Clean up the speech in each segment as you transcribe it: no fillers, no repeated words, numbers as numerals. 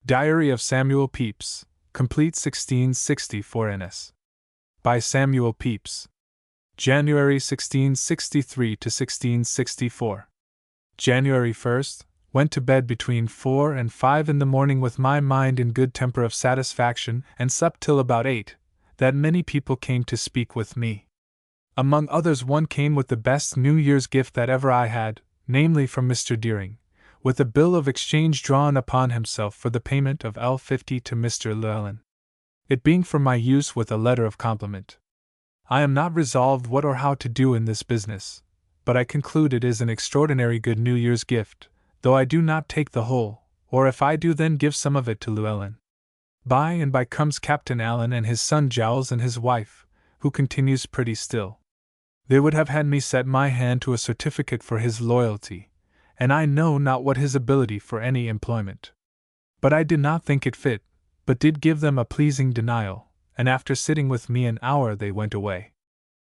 Diary of Samuel Pepys, complete 1664 NS. By Samuel Pepys. January 1663 to 1664. January 1st, went to bed between 4 and 5 in the morning with my mind in good temper of satisfaction, and slept till about 8, that many people came to speak with me. Among others one came with the best New Year's gift that ever I had, namely from Mr. Deering, with a bill of exchange drawn upon himself for the payment of L50 to Mr. Llewellyn, it being for my use with a letter of compliment. I am not resolved what or how to do in this business, but I conclude it is an extraordinary good New Year's gift, though I do not take the whole, or if I do then give some of it to Llewellyn. By and by comes Captain Allen and his son Giles and his wife, who continues pretty still. They would have had me set my hand to a certificate for his loyalty, and I know not what his ability for any employment. But I did not think it fit, but did give them a pleasing denial, and after sitting with me an hour they went away.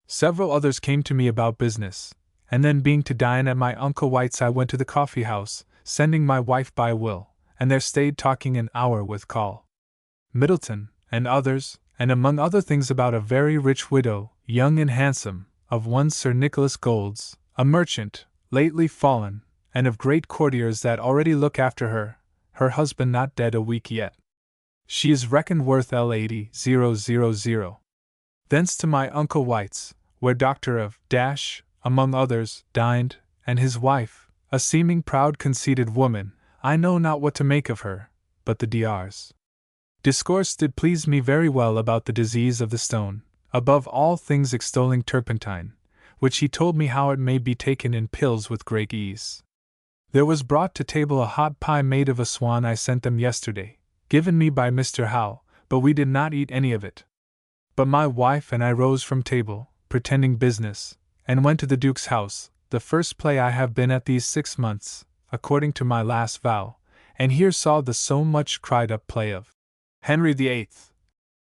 Several others came to me about business, and then being to dine at my Uncle White's I went to the coffee house, sending my wife by Will, and there stayed talking an hour with Call, Middleton, and others, and among other things about a very rich widow, young and handsome, of one Sir Nicholas Golds, a merchant, lately fallen, and of great courtiers that already look after her husband not dead a week yet. She is reckoned worth L80,000. Thence to my Uncle White's, where Dr. of among others, dined, and his wife, a seeming proud conceited woman, I know not what to make of her, but the Drs. Discourse did please me very well about the disease of the stone, above all things extolling turpentine, which he told me how it may be taken in pills with great ease. There was brought to table a hot pie made of a swan I sent them yesterday, given me by Mr. Howe, but we did not eat any of it. But my wife and I rose from table, pretending business, and went to the Duke's house, the first play I have been at these 6 months, according to my last vow, and here saw the so much cried up play of Henry VIII,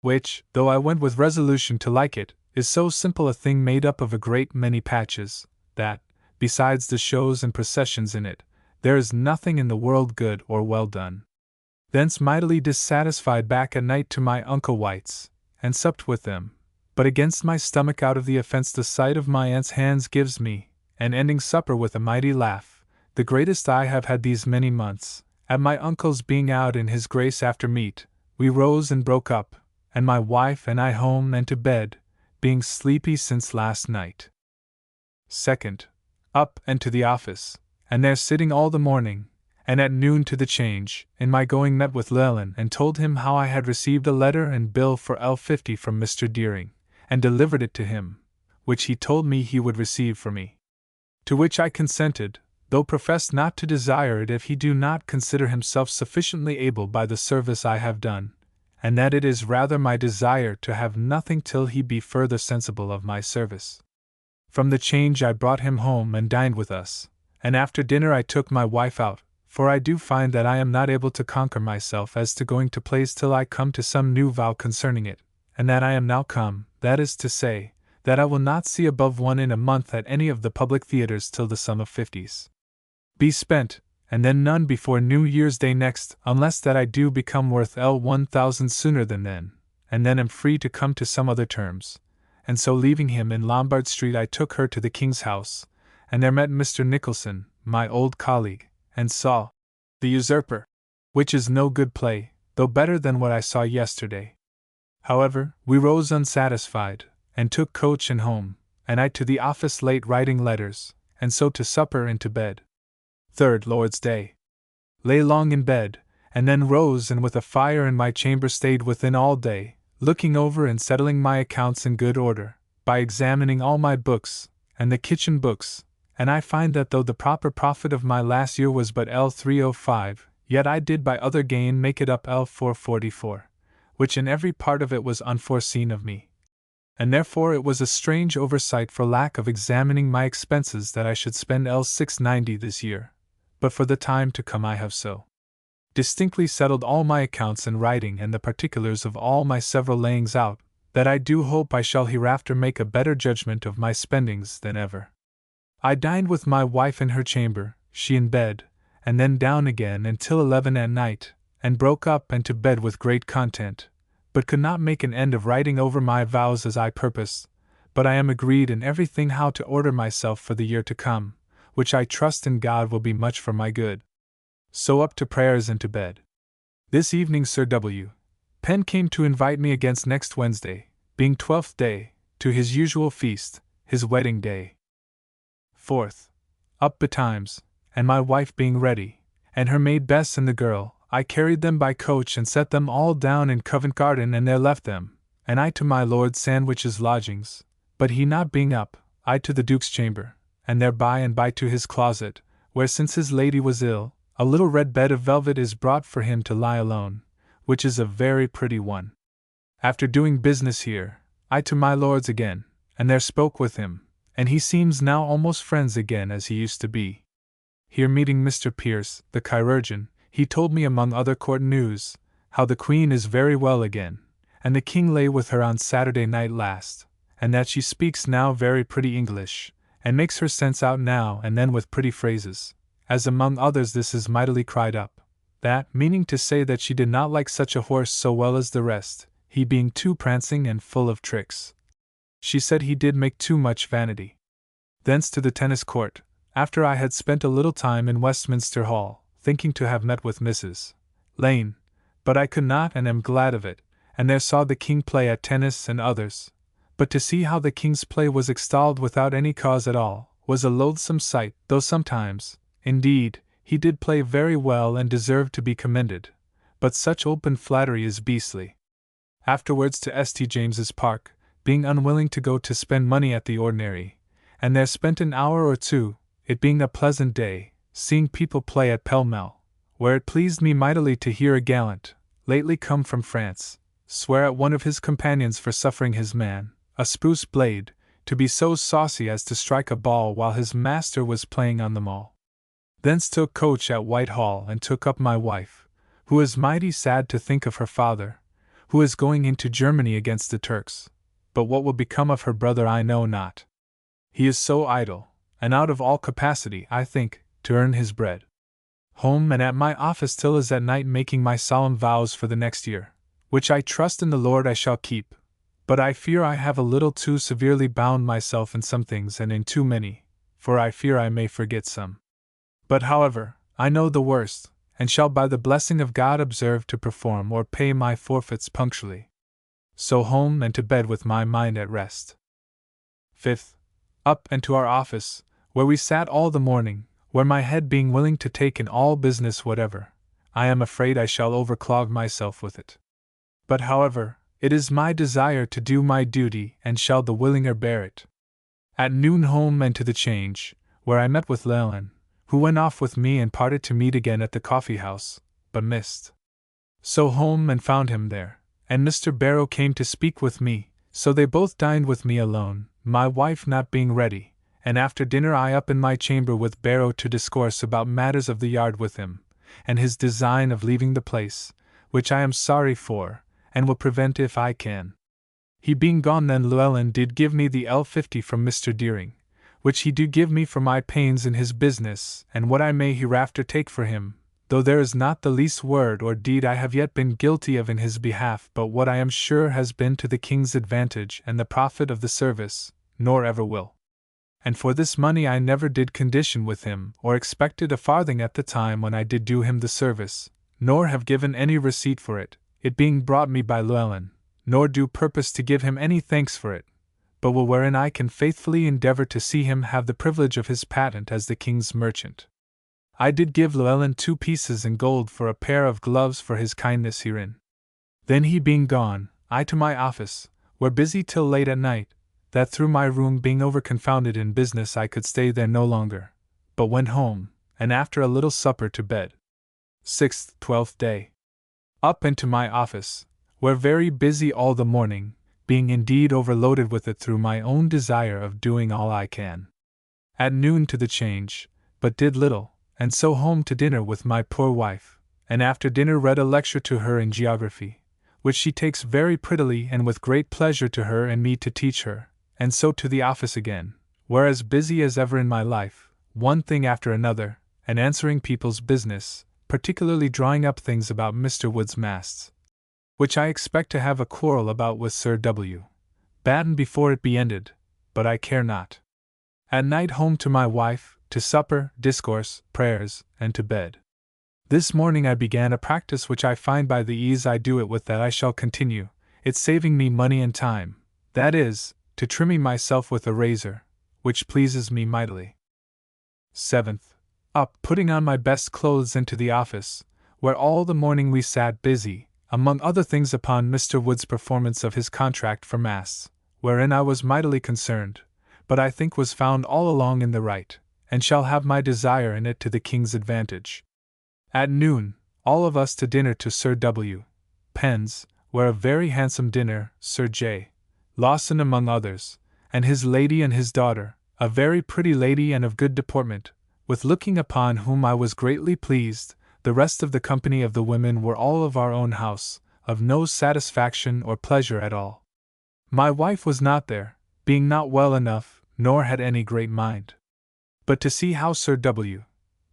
which, though I went with resolution to like it, is so simple a thing made up of a great many patches, that, besides the shows and processions in it, there is nothing in the world good or well done. Thence mightily dissatisfied back at night to my Uncle White's, and supped with them, but against my stomach out of the offence the sight of my aunt's hands gives me, and ending supper with a mighty laugh, the greatest I have had these many months, at my uncle's being out in his grace after meat, we rose and broke up, and my wife and I home and to bed, being sleepy since last night. 2nd, up and to the office, and there sitting all the morning, and at noon to the change, in my going met with Llewellyn and told him how I had received a letter and bill for L50 from Mr. Deering, and delivered it to him, which he told me he would receive for me. To which I consented, though professed not to desire it if he do not consider himself sufficiently able by the service I have done, and that it is rather my desire to have nothing till he be further sensible of my service. From the change I brought him home and dined with us, and after dinner I took my wife out, for I do find that I am not able to conquer myself as to going to plays till I come to some new vow concerning it, and that I am now come, that is to say, that I will not see above one in a month at any of the public theatres till the sum of 50s be spent, and then none before New Year's Day next, unless that I do become worth L1000 sooner than then, and then am free to come to some other terms. And so leaving him in Lombard Street I took her to the King's house, and there met Mr. Nicholson, my old colleague, and saw The Usurper, which is no good play, though better than what I saw yesterday. However, we rose unsatisfied, and took coach and home, and I to the office late writing letters, and so to supper and to bed. 3rd Lord's Day. Lay long in bed, and then rose and with a fire in my chamber stayed within all day, looking over and settling my accounts in good order, by examining all my books, and the kitchen books, and I find that though the proper profit of my last year was but L305, yet I did by other gain make it up L444, which in every part of it was unforeseen of me. And therefore it was a strange oversight for lack of examining my expenses that I should spend L690 this year, but for the time to come I have so distinctly settled all my accounts in writing and the particulars of all my several layings out, that I do hope I shall hereafter make a better judgment of my spendings than ever. I dined with my wife in her chamber, she in bed, and then down again until 11 at night, and broke up and to bed with great content, but could not make an end of writing over my vows as I purposed, but I am agreed in everything how to order myself for the year to come, which I trust in God will be much for my good. So up to prayers and to bed. This evening Sir W. Penn came to invite me against next Wednesday, being 12th day, to his usual feast, his wedding day. 4th. Up betimes, and my wife being ready, and her maid Bess and the girl, I carried them by coach and set them all down in Covent Garden and there left them, and I to my Lord Sandwich's lodgings, but he not being up, I to the Duke's chamber, and there by and by to his closet, where since his lady was ill, a little red bed of velvet is brought for him to lie alone, which is a very pretty one. After doing business here, I to my lord's again, and there spoke with him, and he seems now almost friends again as he used to be. Here meeting Mr. Pierce, the chirurgeon, he told me among other court news, how the Queen is very well again, and the King lay with her on Saturday night last, and that she speaks now very pretty English, and makes her sense out now and then with pretty phrases, as among others this is mightily cried up, that, meaning to say that she did not like such a horse so well as the rest, he being too prancing and full of tricks. She said he did make too much vanity. Thence to the tennis court, after I had spent a little time in Westminster Hall, thinking to have met with Mrs. Lane, but I could not and am glad of it, and there saw the King play at tennis and others, but to see how the King's play was extolled without any cause at all, was a loathsome sight, though sometimes, indeed, he did play very well and deserved to be commended, but such open flattery is beastly. Afterwards to St. James's Park, being unwilling to go to spend money at the ordinary, and there spent an hour or two, it being a pleasant day, seeing people play at Pall Mall, where it pleased me mightily to hear a gallant, lately come from France, swear at one of his companions for suffering his man, a spruce blade, to be so saucy as to strike a ball while his master was playing on the Mall. Thence took coach at Whitehall and took up my wife, who is mighty sad to think of her father, who is going into Germany against the Turks, but what will become of her brother I know not. He is so idle, and out of all capacity, I think, to earn his bread. Home and at my office till as at night making my solemn vows for the next year, which I trust in the Lord I shall keep, but I fear I have a little too severely bound myself in some things and in too many, for I fear I may forget some. But however, I know the worst, and shall by the blessing of God observe to perform or pay my forfeits punctually. So home and to bed with my mind at rest. 5th. Up and to our office, where we sat all the morning, where my head being willing to take in all business whatever, I am afraid I shall overclog myself with it. But however, it is my desire to do my duty and shall the willinger bear it. At noon home and to the Change, where I met with Llewellyn, who went off with me and parted to meet again at the coffee-house, but missed. So home and found him there, and Mr. Barrow came to speak with me, so they both dined with me alone, my wife not being ready, and after dinner I up in my chamber with Barrow to discourse about matters of the yard with him, and his design of leaving the place, which I am sorry for, and will prevent if I can. He being gone then Llewellyn did give me the L50 from Mr. Deering, which he do give me for my pains in his business, and what I may hereafter take for him, though there is not the least word or deed I have yet been guilty of in his behalf but what I am sure has been to the King's advantage and the profit of the service, nor ever will. And for this money I never did condition with him, or expected a farthing at the time when I did do him the service, nor have given any receipt for it, it being brought me by Llewellyn, nor do purpose to give him any thanks for it, but will wherein I can faithfully endeavor to see him have the privilege of his patent as the King's merchant. I did give Llewellyn 2 pieces in gold for a pair of gloves for his kindness herein. Then he being gone, I to my office, were busy till late at night, that through my room being over-confounded in business I could stay there no longer, but went home, and after a little supper to bed. 6th, 12th day. Up and to my office, were very busy all the morning, being indeed overloaded with it through my own desire of doing all I can. At noon to the Change, but did little, and so home to dinner with my poor wife, and after dinner read a lecture to her in geography, which she takes very prettily and with great pleasure to her and me to teach her, and so to the office again, where as busy as ever in my life, one thing after another, and answering people's business, particularly drawing up things about Mr. Wood's masts, which I expect to have a quarrel about with Sir W. Batten before it be ended, but I care not. At night home to my wife, to supper, discourse, prayers, and to bed. This morning I began a practice which I find by the ease I do it with that I shall continue, it saving me money and time, that is, to trimming myself with a razor, which pleases me mightily. 7th. Up, putting on my best clothes into the office, where all the morning we sat busy, among other things upon Mr. Wood's performance of his contract for masts, wherein I was mightily concerned, but I think was found all along in the right, and shall have my desire in it to the King's advantage. At noon, all of us to dinner to Sir W. Penn's, where a very handsome dinner, Sir J. Lawson among others, and his lady and his daughter, a very pretty lady and of good deportment, with looking upon whom I was greatly pleased. The rest of the company of the women were all of our own house, of no satisfaction or pleasure at all. My wife was not there, being not well enough, nor had any great mind. But to see how Sir W.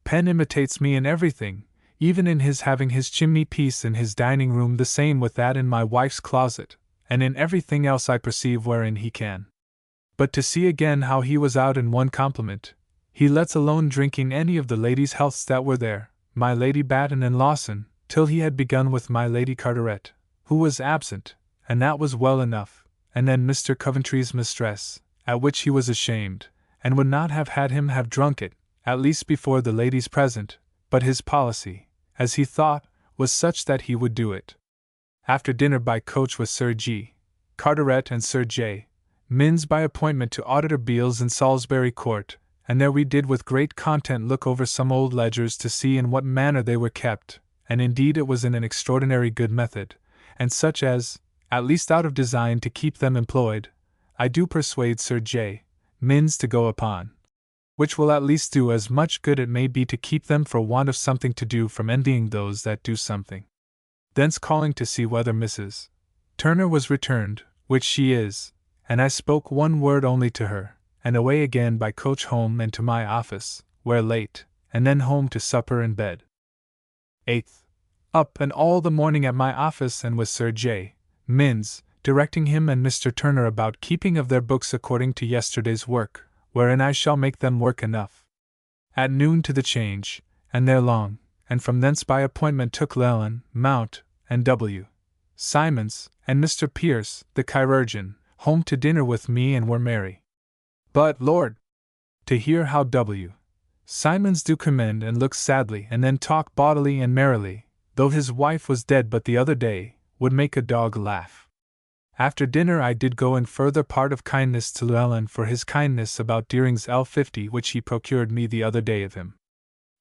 Penn imitates me in everything, even in his having his chimney piece in his dining room the same with that in my wife's closet, and in everything else I perceive wherein he can. But to see again how he was out in one compliment, he lets alone drinking any of the ladies' healths that were there, my Lady Batten and Lawson, till he had begun with my Lady Carteret, who was absent, and that was well enough, and then Mr. Coventry's mistress, at which he was ashamed, and would not have had him have drunk it, at least before the ladies present, but his policy, as he thought, was such that he would do it. After dinner by coach with Sir G. Carteret and Sir J. Minns by appointment to Auditor Beale's in Salisbury Court, and there we did with great content look over some old ledgers to see in what manner they were kept, and indeed it was in an extraordinary good method, and such as, at least out of design to keep them employed, I do persuade Sir J. Minns to go upon, which will at least do as much good it may be to keep them for want of something to do from envying those that do something. Thence calling to see whether Mrs. Turner was returned, which she is, and I spoke one word only to her, and away again by coach home and to my office, where late, and then home to supper and bed. 8th. Up and all the morning at my office and with Sir J. Minns, directing him and Mr. Turner about keeping of their books according to yesterday's work, wherein I shall make them work enough. At noon to the Change, and there long, and from thence by appointment took Llewellyn, Mount, and W. Simons, and Mr. Pierce, the chirurgeon, home to dinner with me and were merry. But, Lord! To hear how W. Simons do commend and look sadly and then talk bodily and merrily, though his wife was dead but the other day, would make a dog laugh. After dinner I did go in further part of kindness to Llewellyn for his kindness about Deering's L50 which he procured me the other day of him.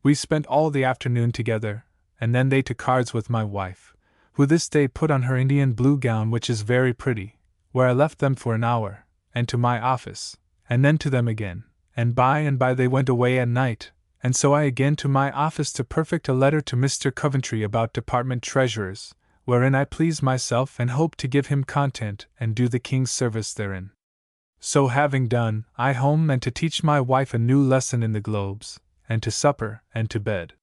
We spent all the afternoon together, and then they to cards with my wife, who this day put on her Indian blue gown which is very pretty, where I left them for an hour, and to my office, and then to them again, and by they went away at night, and so I again to my office to perfect a letter to Mr. Coventry about department treasurers, wherein I please myself and hope to give him content and do the King's service therein. So having done, I home and to teach my wife a new lesson in the globes, and to supper and to bed.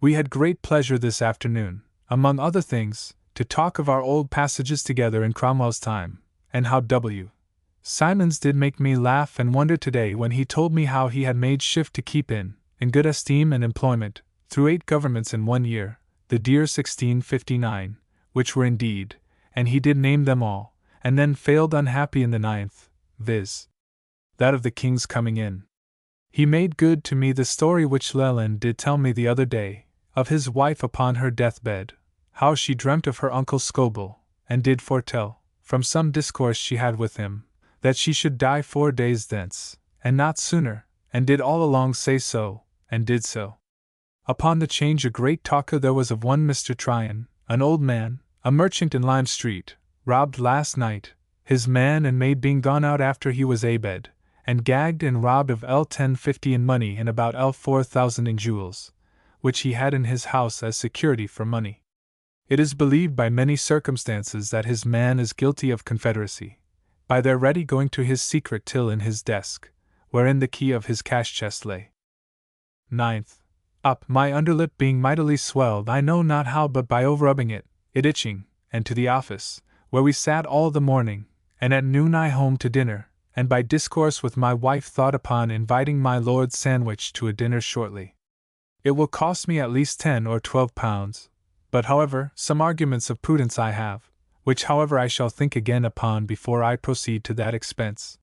We had great pleasure this afternoon, among other things, to talk of our old passages together in Cromwell's time, and how W. Simons did make me laugh and wonder today when he told me how he had made shift to keep in good esteem and employment, through 8 governments in 1 year, the dear 1659, which were indeed, and he did name them all, and then failed unhappy in the 9th, viz. that of the King's coming in. He made good to me the story which Llewellyn did tell me the other day, of his wife upon her deathbed, how she dreamt of her uncle Scobel, and did foretell, from some discourse she had with him, that she should die 4 days thence, and not sooner, and did all along say so, and did so. Upon the Change a great talker there was of one Mr. Tryon, an old man, a merchant in Lime Street, robbed last night, his man and maid being gone out after he was abed, and gagged and robbed of L1050 in money and about L4000 in jewels, which he had in his house as security for money. It is believed by many circumstances that his man is guilty of confederacy, by their ready going to his secret till in his desk, wherein the key of his cash chest lay. 9th. Up, my underlip being mightily swelled, I know not how but by over-rubbing it itching, and to the office, where we sat all the morning, and at noon I home to dinner, and by discourse with my wife thought upon inviting my Lord Sandwich to a dinner shortly. It will cost me at least £10 or £12, but however, some arguments of prudence I have, which however I shall think again upon before I proceed to that expense.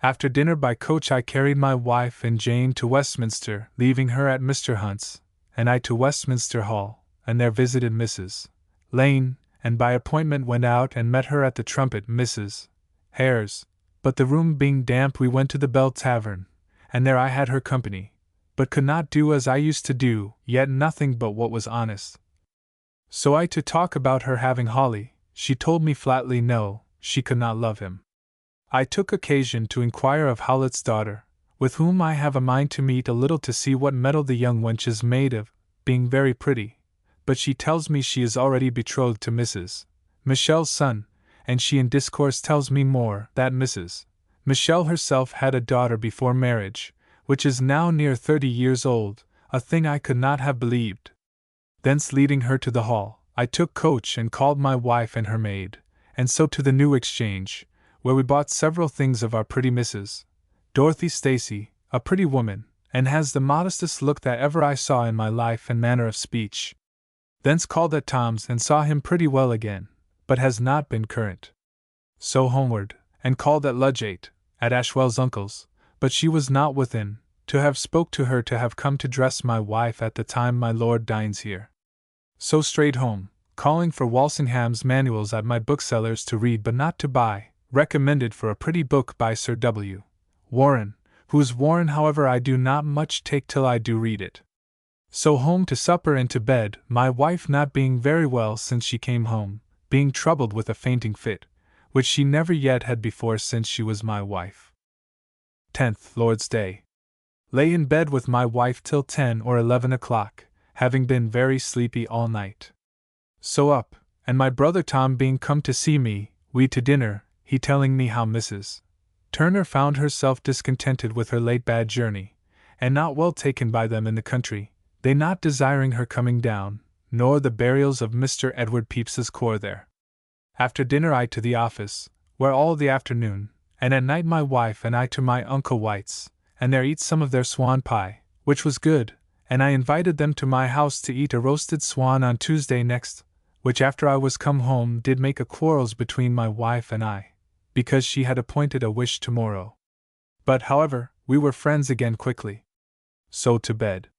After dinner by coach I carried my wife and Jane to Westminster, leaving her at Mr. Hunt's, and I to Westminster Hall, and there visited Mrs. Lane, and by appointment went out and met her at the Trumpet, Mrs. Hare's, but the room being damp we went to the Bell Tavern, and there I had her company, but could not do as I used to do, yet nothing but what was honest. So I to talk about her having Hawley, she told me flatly no, she could not love him. I took occasion to inquire of Howlett's daughter, with whom I have a mind to meet a little to see what metal the young wench is made of, being very pretty, but she tells me she is already betrothed to Mrs. Michel's son, and she in discourse tells me more, that Mrs. Michel herself had a daughter before marriage, which is now near 30 years old, a thing I could not have believed. Thence leading her to the hall, I took coach and called my wife and her maid, and so to the New Exchange, where we bought several things of our pretty Mrs. Dorothy Stacy, a pretty woman, and has the modestest look that ever I saw in my life and manner of speech. Thence called at Tom's and saw him pretty well again, but has not been current. So homeward, and called at Ludgate, at Ashwell's uncle's, but she was not within, to have spoke to her to have come to dress my wife at the time my lord dines here. So straight home, calling for Walsingham's manuals at my bookseller's to read but not to buy, recommended for a pretty book by Sir W. Warren, whose Warren however I do not much take till I do read it. So home to supper and to bed, my wife not being very well since she came home, being troubled with a fainting fit, which she never yet had before since she was my wife. 10th Lord's Day. Lay in bed with my wife till 10 or 11 o'clock, having been very sleepy all night. So up, and my brother Tom being come to see me, we to dinner, he telling me how Mrs. Turner found herself discontented with her late bad journey, and not well taken by them in the country, they not desiring her coming down, nor the burials of Mr. Edward Pepys's corps there. After dinner I to the office, where all the afternoon, and at night my wife and I to my Uncle White's, and there eat some of their swan pie, which was good, and I invited them to my house to eat a roasted swan on Tuesday next, which after I was come home did make a quarrels between my wife and I, because she had appointed a wish tomorrow. But however, we were friends again quickly. So to bed.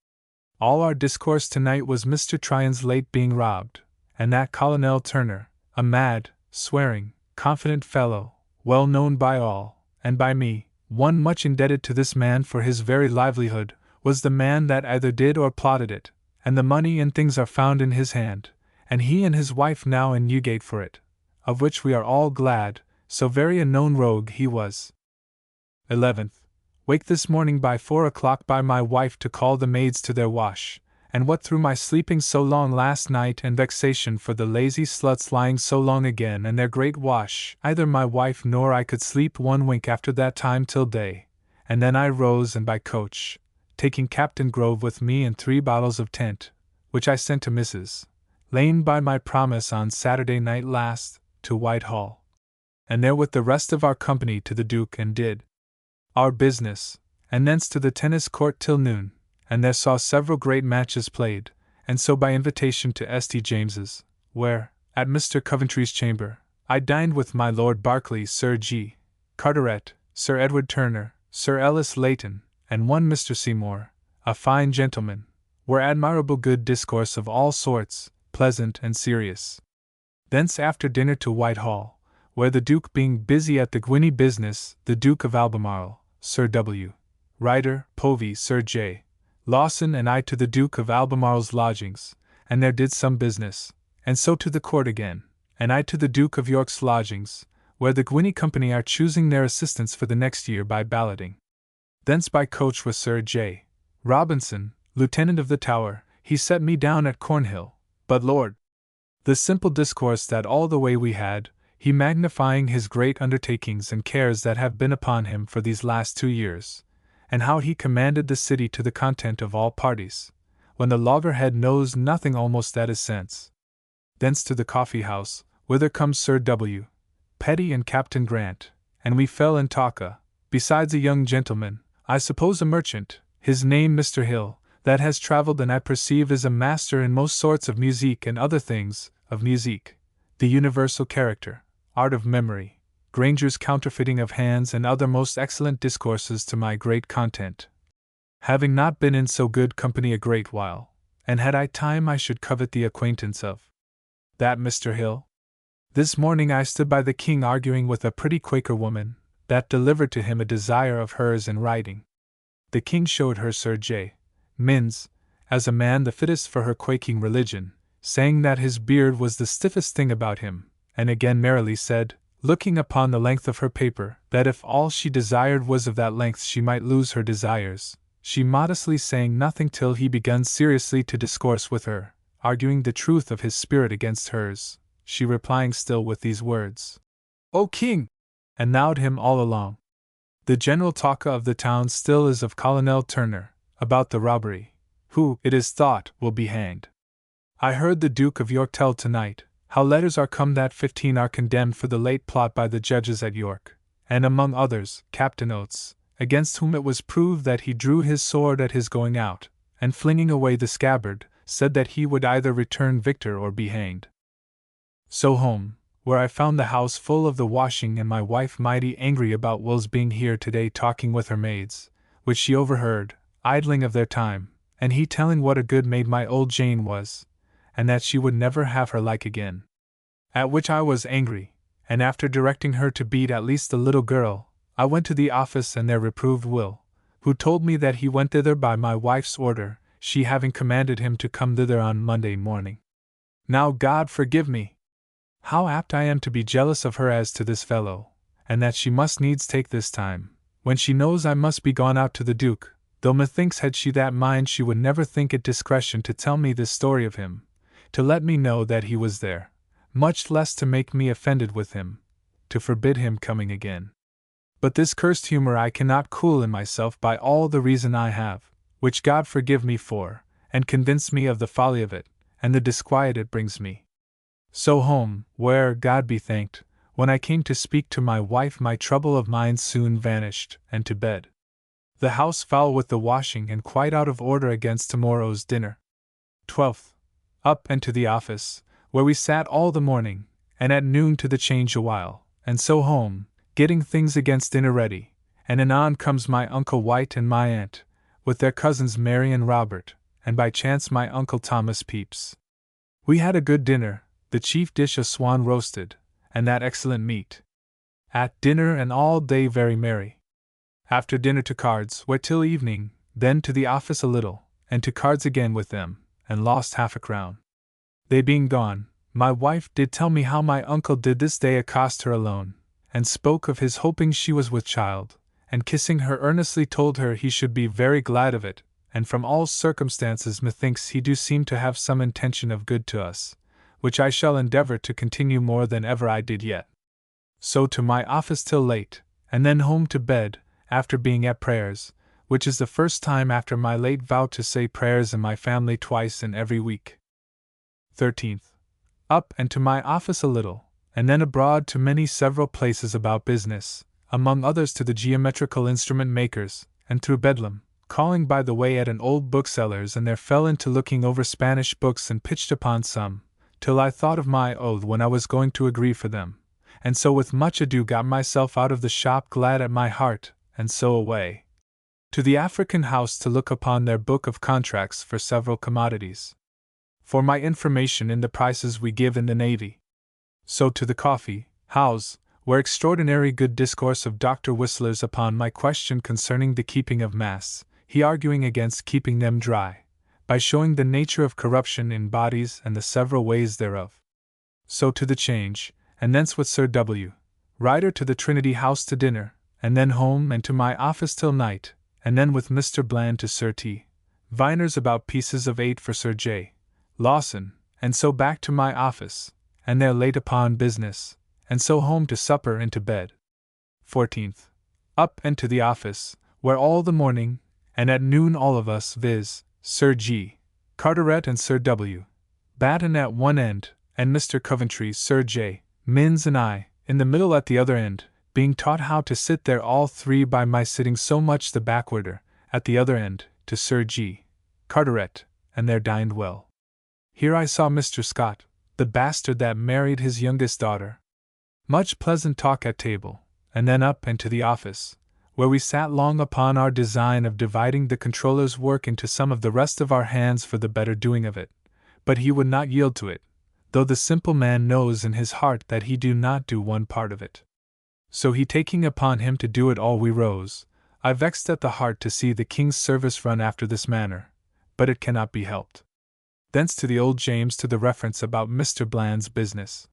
All our discourse tonight was Mr. Tryon's late being robbed, and that Colonel Turner, a mad, swearing, confident fellow, well known by all, and by me, one much indebted to this man for his very livelihood, was the man that either did or plotted it, and the money and things are found in his hand, and he and his wife now in Newgate for it, of which we are all glad, so very a known rogue he was. 11th. Wake this morning by 4 o'clock by my wife to call the maids to their wash, and what through my sleeping so long last night and vexation for the lazy sluts lying so long again and their great wash, either my wife nor I could sleep one wink after that time till day, and then I rose and by coach, taking Captain Grove with me and 3 bottles of tent, which I sent to Mrs. Lane by my promise on Saturday night last, to Whitehall, and there with the rest of our company to the Duke and did our business, and thence to the tennis court till noon, and there saw several great matches played, and so by invitation to St. James's, where, at Mr. Coventry's chamber, I dined with my Lord Berkeley, Sir G. Carteret, Sir Edward Turner, Sir Ellis Layton, and one Mr. Seymour, a fine gentleman, were admirable good discourse of all sorts, pleasant and serious. Thence after dinner to Whitehall, where the Duke being busy at the Gwinny business, the Duke of Albemarle, Sir W. Ryder, Povey, Sir J. Lawson and I to the Duke of Albemarle's lodgings, and there did some business, and so to the court again, and I to the Duke of York's lodgings, where the Gwinny company are choosing their assistants for the next year by balloting. Thence by coach with Sir J. Robinson, Lieutenant of the Tower, he set me down at Cornhill, but Lord, the simple discourse that all the way we had, he magnifying his great undertakings and cares that have been upon him for these last 2 years, and how he commanded the city to the content of all parties, when the loggerhead knows nothing almost at his sense. Thence to the coffee house, whither comes Sir W. Petty and Captain Grant, and we fell in talka, besides a young gentleman, I suppose a merchant, his name Mr. Hill, that has travelled and I perceive is a master in most sorts of musique and other things, of musique, the universal character, art of memory, Granger's counterfeiting of hands and other most excellent discourses to my great content. Having not been in so good company a great while, and had I time I should covet the acquaintance of that Mr. Hill. This morning I stood by the king arguing with a pretty Quaker woman, that delivered to him a desire of hers in writing. The king showed her Sir J. Minns, as a man the fittest for her quaking religion, saying that his beard was the stiffest thing about him, and again merrily said, looking upon the length of her paper, that if all she desired was of that length she might lose her desires, she modestly saying nothing till he begun seriously to discourse with her, arguing the truth of his spirit against hers, she replying still with these words, O king! And nowed him all along. The general talk of the town still is of Colonel Turner, about the robbery, who, it is thought, will be hanged. I heard the Duke of York tell tonight, how letters are come that 15 are condemned for the late plot by the judges at York, and among others, Captain Oates, against whom it was proved that he drew his sword at his going out, and flinging away the scabbard, said that he would either return victor or be hanged. So home, where I found the house full of the washing and my wife mighty angry about Will's being here today talking with her maids, which she overheard, idling of their time, and he telling what a good maid my old Jane was, and that she would never have her like again. At which I was angry, and after directing her to beat at least the little girl, I went to the office and there reproved Will, who told me that he went thither by my wife's order, she having commanded him to come thither on Monday morning. Now God forgive me! How apt I am to be jealous of her as to this fellow, and that she must needs take this time, when she knows I must be gone out to the Duke, though methinks had she that mind she would never think it discretion to tell me this story of him, to let me know that he was there, much less to make me offended with him, to forbid him coming again. But this cursed humor I cannot cool in myself by all the reason I have, which God forgive me for, and convince me of the folly of it, and the disquiet it brings me. So home, where, God be thanked, when I came to speak to my wife my trouble of mind soon vanished, and to bed. The house foul with the washing and quite out of order against tomorrow's dinner. 12th. Up and to the office, where we sat all the morning, and at noon to the change a while, and so home, getting things against dinner ready, and anon comes my Uncle White and my aunt, with their cousins Mary and Robert, and by chance my Uncle Thomas Pepys. We had a good dinner, the chief dish a swan roasted, and that excellent meat. At dinner and all day very merry. After dinner to cards, where till evening, then to the office a little, and to cards again with them, and lost half a crown. They being gone, my wife did tell me how my uncle did this day accost her alone, and spoke of his hoping she was with child, and kissing her earnestly told her he should be very glad of it, and from all circumstances methinks he do seem to have some intention of good to us, which I shall endeavor to continue more than ever I did yet. So to my office till late, and then home to bed, after being at prayers, which is the first time after my late vow to say prayers in my family twice in every week. 13th. Up and to my office a little, and then abroad to many several places about business, among others to the geometrical instrument makers, and through Bedlam, calling by the way at an old bookseller's, and there fell into looking over Spanish books and pitched upon some, till I thought of my oath when I was going to agree for them, and so with much ado got myself out of the shop glad at my heart, and so away to the African house to look upon their book of contracts for several commodities, for my information in the prices we give in the Navy. So to the coffee house, where extraordinary good discourse of Dr. Whistler's upon my question concerning the keeping of masts, he arguing against keeping them dry, by showing the nature of corruption in bodies and the several ways thereof. So to the Change, and thence with Sir W. Ryder to the Trinity House to dinner, and then home and to my office till night, and then with Mr. Bland to Sir T. Viner's about pieces of 8 for Sir J. Lawson, and so back to my office, and there late upon business, and so home to supper and to bed. 14th. Up and to the office, where all the morning, and at noon all of us, viz., Sir G. Carteret and Sir W. Batten at one end, and Mr. Coventry, Sir J. Minns and I, in the middle at the other end, being taught how to sit there all three by my sitting so much the backwarder, at the other end, to Sir G. Carteret, and there dined well. Here I saw Mr. Scott, the bastard that married his youngest daughter. Much pleasant talk at table, and then up and to the office, where we sat long upon our design of dividing the controller's work into some of the rest of our hands for the better doing of it, but he would not yield to it, though the simple man knows in his heart that he do not do one part of it. So he taking upon him to do it all, we rose. I vexed at the heart to see the king's service run after this manner, but it cannot be helped. Thence to the old James to the reference about Mr. Bland's business.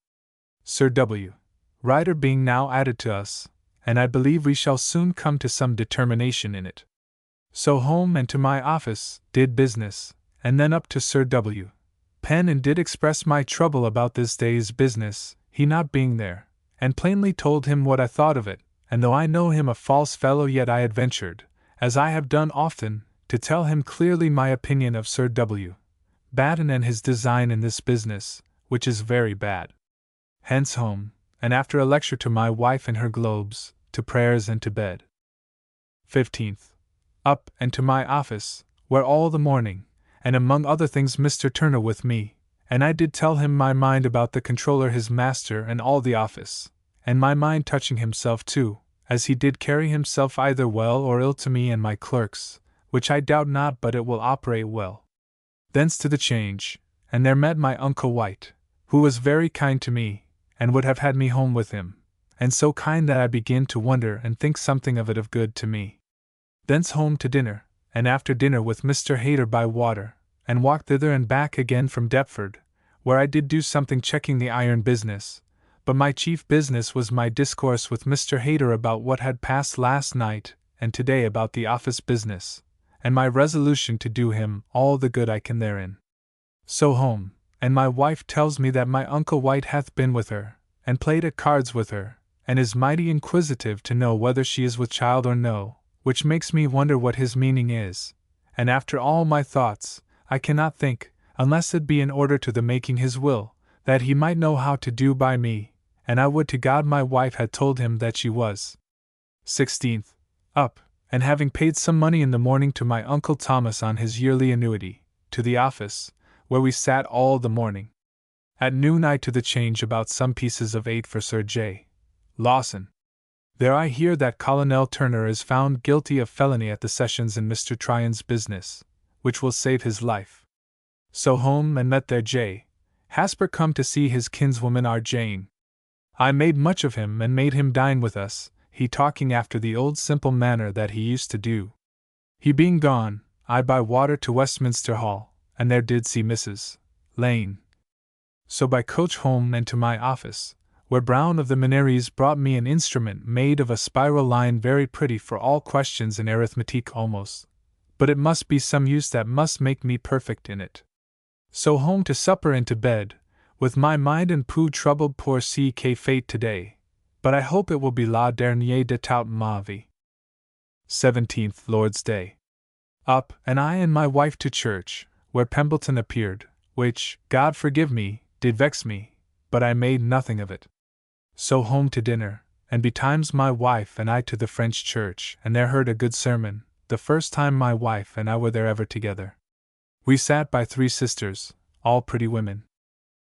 Sir W. Ryder being now added to us, and I believe we shall soon come to some determination in it. So home and to my office, did business, and then up to Sir W. Penn and did express my trouble about this day's business, he not being there, and plainly told him what I thought of it, and though I know him a false fellow, yet I had ventured, as I have done often, to tell him clearly my opinion of Sir W. Batten and his design in this business, which is very bad. Hence home, and after a lecture to my wife and her globes, to prayers and to bed. 15th. Up and to my office, where all the morning, and among other things Mr. Turner with me, and I did tell him my mind about the controller his master and all the office, and my mind touching himself too, as he did carry himself either well or ill to me and my clerks, which I doubt not but it will operate well. Thence to the Change, and there met my Uncle White, who was very kind to me, and would have had me home with him, and so kind that I begin to wonder and think something of it of good to me. Thence home to dinner, and after dinner with Mr. Hayter by water, and walked thither and back again from Deptford, where I did do something checking the iron business, but my chief business was my discourse with Mr. Hayter about what had passed last night, and today about the office business, and my resolution to do him all the good I can therein. So home, and my wife tells me that my Uncle White hath been with her, and played at cards with her, and is mighty inquisitive to know whether she is with child or no, which makes me wonder what his meaning is, and after all my thoughts, I cannot think, unless it be in order to the making his will, that he might know how to do by me, and I would to God my wife had told him that she was. 16th. Up, and having paid some money in the morning to my Uncle Thomas on his yearly annuity, to the office, where we sat all the morning. At noon I to the Change about some pieces of 8 for Sir J. Lawson. There I hear that Colonel Turner is found guilty of felony at the sessions in Mr. Tryon's business, which will save his life. So home and met there J. Hasper come to see his kinswoman our Jane. I made much of him and made him dine with us, he talking after the old simple manner that he used to do. He being gone, I by water to Westminster Hall, and there did see Mrs. Lane. So by coach home and to my office, where Brown of the Minories brought me an instrument made of a spiral line very pretty for all questions in arithmetic almost, but it must be some use that must make me perfect in it. So home to supper and to bed, with my mind and poo troubled pour C.K. fate today, but I hope it will be la dernière de toute ma vie. 17th Lord's Day. Up, and I and my wife to church, where Pembleton appeared, which, God forgive me, did vex me, but I made nothing of it. So home to dinner, and betimes my wife and I to the French church, and there heard a good sermon, the first time my wife and I were there ever together. We sat by 3 sisters, all pretty women.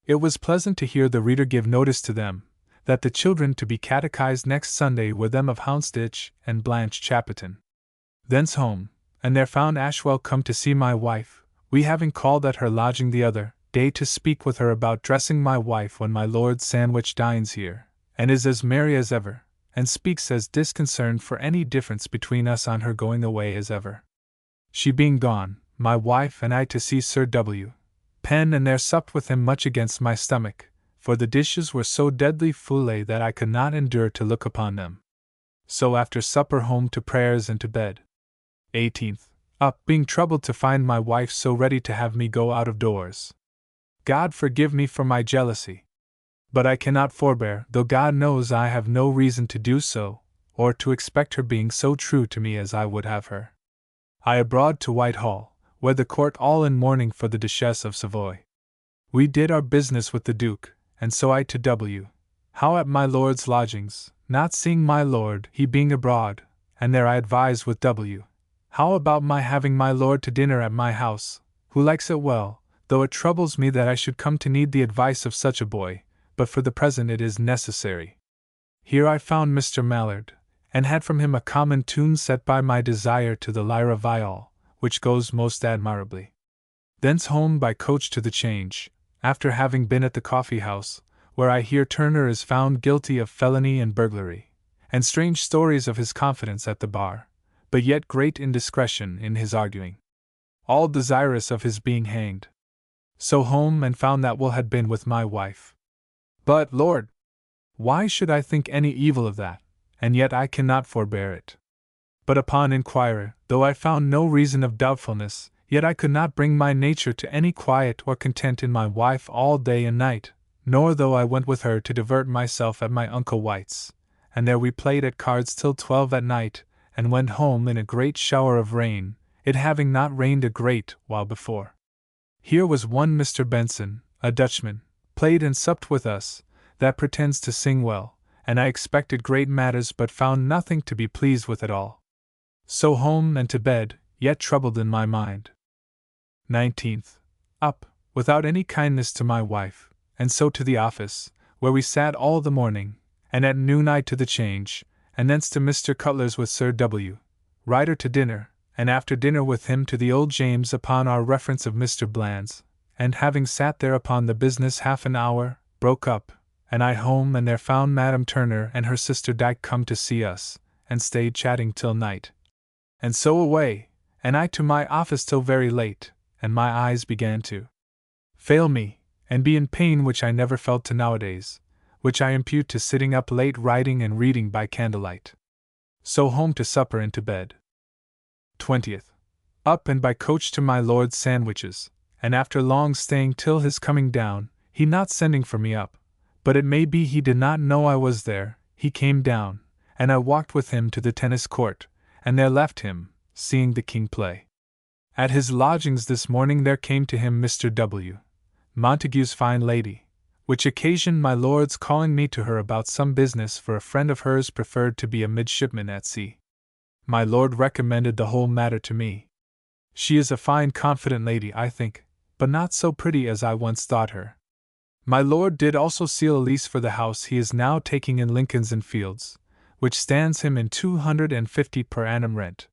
It was pleasant to hear the reader give notice to them, that the children to be catechized next Sunday were them of Houndsditch and Blanche Chapperton. Thence home, and there found Ashwell come to see my wife, we having called at her lodging the other day to speak with her about dressing my wife when my Lord Sandwich dines here, and is as merry as ever, and speaks as disconcerted for any difference between us on her going away as ever. She being gone, my wife and I to see Sir W. Penn, and there supped with him much against my stomach, for the dishes were so deadly foule that I could not endure to look upon them. So after supper home to prayers and to bed. 18th. Up, being troubled to find my wife so ready to have me go out of doors. God forgive me for my jealousy. But I cannot forbear, though God knows I have no reason to do so, or to expect her being so true to me as I would have her. I abroad to Whitehall, where the court all in mourning for the Duchess of Savoy. We did our business with the Duke, and so I to W. How at my lord's lodgings, not seeing my lord, he being abroad, and there I advised with W. How about my having my lord to dinner at my house, who likes it well, though it troubles me that I should come to need the advice of such a boy, but for the present it is necessary. Here I found Mr. Mallard, and had from him a common tune set by my desire to the lyra viol, which goes most admirably. Thence home by coach to the Change, after having been at the coffee-house, where I hear Turner is found guilty of felony and burglary, and strange stories of his confidence at the bar, but yet great indiscretion in his arguing, all desirous of his being hanged. So home and found that Will had been with my wife. But, Lord! Why should I think any evil of that, and yet I cannot forbear it. But upon inquiry, though I found no reason of doubtfulness, yet I could not bring my nature to any quiet or content in my wife all day and night, nor though I went with her to divert myself at my Uncle White's, and there we played at cards till 12 at night, and went home in a great shower of rain, it having not rained a great while before. Here was one Mr. Benson, a Dutchman, played and supped with us, that pretends to sing well, and I expected great matters but found nothing to be pleased with at all. So home and to bed, yet troubled in my mind. 19th. Up, without any kindness to my wife, and so to the office, where we sat all the morning, and at noon I to the Change, and thence to Mr. Cutler's with Sir W. Ryder to dinner, and after dinner with him to the Old James upon our reference of Mr. Bland's, and having sat there upon the business half an hour, broke up, and I home and there found Madam Turner and her sister Dyke come to see us, and stayed chatting till night. And so away, and I to my office till very late, and my eyes began to fail me, and be in pain which I never felt to nowadays, which I impute to sitting up late writing and reading by candlelight. So home to supper and to bed. 20th. Up and by coach to my lord's sandwiches, and after long staying till his coming down, he not sending for me up, but it may be he did not know I was there, he came down, and I walked with him to the tennis court, and there left him, seeing the king play. At his lodgings this morning there came to him Mr. W. Montague's fine lady, which occasioned my lord's calling me to her about some business, for a friend of hers preferred to be a midshipman at sea. My lord recommended the whole matter to me. She is a fine confident lady, I think, but not so pretty as I once thought her. My lord did also seal a lease for the house he is now taking in Lincoln's Inn Fields, which stands him in 250 per annum rent.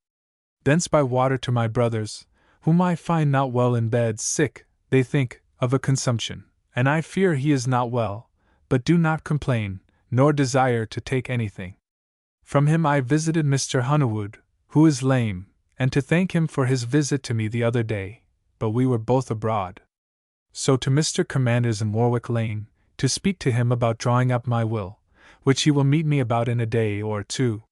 Thence by water to my brother's, whom I find not well in bed, sick, they think, of a consumption, and I fear he is not well, but do not complain, nor desire to take anything. From him I visited Mr. Honeywood, who is lame, and to thank him for his visit to me the other day, but we were both abroad. So to Mr. Commander's in Warwick Lane, to speak to him about drawing up my will, which he will meet me about in a day or two.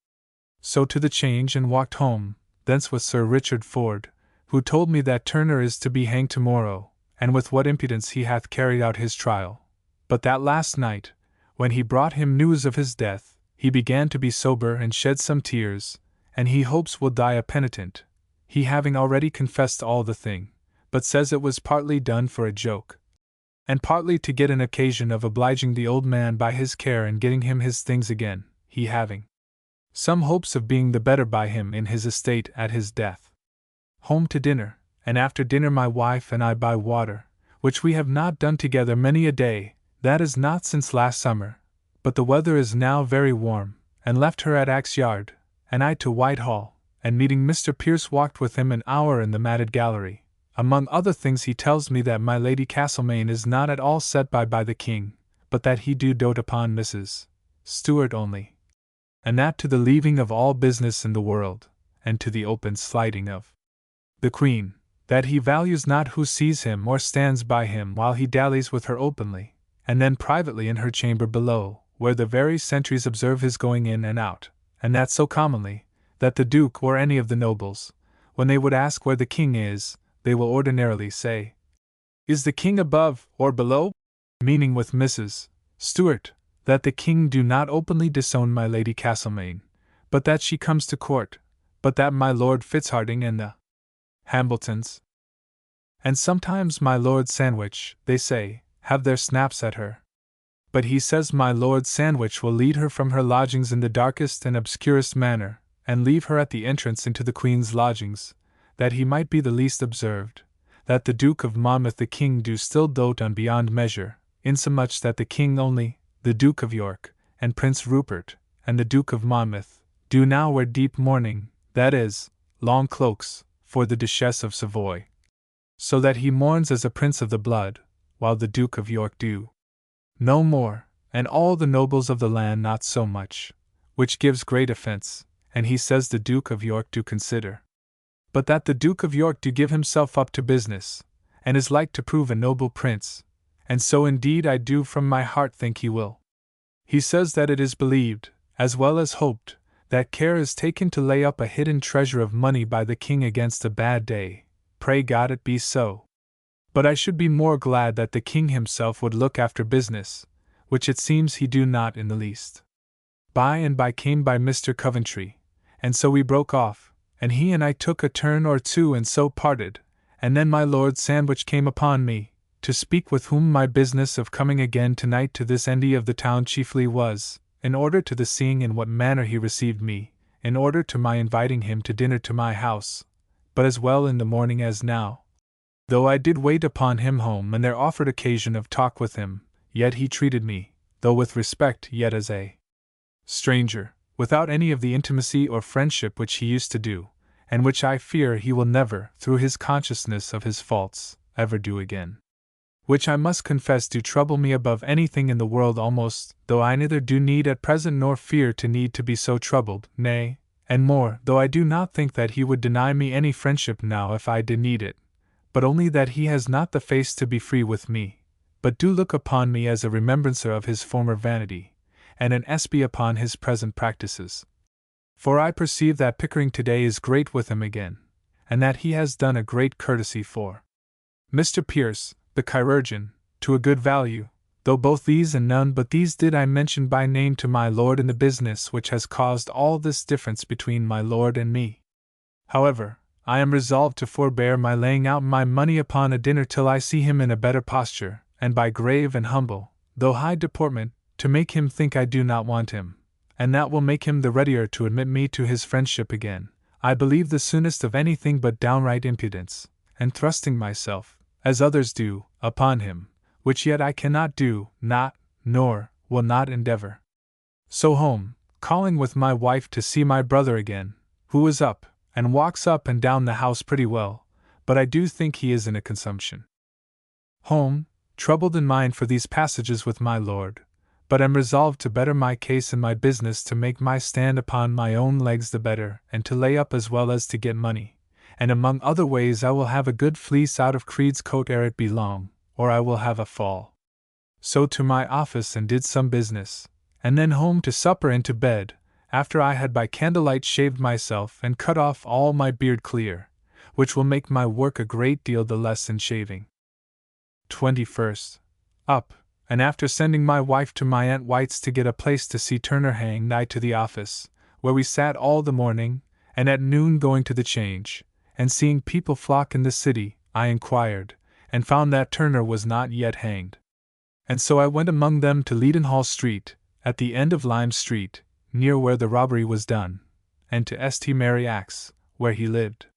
So to the Change and walked home, thence with Sir Richard Ford, who told me that Turner is to be hanged tomorrow, and with what impudence he hath carried out his trial, but that last night, when he brought him news of his death, he began to be sober and shed some tears, and he hopes will die a penitent, he having already confessed all the thing, but says it was partly done for a joke, and partly to get an occasion of obliging the old man by his care and getting him his things again, he having some hopes of being the better by him in his estate at his death. Home to dinner, and after dinner my wife and I by water, which we have not done together many a day, that is not since last summer, but the weather is now very warm, and left her at Axe Yard, and I to Whitehall, and meeting Mr. Pierce walked with him an hour in the matted gallery. Among other things he tells me that my Lady Castlemaine is not at all set by the king, but that he do dote upon Mrs. Stewart only, and that to the leaving of all business in the world, and to the open slighting of the Queen, that he values not who sees him or stands by him while he dallies with her openly, and then privately in her chamber below, where the very sentries observe his going in and out, and that so commonly, that the Duke or any of the nobles, when they would ask where the king is, they will ordinarily say, "Is the king above or below?" meaning with Mrs. Stewart, that the king do not openly disown my Lady Castlemaine, but that she comes to court, but that my Lord Fitzharding and the Hambletons, And sometimes my Lord Sandwich, they say, have their snaps at her. But he says my Lord Sandwich will lead her from her lodgings in the darkest and obscurest manner, and leave her at the entrance into the Queen's lodgings, that he might be the least observed, that the Duke of Monmouth the King do still dote on beyond measure, insomuch that the King only, the Duke of York, and Prince Rupert, and the Duke of Monmouth, do now wear deep mourning, that is, long cloaks, for the Duchess of Savoy. So that he mourns as a prince of the blood, while the Duke of York do no more, and all the nobles of the land not so much, which gives great offence, and he says the Duke of York do consider. But that the Duke of York do give himself up to business, and is like to prove a noble prince, and so indeed I do from my heart think he will. He says that it is believed, as well as hoped, that care is taken to lay up a hidden treasure of money by the king against a bad day. Pray God it be so. But I should be more glad that the king himself would look after business, which it seems he do not in the least. By and by came by Mr. Coventry, and so we broke off, and he and I took a turn or two and so parted, and then my Lord Sandwich came upon me, to speak with whom my business of coming again tonight to this endy of the town chiefly was, in order to the seeing in what manner he received me, in order to my inviting him to dinner to my house, but as well in the morning as now. Though I did wait upon him home and there offered occasion of talk with him, yet he treated me, though with respect yet as a stranger, without any of the intimacy or friendship which he used to do, and which I fear he will never, through his consciousness of his faults, ever do again. Which I must confess do trouble me above anything in the world almost, though I neither do need at present nor fear to need to be so troubled, nay, and more, though I do not think that he would deny me any friendship now if I did need it, but only that he has not the face to be free with me, but do look upon me as a remembrancer of his former vanity, and an espy upon his present practices. For I perceive that Pickering today is great with him again, and that he has done a great courtesy for Mr. Pierce, the chirurgeon, to a good value, though both these and none but these did I mention by name to my lord in the business which has caused all this difference between my lord and me. However, I am resolved to forbear my laying out my money upon a dinner till I see him in a better posture, and by grave and humble, though high deportment, to make him think I do not want him, and that will make him the readier to admit me to his friendship again, I believe the soonest of anything but downright impudence, and thrusting myself, as others do, upon him, which yet I cannot do, not, nor, will not endeavor. So home, calling with my wife to see my brother again, who is up, and walks up and down the house pretty well, but I do think he is in a consumption. Home, troubled in mind for these passages with my lord, but am resolved to better my case in my business to make my stand upon my own legs the better, and to lay up as well as to get money, and among other ways I will have a good fleece out of Creed's coat ere it be long, or I will have a fall. So to my office and did some business, and then home to supper and to bed, after I had by candlelight shaved myself and cut off all my beard clear, which will make my work a great deal the less in shaving. 21st. Up, and after sending my wife to my Aunt White's to get a place to see Turner hang nigh to the office, where we sat all the morning, and at noon going to the Change, and seeing people flock in the city, I inquired, and found that Turner was not yet hanged. And so I went among them to Leadenhall Street, at the end of Lime Street, near where the robbery was done, and to St. Mary Axe, where he lived.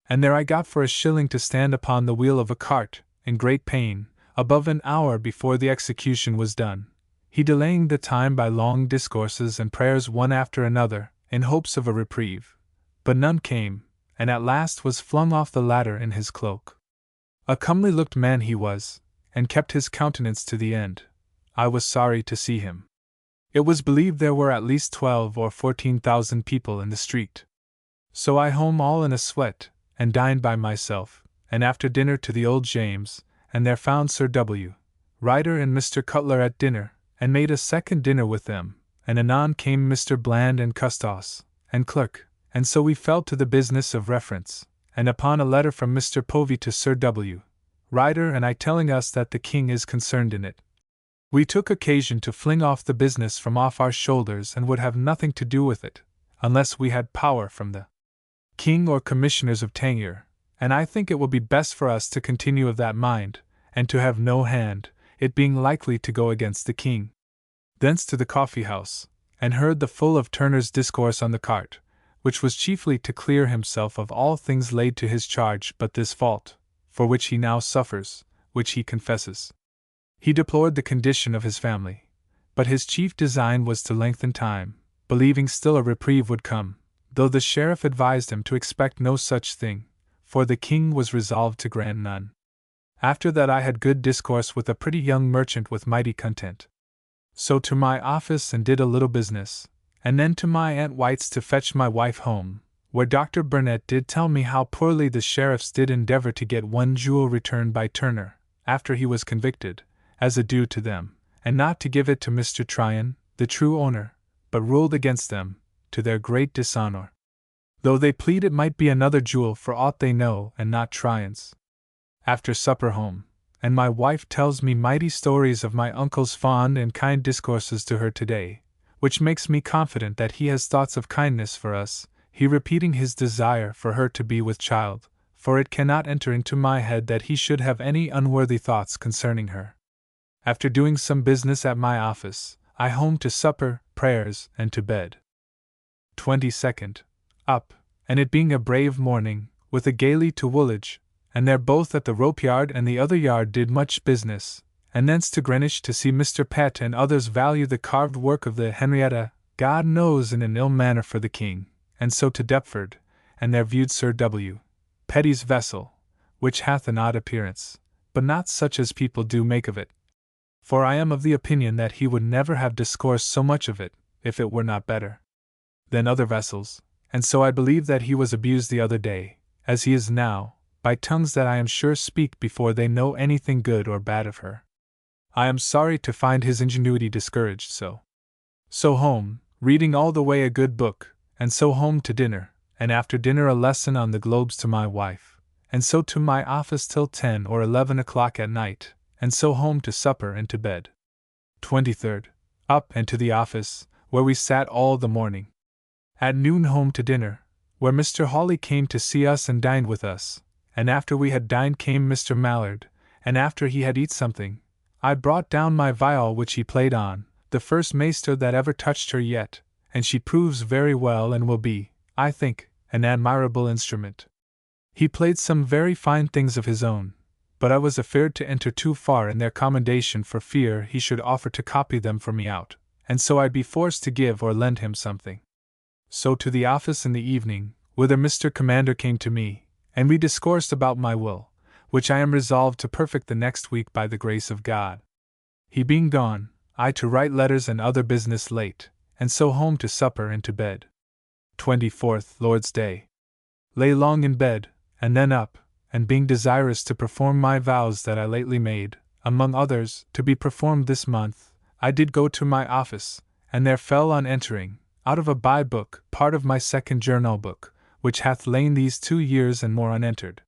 And there I got for a shilling to stand upon the wheel of a cart, in great pain, above an hour before the execution was done, he delaying the time by long discourses and prayers one after another, in hopes of a reprieve. But none came, and at last was flung off the ladder in his cloak. A comely-looked man he was, and kept his countenance to the end. I was sorry to see him. It was believed there were at least 12 or 14,000 people in the street. So I home all in a sweat, and dined by myself, and after dinner to the Old James, and there found Sir W. Ryder and Mr. Cutler at dinner, and made a second dinner with them, and anon came Mr. Bland and Custos, and clerk, and so we fell to the business of reference, and upon a letter from Mr. Povey to Sir W. Ryder and I telling us that the king is concerned in it, we took occasion to fling off the business from off our shoulders and would have nothing to do with it, unless we had power from the king or commissioners of Tangier, and I think it will be best for us to continue of that mind, and to have no hand, it being likely to go against the king. Thence to the coffee-house, and heard the full of Turner's discourse on the cart, which was chiefly to clear himself of all things laid to his charge but this fault, for which he now suffers, which he confesses. He deplored the condition of his family, but his chief design was to lengthen time, believing still a reprieve would come, though the sheriff advised him to expect no such thing, for the king was resolved to grant none. After that I had good discourse with a pretty young merchant with mighty content. So to my office and did a little business, and then to my Aunt White's to fetch my wife home, where Dr. Burnett did tell me how poorly the sheriffs did endeavor to get one jewel returned by Turner, after he was convicted, as a due to them, and not to give it to Mr. Tryon, the true owner, but ruled against them, to their great dishonor. Though they plead it might be another jewel for aught they know, and not Tryon's. After supper home, and my wife tells me mighty stories of my uncle's fond and kind discourses to her today, which makes me confident that he has thoughts of kindness for us, he repeating his desire for her to be with child, for it cannot enter into my head that he should have any unworthy thoughts concerning her. After doing some business at my office, I home to supper, prayers, and to bed. 22nd. Up, and it being a brave morning, with a gaily to Woolwich, and there both at the rope yard and the other yard did much business, and thence to Greenwich to see Mr. Pett and others value the carved work of the Henrietta, God knows in an ill manner for the king, and so to Deptford, and there viewed Sir W. Petty's vessel, which hath an odd appearance, but not such as people do make of it. For I am of the opinion that he would never have discoursed so much of it, if it were not better than other vessels, and so I believe that he was abused the other day, as he is now, by tongues that I am sure speak before they know anything good or bad of her. I am sorry to find his ingenuity discouraged so. So home, reading all the way a good book, and so home to dinner, and after dinner a lesson on the globes to my wife, and so to my office till 10 or 11 o'clock at night, and so home to supper and to bed. 23rd. Up and to the office, where we sat all the morning. At noon home to dinner, where Mr. Hawley came to see us and dined with us, and after we had dined came Mr. Mallard, and after he had eat something, I brought down my viol which he played on, the first maester that ever touched her yet, and she proves very well and will be, I think, an admirable instrument. He played some very fine things of his own, but I was afeard to enter too far in their commendation for fear he should offer to copy them for me out, and so I'd be forced to give or lend him something. So to the office in the evening, whither Mr. Commander came to me, and we discoursed about my will, which I am resolved to perfect the next week by the grace of God. He being gone, I to write letters and other business late, and so home to supper and to bed. 24th, Lord's Day. Lay long in bed, and then up, and being desirous to perform my vows that I lately made, among others, to be performed this month, I did go to my office, and there fell on entering, out of a by-book, part of my second journal book, which hath lain these 2 years and more unentered.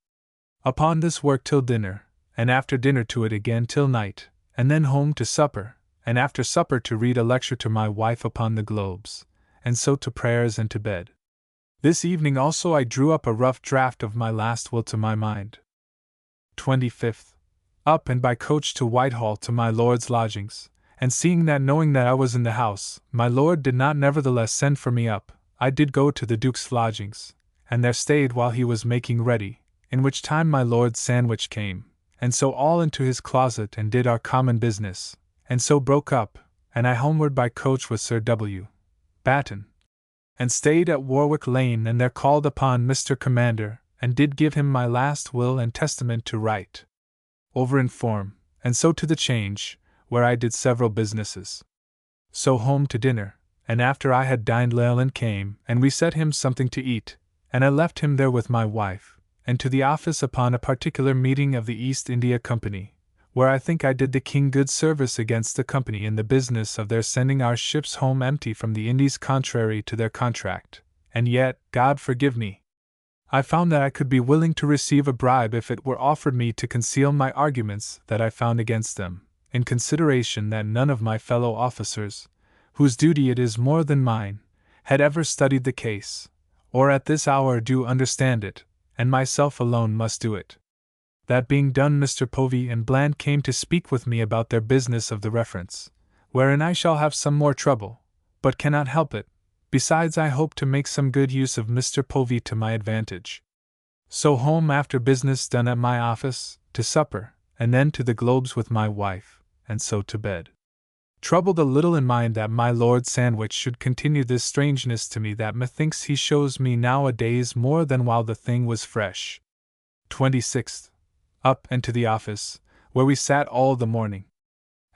Upon this work till dinner, and after dinner to it again till night, and then home to supper, and after supper to read a lecture to my wife upon the globes, and so to prayers and to bed. This evening also I drew up a rough draft of my last will to my mind. 25th. Up and by coach to Whitehall to my lord's lodgings, and seeing that knowing that I was in the house, my lord did not nevertheless send for me up, I did go to the Duke's lodgings, and there stayed while he was making ready, in which time my Lord Sandwich came, and so all into his closet and did our common business, and so broke up, and I homeward by coach with Sir W. Batten, and stayed at Warwick Lane, and there called upon Mr. Commander, and did give him my last will and testament to write over in form, and so to the Change, where I did several businesses. So home to dinner, and after I had dined Leland came, and we set him something to eat, and I left him there with my wife, and to the office upon a particular meeting of the East India Company, where I think I did the king good service against the company in the business of their sending our ships home empty from the Indies contrary to their contract, and yet, God forgive me, I found that I could be willing to receive a bribe if it were offered me to conceal my arguments that I found against them, in consideration that none of my fellow officers, whose duty it is more than mine, had ever studied the case, or at this hour do understand it, and myself alone must do it. That being done, Mr. Povey and Bland came to speak with me about their business of the reference, wherein I shall have some more trouble, but cannot help it. Besides, I hope to make some good use of Mr. Povey to my advantage. So home after business done at my office, to supper, and then to the Globes with my wife, and so to bed. Troubled a little in mind that my Lord Sandwich should continue this strangeness to me that methinks he shows me nowadays more than while the thing was fresh. 26th. Up and to the office, where we sat all the morning.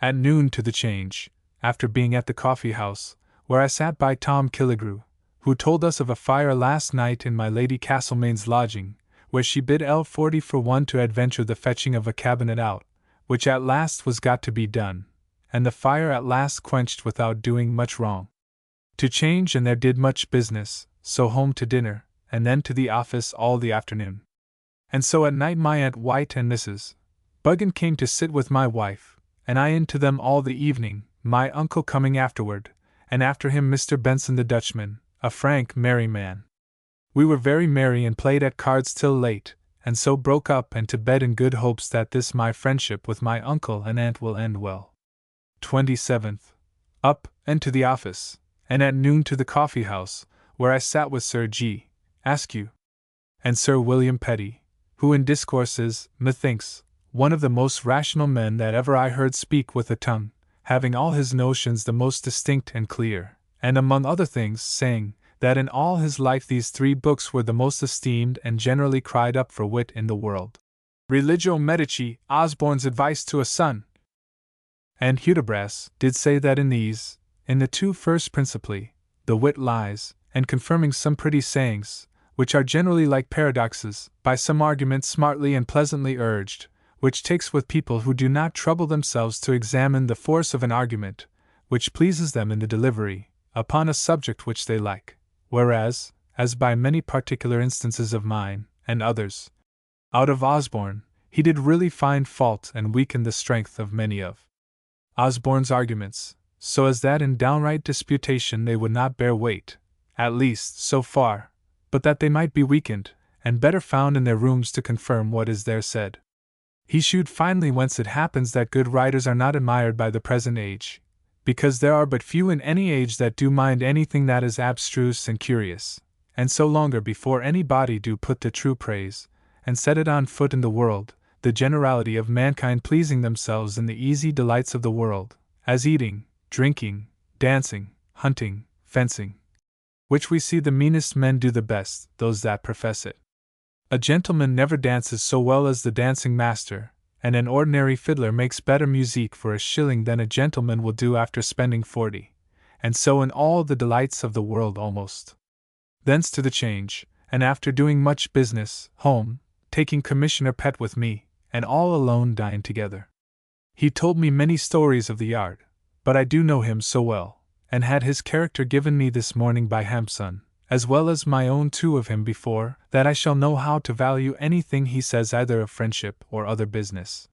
At noon to the Change, after being at the coffee house, where I sat by Tom Killigrew, who told us of a fire last night in my Lady Castlemaine's lodging, where she bid L40 for one to adventure the fetching of a cabinet out, which at last was got to be done, and the fire at last quenched without doing much wrong. To Change, and there did much business, so home to dinner, and then to the office all the afternoon. And so at night my Aunt White and Mrs. Buggin came to sit with my wife, and I in to them all the evening, my uncle coming afterward, and after him Mr. Benson the Dutchman, a frank, merry man. We were very merry and played at cards till late, and so broke up and to bed in good hopes that this my friendship with my uncle and aunt will end well. 27th. Up and to the office, and at noon to the coffee house, where I sat with Sir G. Askew and Sir William Petty, who in discourse is, methinks, one of the most rational men that ever I heard speak with a tongue, having all his notions the most distinct and clear, and among other things saying, that in all his life these 3 books were the most esteemed and generally cried up for wit in the world. Religio Medici, Osborne's Advice to a Son, and Hudibras did say that in these, in the 2 first principally, the wit lies, and confirming some pretty sayings, which are generally like paradoxes, by some argument smartly and pleasantly urged, which takes with people who do not trouble themselves to examine the force of an argument, which pleases them in the delivery, upon a subject which they like, whereas, as by many particular instances of mine, and others, out of Osborne, he did really find fault and weaken the strength of many of Osborne's arguments, so as that in downright disputation they would not bear weight, at least so far, but that they might be weakened, and better found in their rooms to confirm what is there said. He shewed finely whence it happens that good writers are not admired by the present age, because there are but few in any age that do mind anything that is abstruse and curious, and so longer before any body do put the true praise, and set it on foot in the world, the generality of mankind pleasing themselves in the easy delights of the world, as eating, drinking, dancing, hunting, fencing, which we see the meanest men do the best, those that profess it. A gentleman never dances so well as the dancing master, and an ordinary fiddler makes better music for a shilling than a gentleman will do after spending 40, and so in all the delights of the world almost. Thence to the Change, and after doing much business, home, taking Commissioner Pett with me, and all alone dined together. He told me many stories of the yard, but I do know him so well, and had his character given me this morning by Hampson, as well as my own 2 of him before, that I shall know how to value anything he says either of friendship or other business.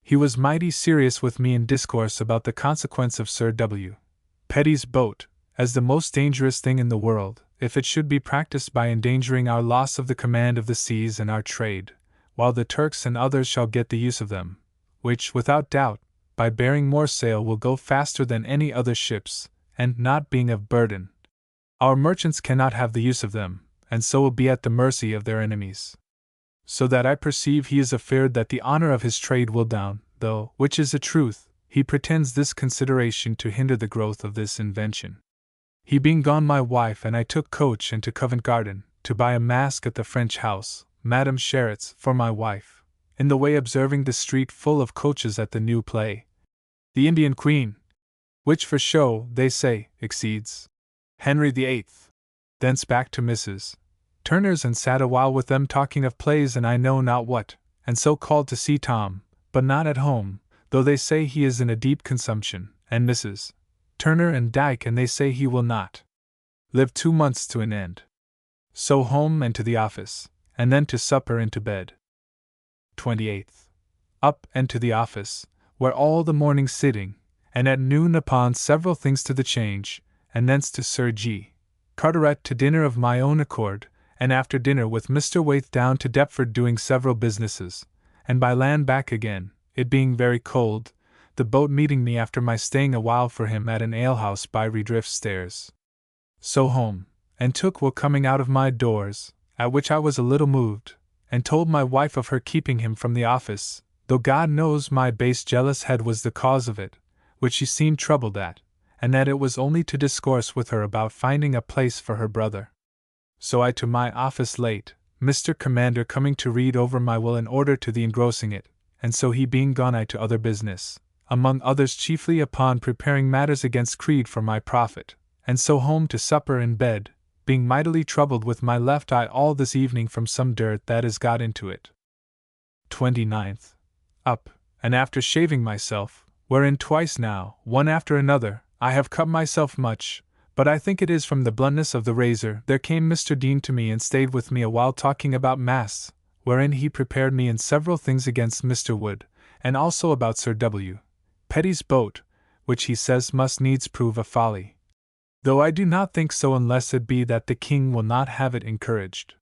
He was mighty serious with me in discourse about the consequence of Sir W. Petty's boat, as the most dangerous thing in the world, if it should be practiced by endangering our loss of the command of the seas and our trade, while the Turks and others shall get the use of them, which, without doubt, by bearing more sail will go faster than any other ships, and not being of burden, our merchants cannot have the use of them, and so will be at the mercy of their enemies. So that I perceive he is afeard that the honor of his trade will down, though, which is a truth, he pretends this consideration to hinder the growth of this invention. He being gone, my wife and I took coach and to Covent Garden, to buy a mask at the French house, Madame Sherritt's, for my wife, in the way observing the street full of coaches at the new play, The Indian Queen, which for show, they say, exceeds Henry VIII. Thence back to Mrs. Turner's and sat a while with them talking of plays and I know not what, and so called to see Tom, but not at home, though they say he is in a deep consumption, and Mrs. Turner and Dyke, and they say he will not live 2 months to an end. So home and to the office, and then to supper and to bed. 28th. Up and to the office, where all the morning sitting, and at noon upon several things to the Change, and thence to Sir G. Carteret to dinner of my own accord, and after dinner with Mr. Waite down to Deptford doing several businesses, and by land back again, it being very cold, the boat meeting me after my staying a while for him at an alehouse by Redriff Stairs. So home, and took will coming out of my doors, at which I was a little moved, and told my wife of her keeping him from the office, though God knows my base jealous head was the cause of it, which she seemed troubled at, and that it was only to discourse with her about finding a place for her brother. So I to my office late, Mr. Commander coming to read over my will in order to the engrossing it, and so he being gone I to other business, among others chiefly upon preparing matters against Creed for my profit, and so home to supper and bed, being mightily troubled with my left eye all this evening from some dirt that is got into it. 29th. Up, and after shaving myself, wherein twice now, one after another, I have cut myself much, but I think it is from the bluntness of the razor, there came Mr. Dean to me and stayed with me a while talking about Mass, wherein he prepared me in several things against Mr. Wood, and also about Sir W. Petty's boat, which he says must needs prove a folly. Though I do not think so unless it be that the King will not have it encouraged.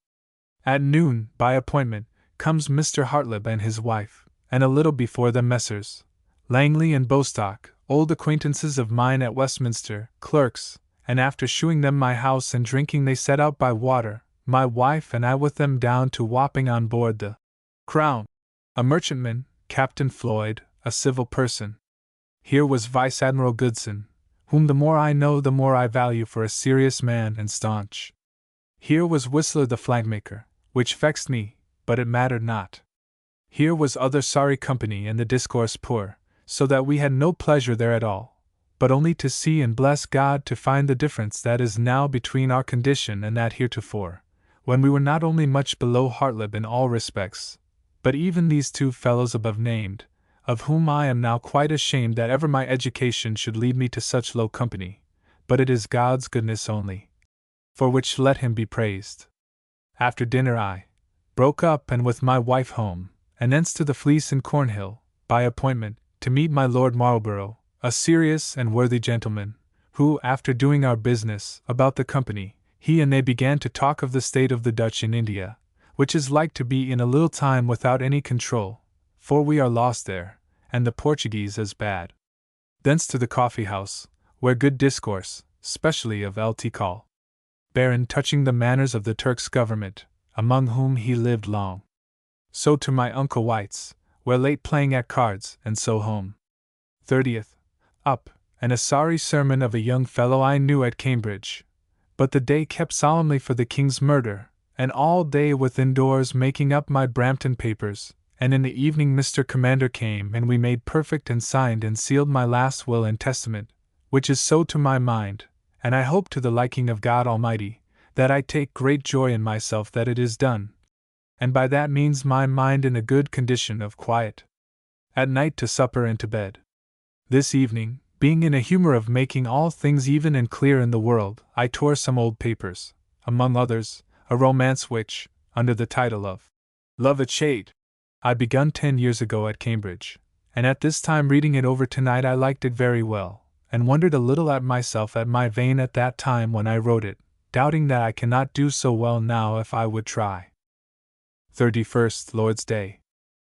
At noon, by appointment, comes Mr. Hartlib and his wife, and a little before them Messrs. Langley and Bostock, old acquaintances of mine at Westminster, clerks, and after shewing them my house and drinking they set out by water, my wife and I with them down to Wapping on board the Crown, a merchantman, Captain Floyd, a civil person. Here was Vice Admiral Goodson, whom the more I know the more I value for a serious man and staunch. Here was Whistler the flagmaker, which vexed me, but it mattered not. Here was other sorry company and the discourse poor, so that we had no pleasure there at all, but only to see and bless God to find the difference that is now between our condition and that heretofore, when we were not only much below Hartlib in all respects, but even these two fellows above named, of whom I am now quite ashamed that ever my education should lead me to such low company, but it is God's goodness only, for which let him be praised. After dinner I broke up and with my wife home, and thence to the Fleece in Cornhill, by appointment, to meet my Lord Marlborough, a serious and worthy gentleman, who, after doing our business about the company, he and they began to talk of the state of the Dutch in India, which is like to be in a little time without any control, for we are lost there, and the Portuguese as bad. Thence to the coffee-house, where good discourse, specially of L. T. Call, Baron, touching the manners of the Turk's government, among whom he lived long. So to my Uncle White's, where late playing at cards, and so home. 30th. Up, and a sorry sermon of a young fellow I knew at Cambridge. But the day kept solemnly for the King's murder, and all day within doors making up my Brampton papers, and in the evening Mr. Commander came and we made perfect and signed and sealed my last will and testament, which is so to my mind, and I hope to the liking of God Almighty, that I take great joy in myself that it is done, and by that means my mind in a good condition of quiet. At night to supper and to bed. This evening, being in a humor of making all things even and clear in the world, I tore some old papers, among others, a romance which, under the title of Love at Shade, I begun 10 years ago at Cambridge, and at this time reading it over tonight I liked it very well, and wondered a little at myself at my vein at that time when I wrote it, doubting that I cannot do so well now if I would try. 31st Lord's Day.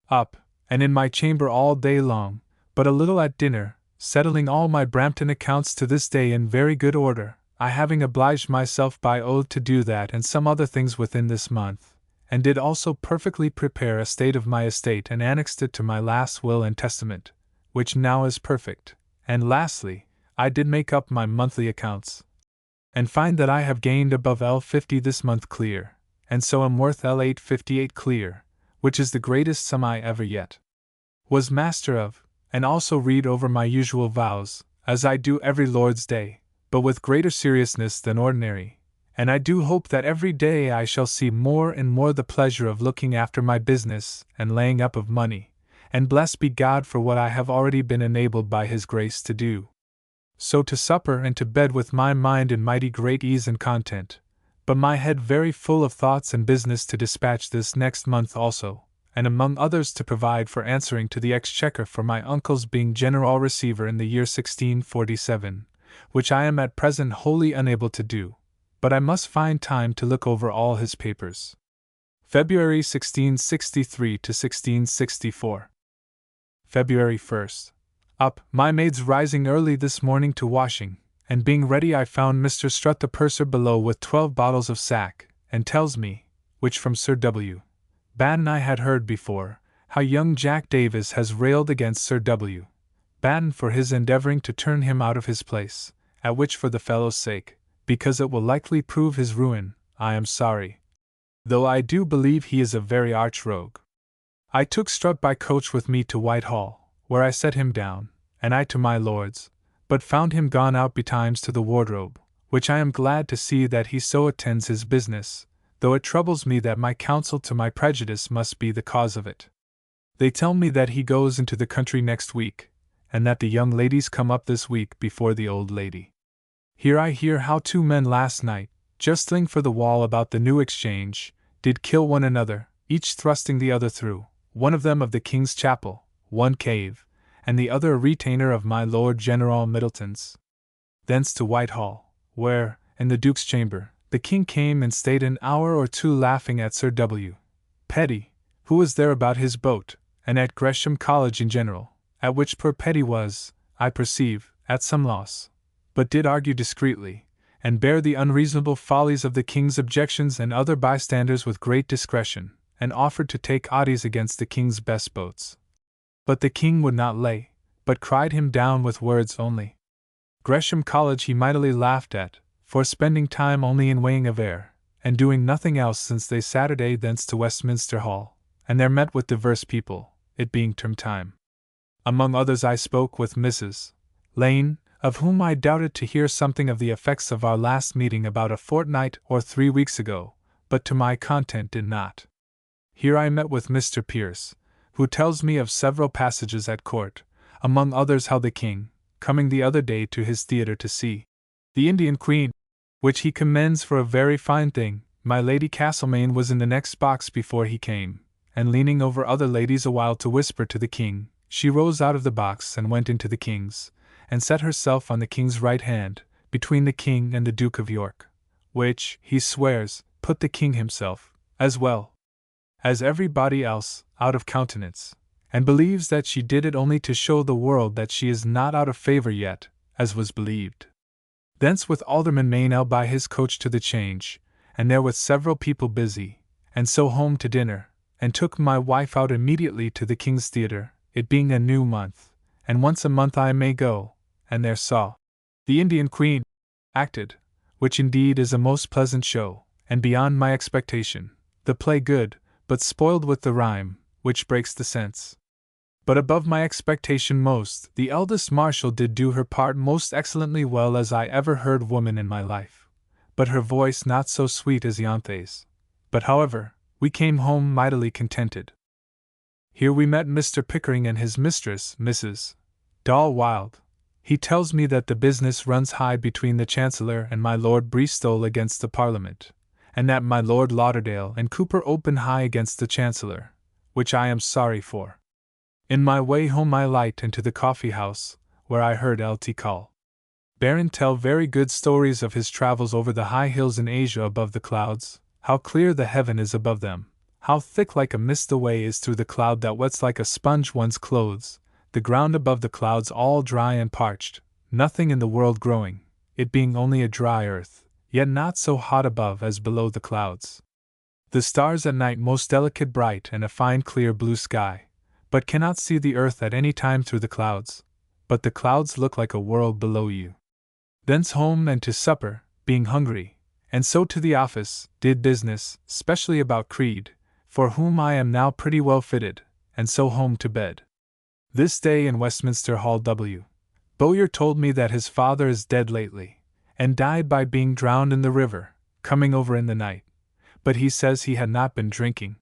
Up, and in my chamber all day long, but a little at dinner, settling all my Brampton accounts to this day in very good order, I having obliged myself by oath to do that and some other things within this month, and did also perfectly prepare a state of my estate and annexed it to my last will and testament, which now is perfect, and lastly, I did make up my monthly accounts, and find that I have gained above L50 this month clear, and so am worth L858 clear, which is the greatest sum I ever yet was master of, and also read over my usual vows, as I do every Lord's Day, but with greater seriousness than ordinary, and I do hope that every day I shall see more and more the pleasure of looking after my business and laying up of money, and blessed be God for what I have already been enabled by His grace to do. So to supper and to bed with my mind in mighty great ease and content, but my head very full of thoughts and business to dispatch this next month also, and among others to provide for answering to the exchequer for my uncle's being general receiver in the year 1647, which I am at present wholly unable to do, but I must find time to look over all his papers. February 1663 to 1664. February 1st. Up, my maids rising early this morning to washing, and being ready I found Mr. Strutt the purser below with 12 bottles of sack, and tells me, which from Sir W. Batten I had heard before, how young Jack Davis has railed against Sir W. Batten for his endeavoring to turn him out of his place, at which for the fellow's sake, because it will likely prove his ruin, I am sorry, though I do believe he is a very arch rogue. I took Strutt by coach with me to Whitehall, where I set him down, and I to my lord's, but found him gone out betimes to the wardrobe, which I am glad to see that he so attends his business, though it troubles me that my counsel to my prejudice must be the cause of it. They tell me that he goes into the country next week, and that the young ladies come up this week before the old lady. Here I hear how 2 men last night, justling for the wall about the New Exchange, did kill one another, each thrusting the other through, one of them of the King's Chapel, one cave, and the other a retainer of my Lord General Middleton's. Thence to Whitehall, where, in the Duke's chamber, the King came and stayed an hour or 2 laughing at Sir W. Petty, who was there about his boat, and at Gresham College in general, at which poor Petty was, I perceive, at some loss, but did argue discreetly, and bear the unreasonable follies of the King's objections and other bystanders with great discretion, and offered to take oddies against the King's best boats. But the King would not lay, but cried him down with words only. Gresham College he mightily laughed at, for spending time only in weighing of air, and doing nothing else since they Saturday thence to Westminster Hall, and there met with divers people, it being term time. Among others I spoke with Mrs. Lane, of whom I doubted to hear something of the effects of our last meeting about a fortnight or 3 weeks ago, but to my content did not. Here I met with Mr. Pierce, who tells me of several passages at court, among others how the King, coming the other day to his theatre to see the Indian Queen, which he commends for a very fine thing, my Lady Castlemaine was in the next box before he came, and leaning over other ladies awhile to whisper to the King, she rose out of the box and went into the King's, and set herself on the King's right hand, between the King and the Duke of York, which, he swears, put the King himself, as well as everybody else, out of countenance, and believes that she did it only to show the world that she is not out of favour yet, as was believed. Thence with Alderman Meynell by his coach to the Change, and there with several people busy, and so home to dinner, and took my wife out immediately to the King's Theatre, it being a new month, and once a month I may go, and there saw the Indian Queen acted, which indeed is a most pleasant show, and beyond my expectation, the play good, but spoiled with the rhyme, which breaks the sense. But above my expectation most, the eldest Marshal did do her part most excellently well as I ever heard woman in my life, but her voice not so sweet as Ianthe's. But however, we came home mightily contented. Here we met Mr. Pickering and his mistress, Mrs. Dalwild. He tells me that the business runs high between the Chancellor and my Lord Bristol against the Parliament, and that my Lord Lauderdale and Cooper open high against the Chancellor, which I am sorry for. In my way home I light into the coffee-house, where I heard L.T. Call Baron tell very good stories of his travels over the high hills in Asia above the clouds, how clear the heaven is above them, how thick like a mist the way is through the cloud that wets like a sponge one's clothes, the ground above the clouds all dry and parched, nothing in the world growing, it being only a dry earth, yet not so hot above as below the clouds. The stars at night most delicate bright and a fine clear blue sky, but cannot see the earth at any time through the clouds, but the clouds look like a world below you. Thence home and to supper, being hungry, and so to the office, did business, specially about Creed, for whom I am now pretty well fitted, and so home to bed. This day in Westminster Hall W. Bowyer told me that his father is dead lately, and died by being drowned in the river, coming over in the night, but he says he had not been drinking.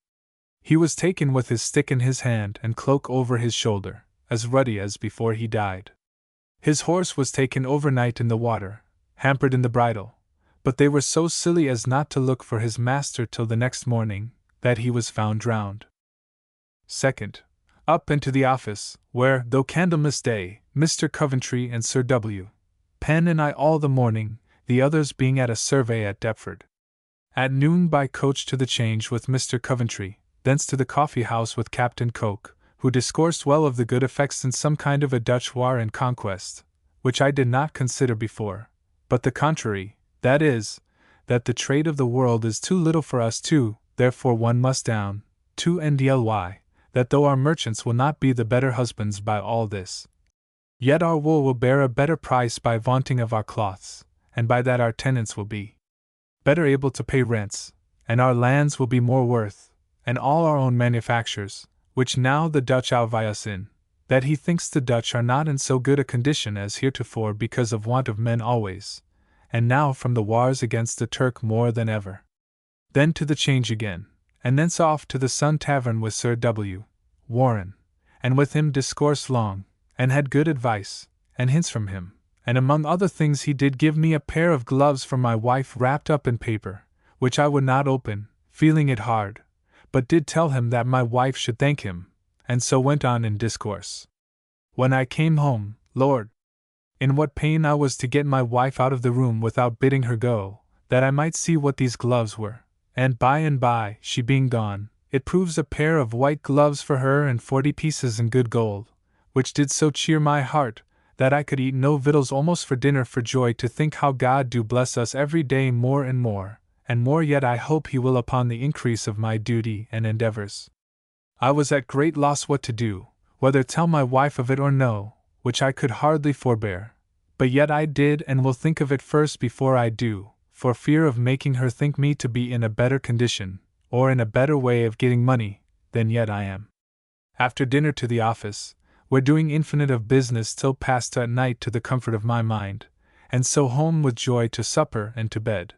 He was taken with his stick in his hand and cloak over his shoulder, as ruddy as before he died. His horse was taken overnight in the water, hampered in the bridle, but they were so silly as not to look for his master till the next morning, that he was found drowned. 2nd. Up and to the office, where, though Candlemas Day, Mr. Coventry and Sir W. Penn and I all the morning, the others being at a survey at Deptford. At noon by coach to the Change with Mr. Coventry, thence to the coffee house with Captain Coke, who discoursed well of the good effects in some kind of a Dutch war and conquest, which I did not consider before, but the contrary, that is, that the trade of the world is too little for us too, therefore one must down, to ndly, that though our merchants will not be the better husbands by all this, yet our wool will bear a better price by vaunting of our cloths, and by that our tenants will be better able to pay rents, and our lands will be more worth, and all our own manufactures, which now the Dutch outvie us in, that he thinks the Dutch are not in so good a condition as heretofore because of want of men always, and now from the wars against the Turk more than ever. Then to the Change again, and thence off to the Sun Tavern with Sir W. Warren, and with him discoursed long, and had good advice, and hints from him, and among other things he did give me a pair of gloves for my wife wrapped up in paper, which I would not open, feeling it hard, but did tell him that my wife should thank him, and so went on in discourse. When I came home, Lord, in what pain I was to get my wife out of the room without bidding her go, that I might see what these gloves were, and by, she being gone, it proves a pair of white gloves for her and 40 pieces in good gold, which did so cheer my heart, that I could eat no victuals almost for dinner for joy to think how God do bless us every day more and more yet I hope he will upon the increase of my duty and endeavors. I was at great loss what to do, whether tell my wife of it or no, which I could hardly forbear, but yet I did and will think of it first before I do, for fear of making her think me to be in a better condition, or in a better way of getting money, than yet I am. After dinner to the office, where doing infinite of business till past at night to the comfort of my mind, and so home with joy to supper and to bed.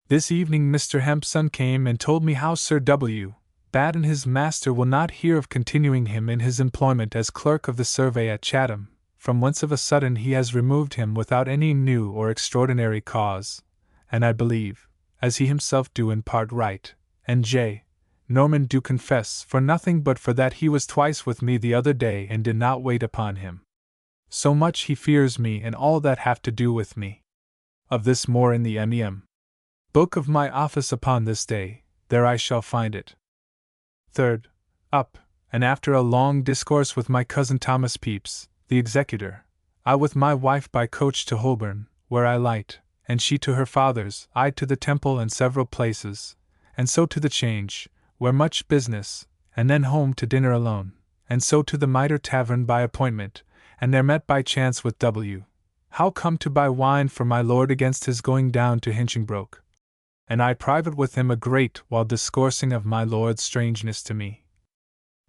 This evening Mr. Hempson came and told me how Sir W. Batt and his master will not hear of continuing him in his employment as clerk of the survey at Chatham, from whence of a sudden he has removed him without any new or extraordinary cause, and I believe, as he himself do in part right, and J. Norman do confess for nothing but for that he was twice with me the other day and did not wait upon him. So much he fears me and all that have to do with me. Of this more in the MEM. Book of my office upon this day, there I shall find it. 3rd. Up, and after a long discourse with my cousin Thomas Pepys, the executor, I with my wife by coach to Holborn, where I light, and she to her father's, I to the Temple and several places, and so to the Change, where much business, and then home to dinner alone, and so to the Mitre Tavern by appointment, and there met by chance with W. How come to buy wine for my lord against his going down to Hinchingbroke. And I private with him a great while discoursing of my lord's strangeness to me.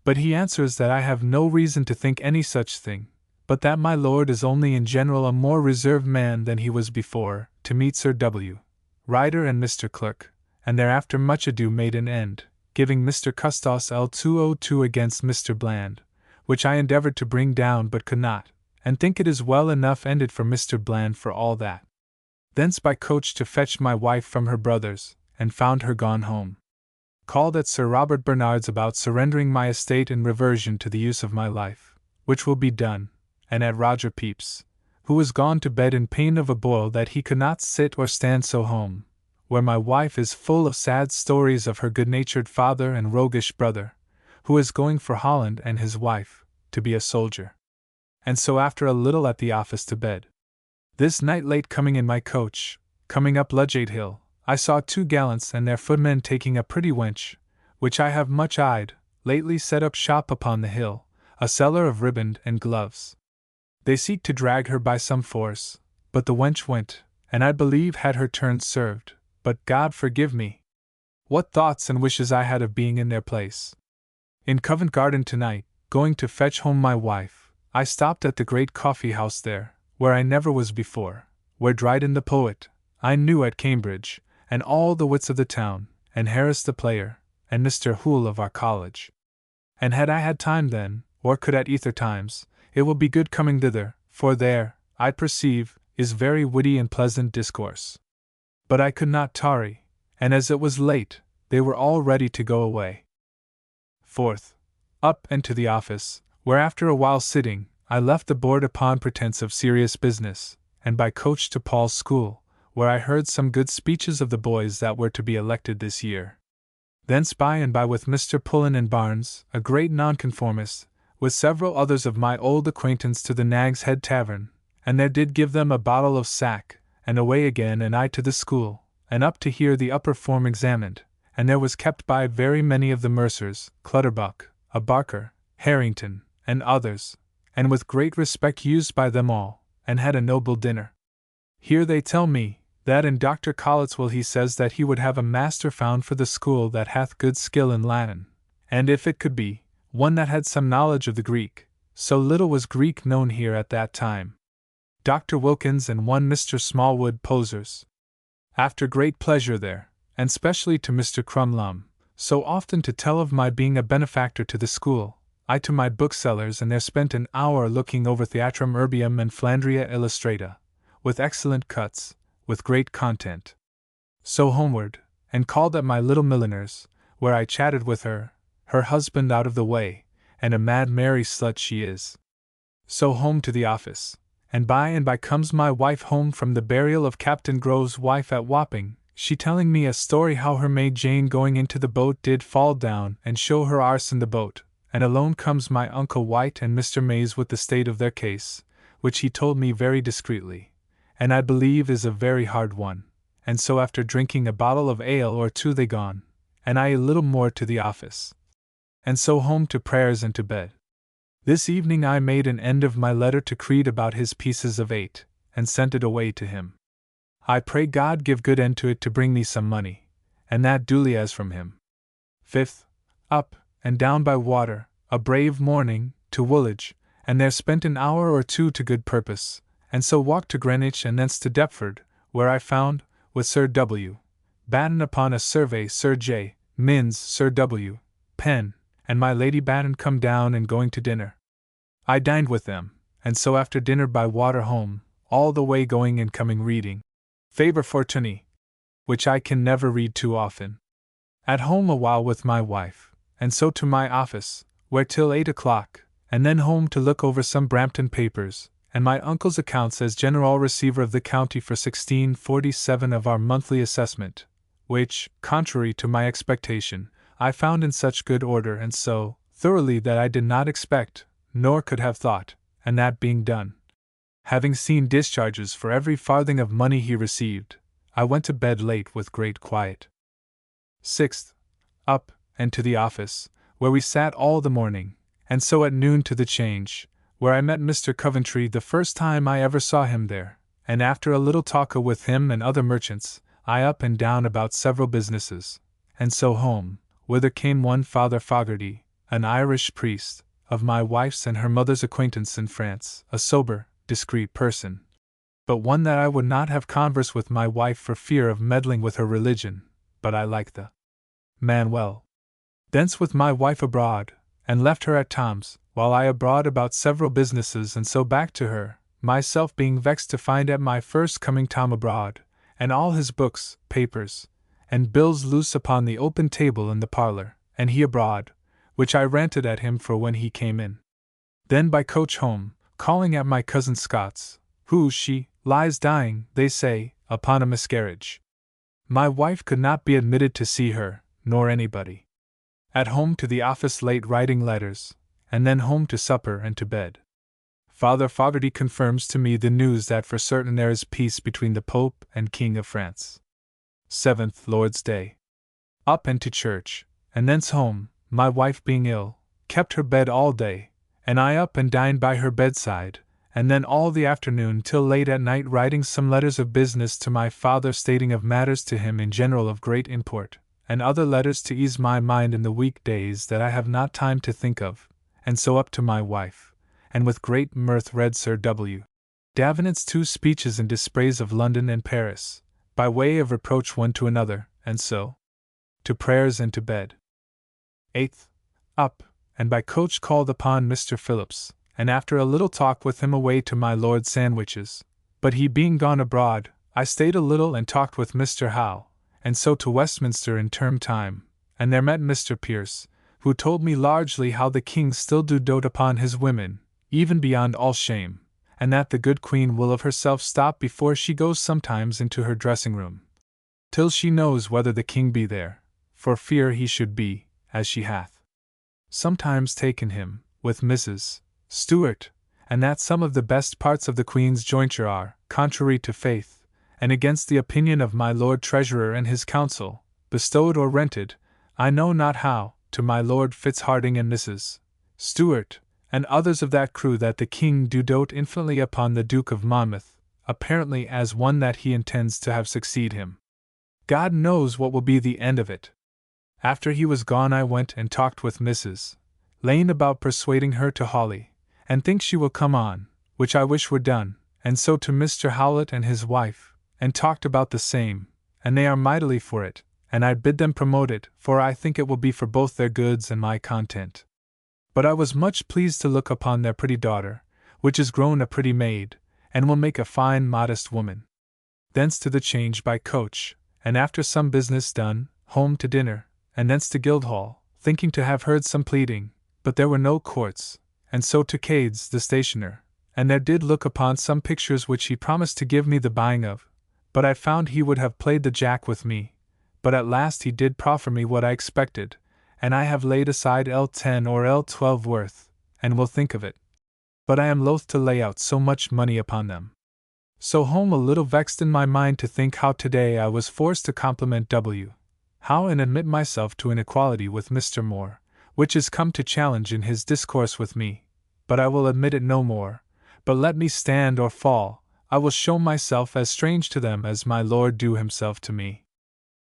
But he answers that I have no reason to think any such thing, but that my lord is only in general a more reserved man than he was before, to meet Sir W. Ryder and Mr. Clerk, and thereafter much ado made an end, giving Mr. Custos L202 against Mr. Bland, which I endeavored to bring down but could not, and think it is well enough ended for Mr. Bland for all that. Thence by coach to fetch my wife from her brother's, and found her gone home. Called at Sir Robert Bernard's about surrendering my estate in reversion to the use of my life, which will be done, and at Roger Pepys, who was gone to bed in pain of a boil that he could not sit or stand so home, where my wife is full of sad stories of her good-natured father and roguish brother, who is going for Holland and his wife, to be a soldier. And so after a little at the office to bed. This night late coming in my coach, coming up Ludgate Hill, I saw 2 gallants and their footmen taking a pretty wench, which I have much eyed, lately set up shop upon the hill, a seller of riband and gloves. They seek to drag her by some force, but the wench went, and I believe had her turn served, but God forgive me! What thoughts and wishes I had of being in their place. In Covent Garden tonight, going to fetch home my wife, I stopped at the great coffee house there, where I never was before, where Dryden the poet, I knew at Cambridge, and all the wits of the town, and Harris the player, and Mr. Hoole of our college. And had I had time then, or could at either times, it will be good coming thither, for there, I perceive, is very witty and pleasant discourse. But I could not tarry, and as it was late, they were all ready to go away. 4th. Up and to the office, where after a while sitting, I left the board upon pretence of serious business, and by coach to Paul's school, where I heard some good speeches of the boys that were to be elected this year. Thence by and by with Mr. Pullen and Barnes, a great nonconformist, with several others of my old acquaintance to the Nag's Head Tavern, and there did give them a bottle of sack, and away again and I to the school, and up to hear the upper form examined, and there was kept by very many of the Mercers, Clutterbuck, a Barker, Harrington, and others, and with great respect used by them all, and had a noble dinner. Here they tell me, that in Dr. Collinswell he says that he would have a master found for the school that hath good skill in Latin, and if it could be, one that had some knowledge of the Greek, so little was Greek known here at that time. Dr. Wilkins and one Mr. Smallwood posers. After great pleasure there, and specially to Mr. Crumlum, so often to tell of my being a benefactor to the school, I to my booksellers, and there spent an hour looking over Theatrum Urbium and Flandria Illustrata, with excellent cuts, with great content. So homeward, and called at my little milliner's, where I chatted with her husband out of the way, and a mad merry slut she is. So home to the office, and by comes my wife home from the burial of Captain Grove's wife at Wapping, she telling me a story how her maid Jane going into the boat did fall down and show her arse in the boat, and alone comes my Uncle White and Mr. Mays with the state of their case, which he told me very discreetly, and I believe is a very hard one, and so after drinking a bottle of ale or two they gone, and I a little more to the office. And so home to prayers and to bed. This evening I made an end of my letter to Creed about his pieces of 8, and sent it away to him. I pray God give good end to it to bring me some money, and that duly as from him. 5th, up, and down by water, a brave morning, to Woolwich, and there spent an hour or two to good purpose, and so walked to Greenwich and thence to Deptford, where I found, with Sir W. Batten upon a survey Sir J. Minns, Sir W. Penn, and my Lady Batten come down and going to dinner. I dined with them, and so after dinner by water home, all the way going and coming reading Faber Fortuny, which I can never read too often. At home a while with my wife, and so to my office, where till 8 o'clock, and then home to look over some Brampton papers, and my uncle's accounts as General Receiver of the county for 1647 of our monthly assessment, which, contrary to my expectation, I found in such good order and so thoroughly that I did not expect, nor could have thought, and that being done, having seen discharges for every farthing of money he received, I went to bed late with great quiet. 6th, up, and to the office, where we sat all the morning, and so at noon to the Change, where I met Mr. Coventry the first time I ever saw him there, and after a little talk with him and other merchants, I up and down about several businesses, and so home, whither came one Father Fogarty, an Irish priest, of my wife's and her mother's acquaintance in France, a sober, discreet person, but one that I would not have converse with my wife for fear of meddling with her religion, but I like the man well. Thence with my wife abroad, and left her at Tom's, while I abroad about several businesses, and so back to her, myself being vexed to find at my first coming Tom abroad, and all his books, papers, and bills loose upon the open table in the parlor, and he abroad, which I ranted at him for when he came in. Then by coach home, calling at my cousin Scott's, who she lies dying, they say, upon a miscarriage. My wife could not be admitted to see her, nor anybody. At home to the office late writing letters, and then home to supper and to bed. Father Fogarty confirms to me the news that for certain there is peace between the Pope and King of France. 7th, Lord's Day. Up and to church, and thence home, my wife being ill, kept her bed all day, and I up and dined by her bedside, and then all the afternoon till late at night writing some letters of business to my father, stating of matters to him in general of great import, and other letters to ease my mind in the week days that I have not time to think of, and so up to my wife, and with great mirth read Sir W. Davenant's 2 speeches in dispraise of London and Paris, by way of reproach one to another, and so to prayers and to bed. 8th, up, and by coach called upon Mr. Phillips, and after a little talk with him away to my Lord Sandwich's, but he being gone abroad, I stayed a little and talked with Mr. Howe, and so to Westminster in term time, and there met Mr. Pierce, who told me largely how the king still do dote upon his women, even beyond all shame, and that the good queen will of herself stop before she goes sometimes into her dressing room, till she knows whether the king be there, for fear he should be, as she hath sometimes taken him, with Mrs. Stewart, and that some of the best parts of the queen's jointure are, contrary to faith, and against the opinion of my Lord Treasurer and his council, bestowed or rented, I know not how, to my Lord Fitzharding and Mrs. Stewart, and others of that crew, that the king do dote infinitely upon the Duke of Monmouth, apparently as one that he intends to have succeed him. God knows what will be the end of it. After he was gone I went and talked with Mrs. Lane about persuading her to Hawley, and think she will come on, which I wish were done, and so to Mr. Howlett and his wife, and talked about the same, and they are mightily for it, and I bid them promote it, for I think it will be for both their goods and my content. But I was much pleased to look upon their pretty daughter, which is grown a pretty maid, and will make a fine modest woman. Thence to the Change by coach, and after some business done, home to dinner, and thence to Guildhall, thinking to have heard some pleading, but there were no courts, and so to Cades the stationer, and there did look upon some pictures which he promised to give me the buying of, but I found he would have played the jack with me, but at last he did proffer me what I expected, and I have laid aside L10 or L12 worth, and will think of it. But I am loath to lay out so much money upon them. So home a little vexed in my mind to think how today I was forced to compliment W. How and admit myself to inequality with Mr. Moore, which is come to challenge in his discourse with me, but I will admit it no more, but let me stand or fall, I will show myself as strange to them as my lord do himself to me.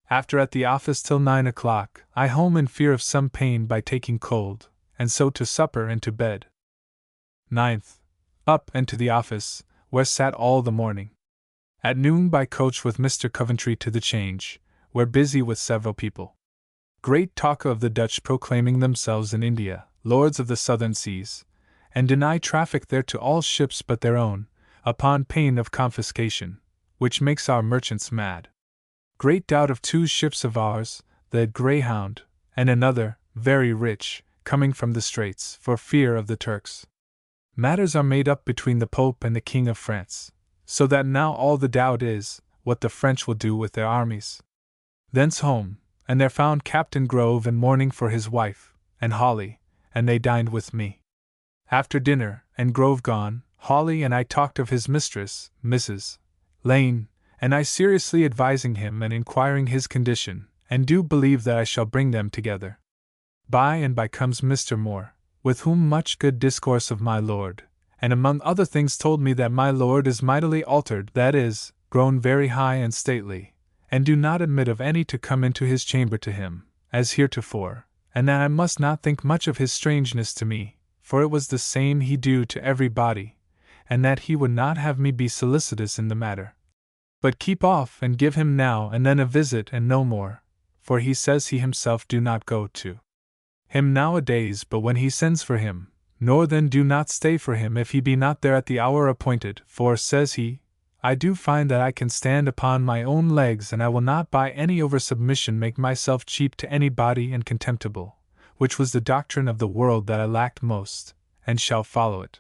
After at the office till 9 o'clock, I home in fear of some pain by taking cold, and so to supper and to bed. 9th. Up and to the office, where sat all the morning. At noon by coach with Mr. Coventry to the Change, where busy with several people. Great talk of the Dutch proclaiming themselves in India lords of the southern seas, and deny traffic there to all ships but their own, upon pain of confiscation, which makes our merchants mad. Great doubt of 2 ships of ours, the Greyhound, and another, very rich, coming from the Straits, for fear of the Turks. Matters are made up between the Pope and the King of France, so that now all the doubt is, what the French will do with their armies. Thence home, and there found Captain Grove in mourning for his wife, and Hawley, and they dined with me. After dinner, and Grove gone, Hawley and I talked of his mistress, Mrs. Lane, and I seriously advising him and inquiring his condition, and do believe that I shall bring them together. By and by comes Mr. Moore, with whom much good discourse of my lord, and among other things told me that my lord is mightily altered, that is, grown very high and stately, and do not admit of any to come into his chamber to him, as heretofore, and that I must not think much of his strangeness to me, for it was the same he do to every body, and that he would not have me be solicitous in the matter, but keep off and give him now and then a visit and no more, for he says he himself do not go to him nowadays but when he sends for him, nor then do not stay for him if he be not there at the hour appointed, for, says he, I do find that I can stand upon my own legs, and I will not by any over submission make myself cheap to any body and contemptible, which was the doctrine of the world that I lacked most, and shall follow it.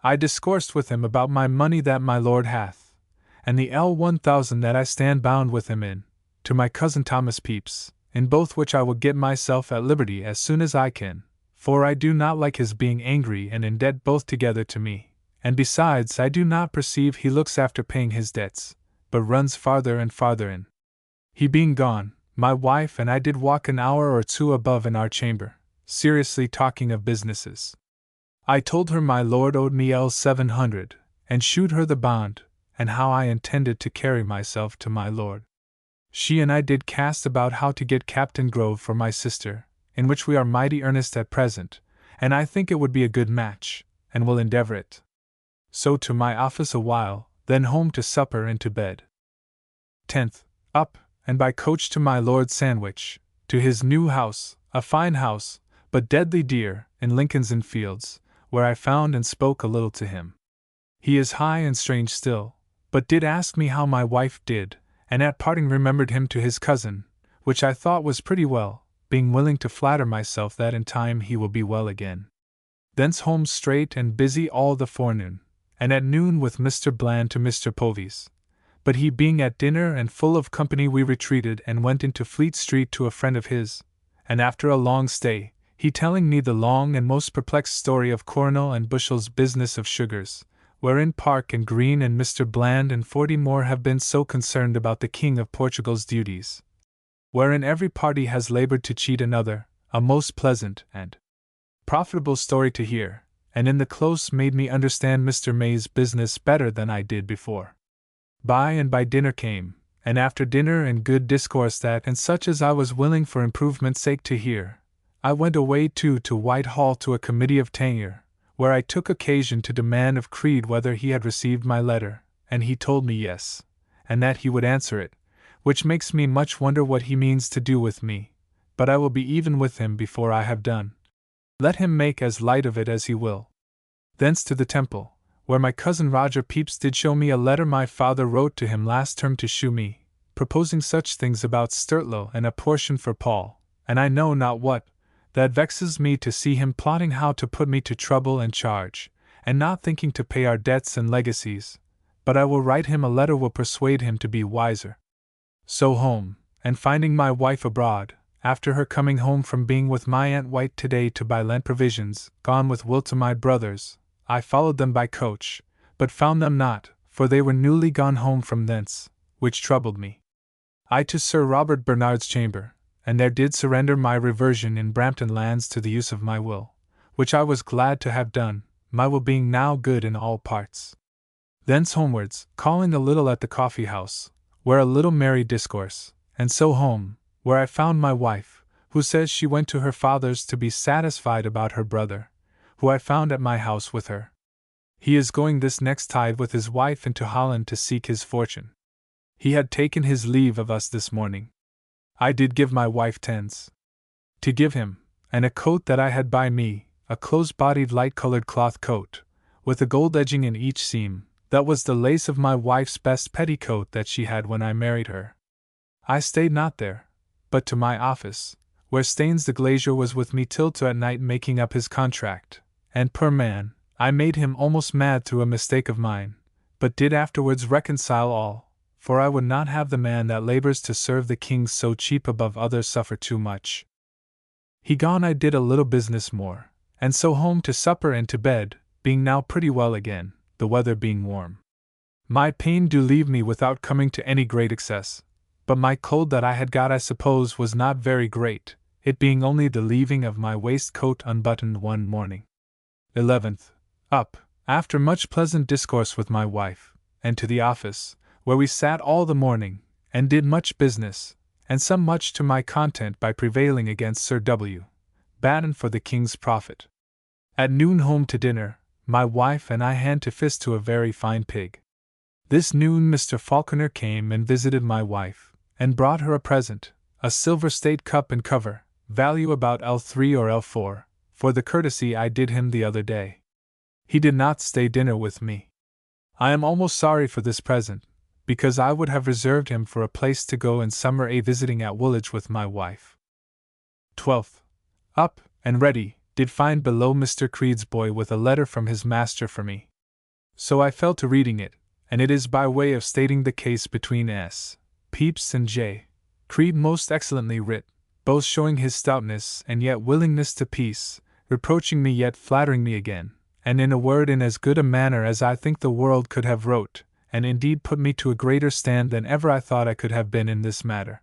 I discoursed with him about my money that my lord hath, and the L1000 that I stand bound with him in, to my cousin Thomas Pepys, in both which I will get myself at liberty as soon as I can, for I do not like his being angry and in debt both together to me, and besides I do not perceive he looks after paying his debts, but runs farther and farther in. He being gone, my wife and I did walk an hour or 2 above in our chamber, seriously talking of businesses. I told her my lord owed me L700, and shewed her the bond, and how I intended to carry myself to my lord. She and I did cast about how to get Captain Grove for my sister, in which we are mighty earnest at present, and I think it would be a good match, and will endeavor it. So to my office a while, then home to supper and to bed. 10th. Up, and by coach to my Lord Sandwich, to his new house, a fine house, but deadly dear, in Lincoln's Inn Fields, where I found and spoke a little to him. He is high and strange still, but did ask me how my wife did, and at parting remembered him to his cousin, which I thought was pretty well, being willing to flatter myself that in time he will be well again. Thence home straight and busy all the forenoon, and at noon with Mr. Bland to Mr. Povey's. But he being at dinner and full of company, we retreated and went into Fleet Street to a friend of his, and after a long stay, he telling me the long and most perplexed story of Coronel and Bushel's business of sugars, wherein Park and Green and Mr. Bland and 40 more have been so concerned about the King of Portugal's duties, wherein every party has labored to cheat another, a most pleasant and profitable story to hear, and in the close made me understand Mr. May's business better than I did before. By and by dinner came, and after dinner and good discourse that and such as I was willing for improvement's sake to hear, I went away to Whitehall to a committee of tenure, where I took occasion to demand of Creed whether he had received my letter, and he told me yes, and that he would answer it, which makes me much wonder what he means to do with me, but I will be even with him before I have done. Let him make as light of it as he will. Thence to the Temple, where my cousin Roger Pepys did show me a letter my father wrote to him last term to shew me, proposing such things about Sturtlow and a portion for Paul, and I know not what, that vexes me to see him plotting how to put me to trouble and charge, and not thinking to pay our debts and legacies, but I will write him a letter will persuade him to be wiser. So home, and finding my wife abroad, after her coming home from being with my Aunt White today to buy Lent provisions, gone with Will to my brother's, I followed them by coach, but found them not, for they were newly gone home from thence, which troubled me. I to Sir Robert Bernard's chamber, and there did surrender my reversion in Brampton lands to the use of my will, which I was glad to have done, my will being now good in all parts. Thence homewards, calling a little at the coffee house, where a little merry discourse, and so home, where I found my wife, who says she went to her father's to be satisfied about her brother, who I found at my house with her. He is going this next tide with his wife into Holland to seek his fortune. He had taken his leave of us this morning. I did give my wife tens to give him, and a coat that I had by me, a close-bodied light-colored cloth coat, with a gold edging in each seam, that was the lace of my wife's best petticoat that she had when I married her. I stayed not there, but to my office, where Staines the glazier was with me till to at night making up his contract, and per man, I made him almost mad through a mistake of mine, but did afterwards reconcile all, for I would not have the man that labors to serve the king so cheap above others suffer too much. He gone, I did a little business more, and so home to supper and to bed, being now pretty well again, the weather being warm. My pain do leave me without coming to any great excess, but my cold that I had got I suppose was not very great, it being only the leaving of my waistcoat unbuttoned one morning. 11th. Up, after much pleasant discourse with my wife, and to the office, where we sat all the morning, and did much business, and some much to my content by prevailing against Sir W. Batten for the king's profit. At noon home to dinner, my wife and I hand to fist to a very fine pig. This noon Mr. Falconer came and visited my wife, and brought her a present, a silver state cup and cover, value about L3 or L4, for the courtesy I did him the other day. He did not stay dinner with me. I am almost sorry for this present, because I would have reserved him for a place to go in summer visiting at Woolwich with my wife. 12th. Up, and ready, did find below Mr. Creed's boy with a letter from his master for me. So I fell to reading it, and it is by way of stating the case between S. Pepys and J. Creed most excellently writ, both showing his stoutness and yet willingness to peace, reproaching me yet flattering me again, and in a word in as good a manner as I think the world could have wrote, and indeed put me to a greater stand than ever I thought I could have been in this matter.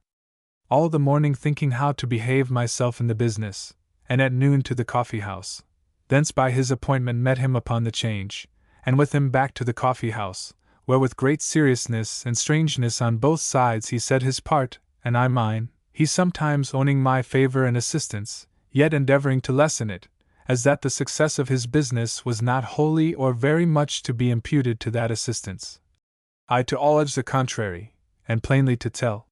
All the morning thinking how to behave myself in the business, and at noon to the coffee house. Thence by his appointment met him upon the Change, and with him back to the coffee house, where with great seriousness and strangeness on both sides he said his part, and I mine, he sometimes owning my favor and assistance, yet endeavoring to lessen it, as that the success of his business was not wholly or very much to be imputed to that assistance. I to allege the contrary, and plainly to tell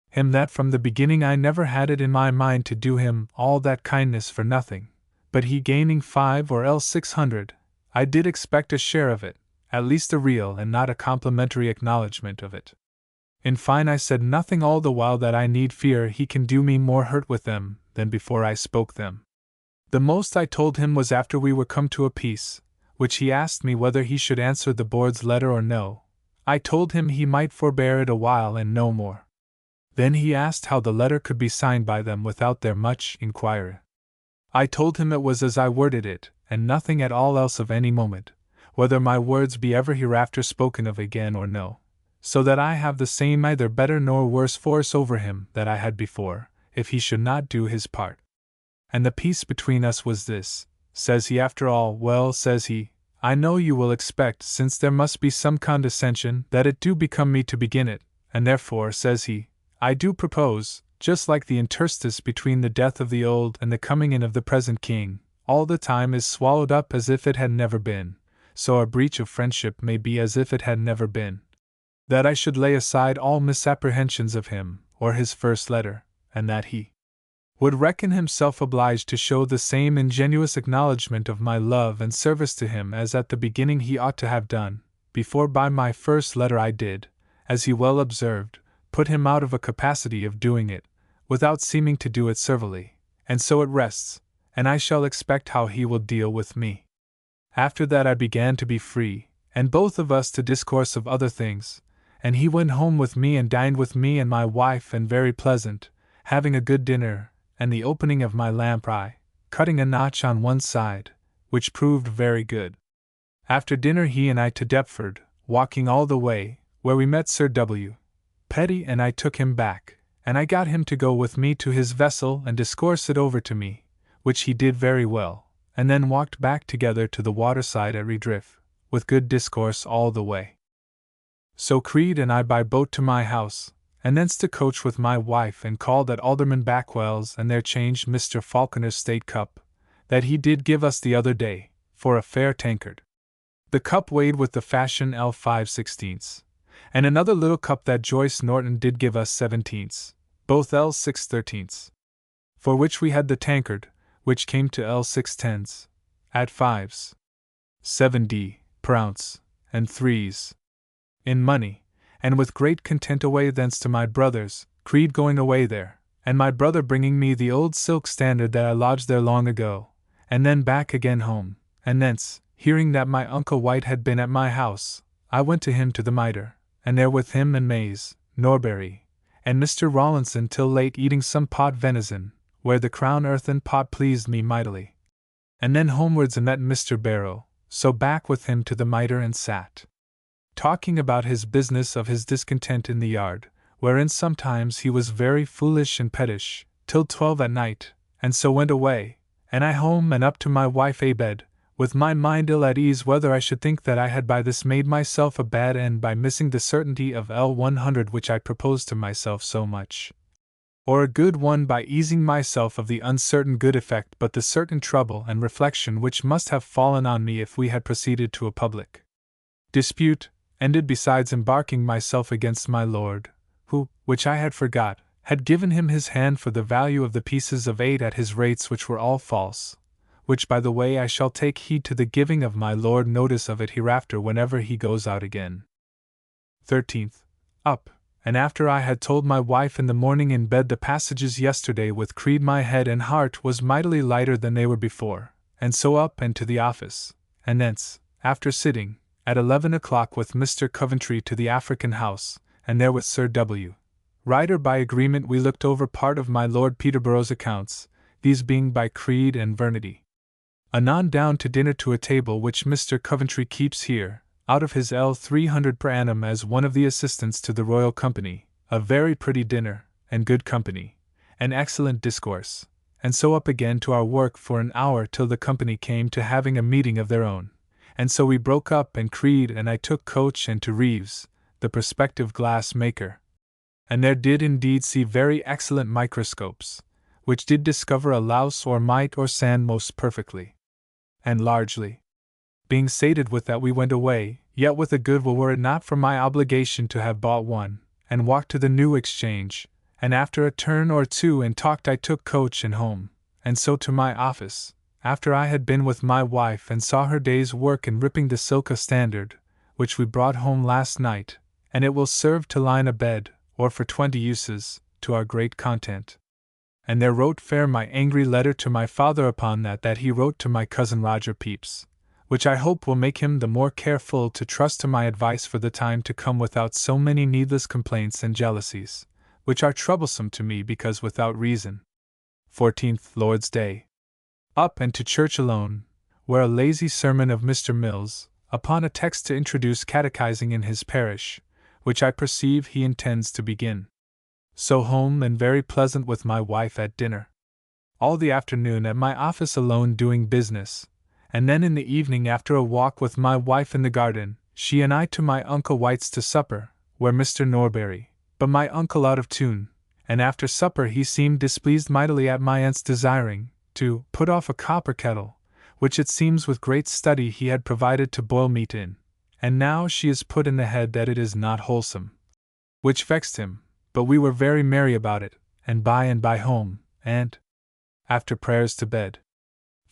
him that from the beginning I never had it in my mind to do him all that kindness for nothing, but he gaining 5 or else 600, I did expect a share of it, at least a real and not a complimentary acknowledgment of it. In fine, I said nothing all the while that I need fear he can do me more hurt with them than before I spoke them. The most I told him was after we were come to a peace, which he asked me whether he should answer the board's letter or no. I told him he might forbear it a while and no more. Then he asked how the letter could be signed by them without their much inquiry. I told him it was as I worded it, and nothing at all else of any moment, whether my words be ever hereafter spoken of again or no, so that I have the same either better nor worse force over him that I had before, if he should not do his part. And the peace between us was this, says he after all. Well, says he, I know you will expect, since there must be some condescension, that it do become me to begin it, and therefore, says he, I do propose, just like the interstice between the death of the old and the coming in of the present king, all the time is swallowed up as if it had never been, so our breach of friendship may be as if it had never been. That I should lay aside all misapprehensions of him, or his first letter, and that he would reckon himself obliged to show the same ingenuous acknowledgment of my love and service to him as at the beginning he ought to have done, before by my first letter I did, as he well observed, put him out of a capacity of doing it, without seeming to do it servilely, and so it rests, and I shall expect how he will deal with me. After that I began to be free, and both of us to discourse of other things, and he went home with me and dined with me and my wife, and very pleasant, having a good dinner, and the opening of my lamprey, cutting a notch on one side, which proved very good. After dinner he and I to Deptford, walking all the way, where we met Sir W. Petty, and I took him back, and I got him to go with me to his vessel and discourse it over to me, which he did very well, and then walked back together to the waterside at Redriff, with good discourse all the way. So Creed and I by boat to my house, and thence to coach with my wife, and called at Alderman Backwell's, and there changed Mr. Falconer's state cup, that he did give us the other day, for a fair tankard. The cup weighed with the fashion L 5/16, and another little cup that Joyce Norton did give us 17, both L 6/13, for which we had the tankard, which came to L 6/10, at 5s. 7d. per ounce, and 3s. in money, and with great content away thence to my brother's, Creed going away there, and my brother bringing me the old silk standard that I lodged there long ago, and then back again home, and thence, hearing that my uncle White had been at my house, I went to him to the Mitre, and there with him and Mays, Norbury, and Mr. Rawlinson till late eating some pot venison, where the crown earthen pot pleased me mightily. And then homewards and met Mr. Barrow, so back with him to the Mitre and sat talking about his business of his discontent in the yard, wherein sometimes he was very foolish and pettish, till 12 at night, and so went away, and I home and up to my wife a bed, with my mind ill at ease whether I should think that I had by this made myself a bad end by missing the certainty of L 100 which I proposed to myself so much, or a good one by easing myself of the uncertain good effect but the certain trouble and reflection which must have fallen on me if we had proceeded to a public dispute, ended besides embarking myself against my lord, who, which I had forgot, had given him his hand for the value of the pieces of 8 at his rates which were all false, which by the way I shall take heed to the giving of my lord notice of it hereafter whenever he goes out again. 13th. Up, and after I had told my wife in the morning in bed the passages yesterday with Creed, my head and heart was mightily lighter than they were before, and so up and to the office, and thence, after sitting, at 11 o'clock with Mr. Coventry to the African House, and there with Sir W. Ryder by agreement we looked over part of my Lord Peterborough's accounts, these being by Creed and Vernity. Anon down to dinner to a table which Mr. Coventry keeps here, out of his L 300 per annum as one of the assistants to the Royal Company, a very pretty dinner, and good company, and excellent discourse, and so up again to our work for an hour till the company came to having a meeting of their own. And so we broke up, and Creed and I took coach and to Reeves, the prospective glass maker. And there did indeed see very excellent microscopes, which did discover a louse or mite or sand most perfectly and largely. Being sated with that we went away, yet with a good will were it not for my obligation to have bought one, and walked to the New Exchange, and after a turn or two and talked I took coach and home, and so to my office, after I had been with my wife and saw her day's work in ripping the silk standard, which we brought home last night, and it will serve to line a bed, or for 20 uses, to our great content. And there wrote fair my angry letter to my father upon that he wrote to my cousin Roger Pepys, which I hope will make him the more careful to trust to my advice for the time to come without so many needless complaints and jealousies, which are troublesome to me because without reason. 14th Lord's Day. Up and to church alone, where a lazy sermon of Mr. Mills, upon a text to introduce catechizing in his parish, which I perceive he intends to begin. So home and very pleasant with my wife at dinner. All the afternoon at my office alone doing business, and then in the evening after a walk with my wife in the garden, she and I to my Uncle White's to supper, where Mr. Norbury, but my uncle out of tune, and after supper he seemed displeased mightily at my aunt's desiring to put off a copper kettle, which it seems with great study he had provided to boil meat in, and now she is put in the head that it is not wholesome. Which vexed him, but we were very merry about it, and by home, and after prayers to bed.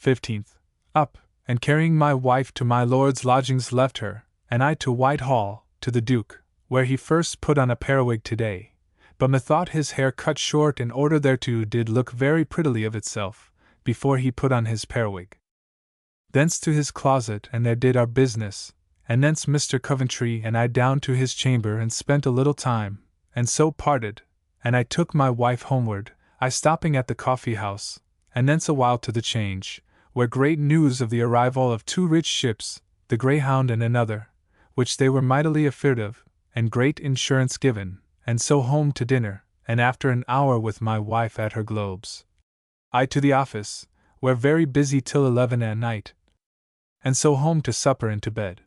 15th. Up, and carrying my wife to my lord's lodgings left her, and I to Whitehall, to the Duke, where he first put on a periwig today, but methought his hair cut short in order thereto did look very prettily of itself, before he put on his periwig. Thence to his closet, and there did our business, and thence Mr. Coventry and I down to his chamber and spent a little time, and so parted, and I took my wife homeward, I stopping at the coffee house, and thence a while to the Change, where great news of the arrival of 2 rich ships, the Greyhound and another, which they were mightily afeard of, and great insurance given, and so home to dinner, and after an hour with my wife at her globes, I to the office, where very busy till 11 at night, and so home to supper and to bed.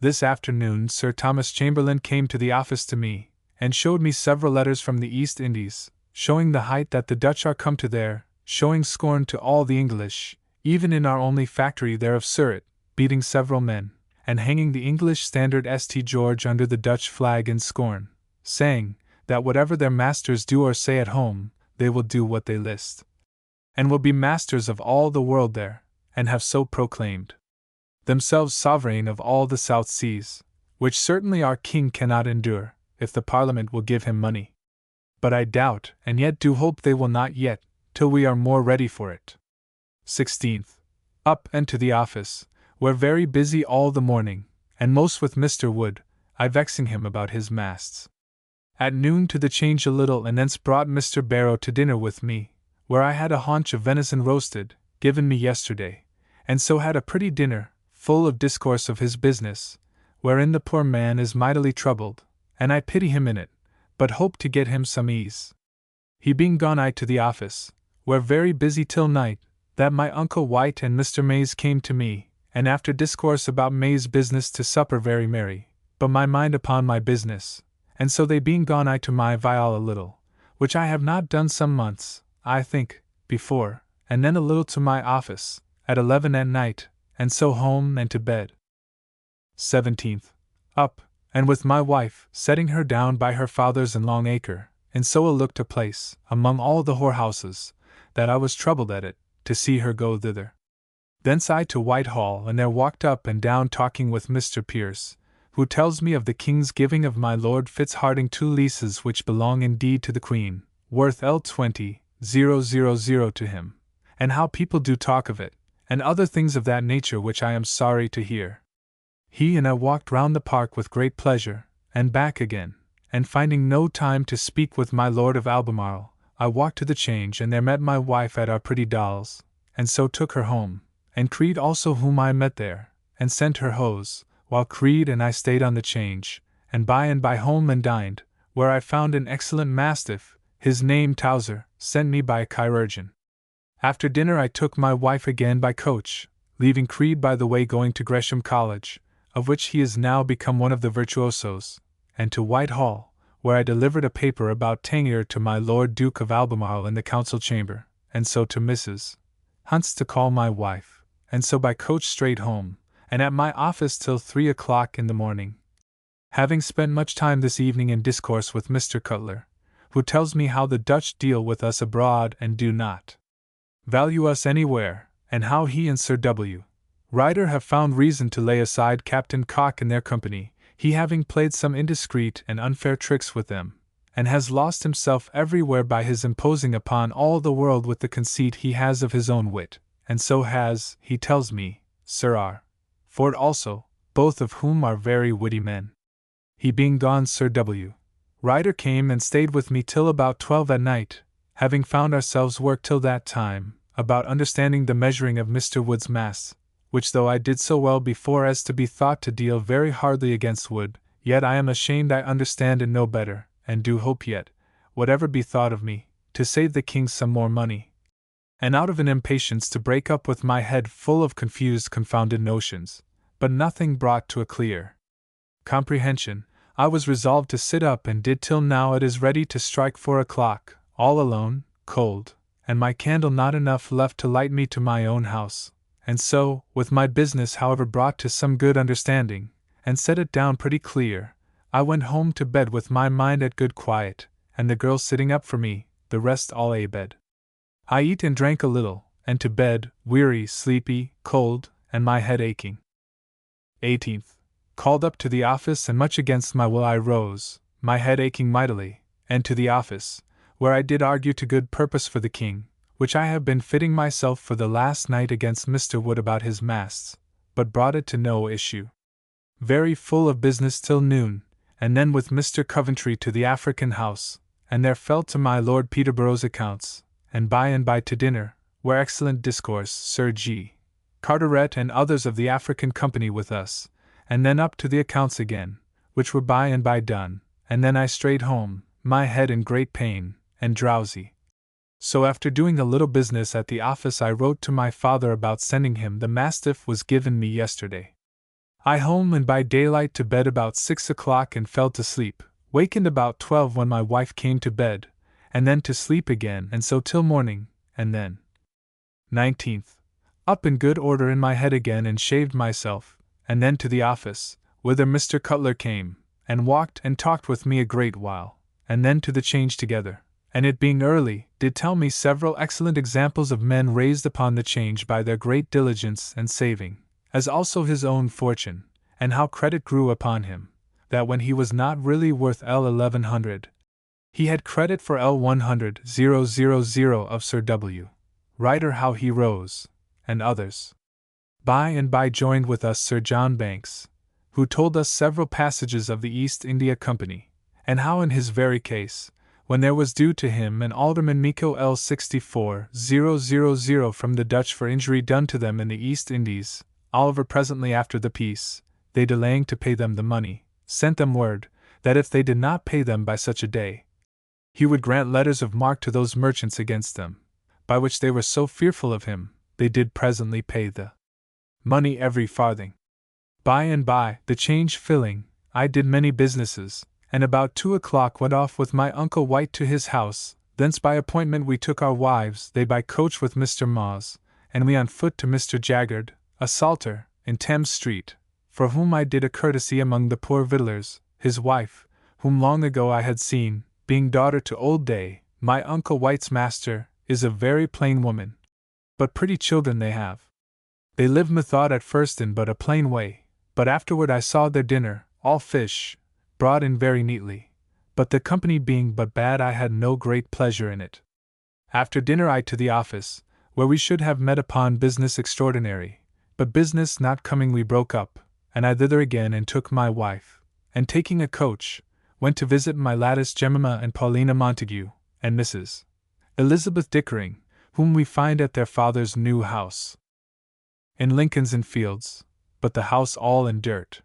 This afternoon Sir Thomas Chamberlain came to the office to me, and showed me several letters from the East Indies, showing the height that the Dutch are come to there, showing scorn to all the English, even in our only factory there of Surrey, beating several men, and hanging the English standard St. George under the Dutch flag in scorn, saying, that whatever their masters do or say at home, they will do what they list, and will be masters of all the world there, and have so proclaimed themselves sovereign of all the South Seas, which certainly our king cannot endure, if the Parliament will give him money. But I doubt, and yet do hope they will not yet, till we are more ready for it. 16th. Up and to the office, where very busy all the morning, and most with Mr. Wood, I vexing him about his masts. At noon to the Change a little, and thence brought Mr. Barrow to dinner with me, where I had a haunch of venison roasted, given me yesterday, and so had a pretty dinner, full of discourse of his business, wherein the poor man is mightily troubled, and I pity him in it, but hope to get him some ease. He being gone I to the office, where very busy till night, that my Uncle White and Mr. Mays came to me, and after discourse about Mays' business to supper very merry, but my mind upon my business, and so they being gone I to my viol a little, which I have not done some months, I think, before, and then a little to my office, at 11 at night, and so home and to bed. 17th. Up, and with my wife, setting her down by her father's in Long Acre, in so a looked a place, among all the whorehouses, that I was troubled at it, to see her go thither. Thence I to Whitehall, and there walked up and down talking with Mr. Pierce, who tells me of the King's giving of my Lord Fitzharding 2 leases which belong indeed to the Queen, worth L20,000 to him, and how people do talk of it, and other things of that nature which I am sorry to hear. He and I walked round the park with great pleasure, and back again, and finding no time to speak with my Lord of Albemarle, I walked to the Change, and there met my wife at our pretty doll's, and so took her home, and Creed also whom I met there, and sent her hose, while Creed and I stayed on the Change, and by home and dined, where I found an excellent mastiff, his name Towser, sent me by a chirurgeon. After dinner I took my wife again by coach, leaving Creed by the way going to Gresham College, of which he is now become one of the virtuosos, and to Whitehall, where I delivered a paper about Tangier to my Lord Duke of Albemarle in the council chamber, and so to Mrs. Hunt's to call my wife, and so by coach straight home, and at my office till 3 o'clock in the morning. Having spent much time this evening in discourse with Mr. Cutler, who tells me how the Dutch deal with us abroad and do not value us anywhere, and how he and Sir W. Ryder have found reason to lay aside Captain Cock in their company, he having played some indiscreet and unfair tricks with them, and has lost himself everywhere by his imposing upon all the world with the conceit he has of his own wit, and so has, he tells me, Sir R. Ford also, both of whom are very witty men. He being gone, Sir W. Ryder came and stayed with me till about 12 at night, having found ourselves work till that time, about understanding the measuring of Mr. Wood's masts, which though I did so well before as to be thought to deal very hardly against Wood, yet I am ashamed I understand and know better, and do hope yet, whatever be thought of me, to save the king some more money. And out of an impatience to break up with my head full of confused confounded notions, but nothing brought to a clear comprehension, I was resolved to sit up and did till now it is ready to strike 4 o'clock, all alone, cold, and my candle not enough left to light me to my own house, and so, with my business however brought to some good understanding, and set it down pretty clear, I went home to bed with my mind at good quiet, and the girl sitting up for me, the rest all a bed. I eat and drank a little, and to bed, weary, sleepy, cold, and my head aching. 18th. Called up to the office, and much against my will I rose, my head aching mightily, and to the office, where I did argue to good purpose for the king, which I have been fitting myself for the last night against Mr. Wood about his masts, but brought it to no issue. Very full of business till noon, and then with Mr. Coventry to the African house, and there fell to my Lord Peterborough's accounts, and by to dinner, where excellent discourse, Sir G. Carteret and others of the African company with us, and then up to the accounts again, which were by done, and then I strayed home, my head in great pain, and drowsy. So after doing a little business at the office I wrote to my father about sending him the mastiff was given me yesterday. I home and by daylight to bed about 6 o'clock and fell to sleep, wakened about 12 when my wife came to bed, and then to sleep again and so till morning, and then 19th. Up in good order in my head again and shaved myself, and then to the office, whither Mr. Cutler came, and walked and talked with me a great while, and then to the Change together, and it being early, did tell me several excellent examples of men raised upon the Change by their great diligence and saving, as also his own fortune, and how credit grew upon him, that when he was not really worth L1100, he had credit for L100,000 of Sir W. Ryder, how he rose, and others. By and by joined with us Sir John Banks, who told us several passages of the East India Company, and how in his very case, when there was due to him and Alderman Miko L64,000 from the Dutch for injury done to them in the East Indies, Oliver presently after the peace, they delaying to pay them the money, sent them word, that if they did not pay them by such a day, he would grant letters of marque to those merchants against them, by which they were so fearful of him, they did presently pay the money every farthing. By and by, the Change filling, I did many businesses, and about 2 o'clock went off with my Uncle White to his house, thence by appointment we took our wives, they by coach with Mr. Maws, and we on foot to Mr. Jaggard, a salter, in Thames Street, for whom I did a courtesy among the poor victuallers, his wife, whom long ago I had seen, being daughter to Old Day, my Uncle White's master, is a very plain woman. But pretty children they have. They lived methought at first in but a plain way, but afterward I saw their dinner, all fish, brought in very neatly, but the company being but bad I had no great pleasure in it. After dinner I to the office, where we should have met upon business extraordinary, but business not coming we broke up, and I thither again and took my wife, and taking a coach, went to visit my lattice Jemima and Paulina Montague, and Mrs. Elizabeth Dickering, whom we find at their father's new house in Lincoln's Inn Fields, but the house all in dirt.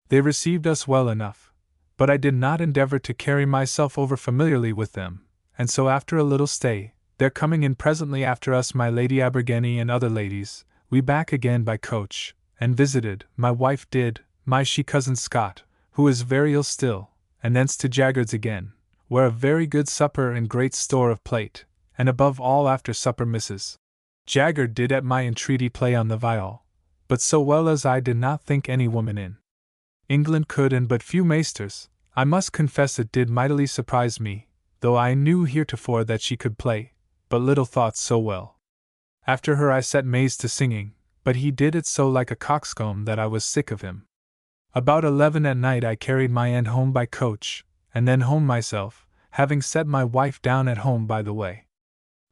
They received us well enough, but I did not endeavor to carry myself over familiarly with them, and so after a little stay, there coming in presently after us my Lady Abergavenny and other ladies, we back again by coach, and visited, my wife did, my she-cousin Scott, who is very ill still, and thence to Jaggard's again, where a very good supper and great store of plate, and above all after supper Mrs. Jaggard did at my entreaty play on the viol, but so well as I did not think any woman in England could, and but few maisters. I must confess it did mightily surprise me, though I knew heretofore that she could play, but little thought so well. After her I set Mays to singing, but he did it so like a coxcomb that I was sick of him. About 11 at night I carried my aunt home by coach, and then home myself, having set my wife down at home by the way.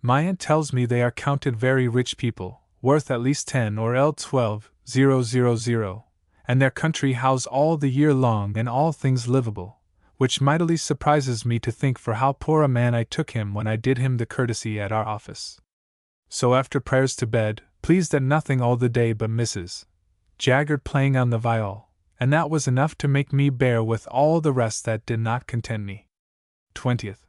My aunt tells me they are counted very rich people, worth at least 10 or 12 000, and their country house all the year long and all things livable, which mightily surprises me to think for how poor a man I took him when I did him the courtesy at our office. So after prayers to bed, pleased at nothing all the day but Mrs. Jaggard playing on the viol, and that was enough to make me bear with all the rest that did not content me. 20th.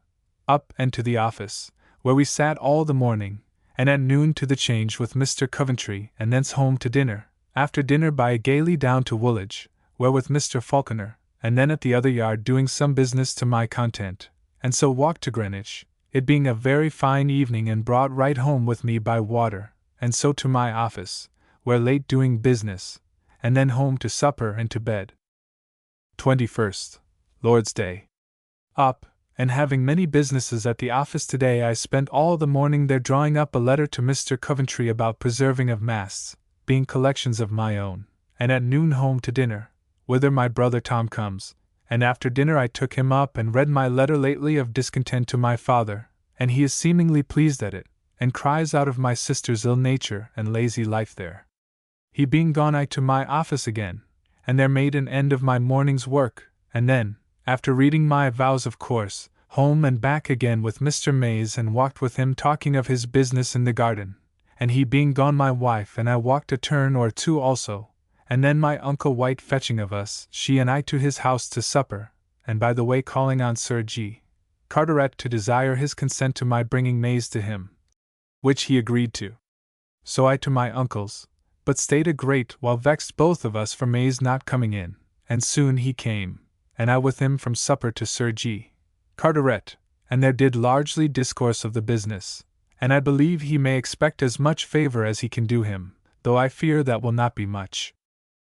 Up and to the office, where we sat all the morning, and at noon to the Change with Mr. Coventry, and thence home to dinner, after dinner by gaily down to Woolwich, where with Mr. Falconer, and then at the other yard doing some business to my content, and so walked to Greenwich, it being a very fine evening, and brought right home with me by water, and so to my office, where late doing business, and then home to supper and to bed. 21st. Lord's Day. Up, and having many businesses at the office today, I spent all the morning there drawing up a letter to Mr. Coventry about preserving of masts, being collections of my own, and at noon home to dinner, whither my brother Tom comes, and after dinner I took him up and read my letter lately of discontent to my father, and he is seemingly pleased at it, and cries out of my sister's ill nature and lazy life there. He being gone, I to my office again, and there made an end of my morning's work, and then, after reading my vows of course, home and back again with Mr. Mays, and walked with him talking of his business in the garden, and he being gone my wife and I walked a turn or two also, and then my uncle White fetching of us, she and I to his house to supper, and by the way calling on Sir G. Carteret to desire his consent to my bringing Mays to him, which he agreed to. So I to my uncle's, but stayed a great while vexed both of us for Mays not coming in, and soon he came, and I with him from supper to Sir G. Carteret, and there did largely discourse of the business, and I believe he may expect as much favor as he can do him, though I fear that will not be much.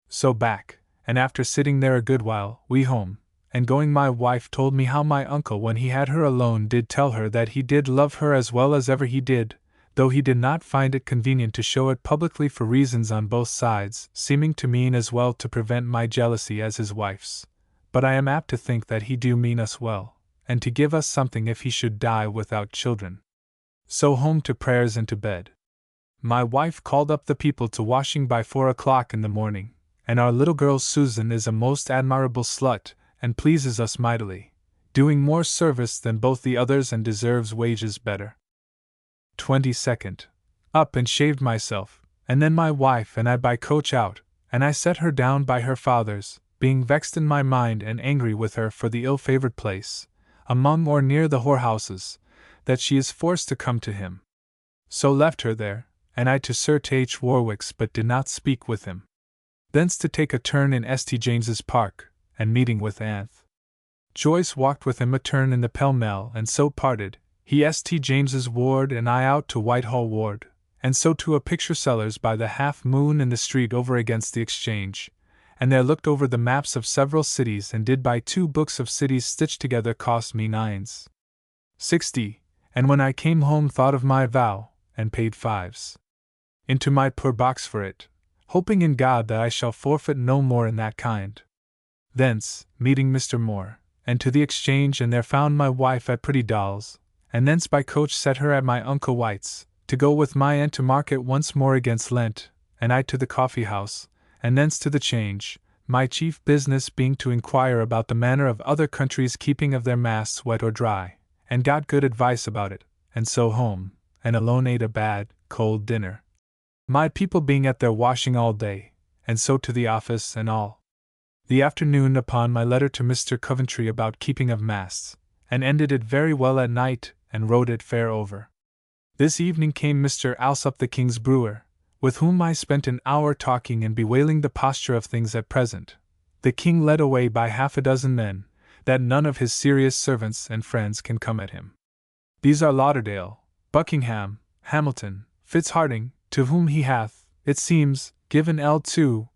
So back, and after sitting there a good while, we home, and going my wife told me how my uncle when he had her alone did tell her that he did love her as well as ever he did, though he did not find it convenient to show it publicly for reasons on both sides, seeming to mean as well to prevent my jealousy as his wife's. But I am apt to think that he do mean us well, and to give us something if he should die without children. So home to prayers and to bed. My wife called up the people to washing by 4 o'clock in the morning, and our little girl Susan is a most admirable slut, and pleases us mightily, doing more service than both the others and deserves wages better. 22nd. Up and shaved myself, and then my wife and I by coach out, and I set her down by her father's, being vexed in my mind and angry with her for the ill-favored place, among or near the whorehouses, that she is forced to come to him. So left her there, and I to Sir T.H. Warwick's, but did not speak with him. Thence to take a turn in St. James's Park, and meeting with Anth. Joyce walked with him a turn in the Pall Mall, and so parted, he St. James's Ward and I out to Whitehall Ward, and so to a picture seller's by the Half Moon in the street over against the Exchange, and there looked over the maps of several cities and did buy 2 books of cities stitched together cost me 9s. And when I came home thought of my vow, and paid 5s. into my poor box for it, hoping in God that I shall forfeit no more in that kind. Thence, meeting Mr. Moore, and to the Exchange, and there found my wife at Pretty Doll's, and thence by coach set her at my uncle White's, to go with my aunt to market once more against Lent, and I to the coffee house, and thence to the Change, my chief business being to inquire about the manner of other countries keeping of their masts wet or dry, and got good advice about it, and so home, and alone ate a bad, cold dinner. My people being at their washing all day, and so to the office and all the afternoon upon my letter to Mr. Coventry about keeping of masts, and ended it very well at night, and wrote it fair over. This evening came Mr. Alsop the King's brewer, with whom I spent an hour talking and bewailing the posture of things at present, the King led away by 6 men, that none of his serious servants and friends can come at him. These are Lauderdale, Buckingham, Hamilton, Fitzharding, to whom he hath, it seems, given L2,000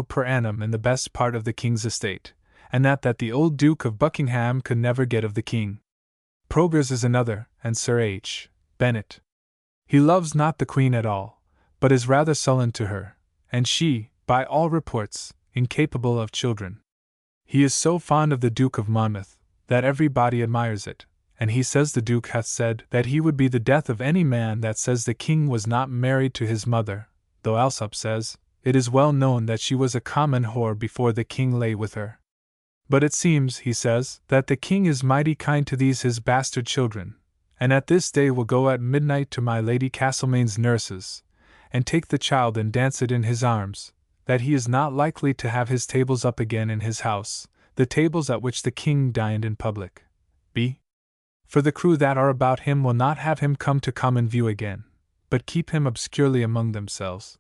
per annum in the best part of the King's estate, and that the old Duke of Buckingham could never get of the King. Progress is another, and Sir H. Bennet. He loves not the Queen at all, but is rather sullen to her, and she, by all reports, incapable of children. He is so fond of the Duke of Monmouth, that everybody admires it, and he says the Duke hath said that he would be the death of any man that says the King was not married to his mother, though Alsop says, it is well known that she was a common whore before the king lay with her. But it seems, he says, that the king is mighty kind to these his bastard children, and at this day will go at midnight to my Lady Castlemaine's nurse's, and take the child and dance it in his arms, that he is not likely to have his tables up again in his house, the tables at which the king dined in public. B. For the crew that are about him will not have him come to common view again, but keep him obscurely among themselves.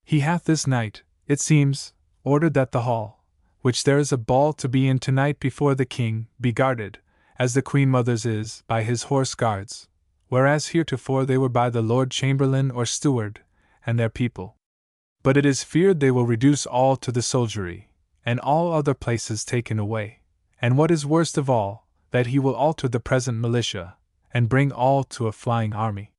He hath this night, it seems, ordered that the hall, which there is a ball to be in tonight before the king, be guarded, as the Queen Mother's is, by his horse guards, whereas heretofore they were by the Lord Chamberlain or Steward, and their people. But it is feared they will reduce all to the soldiery, and all other places taken away, and what is worst of all, that he will alter the present militia, and bring all to a flying army.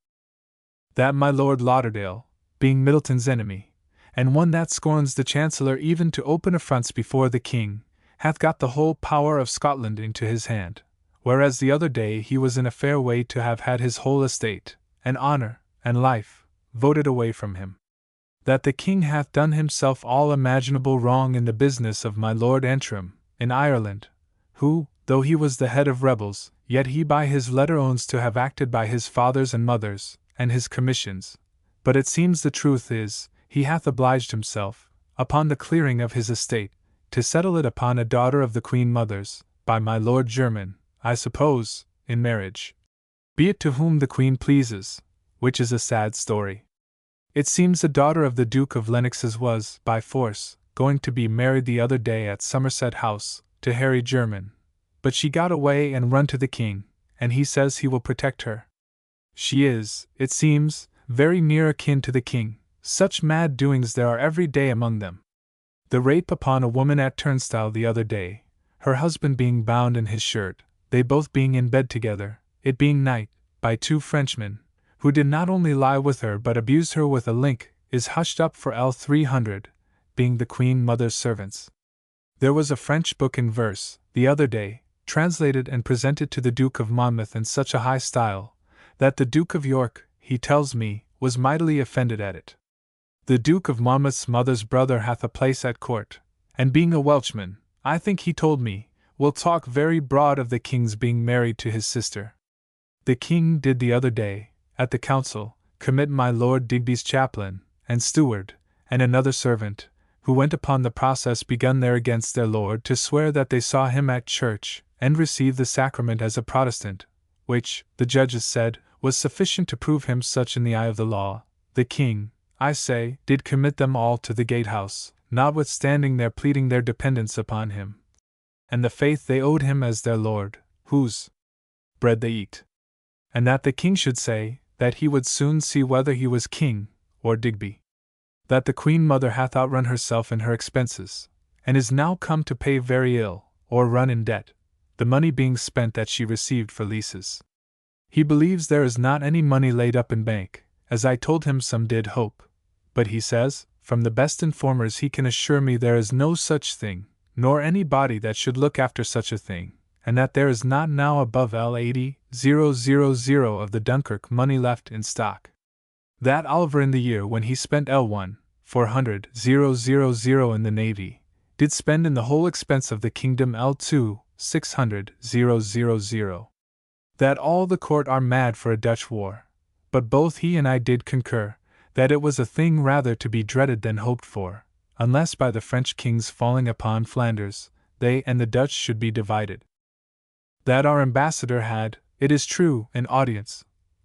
That my Lord Lauderdale, being Middleton's enemy, and one that scorns the Chancellor even to open affronts before the king, hath got the whole power of Scotland into his hand, whereas the other day he was in a fair way to have had his whole estate, and honour, and life, voted away from him. That the king hath done himself all imaginable wrong in the business of my Lord Antrim, in Ireland, who, though he was the head of rebels, yet he by his letter owns to have acted by his fathers and mothers, and his commissions. But it seems the truth is, he hath obliged himself, upon the clearing of his estate, to settle it upon a daughter of the Queen Mother's, by my Lord Jermyn, I suppose, in marriage. Be it to whom the Queen pleases, which is a sad story. It seems the daughter of the Duke of Lennox's was, by force, going to be married the other day at Somerset House, to Harry Jermyn, but she got away and run to the king, and he says he will protect her. She is, it seems, very near akin to the king. Such mad doings there are every day among them. The rape upon a woman at Turnstile the other day, her husband being bound in his shirt, they both being in bed together, it being night, by 2 Frenchmen, who did not only lie with her but abuse her with a link, is hushed up for L. 300, being the Queen Mother's servants. There was a French book in verse, the other day, translated and presented to the Duke of Monmouth in such a high style, that the Duke of York, he tells me, was mightily offended at it. The Duke of Monmouth's mother's brother hath a place at court, and being a Welshman, I think he told me, will talk very broad of the king's being married to his sister. The king did the other day, at the council, commit my Lord Digby's chaplain, and steward, and another servant, who went upon the process begun there against their lord to swear that they saw him at church, and receive the sacrament as a Protestant, which, the judges said, was sufficient to prove him such in the eye of the law. The king, I say, did commit them all to the gatehouse, notwithstanding their pleading their dependence upon him, and the faith they owed him as their lord, whose bread they eat. And that the king should say, that he would soon see whether he was king, or Digby. That the Queen Mother hath outrun herself in her expenses, and is now come to pay very ill, or run in debt, the money being spent that she received for leases. He believes there is not any money laid up in bank, as I told him some did hope. But he says, from the best informers he can assure me there is no such thing, nor any body that should look after such a thing, and that there is not now above L80,000 of the Dunkirk money left in stock. That Oliver in the year when he spent L1,400,000 in the navy, did spend in the whole expense of the kingdom L2,600,000. That all the court are mad for a Dutch war, but both he and I did concur, that it was a thing rather to be dreaded than hoped for, unless by the French king's falling upon Flanders, they and the Dutch should be divided. That our ambassador had, it is true, an audience,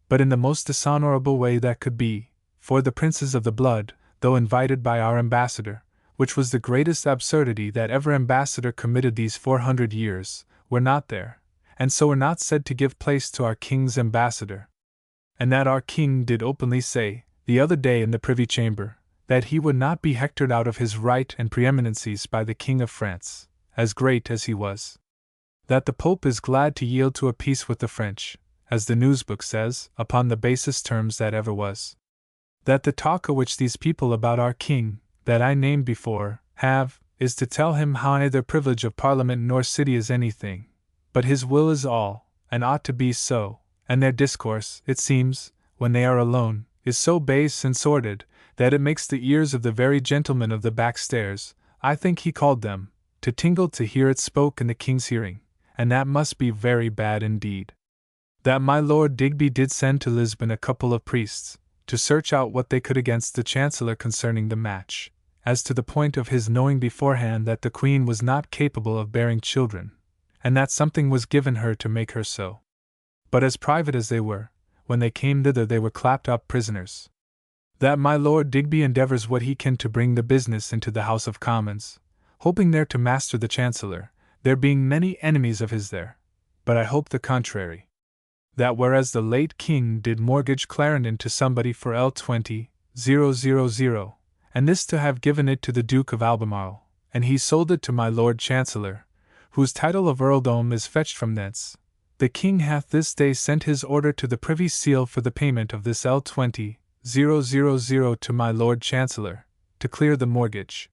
but in the most dishonorable way that could be, for the princes of the blood, though invited by our ambassador, which was the greatest absurdity that ever ambassador committed these 400 years, were not there, and so were not said to give place to our king's ambassador. And that our king did openly say, the other day in the Privy Chamber, that he would not be hectored out of his right and preeminencies by the King of France, as great as he was. That the Pope is glad to yield to a peace with the French, as the newsbook says, upon the basest terms that ever was. That the talk which these people about our king, that I named before, have, is to tell him how neither privilege of Parliament nor city is anything, but his will is all, and ought to be so, and their discourse, it seems, when they are alone, is so base and sordid, that it makes the ears of the very gentlemen of the back stairs, I think he called them, to tingle to hear it spoke in the king's hearing, and that must be very bad indeed. That my Lord Digby did send to Lisbon a couple of priests, to search out what they could against the Chancellor concerning the match, as to the point of his knowing beforehand that the Queen was not capable of bearing children, and that something was given her to make her so. But as private as they were, when they came thither they were clapped up prisoners. That my Lord Digby endeavours what he can to bring the business into the House of Commons, hoping there to master the Chancellor, there being many enemies of his there, but I hope the contrary. That whereas the late King did mortgage Clarendon to somebody for L20,000, and this to have given it to the Duke of Albemarle, and he sold it to my Lord Chancellor, whose title of earldom is fetched from thence, the King hath this day sent his order to the Privy Seal for the payment of this L20,000 to my Lord Chancellor, to clear the mortgage.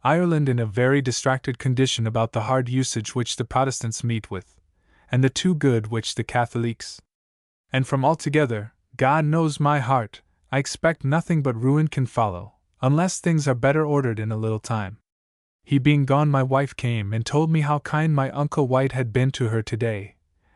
Ireland in a very distracted condition about the hard usage which the Protestants meet with, and the too good which the Catholics. And from altogether, God knows my heart, I expect nothing but ruin can follow, unless things are better ordered in a little time. He being gone, my wife came and told me how kind my Uncle White had been to her today,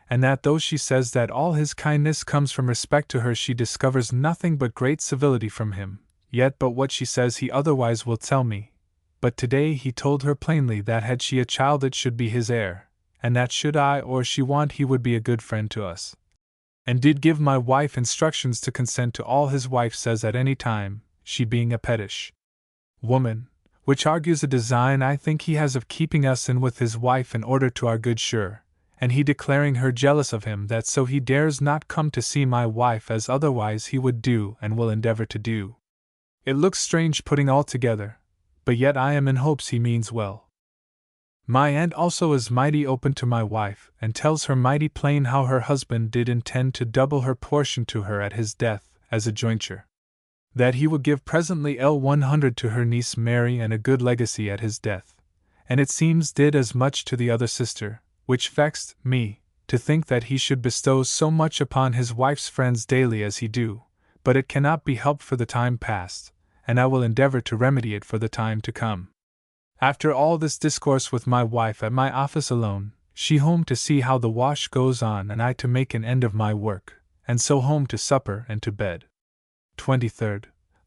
and that though she says that all his kindness comes from respect to her, she discovers nothing but great civility from him, yet but what she says he otherwise will tell me. But today he told her plainly that had she a child it should be his heir, and that should I or she want he would be a good friend to us. And did give my wife instructions to consent to all his wife says at any time, she being a pettish woman, which argues a design I think he has of keeping us in with his wife in order to our good sure, and he declaring her jealous of him that so he dares not come to see my wife as otherwise he would do and will endeavor to do. It looks strange putting all together, but yet I am in hopes he means well. My aunt also is mighty open to my wife, and tells her mighty plain how her husband did intend to double her portion to her at his death, as a jointure. That he would give presently L100 to her niece Mary and a good legacy at his death, and it seems did as much to the other sister, which vexed me, to think that he should bestow so much upon his wife's friends daily as he do, but it cannot be helped for the time past, and I will endeavor to remedy it for the time to come. After all this discourse with my wife at my office alone, she home to see how the wash goes on and I to make an end of my work, and so home to supper and to bed. 23rd.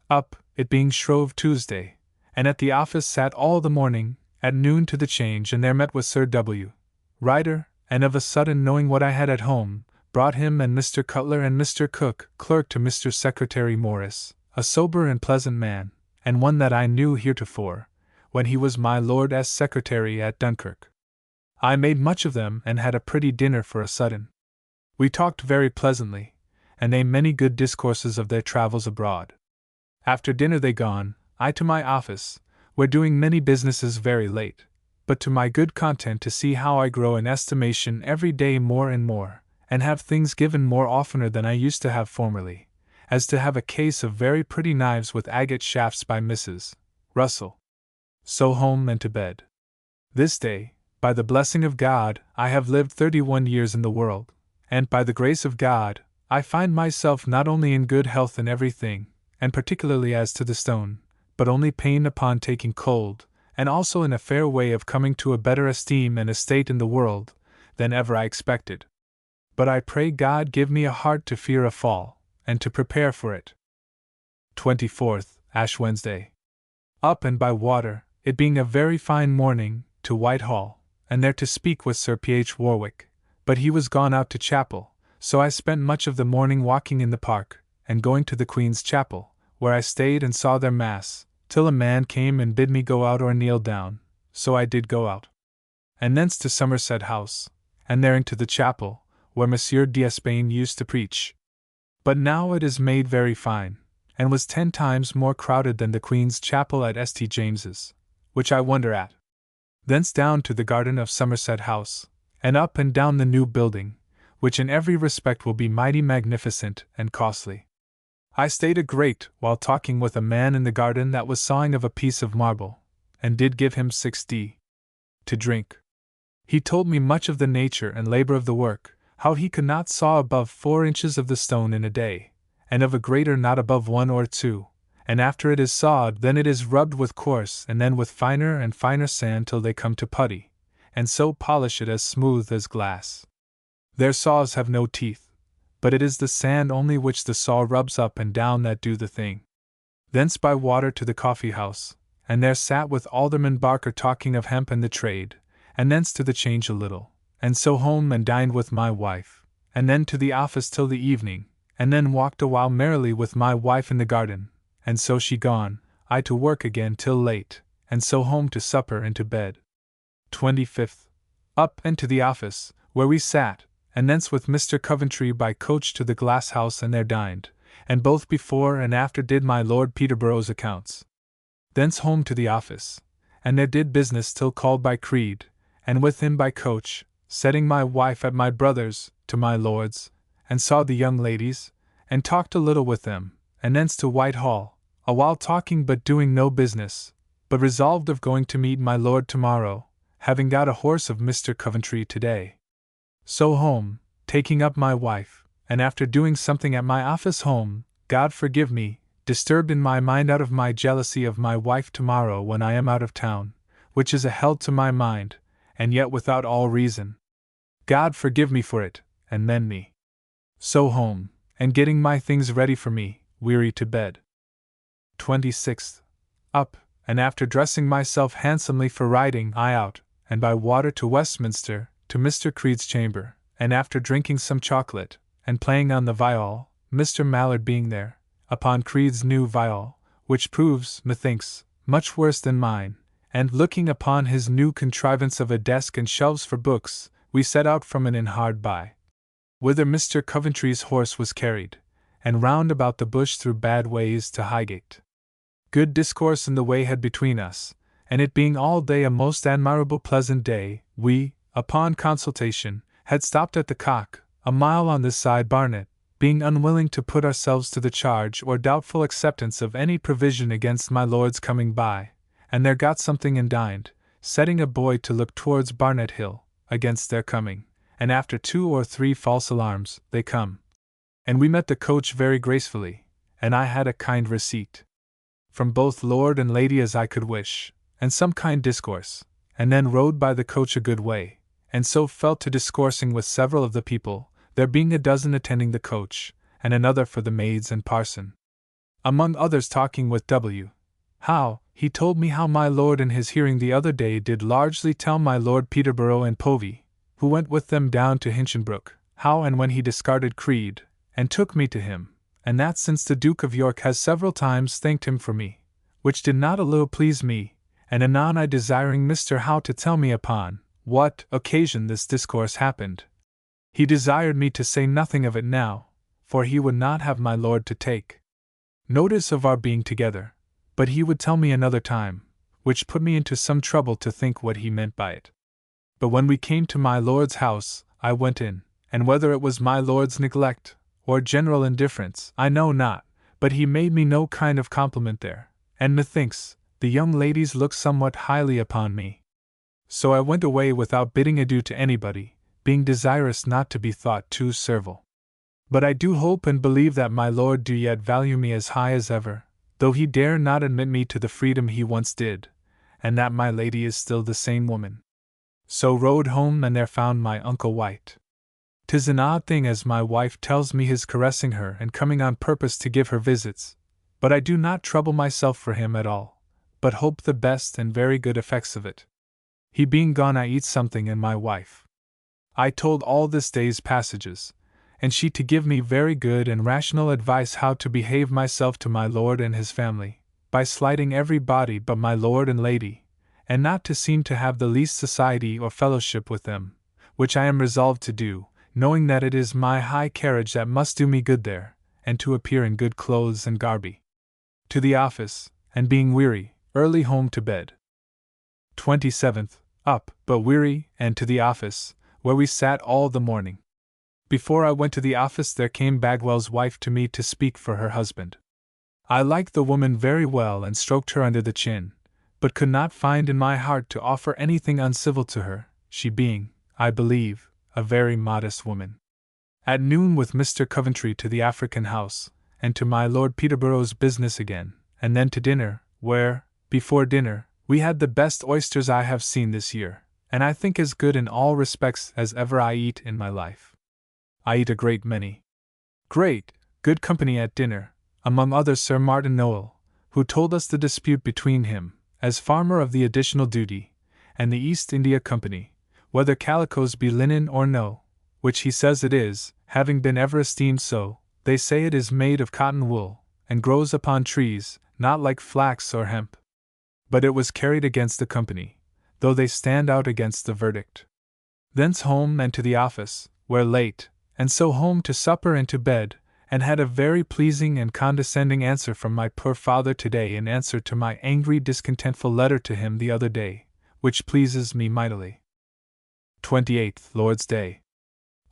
Up, it being Shrove Tuesday, and at the office sat all the morning, at noon to the change, and there met with Sir W. Ryder, and of a sudden knowing what I had at home, brought him and Mr. Cutler and Mr. Cook, clerk to Mr. Secretary Morris, a sober and pleasant man, and one that I knew heretofore, when he was my Lord's secretary at Dunkirk. I made much of them and had a pretty dinner for a sudden. We talked very pleasantly, and they many good discourses of their travels abroad. After dinner they gone, I to my office, where doing many businesses very late, but to my good content to see how I grow in estimation every day more and more, and have things given more oftener than I used to have formerly, as to have a case of very pretty knives with agate shafts by Mrs. Russell. So home and to bed. This day, by the blessing of God, I have lived 31 years in the world, and by the grace of God, I find myself not only in good health in everything, and particularly as to the stone, but only pain upon taking cold, and also in a fair way of coming to a better esteem and estate in the world, than ever I expected. But I pray God give me a heart to fear a fall, and to prepare for it. 24th, Ash Wednesday. Up and by water, it being a very fine morning, to Whitehall, and there to speak with Sir P.H. Warwick, but he was gone out to chapel, so I spent much of the morning walking in the park, and going to the Queen's Chapel, where I stayed and saw their Mass, till a man came and bid me go out or kneel down, so I did go out. And thence to Somerset House, and there into the chapel, where Monsieur d'Espagne used to preach. But now it is made very fine, and was 10 times more crowded than the Queen's Chapel at St. James's, which I wonder at. Thence down to the garden of Somerset House, and up and down the new building, which in every respect will be mighty magnificent and costly. I stayed a great while talking with a man in the garden that was sawing of a piece of marble, and did give him 6d. to drink. He told me much of the nature and labor of the work, how he could not saw above 4 inches of the stone in a day, and of a greater not above 1 or 2, and after it is sawed, then it is rubbed with coarse and then with finer and finer sand till they come to putty, and so polish it as smooth as glass. Their saws have no teeth, but it is the sand only which the saw rubs up and down that do the thing. Thence by water to the coffee house, and there sat with Alderman Barker talking of hemp and the trade, and thence to the Change a little, and so home and dined with my wife, and then to the office till the evening, and then walked a while merrily with my wife in the garden, and so she gone, I to work again till late, and so home to supper and to bed. 25th. Up and to the office, where we sat, and thence with Mr. Coventry by coach to the glass house and there dined, and both before and after did my Lord Peterborough's accounts. Thence home to the office, and there did business till called by Creed, and with him by coach, setting my wife at my brother's, to my lord's, and saw the young ladies, and talked a little with them, and thence to Whitehall, a while talking but doing no business, but resolved of going to meet my lord tomorrow, having got a horse of Mr. Coventry today. So home, taking up my wife, and after doing something at my office home, God forgive me, disturbed in my mind out of my jealousy of my wife tomorrow when I am out of town, which is a held to my mind, and yet without all reason. God forgive me for it, and mend me. So home, and getting my things ready for me, weary to bed. 26th. Up, and after dressing myself handsomely for riding, I out, and by water to Westminster, to Mr. Creed's chamber, and after drinking some chocolate, and playing on the viol, Mr. Mallard being there, upon Creed's new viol, which proves, methinks, much worse than mine, and looking upon his new contrivance of a desk and shelves for books, we set out from an inn hard by, whither Mr. Coventry's horse was carried, and round about the bush through bad ways to Highgate. Good discourse in the way had between us, and it being all day a most admirable pleasant day, we, upon consultation, had stopped at the Cock, a mile on this side Barnet, being unwilling to put ourselves to the charge or doubtful acceptance of any provision against my lord's coming by, and there got something and dined, setting a boy to look towards Barnet Hill, against their coming, and after 2 or 3 false alarms, they come. And we met the coach very gracefully, and I had a kind receipt from both lord and lady as I could wish, and some kind discourse, and then rode by the coach a good way, and so fell to discoursing with several of the people, there being a dozen attending the coach, and another for the maids and parson. Among others talking with W. How, he told me how my lord in his hearing the other day did largely tell my Lord Peterborough and Povey, who went with them down to Hinchinbrook, how and when he discarded Creed, and took me to him, and that since the Duke of York has several times thanked him for me, which did not a little please me, and anon I desiring Mr. Howe to tell me upon what occasion this discourse happened. He desired me to say nothing of it now, for he would not have my lord to take notice of our being together, but he would tell me another time, which put me into some trouble to think what he meant by it. But when we came to my lord's house, I went in, and whether it was my lord's neglect, or general indifference, I know not, but he made me no kind of compliment there, and methinks, the young ladies looked somewhat highly upon me. So I went away without bidding adieu to anybody, being desirous not to be thought too servile. But I do hope and believe that my lord do yet value me as high as ever, though he dare not admit me to the freedom he once did, and that my lady is still the same woman. So rode home and there found my Uncle White. 'Tis an odd thing as my wife tells me his caressing her and coming on purpose to give her visits, but I do not trouble myself for him at all, but hope the best and very good effects of it. He being gone I eat something and my wife. I told all this day's passages, and she to give me very good and rational advice how to behave myself to my lord and his family, by slighting every body but my lord and lady, and not to seem to have the least society or fellowship with them, which I am resolved to do, knowing that it is my high carriage that must do me good there, and to appear in good clothes and garby. To the office, and being weary, early home to bed. 27th. Up, but weary, and to the office, where we sat all the morning. Before I went to the office there came Bagwell's wife to me to speak for her husband. I liked the woman very well and stroked her under the chin, but could not find in my heart to offer anything uncivil to her, she being, I believe, a very modest woman. At noon with Mr. Coventry to the African house, and to my Lord Peterborough's business again, and then to dinner, where, before dinner, we had the best oysters I have seen this year, and I think as good in all respects as ever I eat in my life. I eat a great many. Great, good company at dinner, among others Sir Martin Noel, who told us the dispute between him, as farmer of the additional duty, and the East India Company, whether calicoes be linen or no, which he says it is, having been ever esteemed so. They say it is made of cotton wool, and grows upon trees, not like flax or hemp. But it was carried against the company, though they stand out against the verdict. Thence home and to the office, where late, and so home to supper and to bed, and had a very pleasing and condescending answer from my poor father today in answer to my angry discontentful letter to him the other day, which pleases me mightily. 28th Lord's Day.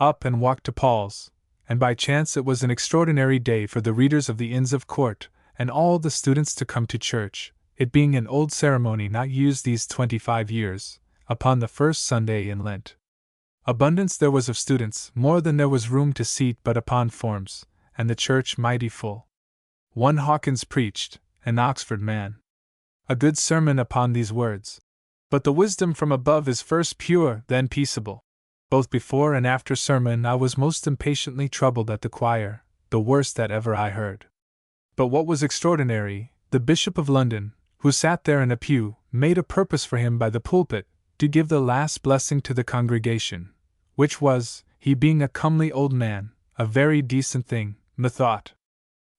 Up and walked to Paul's, and by chance it was an extraordinary day for the readers of the Inns of Court, and all the students to come to church, it being an old ceremony not used these 25 years, upon the first Sunday in Lent. Abundance there was of students, more than there was room to seat but upon forms, and the church mighty full. One Hawkins preached, an Oxford man, a good sermon upon these words. But the wisdom from above is first pure, then peaceable. Both before and after sermon I was most impatiently troubled at the choir, the worst that ever I heard. But what was extraordinary, the Bishop of London, who sat there in a pew, made a purpose for him by the pulpit, to give the last blessing to the congregation, which was, he being a comely old man, a very decent thing, methought.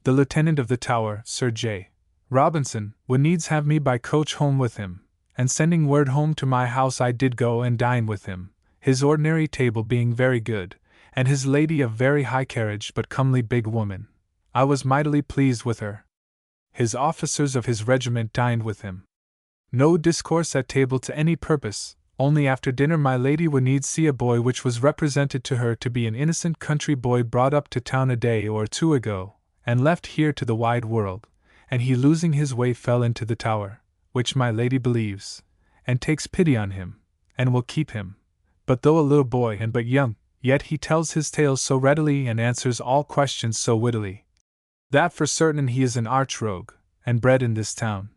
The Lieutenant of the Tower, Sir J. Robinson, would needs have me by coach home with him, and sending word home to my house I did go and dine with him, his ordinary table being very good, and his lady of very high carriage but comely big woman. I was mightily pleased with her. His officers of his regiment dined with him. No discourse at table to any purpose, only after dinner my lady would needs see a boy which was represented to her to be an innocent country boy brought up to town a day or two ago, and left here to the wide world, and he losing his way fell into the Tower, which my lady believes, and takes pity on him, and will keep him. But though a little boy and but young, yet he tells his tales so readily and answers all questions so wittily, that for certain he is an arch rogue, and bred in this town.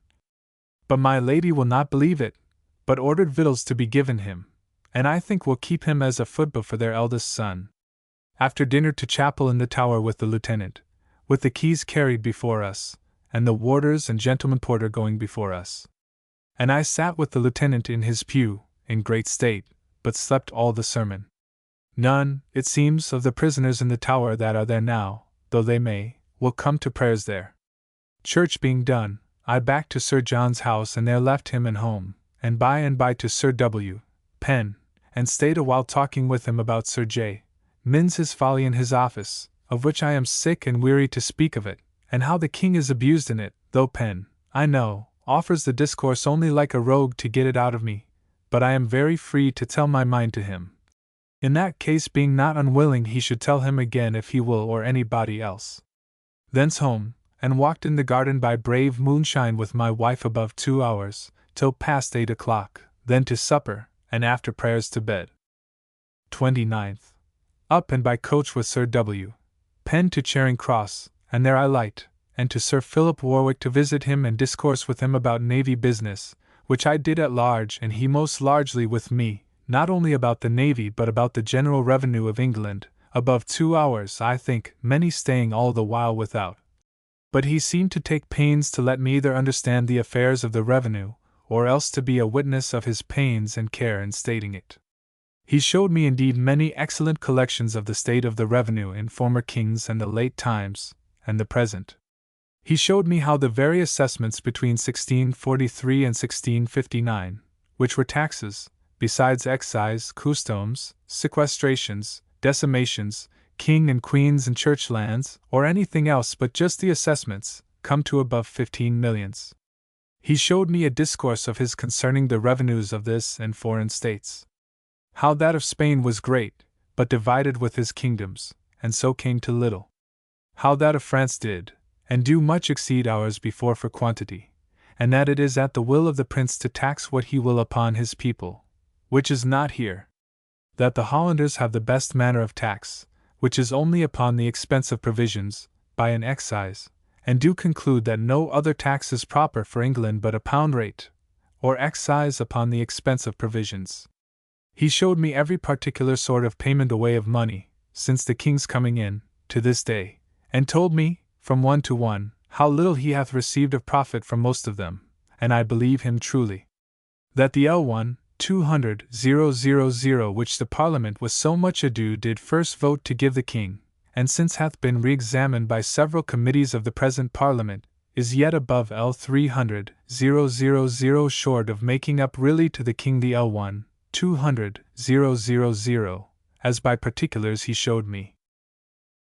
But my lady will not believe it, but ordered victuals to be given him, and I think will keep him as a footboy for their eldest son. After dinner to chapel in the Tower with the lieutenant, with the keys carried before us, and the warders and gentleman porter going before us. And I sat with the lieutenant in his pew, in great state, but slept all the sermon. None, it seems, of the prisoners in the Tower that are there now, though they may, will come to prayers there. Church being done, I back to Sir John's house and there left him and home, and by to Sir W. Penn, and stayed a while talking with him about Sir J. Min's his folly in his office, of which I am sick and weary to speak of it, and how the king is abused in it, though Penn, I know, offers the discourse only like a rogue to get it out of me, but I am very free to tell my mind to him. In that case being not unwilling he should tell him again if he will or anybody else. Thence home, and walked in the garden by brave moonshine with my wife above 2 hours, till past 8 o'clock, then to supper, and after prayers to bed. 29th. Up and by coach with Sir W. Penn to Charing Cross, and there I light, and to Sir Philip Warwick to visit him and discourse with him about navy business, which I did at large and he most largely with me, not only about the navy but about the general revenue of England, above 2 hours I think, many staying all the while without. But he seemed to take pains to let me either understand the affairs of the revenue, or else to be a witness of his pains and care in stating it. He showed me indeed many excellent collections of the state of the revenue in former kings and the late times, and the present. He showed me how the very assessments between 1643 and 1659, which were taxes, besides excise, customs, sequestrations, decimations, king and queens and church lands, or anything else but just the assessments, come to above 15 millions. He showed me a discourse of his concerning the revenues of this and foreign states. How that of Spain was great, but divided with his kingdoms, and so came to little. How that of France did, and do much exceed ours before for quantity, and that it is at the will of the prince to tax what he will upon his people, which is not here. That the Hollanders have the best manner of tax, which is only upon the expense of provisions, by an excise, and do conclude that no other tax is proper for England but a pound rate, or excise upon the expense of provisions. He showed me every particular sort of payment away of money, since the king's coming in, to this day, and told me, from one to one, how little he hath received of profit from most of them, and I believe him truly. That the L1, 200,000 which the Parliament with so much ado did first vote to give the king, and since hath been re-examined by several committees of the present Parliament, is yet above L 300,000 short of making up really to the king the L1, 200,000, as by particulars he showed me.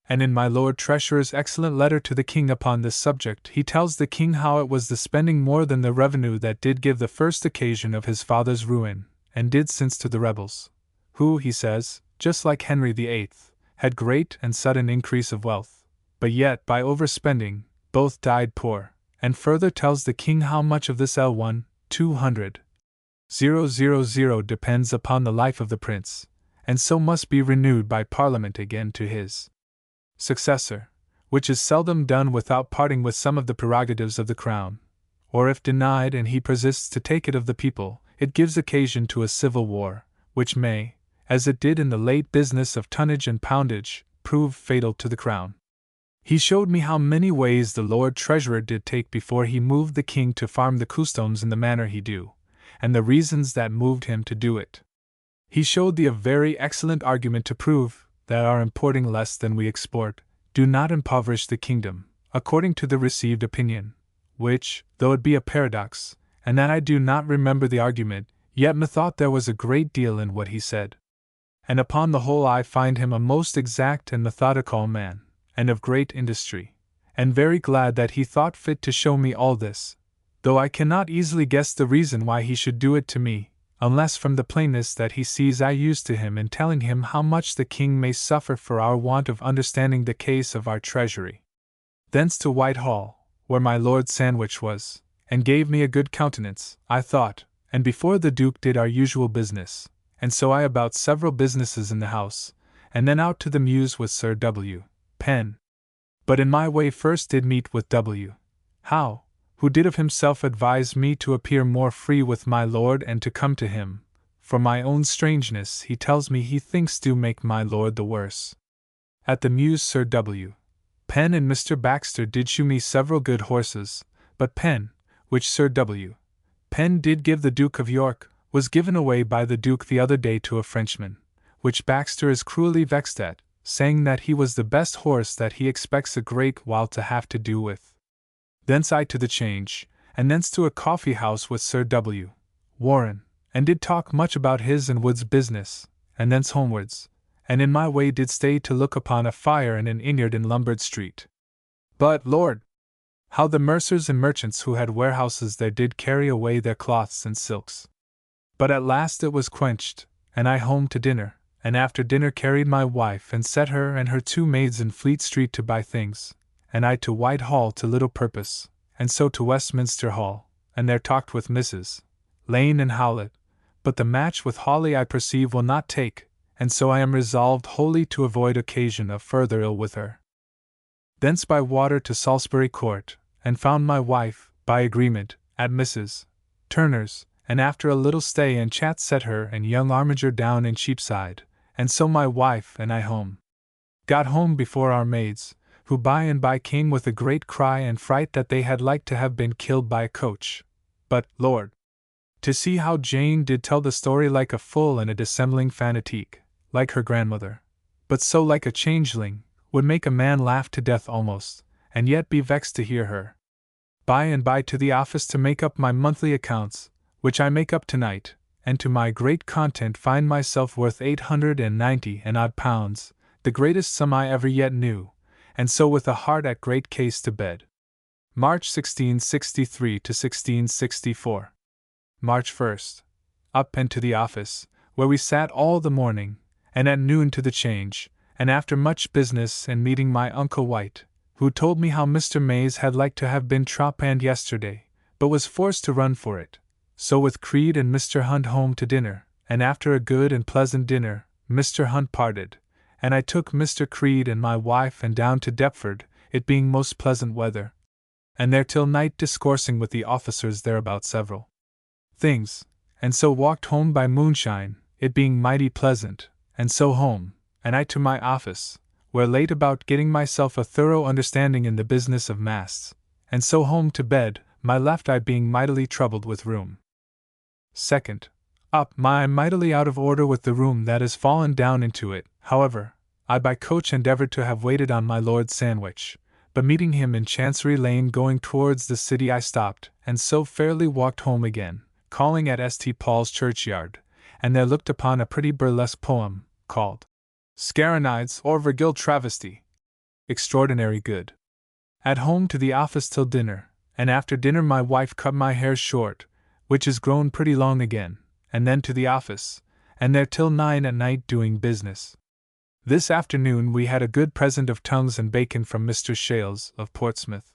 And in my Lord Treasurer's excellent letter to the king upon this subject he tells the king how it was the spending more than the revenue that did give the first occasion of his father's ruin, and did since to the rebels, who, he says, just like Henry VIII, had great and sudden increase of wealth, but yet by overspending, both died poor, and further tells the king how much of this L1, 200,000 depends upon the life of the prince, and so must be renewed by Parliament again to his successor, which is seldom done without parting with some of the prerogatives of the crown, or if denied and he persists to take it of the people, it gives occasion to a civil war, which may, as it did in the late business of tonnage and poundage, prove fatal to the crown. He showed me how many ways the Lord Treasurer did take before he moved the king to farm the customs in the manner he do, and the reasons that moved him to do it. He showed thee a very excellent argument to prove that our importing less than we export do not impoverish the kingdom, according to the received opinion, which, though it be a paradox, and that I do not remember the argument, yet methought there was a great deal in what he said. And upon the whole I find him a most exact and methodical man, and of great industry, and very glad that he thought fit to show me all this, though I cannot easily guess the reason why he should do it to me, unless from the plainness that he sees I use to him in telling him how much the king may suffer for our want of understanding the case of our treasury. Thence to Whitehall, where my Lord Sandwich was, and gave me a good countenance, I thought, and before the Duke did our usual business, and so I about several businesses in the house, and then out to the Mews with Sir W. Penn. But in my way first did meet with W. Howe, who did of himself advise me to appear more free with my lord and to come to him. For my own strangeness he tells me he thinks do make my lord the worse. At the Mews Sir W. Penn and Mr. Baxter did shew me several good horses, but Penn, which Sir W. Penn did give the Duke of York, was given away by the Duke the other day to a Frenchman, which Baxter is cruelly vexed at, saying that he was the best horse that he expects a great while to have to do with. Thence I to the Change, and thence to a coffee house with Sir W. Warren, and did talk much about his and Wood's business, and thence homewards, and in my way did stay to look upon a fire in an innyard in Lombard Street. But, Lord! How the mercers and merchants who had warehouses there did carry away their cloths and silks. But at last it was quenched, and I home to dinner, and after dinner carried my wife and set her and her 2 maids in Fleet Street to buy things, and I to Whitehall to little purpose, and so to Westminster Hall, and there talked with Mrs. Lane and Howlett, but the match with Hawley I perceive will not take, and so I am resolved wholly to avoid occasion of further ill with her. Thence by water to Salisbury Court, and found my wife, by agreement, at Mrs. Turner's, and after a little stay and chat set her and young Armiger down in Cheapside, and so my wife and I home. Got home before our maids, who by and by came with a great cry and fright that they had like to have been killed by a coach. But, Lord! To see how Jane did tell the story like a full and a dissembling fanatique, like her grandmother, but so like a changeling, would make a man laugh to death almost, and yet be vexed to hear her. By and by to the office to make up my monthly accounts, which I make up tonight, and to my great content find myself worth 890 and odd pounds, the greatest sum I ever yet knew, and so with a heart at great case to bed. March 1663 to 1664. March 1st. Up and to the office, where we sat all the morning, and at noon to the Change, and after much business and meeting my Uncle White, who told me how Mr. Mays had like to have been trapanned yesterday, but was forced to run for it. So with Creed and Mr. Hunt home to dinner, and after a good and pleasant dinner, Mr. Hunt parted, and I took Mr. Creed and my wife and down to Deptford, it being most pleasant weather, and there till night discoursing with the officers there about several things, and so walked home by moonshine, it being mighty pleasant, and so home, and I to my office, where late about getting myself a thorough understanding in the business of masts, and so home to bed, my left eye being mightily troubled with rheum. Second, up my mightily out of order with the rheum that has fallen down into it. However, I by coach endeavored to have waited on my Lord Sandwich, but meeting him in Chancery Lane going towards the city I stopped, and so fairly walked home again, calling at St. Paul's churchyard, and there looked upon a pretty burlesque poem, called Scaronides or Virgil Travesty. Extraordinary good. At home to the office till dinner, and after dinner my wife cut my hair short, which is grown pretty long again, and then to the office, and there till 9 at night doing business. This afternoon we had a good present of tongues and bacon from Mr. Shales, of Portsmouth.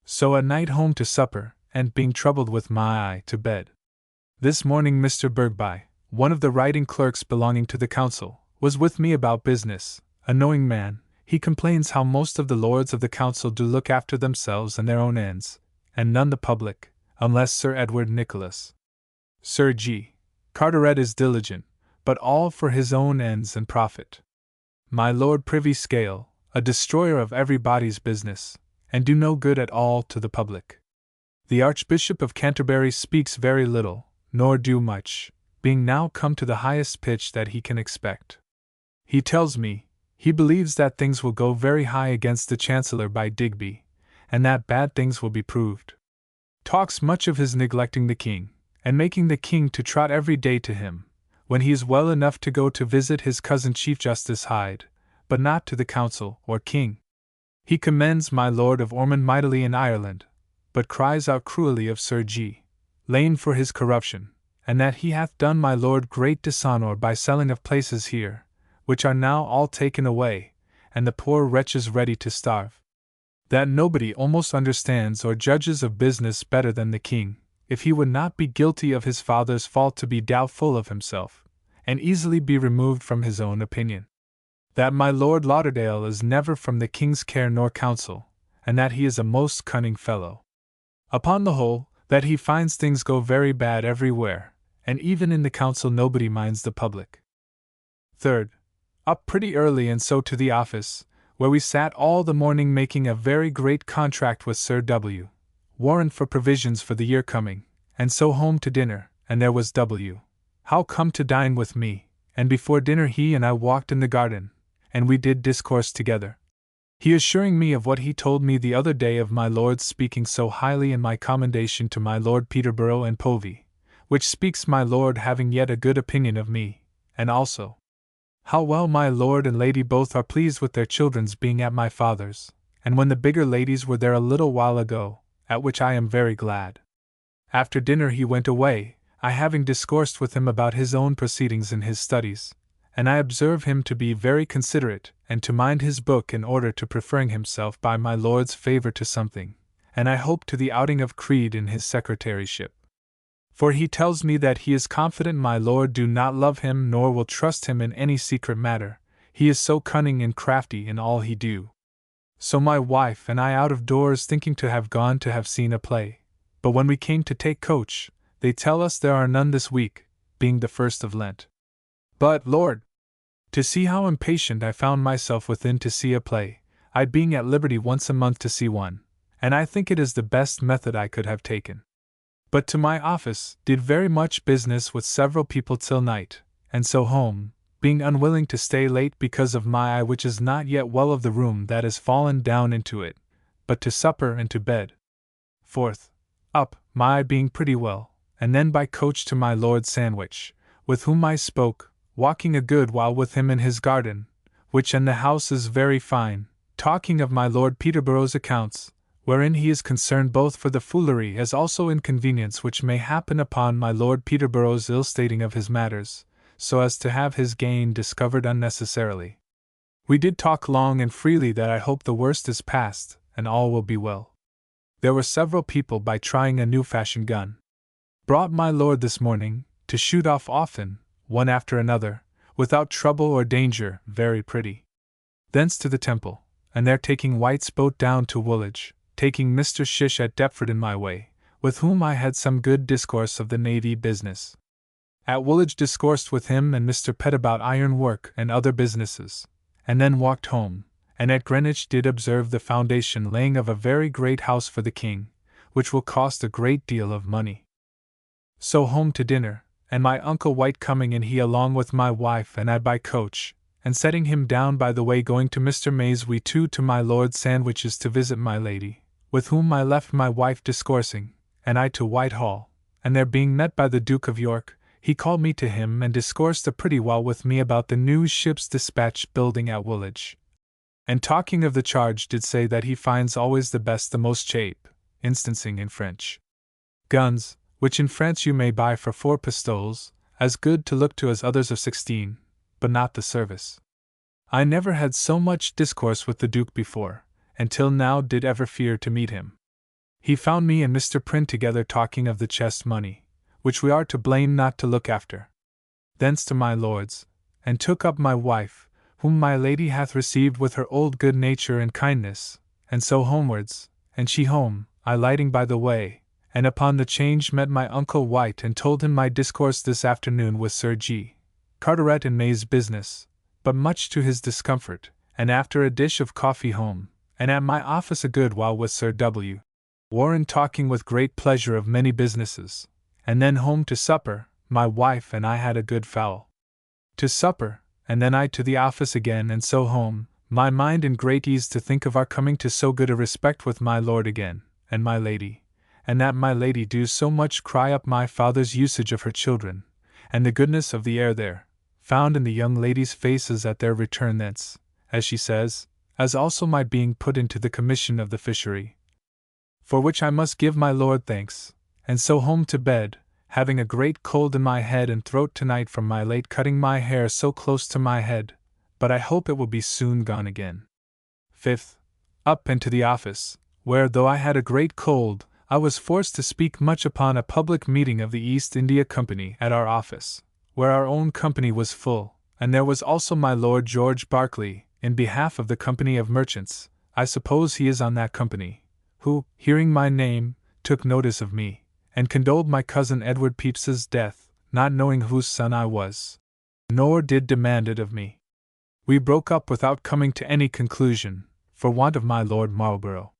So at night home to supper, and being troubled with my eye, to bed. This morning Mr. Bergby, one of the writing clerks belonging to the council, was with me about business, a knowing man. He complains how most of the lords of the council do look after themselves and their own ends, and none the public, unless Sir Edward Nicholas. Sir G. Carteret is diligent, but all for his own ends and profit. My Lord Privy Scale, a destroyer of everybody's business, and do no good at all to the public. The Archbishop of Canterbury speaks very little, nor do much, being now come to the highest pitch that he can expect. He tells me, he believes that things will go very high against the Chancellor by Digby, and that bad things will be proved. Talks much of his neglecting the King, and making the King to trot every day to him, when he is well enough to go to visit his cousin Chief Justice Hyde, but not to the Council or King. He commends my Lord of Ormond mightily in Ireland, but cries out cruelly of Sir G. Lane for his corruption, and that he hath done my Lord great dishonour by selling of places here, which are now all taken away, and the poor wretches ready to starve. That nobody almost understands or judges of business better than the King, if he would not be guilty of his father's fault to be doubtful of himself, and easily be removed from his own opinion. That my Lord Lauderdale is never from the King's care nor counsel, and that he is a most cunning fellow. Upon the whole, that he finds things go very bad everywhere, and even in the council nobody minds the public. Third, up pretty early and so to the office, where we sat all the morning making a very great contract with Sir W. Warren for provisions for the year coming, and so home to dinner, and there was W. Howe come to dine with me, and before dinner he and I walked in the garden, and we did discourse together. He assuring me of what he told me the other day of my Lord's speaking so highly in my commendation to my Lord Peterborough and Povey, which speaks my Lord having yet a good opinion of me, and also how well my Lord and Lady both are pleased with their children's being at my father's, and when the bigger ladies were there a little while ago, at which I am very glad. After dinner he went away, I having discoursed with him about his own proceedings in his studies, and I observe him to be very considerate, and to mind his book in order to preferring himself by my Lord's favour to something, and I hope to the outing of Creed in his secretaryship. For he tells me that he is confident my Lord do not love him nor will trust him in any secret matter, he is so cunning and crafty in all he do. So my wife and I out of doors thinking to have gone to have seen a play, but when we came to take coach, they tell us there are none this week, being the 1st of Lent. But, Lord! To see how impatient I found myself within to see a play, I being at liberty once a month to see one, and I think it is the best method I could have taken. But to my office, did very much business with several people till night, and so home, being unwilling to stay late because of my eye which is not yet well of the rheum that has fallen down into it, but to supper and to bed. Fourth, up, my eye being pretty well, and then by coach to my Lord Sandwich, with whom I spoke, walking a good while with him in his garden, which and the house is very fine, talking of my Lord Peterborough's accounts, wherein he is concerned both for the foolery as also inconvenience which may happen upon my Lord Peterborough's ill stating of his matters, so as to have his gain discovered unnecessarily. We did talk long and freely that I hope the worst is past, and all will be well. There were several people by trying a new-fashioned gun. Brought my Lord this morning, to shoot off often, one after another, without trouble or danger, very pretty. Thence to the Temple, and there taking White's boat down to Woolwich, taking Mr. Shish at Deptford in my way, with whom I had some good discourse of the navy business. At Woolwich discoursed with him and Mr. Pett about iron work and other businesses, and then walked home, and at Greenwich did observe the foundation laying of a very great house for the king, which will cost a great deal of money. So home to dinner, and my uncle White coming and he along with my wife and I by coach, and setting him down by the way going to Mr. May's we two to my Lord Sandwich's to visit my lady, with whom I left my wife discoursing, and I to Whitehall, and there being met by the Duke of York, he called me to him and discoursed a pretty while with me about the new ship's dispatch building at Woolwich. And talking of the charge did say that he finds always the best the most cheap, instancing in French guns, which in France you may buy for 4 pistoles, as good to look to as others of 16, but not the service. I never had so much discourse with the Duke before, and till now did ever fear to meet him. He found me and Mr. Prynne together talking of the chest money, which we are to blame not to look after. Thence to my lord's, and took up my wife, whom my lady hath received with her old good nature and kindness, and so homewards, and she home, I lighting by the way, and upon the change met my uncle White and told him my discourse this afternoon with Sir G. Carteret in May's business, but much to his discomfort, and after a dish of coffee home, and at my office a good while with Sir W. Warren talking with great pleasure of many businesses, and then home to supper, my wife and I had a good fowl. To supper, and then I to the office again and so home, my mind in great ease to think of our coming to so good a respect with my lord again, and my lady, and that my lady do so much cry up my father's usage of her children, and the goodness of the air there, found in the young ladies' faces at their return thence, as she says, as also my being put into the commission of the fishery. For which I must give my lord thanks, and so home to bed, having a great cold in my head and throat tonight from my late cutting my hair so close to my head, but I hope it will be soon gone again. 5th. Up and to the office, where though I had a great cold, I was forced to speak much upon a public meeting of the East India Company at our office, where our own company was full, and there was also my Lord George Berkeley, in behalf of the Company of Merchants. I suppose he is on that company, who, hearing my name, took notice of me, and condoled my cousin Edward Pepys's death, not knowing whose son I was, nor did demand it of me. We broke up without coming to any conclusion, for want of my Lord Marlborough.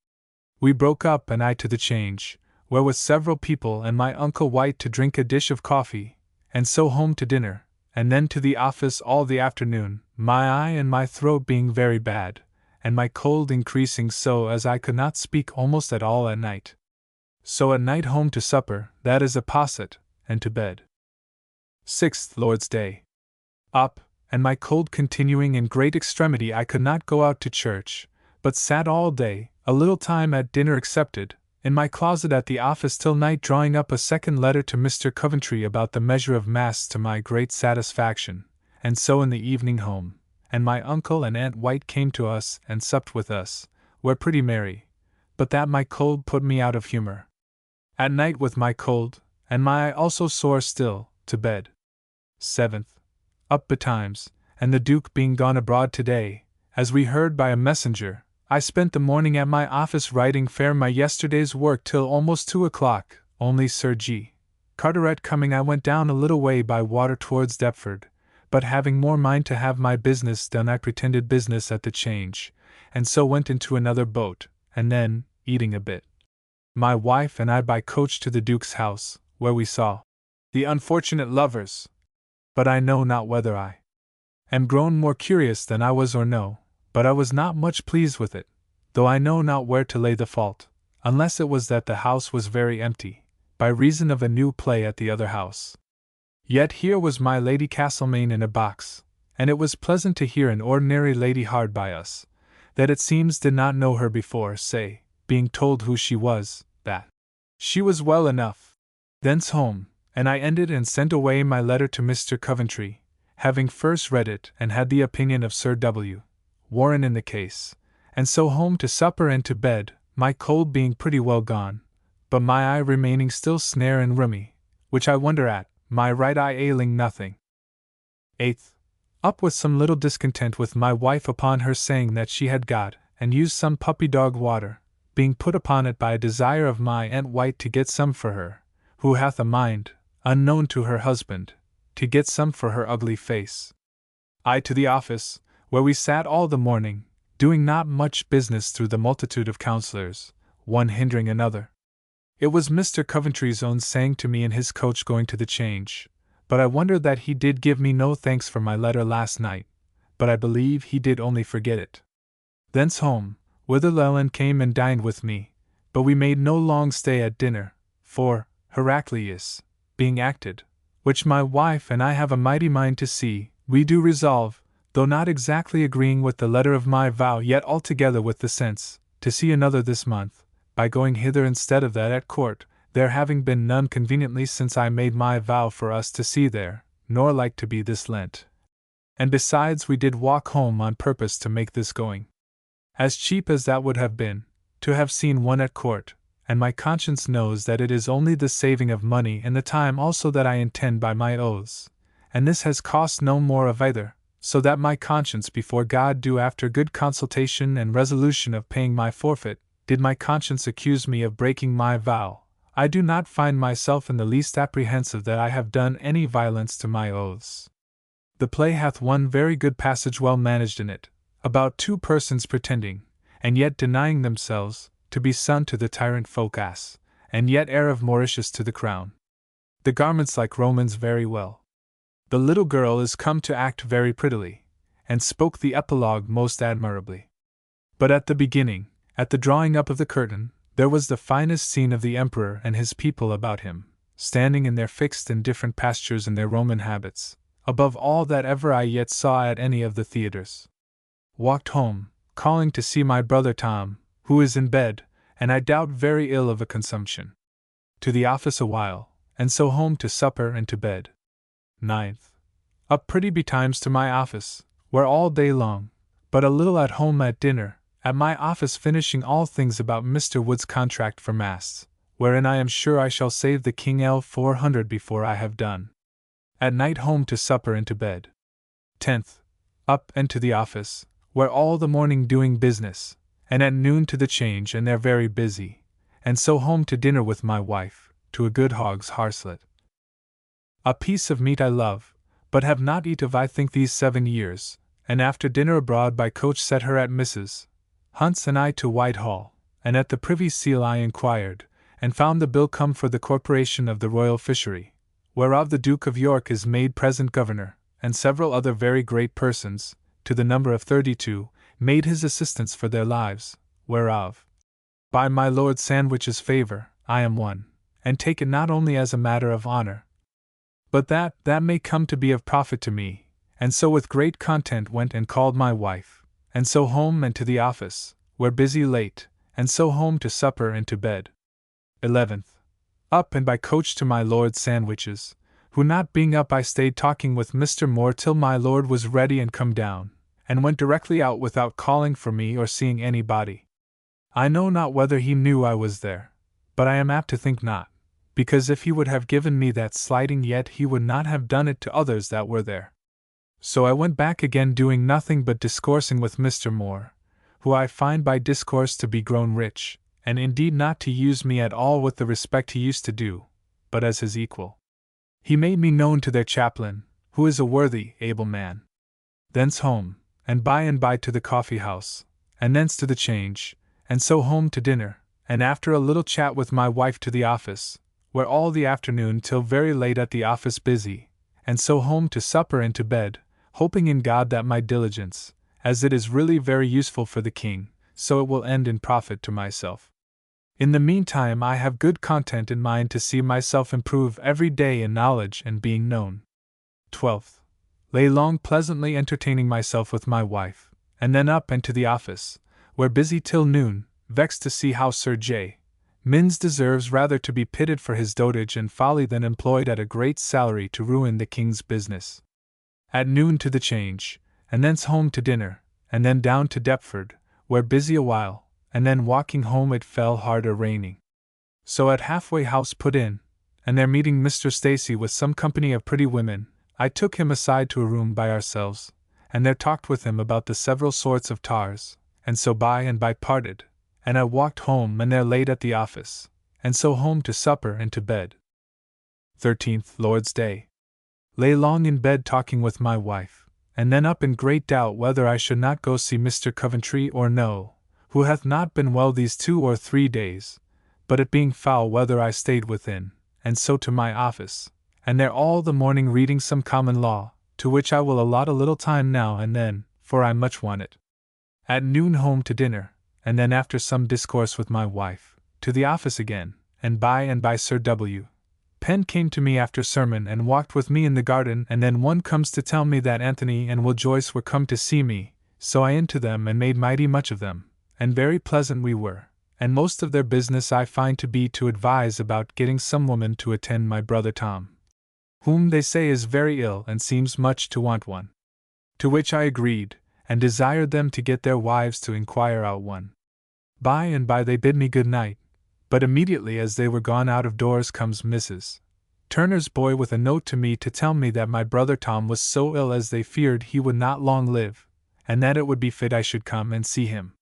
We broke up and I to the Change, where with several people and my uncle White to drink a dish of coffee, and so home to dinner, and then to the office all the afternoon, my eye and my throat being very bad, and my cold increasing so as I could not speak almost at all at night. So at night home to supper, that is apposite, and to bed. 6th Lord's Day. Up, and my cold continuing in great extremity I could not go out to church, but sat all day, a little time at dinner excepted, in my closet at the office till night drawing up a second letter to Mr. Coventry about the measure of Mass to my great satisfaction, and so in the evening home, and my uncle and Aunt White came to us and supped with us, were pretty merry, but that my cold put me out of humour. At night with my cold, and my eye also sore still, to bed. 7th. Up betimes, and the Duke being gone abroad today, as we heard by a messenger, I spent the morning at my office writing fair my yesterday's work till almost 2 o'clock, only Sir G. Carteret coming I went down a little way by water towards Deptford, but having more mind to have my business done I pretended business at the Change, and so went into another boat, and then, eating a bit, my wife and I by coach to the Duke's house, where we saw the unfortunate lovers. But I know not whether I am grown more curious than I was or no, but I was not much pleased with it, though I know not where to lay the fault, unless it was that the house was very empty, by reason of a new play at the other house. Yet here was my Lady Castlemaine in a box, and it was pleasant to hear an ordinary lady hard by us, that it seems did not know her before, say, being told who she was, that she was well enough. Thence home, and I ended and sent away my letter to Mr. Coventry, having first read it and had the opinion of Sir W. Warren in the case, and so home to supper and to bed, my cold being pretty well gone, but my eye remaining still snare and rheumy, which I wonder at, my right eye ailing nothing. 8th. Up with some little discontent with my wife upon her saying that she had got and used some puppy dog water, being put upon it by a desire of my Aunt White to get some for her, who hath a mind, unknown to her husband, to get some for her ugly face. I to the office, where we sat all the morning, doing not much business through the multitude of counselors, one hindering another. It was Mr. Coventry's own saying to me in his coach going to the change, but I wonder that he did give me no thanks for my letter last night, but I believe he did only forget it. Thence home, whither Leland came and dined with me, but we made no long stay at dinner, for, Heraclius, being acted, which my wife and I have a mighty mind to see, we do resolve, though not exactly agreeing with the letter of my vow yet altogether with the sense, to see another this month, by going hither instead of that at court, there having been none conveniently since I made my vow for us to see there, nor like to be this Lent. And besides we did walk home on purpose to make this going as cheap as that would have been, to have seen one at court, and my conscience knows that it is only the saving of money and the time also that I intend by my oaths, and this has cost no more of either, so that my conscience before God do after good consultation and resolution of paying my forfeit, did my conscience accuse me of breaking my vow, I do not find myself in the least apprehensive that I have done any violence to my oaths. The play hath one very good passage well managed in it, about two persons pretending, and yet denying themselves, to be son to the tyrant Phocas, and yet heir of Mauritius to the crown. The garments like Romans very well. The little girl is come to act very prettily, and spoke the epilogue most admirably. But at the beginning, at the drawing up of the curtain, there was the finest scene of the emperor and his people about him, standing in their fixed and different pastures in their Roman habits, above all that ever I yet saw at any of the theatres. Walked home, calling to see my brother Tom, who is in bed, and I doubt very ill of a consumption. To the office a while, and so home to supper and to bed. 9th. Up pretty betimes to my office, where all day long, but a little at home at dinner, at my office finishing all things about Mr. Wood's contract for masts, wherein I am sure I shall save the King L400 before I have done. At night home to supper and to bed. 10th. Up and to the office, where all the morning doing business, and at noon to the change and there very busy, and so home to dinner with my wife, to a good hog's harslet. A piece of meat I love, but have not eat of I think these 7 years, and after dinner abroad by coach set her at Mrs. Hunt's and I to Whitehall, and at the Privy Seal I inquired, and found the bill come for the corporation of the Royal Fishery, whereof the Duke of York is made present governor, and several other very great persons, to the number of 32, made his assistants for their lives, whereof, by my Lord Sandwich's favour, I am one, and take it not only as a matter of honour, but that may come to be of profit to me, and so with great content went and called my wife, and so home and to the office, where busy late, and so home to supper and to bed. 11th. Up and by coach to my Lord Sandwich's, who not being up I stayed talking with Mr. Moore till my lord was ready and come down, and went directly out without calling for me or seeing anybody. I know not whether he knew I was there, but I am apt to think not, because if he would have given me that slighting yet he would not have done it to others that were there. So I went back again doing nothing but discoursing with Mr. Moore, who I find by discourse to be grown rich, and indeed not to use me at all with the respect he used to do, but as his equal. He made me known to their chaplain, who is a worthy, able man. Thence home, and by to the coffee-house, and thence to the change, and so home to dinner, and after a little chat with my wife to the office, where all the afternoon till very late at the office busy, and so home to supper and to bed, hoping in God that my diligence, as it is really very useful for the king, so it will end in profit to myself. In the meantime I have good content in mind to see myself improve every day in knowledge and being known. 12th. Lay long pleasantly entertaining myself with my wife, and then up and to the office, where busy till noon, vexed to see how Sir J. Minns deserves rather to be pitied for his dotage and folly than employed at a great salary to ruin the king's business. At noon to the change, and thence home to dinner, and then down to Deptford, where busy a while, and then walking home it fell hard a-raining. So at halfway house put in, and there meeting Mr. Stacy with some company of pretty women, I took him aside to a room by ourselves, and there talked with him about the several sorts of tars, and so by and by parted, and I walked home and there laid at the office, and so home to supper and to bed. 13th Lord's Day. Lay long in bed talking with my wife, and then up in great doubt whether I should not go see Mr. Coventry or no, who hath not been well these 2 or 3 days, but it being foul weather I stayed within, and so to my office, and there all the morning reading some common law, to which I will allot a little time now and then, for I much want it. At noon home to dinner, and then after some discourse with my wife, to the office again, and by Sir W. Penn came to me after sermon and walked with me in the garden, and then one comes to tell me that Anthony and Will Joyce were come to see me, so I in to them and made mighty much of them, and very pleasant we were, and most of their business I find to be to advise about getting some woman to attend my brother Tom, whom they say is very ill and seems much to want one. To which I agreed, and desired them to get their wives to inquire out one. By and by they bid me good night, but immediately as they were gone out of doors comes Mrs. Turner's boy with a note to me to tell me that my brother Tom was so ill as they feared he would not long live, and that it would be fit I should come and see him.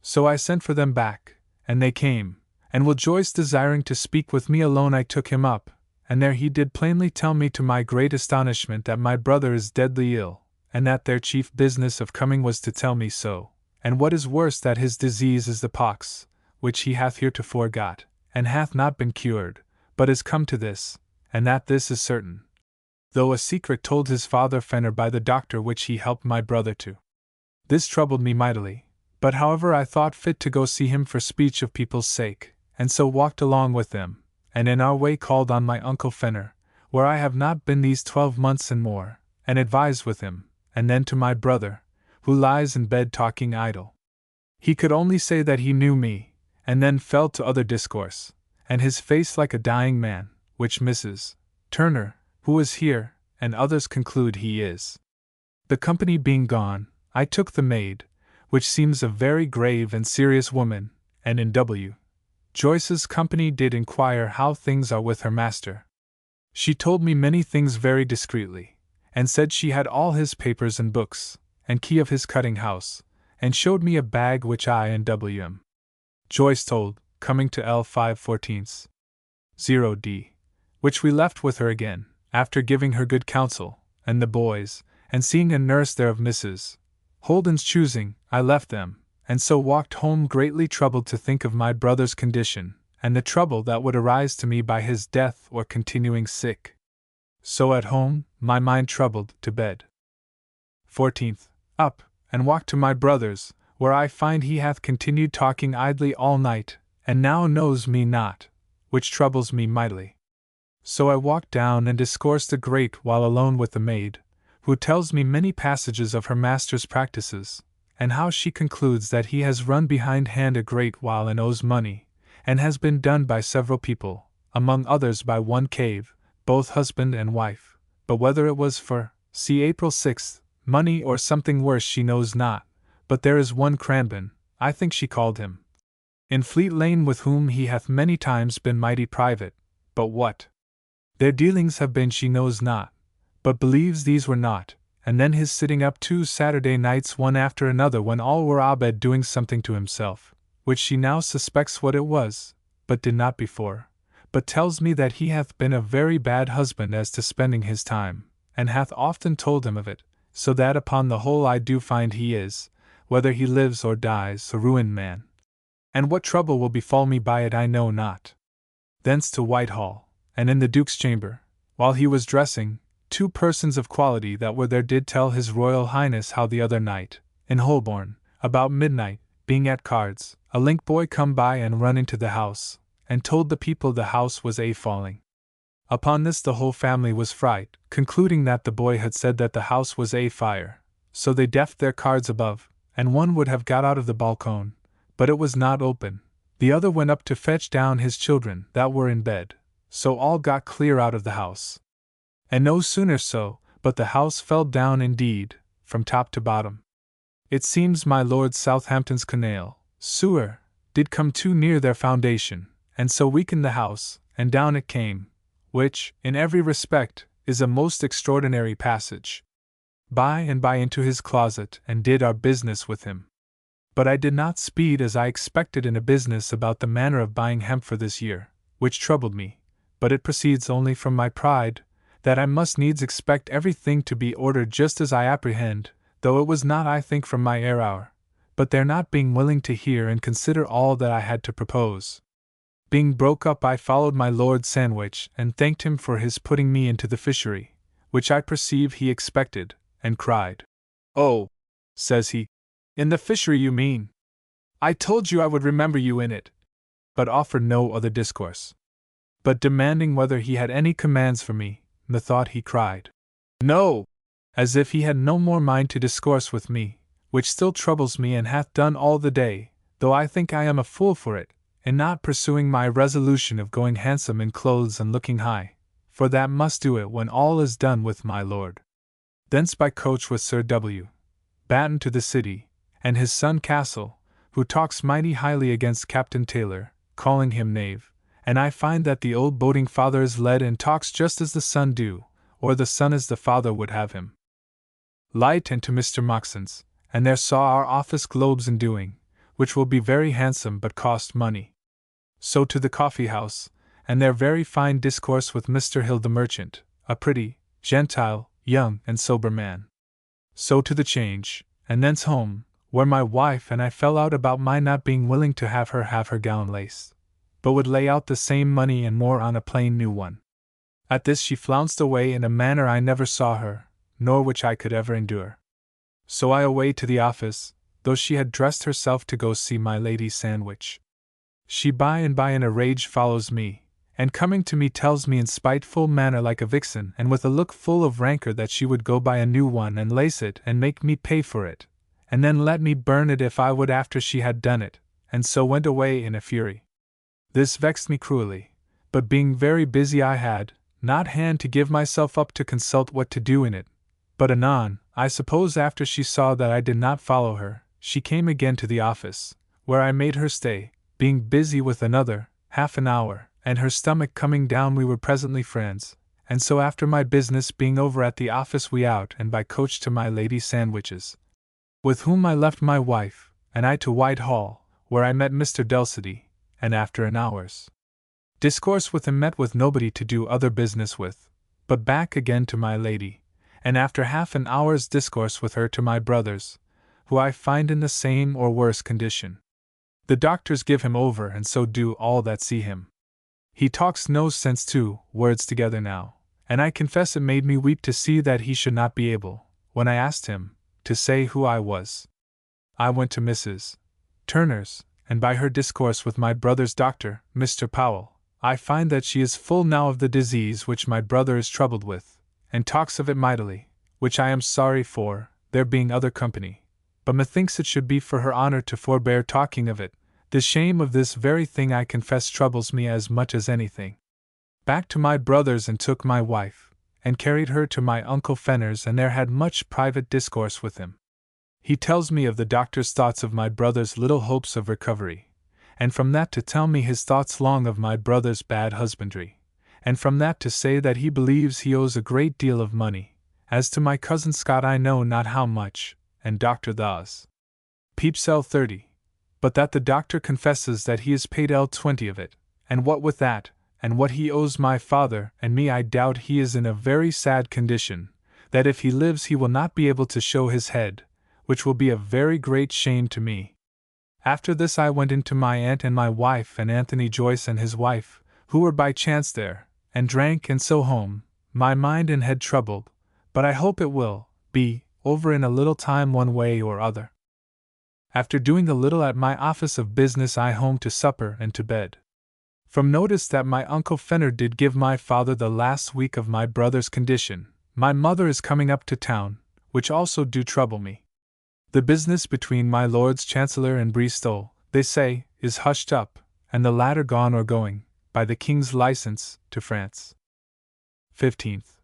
So I sent for them back, and they came, and Will Joyce desiring to speak with me alone I took him up, and there he did plainly tell me to my great astonishment that my brother is deadly ill, and that their chief business of coming was to tell me so, and what is worse that his disease is the pox, which he hath heretofore got, and hath not been cured, but is come to this, and that this is certain, though a secret told his father Fenner by the doctor which he helped my brother to. This troubled me mightily, but however I thought fit to go see him for speech of people's sake, and so walked along with them, and in our way called on my uncle Fenner, where I have not been these 12 months and more, and advised with him, and then to my brother, who lies in bed talking idle. He could only say that he knew me, and then fell to other discourse, and his face like a dying man, which Mrs. Turner, who was here, and others conclude he is. The company being gone, I took the maid, which seems a very grave and serious woman, and in W. Joyce's company did inquire how things are with her master. She told me many things very discreetly, and said she had all his papers and books, and key of his cutting house, and showed me a bag which I and W. Joyce told, coming to L 5/14, 0d, which we left with her again, after giving her good counsel, and the boys, and seeing a nurse there of Mrs. Holden's choosing, I left them, and so walked home greatly troubled to think of my brother's condition, and the trouble that would arise to me by his death or continuing sick. So at home, my mind troubled, to bed. 14th, up, and walked to my brother's, where I find he hath continued talking idly all night, and now knows me not, which troubles me mightily. So I walked down and discoursed a great while alone with the maid, who tells me many passages of her master's practices, and how she concludes that he has run behindhand a great while and owes money, and has been done by several people, among others by one Cave, both husband and wife, but whether it was for, see April 6th, money or something worse she knows not, but there is one Cranbourne, I think she called him, in Fleet Lane with whom he hath many times been mighty private, but what their dealings have been she knows not, but believes these were naught, and then his sitting up 2 Saturday nights one after another when all were abed doing something to himself, which she now suspects what it was, but did not before, but tells me that he hath been a very bad husband as to spending his time, and hath often told him of it, so that upon the whole I do find he is, whether he lives or dies, a ruined man. And what trouble will befall me by it I know not. Thence to Whitehall, and in the Duke's chamber, while he was dressing, 2 persons of quality that were there did tell his Royal Highness how the other night, in Holborn, about midnight, being at cards, a link boy come by and run into the house, and told the people the house was falling. Upon this the whole family was fright, concluding that the boy had said that the house was fire, so they deft their cards above, and one would have got out of the balcone, but it was not open. The other went up to fetch down his children that were in bed, so all got clear out of the house. And no sooner so, but the house fell down indeed, from top to bottom. It seems my Lord Southampton's canal, sewer, did come too near their foundation, and so weakened the house, and down it came, which, in every respect, is a most extraordinary passage. By and by into his closet, and did our business with him. But I did not speed as I expected in a business about the manner of buying hemp for this year, which troubled me, but it proceeds only from my pride, that I must needs expect everything to be ordered just as I apprehend, though it was not I think from my error, but their not being willing to hear and consider all that I had to propose. Being broke up, I followed my Lord Sandwich, and thanked him for his putting me into the fishery, which I perceive he expected, and cried, "Oh," says he, "in the fishery you mean? I told you I would remember you in it," but offered no other discourse. But demanding whether he had any commands for me, methought he cried, "No," as if he had no more mind to discourse with me, which still troubles me and hath done all the day, though I think I am a fool for it, in not pursuing my resolution of going handsome in clothes and looking high, for that must do it when all is done with my lord. Thence by coach with Sir W. Batten to the city, and his son Castle, who talks mighty highly against Captain Taylor, calling him knave, and I find that the old boating father is led and talks just as the son do, or the son as the father would have him. Light and to Mr. Moxon's, and there saw our office globes in doing, which will be very handsome but cost money. So to the coffee house, and there very fine discourse with Mr. Hill the merchant, a pretty, gentile, young and sober man. So to the Change, and thence home, where my wife and I fell out about my not being willing to have her gown laced, but would lay out the same money and more on a plain new one. At this she flounced away in a manner I never saw her, nor which I could ever endure. So I away to the office, though she had dressed herself to go see my Lady Sandwich. She by and by in a rage follows me, and coming to me tells me in spiteful manner like a vixen and with a look full of rancor that she would go buy a new one and lace it and make me pay for it, and then let me burn it if I would after she had done it, and so went away in a fury. This vexed me cruelly, but being very busy I had not hand to give myself up to consult what to do in it, but anon, I suppose after she saw that I did not follow her, she came again to the office, where I made her stay, being busy with another, half an hour, and her stomach coming down we were presently friends, and so after my business being over at the office we out and by coach to my Lady Sandwich's, with whom I left my wife, and I to Whitehall, where I met Mr. Delsety, and after an hour's discourse with him met with nobody to do other business with, but back again to my lady, and after half an hour's discourse with her to my brothers, who I find in the same or worse condition. The doctors give him over and so do all that see him. He talks no sense 2 words together now, and I confess it made me weep to see that he should not be able, when I asked him, to say who I was. I went to Mrs. Turner's, and by her discourse with my brother's doctor, Mr. Powell, I find that she is full now of the disease which my brother is troubled with, and talks of it mightily, which I am sorry for, there being other company, but methinks it should be for her honor to forbear talking of it. The shame of this very thing I confess troubles me as much as anything. Back to my brother's and took my wife, and carried her to my Uncle Fenner's and there had much private discourse with him. He tells me of the doctor's thoughts of my brother's little hopes of recovery, and from that to tell me his thoughts long of my brother's bad husbandry, and from that to say that he believes he owes a great deal of money, as to my cousin Scott I know not how much, and Dr. Thos. Pepys L30, but that the doctor confesses that he has paid L20 of it, and what with that, and what he owes my father and me I doubt he is in a very sad condition, that if he lives he will not be able to show his head, which will be a very great shame to me. After this I went in to my aunt and my wife and Anthony Joyce and his wife, who were by chance there, and drank and so home, my mind and head troubled, but I hope it will be over in a little time one way or other. After doing a little at my office of business I home to supper and to bed. From notice that my Uncle Fenner did give my father the last week of my brother's condition, my mother is coming up to town, which also do trouble me. The business between my Lord's Chancellor and Bristol, they say, is hushed up, and the latter gone or going, by the King's license, to France. 15th.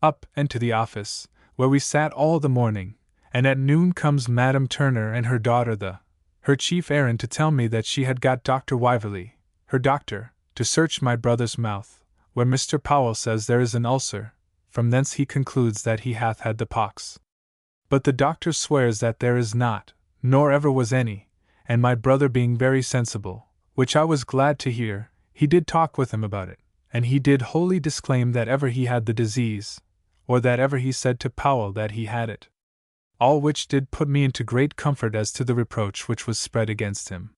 Up and to the office, where we sat all the morning, and at noon comes Madam Turner and her daughter her chief errand to tell me that she had got Dr. Wyverley, her doctor, to search my brother's mouth, where Mr. Powell says there is an ulcer, from thence he concludes that he hath had the pox. But the doctor swears that there is not, nor ever was any, and my brother being very sensible, which I was glad to hear, he did talk with him about it, and he did wholly disclaim that ever he had the disease, or that ever he said to Powell that he had it. All which did put me into great comfort as to the reproach which was spread against him.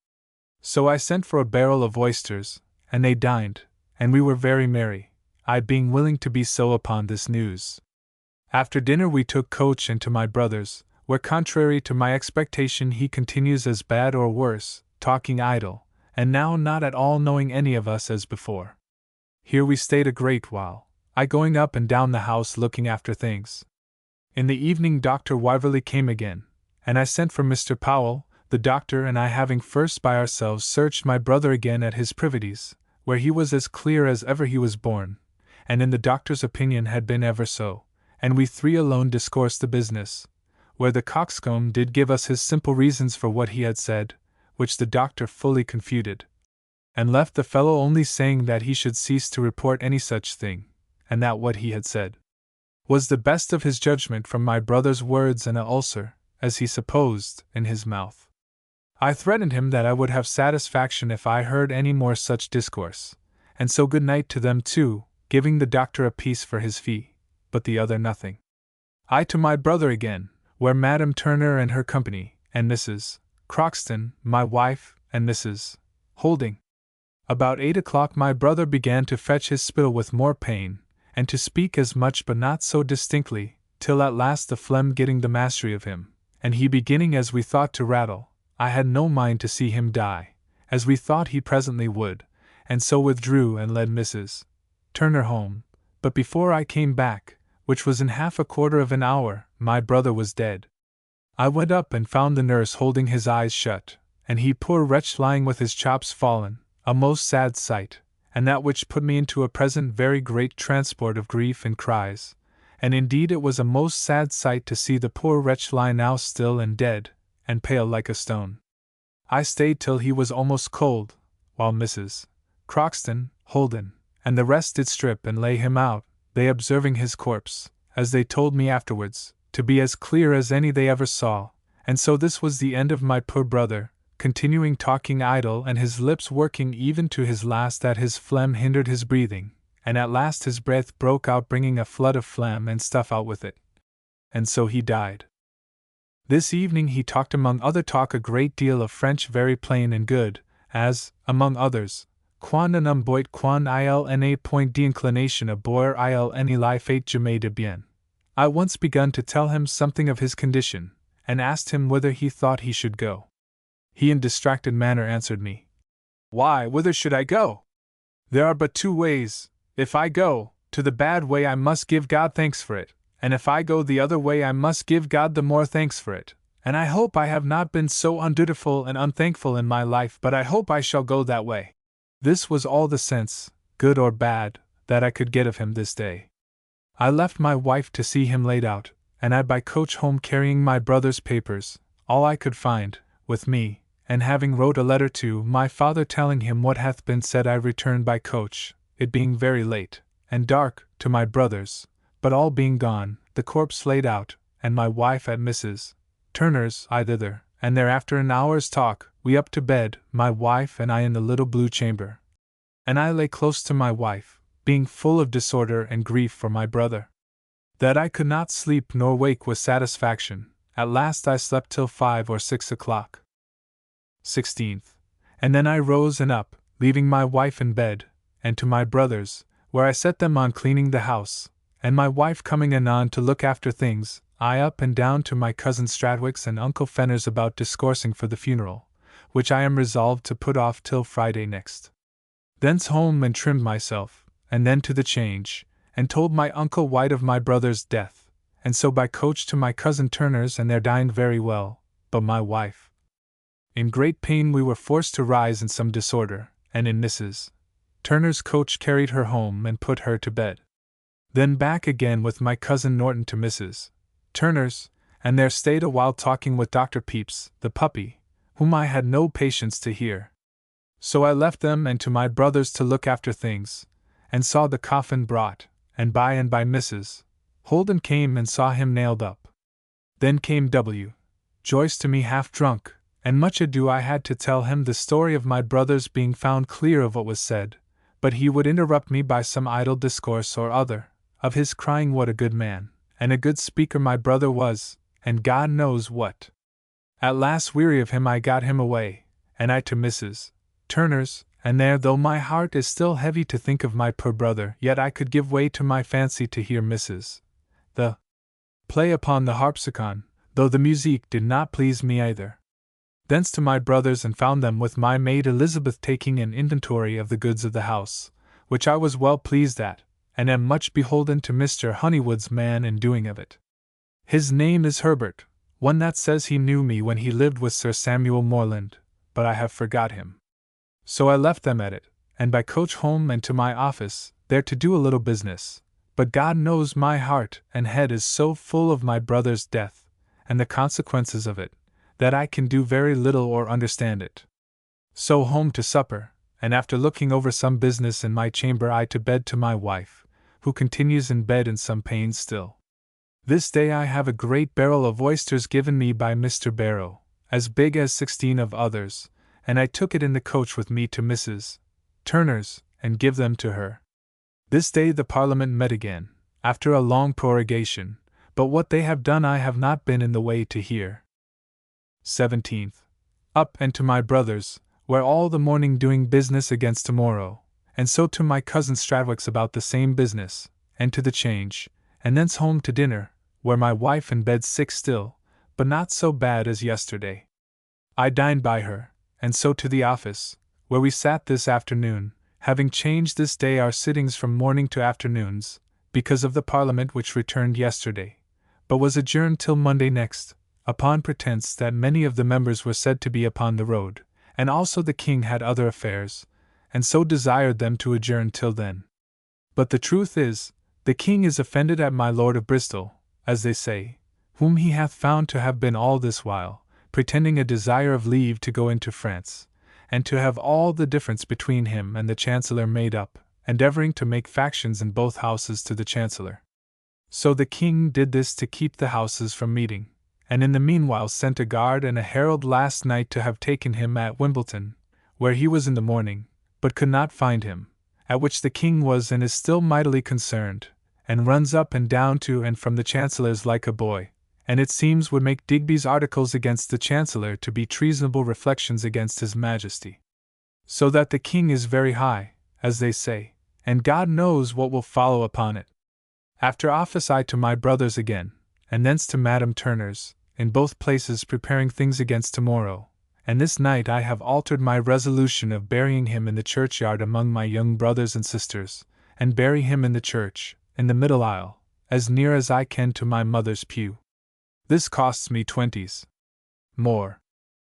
So I sent for a barrel of oysters, and they dined, and we were very merry, I being willing to be so upon this news. After dinner we took coach and to my brother's, where contrary to my expectation he continues as bad or worse, talking idle, and now not at all knowing any of us as before. Here we stayed a great while, I going up and down the house looking after things. In the evening Dr. Wyverley came again, and I sent for Mr. Powell, the doctor and I having first by ourselves searched my brother again at his privities, where he was as clear as ever he was born, and in the doctor's opinion had been ever so, and we three alone discoursed the business, where the coxcomb did give us his simple reasons for what he had said, which the doctor fully confuted, and left the fellow only saying that he should cease to report any such thing, and that what he had said was the best of his judgment from my brother's words and an ulcer, as he supposed, in his mouth. I threatened him that I would have satisfaction if I heard any more such discourse, and so good night to them too, giving the doctor a piece for his fee, but the other nothing. I to my brother again, where Madam Turner and her company, and Mrs. Croxton, my wife, and Mrs. Holding. About 8 o'clock my brother began to fetch his spittle with more pain, and to speak as much but not so distinctly, till at last the phlegm getting the mastery of him, and he beginning as we thought to rattle, I had no mind to see him die, as we thought he presently would, and so withdrew and led Mrs. Turner home, but before I came back, which was in half a quarter of an hour, my brother was dead. I went up and found the nurse holding his eyes shut, and he poor wretch lying with his chops fallen, a most sad sight, and that which put me into a present very great transport of grief and cries, and indeed it was a most sad sight to see the poor wretch lie now still and dead, and pale like a stone. I stayed till he was almost cold, while Mrs. Croxton, Holden, and the rest did strip and lay him out, they observing his corpse, as they told me afterwards, to be as clear as any they ever saw, and so this was the end of my poor brother, continuing talking idle and his lips working even to his last that his phlegm hindered his breathing, and at last his breath broke out bringing a flood of phlegm and stuff out with it. And so he died. This evening he talked among other talk a great deal of French very plain and good, as, among others, Quan un boit quan il na point d'inclination a boire il any life fait jamais de bien. I once begun to tell him something of his condition, and asked him whither he thought he should go. He in distracted manner answered me, "Why, whither should I go? There are but two ways. If I go to the bad way I must give God thanks for it, and if I go the other way I must give God the more thanks for it, and I hope I have not been so undutiful and unthankful in my life, but I hope I shall go that way." This was all the sense, good or bad, that I could get of him this day. I left my wife to see him laid out, and I by coach home carrying my brother's papers, all I could find, with me, and having wrote a letter to my father telling him what hath been said I returned by coach, it being very late, and dark, to my brother's, but all being gone, the corpse laid out, and my wife at Mrs. Turner's, I thither, and there after an hour's talk, we up to bed, my wife and I in the little blue chamber. And I lay close to my wife, being full of disorder and grief for my brother. That I could not sleep nor wake with satisfaction, at last I slept till 5 or 6 o'clock. 16th. And then I rose and up, leaving my wife in bed, and to my brother's, where I set them on cleaning the house, and my wife coming anon to look after things, I up and down to my cousin Stradwick's and Uncle Fenner's about discoursing for the funeral, which I am resolved to put off till Friday next. Thence home and trimmed myself, and then to the Change, and told my Uncle White of my brother's death, and so by coach to my cousin Turner's and there dined very well, but my wife. In great pain we were forced to rise in some disorder, and in Mrs. Turner's coach carried her home and put her to bed. Then back again with my cousin Norton to Mrs. Turner's, and there stayed a while talking with Dr. Pepys, the puppy, whom I had no patience to hear. So I left them and to my brother's to look after things, and saw the coffin brought, and by Mrs. Holden came and saw him nailed up. Then came W. Joyce to me half drunk, and much ado I had to tell him the story of my brother's being found clear of what was said, but he would interrupt me by some idle discourse or other, of his crying what a good man, and a good speaker my brother was, and God knows what. At last, weary of him, I got him away, and I to Mrs. Turner's, and there, though my heart is still heavy to think of my poor brother, yet I could give way to my fancy to hear Mrs. the play upon the harpsichon, though the musique did not please me either. Thence to my brother's, and found them with my maid Elizabeth taking an inventory of the goods of the house, which I was well pleased at, and am much beholden to Mr. Honeywood's man in doing of it. His name is Herbert, one that says he knew me when he lived with Sir Samuel Morland, but I have forgot him. So I left them at it, and by coach home and to my office, there to do a little business, but God knows my heart and head is so full of my brother's death, and the consequences of it, that I can do very little or understand it. So home to supper, and after looking over some business in my chamber, I to bed to my wife, who continues in bed in some pain still. This day I have a great barrel of oysters given me by Mr. Barrow, as big as 16 of others, and I took it in the coach with me to Mrs. Turner's, and give them to her. This day the Parliament met again, after a long prorogation, but what they have done I have not been in the way to hear. 17th. Up and to my brother's, where all the morning doing business against tomorrow, and so to my cousin Stradwick's about the same business, and to the Change, and thence home to dinner, where my wife in bed sick still, but not so bad as yesterday. I dined by her, and so to the office, where we sat this afternoon, having changed this day our sittings from morning to afternoons, because of the Parliament which returned yesterday, but was adjourned till Monday next, upon pretence that many of the members were said to be upon the road, and also the King had other affairs, and so desired them to adjourn till then. But the truth is, the King is offended at my Lord of Bristol, as they say, whom he hath found to have been all this while, pretending a desire of leave to go into France, and to have all the difference between him and the Chancellor made up, endeavouring to make factions in both houses to the Chancellor. So the King did this to keep the houses from meeting, and in the meanwhile sent a guard and a herald last night to have taken him at Wimbledon, where he was in the morning, but could not find him, at which the King was and is still mightily concerned, and runs up and down to and from the Chancellor's like a boy, and it seems would make Digby's articles against the Chancellor to be treasonable reflections against his Majesty. So that the King is very high, as they say, and God knows what will follow upon it. After office I to my brother's again, and thence to Madame Turner's, in both places preparing things against tomorrow, and this night I have altered my resolution of burying him in the churchyard among my young brothers and sisters, and bury him in the church, in the middle aisle, as near as I can to my mother's pew. This costs me 20s. more.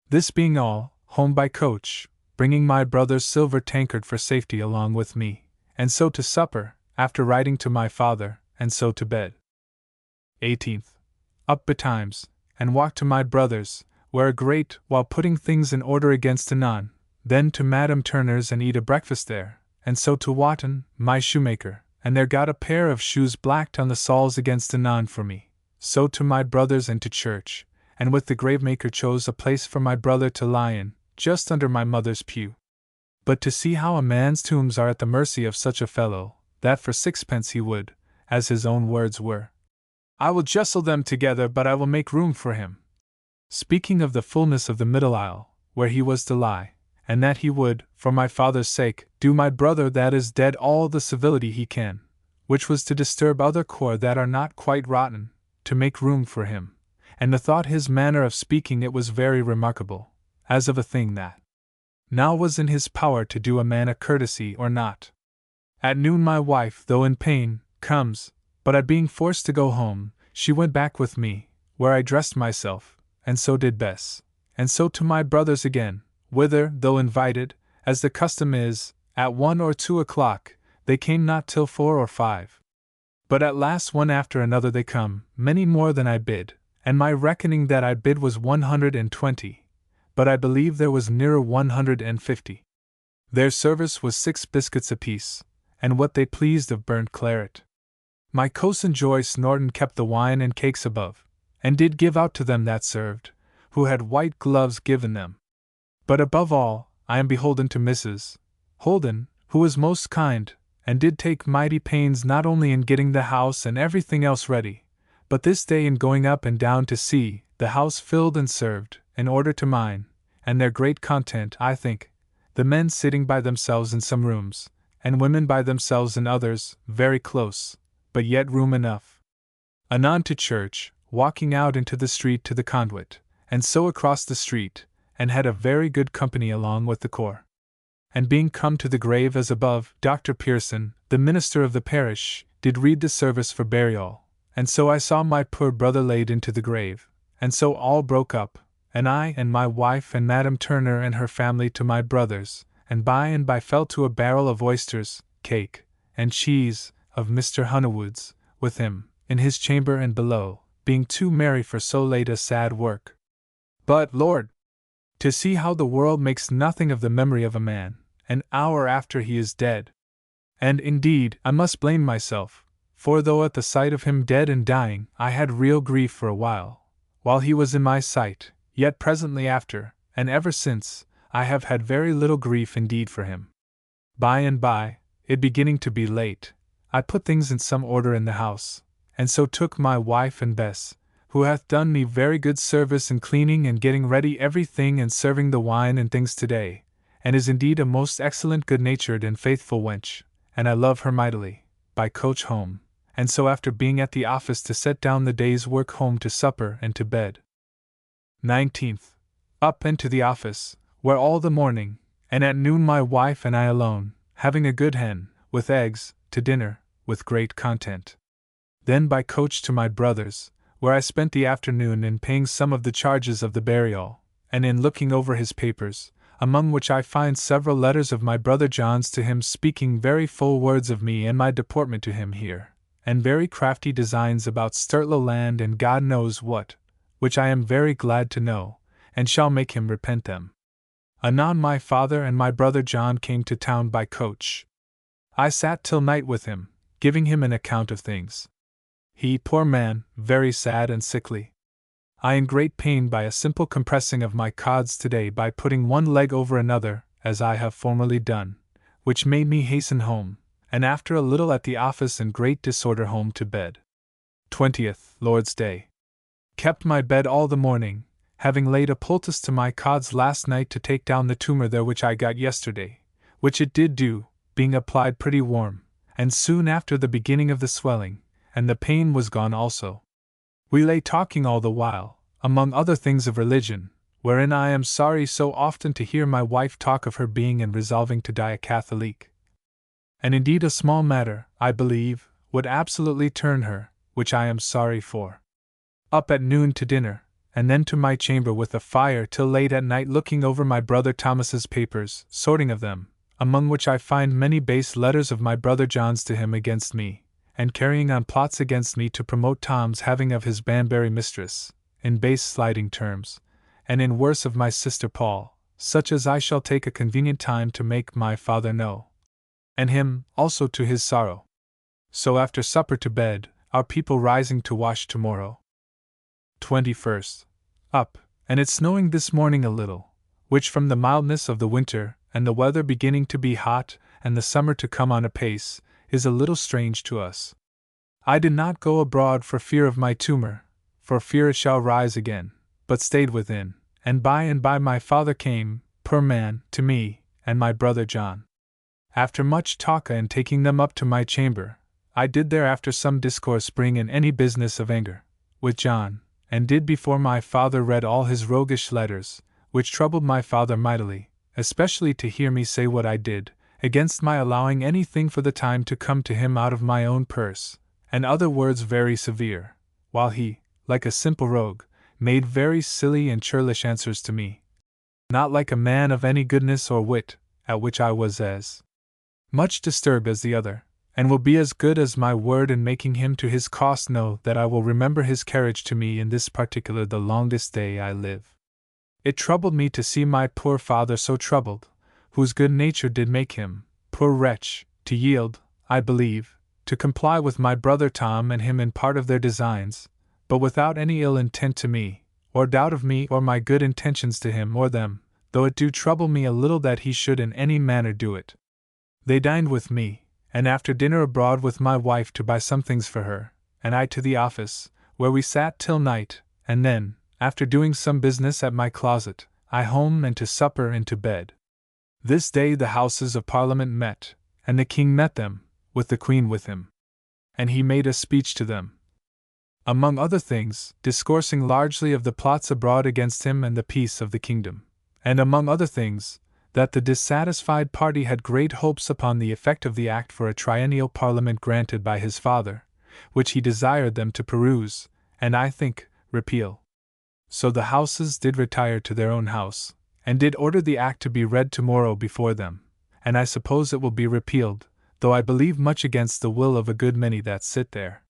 This being all, home by coach, bringing my brother's silver tankard for safety along with me, and so to supper, after writing to my father, and so to bed. 18th. Up betimes, and walked to my brother's, where a great while putting things in order against anon, then to Madame Turner's and eat a breakfast there, and so to Wotton, my shoemaker, and there got a pair of shoes blacked on the soles against anon for me, so to my brother's and to church, and with the gravemaker chose a place for my brother to lie in, just under my mother's pew. But to see how a man's tombs are at the mercy of such a fellow, that for sixpence he would, as his own words were, I will jostle them together, but I will make room for him. Speaking of the fullness of the middle aisle, where he was to lie, and that he would, for my father's sake, do my brother that is dead all the civility he can, which was to disturb other corps that are not quite rotten, to make room for him, and methought his manner of speaking it was very remarkable, as of a thing that now was in his power to do a man a courtesy or not. At noon my wife, though in pain, comes, but at being forced to go home, she went back with me, where I dressed myself, and so did Bess, and so to my brother's again, whither, though invited, as the custom is, at 1 or 2 o'clock, they came not till 4 or 5. But at last one after another they come, many more than I bid, and my reckoning that I bid was 120, but I believe there was nearer 150. Their service was 6 biscuits apiece, and what they pleased of burnt claret. My cozen Joyce Norton kept the wine and cakes above, and did give out to them that served, who had white gloves given them. But above all, I am beholden to Mrs. Holden, who was most kind, and did take mighty pains not only in getting the house and everything else ready, but this day in going up and down to see the house filled and served, in order to mine, and their great content, I think, the men sitting by themselves in some rooms, and women by themselves in others, very close, but yet room enough. Anon to church, walking out into the street to the conduit, and so across the street, and had a very good company along with the corps. And being come to the grave as above, Dr. Pearson, the minister of the parish, did read the service for burial, and so I saw my poor brother laid into the grave, and so all broke up, and I and my wife and Madam Turner and her family to my brother's, and by fell to a barrel of oysters, cake, and cheese, of Mr. Honeywood's, with him, in his chamber and below, being too merry for so late a sad work. But, Lord! To see how the world makes nothing of the memory of a man, an hour after he is dead. And indeed, I must blame myself, for though at the sight of him dead and dying, I had real grief for a while he was in my sight, yet presently after, and ever since, I have had very little grief indeed for him. By and by, it beginning to be late, I put things in some order in the house, and so took my wife and Bess, who hath done me very good service in cleaning and getting ready everything and serving the wine and things today, and is indeed a most excellent good-natured and faithful wench, and I love her mightily, by coach home, and so after being at the office to set down the day's work home to supper and to bed. 19th. Up and to the office, where all the morning, and at noon my wife and I alone, having a good hen, with eggs, to dinner, with great content. Then by coach to my brother's, where I spent the afternoon in paying some of the charges of the burial, and in looking over his papers, among which I find several letters of my brother John's to him speaking very full words of me and my deportment to him here, and very crafty designs about Sturtlow land and God knows what, which I am very glad to know, and shall make him repent them. Anon my father and my brother John came to town by coach. I sat till night with him, giving him an account of things. He, poor man, very sad and sickly. I in great pain by a simple compressing of my cods today by putting one leg over another, as I have formerly done, which made me hasten home, and after a little at the office in great disorder home to bed. 20th, Lord's Day. Kept my bed all the morning, having laid a poultice to my cods last night to take down the tumour there which I got yesterday, which it did do, being applied pretty warm, and soon after the beginning of the swelling, and the pain was gone also. We lay talking all the while, among other things of religion, wherein I am sorry so often to hear my wife talk of her being and resolving to die a Catholic. And indeed a small matter, I believe, would absolutely turn her, which I am sorry for. Up at noon to dinner, and then to my chamber with a fire till late at night looking over my brother Thomas's papers, sorting of them, among which I find many base letters of my brother John's to him against me, and carrying on plots against me to promote Tom's having of his Banbury mistress, in base slighting terms, and in worse of my sister Paul, such as I shall take a convenient time to make my father know, and him also to his sorrow. So after supper to bed, our people rising to wash tomorrow. 21st. Up, and it snowing this morning a little, which from the mildness of the winter, and the weather beginning to be hot, and the summer to come on apace, is a little strange to us. I did not go abroad for fear of my tumour, for fear it shall rise again, but stayed within, and by my father came, poor man, to me, and my brother John. After much talk and taking them up to my chamber, I did there after some discourse bring in any business of anger, with John, and did before my father read all his roguish letters, which troubled my father mightily, especially to hear me say what I did, against my allowing anything for the time to come to him out of my own purse, and other words very severe, while he, like a simple rogue, made very silly and churlish answers to me, not like a man of any goodness or wit, at which I was as much disturbed as the other, and will be as good as my word in making him to his cost know that I will remember his carriage to me in this particular the longest day I live. It troubled me to see my poor father so troubled, whose good nature did make him, poor wretch, to yield, I believe, to comply with my brother Tom and him in part of their designs, but without any ill intent to me, or doubt of me or my good intentions to him or them, though it do trouble me a little that he should in any manner do it. They dined with me, and after dinner abroad with my wife to buy some things for her, and I to the office, where we sat till night, and then, after doing some business at my closet, I home and to supper and to bed. This day the Houses of Parliament met, and the King met them, with the Queen with him. And he made a speech to them, among other things, discoursing largely of the plots abroad against him and the peace of the kingdom, and among other things, that the dissatisfied party had great hopes upon the effect of the Act for a triennial Parliament granted by his father, which he desired them to peruse, and I think, repeal. So the Houses did retire to their own house, and did order the Act to be read tomorrow before them, and I suppose it will be repealed, though I believe much against the will of a good many that sit there.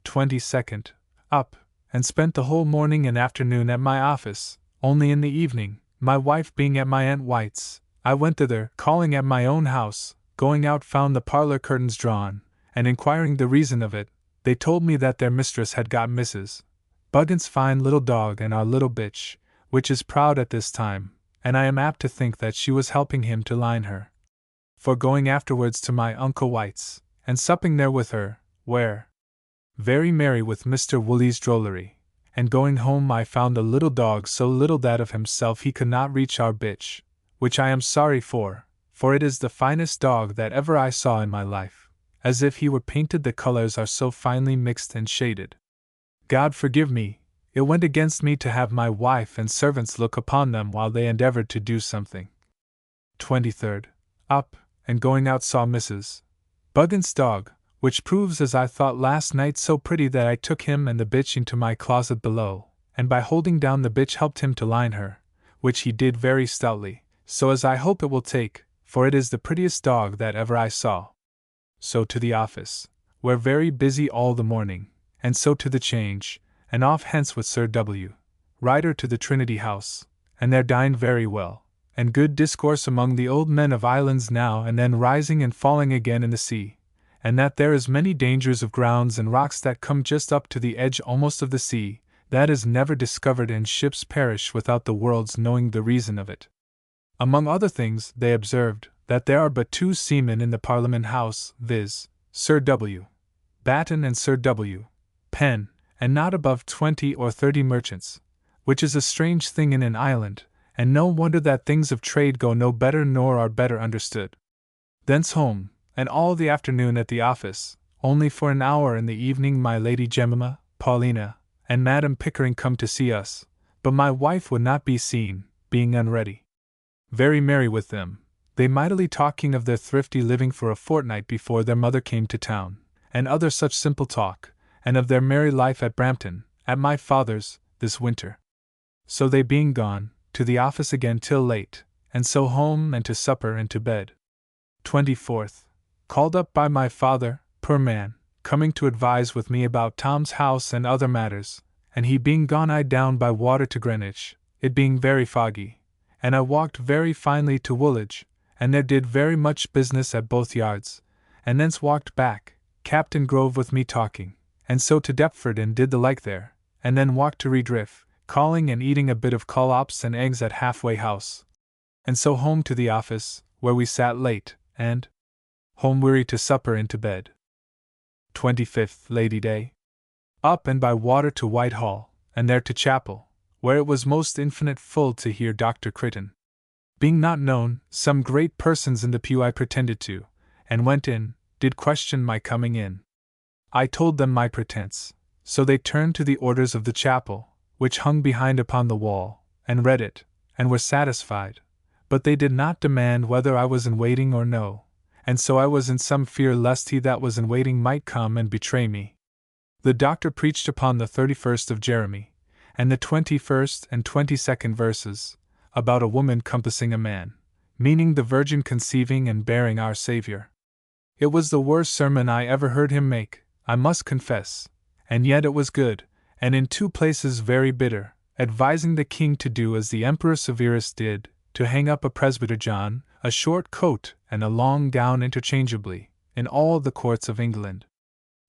22nd. Up, and spent the whole morning and afternoon at my office, only in the evening, my wife being at my Aunt White's, I went thither, calling at my own house, going out found the parlor curtains drawn, and inquiring the reason of it, they told me that their mistress had got Mrs. Buggins' fine little dog and our little bitch, which is proud at this time, and I am apt to think that she was helping him to line her. For going afterwards to my Uncle White's, and supping there with her, where, very merry with Mr. Woolley's drollery, and going home I found the little dog so little that of himself he could not reach our bitch, which I am sorry for it is the finest dog that ever I saw in my life, as if he were painted, the colors are so finely mixed and shaded. God forgive me, it went against me to have my wife and servants look upon them while they endeavored to do something. 23rd. Up, and going out saw Mrs. Buggins' dog, which proves as I thought last night so pretty that I took him and the bitch into my closet below, and by holding down the bitch helped him to line her, which he did very stoutly, so as I hope it will take, for it is the prettiest dog that ever I saw. So to the office, where very busy all the morning, and so to the Change, and off hence with Sir W. Ryder to the Trinity House, and there dined very well, and good discourse among the old men of islands now and then rising and falling again in the sea, and that there is many dangers of grounds and rocks that come just up to the edge almost of the sea, that is never discovered, and ships perish without the world's knowing the reason of it. Among other things, they observed that there are but 2 seamen in the Parliament House, viz., Sir W. Batten and Sir W. Penn, and not above 20 or 30 merchants, which is a strange thing in an island, and no wonder that things of trade go no better nor are better understood. Thence home, and all the afternoon at the office, only for an hour in the evening my Lady Jemima, Paulina, and Madam Pickering come to see us, but my wife would not be seen, being unready. Very merry with them, they mightily talking of their thrifty living for a fortnight before their mother came to town, and other such simple talk, and of their merry life at Brampton, at my father's, this winter. So they being gone, to the office again till late, and so home and to supper and to bed. 24th. Called up by my father, poor man, coming to advise with me about Tom's house and other matters, and he being gone I down by water to Greenwich, it being very foggy, and I walked very finely to Woolwich, and there did very much business at both yards, and thence walked back, Captain Grove with me talking, and so to Deptford and did the like there, and then walked to Redriff, calling and eating a bit of collops and eggs at Halfway House, and so home to the office, where we sat late, and home weary to supper and to bed. 25th Lady Day. Up and by water to Whitehall, and there to chapel, where it was most infinite full to hear Dr. Crichton. Being not known, some great persons in the pew I pretended to, and went in, did question my coming in. I told them my pretence, so they turned to the orders of the chapel, which hung behind upon the wall, and read it, and were satisfied, but they did not demand whether I was in waiting or no, and so I was in some fear lest he that was in waiting might come and betray me. The doctor preached upon the 31st of Jeremy, and the 21st and 22nd verses, about a woman compassing a man, meaning the Virgin conceiving and bearing our Savior. It was the worst sermon I ever heard him make, I must confess, and yet it was good, and in 2 places very bitter, advising the king to do as the Emperor Severus did, to hang up a Presbyter John, a short coat and a long gown interchangeably, in all the courts of England.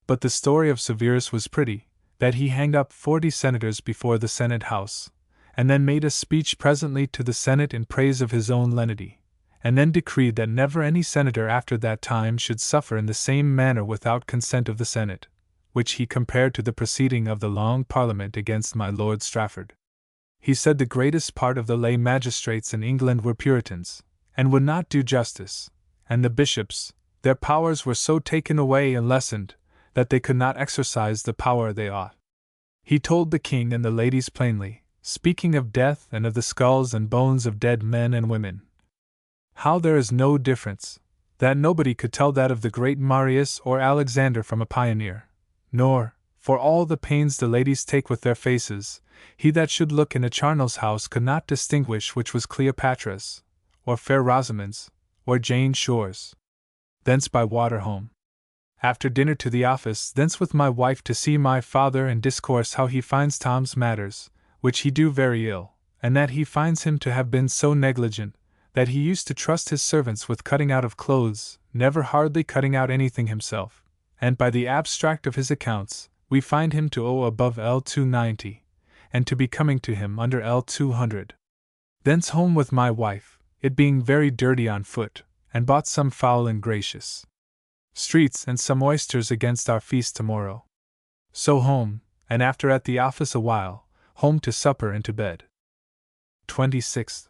But the story of Severus was pretty, that he hanged up 40 senators before the Senate House, and then made a speech presently to the Senate in praise of his own lenity, and then decreed that never any senator after that time should suffer in the same manner without consent of the Senate, which he compared to the proceeding of the Long Parliament against my Lord Strafford. He said the greatest part of the lay magistrates in England were Puritans, and would not do justice, and the bishops, their powers were so taken away and lessened, that they could not exercise the power they ought. He told the king and the ladies plainly, speaking of death and of the skulls and bones of dead men and women, how there is no difference, that nobody could tell that of the great Marius or Alexander from a pioneer, nor, for all the pains the ladies take with their faces, he that should look in a charnel's house could not distinguish which was Cleopatra's, or fair Rosamond's, or Jane Shore's. Thence by water home. After dinner to the office, thence with my wife to see my father and discourse how he finds Tom's matters, which he do very ill, and that he finds him to have been so negligent, that he used to trust his servants with cutting out of clothes, never hardly cutting out anything himself, and by the abstract of his accounts, we find him to owe above L290, and to be coming to him under L200. Thence home with my wife, it being very dirty on foot, and bought some fowl in Gracious Streets and some oysters against our feast tomorrow. So home, and after at the office a while, home to supper and to bed. 26th.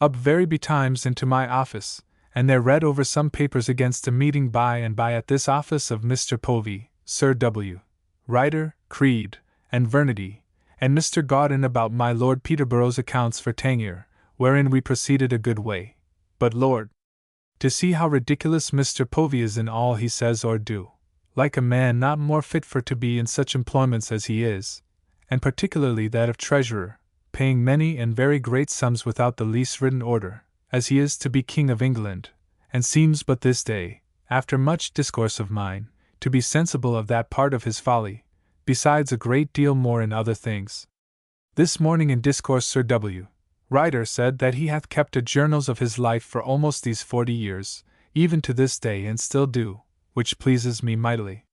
Up very betimes into my office, and there read over some papers against a meeting by and by at this office of Mr. Povey, Sir W. Ryder, Creed, and Vernity, and Mr. Gaudin about my Lord Peterborough's accounts for Tangier, wherein we proceeded a good way. But Lord, to see how ridiculous Mr. Povey is in all he says or do, like a man not more fit for to be in such employments as he is, and particularly that of treasurer, paying many and very great sums without the least written order, as he is to be King of England, and seems but this day, after much discourse of mine, to be sensible of that part of his folly, besides a great deal more in other things. This morning in discourse Sir W. Ryder said that he hath kept a journals of his life for almost these 40 years, even to this day, and still do, which pleases me mightily.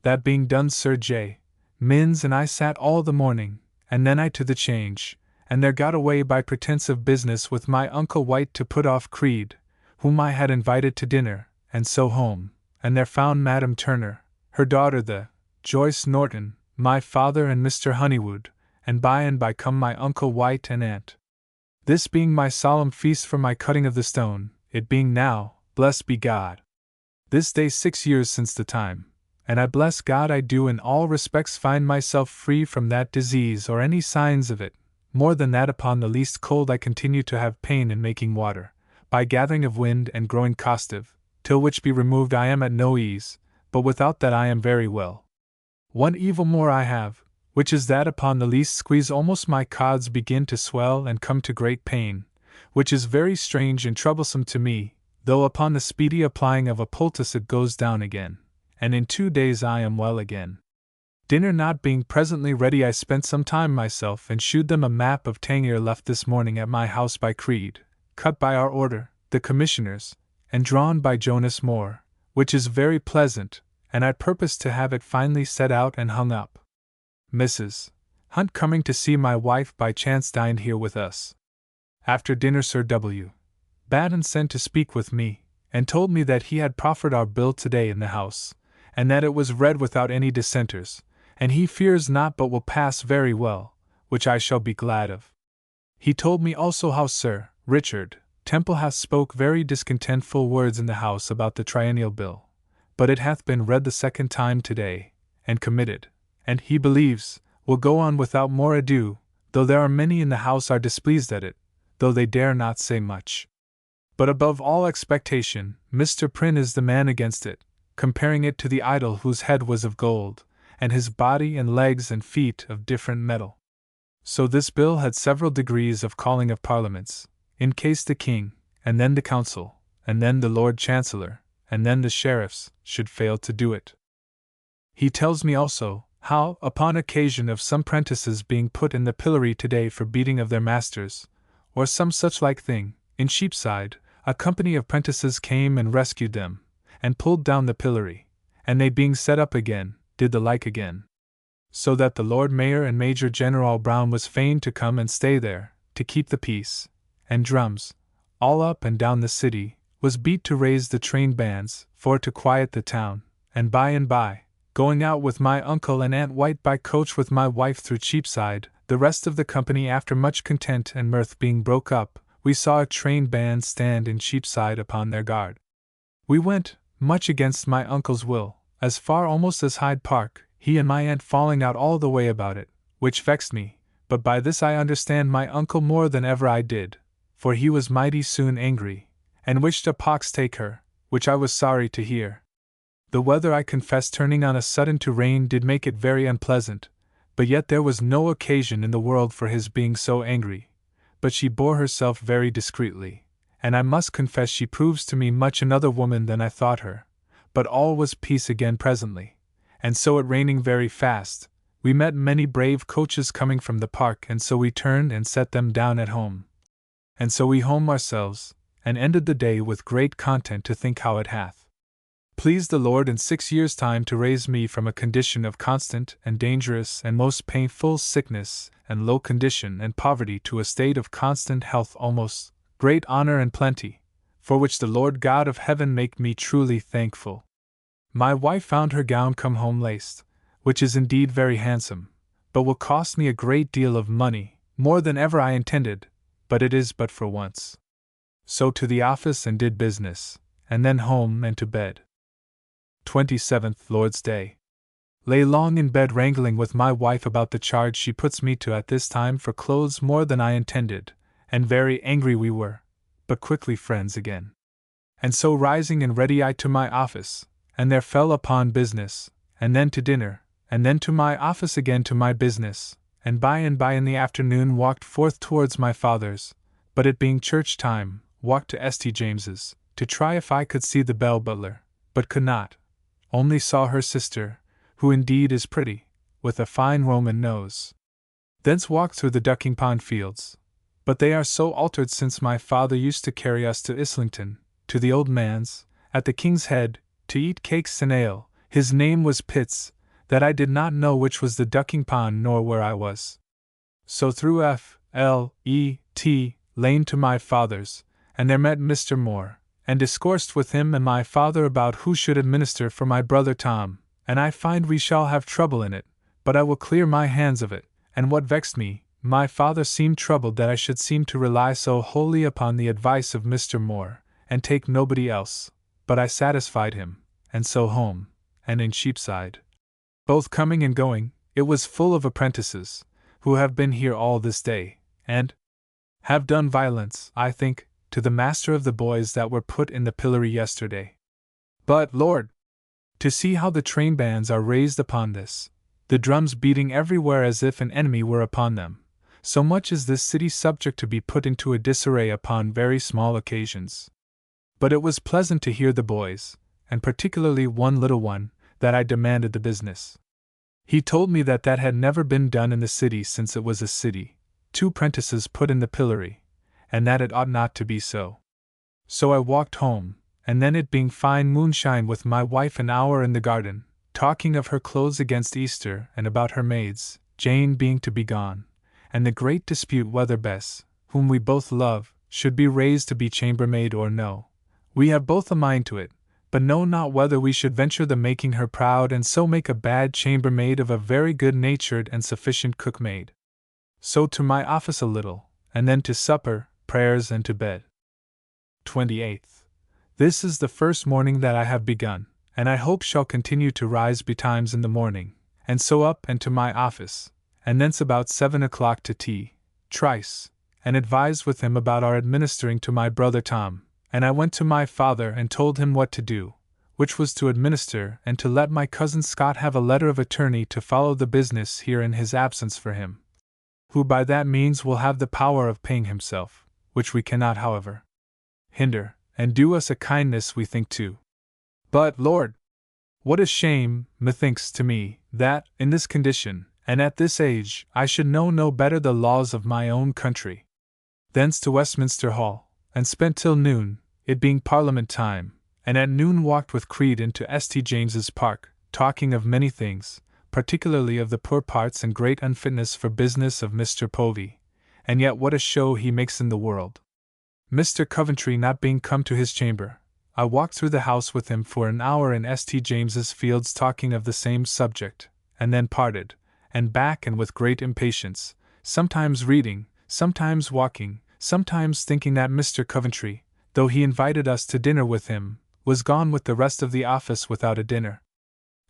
That being done, Sir J. Minns and I sat all the morning, and then I to the Change, and there got away by pretence of business with my uncle White to put off Creed, whom I had invited to dinner, and so home, and there found Madam Turner, her daughter the Joyce Norton, my father and Mr. Honeywood, and by come my uncle White and aunt. This being my solemn feast for my cutting of the stone, it being now, blessed be God, this day 6 years since the time, and I bless God I do in all respects find myself free from that disease or any signs of it. More than that, upon the least cold I continue to have pain in making water, by gathering of wind and growing costive, till which be removed I am at no ease, but without that I am very well. One evil more I have, which is that upon the least squeeze almost my cods begin to swell and come to great pain, which is very strange and troublesome to me, though upon the speedy applying of a poultice it goes down again, and in 2 days I am well again. Dinner not being presently ready, I spent some time myself and shewed them a map of Tangier left this morning at my house by Creed, cut by our order, the commissioners, and drawn by Jonas Moore, which is very pleasant, and I purpose to have it finally set out and hung up. Mrs. Hunt, coming to see my wife by chance, dined here with us. After dinner Sir W. Batten sent to speak with me, and told me that he had proffered our bill today in the House, and that it was read without any dissenters, and he fears not but will pass very well, which I shall be glad of. He told me also how Sir Richard Temple hath spoke very discontentful words in the House about the Triennial Bill, but it hath been read the second time today, and committed, and, he believes, will go on without more ado, though there are many in the House are displeased at it, though they dare not say much. But above all expectation, Mr. Prynne is the man against it, comparing it to the idol whose head was of gold, and his body and legs and feet of different metal. So this bill had several degrees of calling of parliaments, in case the king, and then the council, and then the Lord Chancellor, and then the sheriffs, should fail to do it. He tells me also, how, upon occasion of some prentices being put in the pillory today for beating of their masters, or some such like thing, in Cheapside, a company of prentices came and rescued them, and pulled down the pillory, and they being set up again, did the like again. so that the Lord Mayor and Major General Brown was fain to come and stay there, to keep the peace, and drums, all up and down the city, was beat to raise the train bands, for to quiet the town, and by, going out with my uncle and Aunt White by coach with my wife through Cheapside, the rest of the company after much content and mirth being broke up, we saw a train band stand in Cheapside upon their guard. We went, much against my uncle's will, as far almost as Hyde Park, he and my aunt falling out all the way about it, which vexed me, but by this I understand my uncle more than ever I did, for he was mighty soon angry, and wished a pox take her, which I was sorry to hear. The weather, I confess, turning on a sudden to rain did make it very unpleasant, but yet there was no occasion in the world for his being so angry. But she bore herself very discreetly, and I must confess she proves to me much another woman than I thought her. But all was peace again presently, and so it raining very fast, we met many brave coaches coming from the park, and so we turned and set them down at home. And so we home ourselves, and ended the day with great content to think how it hath pleased the Lord in 6 years' time to raise me from a condition of constant and dangerous and most painful sickness and low condition and poverty to a state of constant health, almost great honor and plenty, for which the Lord God of heaven make me truly thankful. My wife found her gown come home laced, which is indeed very handsome, but will cost me a great deal of money, more than ever I intended, but it is but for once. So to the office and did business, and then home and to bed. 27th Lord's Day. Lay long in bed wrangling with my wife about the charge she puts me to at this time for clothes more than I intended, and very angry we were, but quickly friends again. And so rising and ready I to my office, and there fell upon business, and then to dinner, and then to my office again to my business, and by in the afternoon walked forth towards my father's, but it being church time, walked to St. James's, to try if I could see the bell butler, but could not. Only saw her sister, who indeed is pretty, with a fine Roman nose. Thence walked through the ducking pond fields, but they are so altered since my father used to carry us to Islington, to the old man's, at the King's Head, to eat cakes and ale, his name was Pitt's, that I did not know which was the ducking pond nor where I was. So through F.L.E.T. Lane to my father's, and there met Mr. Moore, and discoursed with him and my father about who should administer for my brother Tom, and I find we shall have trouble in it, but I will clear my hands of it, and what vexed me, my father seemed troubled that I should seem to rely so wholly upon the advice of Mr. Moore, and take nobody else, but I satisfied him, and so home, and in Cheapside. Both coming and going, it was full of apprentices, who have been here all this day, and have done violence, I think, to the master of the boys that were put in the pillory yesterday. But, Lord! To see how the train bands are raised upon this, the drums beating everywhere as if an enemy were upon them, so much is this city subject to be put into a disarray upon very small occasions. But it was pleasant to hear the boys, and particularly one little one, that I demanded the business. He told me that had never been done in the city since it was a city, 2 prentices put in the pillory, and that it ought not to be so. So I walked home, and then it being fine moonshine with my wife an hour in the garden, talking of her clothes against Easter and about her maids, Jane being to be gone, and the great dispute whether Bess, whom we both love, should be raised to be chambermaid or no. We have both a mind to it, but know not whether we should venture the making her proud and so make a bad chambermaid of a very good-natured and sufficient cookmaid. So to my office a little, and then to supper, prayers, and to bed. 28th. This is the first morning that I have begun, and I hope shall continue to rise betimes in the morning, and so up and to my office, and thence about 7 o'clock to tea, trice, and advise with him about our administering to my brother Tom, and I went to my father and told him what to do, which was to administer and to let my cousin Scott have a letter of attorney to follow the business here in his absence for him, who by that means will have the power of paying himself, which we cannot, however, hinder, and do us a kindness we think too. But, Lord! What a shame, methinks to me, that, in this condition, and at this age, I should know no better the laws of my own country. Thence to Westminster Hall, and spent till noon, it being Parliament time, and at noon walked with Creed into St. James's Park, talking of many things, particularly of the poor parts and great unfitness for business of Mr. Povey, and yet what a show he makes in the world. Mr. Coventry not being come to his chamber, I walked through the house with him for an hour in St. James's Fields talking of the same subject, and then parted, and back and with great impatience, sometimes reading, sometimes walking, sometimes thinking that Mr. Coventry, though he invited us to dinner with him, was gone with the rest of the office without a dinner.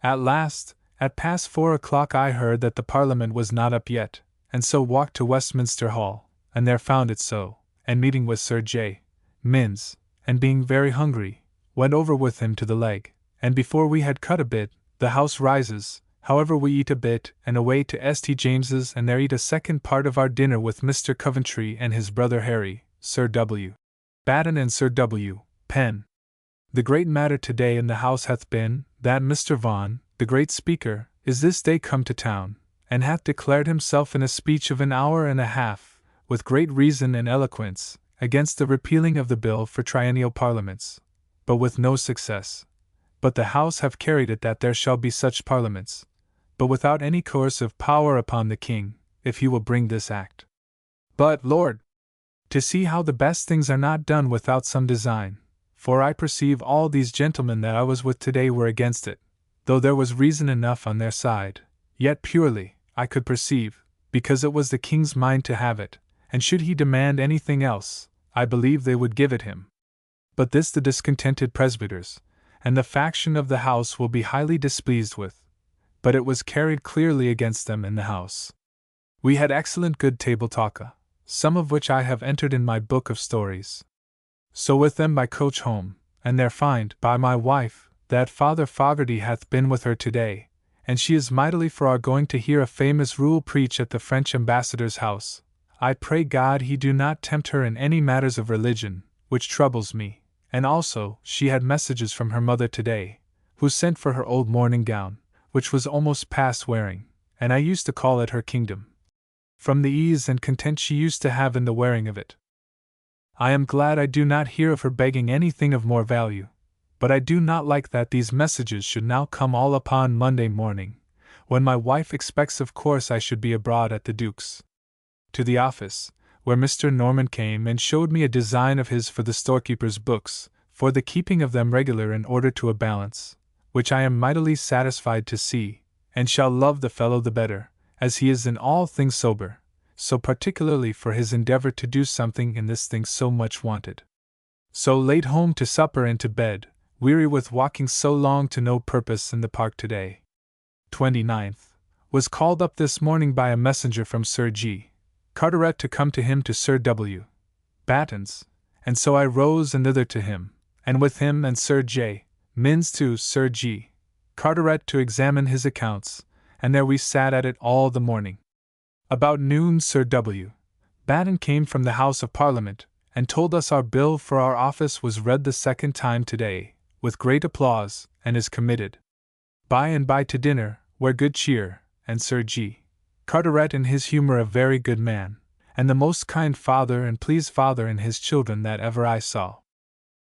At last, at past 4 o'clock I heard that the Parliament was not up yet, and so walked to Westminster Hall, and there found it so, and meeting with Sir J. Minns, and being very hungry, went over with him to the Leg, and before we had cut a bit, the house rises, however we eat a bit, and away to St. James's and there eat a second part of our dinner with Mr. Coventry and his brother Harry, Sir W. Batten and Sir W. Penn. The great matter today in the house hath been, that Mr. Vaughan, the great speaker, is this day come to town, and hath declared himself in a speech of an hour and a half, with great reason and eloquence, against the repealing of the bill for triennial parliaments, but with no success. But the House have carried it that there shall be such parliaments, but without any coercive power upon the king, if he will bring this act. But, Lord, to see how the best things are not done without some design, for I perceive all these gentlemen that I was with today were against it, though there was reason enough on their side, yet purely, I could perceive, because it was the king's mind to have it, and should he demand anything else, I believe they would give it him. But this the discontented presbyters, and the faction of the house will be highly displeased with, but it was carried clearly against them in the house. We had excellent good table talk, some of which I have entered in my book of stories. So with them by coach home, and there find, by my wife, that Father Fogarty hath been with her today, and she is mightily for our going to hear a famous rule preach at the French ambassador's house. I pray God he do not tempt her in any matters of religion, which troubles me, and also she had messages from her mother today, who sent for her old morning gown, which was almost past wearing, and I used to call it her kingdom, from the ease and content she used to have in the wearing of it. I am glad I do not hear of her begging anything of more value, but I do not like that these messages should now come all upon Monday morning, when my wife expects of course I should be abroad at the Duke's. To the office, where Mr. Norman came and showed me a design of his for the storekeeper's books, for the keeping of them regular in order to a balance, which I am mightily satisfied to see, and shall love the fellow the better, as he is in all things sober, so particularly for his endeavor to do something in this thing so much wanted. So late home to supper and to bed, weary with walking so long to no purpose in the park today. 29th. Was called up this morning by a messenger from Sir G. Carteret to come to him to Sir W. Batten's, and so I rose and thither to him, and with him and Sir J. Minns to Sir G. Carteret to examine his accounts, and there we sat at it all the morning. About noon Sir W. Batten came from the House of Parliament, and told us our bill for our office was read the second time today, with great applause, and is committed. By and by to dinner, where good cheer, and Sir G. Carteret in his humour a very good man, and the most kind father and pleased father in his children that ever I saw.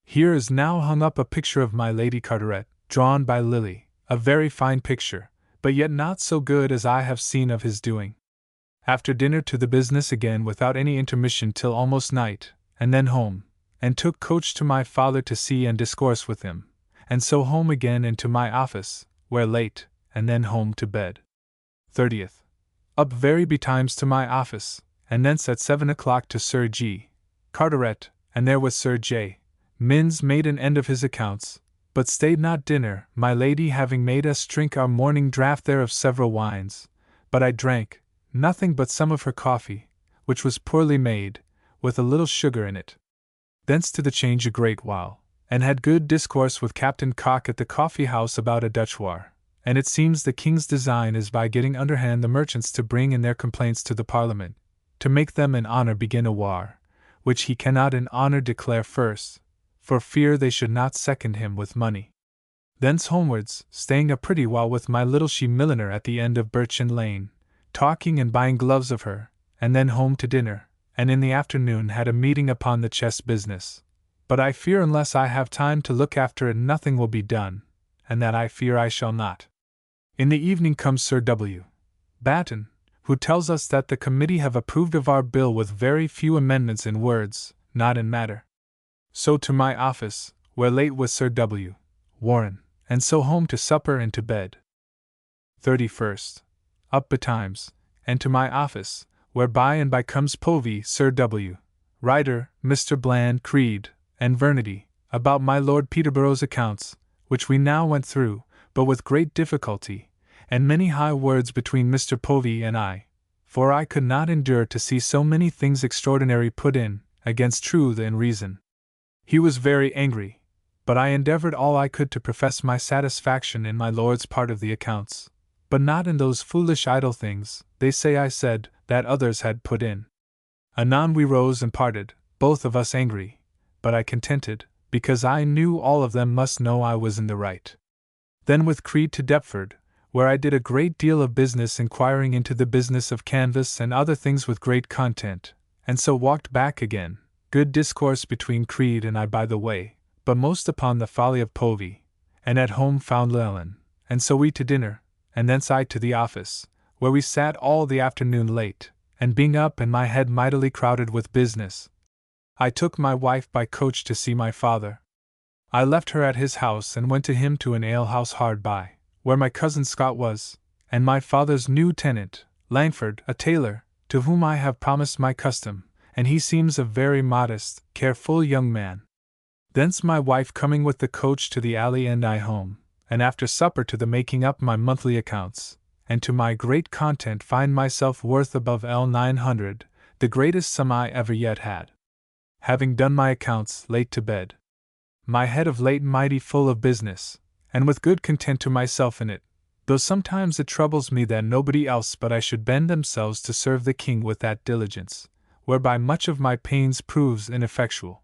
Here is now hung up a picture of my Lady Carteret, drawn by Lilly, a very fine picture, but yet not so good as I have seen of his doing. After dinner to the business again without any intermission till almost night, and then home, and took coach to my father to see and discourse with him, and so home again and to my office, where late, and then home to bed. 30th. Up very betimes to my office, and thence at 7 o'clock to Sir G. Carteret, and there with Sir J. Minns made an end of his accounts, but stayed not dinner, my lady having made us drink our morning draught there of several wines, but I drank nothing but some of her coffee, which was poorly made, with a little sugar in it. Thence to the Change a great while, and had good discourse with Captain Cock at the coffee-house about a Dutch war, and it seems the king's design is by getting underhand the merchants to bring in their complaints to the Parliament, to make them in honour begin a war, which he cannot in honour declare first, for fear they should not second him with money. Thence homewards, staying a pretty while with my little she-milliner at the end of Birchen Lane, talking and buying gloves of her, and then home to dinner, and in the afternoon had a meeting upon the chess business. But I fear unless I have time to look after it nothing will be done, and that I fear I shall not. In the evening comes Sir W. Batten, who tells us that the committee have approved of our bill with very few amendments in words, not in matter. So to my office, where late with Sir W. Warren, and so home to supper and to bed. 31st. Up betimes, and to my office, where by and by comes Povey, Sir W. Ryder, Mr. Bland, Creed, and Vernity, about my Lord Peterborough's accounts, which we now went through, but with great difficulty, and many high words between Mr. Povey and I, for I could not endure to see so many things extraordinary put in, against truth and reason. He was very angry, but I endeavored all I could to profess my satisfaction in my lord's part of the accounts, but not in those foolish idle things, they say I said, that others had put in. Anon we rose and parted, both of us angry, but I contented, because I knew all of them must know I was in the right. Then with Creed to Deptford, where I did a great deal of business inquiring into the business of canvass and other things with great content, and so walked back again, good discourse between Creed and I by the way, but most upon the folly of Povey, and at home found Llewellyn, and so we to dinner, and thence I to the office, where we sat all the afternoon late, and being up and my head mightily crowded with business, I took my wife by coach to see my father. I left her at his house and went to him to an alehouse hard by, where my cousin Scott was, and my father's new tenant, Langford, a tailor, to whom I have promised my custom, and he seems a very modest, careful young man. Thence my wife coming with the coach to the alley and I home, and after supper to the making up my monthly accounts, and to my great content find myself worth above L900, the greatest sum I ever yet had. Having done my accounts, late to bed. My head of late mighty full of business, and with good content to myself in it, though sometimes it troubles me that nobody else but I should bend themselves to serve the king with that diligence, whereby much of my pains proves ineffectual.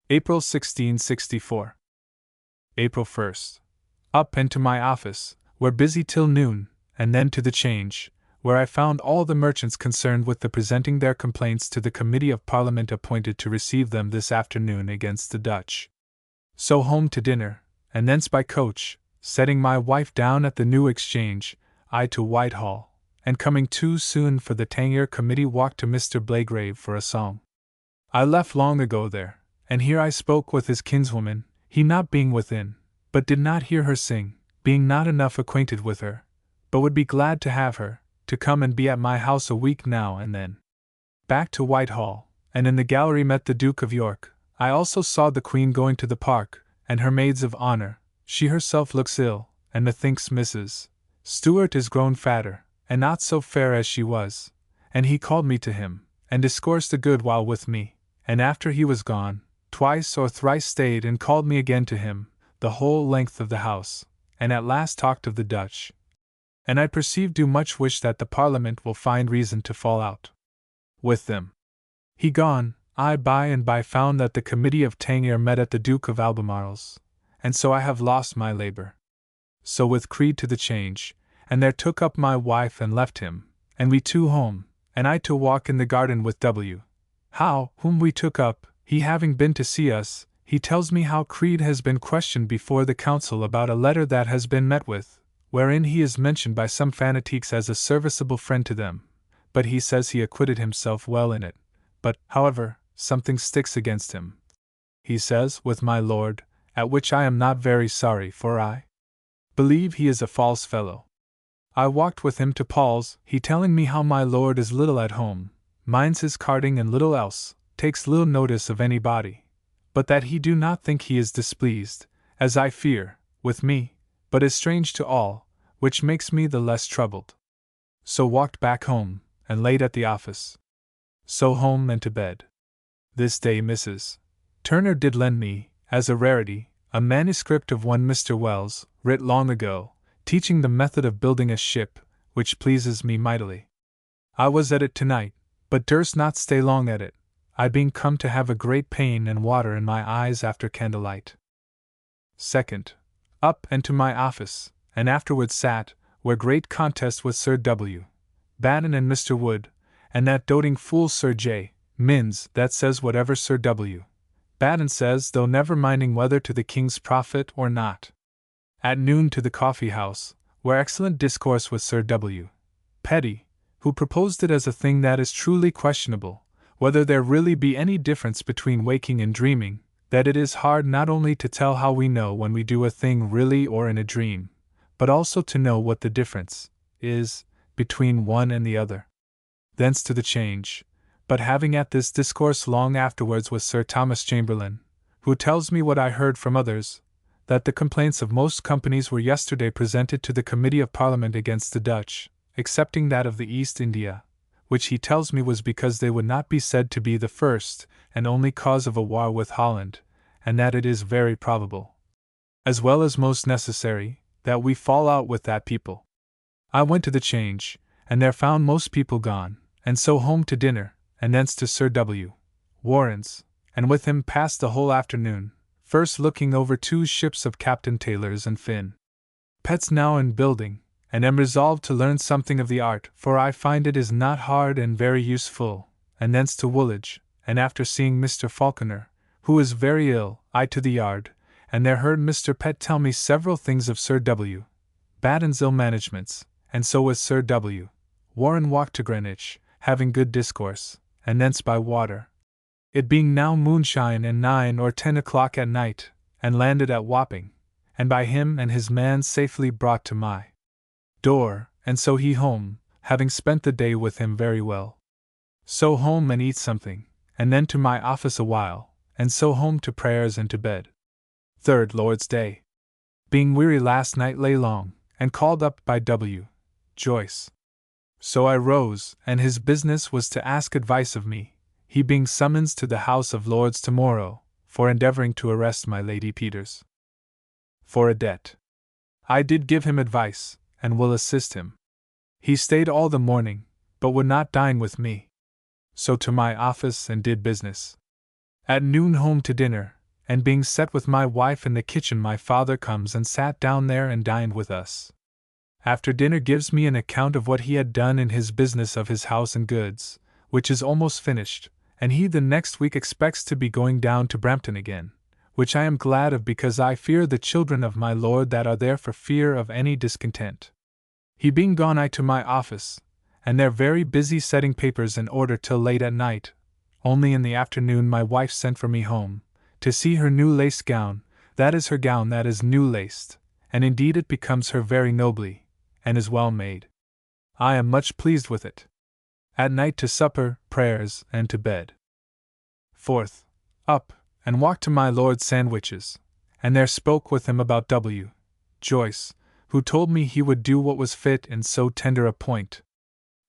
April 1664. April 1st. Up and to my office, where busy till noon, and then to the Change, where I found all the merchants concerned with the presenting their complaints to the Committee of Parliament appointed to receive them this afternoon against the Dutch. So home to dinner, and thence by coach, setting my wife down at the New Exchange, I to Whitehall, and coming too soon for the Tangier Committee walked to Mr. Blagrave for a song. I left long ago there, and here I spoke with his kinswoman, he not being within, but did not hear her sing, being not enough acquainted with her, but would be glad to have her, to come and be at my house a week now and then. Back to Whitehall, and in the gallery met the Duke of York. I also saw the Queen going to the park, and her maids of honor. She herself looks ill, and methinks Mrs. Stewart is grown fatter, and not so fair as she was, and he called me to him, and discoursed a good while with me, and after he was gone, twice or thrice stayed and called me again to him, the whole length of the house, and at last talked of the Dutch. And I perceive do much wish that the Parliament will find reason to fall out with them. He gone, I by and by found that the Committee of Tangier met at the Duke of Albemarle's, and so I have lost my labor. So with Creed to the Change, and there took up my wife and left him, and we two home, and I to walk in the garden with W. Howe, whom we took up, he having been to see us. He tells me how Creed has been questioned before the council about a letter that has been met with, wherein he is mentioned by some fanatiques as a serviceable friend to them, but he says he acquitted himself well in it, but, however, something sticks against him, he says, with my lord, at which I am not very sorry, for I believe he is a false fellow. I walked with him to Paul's, he telling me how my lord is little at home, minds his carding and little else, takes little notice of anybody, but that he do not think he is displeased, as I fear, with me, but is strange to all, which makes me the less troubled. So walked back home, and late at the office. So home and to bed. This day Mrs. Turner did lend me, as a rarity, a manuscript of one Mr. Wells, writ long ago, teaching the method of building a ship, which pleases me mightily. I was at it tonight, but durst not stay long at it, I being come to have a great pain and water in my eyes after candlelight. 2nd. Up and to my office, and afterward sat, where great contest with Sir W. Batten and Mr. Wood, and that doting fool Sir J. Minns, that says whatever Sir W. Batten says, though never minding whether to the king's profit or not. At noon to the coffee house, where excellent discourse with Sir W. Petty, who proposed it as a thing that is truly questionable, whether there really be any difference between waking and dreaming, that it is hard not only to tell how we know when we do a thing really or in a dream, but also to know what the difference is between one and the other. Thence to the change, but having at this discourse long afterwards with Sir Thomas Chamberlain, who tells me what I heard from others, that the complaints of most companies were yesterday presented to the Committee of Parliament against the Dutch, excepting that of the East India, which he tells me was because they would not be said to be the first and only cause of a war with Holland, and that it is very probable, as well as most necessary, that we fall out with that people. I went to the Change, and there found most people gone, and so home to dinner, and thence to Sir W. Warren's, and with him passed the whole afternoon, first looking over 2 ships of Captain Taylor's and Finn Pet's now in building, and am resolved to learn something of the art, for I find it is not hard and very useful, and thence to Woolwich, and after seeing Mr. Falconer, who is very ill, I to the yard, and there heard Mr. Pett tell me several things of Sir W. Batten's ill managements, and so with Sir W. Warren walked to Greenwich, having good discourse, and thence by water, it being now moonshine and 9 or 10 o'clock at night, and landed at Wapping, and by him and his man safely brought to my door, and so he home, having spent the day with him very well. So home and eat something, and then to my office a while, and so home to prayers and to bed. 3rd Lord's Day. Being weary last night lay long, and called up by W. Joyce. So I rose, and his business was to ask advice of me, he being summoned to the House of Lords tomorrow, for endeavoring to arrest my Lady Peters for a debt. I did give him advice, and will assist him. He stayed all the morning, but would not dine with me. So to my office and did business. At noon home to dinner, and being set with my wife in the kitchen my father comes and sat down there and dined with us. After dinner gives me an account of what he had done in his business of his house and goods, which is almost finished, and he the next week expects to be going down to Brampton again, which I am glad of because I fear the children of my lord that are there for fear of any discontent. He being gone I to my office, and there very busy setting papers in order till late at night, only in the afternoon my wife sent for me home, to see her new lace gown, that is her gown that is new laced, and indeed it becomes her very nobly, and is well made. I am much pleased with it. At night to supper, prayers, and to bed. 4th, up, and walked to my Lord Sandwich's, and there spoke with him about W. Joyce, who told me he would do what was fit in so tender a point.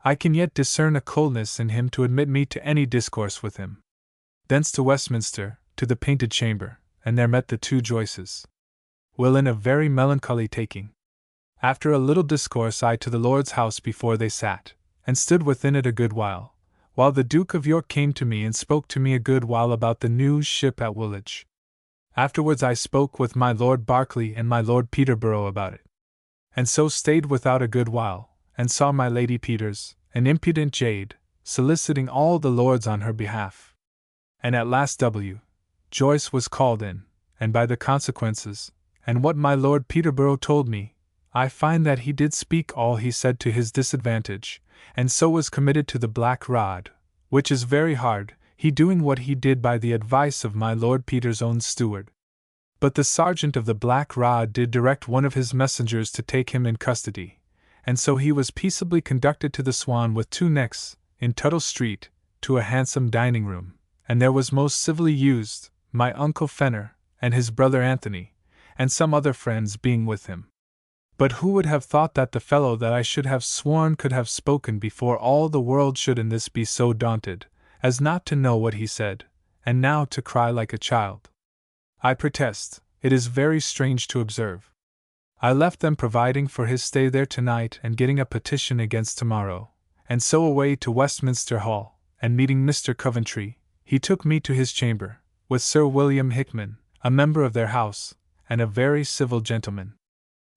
I can yet discern a coldness in him to admit me to any discourse with him. Thence to Westminster, to the Painted Chamber, and there met the 2 Joyces. Will in a very melancholy taking. After a little discourse I to the Lord's house before they sat, and stood within it a good while the Duke of York came to me and spoke to me a good while about the new ship at Woolwich. Afterwards I spoke with my Lord Berkeley and my Lord Peterborough about it. And so stayed without a good while, and saw my Lady Peters, an impudent jade, soliciting all the lords on her behalf. And at last W. Joyce was called in, and by the consequences, and what my Lord Peterborough told me, I find that he did speak all he said to his disadvantage, and so was committed to the black rod, which is very hard, he doing what he did by the advice of my Lord Peter's own steward. But the sergeant of the black rod did direct one of his messengers to take him in custody, and so he was peaceably conducted to the Swan with 2 necks, in Tuttle Street, to a handsome dining room, and there was most civilly used, my uncle Fenner, and his brother Anthony, and some other friends being with him. But who would have thought that the fellow that I should have sworn could have spoken before all the world should in this be so daunted, as not to know what he said, and now to cry like a child? I protest, it is very strange to observe. I left them providing for his stay there tonight and getting a petition against tomorrow, and so away to Westminster Hall, and meeting Mr. Coventry, he took me to his chamber, with Sir William Hickman, a member of their house, and a very civil gentleman.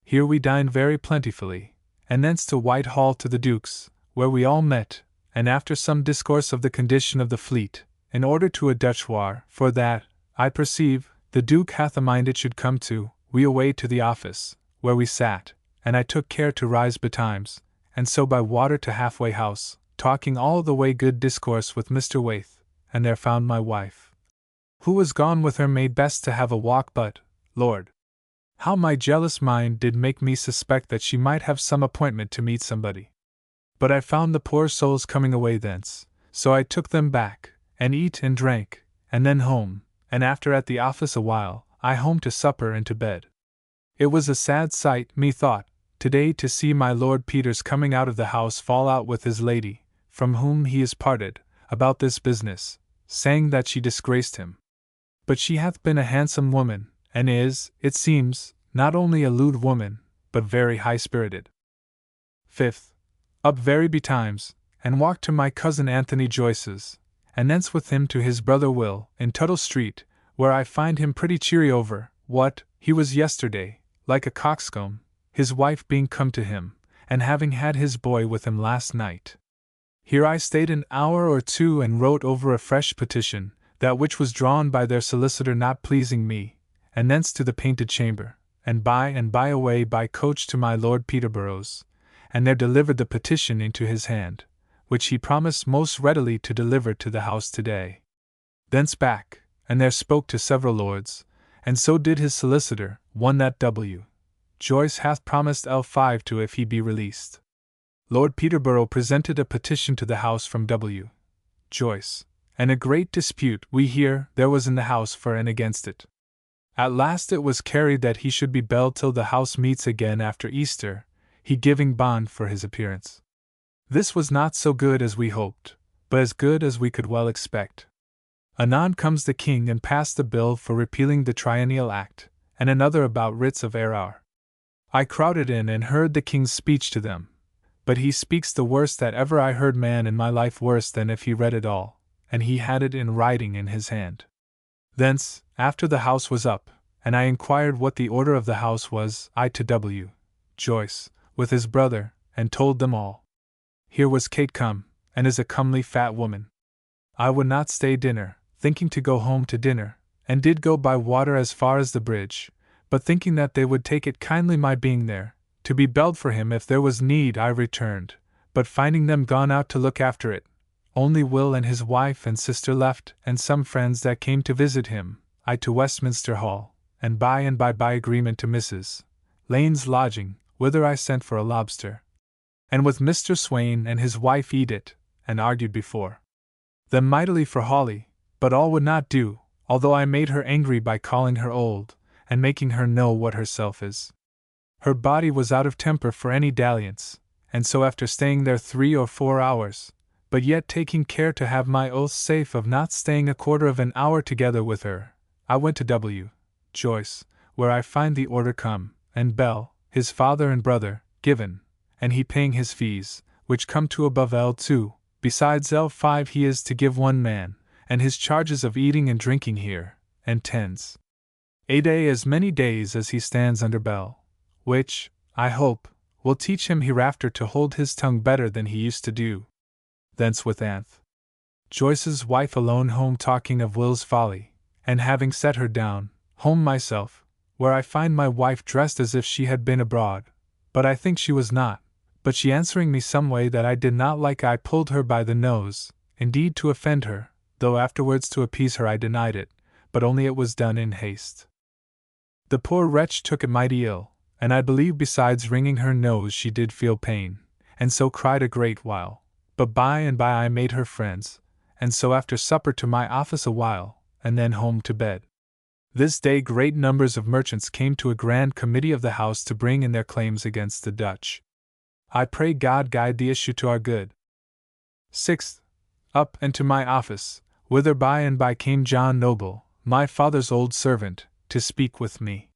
Here we dined very plentifully, and thence to Whitehall to the Duke's, where we all met, and after some discourse of the condition of the fleet, in order to a Dutch war, for that, I perceive, the Duke hath a mind it should come to, we away to the office, where we sat, and I took care to rise betimes, and so by water to halfway house, talking all the way good discourse with Mr. Waith, and there found my wife, who was gone with her maid best to have a walk, but, Lord, how my jealous mind did make me suspect that she might have some appointment to meet somebody. But I found the poor souls coming away thence, so I took them back, and eat and drank, and then home, and after at the office a while, I home to supper and to bed. It was a sad sight, methought, today to see my Lord Peters coming out of the house fall out with his lady, from whom he is parted, about this business, saying that she disgraced him. But she hath been a handsome woman, and is, it seems, not only a lewd woman, but very high-spirited. 5th. Up very betimes, and walked to my cousin Anthony Joyce's, and thence with him to his brother Will, in Tuttle Street, where I find him pretty cheery over what he was yesterday, like a coxcomb, his wife being come to him, and having had his boy with him last night. Here I stayed an hour or two and wrote over a fresh petition, that which was drawn by their solicitor not pleasing me, and thence to the Painted Chamber, and by away by coach to my Lord Peterborough's, and there delivered the petition into his hand, which he promised most readily to deliver to the house today. Thence back, and there spoke to several lords, and so did his solicitor, one that W. Joyce hath promised L5 to if he be released. Lord Peterborough presented a petition to the house from W. Joyce, and a great dispute we hear there was in the house for and against it. At last it was carried that he should be belled till the house meets again after Easter, he giving bond for his appearance. This was not so good as we hoped, but as good as we could well expect. Anon comes the king and passed the bill for repealing the Triennial Act, and another about writs of error. I crowded in and heard the king's speech to them, but he speaks the worst that ever I heard man in my life, worse than if he read it all, and he had it in writing in his hand. Thence, after the house was up, and I inquired what the order of the house was, I to W. Joyce, with his brother, and told them all. Here was Kate come, and is a comely fat woman. I would not stay dinner, thinking to go home to dinner, and did go by water as far as the bridge, but thinking that they would take it kindly my being there, to be belled for him if there was need, I returned, but finding them gone out to look after it, only Will and his wife and sister left, and some friends that came to visit him, I to Westminster Hall, and by agreement to Mrs. Lane's lodging, whither I sent for a lobster, and with Mr. Swain and his wife eat it, and argued before them mightily for Hawley, but all would not do, although I made her angry by calling her old, and making her know what herself is. Her body was out of temper for any dalliance, and so after staying there 3 or 4 hours, but yet taking care to have my oath safe of not staying a quarter of an hour together with her, I went to W. Joyce, where I find the order come, and Bell, his father and brother, given, and he paying his fees, which come to above L2, besides L5 he is to give one man, and his charges of eating and drinking here, and tens a day as many days as he stands under Bell, which, I hope, will teach him hereafter to hold his tongue better than he used to do. Thence with Anth. Joyce's wife alone home talking of Will's folly, and having set her down, home myself, where I find my wife dressed as if she had been abroad, but I think she was not, but she answering me some way that I did not like, I pulled her by the nose, indeed to offend her, though afterwards to appease her I denied it, but only it was done in haste. The poor wretch took it mighty ill, and I believe besides wringing her nose she did feel pain, and so cried a great while, but by and by I made her friends, and so after supper to my office a while, and then home to bed. This day great numbers of merchants came to a grand committee of the house to bring in their claims against the Dutch. I pray God guide the issue to our good. 6th. Up and to my office, whither by and by came John Noble, my father's old servant, to speak with me.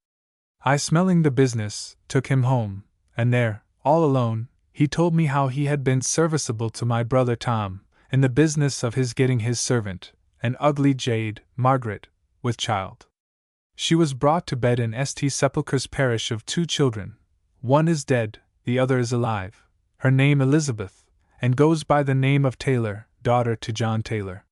I smelling the business, took him home, and there, all alone, he told me how he had been serviceable to my brother Tom, in the business of his getting his servant, an ugly jade, Margaret, with child. She was brought to bed in St. Sepulchre's parish of 2 children. One is dead, the other is alive, her name Elizabeth, and goes by the name of Taylor, daughter to John Taylor.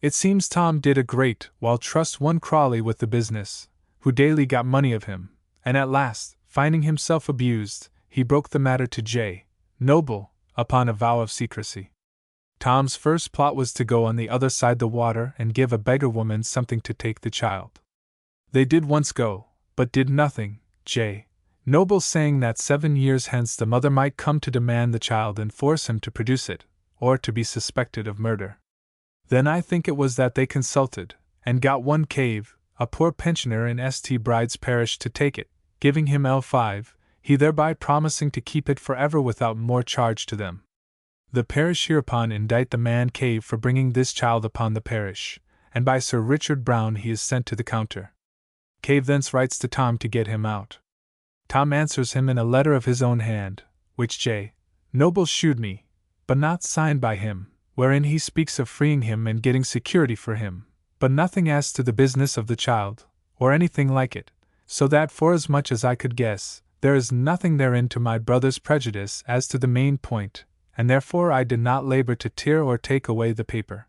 It seems Tom did a great while trust one Crawley with the business, who daily got money of him, and at last, finding himself abused, he broke the matter to J. Noble, upon a vow of secrecy. Tom's first plot was to go on the other side the water and give a beggar woman something to take the child. They did once go, but did nothing, J. Noble saying that 7 years hence the mother might come to demand the child and force him to produce it, or to be suspected of murder. Then I think it was that they consulted, and got one Cave, a poor pensioner in St. Bride's parish, to take it, giving him L5, he thereby promising to keep it forever without more charge to them. The parish hereupon indict the man Cave for bringing this child upon the parish, and by Sir Richard Brown he is sent to the counter. Cave thence writes to Tom to get him out. Tom answers him in a letter of his own hand, which J. Noble shewed me, but not signed by him, wherein he speaks of freeing him and getting security for him, but nothing as to the business of the child, or anything like it, so that forasmuch as I could guess, there is nothing therein to my brother's prejudice as to the main point, and therefore I did not labor to tear or take away the paper.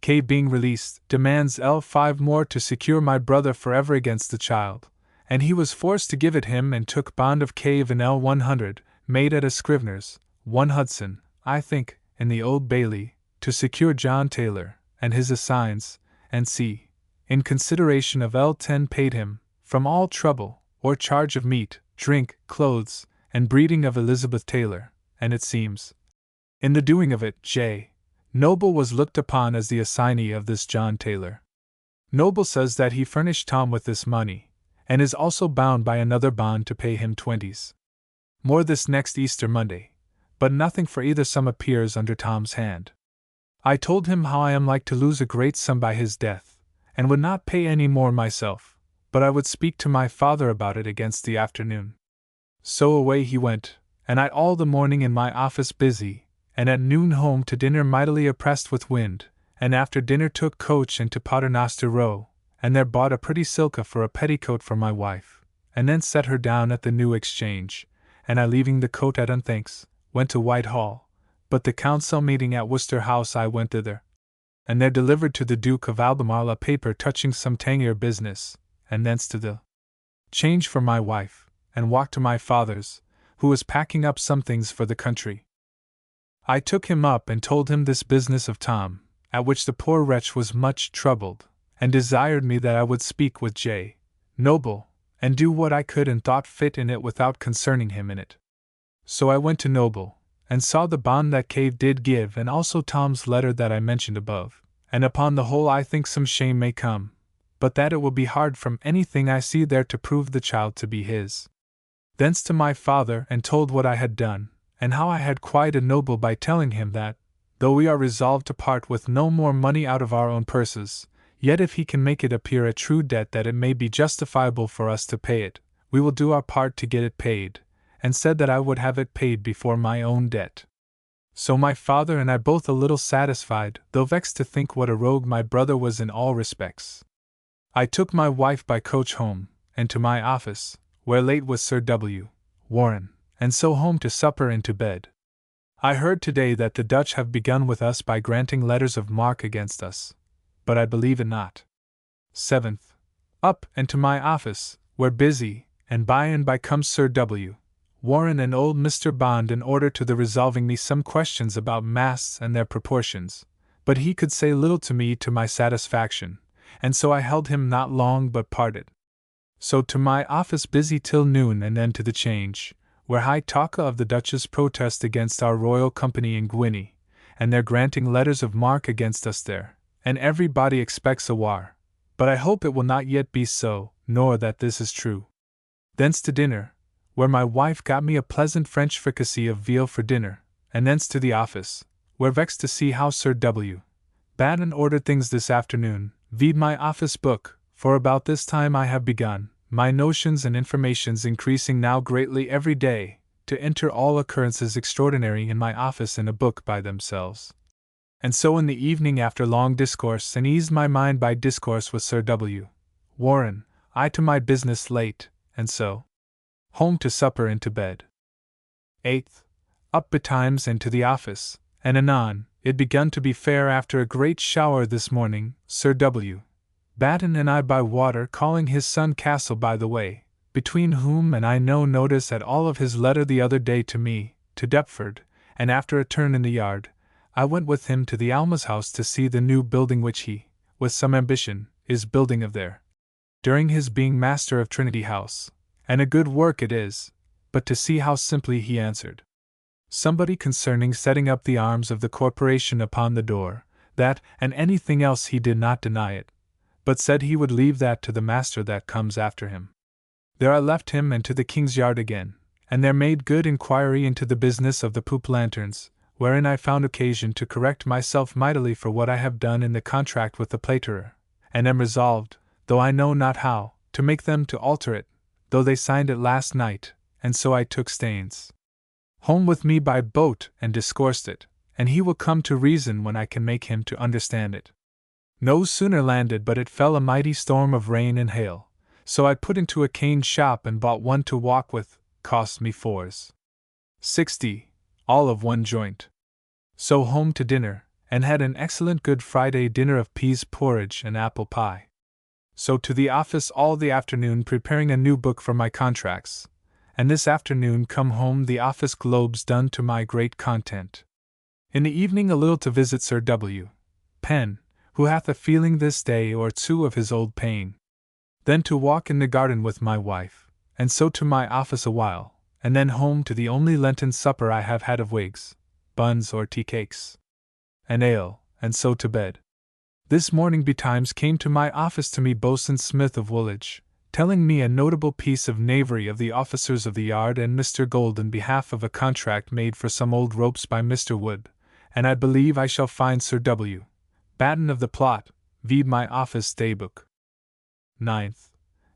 K being released, demands L5 more to secure my brother forever against the child, and he was forced to give it him and took bond of Cave in L100, made at a scrivener's, 1 Hudson, I think, in the Old Bailey, to secure John Taylor, and his assigns, and C, in consideration of L10 paid him, from all trouble, or charge of meat, drink, clothes, and breeding of Elizabeth Taylor, and it seems, in the doing of it, J. Noble was looked upon as the assignee of this John Taylor. Noble says that he furnished Tom with this money, and is also bound by another bond to pay him 20s. More this next Easter Monday, but nothing for either sum appears under Tom's hand. I told him how I am like to lose a great sum by his death, and would not pay any more myself, but I would speak to my father about it against the afternoon. So away he went, and I all the morning in my office busy, and at noon home to dinner mightily oppressed with wind, and after dinner took coach into Paternoster Row, and there bought a pretty silka for a petticoat for my wife, and then set her down at the New Exchange, and I leaving the coat at unthanks, went to Whitehall, but the council meeting at Worcester House I went thither, and there delivered to the Duke of Albemarle a paper touching some Tangier business, and thence to the Change for my wife, and walked to my father's, who was packing up some things for the country. I took him up and told him this business of Tom, at which the poor wretch was much troubled, and desired me that I would speak with J. Noble, and do what I could and thought fit in it without concerning him in it. So I went to Noble, and saw the bond that Cave did give, and also Tom's letter that I mentioned above, and upon the whole I think some shame may come, but that it will be hard from anything I see there to prove the child to be his. Thence to my father, and told what I had done, and how I had quieted Noble by telling him that, though we are resolved to part with no more money out of our own purses, yet if he can make it appear a true debt that it may be justifiable for us to pay it, we will do our part to get it paid, and said that I would have it paid before my own debt. So my father and I both a little satisfied, though vexed to think what a rogue my brother was in all respects. I took my wife by coach home, and to my office, where late was Sir W. Warren, and so home to supper and to bed. I heard today that the Dutch have begun with us by granting letters of marque against us, but I believe it not. 7th. Up and to my office, where busy, and by comes Sir W. Warren and old Mr. Bond in order to the resolving me some questions about masts and their proportions, but he could say little to me to my satisfaction, and so I held him not long but parted. So to my office busy till noon, and then to the Change, where I talk of the Dutch's protest against our Royal Company in Guinea, and their granting letters of marque against us there, and everybody expects a war, but I hope it will not yet be so, nor that this is true. Thence to dinner, where my wife got me a pleasant French fricassee of veal for dinner, and thence to the office, where vexed to see how Sir W. Batten ordered things this afternoon, vide my office book, for about this time I have begun, my notions and informations increasing now greatly every day, to enter all occurrences extraordinary in my office in a book by themselves. And so in the evening after long discourse and eased my mind by discourse with Sir W. Warren, I to my business late, and so home to supper and to bed. 8th. Up betimes and to the office, and anon, it begun to be fair after a great shower this morning, Sir W. Batten and I by water calling his son Castle by the way, between whom and I no notice at all of his letter the other day to me, to Deptford, and after a turn in the yard, I went with him to the almshouse to see the new building which he, with some ambition, is building of there, during his being master of Trinity House, and a good work it is, but to see how simply he answered somebody concerning setting up the arms of the corporation upon the door, that and anything else he did not deny it, but said he would leave that to the master that comes after him. There I left him and to the King's Yard again, and there made good inquiry into the business of the poop lanterns, wherein I found occasion to correct myself mightily for what I have done in the contract with the platerer, and am resolved, though I know not how, to make them to alter it, though they signed it last night, and so I took Staines home with me by boat and discoursed it, and he will come to reason when I can make him to understand it. No sooner landed but it fell a mighty storm of rain and hail, so I put into a cane shop and bought one to walk with, cost me 4s. all of one joint. So home to dinner, and had an excellent Good Friday dinner of peas porridge and apple pie. So to the office all the afternoon preparing a new book for my contracts, and this afternoon come home the office globes done to my great content. In the evening a little to visit Sir W. Penn, who hath a feeling this day or two of his old pain. Then to walk in the garden with my wife, and so to my office a while, and then home to the only Lenten supper I have had of wigs, buns or tea cakes, and ale, and so to bed. This morning betimes came to my office to me Boatswain Smith of Woolwich, telling me a notable piece of knavery of the officers of the yard and Mr. Gold in behalf of a contract made for some old ropes by Mr. Wood, and I believe I shall find Sir W. Batten of the plot, vide my office daybook. 9th.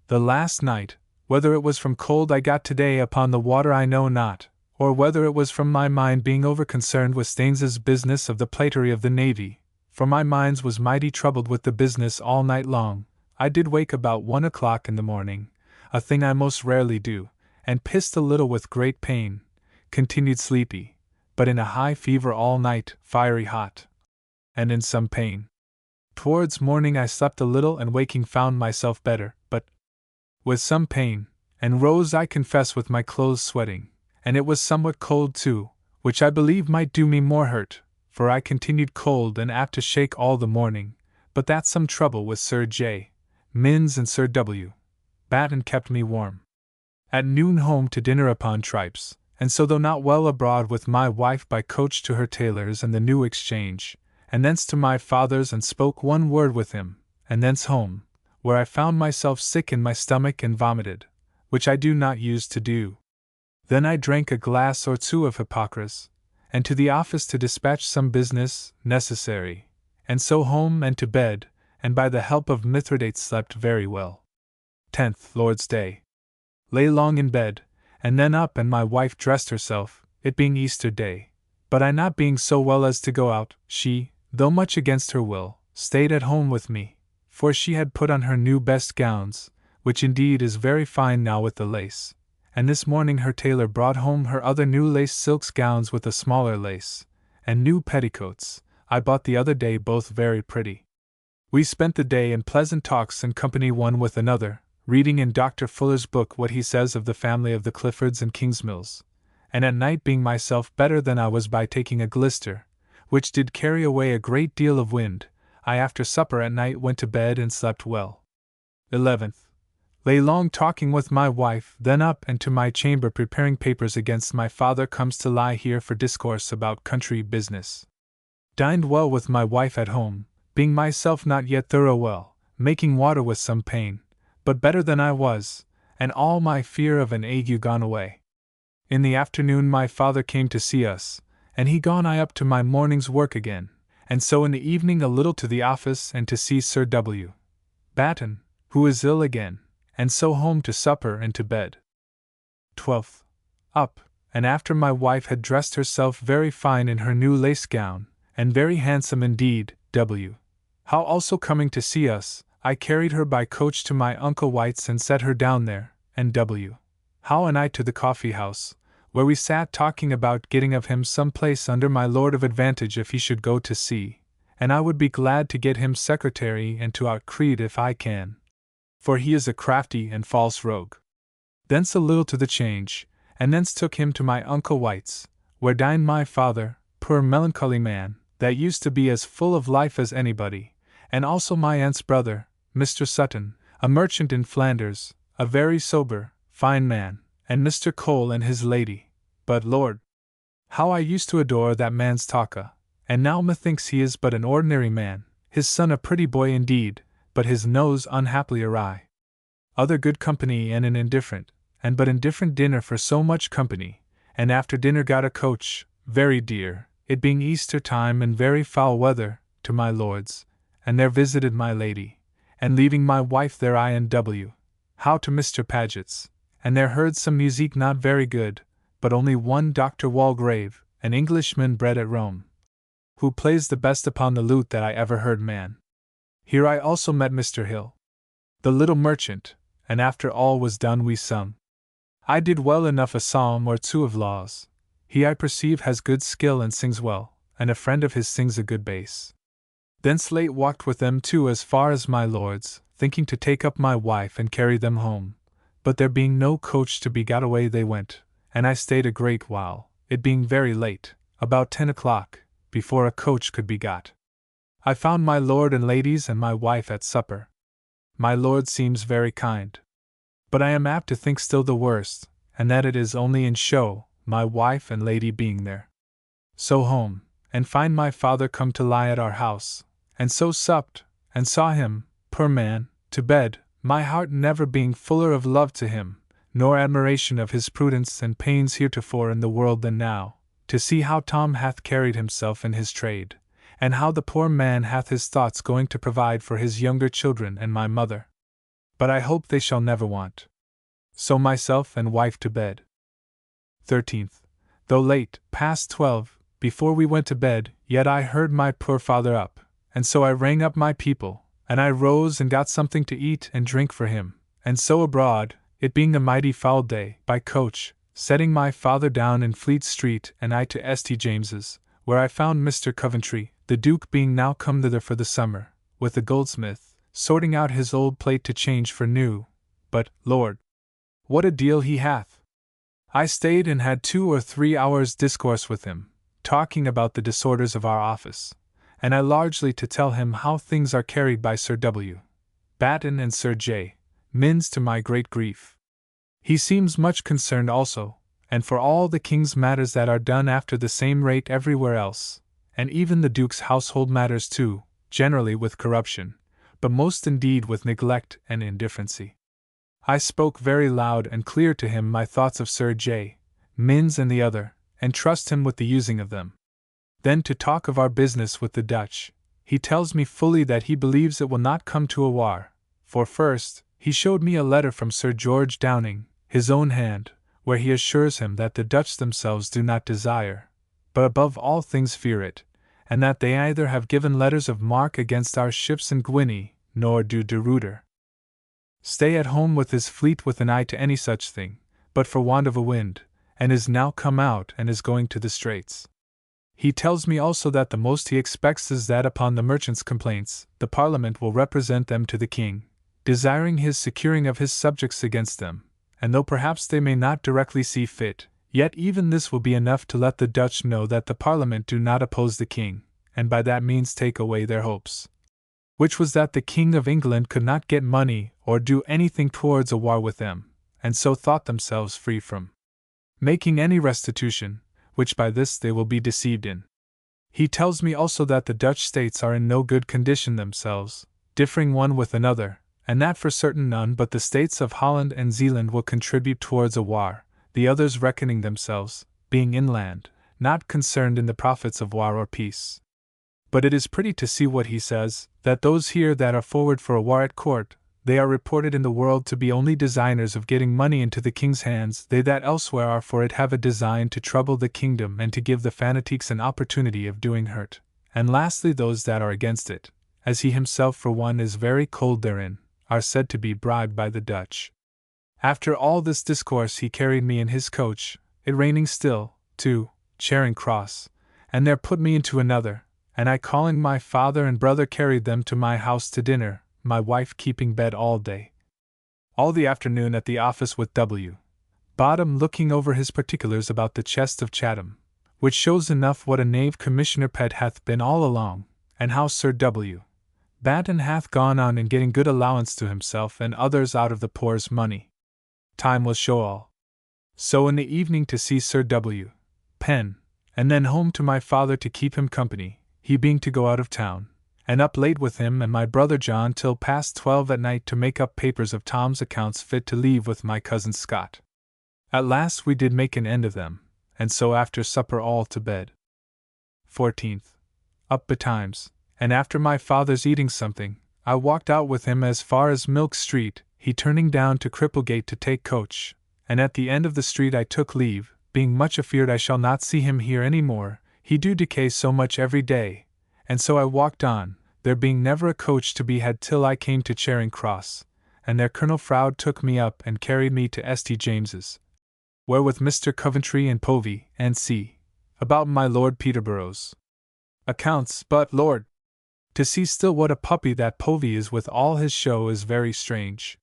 The last night, whether it was from cold I got today upon the water I know not, or whether it was from my mind being over-concerned with Staines's business of the platery of the navy, for my minds was mighty troubled with the business all night long, I did wake about 1 o'clock in the morning, a thing I most rarely do, and pissed a little with great pain, continued sleepy, but in a high fever all night, fiery hot, and in some pain. Towards morning I slept a little and waking found myself better, but with some pain, and rose I confess with my clothes sweating, and it was somewhat cold too, which I believe might do me more hurt, for I continued cold and apt to shake all the morning, but that some trouble with Sir J. Minns and Sir W. Batten kept me warm. At noon home to dinner upon tripes, and so though not well abroad with my wife by coach to her tailor's and the New Exchange, and thence to my father's and spoke one word with him, and thence home, where I found myself sick in my stomach and vomited, which I do not use to do. Then I drank a glass or two of Hippocras, and to the office to dispatch some business necessary, and so home and to bed, and by the help of Mithridates slept very well. 10th Lord's Day. Lay long in bed, and then up and my wife dressed herself, it being Easter Day, but I not being so well as to go out, she, though much against her will, stayed at home with me, for she had put on her new best gowns, which indeed is very fine now with the lace, and this morning her tailor brought home her other new lace silks gowns with a smaller lace, and new petticoats, I bought the other day both very pretty. We spent the day in pleasant talks in company one with another, reading in Dr. Fuller's book what he says of the family of the Cliffords and Kingsmills, and at night being myself better than I was by taking a glister, which did carry away a great deal of wind, I after supper at night went to bed and slept well. 11th. Lay long talking with my wife, then up and to my chamber preparing papers against my father comes to lie here for discourse about country business. Dined well with my wife at home, being myself not yet thorough well, making water with some pain, but better than I was, and all my fear of an ague gone away. In the afternoon my father came to see us, and he gone I up to my morning's work again, and so in the evening a little to the office and to see Sir W. Batten, who is ill again, and so home to supper and to bed. 12th. Up, and after my wife had dressed herself very fine in her new lace gown, and very handsome indeed, W. How also coming to see us, I carried her by coach to my Uncle White's and set her down there, and W. How and I to the coffee house, where we sat talking about getting of him some place under my Lord of Advantage if he should go to sea, and I would be glad to get him secretary and to outcreed if I can, for he is a crafty and false rogue. thence a little to the Change, and thence took him to my uncle White's, where dined my father, poor melancholy man, that used to be as full of life as anybody, and also my aunt's brother, Mr. Sutton, a merchant in Flanders, a very sober, fine man, and Mr. Cole and his lady. But Lord, how I used to adore that man's talka, and now methinks he is but an ordinary man, his son a pretty boy indeed, but his nose unhappily awry. Other good company and an indifferent, and but indifferent dinner for so much company, and after dinner got a coach, very dear, it being Easter time and very foul weather, to my lord's, and there visited my lady, and leaving my wife there I.N.W. how to Mr. Paget's, and there heard some musique not very good, but only one Dr. Walgrave, an Englishman bred at Rome, who plays the best upon the lute that I ever heard man. Here I also met Mr. Hill, the little merchant, and after all was done we sung. I did well enough a psalm or two of Laws. He I perceive has good skill and sings well, and a friend of his sings a good bass. Thence late walked with them too as far as my lord's, thinking to take up my wife and carry them home, but there being no coach to be got away they went, and I stayed a great while, it being very late, about 10 o'clock, before a coach could be got. I found my lord and ladies and my wife at supper. My lord seems very kind, but I am apt to think still the worst, and that it is only in show, my wife and lady being there. So home, and find my father come to lie at our house, and so supped, and saw him, poor man, to bed, my heart never being fuller of love to him, nor admiration of his prudence and pains heretofore in the world than now, to see how Tom hath carried himself in his trade, and how the poor man hath his thoughts going to provide for his younger children and my mother. But I hope they shall never want. So myself and wife to bed. 13th. Though late, past 12, before we went to bed, yet I heard my poor father up, and so I rang up my people, and I rose and got something to eat and drink for him, and so abroad, it being a mighty foul day, by coach, setting my father down in Fleet Street and I to St. James's, where I found Mr. Coventry, the Duke being now come thither for the summer, with the goldsmith, sorting out his old plate to change for new. But, Lord, what a deal he hath! I stayed and had 2 or 3 hours' discourse with him, talking about the disorders of our office, and I largely to tell him how things are carried by Sir W. Batten and Sir J. Minns to my great grief. He seems much concerned also, and for all the king's matters that are done after the same rate everywhere else, and even the Duke's household matters too, generally with corruption, but most indeed with neglect and indifferency. I spoke very loud and clear to him my thoughts of Sir J. Minns and the other, and trust him with the using of them. Then to talk of our business with the Dutch, he tells me fully that he believes it will not come to a war, for first, he showed me a letter from Sir George Downing, his own hand, where he assures him that the Dutch themselves do not desire, but above all things fear it, and that they either have given letters of marque against our ships in Guinea, nor do De Ruyter stay at home with his fleet with an eye to any such thing, but for want of a wind, and is now come out and is going to the Straits. He tells me also that the most he expects is that upon the merchants' complaints, the Parliament will represent them to the king, desiring his securing of his subjects against them, and though perhaps they may not directly see fit, yet even this will be enough to let the Dutch know that the Parliament do not oppose the king, and by that means take away their hopes, which was that the King of England could not get money or do anything towards a war with them, and so thought themselves free from making any restitution, which by this they will be deceived in. He tells me also that the Dutch states are in no good condition themselves, differing one with another, and that for certain none but the states of Holland and Zeeland will contribute towards a war, the others reckoning themselves, being inland, not concerned in the profits of war or peace. But it is pretty to see what he says, that those here that are forward for a war at court, they are reported in the world to be only designers of getting money into the king's hands, they that elsewhere are for it have a design to trouble the kingdom and to give the fanatiques an opportunity of doing hurt, and lastly those that are against it, as he himself for one is very cold therein, are said to be bribed by the Dutch. After all this discourse he carried me in his coach, it raining still, to Charing Cross, and there put me into another, and I calling my father and brother carried them to my house to dinner, my wife keeping bed all day. All the afternoon at the office with W. Bottom looking over his particulars about the chest of Chatham, which shows enough what a knave Commissioner Pett hath been all along, and how Sir W. Batten hath gone on in getting good allowance to himself and others out of the poor's money. Time will show all. So in the evening to see Sir W. Penn, and then home to my father to keep him company, he being to go out of town, and up late with him and my brother John till past 12 at night to make up papers of Tom's accounts fit to leave with my cousin Scott. At last we did make an end of them, and so after supper all to bed. 14th. Up betimes, and after my father's eating something, I walked out with him as far as Milk Street, he turning down to Cripplegate to take coach, and at the end of the street I took leave, being much afeard I shall not see him here any more, he do decay so much every day, and so I walked on, there being never a coach to be had till I came to Charing Cross, and there Colonel Froude took me up and carried me to St. James's, where with Mr. Coventry and Povey, and about my Lord Peterborough's accounts, but, Lord, to see still what a puppy that Povey is with all his show is very strange.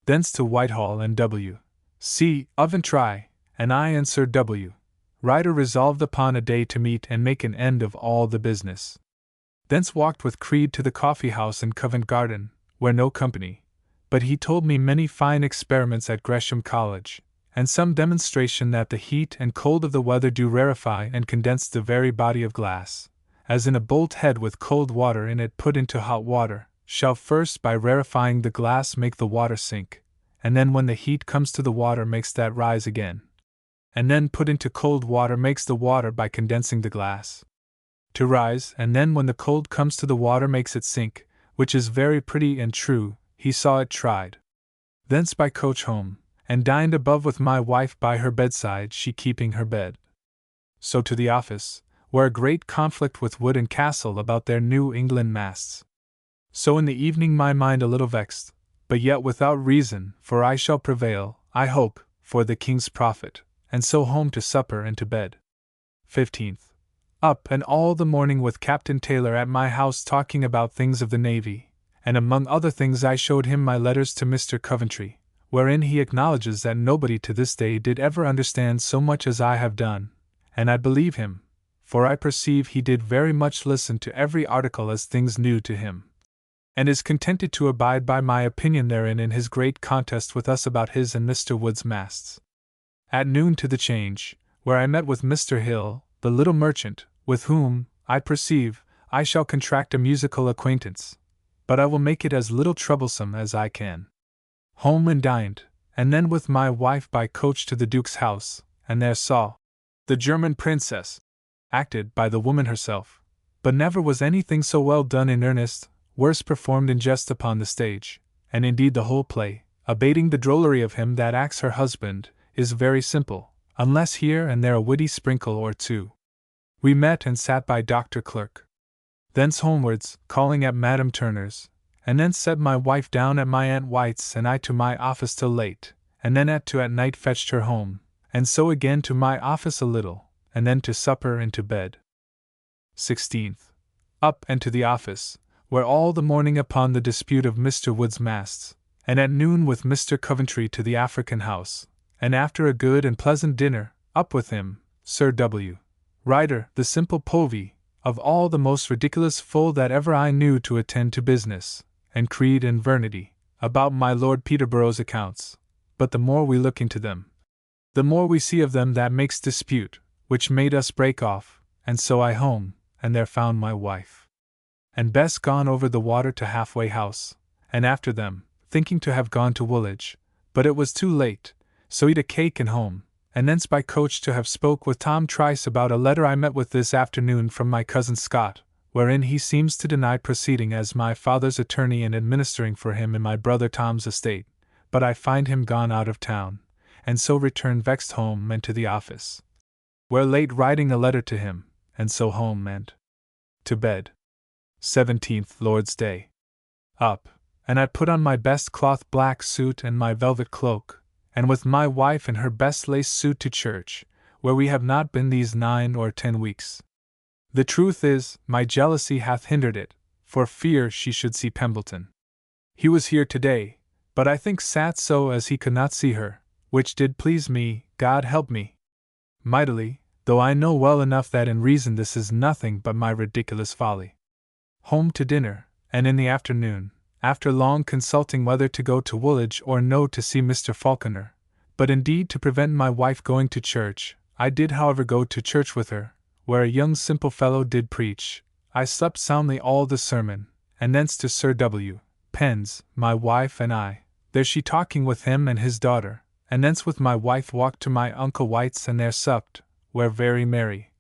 Thence to Whitehall and W.C. Oventry, and I and Sir W. Ryder resolved upon a day to meet and make an end of all the business. Thence walked with Creed to the coffee house in Covent Garden, where no company, but he told me many fine experiments at Gresham College, and some demonstration that the heat and cold of the weather do rarefy and condense the very body of glass, as in a bolt head with cold water in it put into hot water, shall first by rarefying the glass make the water sink, and then when the heat comes to the water makes that rise again, and then put into cold water makes the water by condensing the glass to rise, and then when the cold comes to the water makes it sink, which is very pretty and true, he saw it tried. Thence by coach home, and dined above with my wife by her bedside, she keeping her bed. So to the office, where a great conflict with Wood and Castle about their New England masts. So in the evening my mind a little vexed, but yet without reason, for I shall prevail, I hope, for the King's profit, and so home to supper and to bed. 15th. Up and all the morning with Captain Taylor at my house talking about things of the Navy, and among other things I showed him my letters to Mr. Coventry, wherein he acknowledges that nobody to this day did ever understand so much as I have done, and I believe him, for I perceive he did very much listen to every article as things new to him, and is contented to abide by my opinion therein in his great contest with us about his and Mr. Wood's masts. At noon to the Change, where I met with Mr. Hill, the little merchant, with whom, I perceive, I shall contract a musical acquaintance, but I will make it as little troublesome as I can. Home and dined, and then with my wife by coach to the Duke's house, and there saw the German Princess, acted by the woman herself, but never was anything so well done in earnest, worse performed in jest upon the stage, and indeed the whole play, abating the drollery of him that acts her husband, is very simple, unless here and there a witty sprinkle or two. We met and sat by Dr. Clerk. Thence homewards, calling at Madame Turner's, and then set my wife down at my Aunt White's and I to my office till late, and then at night fetched her home, and so again to my office a little, and then to supper and to bed. 16th. Up and to the office, where all the morning upon the dispute of Mr. Wood's masts, and at noon with Mr. Coventry to the African house, and after a good and pleasant dinner, up with him, Sir W. Ryder, the simple Povey, of all the most ridiculous fool that ever I knew to attend to business, and Creed and Vernity, about my Lord Peterborough's accounts, but the more we look into them, the more we see of them that makes dispute, which made us break off, and so I home, and there found my wife and Bess gone over the water to Halfway House, and after them, thinking to have gone to Woolwich, but it was too late, so eat a cake and home, and thence by coach to have spoke with Tom Trice about a letter I met with this afternoon from my cousin Scott, wherein he seems to deny proceeding as my father's attorney and administering for him in my brother Tom's estate, but I find him gone out of town, and so returned vexed home and to the office, where late writing a letter to him, and so home and to bed. 17th Lord's Day. Up, and I put on my best cloth black suit and my velvet cloak, and with my wife in her best lace suit to church, where we have not been these 9 or 10 weeks. The truth is, my jealousy hath hindered it, for fear she should see Pembleton. He was here today, but I think sat so as he could not see her, which did please me, God help me, mightily, though I know well enough that in reason this is nothing but my ridiculous folly. Home to dinner, and in the afternoon, after long consulting whether to go to Woolwich or no to see Mr. Falconer, but indeed to prevent my wife going to church, I did however go to church with her, where a young simple fellow did preach. I slept soundly all the sermon, and thence to Sir W. Penn's, my wife and I, there she talking with him and his daughter, and thence with my wife walked to my uncle White's and there supped, where very merry.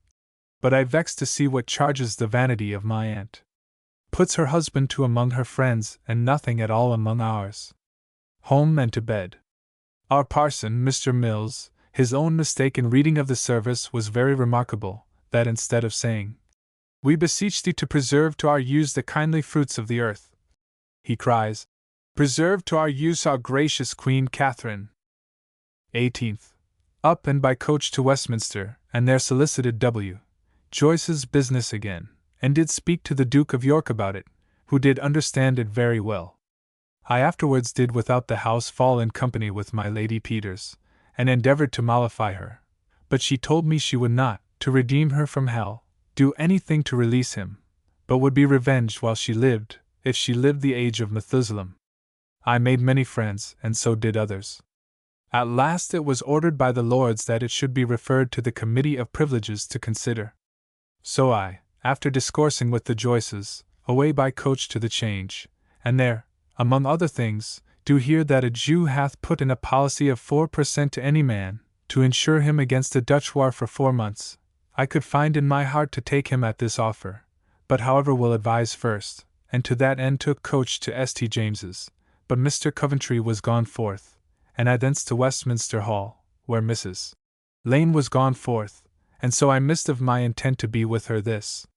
But I vexed to see what charges the vanity of my aunt puts her husband to among her friends, and nothing at all among ours. Home and to bed. Our parson, Mr. Mills, his own mistake in reading of the service was very remarkable, that instead of saying, "We beseech thee to preserve to our use the kindly fruits of the earth," he cries, "Preserve to our use our gracious Queen Catherine." 18th. Up and by coach to Westminster, and there solicited W. Joyce's business again, and did speak to the Duke of York about it, who did understand it very well. I afterwards did without the house fall in company with my Lady Peters, and endeavored to mollify her, but she told me she would not, to redeem her from hell, do anything to release him, but would be revenged while she lived, if she lived the age of Methuselah. I made many friends, and so did others. At last it was ordered by the Lords that it should be referred to the Committee of Privileges to consider. So I, after discoursing with the Joyces, away by coach to the Change, and there, among other things, do hear that a Jew hath put in a policy of 4% to any man, to insure him against a Dutch war for 4 months, I could find in my heart to take him at this offer, but however will advise first, and to that end took coach to St. James's, but Mr. Coventry was gone forth, and I thence to Westminster Hall, where Mrs. Lane was gone forth, and so I missed of my intent to be with her this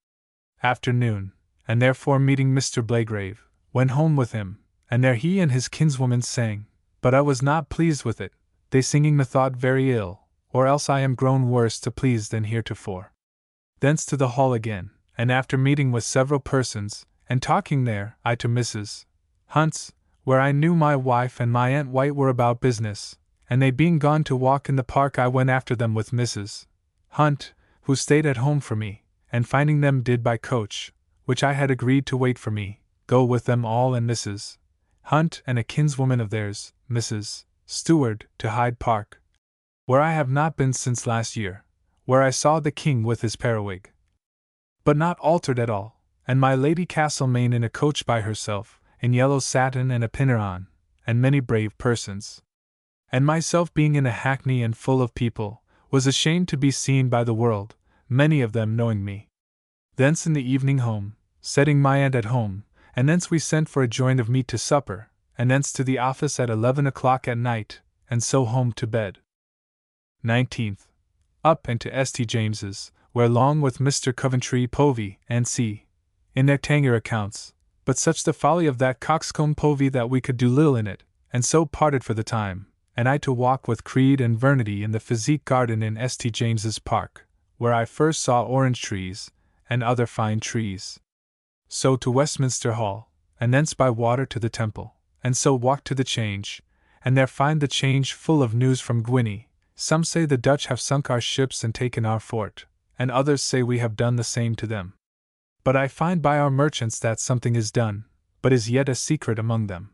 afternoon, and therefore meeting Mr. Blagrave, went home with him, and there he and his kinswoman sang, but I was not pleased with it, they singing methought very ill, or else I am grown worse to please than heretofore. Thence to the hall again, and after meeting with several persons, and talking there, I to Mrs. Hunt's, where I knew my wife and my Aunt White were about business, and they being gone to walk in the park I went after them with Mrs. Hunt, who stayed at home for me, and finding them did by coach, which I had agreed to wait for me, go with them all and Mrs. Hunt and a kinswoman of theirs, Mrs. Stewart, to Hyde Park, where I have not been since last year, where I saw the king with his periwig, but not altered at all, and my Lady Castlemaine in a coach by herself, in yellow satin and a pinner on, and many brave persons. And myself being in a hackney and full of people, was ashamed to be seen by the world, many of them knowing me. Thence in the evening home, setting my aunt at home, and thence we sent for a joint of meat to supper, and thence to the office at 11 o'clock at night, and so home to bed. 19th. Up and to St. James's, where long with Mr. Coventry Povey and C. in their Tanger accounts, but such the folly of that coxcomb Povey that we could do little in it, and so parted for the time, and I to walk with Creed and Vernity in the Physique Garden in St. James's Park, where I first saw orange trees, and other fine trees. So to Westminster Hall, and thence by water to the Temple, and so walked to the Change, and there find the Change full of news from Guinea. Some say the Dutch have sunk our ships and taken our fort, and others say we have done the same to them. But I find by our merchants that something is done, but is yet a secret among them.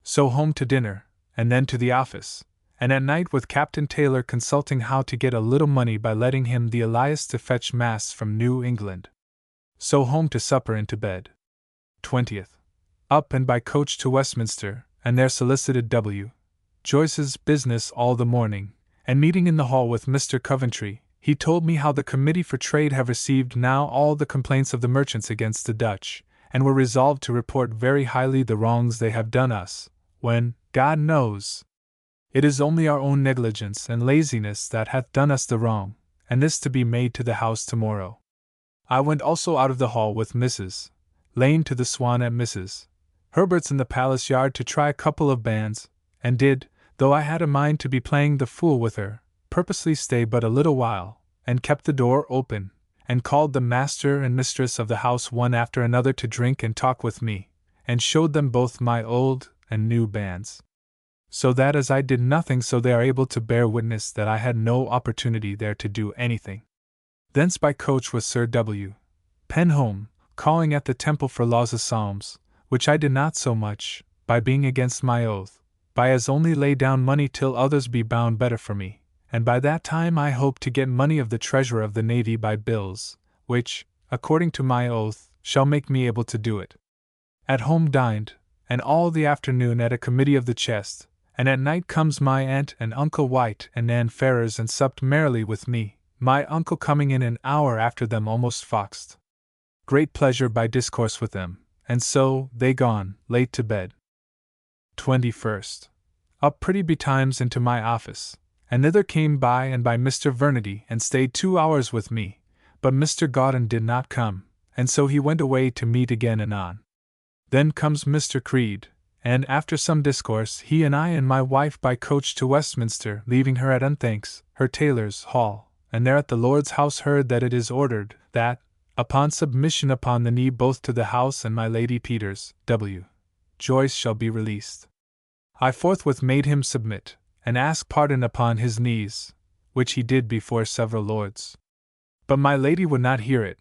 So home to dinner, and then to the office, and at night with Captain Taylor consulting how to get a little money by letting him the Elias to fetch masts from New England. So home to supper and to bed. 20th. Up and by coach to Westminster, and there solicited W. Joyce's business all the morning, and meeting in the hall with Mr. Coventry, he told me how the Committee for Trade have received now all the complaints of the merchants against the Dutch, and were resolved to report very highly the wrongs they have done us, when, God knows, it is only our own negligence and laziness that hath done us the wrong, and this to be made to the House tomorrow. I went also out of the hall with Mrs. Lane to the Swan at Mrs. Herbert's in the Palace Yard to try a couple of bands, and did, though I had a mind to be playing the fool with her, purposely stay but a little while, and kept the door open, and called the master and mistress of the house one after another to drink and talk with me, and showed them both my old and new bands. so that as I did nothing, so they are able to bear witness that I had no opportunity there to do anything. Thence by coach with Sir W. Penn home, calling at the Temple for Laws of Psalms, which I did not so much, by being against my oath, by as only lay down money till others be bound better for me, and by that time I hope to get money of the Treasurer of the Navy by bills, which, according to my oath, shall make me able to do it. At home dined, and all the afternoon at a committee of the chest, and at night comes my aunt and Uncle White and Nan Ferrers and supped merrily with me, my uncle coming in an hour after them almost foxed. Great pleasure by discourse with them, and so, they gone, late to bed. 21st. Up pretty betimes into my office, and thither came by and by Mr. Vernity and stayed 2 hours with me, but Mr. Gaudin did not come, and so he went away to meet again anon. Then comes Mr. Creed, and after some discourse he and I and my wife by coach to Westminster, leaving her at Unthanks, her tailor's hall, and there at the Lord's house heard that it is ordered, that, upon submission upon the knee both to the House and my Lady Peters, W. Joyce shall be released. I forthwith made him submit, and ask pardon upon his knees, which he did before several lords. But my lady would not hear it,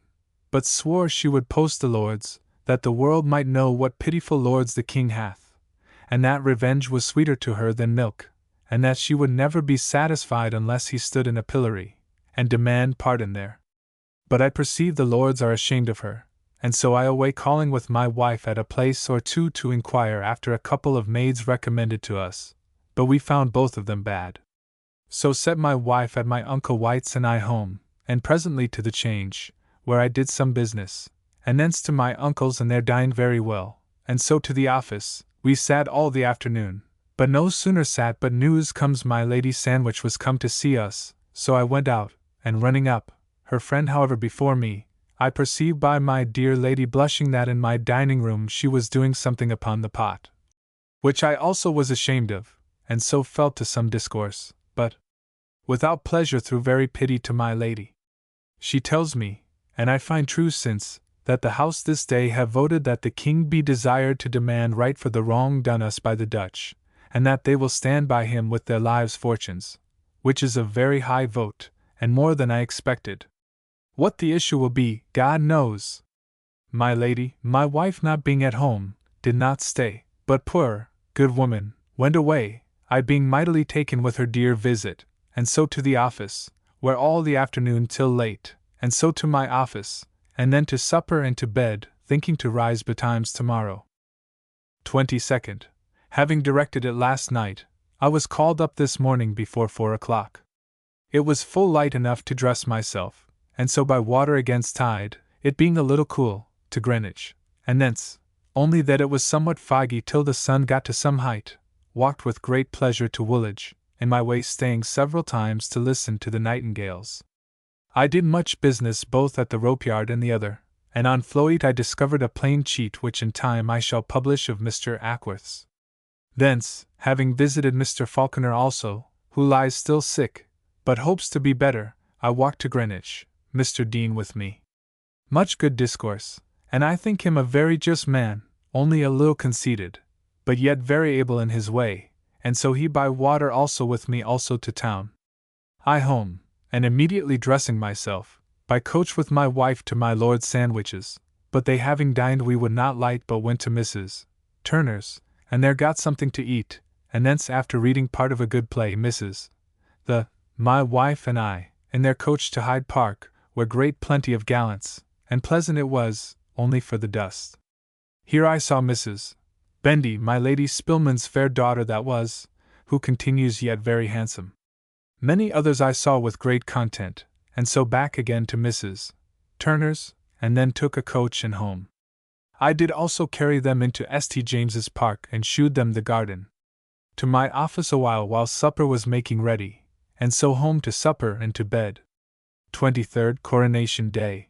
but swore she would post the lords, that the world might know what pitiful lords the king hath, and that revenge was sweeter to her than milk, and that she would never be satisfied unless he stood in a pillory, and demand pardon there. But I perceive the lords are ashamed of her, and so I away calling with my wife at a place or two to inquire after a couple of maids recommended to us, but we found both of them bad. So set my wife at my Uncle White's and I home, and presently to the Change, where I did some business, and thence to my uncle's and there dined very well, and so to the office. We sat all the afternoon, but no sooner sat but news comes my Lady Sandwich was come to see us, so I went out, and running up, her friend however before me, I perceived by my dear lady blushing that in my dining room she was doing something upon the pot, which I also was ashamed of, and so fell to some discourse, but without pleasure through very pity to my lady. She tells me, and I find true since, that the House this day have voted that the King be desired to demand right for the wrong done us by the Dutch, and that they will stand by him with their lives' fortunes, which is a very high vote, and more than I expected. What the issue will be, God knows. My lady, my wife not being at home, did not stay, but poor, good woman, went away, I being mightily taken with her dear visit, and so to the office, where all the afternoon till late, and so to my office, and then to supper and to bed, thinking to rise betimes tomorrow. 22nd. Having directed it last night, I was called up this morning before 4 o'clock. It was full light enough to dress myself, and so by water against tide, it being a little cool, to Greenwich, and thence, only that it was somewhat foggy till the sun got to some height, walked with great pleasure to Woolwich, in my way staying several times to listen to the nightingales. I did much business both at the rope-yard and the other, and on Floyd I discovered a plain cheat which in time I shall publish of Mr. Ackworth's. Thence, having visited Mr. Falconer also, who lies still sick, but hopes to be better, I walked to Greenwich, Mr. Dean with me. Much good discourse, and I think him a very just man, only a little conceited, but yet very able in his way, and so he by water also with me also to town. I home, and immediately dressing myself, by coach with my wife to my Lord Sandwich's, but they having dined we would not light but went to Mrs. Turner's, and there got something to eat, and thence after reading part of a good play Mrs. my wife and I, in their coach to Hyde Park, where great plenty of gallants, and pleasant it was, only for the dust. Here I saw Mrs. Bendy, my Lady Spilman's fair daughter that was, who continues yet very handsome. Many others I saw with great content, and so back again to Mrs. Turner's, and then took a coach and home. I did also carry them into St. James's Park and shewed them the garden. To my office a while supper was making ready, and so home to supper and to bed. 23rd Coronation Day.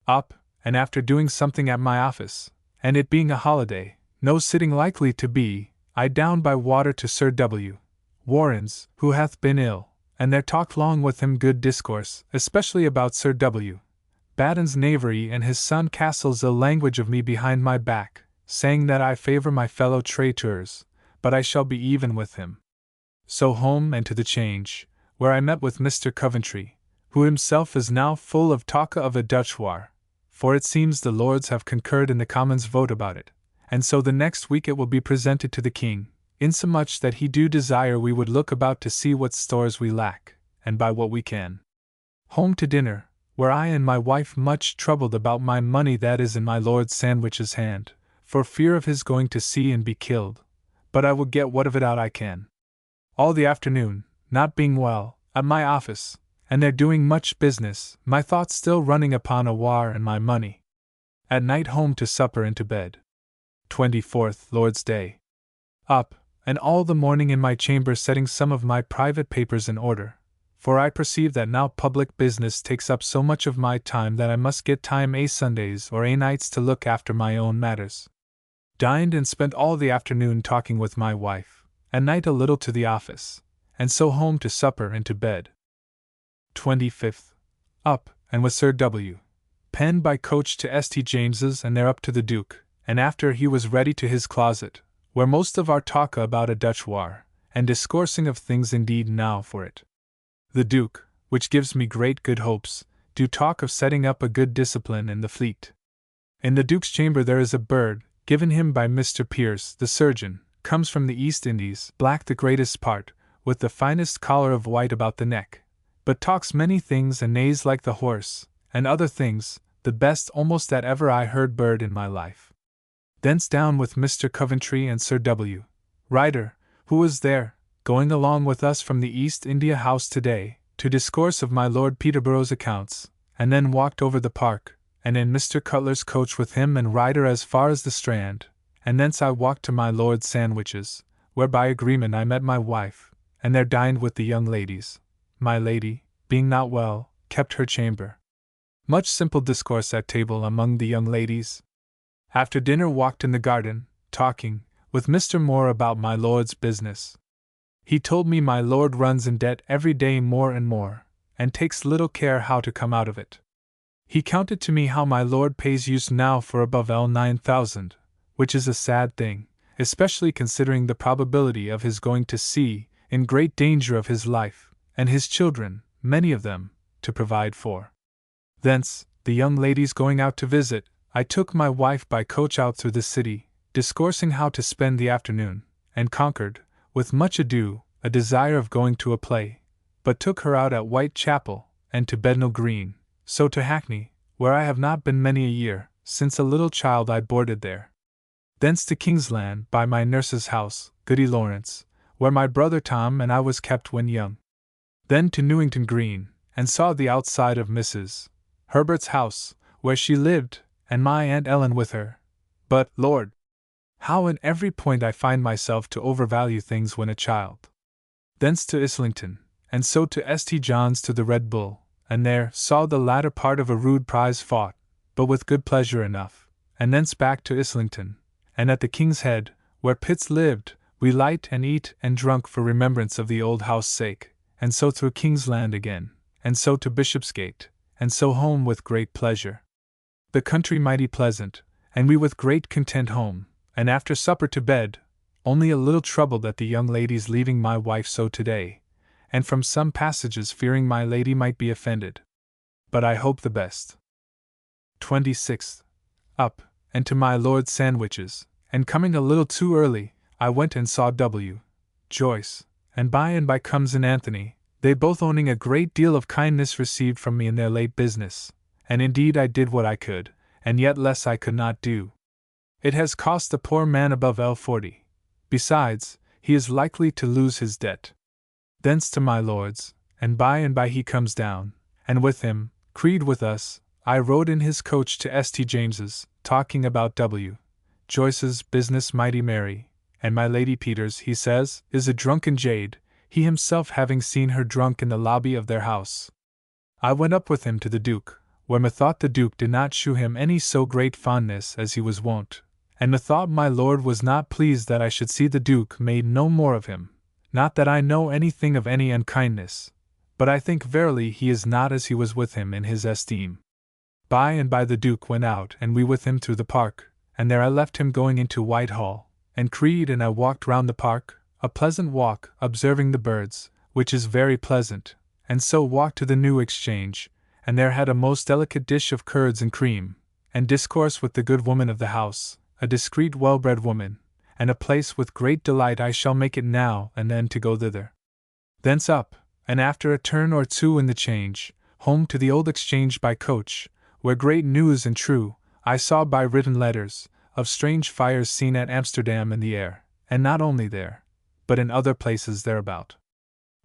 Up, and after doing something at my office, and it being a holiday, no sitting likely to be, I down by water to Sir W. Warren's, who hath been ill, and there talked long with him good discourse, especially about Sir W. Baden's knavery and his son Castle's ill language of me behind my back, saying that I favour my fellow traitors, but I shall be even with him. So home and to the Change, where I met with Mr. Coventry, who himself is now full of talk of a Dutch war, for it seems the Lords have concurred in the Commons' vote about it, and so the next week it will be presented to the King, insomuch that he do desire we would look about to see what stores we lack, and buy what we can. Home to dinner, where I and my wife much troubled about my money that is in my Lord Sandwich's hand, for fear of his going to sea and be killed, but I will get what of it out I can. All the afternoon, not being well, at my office, and there doing much business, my thoughts still running upon a war and my money. At night home to supper and to bed. 24th Lord's Day. Up, and all the morning in my chamber setting some of my private papers in order, for I perceive that now public business takes up so much of my time that I must get time Sundays or nights to look after my own matters. Dined and spent all the afternoon talking with my wife, at night a little to the office, and so home to supper and to bed. 25th. Up, and with Sir W. Penn by coach to St. James's and there up to the Duke, and after he was ready to his closet, where most of our talk about a Dutch war, and discoursing of things indeed now for it. The Duke, which gives me great good hopes, do talk of setting up a good discipline in the fleet. In the Duke's chamber there is a bird, given him by Mr. Pierce, the surgeon, comes from the East Indies, black the greatest part, with the finest collar of white about the neck, but talks many things and neighs like the horse, and other things, the best almost that ever I heard bird in my life. Thence down with Mr. Coventry and Sir W. Ryder, who was there, going along with us from the East India House today, to discourse of my Lord Peterborough's accounts, and then walked over the park, and in Mr. Cutler's coach with him and Ryder as far as the Strand, and thence I walked to my Lord Sandwich's, where by agreement I met my wife, and there dined with the young ladies. My lady, being not well, kept her chamber. Much simple discourse at table among the young ladies. After dinner walked in the garden, talking, with Mr. Moore about my lord's business. He told me my lord runs in debt every day more and more, and takes little care how to come out of it. He counted to me how my lord pays use now for above £9,000, which is a sad thing, especially considering the probability of his going to sea, in great danger of his life, and his children, many of them, to provide for. Thence, the young ladies going out to visit, I took my wife by coach out through the city, discoursing how to spend the afternoon, and conquered, with much ado, a desire of going to a play, but took her out at Whitechapel, and to Bednall Green, so to Hackney, where I have not been many a year, since a little child I boarded there. Thence to Kingsland, by my nurse's house, Goody Lawrence, where my brother Tom and I was kept when young. Then to Newington Green, and saw the outside of Mrs. Herbert's house, where she lived, and my Aunt Ellen with her. But, Lord! How in every point I find myself to overvalue things when a child. Thence to Islington, and so to St. John's to the Red Bull, and there saw the latter part of a rude prize fought, but with good pleasure enough, and thence back to Islington, and at the King's Head, where Pitts lived, we light and eat and drunk for remembrance of the old house sake, and so through Kingsland again, and so to Bishopsgate, and so home with great pleasure. The country mighty pleasant, and we with great content home, and after supper to bed, only a little troubled at the young ladies leaving my wife so today, and from some passages fearing my lady might be offended. But I hope the best. 26th. Up, and to my Lord Sandwich's, and coming a little too early, I went and saw W. Joyce, and by comes in Anthony, they both owning a great deal of kindness received from me in their late business, and indeed I did what I could, and yet less I could not do. It has cost the poor man above L40. Besides, he is likely to lose his debt. Thence to my lord's, and by he comes down, and with him, Creed with us, I rode in his coach to St. James's, talking about W. Joyce's business mighty merry, and my Lady Peters, he says, is a drunken jade, he himself having seen her drunk in the lobby of their house. I went up with him to the Duke, where methought the Duke did not shew him any so great fondness as he was wont, and methought my lord was not pleased that I should see the Duke made no more of him. Not that I know anything of any unkindness, but I think verily he is not as he was with him in his esteem. By the Duke went out and we with him through the park, and there I left him going into Whitehall, and Creed and I walked round the park, a pleasant walk, observing the birds, which is very pleasant, and so walked to the New Exchange, and there had a most delicate dish of curds and cream, and discourse with the good woman of the house, a discreet well-bred woman, and a place with great delight I shall make it now and then to go thither. Thence up, and after a turn or two in the Change, home to the Old Exchange by coach, where great news and true, I saw by written letters, of strange fires seen at Amsterdam in the air, and not only there, but in other places thereabout.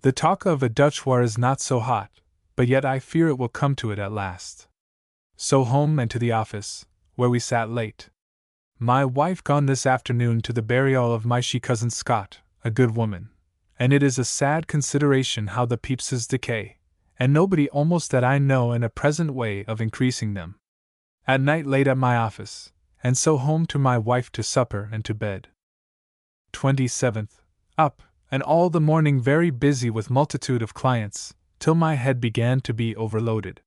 The talk of a Dutch war is not so hot, but yet I fear it will come to it at last. So home and to the office, where we sat late. My wife gone this afternoon to the burial of my she-cousin Scott, a good woman, and it is a sad consideration how the Pepyses decay, and nobody almost that I know in a present way of increasing them. At night late at my office, and so home to my wife to supper and to bed. 27th. Up, and all the morning very busy with multitude of clients, till my head began to be overloaded.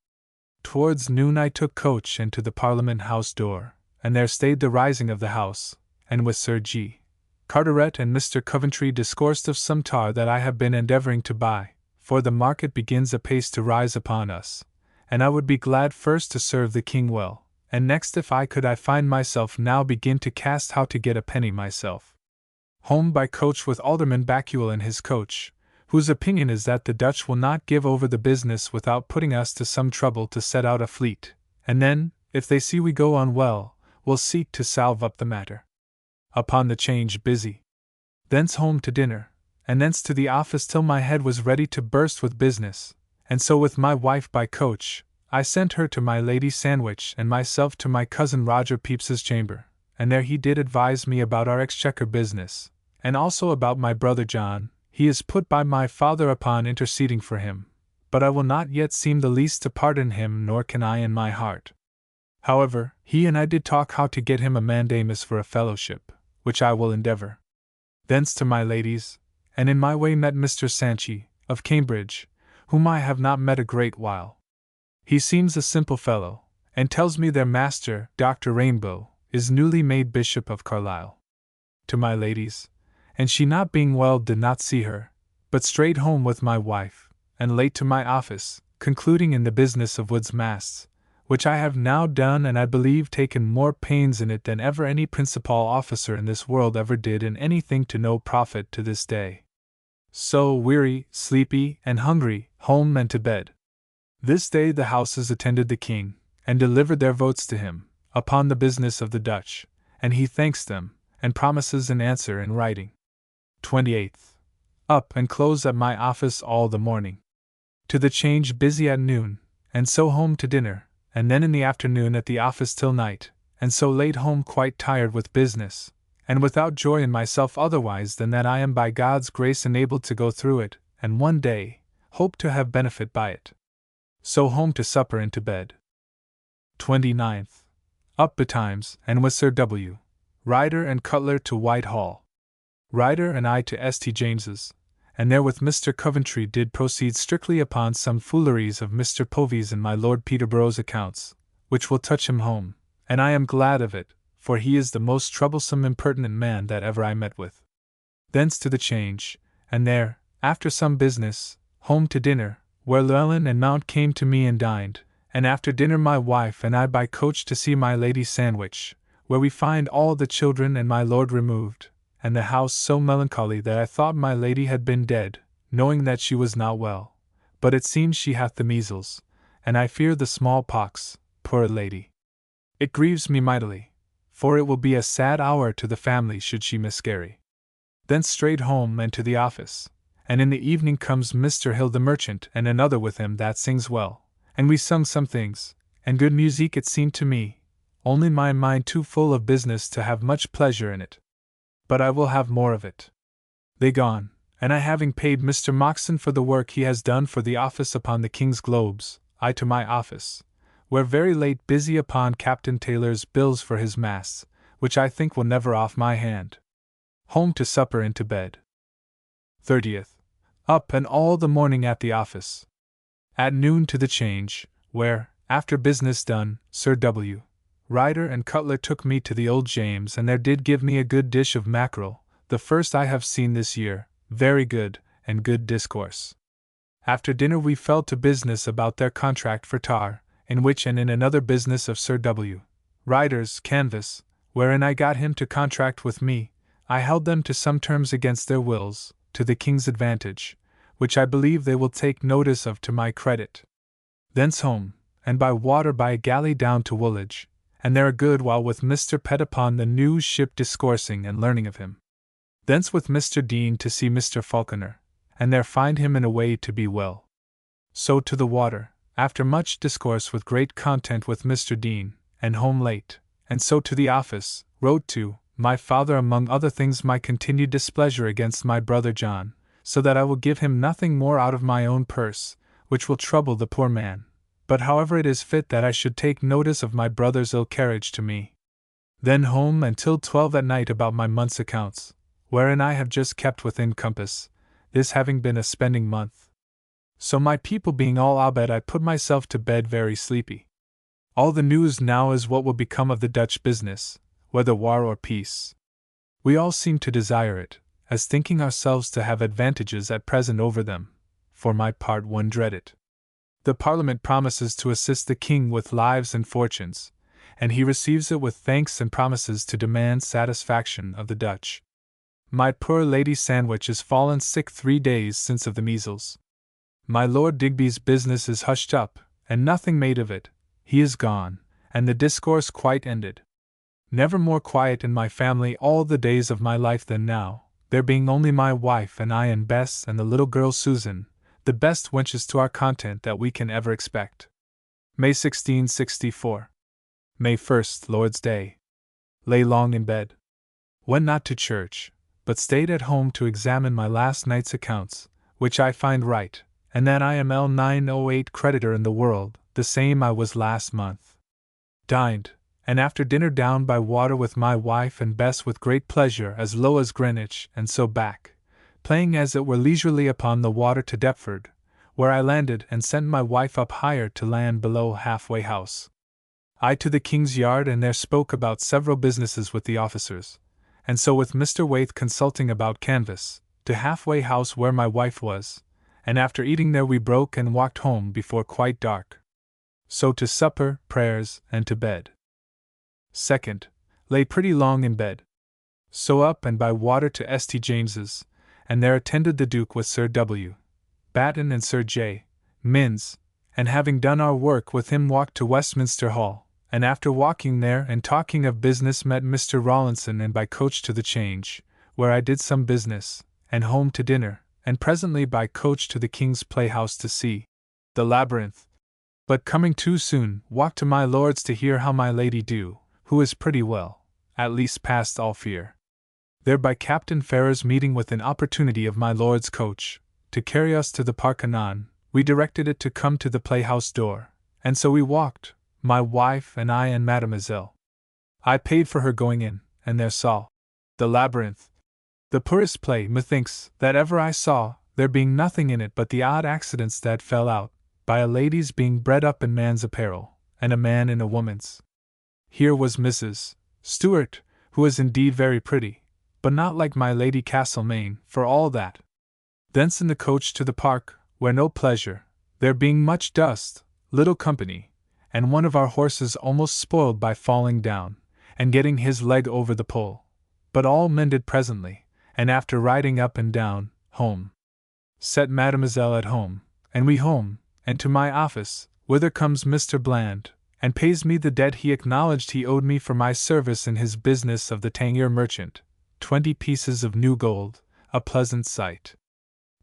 Towards noon I took coach and to the Parliament House door, and there stayed the rising of the House, and with Sir G. Carteret and Mr. Coventry discoursed of some tar that I have been endeavouring to buy, for the market begins apace to rise upon us, and I would be glad first to serve the King well, and next if I could I find myself now begin to cast how to get a penny myself. Home by coach with Alderman Backwell in his coach, whose opinion is that the Dutch will not give over the business without putting us to some trouble to set out a fleet, and then, if they see we go on well, will seek to salve up the matter. Upon the Change busy. Thence home to dinner, and thence to the office till my head was ready to burst with business, and so with my wife by coach, I sent her to my Lady Sandwich and myself to my cousin Roger Pepys's chamber, and there he did advise me about our exchequer business, and also about my brother John. He is put by my father upon interceding for him, but I will not yet seem the least to pardon him, nor can I in my heart. However, he and I did talk how to get him a mandamus for a fellowship, which I will endeavour. Thence to my lady's, and in my way met Mr. Sanchy, of Cambridge, whom I have not met a great while. He seems a simple fellow, and tells me their master, Dr. Rainbow, is newly made Bishop of Carlisle. To my lady's, and she not being well did not see her, but strayed home with my wife, and late to my office, concluding in the business of Wood's masts, which I have now done and I believe taken more pains in it than ever any principal officer in this world ever did in anything to no profit to this day. So weary, sleepy, and hungry, home and to bed. This day the Houses attended the King, and delivered their votes to him, upon the business of the Dutch, and he thanks them, and promises an answer in writing. 28th. Up and close at my office all the morning. To the Change busy at noon, and so home to dinner, and then in the afternoon at the office till night, and so late home quite tired with business, and without joy in myself otherwise than that I am by God's grace enabled to go through it, and one day hope to have benefit by it. So home to supper and to bed. 29th. Up betimes, and with Sir W. Ryder and Cutler to Whitehall. Ryder and I to St. James's, and there with Mr. Coventry did proceed strictly upon some fooleries of Mr. Povy's and my Lord Peterborough's accounts, which will touch him home, and I am glad of it, for he is the most troublesome impertinent man that ever I met with. Thence to the Change, and there, after some business, home to dinner, where Llewellyn and Mount came to me and dined, and after dinner my wife and I by coach to see my Lady Sandwich, where we find all the children and my lord removed, and the house so melancholy that I thought my lady had been dead, knowing that she was not well, but it seems she hath the measles, and I fear the smallpox, poor lady. It grieves me mightily, for it will be a sad hour to the family should she miscarry. Thence straight home and to the office, and in the evening comes Mr. Hill the merchant and another with him that sings well, and we sung some things, and good music it seemed to me, only my mind too full of business to have much pleasure in it. But I will have more of it. They gone, and I having paid Mr. Moxon for the work he has done for the office upon the King's Globes, I to my office, where very late busy upon Captain Taylor's bills for his masts, which I think will never off my hand. Home to supper and to bed. 30th. Up and all the morning at the office. At noon to the Change, where, after business done, Sir W. Ryder and Cutler took me to the Old James, and there did give me a good dish of mackerel, the first I have seen this year, very good, and good discourse. After dinner we fell to business about their contract for tar, in which and in another business of Sir W. Ryder's canvass, wherein I got him to contract with me. I held them to some terms against their wills, to the king's advantage, which I believe they will take notice of to my credit. Thence home, and by water by a galley down to Woolwich, and there a good while with Mr. Pett upon the new ship discoursing and learning of him. Thence with Mr. Dean to see Mr. Falconer, and there find him in a way to be well. So to the water, after much discourse with great content with Mr. Dean, and home late, and so to the office, wrote to my father among other things my continued displeasure against my brother John, so that I will give him nothing more out of my own purse, which will trouble the poor man, but however it is fit that I should take notice of my brother's ill carriage to me. Then home and till 12 at night about my month's accounts, wherein I have just kept within compass, this having been a spending month. So my people being all abed, I put myself to bed very sleepy. All the news now is what will become of the Dutch business, whether war or peace. We all seem to desire it, as thinking ourselves to have advantages at present over them. For my part, one dread it. The Parliament promises to assist the king with lives and fortunes, and he receives it with thanks and promises to demand satisfaction of the Dutch. My poor Lady Sandwich is fallen sick 3 days since of the measles. My Lord Digby's business is hushed up, and nothing made of it. He is gone, and the discourse quite ended. Never more quiet in my family all the days of my life than now, there being only my wife and I and Bess and the little girl Susan, the best wenches to our content that we can ever expect. May 1664. May 1st, Lord's Day. Lay long in bed. Went not to church, but stayed at home to examine my last night's accounts, which I find right, and that I am L908 creditor in the world, the same I was last month. Dined, and after dinner down by water with my wife and Bess with great pleasure as low as Greenwich, and so back, playing as it were leisurely upon the water to Deptford, where I landed and sent my wife up higher to land below Halfway House. I to the King's Yard, and there spoke about several businesses with the officers, and so with Mr. Waith consulting about canvass, to Halfway House where my wife was, and after eating there we broke and walked home before quite dark. So to supper, prayers, and to bed. 2nd, lay pretty long in bed. So up and by water to St. James's, and there attended the Duke with Sir W. Batten and Sir J. Minns, and having done our work with him walked to Westminster Hall, and after walking there and talking of business met Mr. Rawlinson and by coach to the Change, where I did some business, and home to dinner, and presently by coach to the King's Playhouse to see the Labyrinth. But coming too soon, walked to my lord's to hear how my lady do, who is pretty well, at least past all fear. There by Captain Ferrers meeting with an opportunity of my lord's coach, to carry us to the Park anon, we directed it to come to the playhouse door, and so we walked, my wife and I and Mademoiselle. I paid for her going in, and there saw the Labyrinth. The poorest play, methinks, that ever I saw, there being nothing in it but the odd accidents that fell out, by a lady's being bred up in man's apparel, and a man in a woman's. Here was Mrs. Stewart, who was indeed very pretty, but not like my Lady Castlemaine, for all that. Thence in the coach to the Park, where no pleasure, there being much dust, little company, and one of our horses almost spoiled by falling down, and getting his leg over the pole, but all mended presently, and after riding up and down, home. Set Mademoiselle at home, and we home, and to my office, whither comes Mr. Bland, and pays me the debt he acknowledged he owed me for my service in his business of the Tangier merchant, 20 pieces of new gold, a pleasant sight.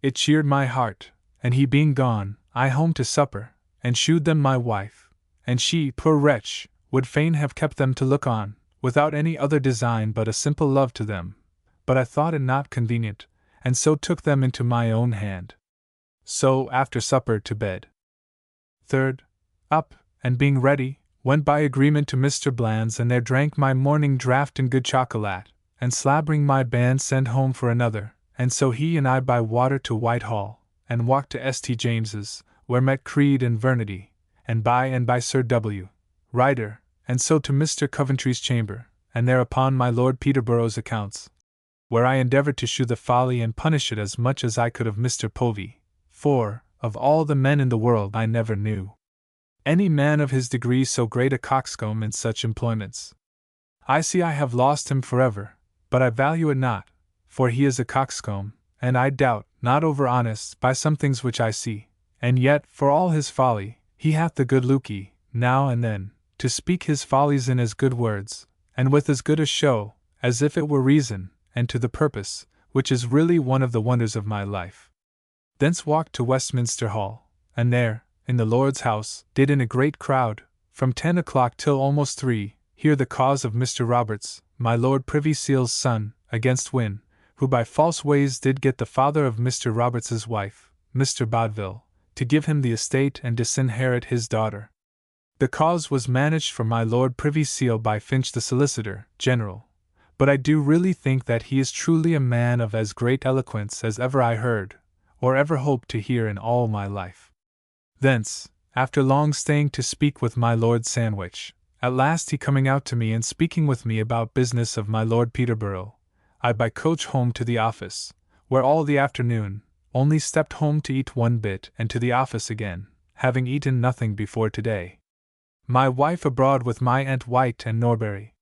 It cheered my heart, and he being gone, I home to supper, and shewed them my wife, and she, poor wretch, would fain have kept them to look on, without any other design but a simple love to them, but I thought it not convenient, and so took them into my own hand. So, after supper, to bed. 3rd, up, and being ready, went by agreement to Mr. Bland's, and there drank my morning draught in good chocolate, and slabbering my band sent home for another, and so he and I by water to Whitehall, and walked to St. James's, where met Creed and Vernity, and by Sir W. Ryder, and so to Mr. Coventry's chamber, and there upon my Lord Peterborough's accounts, where I endeavored to shew the folly and punish it as much as I could of Mr. Povey, for, of all the men in the world, I never knew any man of his degree so great a coxcomb in such employments. I see I have lost him forever, but I value it not, for he is a coxcomb, and I doubt not over honest by some things which I see, and yet, for all his folly, he hath the good Lukey, now and then, to speak his follies in as good words, and with as good a show, as if it were reason, and to the purpose, which is really one of the wonders of my life. Thence walked to Westminster Hall, and there, in the Lord's house, did in a great crowd, from 10 o'clock till almost 3, hear the cause of Mr. Roberts, my Lord Privy Seal's son, against Wynne, who by false ways did get the father of Mr. Roberts's wife, Mr. Bodville, to give him the estate and disinherit his daughter. The cause was managed for my Lord Privy Seal by Finch the Solicitor General, but I do really think that he is truly a man of as great eloquence as ever I heard, or ever hoped to hear in all my life. Thence, after long staying to speak with my Lord Sandwich, at last he coming out to me and speaking with me about business of my Lord Peterborough, I by coach home to the office, where all the afternoon, only stepped home to eat one bit and to the office again, having eaten nothing before today. My wife abroad with my Aunt White and Norbury.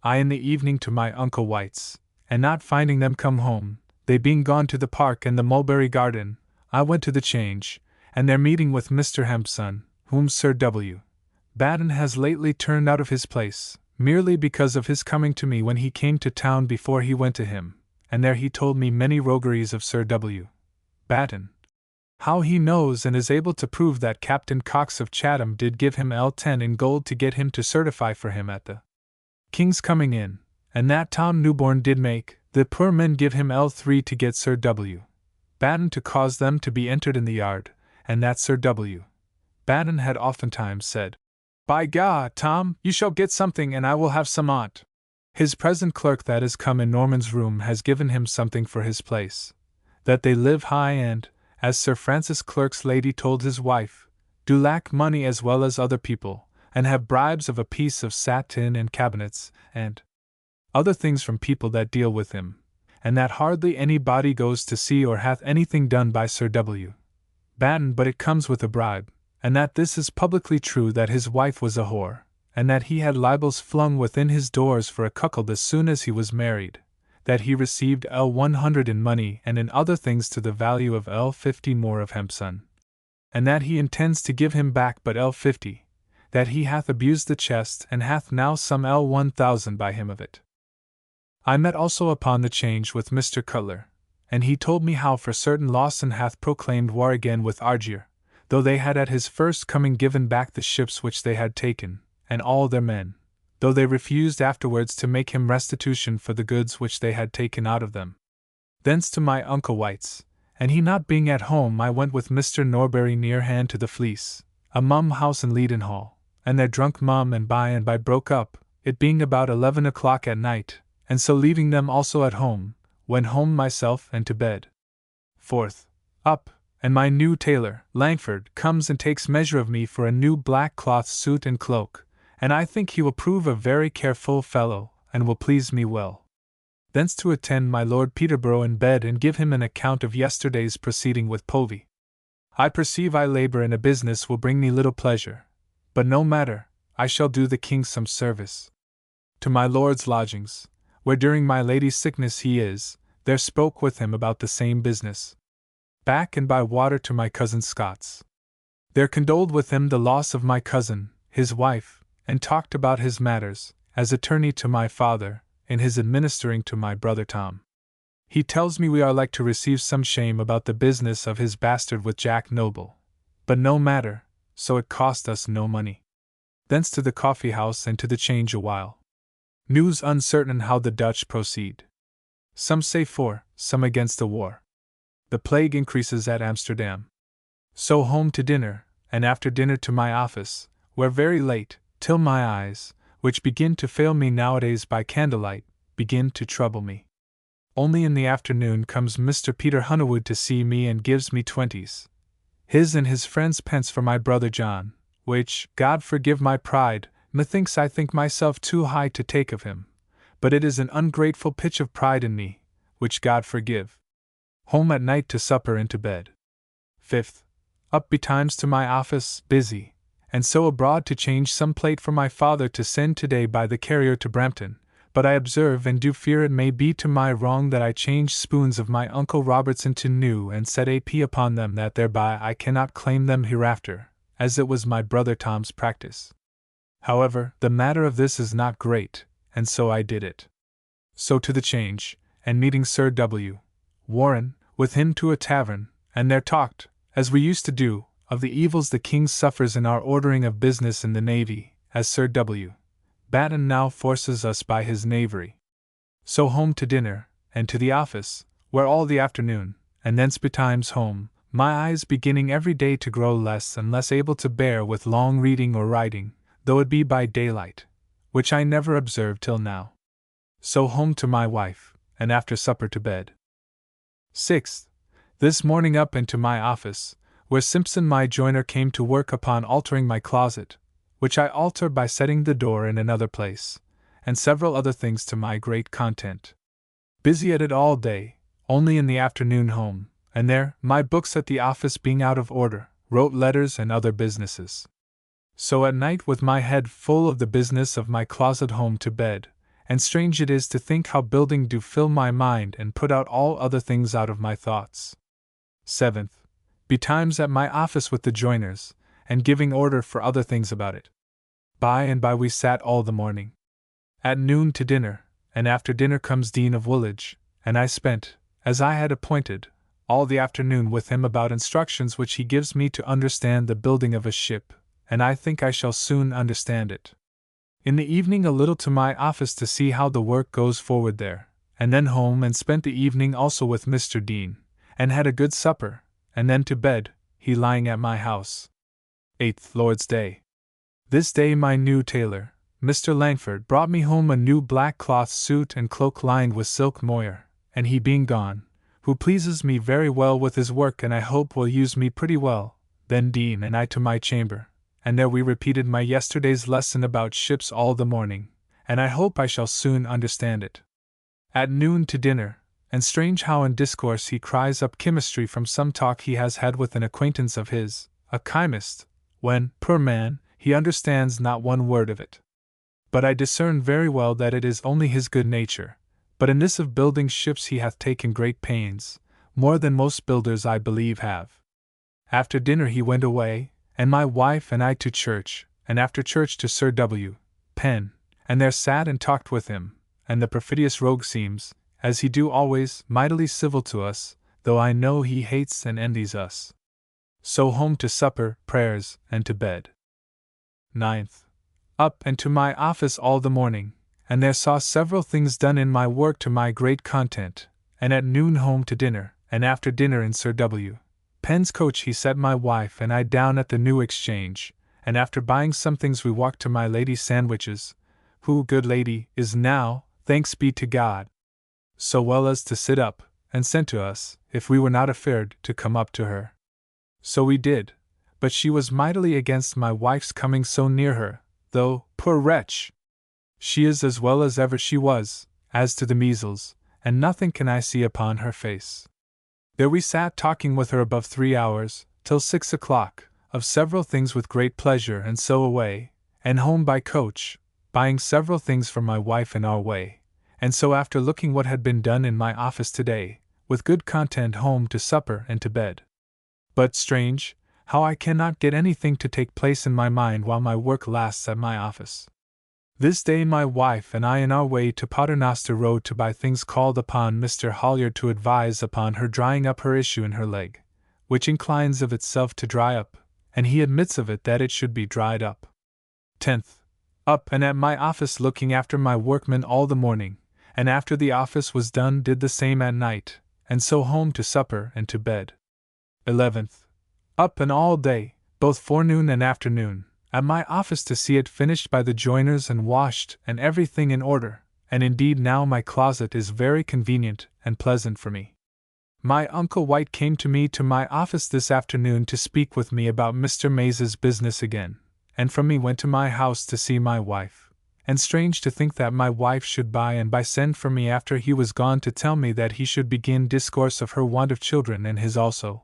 I in the evening to my Uncle White's, and not finding them come home, they being gone to the park and the mulberry garden, I went to the Change, and there meeting with Mr. Hempson, whom Sir W. Batten has lately turned out of his place, merely because of his coming to me when he came to town before he went to him, and there he told me many rogueries of Sir W. Batten. How he knows and is able to prove that Captain Cox of Chatham did give him L10 in gold to get him to certify for him at the King's coming in, and that Tom Newborn did make the poor men give him L3 to get Sir W. Batten to cause them to be entered in the yard, and that Sir W. Batten had oftentimes said, "By God, Tom, you shall get something and I will have some on't." His present clerk that is come in Norman's room has given him something for his place, that they live high and, as Sir Francis Clerk's lady told his wife, do lack money as well as other people, and have bribes of a piece of satin and cabinets, and other things from people that deal with him, and that hardly any body goes to see or hath anything done by Sir W. Batten but it comes with a bribe, and that this is publicly true that his wife was a whore, and that he had libels flung within his doors for a cuckold as soon as he was married, that he received L100 in money and in other things to the value of L50 more of Hempson, and that he intends to give him back but L50, that he hath abused the chest and hath now some L1000 by him of it. I met also upon the Change with Mr. Cutler, and he told me how for certain Lawson hath proclaimed war again with Argier, though they had at his first coming given back the ships which they had taken, and all their men, though they refused afterwards to make him restitution for the goods which they had taken out of them. Thence to my Uncle White's, and he not being at home I went with Mr. Norbury near hand to the Fleece, a mum house in Leadenhall, and there drunk mum and by broke up, it being about 11 o'clock at night, and so leaving them also at home, went home myself and to bed. 4th. Up, and my new tailor, Langford, comes and takes measure of me for a new black cloth suit and cloak, and I think he will prove a very careful fellow, and will please me well. Thence to attend my Lord Peterborough in bed and give him an account of yesterday's proceeding with Povey. I perceive I labour in a business will bring me little pleasure, but no matter, I shall do the king some service. To my lord's lodgings, where during my lady's sickness he is, there spoke with him about the same business. Back and by water to my cousin Scott's. There condoled with him the loss of my cousin, his wife, and talked about his matters, as attorney to my father, in his administering to my brother Tom. He tells me we are like to receive some shame about the business of his bastard with Jack Noble, but no matter, so it cost us no money. Thence to the coffee house and to the Change a while. News uncertain how the Dutch proceed. Some say for, some against the war. The plague increases at Amsterdam. So home to dinner, and after dinner to my office, where very late, till my eyes, which begin to fail me nowadays by candlelight, begin to trouble me. Only in the afternoon comes Mr. Peter Honeywood to see me and gives me 20s. His and his friends' pence for my brother John, which, God forgive my pride, methinks I think myself too high to take of him, but it is an ungrateful pitch of pride in me, which God forgive. Home at night to supper and to bed. 5th. Up betimes to my office, busy, and so abroad to change some plate for my father to send today by the carrier to Brampton, but I observe and do fear it may be to my wrong that I change spoons of my Uncle Robert's into new and set AP upon them, that thereby I cannot claim them hereafter, as it was my brother Tom's practice. However, the matter of this is not great, and so I did it. So to the change, and meeting Sir W. Warren, with him to a tavern, and there talked, as we used to do, of the evils the King suffers in our ordering of business in the Navy, as Sir W. Batten now forces us by his knavery. So home to dinner, and to the office, where all the afternoon, and thence betimes home, my eyes beginning every day to grow less and less able to bear with long reading or writing, though it be by daylight, which I never observed till now. So home to my wife, and after supper to bed. 6th. This morning up and to my office, where Simpson my joiner came to work upon altering my closet, which I alter by setting the door in another place, and several other things to my great content. Busy at it all day, only in the afternoon home, and there, my books at the office being out of order, wrote letters and other businesses. So at night with my head full of the business of my closet home to bed, and strange it is to think how building do fill my mind and put out all other things out of my thoughts. 7th. Betimes at my office with the joiners, and giving order for other things about it. By and by we sat all the morning. At noon to dinner, and after dinner comes Dean of Woolwich, and I spent, as I had appointed, all the afternoon with him about instructions which he gives me to understand the building of a ship, and I think I shall soon understand it. In the evening a little to my office to see how the work goes forward there, and then home and spent the evening also with Mr. Dean, and had a good supper, and then to bed, he lying at my house. 8th Lord's Day. This day my new tailor, Mr. Langford, brought me home a new black cloth suit and cloak lined with silk moire, and he being gone, who pleases me very well with his work and I hope will use me pretty well, then Dean and I to my chamber, and there we repeated my yesterday's lesson about ships all the morning, and I hope I shall soon understand it. At noon to dinner, and strange how in discourse he cries up chemistry from some talk he has had with an acquaintance of his, a chymist, when, poor man, he understands not one word of it. But I discern very well that it is only his good nature, but in this of building ships he hath taken great pains, more than most builders I believe have. After dinner he went away, and my wife and I to church, and after church to Sir W. Penn, and there sat and talked with him, and the perfidious rogue seems, as he do always, mightily civil to us, though I know he hates and envies us. So home to supper, prayers, and to bed. 9th. Up and to my office all the morning, and there saw several things done in my work to my great content, and at noon home to dinner, and after dinner in Sir W. Penn's coach he set my wife and I down at the New Exchange, and after buying some things we walked to my Lady Sandwich's, who, good lady, is now, thanks be to God, so well as to sit up, and sent to us, if we were not afeard to come up to her. So we did, but she was mightily against my wife's coming so near her, though, poor wretch, she is as well as ever she was, as to the measles, and nothing can I see upon her face. There we sat talking with her above 3 hours, till 6 o'clock, of several things with great pleasure, and so away, and home by coach, buying several things for my wife in our way, and so after looking what had been done in my office today, with good content home to supper and to bed. But strange, how I cannot get anything to take place in my mind while my work lasts at my office. This day my wife and I in our way to Paternoster Road to buy things called upon Mr. Holliard to advise upon her drying up her issue in her leg, which inclines of itself to dry up, and he admits of it that it should be dried up. 10th. Up and at my office looking after my workmen all the morning, and after the office was done did the same at night, and so home to supper and to bed. 11th. Up and all day, both forenoon and afternoon, at my office to see it finished by the joiners and washed and everything in order, and indeed now my closet is very convenient and pleasant for me. My Uncle White came to me to my office this afternoon to speak with me about Mr. Mays's business again, and from me went to my house to see my wife. And strange to think that my wife should by and by send for me after he was gone to tell me that he should begin discourse of her want of children and his also,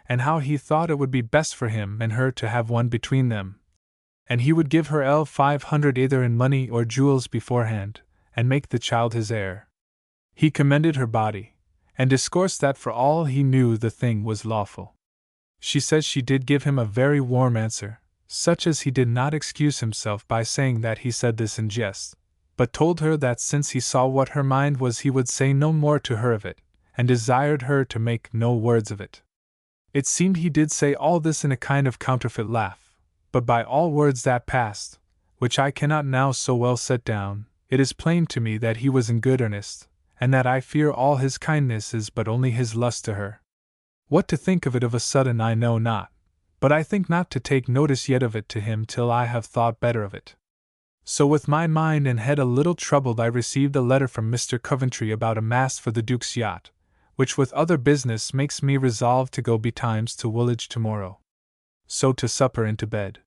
and how he thought it would be best for him and her to have one between them. And he would give her 500 either in money or jewels beforehand, and make the child his heir. He commended her body, and discoursed that for all he knew the thing was lawful. She says she did give him a very warm answer, such as he did not excuse himself by saying that he said this in jest, but told her that since he saw what her mind was he would say no more to her of it, and desired her to make no words of it. It seemed he did say all this in a kind of counterfeit laugh, but by all words that passed, which I cannot now so well set down, it is plain to me that he was in good earnest, and that I fear all his kindness is but only his lust to her. What to think of it of a sudden I know not, but I think not to take notice yet of it to him till I have thought better of it. So with my mind and head a little troubled I received a letter from Mr. Coventry about a mast for the Duke's yacht, which with other business makes me resolve to go betimes to Woolwich tomorrow. So to supper and to bed.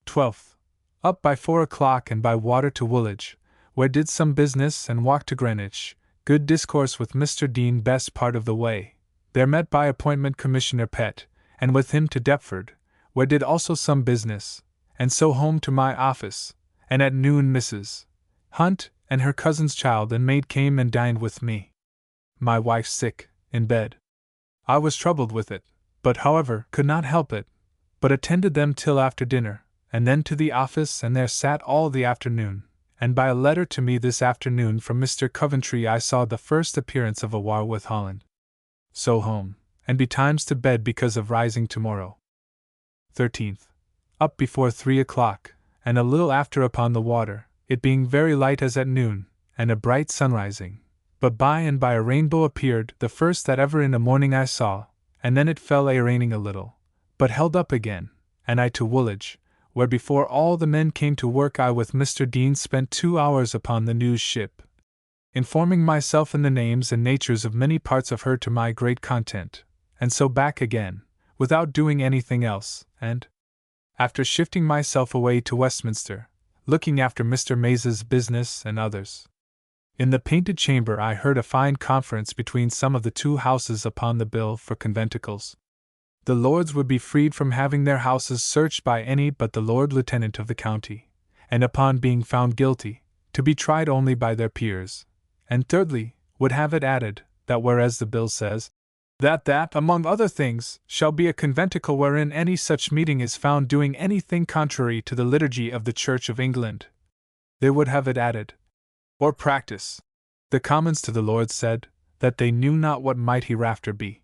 12th. Up by 4 o'clock and by water to Woolwich, where did some business and walked to Greenwich, good discourse with Mr. Dean best part of the way. There met by appointment Commissioner Pett, and with him to Deptford, where did also some business, and so home to my office, and at noon Mrs. Hunt and her cousin's child and maid came and dined with me. My wife sick, in bed. I was troubled with it, but however could not help it, but attended them till after dinner, and then to the office and there sat all the afternoon, and by a letter to me this afternoon from Mr. Coventry I saw the first appearance of a war with Holland. So home, and betimes to bed because of rising tomorrow. 13th. Up before 3 o'clock, and a little after upon the water, it being very light as at noon, and a bright sun rising. But by and by a rainbow appeared, the first that ever in a morning I saw, and then it fell raining a little, but held up again, and I to Woolwich, where before all the men came to work I with Mr. Dean spent 2 hours upon the news ship, informing myself in the names and natures of many parts of her to my great content, and so back again, without doing anything else, and, after shifting myself away to Westminster, looking after Mr. Mays's business and others. In the Painted Chamber I heard a fine conference between some of the two houses upon the bill for conventicles. The lords would be freed from having their houses searched by any but the Lord Lieutenant of the county, and upon being found guilty, to be tried only by their peers, and thirdly, would have it added, that whereas the bill says, that, among other things, shall be a conventicle wherein any such meeting is found doing anything contrary to the liturgy of the Church of England, they would have it added, or practice. The Commons to the Lords said, that they knew not what might hereafter be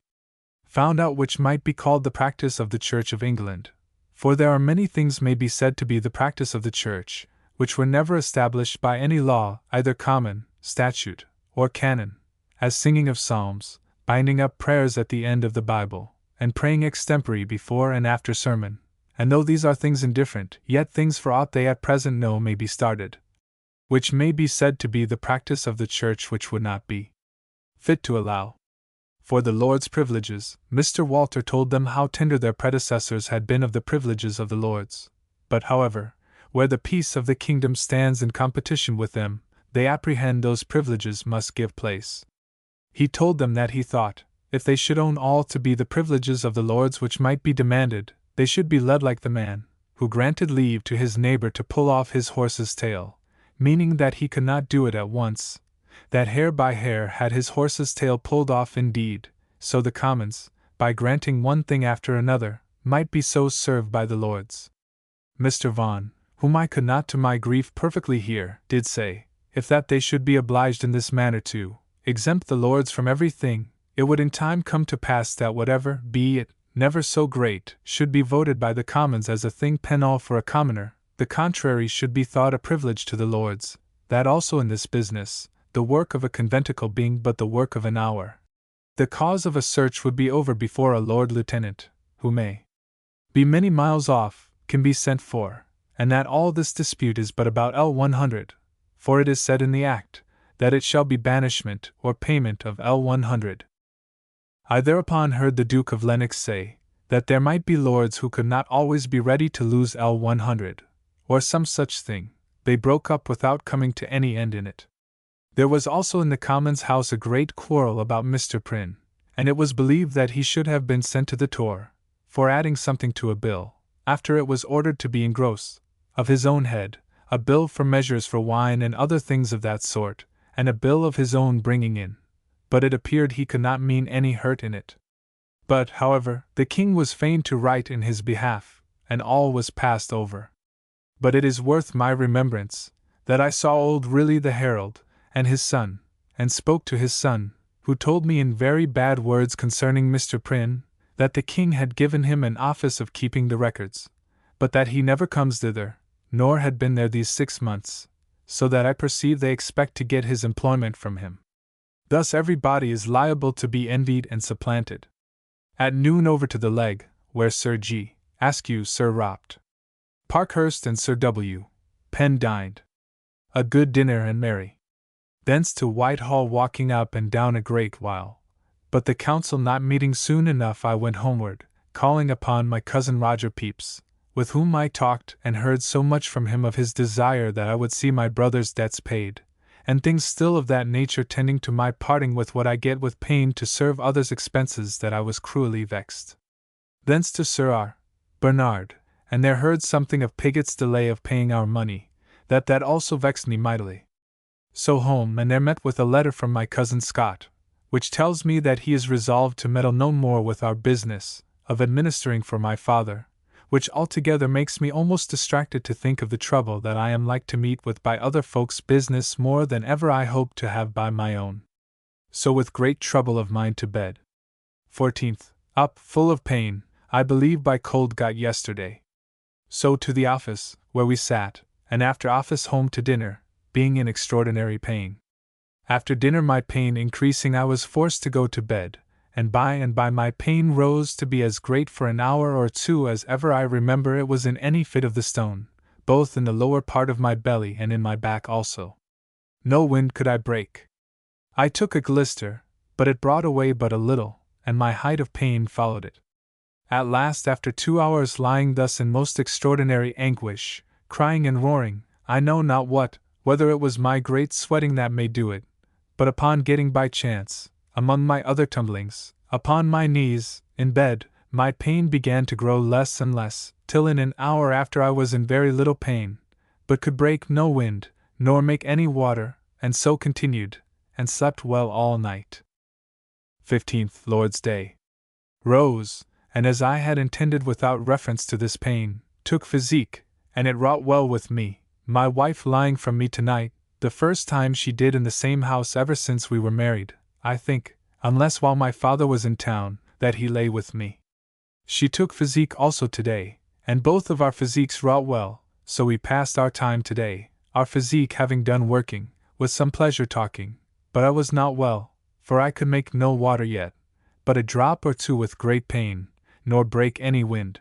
found out which might be called the practice of the Church of England, for there are many things may be said to be the practice of the Church, which were never established by any law, either common, statute, or canon, as singing of psalms, binding up prayers at the end of the Bible, and praying extempore before and after sermon, and though these are things indifferent, yet things for aught they at present know may be started, which may be said to be the practice of the Church which would not be fit to allow. For the Lords' privileges, Mr. Walter told them how tender their predecessors had been of the privileges of the Lords, but however, where the peace of the kingdom stands in competition with them, they apprehend those privileges must give place. He told them that he thought, if they should own all to be the privileges of the Lords which might be demanded, they should be led like the man, who granted leave to his neighbor to pull off his horse's tail, meaning that he could not do it at once, that hair by hair had his horse's tail pulled off indeed, so the Commons, by granting one thing after another, might be so served by the Lords. Mr. Vaughan, whom I could not to my grief perfectly hear, did say, if that they should be obliged in this manner to exempt the Lords from everything, it would in time come to pass that whatever, be it never so great, should be voted by the Commons as a thing penal for a commoner, the contrary should be thought a privilege to the Lords, that also in this business, the work of a conventicle being but the work of an hour, the cause of a search would be over before a Lord Lieutenant, who may be many miles off, can be sent for, and that all this dispute is but about L100, for it is said in the Act, that it shall be banishment or payment of L100. I thereupon heard the Duke of Lennox say, that there might be lords who could not always be ready to lose L100, or some such thing. They broke up without coming to any end in it. There was also in the Commons' House a great quarrel about Mr. Prynne, and it was believed that he should have been sent to the Tor, for adding something to a bill, after it was ordered to be engrossed, of his own head, a bill for measures for wine and other things of that sort, and a bill of his own bringing in. But it appeared he could not mean any hurt in it. But, however, the king was fain to write in his behalf, and all was passed over. But it is worth my remembrance that I saw old Riley the herald, and his son, and spoke to his son, who told me in very bad words concerning Mr. Prynne, that the king had given him an office of keeping the records, but that he never comes thither, nor had been there these 6 months, so that I perceive they expect to get his employment from him. Thus everybody is liable to be envied and supplanted. At noon over to the Leg, where Sir G. Askew, Sir Ropt Parkhurst and Sir W. Penn dined. A good dinner and merry. Thence to Whitehall, walking up and down a great while. But the council not meeting soon enough, I went homeward, calling upon my cousin Roger Pepys, with whom I talked and heard so much from him of his desire that I would see my brother's debts paid, and things still of that nature tending to my parting with what I get with pain to serve others' expenses, that I was cruelly vexed. Thence to Sir R. Bernard, and there heard something of Pigot's delay of paying our money, that also vexed me mightily. So home, and there met with a letter from my cousin Scott, which tells me that he is resolved to meddle no more with our business of administering for my father, which altogether makes me almost distracted to think of the trouble that I am like to meet with by other folks' business more than ever I hope to have by my own. So with great trouble of mind to bed. 14th, up, full of pain, I believe by cold got yesterday. So to the office, where we sat, and after office home to dinner, being in extraordinary pain. After dinner, my pain increasing, I was forced to go to bed, and by my pain rose to be as great for an hour or two as ever I remember it was in any fit of the stone, both in the lower part of my belly and in my back also. No wind could I break. I took a glister, but it brought away but a little, and my height of pain followed it. At last, after 2 hours lying thus in most extraordinary anguish, crying and roaring, I know not whether it was my great sweating that may do it, but upon getting by chance, among my other tumblings, upon my knees, in bed, my pain began to grow less and less, till in an hour after I was in very little pain, but could break no wind, nor make any water, and so continued, and slept well all night. 15th, Lord's Day. Rose, and as I had intended without reference to this pain, took physique, and it wrought well with me, my wife lying from me tonight, the first time she did in the same house ever since we were married, I think, unless while my father was in town, that he lay with me. She took physique also today, and both of our physiques wrought well, so we passed our time today, our physique having done working, with some pleasure talking, but I was not well, for I could make no water yet, but a drop or two with great pain, nor break any wind.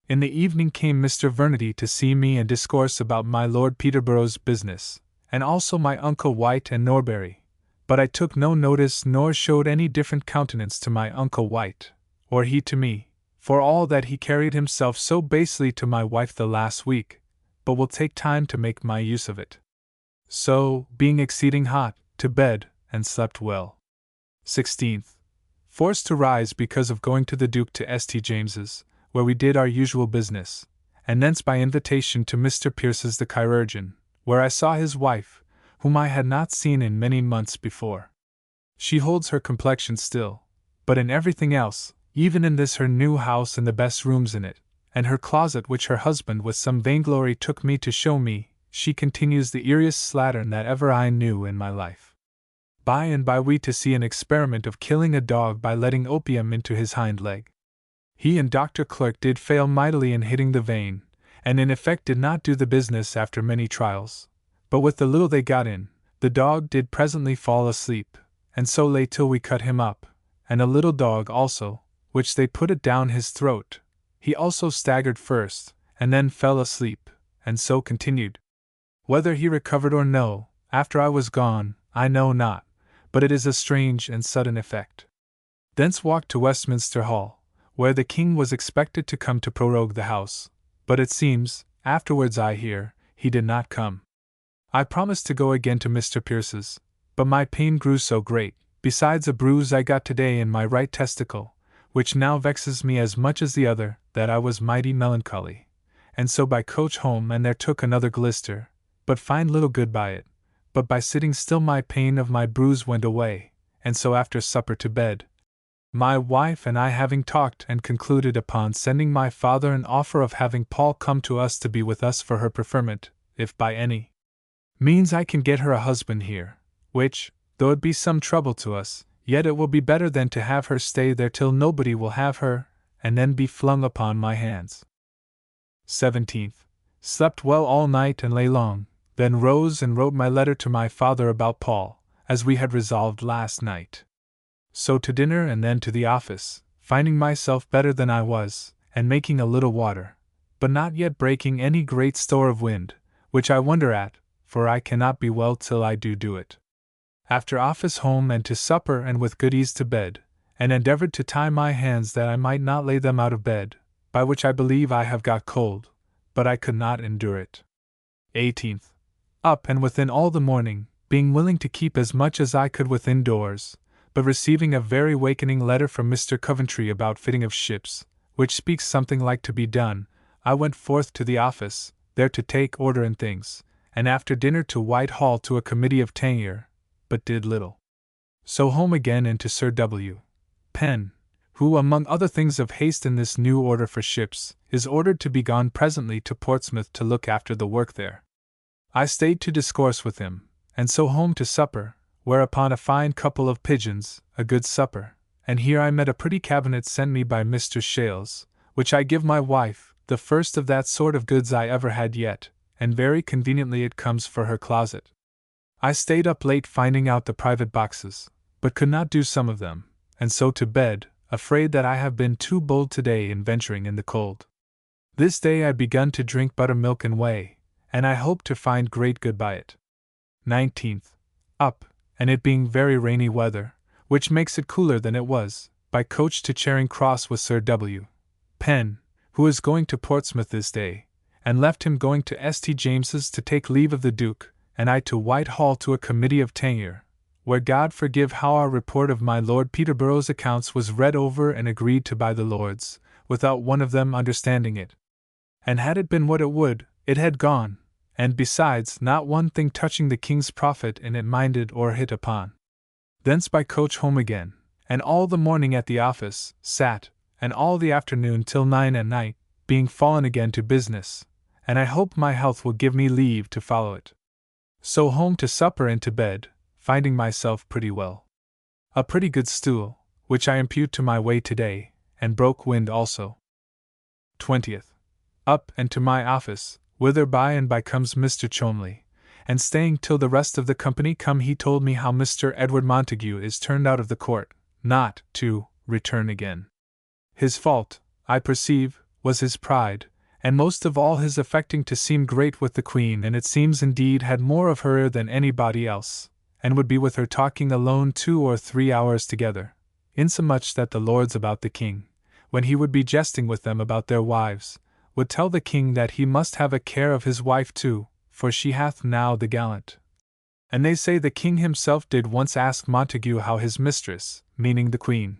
In the evening came Mr. Vernity to see me and discourse about my Lord Peterborough's business, and also my Uncle White and Norbury, but I took no notice nor showed any different countenance to my Uncle White, or he to me, for all that he carried himself so basely to my wife the last week, but will take time to make my use of it. So, being exceeding hot, to bed, and slept well. 16th. Forced to rise because of going to the Duke to St. James's, where we did our usual business, and thence by invitation to Mr. Pierce's the chirurgeon, where I saw his wife, whom I had not seen in many months before. She holds her complexion still, but in everything else, even in this her new house and the best rooms in it, and her closet which her husband with some vainglory took me to show me, she continues the eeriest slattern that ever I knew in my life. By and by we to see an experiment of killing a dog by letting opium into his hind leg. He and Dr. Clerk did fail mightily in hitting the vein, and in effect did not do the business after many trials, but with the little they got in, the dog did presently fall asleep, and so lay till we cut him up, and a little dog also, which they put it down his throat. He also staggered first, and then fell asleep, and so continued. Whether he recovered or no, after I was gone, I know not, but it is a strange and sudden effect. Thence walked to Westminster Hall, where the king was expected to come to prorogue the house, but it seems, afterwards I hear, he did not come. I promised to go again to Mr. Pierce's, but my pain grew so great, besides a bruise I got today in my right testicle, which now vexes me as much as the other, that I was mighty melancholy, and so by coach home and there took another glister, but find little good by it, but by sitting still my pain of my bruise went away, and so after supper to bed. My wife and I having talked and concluded upon sending my father an offer of having Paul come to us to be with us for her preferment, if by any means I can get her a husband here, which, though it be some trouble to us, yet it will be better than to have her stay there till nobody will have her, and then be flung upon my hands. 17th. Slept well all night and lay long, then rose and wrote my letter to my father about Paul, as we had resolved last night. So to dinner and then to the office, finding myself better than I was, and making a little water, but not yet breaking any great store of wind, which I wonder at, for I cannot be well till I do it. After office home and to supper and with good ease to bed, and endeavored to tie my hands that I might not lay them out of bed, by which I believe I have got cold, but I could not endure it. 18th. Up and within all the morning, being willing to keep as much as I could within doors, but receiving a very wakening letter from Mr. Coventry about fitting of ships, which speaks something like to be done, I went forth to the office, there to take order in things, and after dinner to Whitehall to a committee of tenure, but did little. So home again and to Sir W. Penn, who, among other things of haste in this new order for ships, is ordered to be gone presently to Portsmouth to look after the work there. I stayed to discourse with him, and so home to supper, whereupon a fine couple of pigeons, a good supper, and here I met a pretty cabinet sent me by Mr. Shales, which I give my wife, the first of that sort of goods I ever had yet, and very conveniently it comes for her closet. I stayed up late finding out the private boxes, but could not do some of them, and so to bed, afraid that I have been too bold today in venturing in the cold. This day I begun to drink buttermilk and whey, and I hope to find great good by it. 19th. Up, and it being very rainy weather, which makes it cooler than it was, by coach to Charing Cross with Sir W. Penn, who is going to Portsmouth this day, and left him going to St. James's to take leave of the Duke, and I to Whitehall to a committee of tenure, where God forgive how our report of my Lord Peterborough's accounts was read over and agreed to by the Lords, without one of them understanding it. And had it been what it would, it had gone, and besides not one thing touching the king's profit in it minded or hit upon. Thence by coach home again, and all the morning at the office, sat, and all the afternoon till 9 at night, being fallen again to business, and I hope my health will give me leave to follow it. So home to supper and to bed, finding myself pretty well. A pretty good stool, which I impute to my way today, and broke wind also. 20th. Up and to my office, whither by and by comes Mr. Cholmley, and staying till the rest of the company come he told me how Mr. Edward Montague is turned out of the court, not to return again. His fault, I perceive, was his pride, and most of all his affecting to seem great with the Queen, and it seems indeed had more of her than anybody else, and would be with her talking alone 2 or 3 hours together, insomuch that the lords about the king, when he would be jesting with them about their wives, would tell the king that he must have a care of his wife too, for she hath now the gallant. And they say the king himself did once ask Montague how his mistress, meaning the Queen,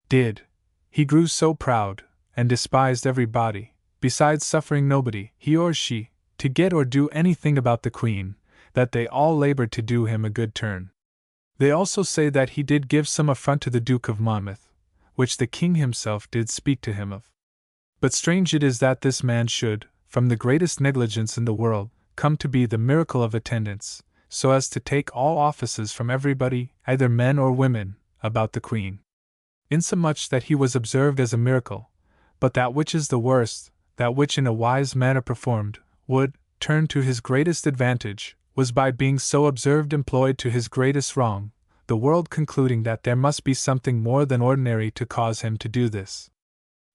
did. He grew so proud, and despised everybody, besides suffering nobody, he or she, to get or do anything about the Queen, that they all labored to do him a good turn. They also say that he did give some affront to the Duke of Monmouth, which the king himself did speak to him of. But strange it is that this man should, from the greatest negligence in the world, come to be the miracle of attendance, so as to take all offices from everybody, either men or women, about the Queen. Insomuch that he was observed as a miracle, but that which is the worst, that which in a wise manner performed, would turn to his greatest advantage, was by being so observed employed to his greatest wrong, the world concluding that there must be something more than ordinary to cause him to do this.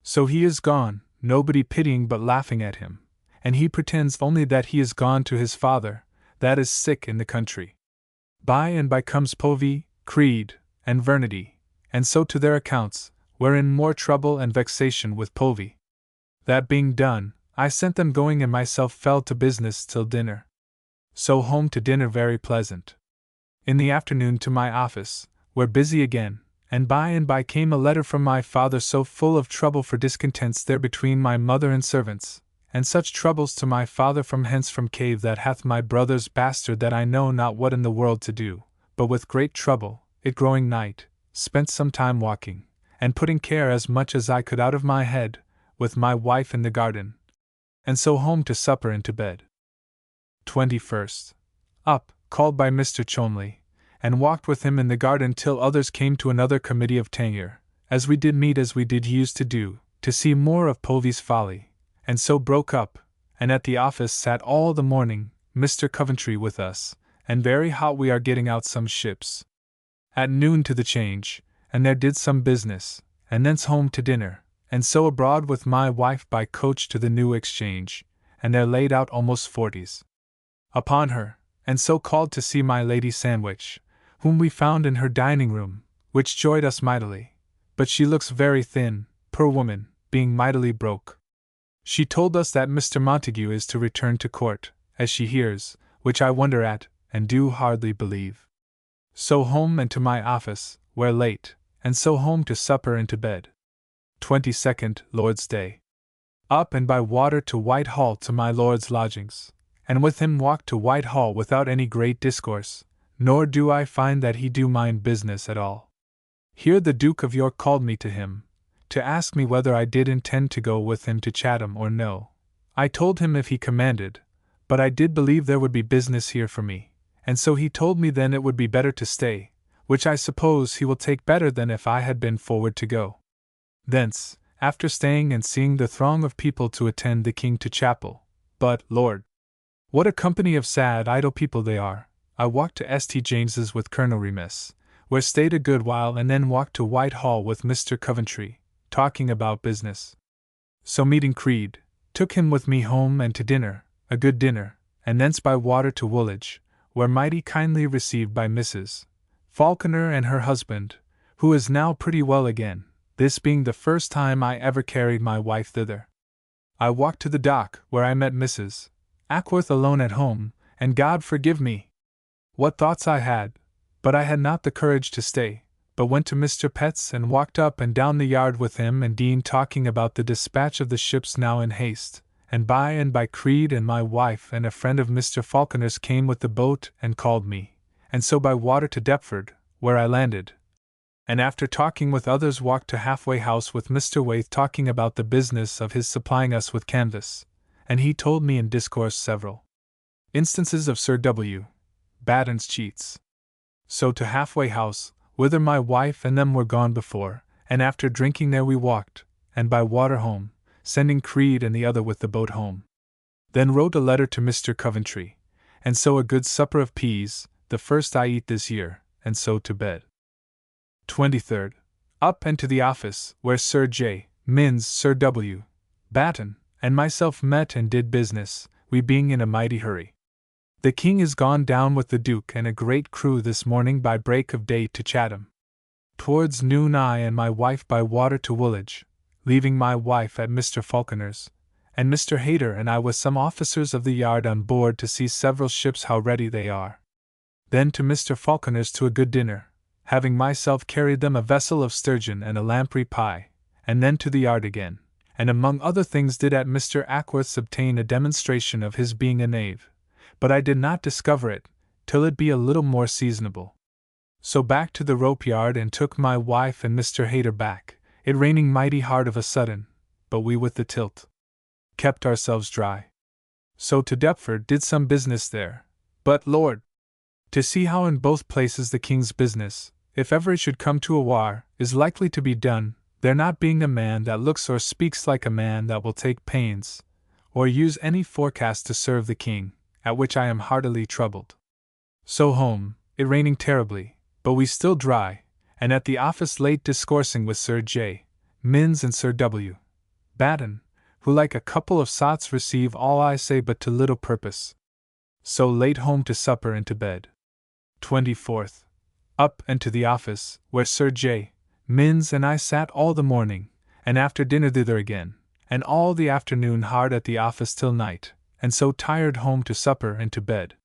So he is gone, nobody pitying but laughing at him, and he pretends only that he is gone to his father, that is sick in the country. By and by comes Povey, Creed, and Vernedy, and so to their accounts, wherein more trouble and vexation with Povey. That being done, I sent them going and myself fell to business till dinner. So home to dinner very pleasant. In the afternoon to my office, where busy again, and by came a letter from my father so full of trouble for discontents there between my mother and servants, and such troubles to my father from hence from cave that hath my brother's bastard that I know not what in the world to do, but with great trouble, it growing night, spent some time walking, and putting care as much as I could out of my head, with my wife in the garden, and so home to supper and to bed. 21st. Up, called by Mr. Cholmley, and walked with him in the garden till others came to another committee of tenure, as we did meet as we did use to do, to see more of Povey's folly, and so broke up, and at the office sat all the morning, Mr. Coventry with us, and very hot we are getting out some ships. At noon to the Change, and there did some business, and thence home to dinner, and so abroad with my wife by coach to the New Exchange, and there laid out almost 40s upon her, and so called to see my Lady Sandwich, whom we found in her dining room, which joyed us mightily, but she looks very thin, poor woman, being mightily broke. She told us that Mr. Montague is to return to court, as she hears, which I wonder at, and do hardly believe. So home and to my office, where late, and so home to supper and to bed. 22nd, Lord's Day. Up and by water to Whitehall to my lord's lodgings, and with him walked to Whitehall without any great discourse, nor do I find that he do mind business at all. Here the Duke of York called me to him, to ask me whether I did intend to go with him to Chatham or no. I told him if he commanded, but I did believe there would be business here for me, and so he told me then it would be better to stay, which I suppose he will take better than if I had been forward to go. Thence, after staying and seeing the throng of people to attend the king to chapel, but, Lord, what a company of sad idle people they are, I walked to St. James's with Colonel Remus, where stayed a good while and then walked to Whitehall with Mr. Coventry, talking about business. So meeting Creed, took him with me home and to dinner, a good dinner, and thence by water to Woolwich, where mighty kindly received by Mrs. Falconer and her husband, who is now pretty well again, this being the first time I ever carried my wife thither. I walked to the dock, where I met Mrs. Ackworth alone at home, and God forgive me! What thoughts I had, but I had not the courage to stay, but went to Mr. Pett's and walked up and down the yard with him and Dean talking about the dispatch of the ships now in haste, and by Creed and my wife and a friend of Mr. Falconer's came with the boat and called me, and so by water to Deptford, where I landed, and after talking with others walked to Halfway House with Mr. Waith talking about the business of his supplying us with canvas, and he told me in discourse several instances of Sir W. Batten's cheats. So to Halfway House, whither my wife and them were gone before, and after drinking there we walked, and by water home, sending Creed and the other with the boat home. Then wrote a letter to Mr. Coventry, and so a good supper of peas, the first I eat this year, and so to bed. 23rd. Up and to the office, where Sir J. Minns, Sir W. Batten, and myself met and did business, we being in a mighty hurry. The king is gone down with the Duke and a great crew this morning by break of day to Chatham. Towards noon I and my wife by water to Woolwich, leaving my wife at Mr. Falconer's, and Mr. Hayter and I with some officers of the yard on board to see several ships how ready they are. Then to Mr. Falconer's to a good dinner, having myself carried them a vessel of sturgeon and a lamprey pie, and then to the yard again, and among other things did at Mr. Ackworth's obtain a demonstration of his being a knave, but I did not discover it, till it be a little more seasonable. So back to the rope yard and took my wife and Mr. Hayter back, it raining mighty hard of a sudden, but we with the tilt kept ourselves dry. So to Deptford did some business there, but, Lord, to see how in both places the king's business, if ever it should come to a war, is likely to be done, there not being a man that looks or speaks like a man that will take pains, or use any forecast to serve the king, at which I am heartily troubled. So home, it raining terribly, but we still dry, and at the office late discoursing with Sir J. Minns and Sir W. Batten, who like a couple of sots receive all I say but to little purpose. So late home to supper and to bed. 24th. Up and to the office, where Sir J. Minns and I sat all the morning, and after dinner thither again, and all the afternoon hard at the office till night, and so tired home to supper and to bed.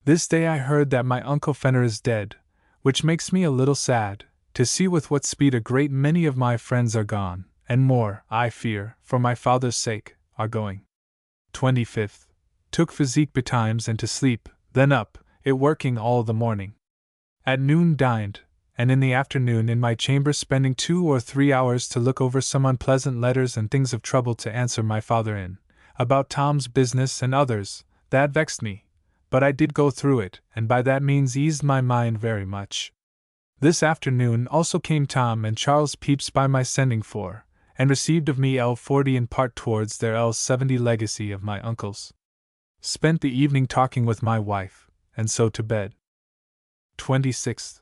This day I heard that my Uncle Fenner is dead, which makes me a little sad, to see with what speed a great many of my friends are gone, and more, I fear, for my father's sake, are going. 25th. Took physique betimes and to sleep, then up, it working all the morning. At noon dined, and in the afternoon in my chamber spending 2 or 3 hours to look over some unpleasant letters and things of trouble to answer my father in, about Tom's business and others, that vexed me, but I did go through it, and by that means eased my mind very much. This afternoon also came Tom and Charles Pepys by my sending for, and received of me L40 in part towards their L70 legacy of my uncle's. Spent the evening talking with my wife, and so to bed. 26th.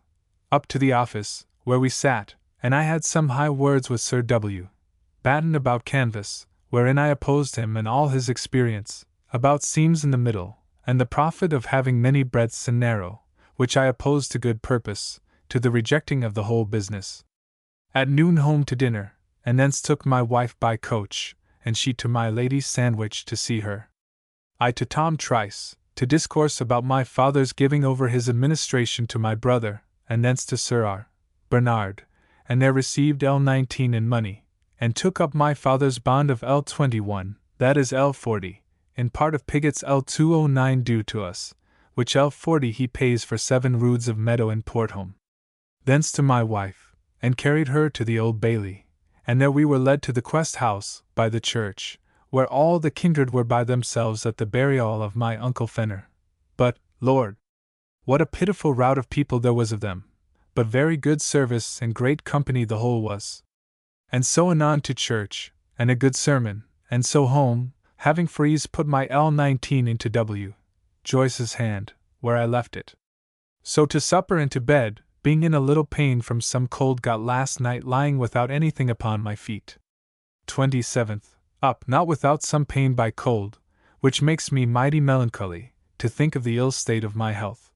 Up to the office, where we sat, and I had some high words with Sir W. Batten about canvas, wherein I opposed him and all his experience, about seams in the middle, and the profit of having many breadths and narrow, which I opposed to good purpose, to the rejecting of the whole business. At noon home to dinner, and thence took my wife by coach, and she to my Lady Sandwich to see her. I to Tom Trice, to discourse about my father's giving over his administration to my brother, and thence to Sir R. Bernard, and there received L19 in money, and took up my father's bond of L21, that is L40, in part of Pigot's L209 due to us, which L40 he pays for 7 roods of meadow in Porthome. Thence to my wife, and carried her to the Old Bailey, and there we were led to the Quest House, by the church, where all the kindred were by themselves at the burial of my Uncle Fenner. But, Lord! What a pitiful rout of people there was of them, but very good service and great company the whole was. And so anon to church, and a good sermon, and so home, having for ease put my L19 into W. Joyce's hand, where I left it. So to supper and to bed, being in a little pain from some cold got last night lying without anything upon my feet. 27th. Up not without some pain by cold, which makes me mighty melancholy, to think of the ill state of my health.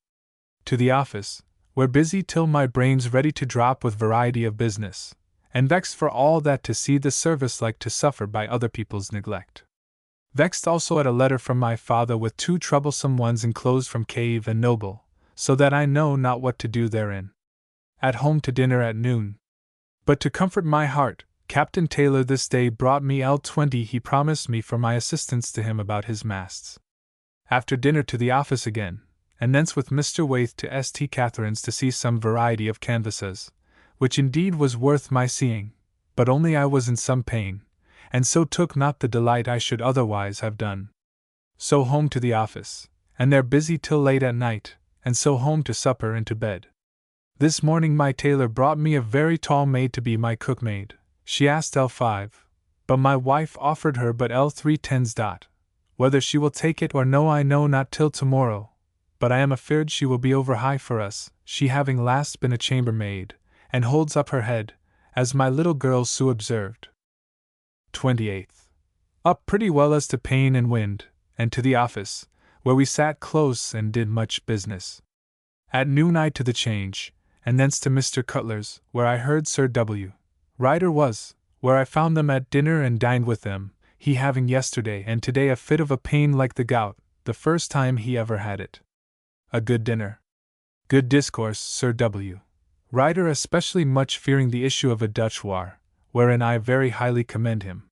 To the office, where busy till my brains ready to drop with variety of business, and vexed for all that to see the service like to suffer by other people's neglect. Vexed also at a letter from my father with 2 troublesome ones enclosed from Cave and Noble, so that I know not what to do therein. At home to dinner at noon. But to comfort my heart, Captain Taylor this day brought me L20 he promised me for my assistance to him about his masts. After dinner to the office again, and thence with Mr. Waith to St. Catherine's to see some variety of canvases, which indeed was worth my seeing, but only I was in some pain, and so took not the delight I should otherwise have done. So home to the office, and there busy till late at night, and so home to supper and to bed. This morning my tailor brought me a very tall maid to be my cookmaid. She asked L5, but my wife offered her but L310. Whether she will take it or no I know not till tomorrow, but I am afeard she will be over high for us, she having last been a chambermaid, and holds up her head, as my little girl Sue observed. 28th. Up pretty well as to pain and wind, and to the office, where we sat close and did much business. At noon I to the Change, and thence to Mr. Cutler's, where I heard Sir W. Ryder was, where I found them at dinner and dined with them, he having yesterday and today a fit of a pain like the gout, the first time he ever had it. A good dinner. Good discourse, Sir W. Ryder especially much fearing the issue of a Dutch war, wherein I very highly commend him.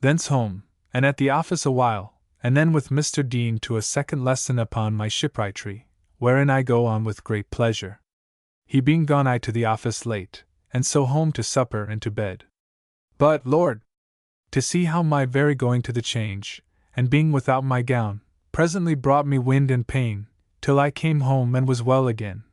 Thence home, and at the office a while, and then with Mr. Dean to a second lesson upon my shipwrightry, wherein I go on with great pleasure. He being gone I to the office late, and so home to supper and to bed. But, Lord! To see how my very going to the Change, and being without my gown, presently brought me wind and pain, till I came home and was well again.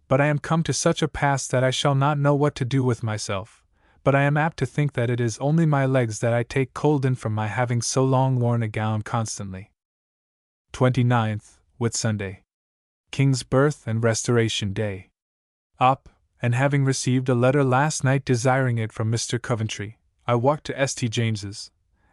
But I am come to such a pass that I shall not know what to do with myself, but I am apt to think that it is only my legs that I take cold in from my having so long worn a gown constantly. 29th, Whitsunday. King's Birth and Restoration Day. Up, and having received a letter last night desiring it from Mr. Coventry, I walked to St. James's,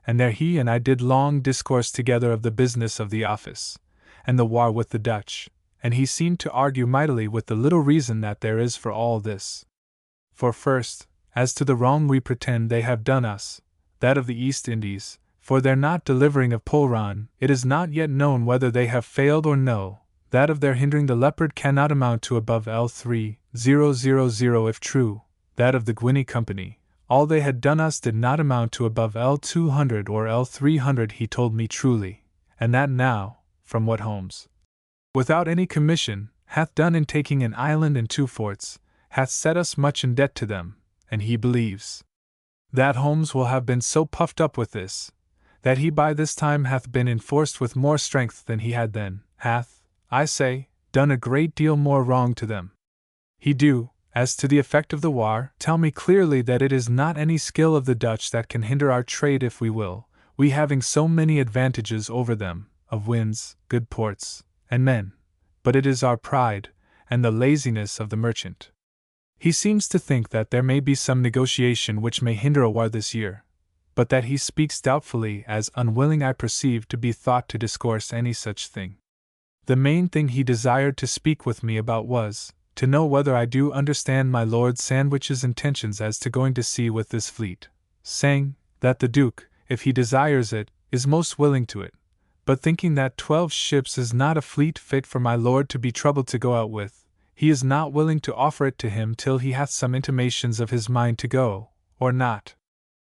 and there he and I did long discourse together of the business of the office, and the war with the Dutch, and he seemed to argue mightily with the little reason that there is for all this. For first, as to the wrong we pretend they have done us, that of the East Indies, for their not delivering of Polran, it is not yet known whether they have failed or no, that of their hindering the Leopard cannot amount to above L3000 if true, that of the Guinea Company, all they had done us did not amount to above L200 or L300 he told me truly, and that now, from what Holmes, without any commission, hath done in taking an island and 2 forts, hath set us much in debt to them, and he believes that Holmes will have been so puffed up with this, that he by this time hath been enforced with more strength than he had then, hath, I say, done a great deal more wrong to them. He do, as to the effect of the war, tell me clearly that it is not any skill of the Dutch that can hinder our trade if we will, we having so many advantages over them, of winds, good ports, and men, but it is our pride, and the laziness of the merchant. He seems to think that there may be some negotiation which may hinder a war this year, but that he speaks doubtfully, as unwilling I perceive to be thought to discourse any such thing. The main thing he desired to speak with me about was, to know whether I do understand my Lord Sandwich's intentions as to going to sea with this fleet, saying, that the Duke, if he desires it, is most willing to it, but thinking that 12 ships is not a fleet fit for my Lord to be troubled to go out with, he is not willing to offer it to him till he hath some intimations of his mind to go, or not.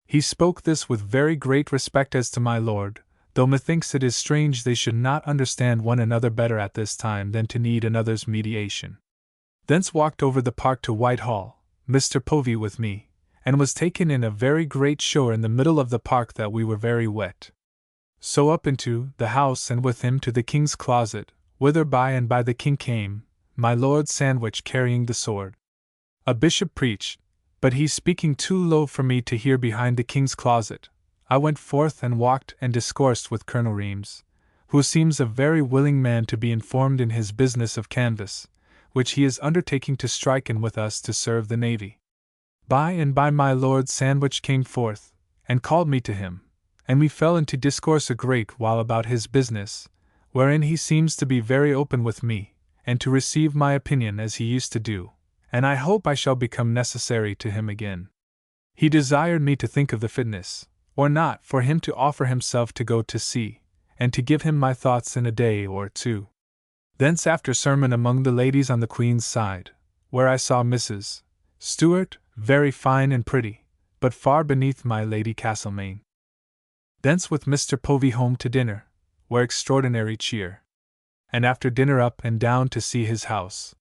He spoke this with very great respect as to my Lord, though methinks it is strange they should not understand one another better at this time than to need another's mediation. Thence walked over the park to Whitehall, Mr. Povey with me, and was taken in a very great shower in the middle of the park that we were very wet. So up into the house and with him to the King's closet, whither by and by the King came, my Lord Sandwich carrying the sword. A bishop preached, but he speaking too low for me to hear behind the King's closet, I went forth and walked and discoursed with Colonel Reams, who seems a very willing man to be informed in his business of canvass, which he is undertaking to strike in with us to serve the navy. By and by my Lord Sandwich came forth, and called me to him, and we fell into discourse a great while about his business, wherein he seems to be very open with me, and to receive my opinion as he used to do, and I hope I shall become necessary to him again. He desired me to think of the fitness, or not, for him to offer himself to go to sea, and to give him my thoughts in a day or 2. Thence after sermon among the ladies on the Queen's side, where I saw Mrs. Stewart, very fine and pretty, but far beneath my Lady Castlemaine. Thence with Mr. Povey home to dinner, where extraordinary cheer. And after dinner up and down to see his house.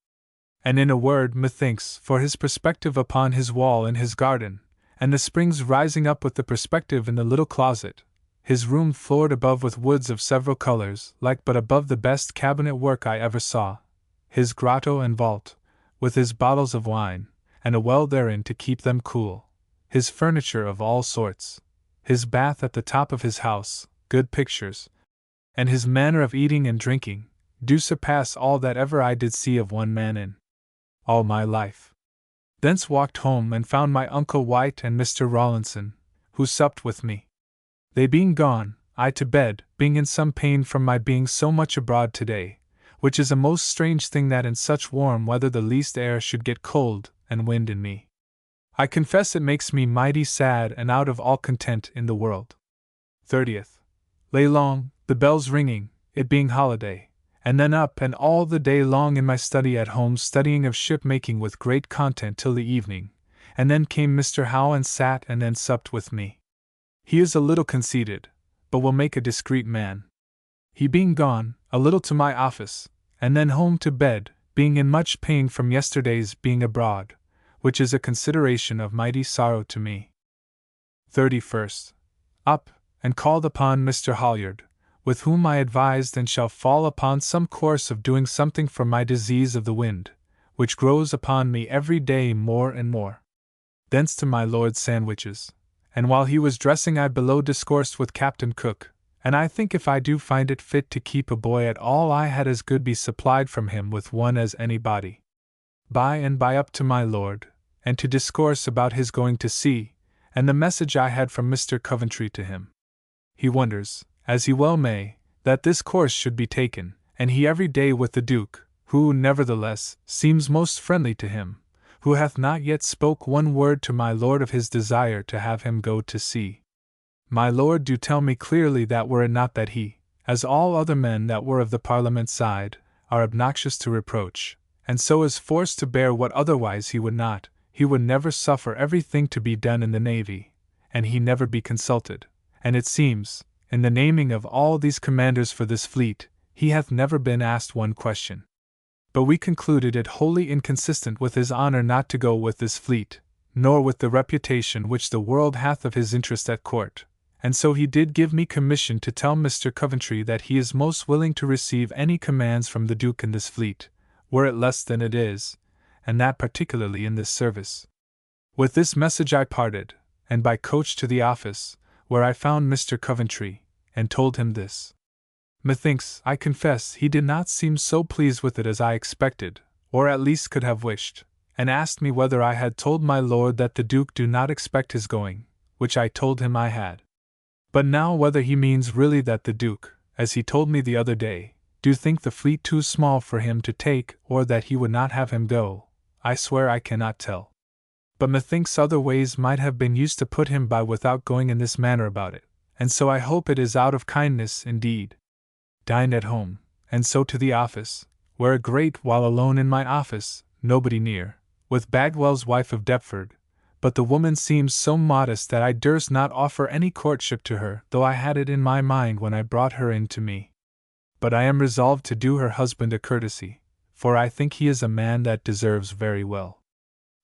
And in a word, methinks, for his perspective upon his wall in his garden, and the springs rising up with the perspective in the little closet, his room floored above with woods of several colors, like but above the best cabinet work I ever saw, his grotto and vault, with his bottles of wine, and a well therein to keep them cool, his furniture of all sorts, his bath at the top of his house, good pictures, and his manner of eating and drinking, do surpass all that ever I did see of one man in all my life. Thence walked home and found my Uncle White and Mr. Rawlinson, who supped with me. They being gone, I to bed, being in some pain from my being so much abroad today, which is a most strange thing that in such warm weather the least air should get cold and wind in me. I confess it makes me mighty sad and out of all content in the world. 30th. Lay long, the bells ringing, it being holiday, and then up and all the day long in my study at home studying of ship-making with great content till the evening, and then came Mr. Howe and sat and then supped with me. He is a little conceited, but will make a discreet man. He being gone, a little to my office, and then home to bed, being in much pain from yesterday's being abroad, which is a consideration of mighty sorrow to me. 31st. Up, and called upon Mr. Holliard, with whom I advised and shall fall upon some course of doing something for my disease of the wind, which grows upon me every day more and more. Thence to my Lord Sandwich's, and while he was dressing I below discoursed with Captain Cook, and I think if I do find it fit to keep a boy at all I had as good be supplied from him with one as anybody. By and by up to my Lord, and to discourse about his going to sea, and the message I had from Mr. Coventry to him. He wonders, as he well may, that this course should be taken, and he every day with the Duke, who, nevertheless, seems most friendly to him, who hath not yet spoke one word to my lord of his desire to have him go to sea. My lord do tell me clearly that were it not that he, as all other men that were of the Parliament side, are obnoxious to reproach, and so is forced to bear what otherwise he would not, he would never suffer everything to be done in the navy, and he never be consulted, and it seems, in the naming of all these commanders for this fleet, he hath never been asked one question. But we concluded it wholly inconsistent with his honor not to go with this fleet, nor with the reputation which the world hath of his interest at court, and so he did give me commission to tell Mr. Coventry that he is most willing to receive any commands from the Duke in this fleet, were it less than it is, and that particularly in this service. With this message I parted, and by coach to the office, where I found Mr. Coventry, and told him this. Methinks, I confess, he did not seem so pleased with it as I expected, or at least could have wished, and asked me whether I had told my lord that the Duke do not expect his going, which I told him I had. But now whether he means really that the Duke, as he told me the other day, do think the fleet too small for him to take, or that he would not have him go, I swear I cannot tell. But methinks other ways might have been used to put him by without going in this manner about it, and so I hope it is out of kindness indeed. Dined at home, and so to the office, where a great while alone in my office, nobody near, with Bagwell's wife of Deptford, but the woman seems so modest that I durst not offer any courtship to her, though I had it in my mind when I brought her in to me. But I am resolved to do her husband a courtesy, for I think he is a man that deserves very well.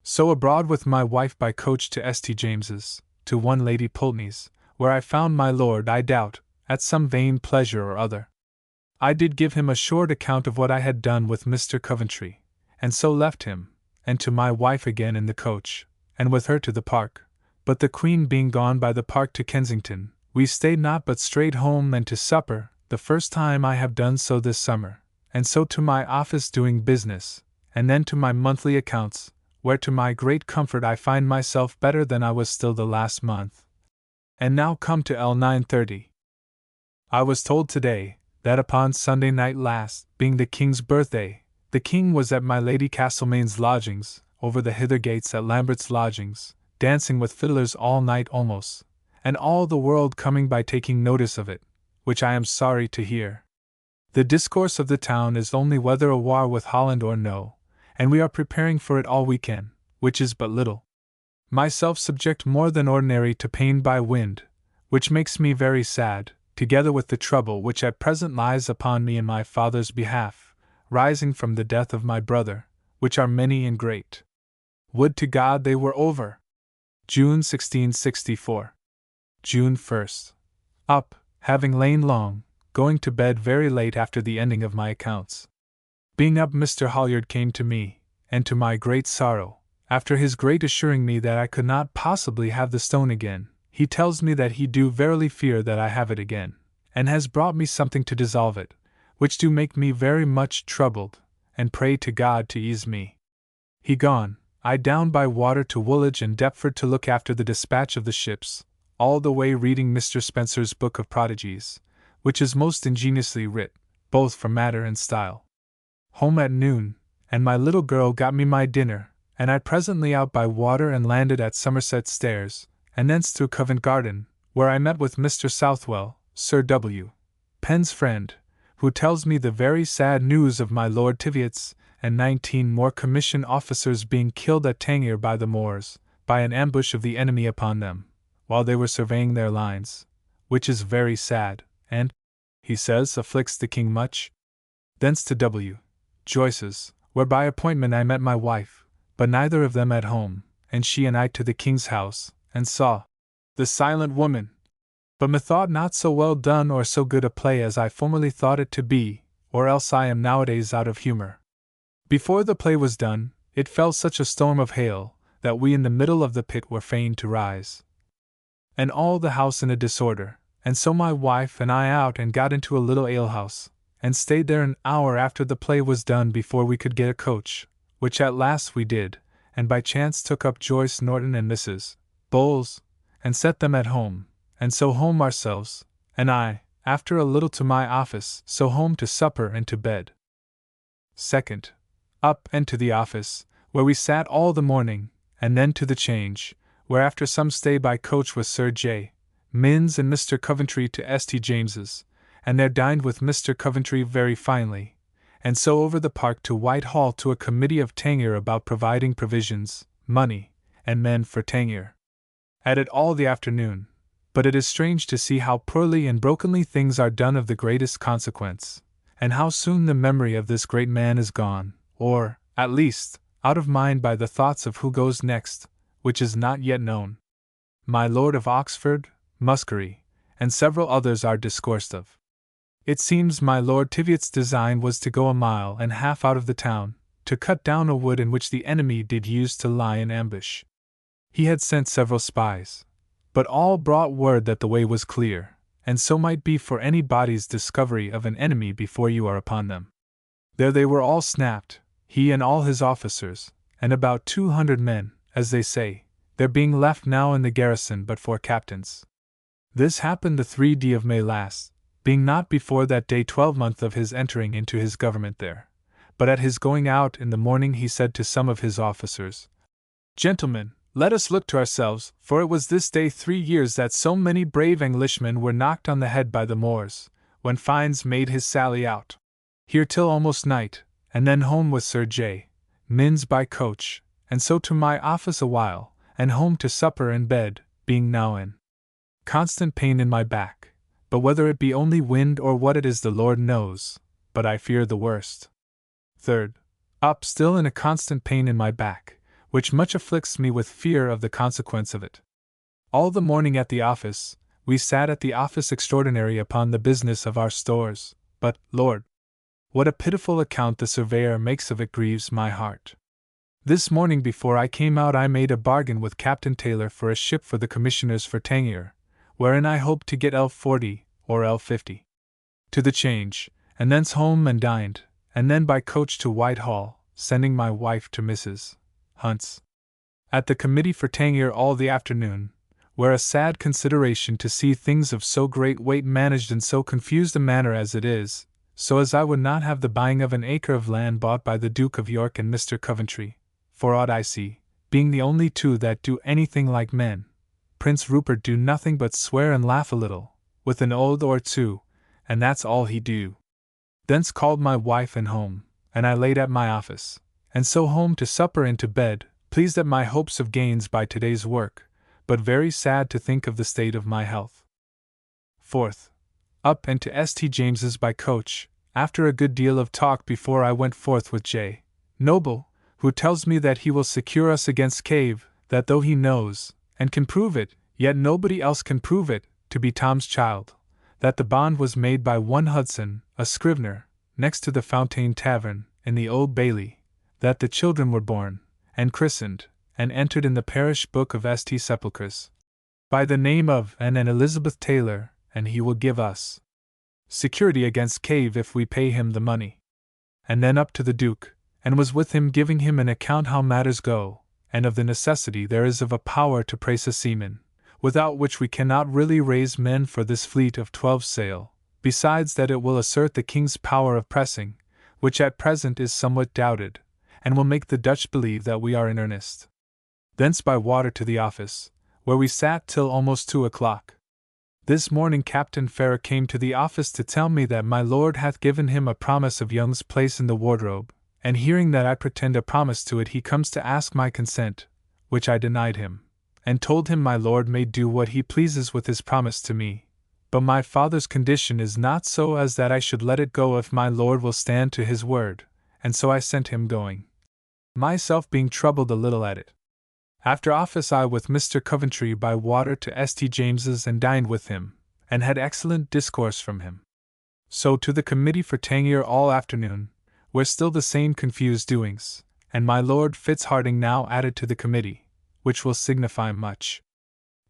So abroad with my wife by coach to St. James's, to one Lady Pulteney's, where I found my lord, I doubt, at some vain pleasure or other. I did give him a short account of what I had done with Mr. Coventry, and so left him, and to my wife again in the coach, and with her to the park, but the Queen being gone by the park to Kensington, we stayed not but straight home and to supper, the first time I have done so this summer, and so to my office doing business, and then to my monthly accounts, where to my great comfort I find myself better than I was still the last month. And now come to L 9:30. I was told today, that upon Sunday night last, being the King's birthday, the King was at my Lady Castlemaine's lodgings, over the hither gates at Lambert's lodgings, dancing with fiddlers all night almost, and all the world coming by taking notice of it, which I am sorry to hear. The discourse of the town is only whether a war with Holland or no, and we are preparing for it all we can, which is but little. Myself subject more than ordinary to pain by wind, which makes me very sad, together with the trouble which at present lies upon me in my father's behalf, rising from the death of my brother, which are many and great. Would to God they were over! June 1664. June 1st. Up, having lain long, going to bed very late after the ending of my accounts. Being up, Mr. Holliard came to me, and to my great sorrow, after his great assuring me that I could not possibly have the stone again, he tells me that he do verily fear that I have it again, and has brought me something to dissolve it, which do make me very much troubled, and pray to God to ease me. He gone, I down by water to Woolwich and Deptford to look after the dispatch of the ships, all the way reading Mr. Spencer's Book of Prodigies, which is most ingeniously writ, both for matter and style. Home at noon, and my little girl got me my dinner, and I presently out by water and landed at Somerset Stairs, and thence through Covent Garden, where I met with Mr. Southwell, Sir W. Penn's friend, who tells me the very sad news of my Lord Teviot's, and 19 more commission officers being killed at Tangier by the Moors, by an ambush of the enemy upon them, while they were surveying their lines, which is very sad, and, he says, afflicts the King much. Thence to W. Joyce's, where by appointment I met my wife, but neither of them at home, and she and I to the King's house, and saw The Silent Woman, but methought not so well done or so good a play as I formerly thought it to be, or else I am nowadays out of humor. Before the play was done, it fell such a storm of hail, that we in the middle of the pit were fain to rise, and all the house in a disorder, and so my wife and I out and got into a little alehouse, and stayed there an hour after the play was done before we could get a coach, which at last we did, and by chance took up Joyce Norton and Mrs. Bowles, and set them at home, and so home ourselves, and I, after a little to my office, so home to supper and to bed. Second, up and to the office, where we sat all the morning, and then to the Change, where after some stay by coach with Sir J. Minns and Mr. Coventry to St. James's, and there dined with Mr. Coventry very finely, and so over the park to Whitehall to a committee of Tangier about providing provisions, money, and men for Tangier. At it all the afternoon, but it is strange to see how poorly and brokenly things are done of the greatest consequence, and how soon the memory of this great man is gone, or, at least, out of mind by the thoughts of who goes next, which is not yet known. My Lord of Oxford, Muskerry, and several others are discoursed of. It seems my Lord Teviot's design was to go 1.5 miles out of the town, to cut down a wood in which the enemy did use to lie in ambush. He had sent several spies, but all brought word that the way was clear, and so might be for any body's discovery of an enemy before you are upon them. There they were all snapped, he and all his officers, and about 200 men, as they say, there being left now in the garrison but 4 captains. This happened the 3d of May last, being not before that day 12th of his entering into his government there, but at his going out in the morning he said to some of his officers, Gentlemen, let us look to ourselves, for it was this day 3 years that so many brave Englishmen were knocked on the head by the Moors, when Fiennes made his sally out. Here till almost night, and then home with Sir J. Minns by coach, and so to my office a while, and home to supper and bed, being now in constant pain in my back, but whether it be only wind or what it is the Lord knows, but I fear the worst. 3rd. Up still in a constant pain in my back, which much afflicts me with fear of the consequence of it. All the morning at the office, we sat at the office extraordinary upon the business of our stores, but, Lord, what a pitiful account the surveyor makes of it grieves my heart. This morning before I came out I made a bargain with Captain Taylor for a ship for the commissioners for Tangier, wherein I hope to get L40, or L50, to the Change, and thence home and dined, and then by coach to Whitehall, sending my wife to Mrs. Hunt's. At the committee for Tangier all the afternoon, where a sad consideration to see things of so great weight managed in so confused a manner as it is, so as I would not have the buying of an acre of land bought by the Duke of York and Mr. Coventry, for aught I see, being the only 2 that do anything like men. Prince Rupert do nothing but swear and laugh a little, with an oath or 2, and that's all he do. Thence called my wife and home, and I laid at my office, and so home to supper and to bed, pleased at my hopes of gains by today's work, but very sad to think of the state of my health. 4th. Up and to St. James's by coach, after a good deal of talk before I went forth with J. Noble, who tells me that he will secure us against Cave, that though he knows, and can prove it, yet nobody else can prove it, to be Tom's child, that the bond was made by one Hudson, a scrivener, next to the Fountain Tavern, in the Old Bailey, that the children were born, and christened, and entered in the parish book of St. Sepulchres, by the name of Anne and Elizabeth Taylor, and he will give us security against Cave if we pay him the money. And then up to the Duke, and was with him giving him an account how matters go, and of the necessity there is of a power to praise a seaman, without which we cannot really raise men for this fleet of 12 sail, besides that it will assert the king's power of pressing, which at present is somewhat doubted, and will make the Dutch believe that we are in earnest. Thence by water to the office, where we sat till almost 2 o'clock. This morning Captain Farrar came to the office to tell me that my lord hath given him a promise of Young's place in the wardrobe, and hearing that I pretend a promise to it he comes to ask my consent, which I denied him, and told him my lord may do what he pleases with his promise to me, but my father's condition is not so as that I should let it go if my lord will stand to his word, and so I sent him going, myself being troubled a little at it. After office I with Mr. Coventry by water to St. James's and dined with him, and had excellent discourse from him. So to the committee for Tangier all afternoon, where still the same confused doings, and my Lord Fitzharding now added to the committee, which will signify much.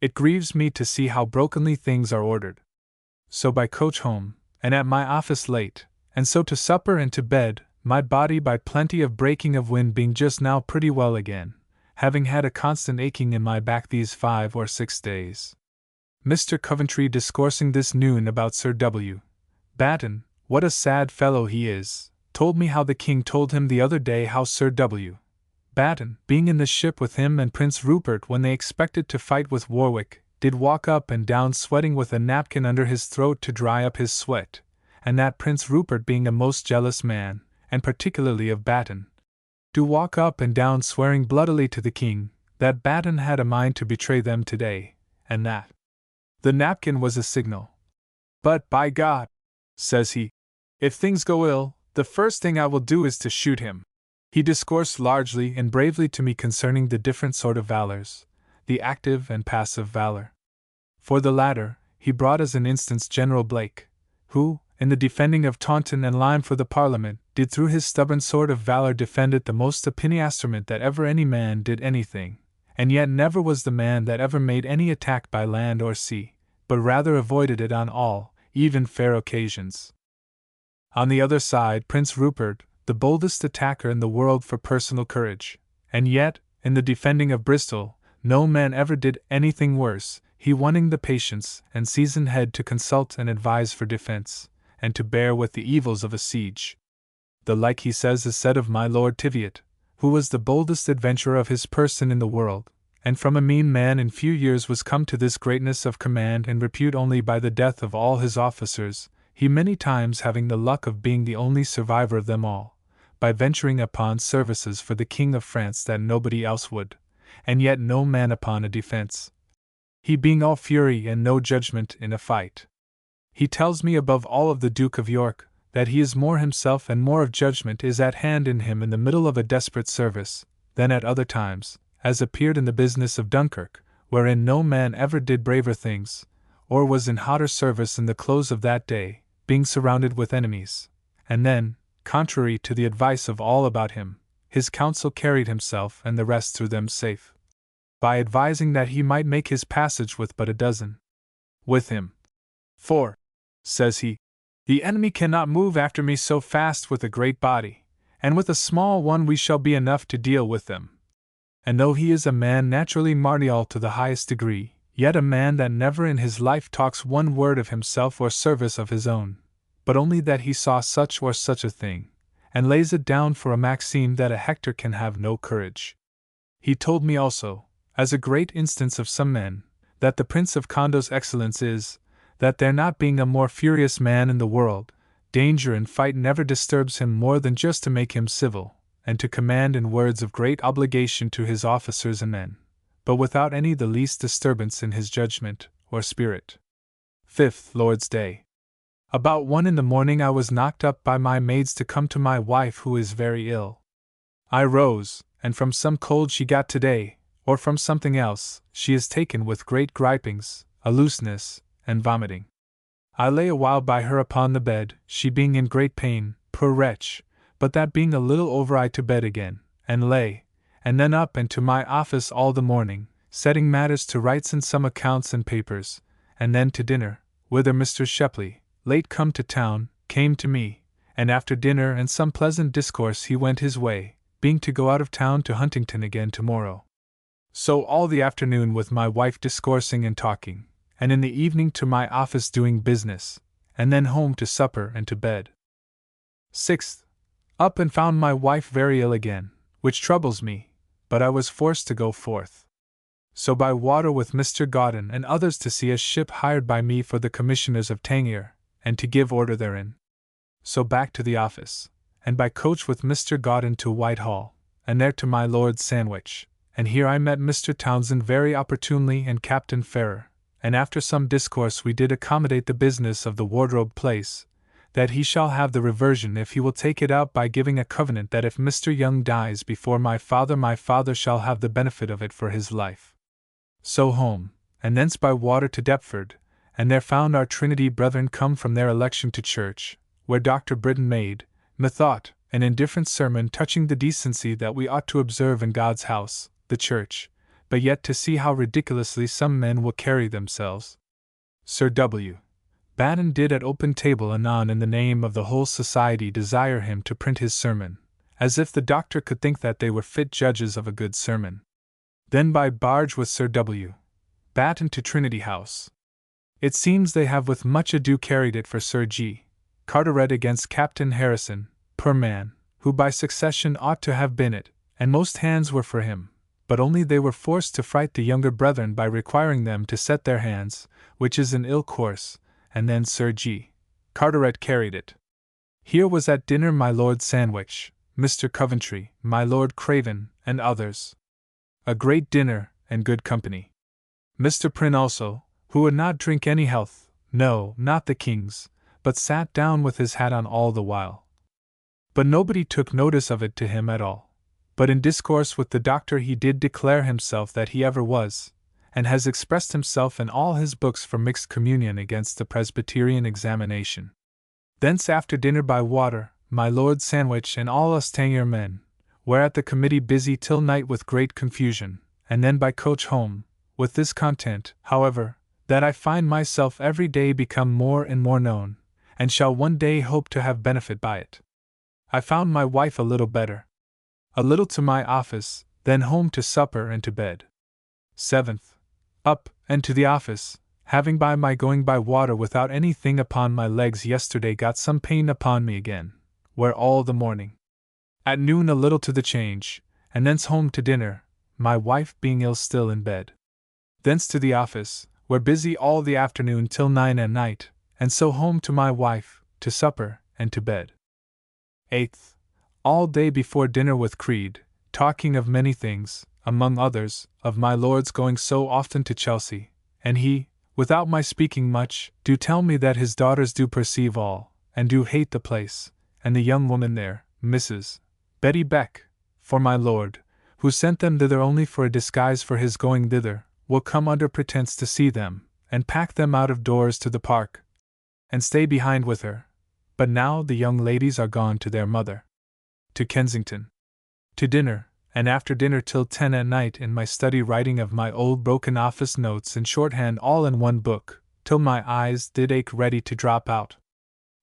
It grieves me to see how brokenly things are ordered. So by coach home, and at my office late, and so to supper and to bed, my body by plenty of breaking of wind being just now pretty well again, having had a constant aching in my back these 5 or 6 days. Mr. Coventry discoursing this noon about Sir W. Batten, what a sad fellow he is, told me how the king told him the other day how Sir W. Batten, being in the ship with him and Prince Rupert when they expected to fight with Warwick, did walk up and down sweating with a napkin under his throat to dry up his sweat, and that Prince Rupert being a most jealous man, and particularly of Batten, do walk up and down swearing bloodily to the king, that Batten had a mind to betray them today, and that the napkin was a signal. But, by God, says he, if things go ill, the first thing I will do is to shoot him. He discoursed largely and bravely to me concerning the different sort of valors, the active and passive valor. For the latter, he brought as an instance General Blake, who, in the defending of Taunton and Lyme for the Parliament, did through his stubborn sort of valor defend it the most opiniastrament that ever any man did anything, and yet never was the man that ever made any attack by land or sea, but rather avoided it on all, even fair occasions. On the other side, Prince Rupert, the boldest attacker in the world for personal courage, and yet, in the defending of Bristol, no man ever did anything worse, he wanting the patience and seasoned head to consult and advise for defense, and to bear with the evils of a siege. The like he says is said of my Lord Teviot, who was the boldest adventurer of his person in the world, and from a mean man in few years was come to this greatness of command and repute only by the death of all his officers, he many times having the luck of being the only survivor of them all, by venturing upon services for the King of France that nobody else would, and yet no man upon a defense, he being all fury and no judgment in a fight. He tells me above all of the Duke of York, that he is more himself and more of judgment is at hand in him in the middle of a desperate service, than at other times, as appeared in the business of Dunkirk, wherein no man ever did braver things, or was in hotter service in the close of that day, being surrounded with enemies, and then, contrary to the advice of all about him, his counsel carried himself and the rest through them safe, by advising that he might make his passage with but a dozen with him. For, says he, the enemy cannot move after me so fast with a great body, and with a small one we shall be enough to deal with them. And though he is a man naturally martial to the highest degree, yet a man that never in his life talks one word of himself or service of his own, but only that he saw such or such a thing, and lays it down for a maxime that a Hector can have no courage. He told me also, as a great instance of some men, that the Prince of Condo's excellence is, that there not being a more furious man in the world, danger and fight never disturbs him more than just to make him civil, and to command in words of great obligation to his officers and men, but without any the least disturbance in his judgment or spirit. 5th Lord's Day. About 1 in the morning I was knocked up by my maids to come to my wife who is very ill. I rose, and from some cold she got today, or from something else, she is taken with great gripings, a looseness, and vomiting. I lay a while by her upon the bed, she being in great pain, poor wretch, but that being a little over I to bed again, and lay, and then up and to my office all the morning, setting matters to rights in some accounts and papers, and then to dinner, whither Mr. Shepley, late come to town, came to me, and after dinner and some pleasant discourse he went his way, being to go out of town to Huntington again tomorrow. So all the afternoon with my wife discoursing and talking, and in the evening to my office doing business, and then home to supper and to bed. 6th. Up and found my wife very ill again, which troubles me, but I was forced to go forth. So by water with Mr. Gaudin and others to see a ship hired by me for the commissioners of Tangier, and to give order therein. So back to the office, and by coach with Mr. Gaudin to Whitehall, and there to my Lord Sandwich, and here I met Mr. Townsend very opportunely and Captain Ferrer, and after some discourse we did accommodate the business of the wardrobe place, that he shall have the reversion if he will take it out by giving a covenant that if Mr. Young dies before my father shall have the benefit of it for his life. So home, and thence by water to Deptford, and there found our Trinity brethren come from their election to church, where Dr. Britton made, methought, an indifferent sermon touching the decency that we ought to observe in God's house, the church, but yet to see how ridiculously some men will carry themselves. Sir W. Batten did at open table anon in the name of the whole society desire him to print his sermon, as if the doctor could think that they were fit judges of a good sermon. Then by barge with Sir W. Batten to Trinity House. It seems they have with much ado carried it for Sir G. Carteret against Captain Harrison, per man, who by succession ought to have been it, and most hands were for him, but only they were forced to fright the younger brethren by requiring them to set their hands, which is an ill course, and then Sir G. Carteret carried it. Here was at dinner my Lord Sandwich, Mr. Coventry, my Lord Craven, and others. A great dinner, and good company. Mr. Prynne also, who would not drink any health, no, not the king's, but sat down with his hat on all the while. But nobody took notice of it to him at all. But in discourse with the doctor he did declare himself that he ever was, and has expressed himself in all his books for mixed communion against the Presbyterian examination. Thence after dinner by water, my Lord Sandwich and all us Tangier men, were at the committee busy till night with great confusion, and then by coach home, with this content, however, that I find myself every day become more and more known, and shall one day hope to have benefit by it. I found my wife a little better. A little to my office, then home to supper and to bed. 7th. Up, and to the office, having by my going by water without anything upon my legs yesterday got some pain upon me again, where all the morning. At noon a little to the change, and thence home to dinner, my wife being ill still in bed. Thence to the office, where busy all the afternoon till 9 at night, and so home to my wife, to supper, and to bed. 8th. All day before dinner with Creed, talking of many things, among others, of my lord's going so often to Chelsea, and he, without my speaking much, do tell me that his daughters do perceive all, and do hate the place, and the young woman there, Mrs. Betty Beck, for my lord, who sent them thither only for a disguise for his going thither, will come under pretence to see them, and pack them out of doors to the park, and stay behind with her. But now the young ladies are gone to their mother. To Kensington. To dinner, and after dinner till 10 at night in my study writing of my old broken office notes in shorthand all in one book, till my eyes did ache ready to drop out.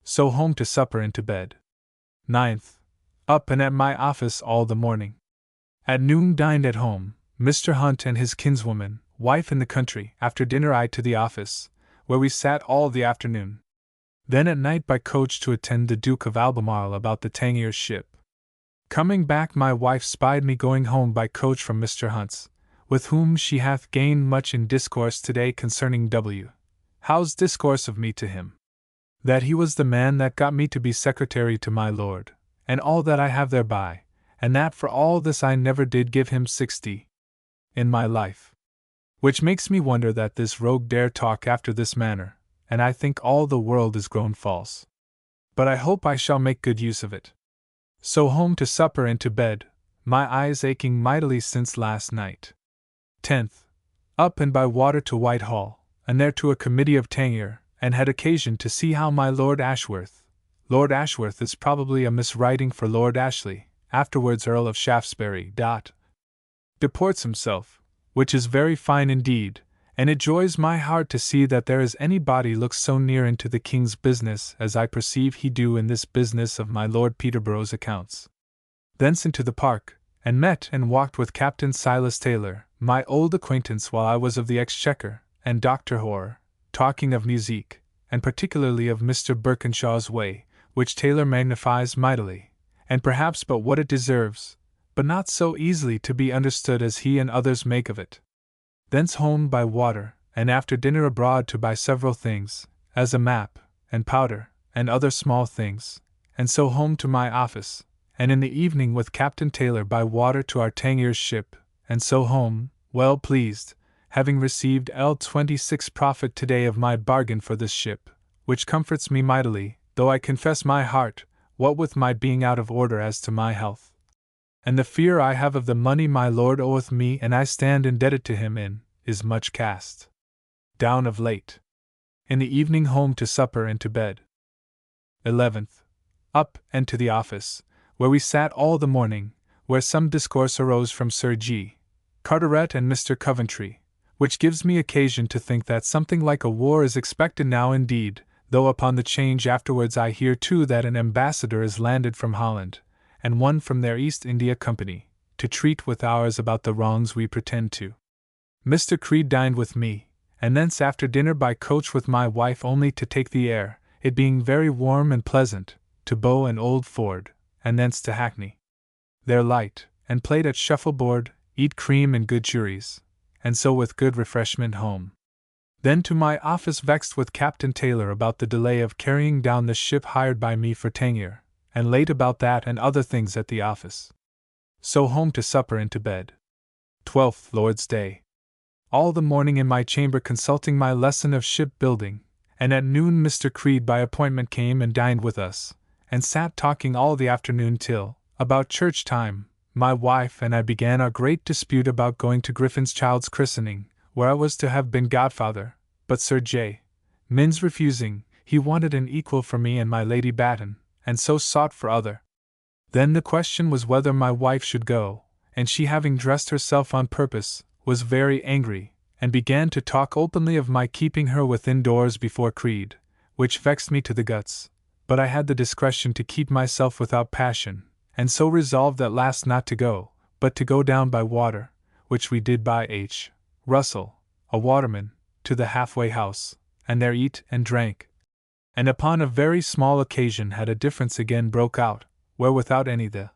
So home to supper and to bed. 9th. Up and at my office all the morning. At noon dined at home, Mr. Hunt and his kinswoman, wife in the country. After dinner I to the office, where we sat all the afternoon. Then at night by coach to attend the Duke of Albemarle about the Tangier's ship. Coming back my wife spied me going home by coach from Mr. Hunt's, with whom she hath gained much in discourse today concerning W. Howe's discourse of me to him. That he was the man that got me to be secretary to my lord, and all that I have thereby, and that for all this I never did give him 60 in my life. Which makes me wonder that this rogue dare talk after this manner, and I think all the world is grown false. But I hope I shall make good use of it. So home to supper and to bed, my eyes aching mightily since last night. 10th. Up and by water to Whitehall, and there to a committee of Tangier, and had occasion to see how my Lord Ashworth is probably a miswriting for Lord Ashley, afterwards Earl of Shaftesbury, deports himself, which is very fine indeed, and it joys my heart to see that there is anybody looks so near into the king's business as I perceive he do in this business of my Lord Peterborough's accounts. Thence into the park, and met and walked with Captain Silas Taylor, my old acquaintance while I was of the Exchequer, and Dr. Hoare, talking of musique, and particularly of Mr. Birkenshaw's way, which Taylor magnifies mightily, and perhaps but what it deserves, but not so easily to be understood as he and others make of it. Thence home by water, and after dinner abroad to buy several things, as a map, and powder, and other small things, and so home to my office, and in the evening with Captain Taylor by water to our Tangier's ship, and so home, well pleased, having received L26 profit today of my bargain for this ship, which comforts me mightily, though I confess my heart, what with my being out of order as to my health, and the fear I have of the money my lord oweth me and I stand indebted to him in, is much cast down of late. In the evening home to supper and to bed. 11th. Up and to the office, where we sat all the morning, where some discourse arose from Sir G. Carteret and Mr. Coventry, which gives me occasion to think that something like a war is expected now indeed, though upon the change afterwards I hear too that an ambassador is landed from Holland, and one from their East India Company, to treat with ours about the wrongs we pretend to. Mr. Creed dined with me, and thence after dinner by coach with my wife only to take the air, it being very warm and pleasant, to Bow and Old Ford, and thence to Hackney. There light, and played at shuffleboard, eat cream and good juries, and so with good refreshment home. Then to my office vexed with Captain Taylor about the delay of carrying down the ship hired by me for Tangier, and late about that and other things at the office. So home to supper and to bed. 12th Lord's Day. All the morning in my chamber consulting my lesson of ship-building, and at noon Mr. Creed by appointment came and dined with us, and sat talking all the afternoon till, about church time, my wife and I began our great dispute about going to Griffin's child's christening, where I was to have been godfather, but Sir J. Minns refusing, he wanted an equal for me and my Lady Batten, and so sought for other. Then the question was whether my wife should go, and she having dressed herself on purpose, was very angry, and began to talk openly of my keeping her within doors before Creed, which vexed me to the guts, but I had the discretion to keep myself without passion, and so resolved at last not to go, but to go down by water, which we did by H. Russell, a waterman, to the halfway house, and there eat and drank. And upon a very small occasion had a difference again broke out, where without any the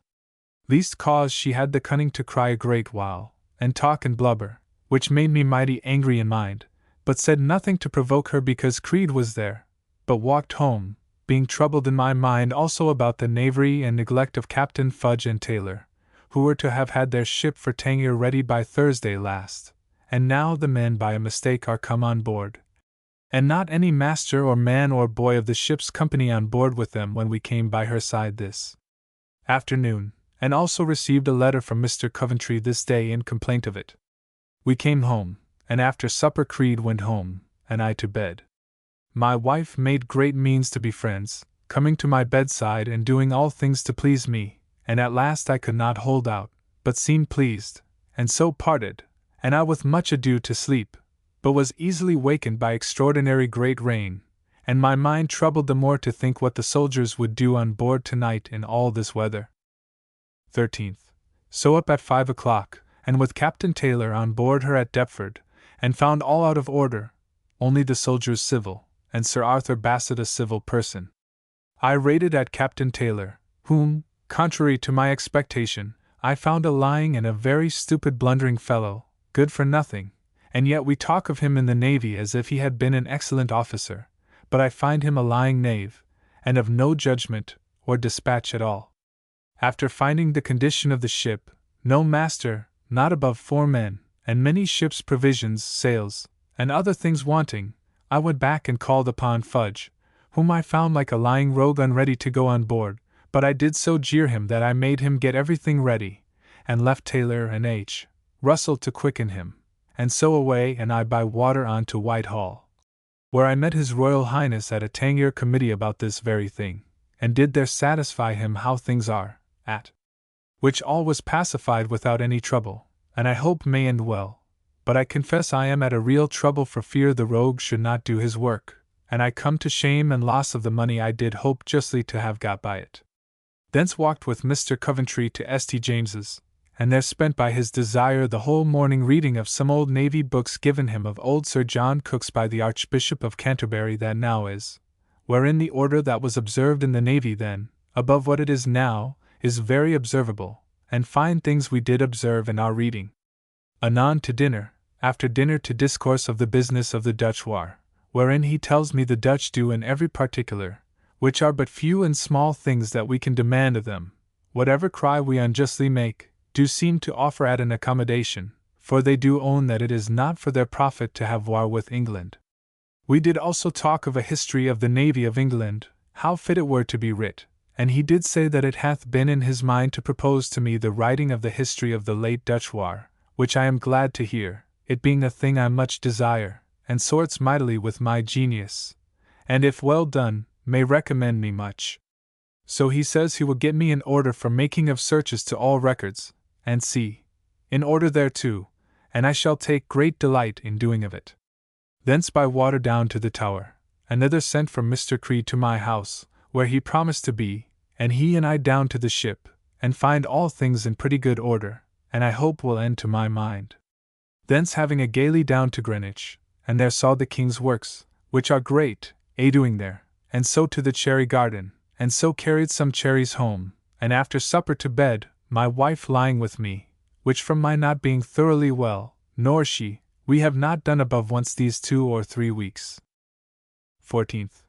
least cause she had the cunning to cry a great while, and talk and blubber, which made me mighty angry in mind, but said nothing to provoke her because Creed was there, but walked home, being troubled in my mind also about the knavery and neglect of Captain Fudge and Taylor, who were to have had their ship for Tangier ready by Thursday last, and now the men by a mistake are come on board, and not any master or man or boy of the ship's company on board with them when we came by her side this afternoon, and also received a letter from Mr. Coventry this day in complaint of it. We came home, and after supper Creed went home, and I to bed. My wife made great means to be friends, coming to my bedside and doing all things to please me, and at last I could not hold out, but seemed pleased, and so parted, and I with much ado to sleep, but was easily wakened by extraordinary great rain, and my mind troubled the more to think what the soldiers would do on board tonight in all this weather. 13th. So up at 5 o'clock, and with Captain Taylor on board her at Deptford, and found all out of order, only the soldiers civil, and Sir Arthur Bassett a civil person. I rated at Captain Taylor, whom, contrary to my expectation, I found a lying and a very stupid blundering fellow, good for nothing, and yet we talk of him in the Navy as if he had been an excellent officer, but I find him a lying knave, and of no judgment or dispatch at all. After finding the condition of the ship, no master, not above 4 men, and many ship's provisions, sails, and other things wanting, I went back and called upon Fudge, whom I found like a lying rogue unready to go on board, but I did so jeer him that I made him get everything ready, and left Taylor and H. Russell to quicken him, and so away and I by water on to Whitehall, where I met His Royal Highness at a Tangier committee about this very thing, and did there satisfy him how things are, at which all was pacified without any trouble, and I hope may end well, but I confess I am at a real trouble for fear the rogue should not do his work, and I come to shame and loss of the money I did hope justly to have got by it. Thence walked with Mr. Coventry to St. James's, and there spent by his desire the whole morning reading of some old navy books given him of old Sir John Cookes by the Archbishop of Canterbury that now is, wherein the order that was observed in the navy then, above what it is now, is very observable, and fine things we did observe in our reading. Anon to dinner, after dinner to discourse of the business of the Dutch war, wherein he tells me the Dutch do in every particular, which are but few and small things that we can demand of them, whatever cry we unjustly make, do seem to offer at an accommodation, for they do own that it is not for their profit to have war with England. We did also talk of a history of the Navy of England, how fit it were to be writ, and he did say that it hath been in his mind to propose to me the writing of the history of the late Dutch war, which I am glad to hear, it being a thing I much desire, and sorts mightily with my genius, and if well done, may recommend me much. So he says he will get me an order for making of searches to all records, and see, in order thereto, and I shall take great delight in doing of it. Thence by water down to the Tower, and thither sent for Mr. Creed to my house, where he promised to be, and he and I down to the ship, and find all things in pretty good order, and I hope will end to my mind. Thence having a gaily down to Greenwich, and there saw the King's works, which are great, doing there, and so to the cherry garden, and so carried some cherries home, and after supper to bed, my wife lying with me, which from my not being thoroughly well, nor she, we have not done above once these 2 or 3 weeks. 14th.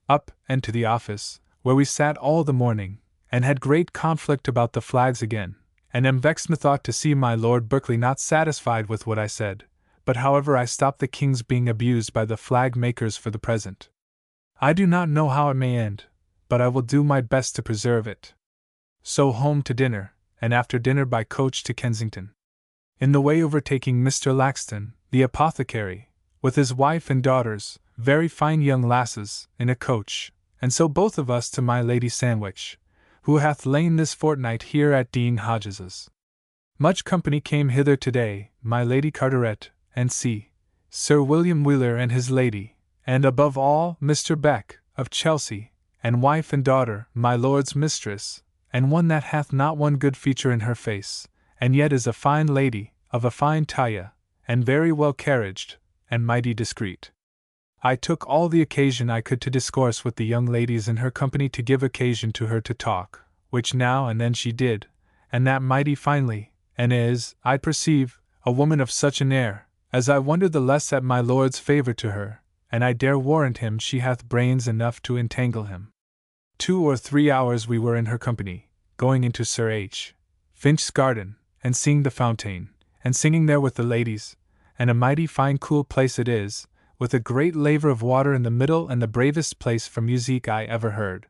Up, and to the office, where we sat all the morning, and had great conflict about the flags again, and am vexed methought to see my Lord Berkeley not satisfied with what I said, but however I stopped the King's being abused by the flag makers for the present. I do not know how it may end, but I will do my best to preserve it. So home to dinner, and after dinner by coach to Kensington. In the way overtaking Mr. Laxton, the apothecary, with his wife and daughters, very fine young lasses, in a coach, and so both of us to my Lady Sandwich, who hath lain this fortnight here at Dean Hodges's. Much company came hither today, my Lady Carteret, and Sir William Wheeler and his lady, and above all Mr. Beck, of Chelsea, and wife and daughter, my lord's mistress, and one that hath not one good feature in her face, and yet is a fine lady, of a fine taille, and very well carriaged, and mighty discreet. I took all the occasion I could to discourse with the young ladies in her company to give occasion to her to talk, which now and then she did, and that mighty finely, and is, I perceive, a woman of such an air, as I wonder the less at my lord's favour to her, and I dare warrant him she hath brains enough to entangle him. 2 or 3 hours we were in her company, going into Sir H. Finch's garden, and seeing the fountain, and singing there with the ladies, and a mighty fine cool place it is, with a great laver of water in the middle and the bravest place for musique I ever heard.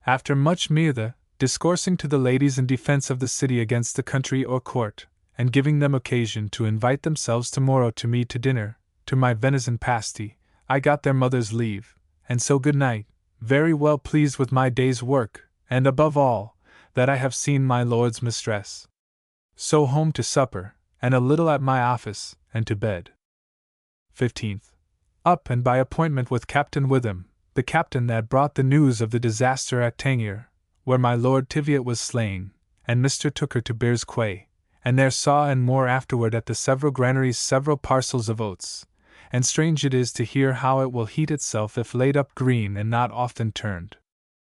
After much mirtha, discoursing to the ladies in defence of the city against the country or court, and giving them occasion to invite themselves tomorrow to me to dinner, to my venison pasty, I got their mother's leave, and so good night, very well pleased with my day's work, and above all, that I have seen my lord's mistress. So home to supper, and a little at my office, and to bed. 15th. Up and by appointment with Captain Witham, the captain that brought the news of the disaster at Tangier, where my Lord Teviot was slain, and Mr. took her to Bears Quay, and there saw and more afterward at the several granaries several parcels of oats, and strange it is to hear how it will heat itself if laid up green and not often turned.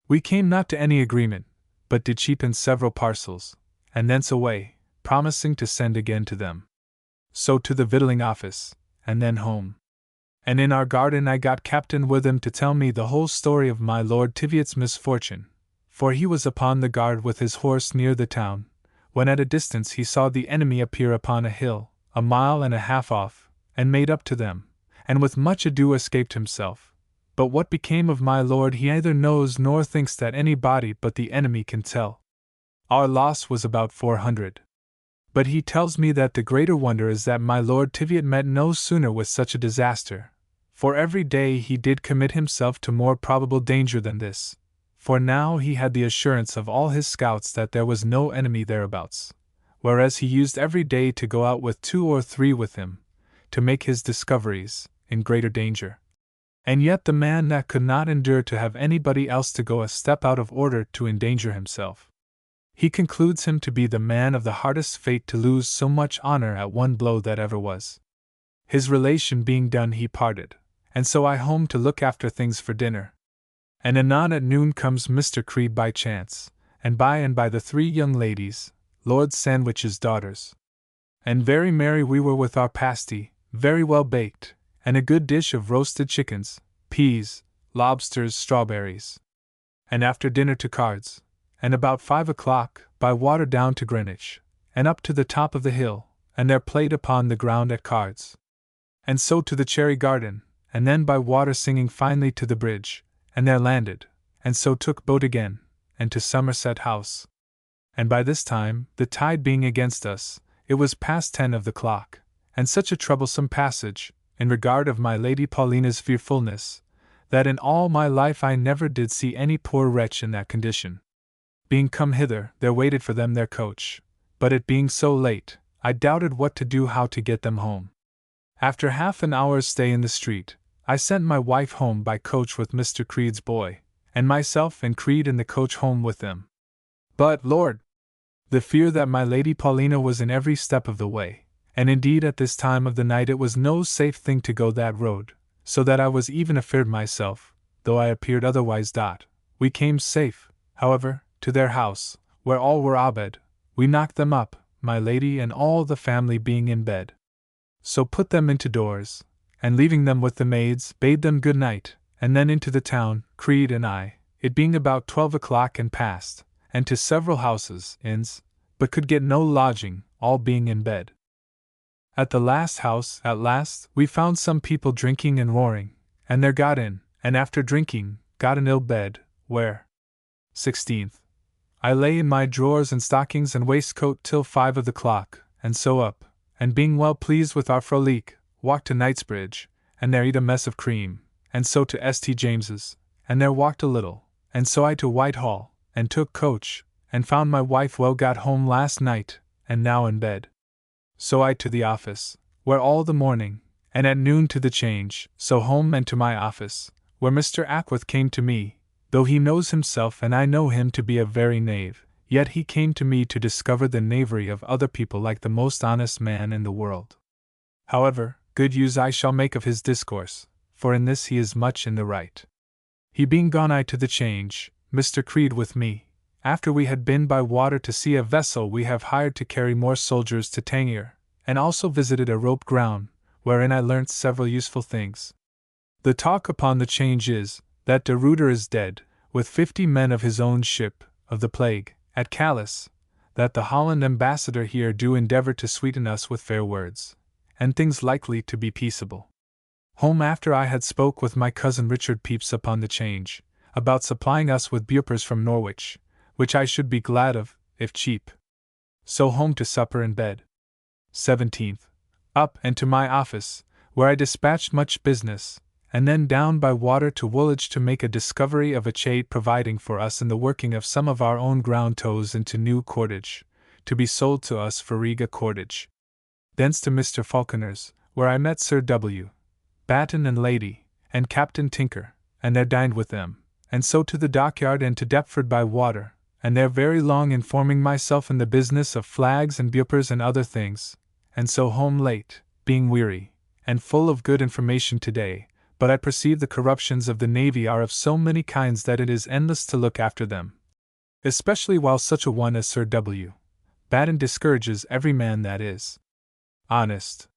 We came not to any agreement, but did cheapen several parcels, and thence away, promising to send again to them. So to the victualling office, and then home. And in our garden I got Captain Witham to tell me the whole story of my Lord Teviot's misfortune, for he was upon the guard with his horse near the town, when at a distance he saw the enemy appear upon a hill, 1.5 miles off, and made up to them, and with much ado escaped himself. But what became of my lord he neither knows nor thinks that anybody but the enemy can tell. Our loss was about 400. But he tells me that the greater wonder is that my Lord Teviot met no sooner with such a disaster, for every day he did commit himself to more probable danger than this, for now he had the assurance of all his scouts that there was no enemy thereabouts, whereas he used every day to go out with 2 or 3 with him, to make his discoveries, in greater danger. And yet the man that could not endure to have anybody else to go a step out of order to endanger himself. He concludes him to be the man of the hardest fate to lose so much honor at one blow that ever was. His relation being done he parted, and so I home to look after things for dinner. And anon at noon comes Mr. Creed by chance, and by the 3 young ladies, Lord Sandwich's daughters. And very merry we were with our pasty, very well baked, and a good dish of roasted chickens, peas, lobsters, strawberries. And after dinner to cards, and about 5 o'clock, by water down to Greenwich, and up to the top of the hill, and there played upon the ground at cards. And so to the Cherry Garden, and then by water singing finely to the bridge, and there landed, and so took boat again, and to Somerset House. And by this time, the tide being against us, it was past 10 of the clock, and such a troublesome passage, in regard of my Lady Paulina's fearfulness, that in all my life I never did see any poor wretch in that condition. Being come hither, there waited for them their coach, but it being so late, I doubted what to do how to get them home. After half an hour's stay in the street, I sent my wife home by coach with Mr. Creed's boy, and myself and Creed in the coach home with them. But, Lord! The fear that my Lady Paulina was in every step of the way, and indeed at this time of the night it was no safe thing to go that road, so that I was even afeard myself, though I appeared otherwise. We came safe, however, to their house, where all were abed, we knocked them up, my lady and all the family being in bed. So put them into doors, and leaving them with the maids, bade them good night, and then into the town, Creed and I, it being about 12 o'clock and past, and to several houses, inns, but could get no lodging, all being in bed. At the last house, at last, we found some people drinking and roaring, and there got in, and after drinking, got an ill bed, where 16th. I lay in my drawers and stockings and waistcoat till 5 of the clock, and so up, and being well pleased with our frolic, walked to Knightsbridge, and there eat a mess of cream, and so to St. James's, and there walked a little, and so I to Whitehall, and took coach, and found my wife well got home last night, and now in bed. So I to the office, where all the morning, and at noon to the Change, so home and to my office, where Mr. Ackworth came to me, though he knows himself and I know him to be a very knave, yet he came to me to discover the knavery of other people like the most honest man in the world. However, good use I shall make of his discourse, for in this he is much in the right. He being gone I to the Change, Mr. Creed with me, after we had been by water to see a vessel we have hired to carry more soldiers to Tangier, and also visited a rope ground, wherein I learnt several useful things. The talk upon the Change is, that de Ruyter is dead, with 50 men of his own ship, of the plague, at Calais, that the Holland ambassador here do endeavour to sweeten us with fair words, and things likely to be peaceable. Home after I had spoke with my cousin Richard Pepys upon the Change, about supplying us with Beaupres from Norwich, which I should be glad of, if cheap. So home to supper and bed. 17th. Up and to my office, where I dispatched much business, and then down by water to Woolwich to make a discovery of a trade providing for us in the working of some of our own ground tows into new cordage, to be sold to us for Riga cordage. Thence to Mr. Falconer's, where I met Sir W. Batten and Lady, and Captain Tinker, and there dined with them, and so to the dockyard and to Deptford by water, and there very long informing myself in the business of flags and Beaupres and other things, and so home late, being weary, and full of good information today, but I perceive the corruptions of the Navy are of so many kinds that it is endless to look after them, especially while such a one as Sir W. Batten discourages every man that is honest.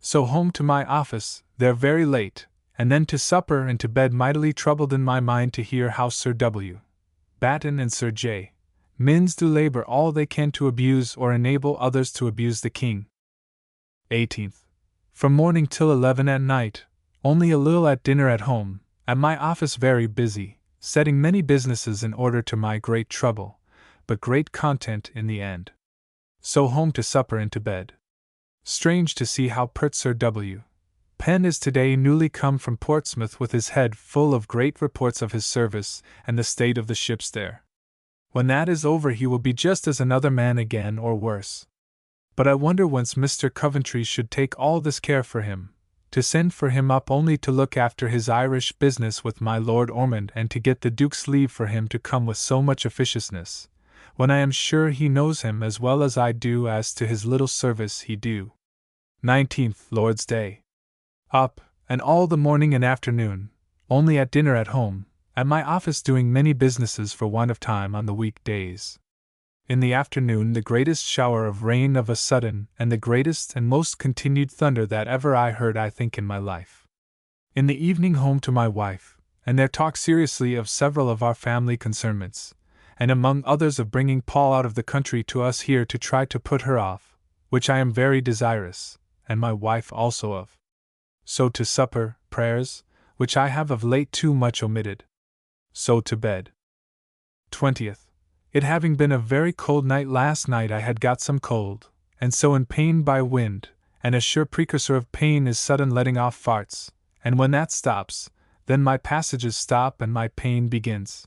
So home to my office, there very late, and then to supper and to bed mightily troubled in my mind to hear how Sir W. Batten and Sir J. Minns do labour all they can to abuse or enable others to abuse the King. 18th. From morning till 11 at night, only a little at dinner at home, at my office very busy, setting many businesses in order to my great trouble, but great content in the end. So home to supper and to bed. Strange to see how pert Sir W. Penn is today newly come from Portsmouth with his head full of great reports of his service and the state of the ships there. When that is over he will be just as another man again or worse. But I wonder whence Mr. Coventry should take all this care for him, to send for him up only to look after his Irish business with my Lord Ormond and to get the Duke's leave for him to come with so much officiousness, when I am sure he knows him as well as I do as to his little service he do. 19th, Lord's Day. Up, and all the morning and afternoon, only at dinner at home, at my office doing many businesses for want of time on the week days. In the afternoon the greatest shower of rain of a sudden, and the greatest and most continued thunder that ever I heard I think in my life. In the evening home to my wife, and there talk seriously of several of our family concernments, and among others of bringing Paul out of the country to us here to try to put her off, which I am very desirous, and my wife also of. So to supper, prayers, which I have of late too much omitted. So to bed. 20th. It having been a very cold night last night I had got some cold, and so in pain by wind, and a sure precursor of pain is sudden letting off farts, and when that stops, then my passages stop and my pain begins.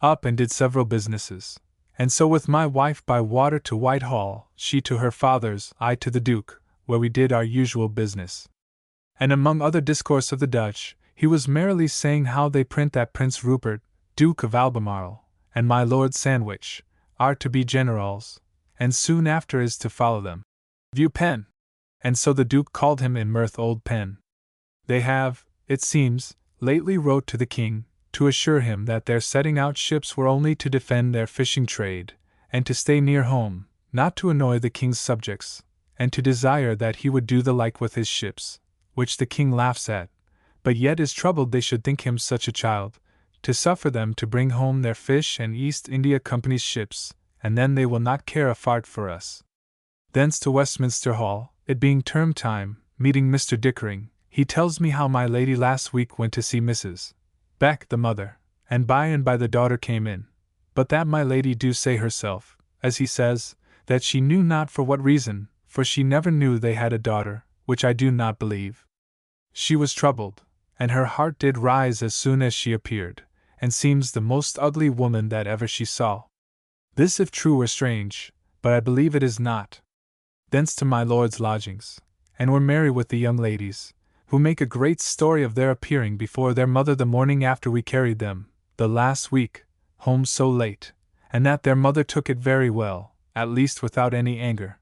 Up and did several businesses, and so with my wife by water to Whitehall, she to her father's, I to the Duke, where we did our usual business. And among other discourse of the Dutch, he was merrily saying how they print that Prince Rupert, Duke of Albemarle, and my Lord Sandwich, are to be generals, and soon after is to follow them. View Pen. And so the Duke called him in mirth Old Pen. They have, it seems, lately wrote to the King, to assure him that their setting out ships were only to defend their fishing trade, and to stay near home, not to annoy the king's subjects, and to desire that he would do the like with his ships, which the king laughs at, but yet is troubled they should think him such a child, to suffer them to bring home their fish and East India Company's ships, and then they will not care a fart for us. Thence to Westminster Hall, it being term time, meeting Mr. Dickering, he tells me how my lady last week went to see Mrs. Beck, the mother, and by the daughter came in, but that my lady do say herself, as he says, that she knew not for what reason, for she never knew they had a daughter, which I do not believe. She was troubled, and her heart did rise as soon as she appeared, and seems the most ugly woman that ever she saw. This if true were strange, but I believe it is not. Thence to my lord's lodgings, and were merry with the young ladies, who make a great story of their appearing before their mother the morning after we carried them, the last week, home so late, and that their mother took it very well, at least without any anger.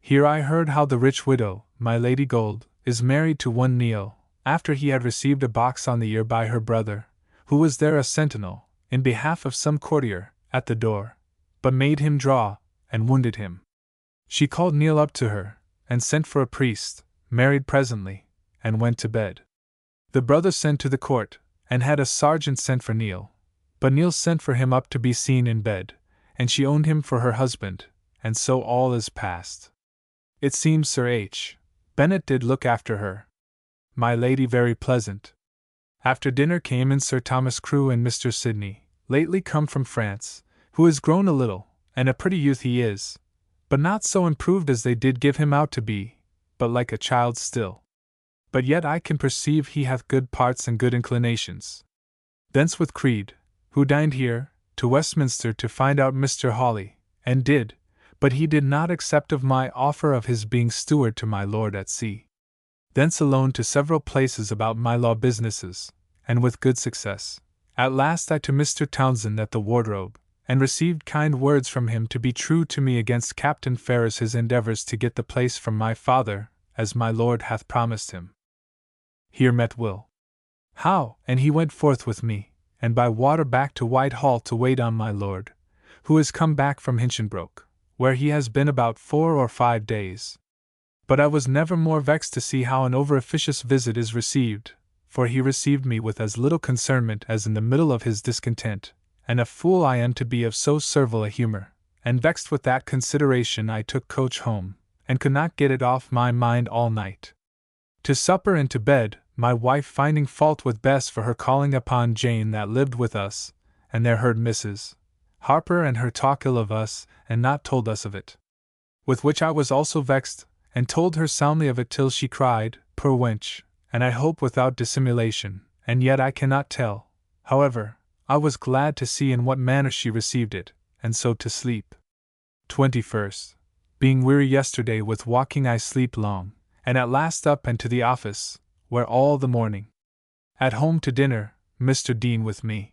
Here I heard how the rich widow, my Lady Gold, is married to one Neil, after he had received a box on the ear by her brother, who was there a sentinel, in behalf of some courtier, at the door, but made him draw, and wounded him. She called Neil up to her, and sent for a priest, married presently, and went to bed. The brother sent to the court, and had a sergeant sent for Neil, but Neil sent for him up to be seen in bed, and she owned him for her husband, and so all is past. It seems Sir H. Bennet did look after her. My lady very pleasant. After dinner came in Sir Thomas Crewe and Mr. Sidney, lately come from France, who is grown a little, and a pretty youth he is, but not so improved as they did give him out to be, but like a child still. But yet I can perceive he hath good parts and good inclinations. Thence with Creed, who dined here, to Westminster to find out Mr. Hawley, and did, but he did not accept of my offer of his being steward to my lord at sea. Thence alone to several places about my law businesses, and with good success. At last I to Mr. Townsend at the wardrobe, and received kind words from him to be true to me against Captain Ferris his endeavours to get the place from my father, as my lord hath promised him. Here met Will Howe, and he went forth with me, and by water back to Whitehall to wait on my lord, who is come back from Hinchinbroke, where he has been about 4 or 5 days. But I was never more vexed to see how an over-officious visit is received, for he received me with as little concernment as in the middle of his discontent, and a fool I am to be of so servile a humour, and vexed with that consideration I took coach home, and could not get it off my mind all night. To supper and to bed, my wife finding fault with Bess for her calling upon Jane that lived with us, and there heard Mrs. Harper and her talk ill of us, and not told us of it. With which I was also vexed, and told her soundly of it till she cried, poor wench, and I hope without dissimulation, and yet I cannot tell. However, I was glad to see in what manner she received it, and so to sleep. 21st. Being weary yesterday with walking I sleep long, and at last up and to the office, where all the morning. At home to dinner, Mr. Dean with me.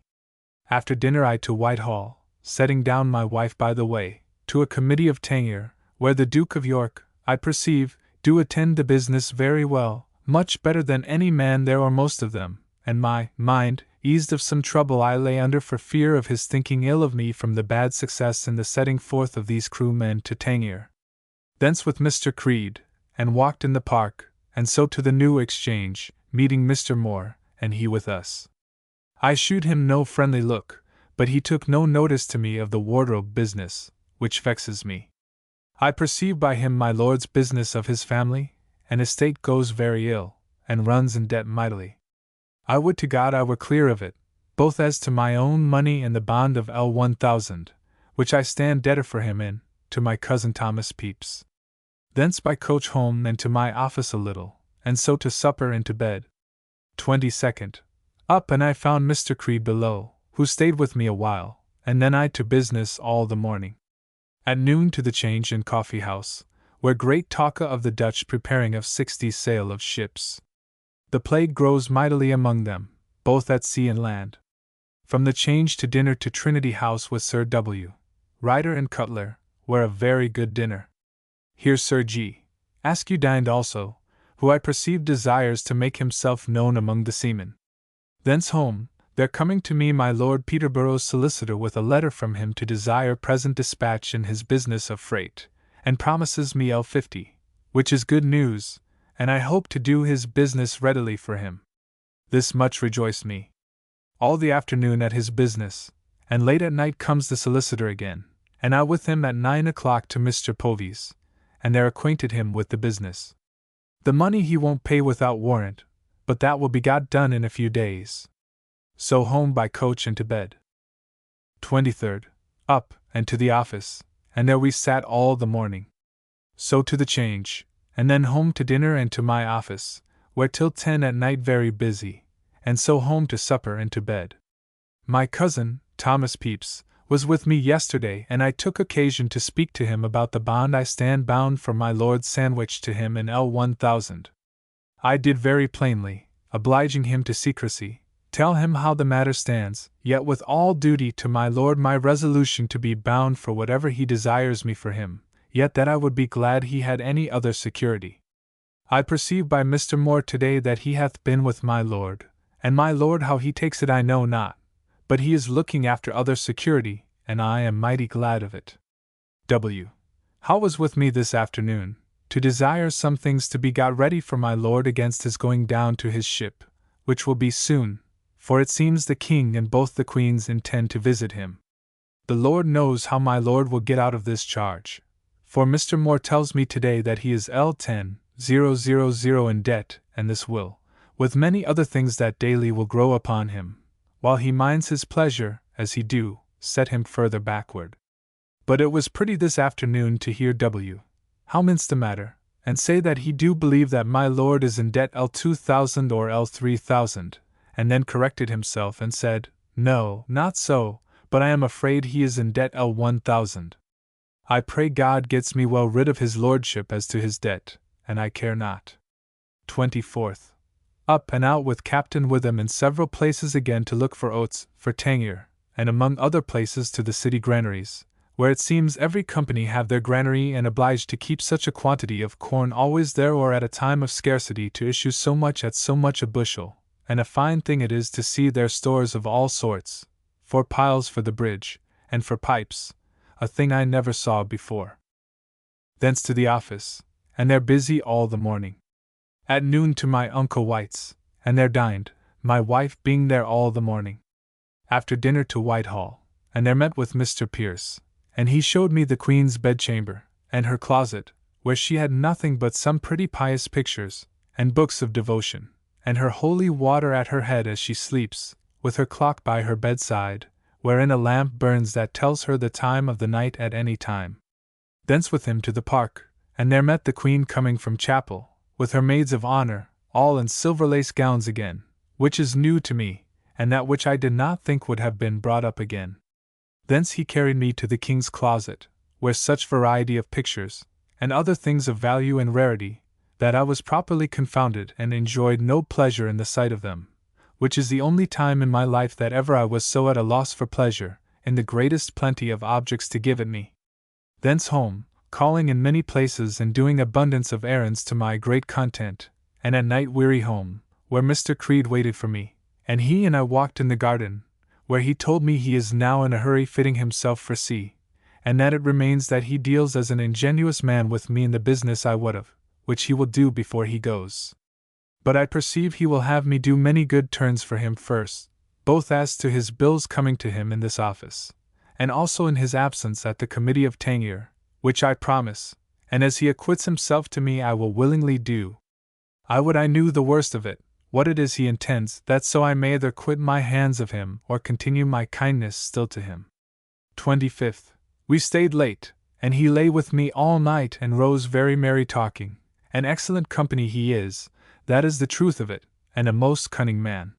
After dinner I to Whitehall, setting down my wife by the way, to a committee of Tangier, where the Duke of York, I perceive, do attend the business very well, much better than any man there or most of them, and my mind, eased of some trouble I lay under for fear of his thinking ill of me from the bad success in the setting forth of these Crewe men to Tangier. Thence with Mr. Creed, and walked in the park, and so to the New Exchange, meeting Mr. Moore, and he with us. I shewed him no friendly look, but he took no notice to me of the wardrobe business, which vexes me. I perceive by him my lord's business of his family and estate goes very ill, and runs in debt mightily. I would to God I were clear of it, both as to my own money and the bond of L1000, which I stand debtor for him in, to my cousin Thomas Pepys. Thence by coach home and to my office a little, and so to supper and to bed. 22nd. Up and I found Mr. Creed below, who stayed with me a while, and then I to business all the morning. At noon to the Change and Coffee House, where great talk of the Dutch preparing of 60 sail of ships. The plague grows mightily among them, both at sea and land. From the Change to dinner to Trinity House with Sir W. Ryder and Cutler, where a very good dinner. Here Sir G. Askew dined also, who I perceive desires to make himself known among the seamen. Thence home, There coming to me my Lord Peterborough's solicitor with a letter from him to desire present dispatch in his business of freight, and promises me L50, which is good news, and I hope to do his business readily for him. This much rejoiced me. All the afternoon at his business, and late at night comes the solicitor again, and I with him at 9 o'clock to Mr. Povey's, and there acquainted him with the business. The money he won't pay without warrant, but that will be got done in a few days. So home by coach and to bed. 23rd. Up, and to the office, and there we sat all the morning. So to the Change, and then home to dinner and to my office, where till 10 at night very busy, and so home to supper and to bed. My cousin, Thomas Pepys, was with me yesterday, and I took occasion to speak to him about the bond I stand bound for my Lord Sandwich to him in L1000. I did very plainly, obliging him to secrecy, tell him how the matter stands, yet with all duty to my lord my resolution to be bound for whatever he desires me for him, yet that I would be glad he had any other security. I perceive by Mr. Moore today that he hath been with my lord, and my lord how he takes it I know not, but he is looking after other security, and I am mighty glad of it. W. How was with me this afternoon, to desire some things to be got ready for my lord against his going down to his ship, which will be soon, for it seems the king and both the queens intend to visit him. The Lord knows how my lord will get out of this charge, for Mr. Moore tells me today that he is L10,000 in debt, and this will, with many other things that daily will grow upon him, while he minds his pleasure, as he do, set him further backward. But it was pretty this afternoon to hear W. how mince the matter, and say that he do believe that my lord is in debt L2000 or L3000, and then corrected himself and said, no, not so, but I am afraid he is in debt L1000. I pray God gets me well rid of his lordship as to his debt, and I care not. 24th. Up and out with Captain Witham in several places again to look for oats, for Tangier, and among other places to the city granaries, where it seems every company have their granary and obliged to keep such a quantity of corn always there or at a time of scarcity to issue so much at so much a bushel, and a fine thing it is to see their stores of all sorts, for piles for the bridge, and for pipes, a thing I never saw before. Thence to the office, and there busy all the morning. At noon to my Uncle White's, and there dined, my wife being there all the morning. After dinner to Whitehall, and there met with Mr. Pierce, and he showed me the Queen's bedchamber, and her closet, where she had nothing but some pretty pious pictures, and books of devotion, and her holy water at her head as she sleeps, with her clock by her bedside, wherein a lamp burns that tells her the time of the night at any time. Thence with him to the park, and there met the Queen coming from chapel, with her maids of honor, all in silver lace gowns again, which is new to me, and that which I did not think would have been brought up again. Thence he carried me to the king's closet, where such variety of pictures, and other things of value and rarity, that I was properly confounded and enjoyed no pleasure in the sight of them, which is the only time in my life that ever I was so at a loss for pleasure, in the greatest plenty of objects to give it me. Thence home, calling in many places and doing abundance of errands to my great content, and at night weary home, where Mr. Creed waited for me, and he and I walked in the garden, where he told me he is now in a hurry fitting himself for sea, and that it remains that he deals as an ingenious man with me in the business I would have, which he will do before he goes. But I perceive he will have me do many good turns for him first, both as to his bills coming to him in this office, and also in his absence at the Committee of Tangier, which I promise, and as he acquits himself to me I will willingly do. I would I knew the worst of it, what it is he intends, that so I may either quit my hands of him or continue my kindness still to him. 25th. We stayed late, and he lay with me all night and rose very merry talking. An excellent company he is, that is the truth of it, and a most cunning man.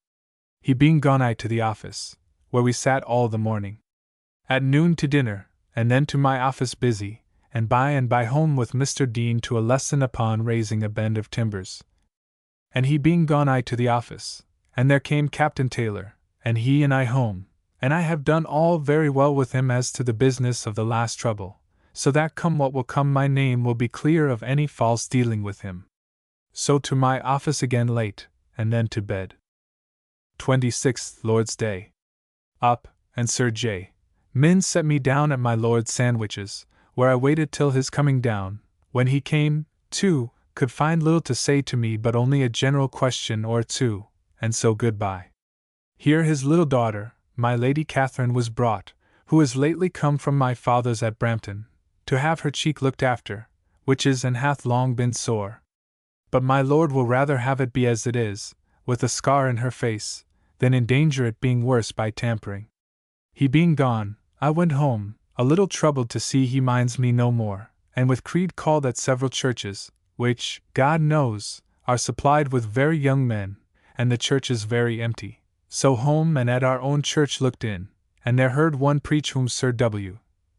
He being gone I to the office, where we sat all the morning. At noon to dinner, and then to my office busy, and by home with Mr. Dean to a lesson upon raising a bend of timbers. And he being gone I to the office, and there came Captain Taylor, and he and I home, and I have done all very well with him as to the business of the last trouble, so that come what will come my name will be clear of any false dealing with him. So to my office again late, and then to bed. 26th Lord's Day. Up, and Sir J. Min set me down at my lord's sandwiches, where I waited till his coming down. When he came, too, could find little to say to me but only a general question or two, and so goodbye. Here his little daughter, my Lady Catherine, was brought, who is lately come from my father's at Brampton, to have her cheek looked after, which is and hath long been sore. But my lord will rather have it be as it is, with a scar in her face, than endanger it being worse by tampering. He being gone, I went home, a little troubled to see he minds me no more, and with creed called at several churches, which, God knows, are supplied with very young men, and the churches very empty. So home and at our own church looked in, and there heard one preach whom Sir W.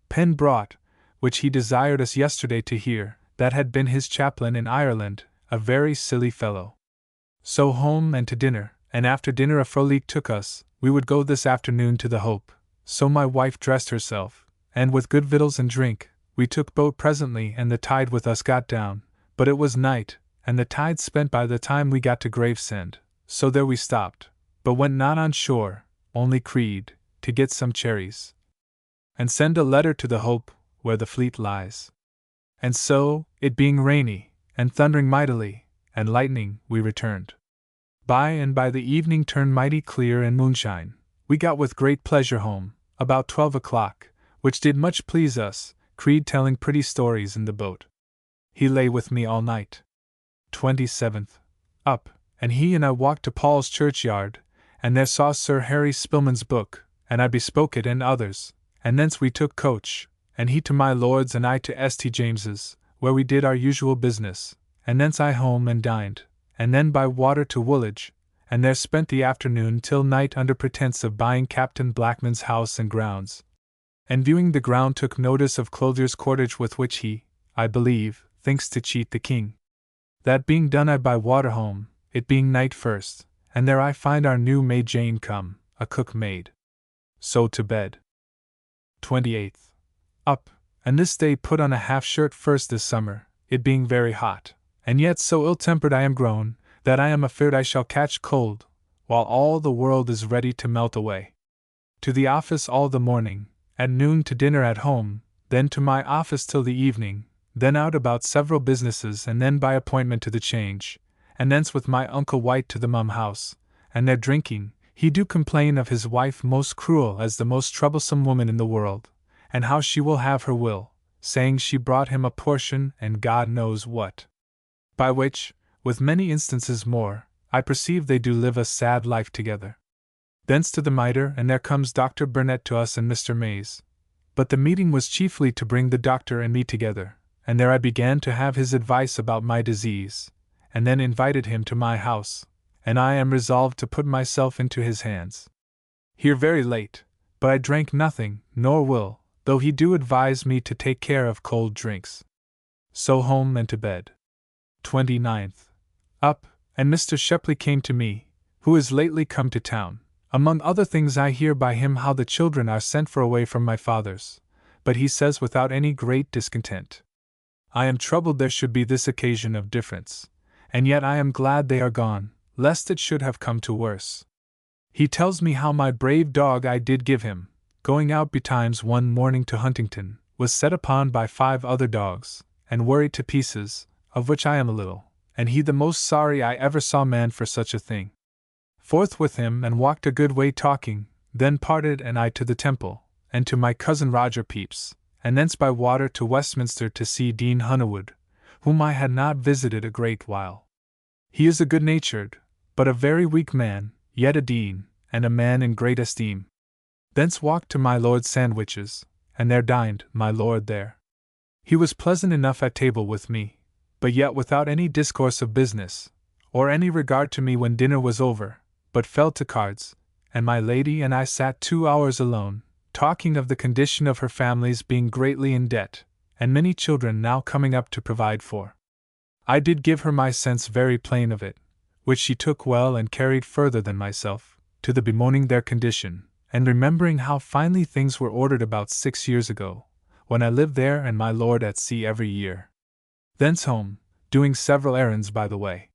Penn brought, which he desired us yesterday to hear, that had been his chaplain in Ireland, a very silly fellow. So home and to dinner, and after dinner a frolic took us. We would go this afternoon to the Hope. So my wife dressed herself, and with good victuals and drink, we took boat presently, and the tide with us got down, but it was night, and the tide spent by the time we got to Gravesend, so there we stopped, but went not on shore, only creed, to get some cherries, and send a letter to the Hope, where the fleet lies. And so, it being rainy, and thundering mightily, and lightning, we returned. By and by the evening turned mighty clear and moonshine. We got with great pleasure home, about 12 o'clock, which did much please us, Creed telling pretty stories in the boat. He lay with me all night. 27th. Up, and he and I walked to Paul's churchyard, and there saw Sir Harry Spilman's book, and I bespoke it and others, and thence we took coach, and he to my lord's and I to St. James's, where we did our usual business, and thence I home and dined, and then by water to Woolwich, and there spent the afternoon till night under pretence of buying Captain Blackman's house and grounds. And viewing the ground took notice of clothier's cordage with which he, I believe, thinks to cheat the king. That being done I by water home, it being night first, and there I find our new maid Jane come, a cook maid. So to bed. 28th. Up, and this day put on a half-shirt first this summer, it being very hot, and yet so ill-tempered I am grown, that I am afeard I shall catch cold, while all the world is ready to melt away. To the office all the morning, at noon to dinner at home, then to my office till the evening, then out about several businesses, and then by appointment to the Change, and thence with my uncle White to the Mum House, and there drinking. He do complain of his wife most cruel as the most troublesome woman in the world, and how she will have her will, saying she brought him a portion and God knows what. By which, with many instances more, I perceive they do live a sad life together. Thence to the Mitre, and there comes Dr. Burnett to us and Mr. Mays. But the meeting was chiefly to bring the doctor and me together, and there I began to have his advice about my disease, and then invited him to my house, and I am resolved to put myself into his hands. Here very late, but I drank nothing, nor will, though he do advise me to take care of cold drinks. So home and to bed. 29th. Up, and Mr. Shepley came to me, who is lately come to town. Among other things I hear by him how the children are sent for away from my father's, but he says without any great discontent. I am troubled there should be this occasion of difference, and yet I am glad they are gone, lest it should have come to worse. He tells me how my brave dog I did give him, going out betimes one morning to Huntington, was set upon by 5 other dogs, and worried to pieces, of which I am a little, and he the most sorry I ever saw man for such a thing. Forth with him and walked a good way talking, then parted and I to the Temple, and to my cousin Roger Pepys, and thence by water to Westminster to see Dean Honeywood, whom I had not visited a great while. He is a good-natured, but a very weak man, yet a dean, and a man in great esteem. Thence walked to my lord's sandwiches, and there dined my lord there. He was pleasant enough at table with me, but yet without any discourse of business, or any regard to me when dinner was over, but fell to cards, and my lady and I sat 2 hours alone, talking of the condition of her families being greatly in debt, and many children now coming up to provide for. I did give her my sense very plain of it, which she took well and carried further than myself, to the bemoaning their condition, and remembering how finely things were ordered about 6 years ago, when I lived there and my lord at sea every year. Thence home, doing several errands by the way.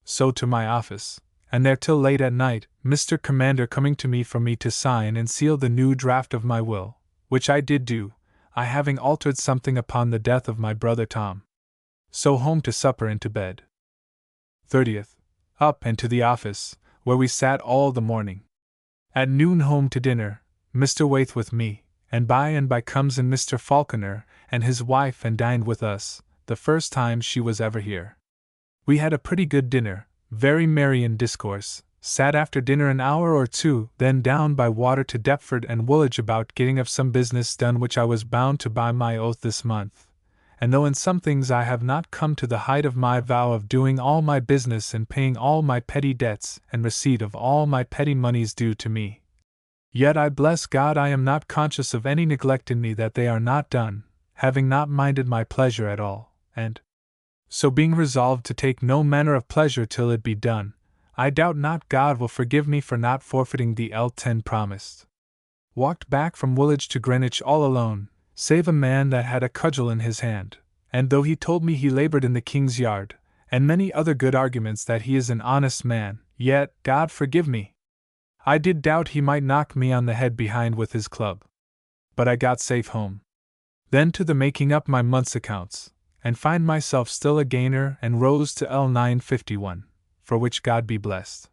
So to my office, and there till late at night, Mr. Commander coming to me for me to sign and seal the new draft of my will, which I did do, I having altered something upon the death of my brother Tom. So home to supper and to bed. 30th. Up and to the office, where we sat all the morning. At noon home to dinner, Mr. Waite with me, and by comes in Mr. Falconer and his wife and dined with us, the first time she was ever here. We had a pretty good dinner, very merry in discourse, sat after dinner an hour or two, then down by water to Deptford and Woolwich about getting of some business done which I was bound to by my oath this month, and though in some things I have not come to the height of my vow of doing all my business and paying all my petty debts and receipt of all my petty moneys due to me, yet I bless God I am not conscious of any neglect in me that they are not done, having not minded my pleasure at all, and so being resolved to take no manner of pleasure till it be done, I doubt not God will forgive me for not forfeiting the L10 promised. Walked back from Woolwich to Greenwich all alone, save a man that had a cudgel in his hand, and though he told me he laboured in the King's Yard, and many other good arguments that he is an honest man, yet, God forgive me, I did doubt he might knock me on the head behind with his club. But I got safe home. Then to the making up my month's accounts, and find myself still a gainer and rose to L951, for which God be blessed.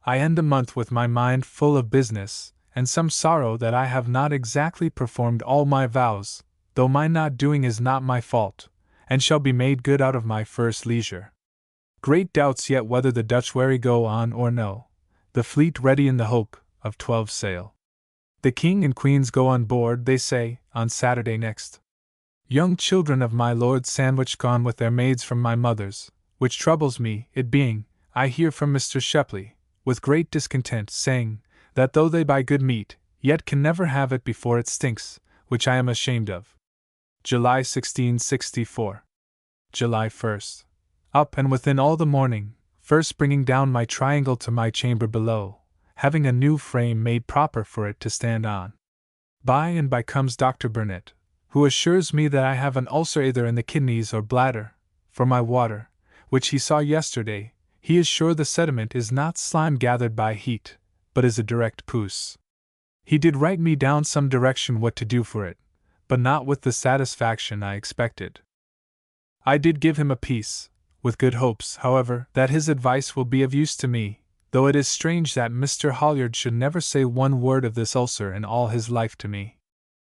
I end the month with my mind full of business, and some sorrow that I have not exactly performed all my vows, though my not doing is not my fault, and shall be made good out of my first leisure. Great doubts yet whether the Dutch wherry go on or no, the fleet ready in the hope of 12 sail. The King and Queens go on board, they say, on Saturday next. Young children of my Lord Sandwich gone with their maids from my mother's, which troubles me, it being, I hear from Mr. Shepley, with great discontent, saying, that though they buy good meat, yet can never have it before it stinks, which I am ashamed of. July 1664. July 1st. Up and within all the morning, first bringing down my triangle to my chamber below, having a new frame made proper for it to stand on. By comes Dr. Burnett, who assures me that I have an ulcer either in the kidneys or bladder, for my water, which he saw yesterday, he is sure the sediment is not slime gathered by heat, but is a direct puss. He did write me down some direction what to do for it, but not with the satisfaction I expected. I did give him a piece, with good hopes, however, that his advice will be of use to me, though it is strange that Mr. Holliard should never say one word of this ulcer in all his life to me.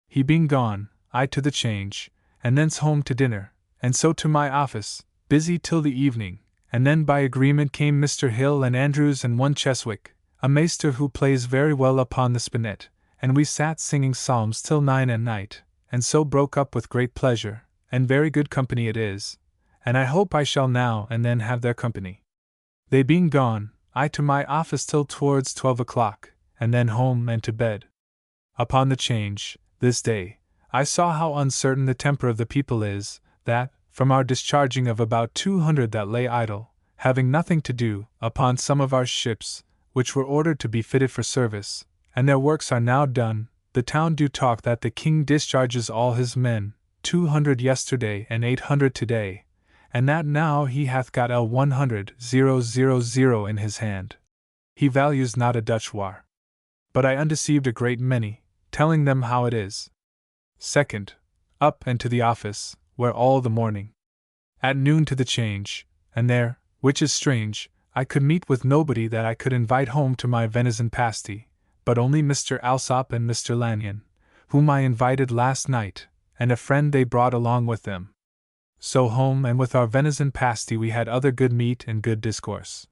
He being gone, I to the Change, and thence home to dinner, and so to my office, busy till the evening, and then by agreement came Mr. Hill and Andrews and one Cheswick, a maester who plays very well upon the spinet, and we sat singing psalms till 9 at night, and so broke up with great pleasure, and very good company it is, and I hope I shall now and then have their company. They being gone, I to my office till towards 12 o'clock, and then home and to bed. Upon the Change, this day, I saw how uncertain the temper of the people is, that, from our discharging of about 200 that lay idle, having nothing to do, upon some of our ships, which were ordered to be fitted for service, and their works are now done, the town do talk that the King discharges all his men, 200 yesterday and 800 today, and that now he hath got L100,000 in his hand. He values not a Dutch war. But I undeceived a great many, telling them how it is. Second, up and to the office, where all the morning. At noon to the Change, and there, which is strange, I could meet with nobody that I could invite home to my venison pasty, but only Mr. Alsop and Mr. Lanyon, whom I invited last night, and a friend they brought along with them. So home and with our venison pasty we had other good meat and good discourse.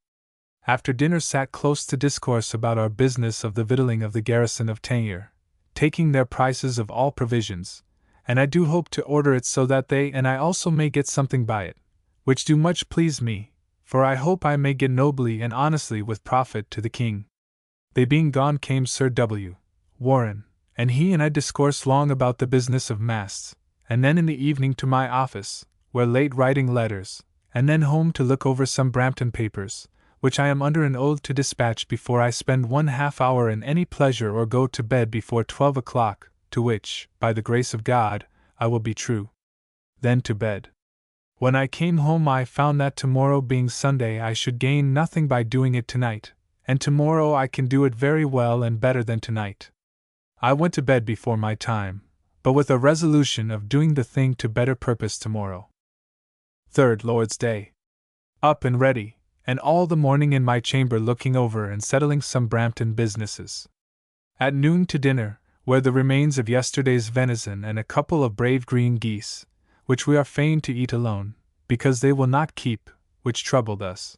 After dinner sat close to discourse about our business of the victualling of the garrison of Tangier, taking their prices of all provisions, and I do hope to order it so that they and I also may get something by it, which do much please me, for I hope I may get nobly and honestly with profit to the King. They being gone came Sir W. Warren, and he and I discoursed long about the business of masts, and then in the evening to my office, where late writing letters, and then home to look over some Brampton papers, which I am under an oath to dispatch before I spend 1/2 hour in any pleasure or go to bed before 12 o'clock, to which, by the grace of God, I will be true. Then to bed. When I came home I found that tomorrow being Sunday I should gain nothing by doing it tonight, and tomorrow I can do it very well and better than tonight. I went to bed before my time, but with a resolution of doing the thing to better purpose tomorrow. 3rd Lord's Day. Up and ready, and all the morning in my chamber looking over and settling some Brampton businesses. At noon to dinner, where the remains of yesterday's venison and a couple of brave green geese, which we are fain to eat alone, because they will not keep, which troubled us.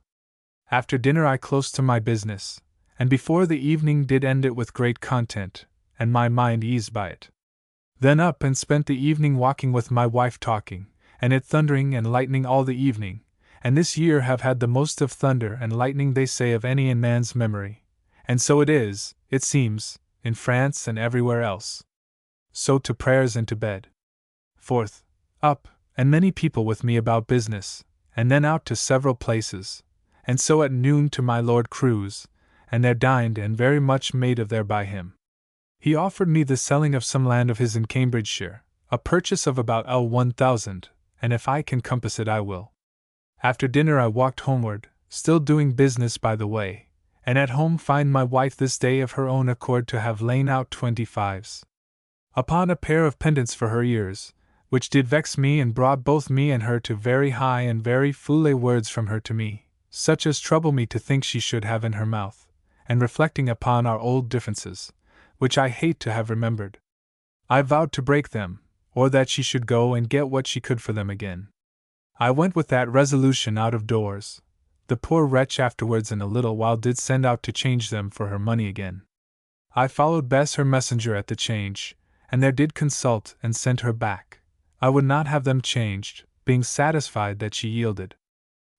After dinner I close to my business, and before the evening did end it with great content, and my mind eased by it. Then up and spent the evening walking with my wife talking, and it thundering and lightning all the evening, and this year have had the most of thunder and lightning they say of any in man's memory, and so it is, it seems, in France and everywhere else. So to prayers and to bed. 4th, up, and many people with me about business, and then out to several places, and so at noon to my Lord Crewe's, and there dined and very much made of there by him. He offered me the selling of some land of his in Cambridgeshire, a purchase of about L1000, and if I can compass it I will. After dinner I walked homeward, still doing business by the way, and at home find my wife this day of her own accord to have lain out 25s upon a pair of pendants for her ears, which did vex me and brought both me and her to very high and very foolish words from her to me, such as trouble me to think she should have in her mouth, and reflecting upon our old differences, which I hate to have remembered, I vowed to break them, or that she should go and get what she could for them again. I went with that resolution out of doors. The poor wretch afterwards in a little while did send out to change them for her money again. I followed Bess her messenger at the change, and there did consult and sent her back. I would not have them changed, being satisfied that she yielded.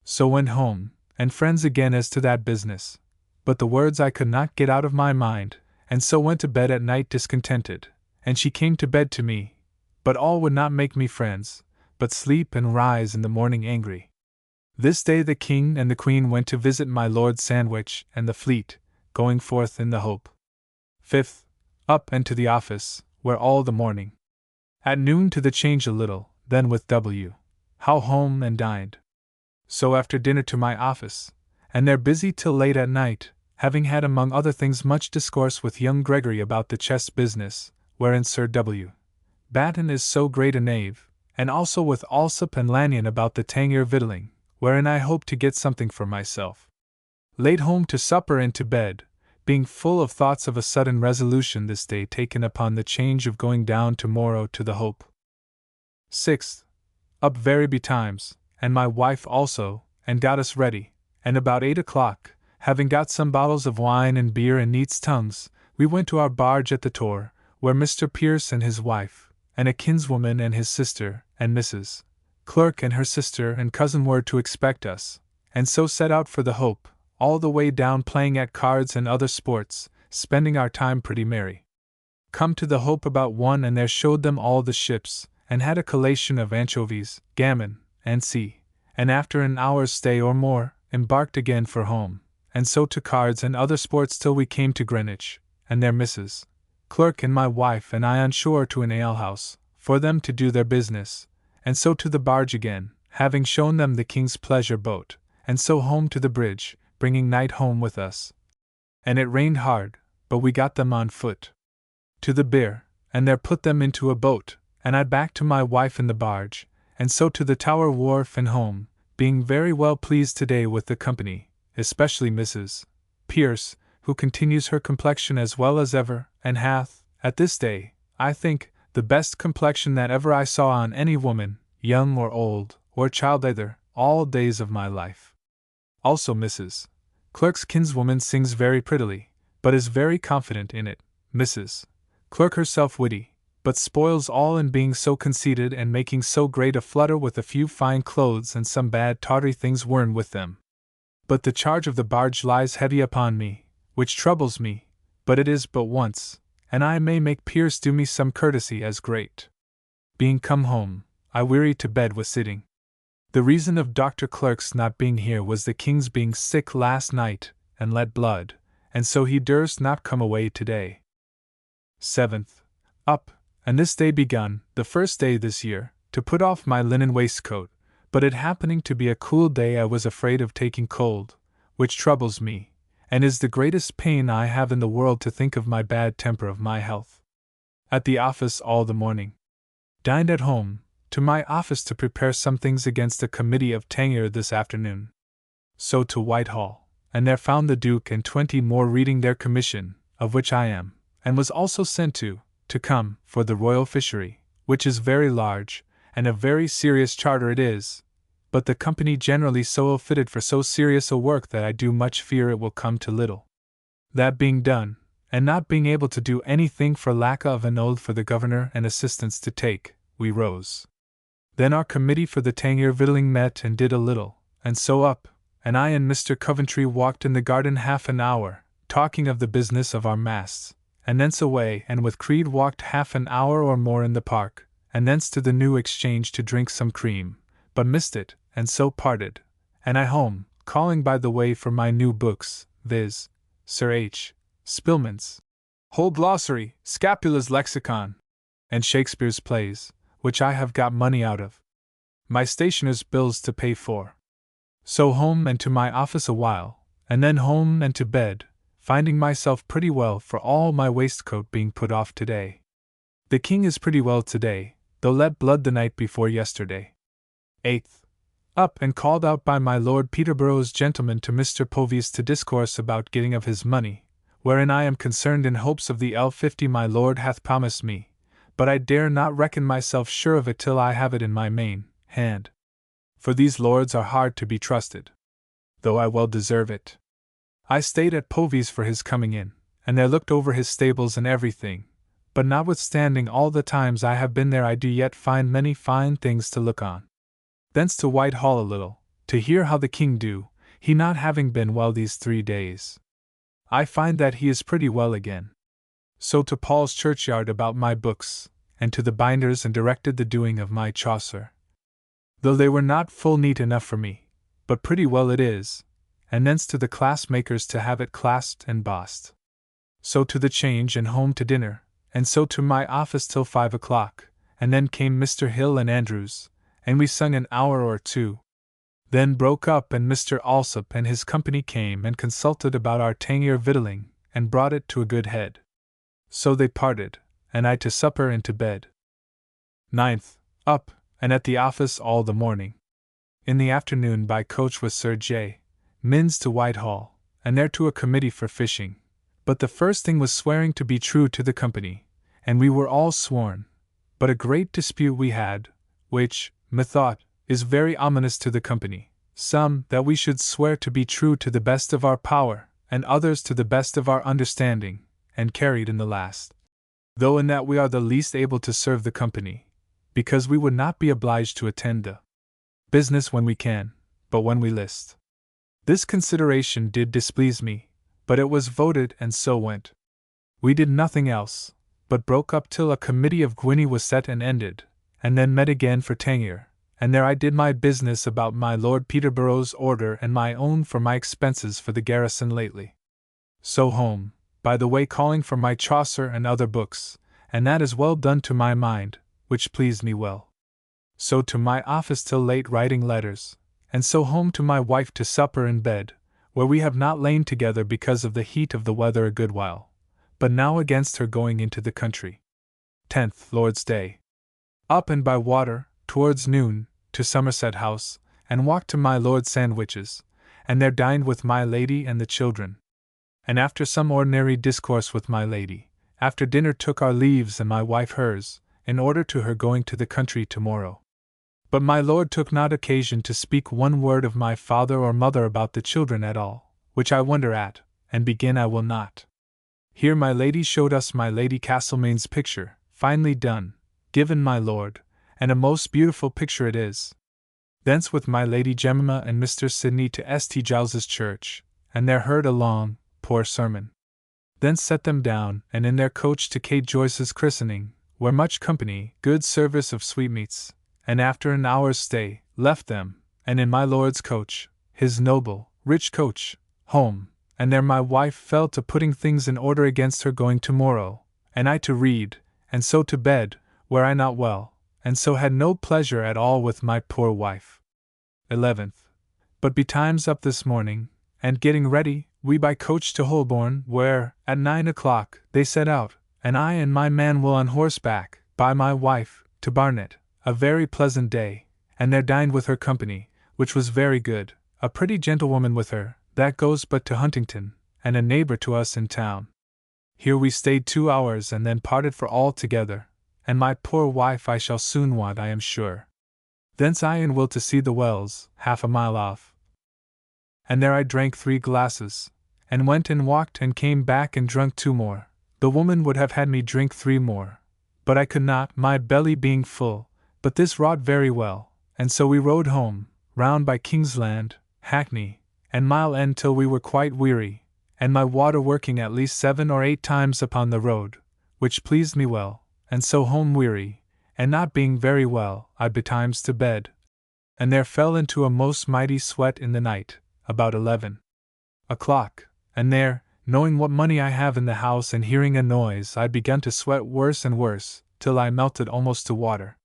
So went home, and friends again as to that business, but the words I could not get out of my mind, and so went to bed at night discontented, and she came to bed to me, but all would not make me friends, but sleep and rise in the morning angry. This day the King and the Queen went to visit my Lord Sandwich and the Fleet, going forth in the Hope. 5th, up and to the office, where all the morning. At noon to the change a little, then with W. Howe home and dined. So after dinner to my office, and there busy till late at night, having had among other things much discourse with young Gregory about the chess business, wherein Sir W. Batten is so great a knave, and also with Alsop and Lanyon about the Tangier victualling, wherein I hope to get something for myself. Late home to supper and to bed, being full of thoughts of a sudden resolution this day taken upon the change of going down to-morrow to the Hope. 6th, up very betimes, and my wife also, and got us ready, and about 8 o'clock, having got some bottles of wine and beer and neat's tongues, we went to our barge at the Tor, where Mr. Pierce and his wife, and a kinswoman and his sister, and Mrs. Clerk and her sister and cousin were to expect us, and so set out for the Hope, all the way down playing at cards and other sports, spending our time pretty merry. Come to the Hope about 1 and there showed them all the ships, and had a collation of anchovies, gammon, and sea, and after an hour's stay or more, embarked again for home, and so to cards and other sports till we came to Greenwich, and there Mrs. Clerk and my wife and I on shore to an alehouse, for them to do their business, and so to the barge again, having shown them the King's pleasure boat, and so home to the bridge, bringing night home with us. And it rained hard, but we got them on foot. To the Bear, and there put them into a boat, and I back to my wife in the barge, and so to the Tower Wharf and home, being very well pleased today with the company, especially Mrs. Pierce, who continues her complexion as well as ever, and hath, at this day, I think, the best complexion that ever I saw on any woman, young or old, or child either, all days of my life. Also Mrs. Clerk's kinswoman sings very prettily, but is very confident in it. Mrs. Clerk herself witty, but spoils all in being so conceited and making so great a flutter with a few fine clothes and some bad tawdry things worn with them. But the charge of the barge lies heavy upon me, which troubles me, but it is but once, and I may make Pierce do me some courtesy as great. Being come home, I weary to bed with sitting. The reason of Dr. Clerk's not being here was the King's being sick last night, and let blood, and so he durst not come away today. 7th, up, and this day begun, the first day this year, to put off my linen waistcoat, But it happening to be a cool day, I was afraid of taking cold, which troubles me, and is the greatest pain I have in the world to think of my bad temper of my health. At the office all the morning. Dined at home, to my office to prepare some things against a committee of tenure this afternoon. So to Whitehall, and there found the Duke and 20 more reading their commission, of which I am, and was also sent to come, for the royal fishery, which is very large, and a very serious charter it is, but the company generally so ill fitted for so serious a work that I do much fear it will come to little. That being done, and not being able to do anything for lack of an oath for the governor and assistants to take, we rose. Then our committee for the tenure victualling met and did a little, and so up, and I and Mr. Coventry walked in the garden half an hour, talking of the business of our masts, and thence away, and with Creed walked half an hour or more in the park, and thence to the New Exchange to drink some cream, but missed it, and so parted, and I home, calling by the way for my new books, viz., Sir H. Spilman's whole glossary, Scapula's lexicon, and Shakespeare's plays, which I have got money out of. My stationer's bills to pay for. So home and to my office a while, and then home and to bed, finding myself pretty well for all my waistcoat being put off today. The king is pretty well today, though let blood the night before yesterday. 8th. Up and called out by my Lord Peterborough's gentleman to Mr. Pepys to discourse about getting of his money, wherein I am concerned in hopes of the L50 my lord hath promised me, but I dare not reckon myself sure of it till I have it in my main hand. For these lords are hard to be trusted, though I well deserve it. I stayed at Pepys for his coming in, and there looked over his stables and everything, but notwithstanding all the times I have been there I do yet find many fine things to look on. Thence to Whitehall a little, to hear how the king do, he not having been well these 3 days. I find that he is pretty well again. So to Paul's churchyard about my books, and to the binders and directed the doing of my Chaucer. Though they were not full neat enough for me, but pretty well it is, and thence to the class makers to have it clasped and bossed. So to the Change and home to dinner, and so to my office till 5 o'clock, and then came Mr. Hill and Andrews, and we sung an hour or two. Then broke up and Mr. Alsop and his company came and consulted about our tenure victualling, and brought it to a good head. So they parted, and I to supper and to bed. 9th. Up, and at the office all the morning. In the afternoon by coach with Sir J. Minns to Whitehall, and there to a committee for fishing. But the first thing was swearing to be true to the company, and we were all sworn. But a great dispute we had, which, methought, is very ominous to the company. Some, that we should swear to be true to the best of our power, and others to the best of our understanding, and carried in the last. Though in that we are the least able to serve the company, because we would not be obliged to attend the business when we can, but when we list. This consideration did displease me, but it was voted and so went. We did nothing else, but broke up till a committee of Gwinny was set and ended, and then met again for tenure, and there I did my business about my Lord Peterborough's order and my own for my expenses for the garrison lately. So home, by the way calling for my Chaucer and other books, and that is well done to my mind, which pleased me well. So to my office till late writing letters, and so home to my wife to supper and bed, where we have not lain together because of the heat of the weather a good while, but now against her going into the country. 10th Lord's Day. Up and by water, towards noon, to Somerset House, and walked to my Lord Sandwich's, and there dined with my lady and the children. And after some ordinary discourse with my lady, after dinner took our leaves and my wife hers, in order to her going to the country tomorrow. But my lord took not occasion to speak one word of my father or mother about the children at all, which I wonder at, and begin I will not. Here my lady showed us my Lady Castlemaine's picture, finely done, given my lord, and a most beautiful picture it is. Thence with my Lady Jemima and Mr. Sidney to St. Giles's church, and there heard a long, poor sermon. Thence set them down, and in their coach to Kate Joyce's christening, where much company, good service of sweetmeats, and after an hour's stay, left them, and in my lord's coach, his noble, rich coach, home, and there my wife fell to putting things in order against her going tomorrow, and I to read, and so to bed, where I not well, and so had no pleasure at all with my poor wife. 11th. But betimes up this morning, and getting ready, we by coach to Holborn, where, at 9 o'clock, they set out, and I and my man will on horseback, by my wife, to Barnet, a very pleasant day, and there dined with her company, which was very good, a pretty gentlewoman with her, that goes but to Huntington, and a neighbour to us in town. Here we stayed 2 hours and then parted for all together, and my poor wife I shall soon want, I am sure. Thence I and Will to see the Wells, half a mile off. And there I drank 3 glasses, and went and walked and came back and drunk 2 more. The woman would have had me drink 3 more, but I could not, my belly being full, but this wrought very well, and so we rode home, round by Kingsland, Hackney, and Mile End till we were quite weary, and my water working at least 7 or 8 times upon the road, which pleased me well, and so home weary, and not being very well, I betimes to bed, and there fell into a most mighty sweat in the night, about 11 o'clock, and there, knowing what money I have in the house and hearing a noise, I begun to sweat worse and worse, till I melted almost to water.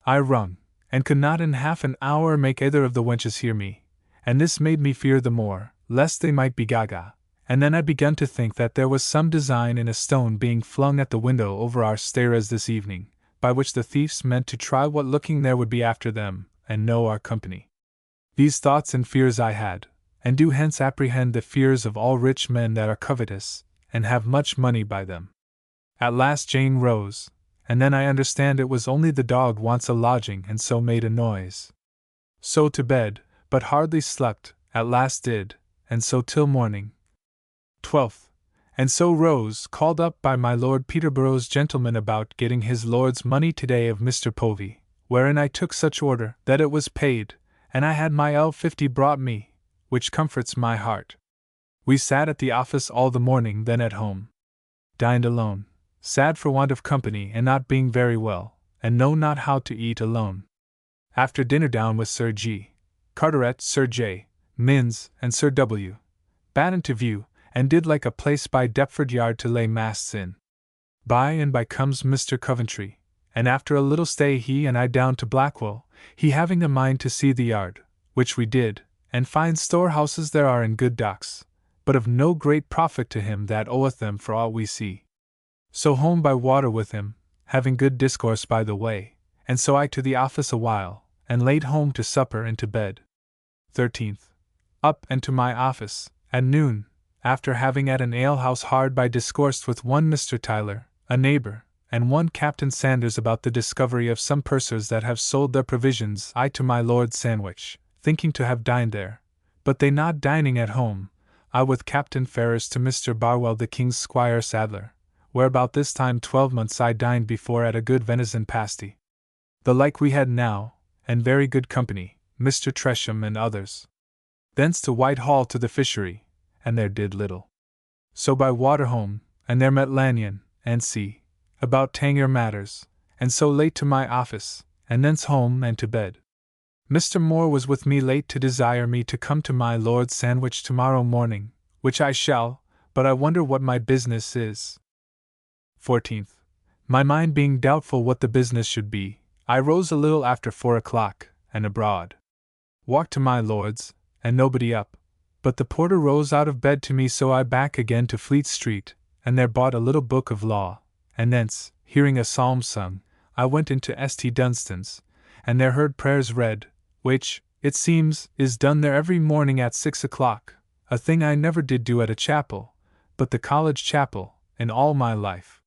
I rung, and could not in half an hour make either of the wenches hear me, and this made me fear the more, lest they might be gaga, and then I begun to think that there was some design in a stone being flung at the window over our stairs this evening, by which the thieves meant to try what looking there would be after them, and know our company. These thoughts and fears I had, and do hence apprehend the fears of all rich men that are covetous, and have much money by them. At last Jane rose, and then I understand it was only the dog wants a lodging and so made a noise. So to bed, but hardly slept, at last did, and so till morning. 12th. And so rose, called up by my Lord Peterborough's gentleman about getting his lord's money today of Mr. Povey, wherein I took such order that it was paid, and I had my L50 brought me, which comforts my heart. We sat at the office all the morning, then at home. Dined alone, sad for want of company and not being very well, and know not how to eat alone. After dinner down with Sir G. Carteret, Sir J. Minns, and Sir W. Batten to view, and did like a place by Deptford Yard to lay masts in. By and by comes Mr. Coventry, and after a little stay he and I down to Blackwell, he having a mind to see the yard, which we did, and fine storehouses there are in good docks, but of no great profit to him that oweth them for all we see. So home by water with him, having good discourse by the way, and so I to the office a while, and laid home to supper and to bed. 13th. Up and to my office, at noon, after having at an alehouse hard by discoursed with one Mr. Tyler, a neighbour, and one Captain Sanders about the discovery of some pursers that have sold their provisions, I to my Lord Sandwich, thinking to have dined there, but they not dining at home, I with Captain Ferrers to Mr. Barwell the King's Squire Sadler, where about this time 12 months I dined before at a good venison pasty. The like we had now, and very good company, Mr. Tresham and others. Thence to Whitehall to the fishery, and there did little. So by water home, and there met Lanyon, and C. about Tangier matters, and so late to my office, and thence home and to bed. Mr. Moore was with me late to desire me to come to my Lord Sandwich tomorrow morning, which I shall, but I wonder what my business is. 14th. My mind being doubtful what the business should be, I rose a little after 4 o'clock, and abroad. Walked to my lord's, and nobody up, but the porter rose out of bed to me, so I back again to Fleet Street, and there bought a little book of law, and thence, hearing a psalm sung, I went into St. Dunstan's, and there heard prayers read, which, it seems, is done there every morning at 6 o'clock, a thing I never did do at a chapel, but the college chapel, in all my life.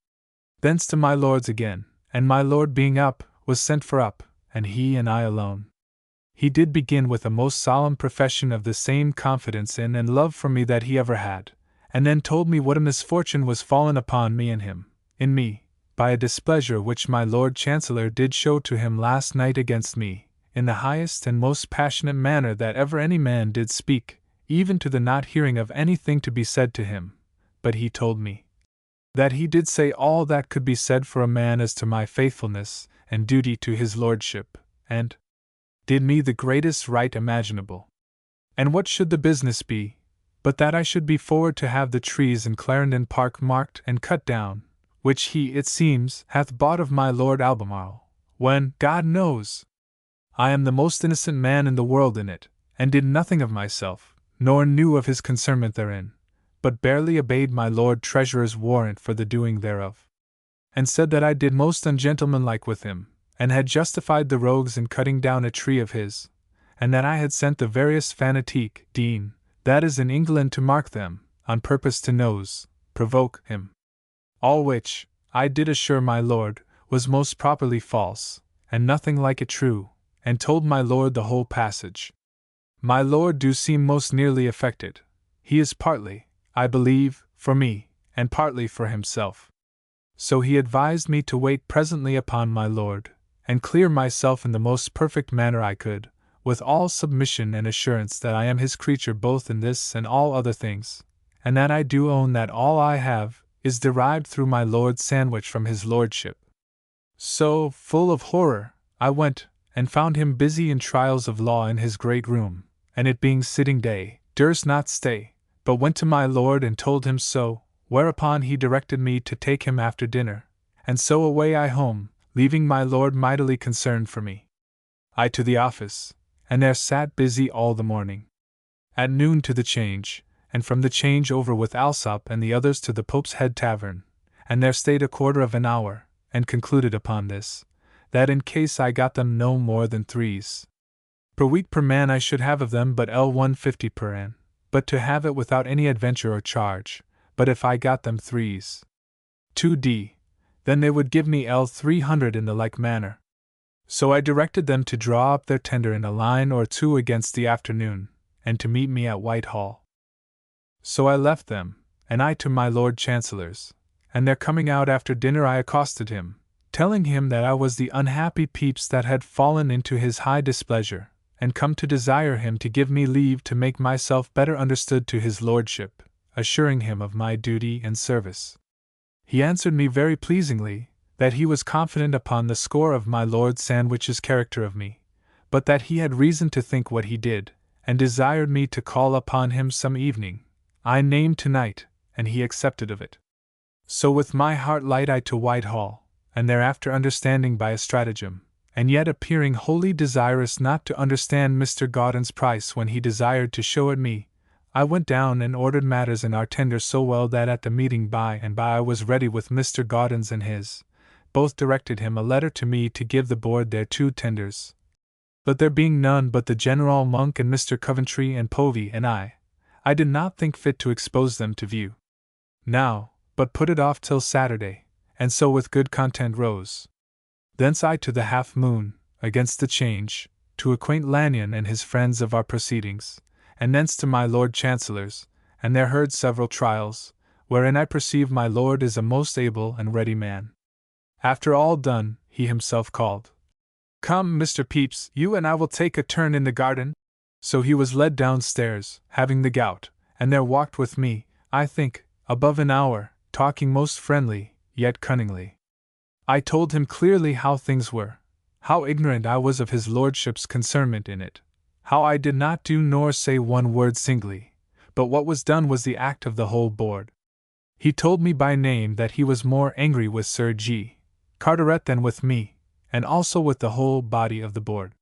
Thence to my lord's again, and my lord being up, was sent for up, and he and I alone. He did begin with a most solemn profession of the same confidence in and love for me that he ever had, and then told me what a misfortune was fallen upon me and him, in me, by a displeasure which my Lord Chancellor did show to him last night against me, in the highest and most passionate manner that ever any man did speak, even to the not hearing of anything to be said to him, but he told me that he did say all that could be said for a man as to my faithfulness and duty to his lordship, and did me the greatest right imaginable. And what should the business be, but that I should be forward to have the trees in Clarendon Park marked and cut down, which he, it seems, hath bought of my Lord Albemarle, when, God knows, I am the most innocent man in the world in it, and did nothing of myself, nor knew of his concernment therein, but barely obeyed my Lord Treasurer's warrant for the doing thereof. And said that I did most ungentlemanlike with him, and had justified the rogues in cutting down a tree of his, and that I had sent the various fanatique Dean, that is in England, to mark them, on purpose to provoke him. All which, I did assure my lord, was most properly false, and nothing like it true, and told my lord the whole passage. My lord do seem most nearly affected. He is partly, I believe, for me, and partly for himself. So he advised me to wait presently upon my lord, and clear myself in the most perfect manner I could, with all submission and assurance that I am his creature both in this and all other things, and that I do own that all I have is derived through my Lord Sandwich from his lordship. So, full of horror, I went, and found him busy in trials of law in his great room, and it being sitting day, durst not stay, but went to my lord and told him so, whereupon he directed me to take him after dinner, and so away I home, leaving my lord mightily concerned for me. I to the office, and there sat busy all the morning. At noon to the Change, and from the Change over with Alsop and the others to the Pope's Head Tavern, and there stayed a quarter of an hour, and concluded upon this, that in case I got them no more than 3s per week per man I should have of them but L150 per ann, but to have it without any adventure or charge, but if I got them 3s 2d, then they would give me L300 in the like manner. So I directed them to draw up their tender in a line or two against the afternoon, and to meet me at Whitehall. So I left them, and I to my Lord Chancellor's, and there coming out after dinner I accosted him, telling him that I was the unhappy Pepys that had fallen into his high displeasure, and come to desire him to give me leave to make myself better understood to his lordship, assuring him of my duty and service. He answered me very pleasingly, that he was confident upon the score of my Lord Sandwich's character of me, but that he had reason to think what he did, and desired me to call upon him some evening. I named tonight, and he accepted of it. So with my heart light I to Whitehall, and thereafter understanding by a stratagem, and yet appearing wholly desirous not to understand Mr. Gauden's price when he desired to show it me, I went down and ordered matters in our tender so well that at the meeting by and by I was ready with Mr. Gauden's and his. Both directed him a letter to me to give the board their 2 tenders. But there being none but the General Monk and Mr. Coventry and Povey and I did not think fit to expose them to view now, but put it off till Saturday, and so with good content rose. Thence I to the Half Moon, against the Change, to acquaint Lanyon and his friends of our proceedings, and thence to my Lord Chancellor's, and there heard several trials, wherein I perceive my lord is a most able and ready man. After all done, he himself called, "Come, Mr. Pepys, you and I will take a turn in the garden." So he was led downstairs, having the gout, and there walked with me, I think, above an hour, talking most friendly, yet cunningly. I told him clearly how things were, how ignorant I was of his lordship's concernment in it, how I did not do nor say one word singly, but what was done was the act of the whole board. He told me by name that he was more angry with Sir G. Carteret than with me, and also with the whole body of the board.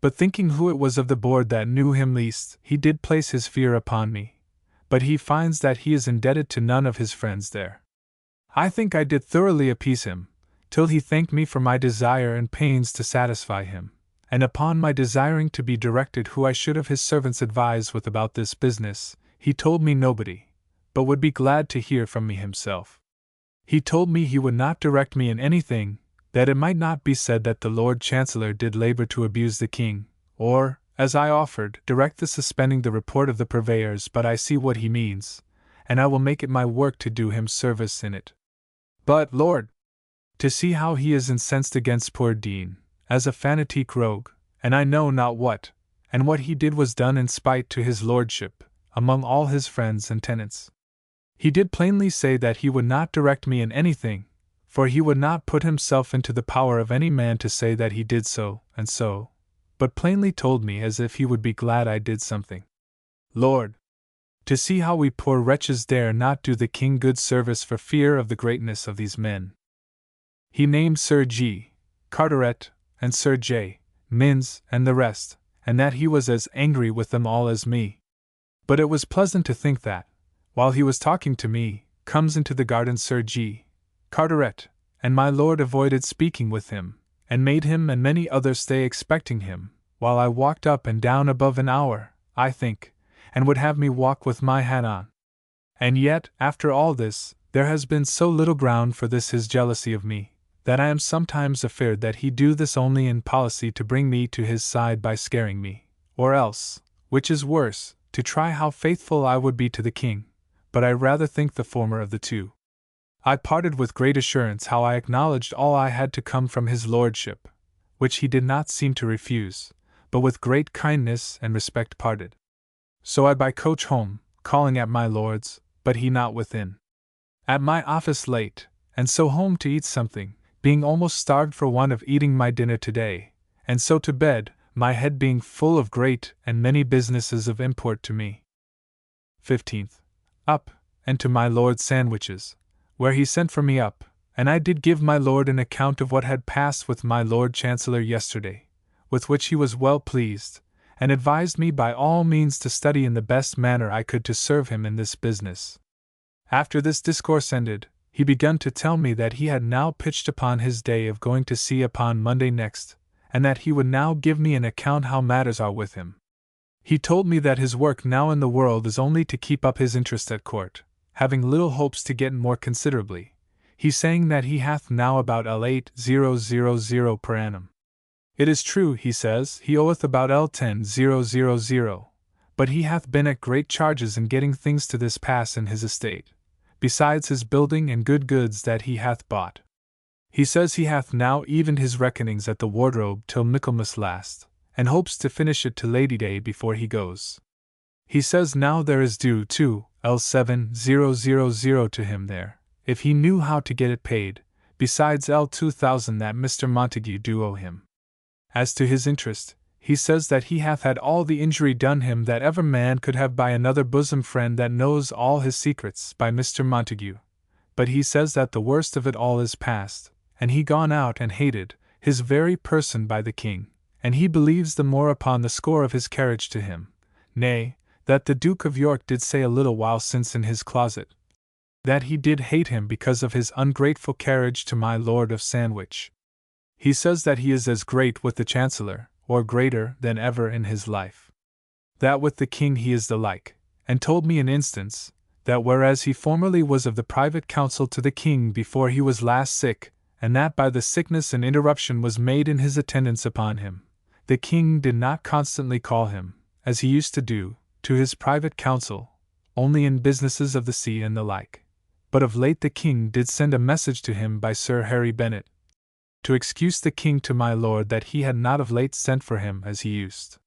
But thinking who it was of the board that knew him least, he did place his fear upon me, but he finds that he is indebted to none of his friends there. I think I did thoroughly appease him, till he thanked me for my desire and pains to satisfy him, and upon my desiring to be directed who I should of his servants advise with about this business, he told me nobody, but would be glad to hear from me himself. He told me he would not direct me in anything, that it might not be said that the Lord Chancellor did labor to abuse the King, or, as I offered, direct the suspending the report of the purveyors, but I see what he means, and I will make it my work to do him service in it. But, Lord, to see how he is incensed against poor Dean, as a fanatique rogue, and I know not what, and what he did was done in spite to his lordship, among all his friends and tenants. He did plainly say that he would not direct me in anything, for he would not put himself into the power of any man to say that he did so, and so, but plainly told me as if he would be glad I did something. Lord, to see how we poor wretches dare not do the King good service for fear of the greatness of these men. He named Sir G. Carteret, and Sir J. Minns, and the rest, and that he was as angry with them all as me. But it was pleasant to think that, while he was talking to me, comes into the garden Sir G. Carteret, and my lord avoided speaking with him, and made him and many others stay expecting him, while I walked up and down above an hour, I think, and would have me walk with my hat on. And yet, after all this, there has been so little ground for this his jealousy of me, that I am sometimes afeard that he do this only in policy to bring me to his side by scaring me, or else, which is worse, to try how faithful I would be to the king, but I rather think the former of the two. I parted with great assurance how I acknowledged all I had to come from his lordship, which he did not seem to refuse, but with great kindness and respect parted. So I by coach home, calling at my lord's, but he not within. At my office late, and so home to eat something, being almost starved for want of eating my dinner today, and so to bed, my head being full of great and many businesses of import to me. 15th. Up, and to my lord's sandwiches, where he sent for me up, and I did give my lord an account of what had passed with my lord chancellor yesterday, with which he was well pleased, and advised me by all means to study in the best manner I could to serve him in this business. After this discourse ended, he began to tell me that he had now pitched upon his day of going to sea upon Monday next, and that he would now give me an account how matters are with him. He told me that his work now in the world is only to keep up his interest at court, having little hopes to get more considerably, he saying that he hath now about L8,000 per annum. It is true, he says, he oweth about L10,000, but he hath been at great charges in getting things to this pass in his estate, besides his building and good goods that he hath bought. He says he hath now evened his reckonings at the wardrobe till Michaelmas last, and hopes to finish it to Lady Day before he goes. He says now there is due to L7,000 to him there, if he knew how to get it paid, besides L2,000 that Mr. Montague do owe him. As to his interest, he says that he hath had all the injury done him that ever man could have by another bosom friend that knows all his secrets by Mr. Montague, but he says that the worst of it all is past, and he gone out and hated his very person by the king, and he believes the more upon the score of his carriage to him, nay, that the Duke of York did say a little while since in his closet, that he did hate him because of his ungrateful carriage to my lord of Sandwich. He says that he is as great with the Chancellor, or greater than ever in his life. That with the king he is the like, and told me an instance, that whereas he formerly was of the private counsel to the king before he was last sick, and that by the sickness an interruption was made in his attendance upon him, the king did not constantly call him, as he used to do, to his private counsel, only in businesses of the sea and the like, but of late the king did send a message to him by Sir Harry Bennet, to excuse the king to my lord that he had not of late sent for him as he used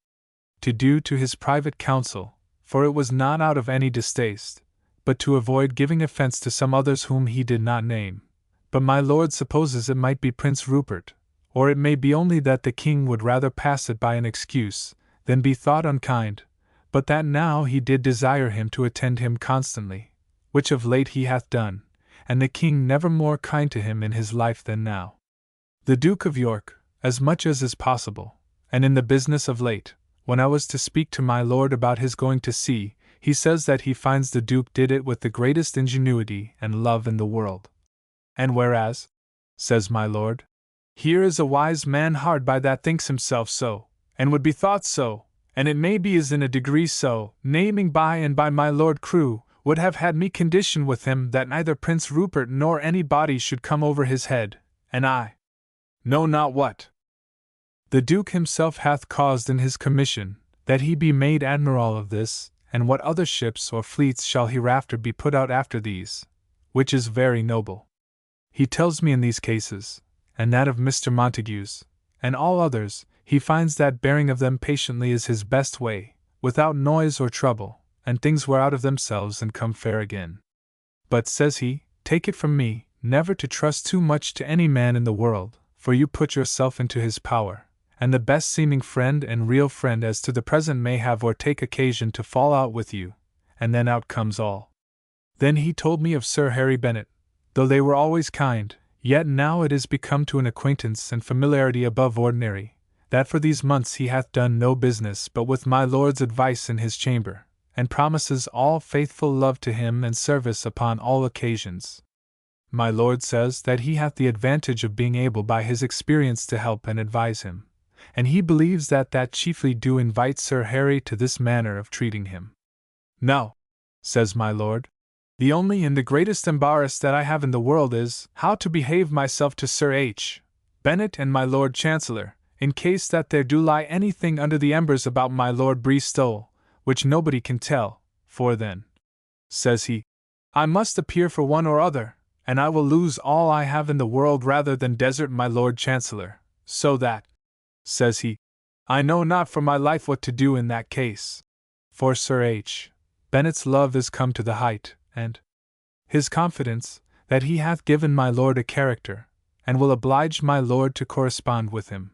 to do to his private counsel, for it was not out of any distaste, but to avoid giving offence to some others whom he did not name. But my lord supposes it might be Prince Rupert, or it may be only that the king would rather pass it by an excuse than be thought unkind, but that now he did desire him to attend him constantly, which of late he hath done, and the king never more kind to him in his life than now. The Duke of York, as much as is possible, and in the business of late, when I was to speak to my lord about his going to sea, he says that he finds the Duke did it with the greatest ingenuity and love in the world. And whereas, says my lord, here is a wise man hard by that thinks himself so, and would be thought so, and it may be is in a degree so, naming by and by my Lord Crewe, would have had me condition with him that neither Prince Rupert nor any body should come over his head, and I know not what. The Duke himself hath caused in his commission, that he be made admiral of this, and what other ships or fleets shall hereafter be put out after these, which is very noble. He tells me in these cases, and that of Mr. Montague's, and all others, he finds that bearing of them patiently is his best way, without noise or trouble, and things wear out of themselves and come fair again. But, says he, take it from me, never to trust too much to any man in the world, for you put yourself into his power, and the best seeming friend and real friend as to the present may have or take occasion to fall out with you, and then out comes all. Then he told me of Sir Harry Bennet, though they were always kind, yet now it is become to an acquaintance and familiarity above ordinary, that for these months he hath done no business but with my lord's advice in his chamber, and promises all faithful love to him and service upon all occasions. My lord says that he hath the advantage of being able by his experience to help and advise him, and he believes that chiefly do invite Sir Harry to this manner of treating him. Now, says my lord, the only and the greatest embarrass that I have in the world is how to behave myself to Sir H. Bennet and my Lord Chancellor, in case that there do lie anything under the embers about my Lord Bristol, which nobody can tell, for then, says he, I must appear for one or other, and I will lose all I have in the world rather than desert my Lord Chancellor, so that, says he, I know not for my life what to do in that case. For Sir H. Bennet's love is come to the height, and his confidence, that he hath given my lord a character, and will oblige my lord to correspond with him.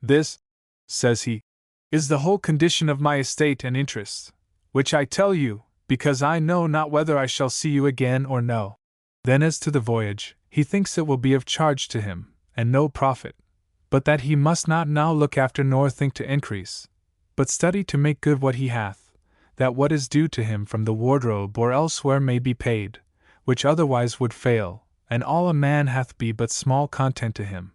This, says he, is the whole condition of my estate and interests, which I tell you, because I know not whether I shall see you again or no. Then as to the voyage, he thinks it will be of charge to him, and no profit, but that he must not now look after nor think to increase, but study to make good what he hath, that what is due to him from the wardrobe or elsewhere may be paid, which otherwise would fail, and all a man hath be but small content to him.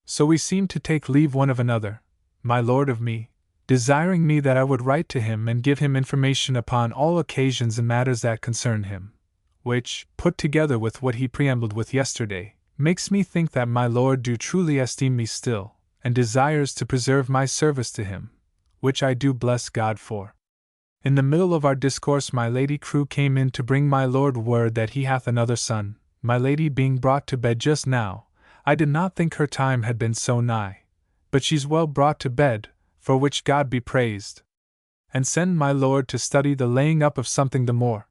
So we seemed to take leave one of another, my lord of me, desiring me that I would write to him and give him information upon all occasions and matters that concern him, which, put together with what he preambled with yesterday, makes me think that my lord do truly esteem me still, and desires to preserve my service to him, which I do bless God for. In the middle of our discourse my Lady Crewe came in to bring my lord word that he hath another son. My lady being brought to bed just now, I did not think her time had been so nigh, but she's well brought to bed, for which God be praised. And send my lord to study the laying up of something the more.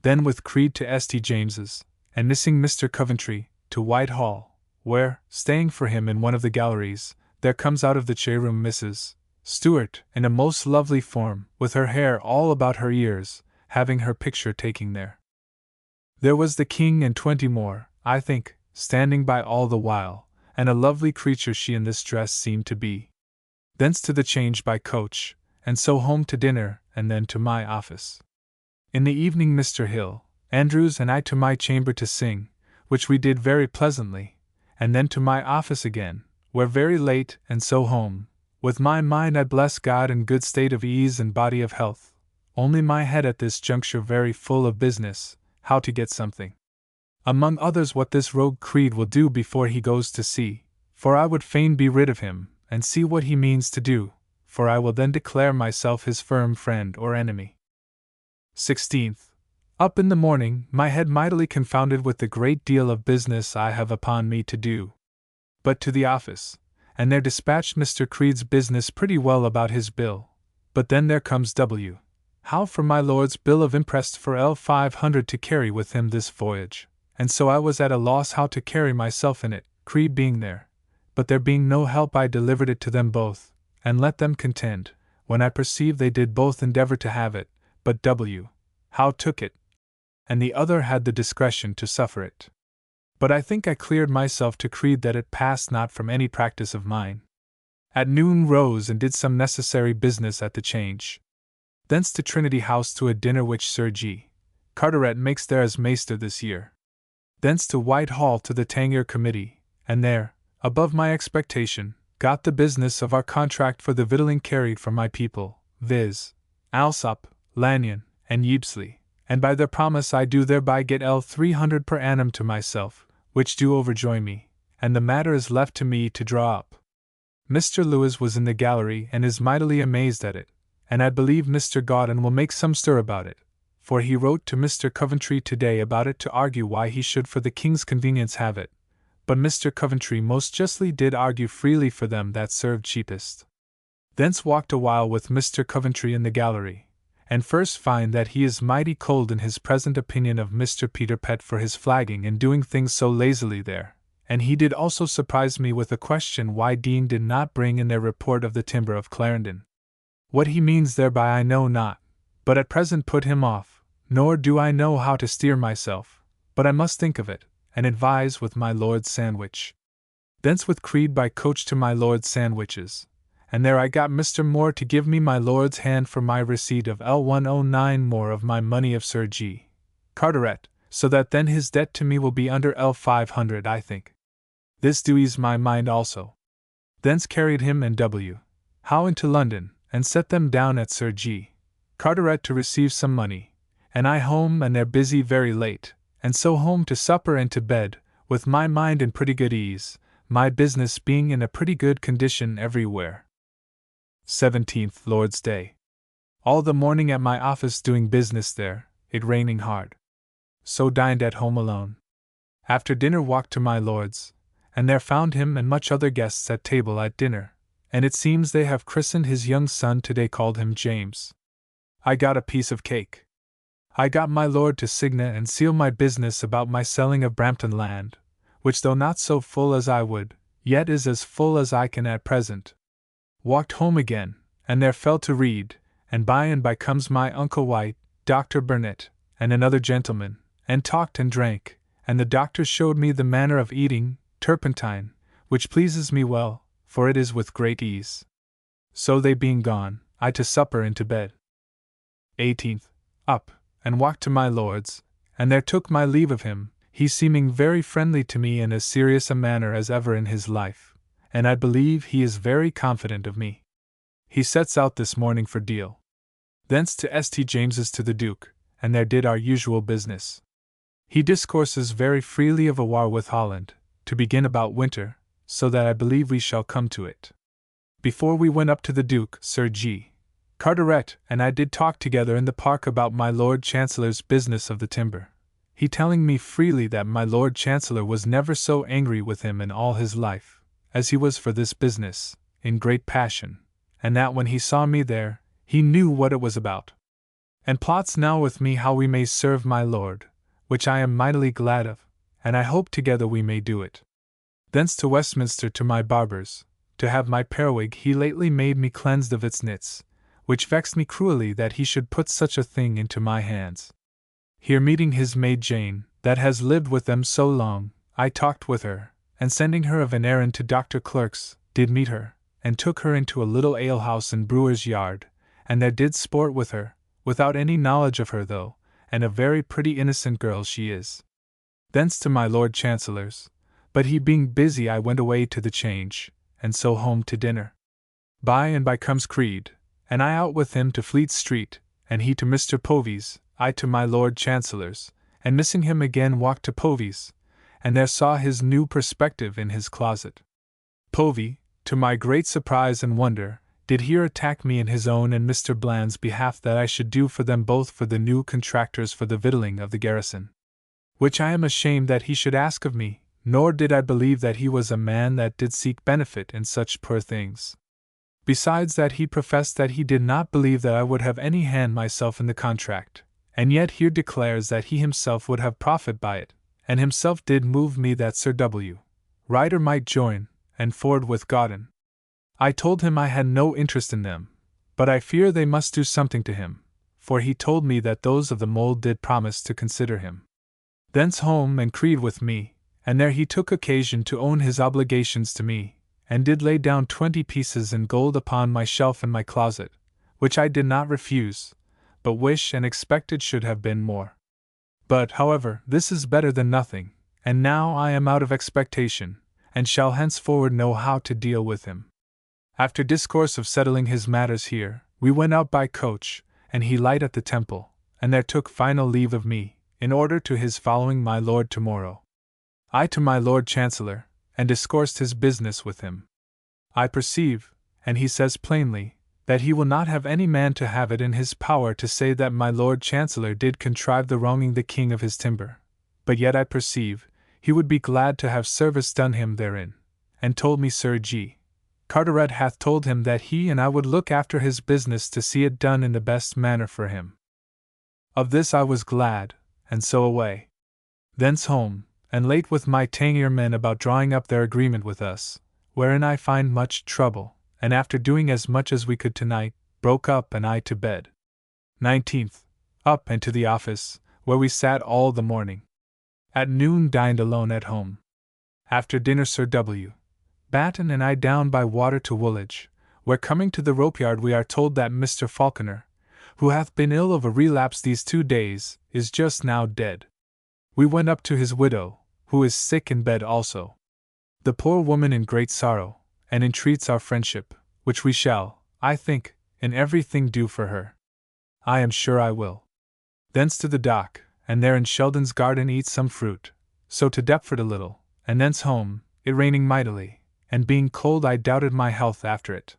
Then with Creed to St. James's, and missing Mr. Coventry, to Whitehall, where, staying for him in one of the galleries, there comes out of the chair-room Mrs. Stewart, in a most lovely form, with her hair all about her ears, having her picture taking there. There was the king and 20 more, I think, standing by all the while, and a lovely creature she in this dress seemed to be. Thence to the change by coach, and so home to dinner, and then to my office. In the evening Mr. Hill, Andrews and I to my chamber to sing, which we did very pleasantly, and then to my office again, where very late, and so home. With my mind I bless God in good state of ease and body of health, only my head at this juncture very full of business, how to get something. Among others what this rogue Creed will do before he goes to sea, for I would fain be rid of him, and see what he means to do, for I will then declare myself his firm friend or enemy. 16th. Up in the morning, my head mightily confounded with the great deal of business I have upon me to do. But to the office, and there dispatched Mr. Creed's business pretty well about his bill, but then there comes W. How for my lord's bill of imprest for L500 to carry with him this voyage, and so I was at a loss how to carry myself in it, Creed being there, but there being no help I delivered it to them both, and let them contend, when I perceived they did both endeavor to have it, but W. How took it, and the other had the discretion to suffer it. But I think I cleared myself to Creed that it passed not from any practice of mine. At noon rose and did some necessary business at the Change. Thence to Trinity House to a dinner which Sir G. Carteret makes there as maester this year. Thence to Whitehall to the Tangier Committee, and there, above my expectation, got the business of our contract for the victualling carried from my people, viz., Alsop, Lanyon, and Yepsley, and by their promise I do thereby get L300 per annum to myself, which do overjoy me, and the matter is left to me to draw up. Mr. Lewis was in the gallery and is mightily amazed at it, and I believe Mr. Gaudin will make some stir about it, for he wrote to Mr. Coventry today about it to argue why he should for the king's convenience have it, but Mr. Coventry most justly did argue freely for them that served cheapest. Thence walked a while with Mr. Coventry in the gallery, and first find that he is mighty cold in his present opinion of Mr. Peter Pett for his flagging and doing things so lazily there, and he did also surprise me with a question why Dean did not bring in their report of the timber of Clarendon. What he means thereby I know not, but at present put him off, nor do I know how to steer myself, but I must think of it, and advise with my Lord Sandwich. Thence with Creed by coach to my Lord Sandwich's, and there I got Mr. Moore to give me my lord's hand for my receipt of L109 more of my money of Sir G. Carteret, so that then his debt to me will be under L500, I think. This do ease my mind also. Thence carried him and W. Howe into London, and set them down at Sir G. Carteret to receive some money, and I home, and they're busy very late, and so home to supper and to bed, with my mind in pretty good ease, my business being in a pretty good condition everywhere. 17th Lord's Day. All the morning at my office doing business there, it raining hard. So dined at home alone. After dinner walked to my lord's, and there found him and much other guests at table at dinner, and it seems they have christened his young son today, called him James. I got a piece of cake. I got my lord to sign and seal my business about my selling of Brampton land, which though not so full as I would, yet is as full as I can at present. Walked home again, and there fell to read, and by comes my Uncle White, Dr. Burnett, and another gentleman, and talked and drank, and the doctor showed me the manner of eating turpentine, which pleases me well, for it is with great ease. So they being gone, I to supper and to bed. 18th. Up, and walked to my lord's, and there took my leave of him, he seeming very friendly to me in as serious a manner as ever in his life, and I believe he is very confident of me. He sets out this morning for Deal. Thence to St. James's to the Duke, and there did our usual business. He discourses very freely of a war with Holland, to begin about winter, so that I believe we shall come to it. Before we went up to the Duke, Sir G. Carteret and I did talk together in the park about my Lord Chancellor's business of the timber, he telling me freely that my Lord Chancellor was never so angry with him in all his life, as he was for this business, in great passion, and that when he saw me there, he knew what it was about, and plots now with me how we may serve my lord, which I am mightily glad of, and I hope together we may do it. Thence to Westminster to my barber's, to have my periwig he lately made me cleansed of its nits, which vexed me cruelly that he should put such a thing into my hands. Here meeting his maid Jane, that has lived with them so long, I talked with her, and sending her of an errand to Dr. Clerk's, did meet her, and took her into a little alehouse in Brewer's Yard, and there did sport with her, without any knowledge of her though, and a very pretty innocent girl she is. Thence to my Lord Chancellor's, but he being busy I went away to the Change, and so home to dinner. By comes Creed, and I out with him to Fleet Street, and he to Mr. Povy's, I to my Lord Chancellor's, and missing him again walked to Povy's, and there saw his new perspective in his closet. Povy, to my great surprise and wonder, did here attack me in his own and Mr. Bland's behalf that I should do for them both for the new contractors for the victualling of the garrison. Which I am ashamed that he should ask of me, nor did I believe that he was a man that did seek benefit in such poor things. Besides that he professed that he did not believe that I would have any hand myself in the contract, and yet here declares that he himself would have profit by it, and himself did move me that Sir W. Ryder might join, and forward with Gauden. I told him I had no interest in them, but I fear they must do something to him, for he told me that those of the Mould did promise to consider him. Thence home and Creed with me, and there he took occasion to own his obligations to me, and did lay down 20 pieces in gold upon my shelf in my closet, which I did not refuse, but wish and expected should have been more. But, however, this is better than nothing, and now I am out of expectation, and shall henceforward know how to deal with him. After discourse of settling his matters here, we went out by coach, and he light at the Temple, and there took final leave of me, in order to his following my lord tomorrow. I to my Lord Chancellor, and discoursed his business with him. I perceive, and he says plainly, that he will not have any man to have it in his power to say that my Lord Chancellor did contrive the wronging the king of his timber, but yet I perceive, he would be glad to have service done him therein, and told me Sir G. Carteret hath told him that he and I would look after his business to see it done in the best manner for him. Of this I was glad, and so away. Thence home, and late with my Tangier men about drawing up their agreement with us, wherein I find much trouble, and after doing as much as we could tonight, broke up and I to bed. 19th. Up and to the office, where we sat all the morning. At noon dined alone at home. After dinner Sir W. Batten and I down by water to Woolwich, where coming to the ropeyard we are told that Mr. Falconer, who hath been ill of a relapse these 2 days, is just now dead. We went up to his widow, who is sick in bed also. The poor woman in great sorrow, and entreats our friendship, which we shall, I think, in everything do for her. I am sure I will. Thence to the dock, and there in Sheldon's garden eat some fruit, so to Deptford a little, and thence home, it raining mightily, and being cold I doubted my health after it.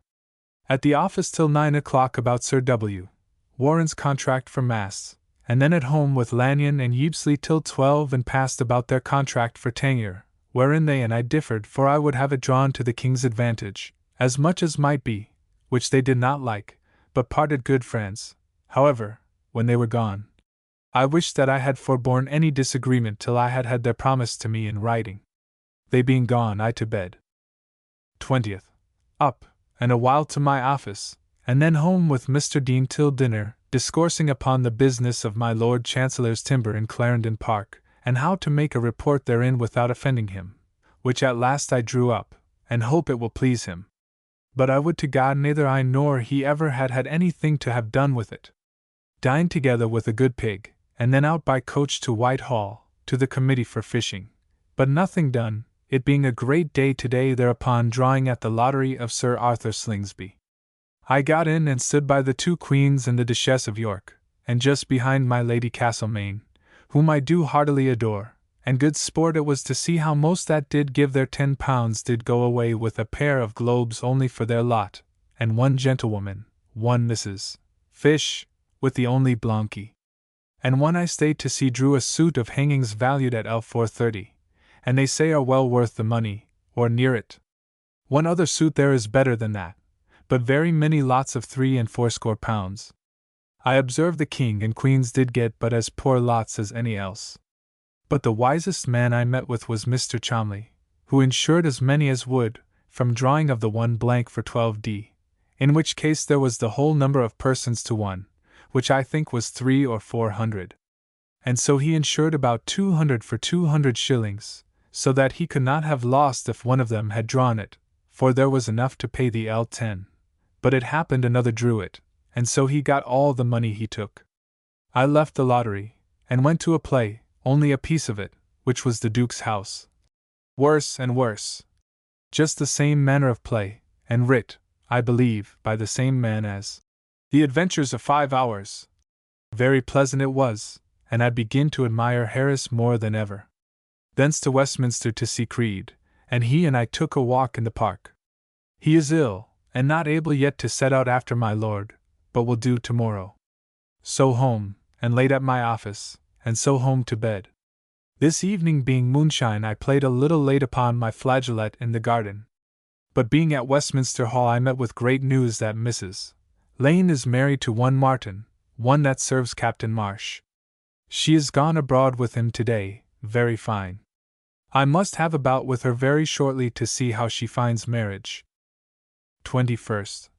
At the office till 9 o'clock about Sir W. Warren's contract for masts, and then at home with Lanyon and Yeabsley till 12 and passed about their contract for tenure, wherein they and I differed, for I would have it drawn to the king's advantage, as much as might be, which they did not like, but parted good friends. However, when they were gone, I wished that I had forborne any disagreement till I had had their promise to me in writing. They being gone, I to bed. 20th. Up, and a while to my office, and then home with Mr. Dean till dinner, discoursing upon the business of my Lord Chancellor's timber in Clarendon Park, and how to make a report therein without offending him, which at last I drew up, and hope it will please him. But I would to God neither I nor he ever had anything to have done with it. Dined together with a good pig, and then out by coach to Whitehall, to the Committee for Fishing, but nothing done, it being a great day today. Thereupon drawing at the lottery of Sir Arthur Slingsby, I got in and stood by the 2 queens and the Duchess of York, and just behind my Lady Castlemaine, whom I do heartily adore, and good sport it was to see how most that did give their £10 did go away with a pair of globes only for their lot, and one gentlewoman, one Mrs. Fish, with the only Blanqui. And one I stayed to see drew a suit of hangings valued at L430, and they say are well worth the money, or near it. One other suit there is better than that, but very many lots of 3 and fourscore pounds. I observe the king and queens did get but as poor lots as any else. But the wisest man I met with was Mr. Cholmley, who insured as many as would, from drawing of the 1 blank for 12d, in which case there was the whole number of persons to 1, which I think was 300 or 400. And so he insured about 200 for 200 shillings, so that he could not have lost if one of them had drawn it, for there was enough to pay the L10. But it happened another drew it, and so he got all the money he took. I left the lottery, and went to a play, only a piece of it, which was the Duke's house. Worse and worse. Just the same manner of play, and writ, I believe, by the same man as The Adventures of 5 Hours. Very pleasant it was, and I begin to admire Harris more than ever. Thence to Westminster to see Creed, and he and I took a walk in the park. He is ill, and not able yet to set out after my lord, but will do tomorrow. So home, and late at my office, and so home to bed. This evening being moonshine I played a little late upon my flageolet in the garden. But being at Westminster Hall I met with great news that Mrs. Lane is married to one Martin, one that serves Captain Marsh. She is gone abroad with him today, very fine. I must have a bout with her very shortly to see how she finds marriage. 21st.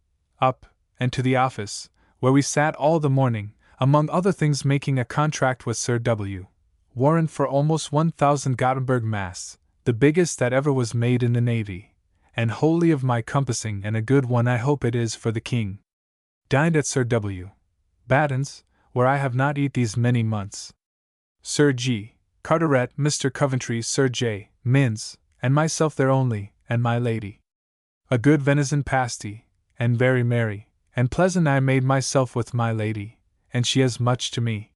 Up, and to the office, where we sat all the morning, among other things making a contract with Sir W. Warren for almost 1,000 Gothenburg masts, the biggest that ever was made in the Navy, and wholly of my compassing, and a good one I hope it is for the King. Dined at Sir W. Batten's, where I have not eat these many months. Sir G. Carteret, Mr. Coventry, Sir J. Minns, and myself there only, and my lady. A good venison pasty, and very merry, and pleasant I made myself with my lady, and she has much to me.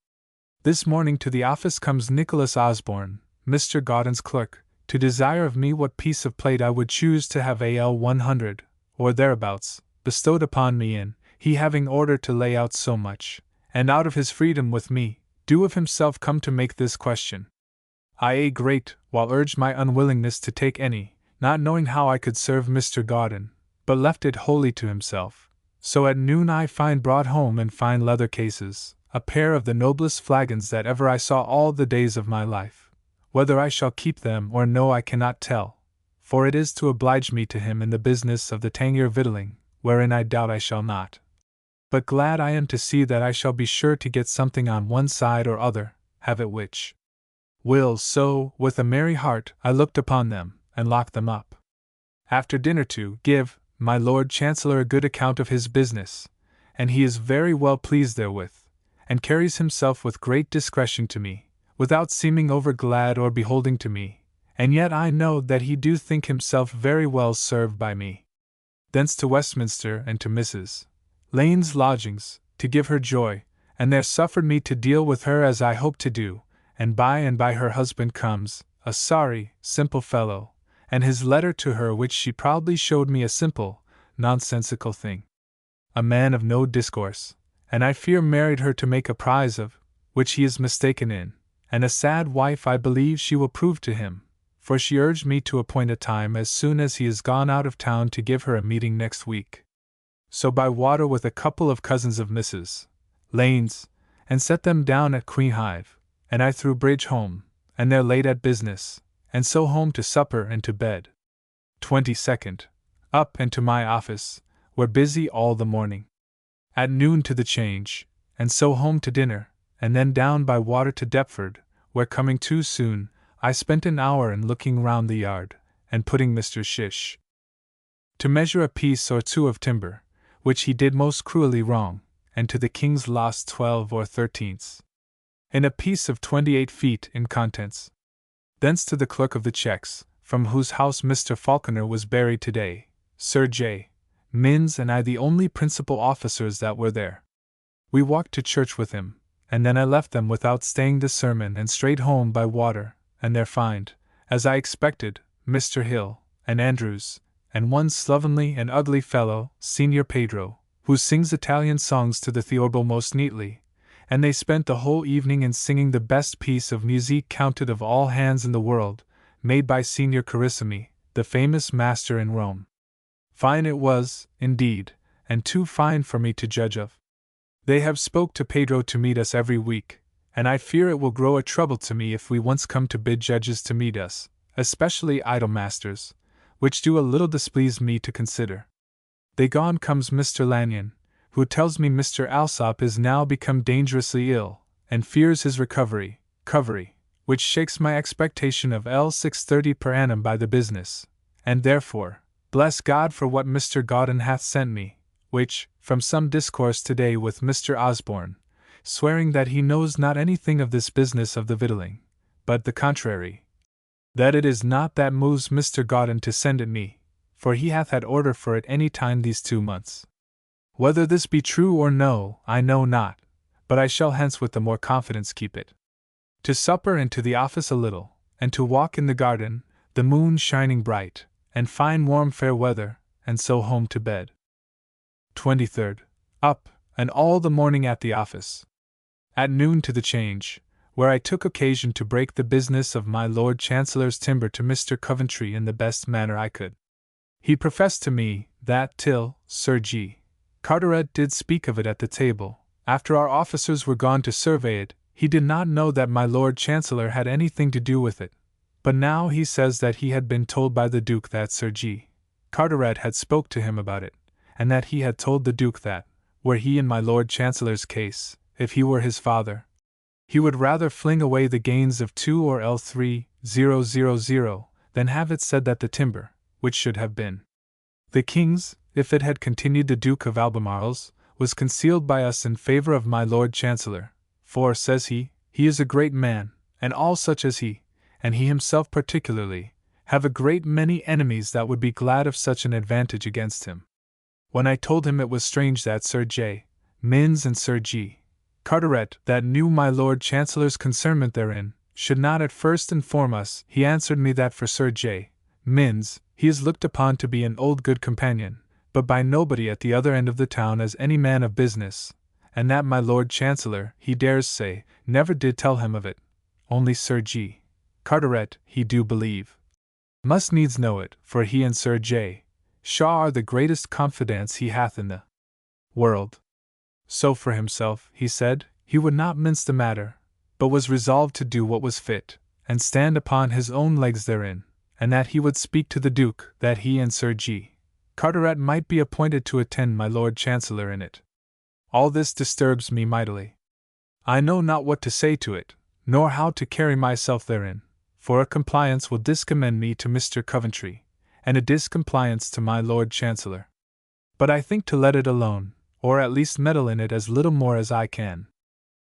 This morning to the office comes Nicholas Osborne, Mr. Gauden's clerk, to desire of me what piece of plate I would choose to have AL 100, or thereabouts, bestowed upon me in, he having order to lay out so much, and out of his freedom with me, do of himself come to make this question. I a great while urged my unwillingness to take any, not knowing how I could serve Mr. Gauden, but left it wholly to himself. So at noon I find brought home in fine leather cases, a pair of the noblest flagons that ever I saw all the days of my life. Whether I shall keep them or no I cannot tell, for it is to oblige me to him in the business of the Tangier victualling, wherein I doubt I shall not. But glad I am to see that I shall be sure to get something on one side or other, have it which will. So, with a merry heart, I looked upon them, and locked them up. After dinner to give my Lord Chancellor a good account of his business, and he is very well pleased therewith, and carries himself with great discretion to me, without seeming over glad or beholding to me, and yet I know that he do think himself very well served by me. Thence to Westminster and to Mrs. Lane's lodgings, to give her joy, and there suffered me to deal with her as I hoped to do, and by her husband comes, a sorry, simple fellow, and his letter to her which she proudly showed me a simple, nonsensical thing. A man of no discourse, and I fear married her to make a prize of, which he is mistaken in, and a sad wife I believe she will prove to him, for she urged me to appoint a time as soon as he is gone out of town to give her a meeting next week. So by water with a couple of cousins of Mrs. Lane's, and set them down at Queen Hive, and I through bridge home, and there late at business, and so home to supper and to bed. 22nd. Up and to my office, where busy all the morning. At noon to the Change, and so home to dinner, and then down by water to Deptford, where coming too soon, I spent an hour in looking round the yard, and putting Mr. Shish to measure a piece or two of timber, which he did most cruelly wrong, and to the King's lost 12 or 13ths. In a piece of 28 feet in contents. Thence to the clerk of the checks, from whose house Mr. Falconer was buried today, Sir J. Minns and I the only principal officers that were there. We walked to church with him, and then I left them without staying the sermon and straight home by water, and there find, as I expected, Mr. Hill, and Andrews, and one slovenly and ugly fellow, Signor Pedro, who sings Italian songs to the theorbo most neatly, and they spent the whole evening in singing the best piece of musique counted of all hands in the world, made by Signor Carissimi, the famous master in Rome. Fine it was, indeed, and too fine for me to judge of. They have spoke to Pedro to meet us every week, and I fear it will grow a trouble to me if we once come to bid judges to meet us, especially idle masters, which do a little displease me to consider. They gone comes Mr. Lanyon, who tells me Mr. Alsop is now become dangerously ill, and fears his recovery, which shakes my expectation of L630 per annum by the business, and therefore, bless God for what Mr. Gaudin hath sent me, which, from some discourse today with Mr. Osborne, swearing that he knows not anything of this business of the victualling, but the contrary, that it is not that moves Mr. Gaudin to send it me, for he hath had order for it any time these 2 months. Whether this be true or no, I know not, but I shall hence with the more confidence keep it. To supper and to the office a little, and to walk in the garden, the moon shining bright, and fine warm fair weather, and so home to bed. 23rd. Up, and all the morning at the office. At noon to the Change, where I took occasion to break the business of my Lord Chancellor's timber to Mr. Coventry in the best manner I could. He professed to me, that till Sir G. Carteret did speak of it at the table, after our officers were gone to survey it, he did not know that my Lord Chancellor had anything to do with it, but now he says that he had been told by the Duke that Sir G. Carteret had spoke to him about it, and that he had told the Duke that, were he in my Lord Chancellor's case, if he were his father, he would rather fling away the gains of 2 or L3000 than have it said that the timber, which should have been the King's, if it had continued the Duke of Albemarle's, was concealed by us in favor of my Lord Chancellor, for, says he is a great man, and all such as he, and he himself particularly, have a great many enemies that would be glad of such an advantage against him. When I told him it was strange that Sir J. Minns and Sir G. Carteret, that knew my Lord Chancellor's concernment therein, should not at first inform us, he answered me that for Sir J. Minns, he is looked upon to be an old good companion, but by nobody at the other end of the town as any man of business, and that my Lord Chancellor, he dares say, never did tell him of it, only Sir G. Carteret, he do believe, must needs know it, for he and Sir J. Shaw are the greatest confidants he hath in the world. So for himself, he said, he would not mince the matter, but was resolved to do what was fit, and stand upon his own legs therein, and that he would speak to the Duke that he and Sir G. Carteret might be appointed to attend my Lord Chancellor in it. All this disturbs me mightily. I know not what to say to it, nor how to carry myself therein, for a compliance will discommend me to Mr. Coventry, and a discompliance to my Lord Chancellor. But I think to let it alone, or at least meddle in it as little more as I can.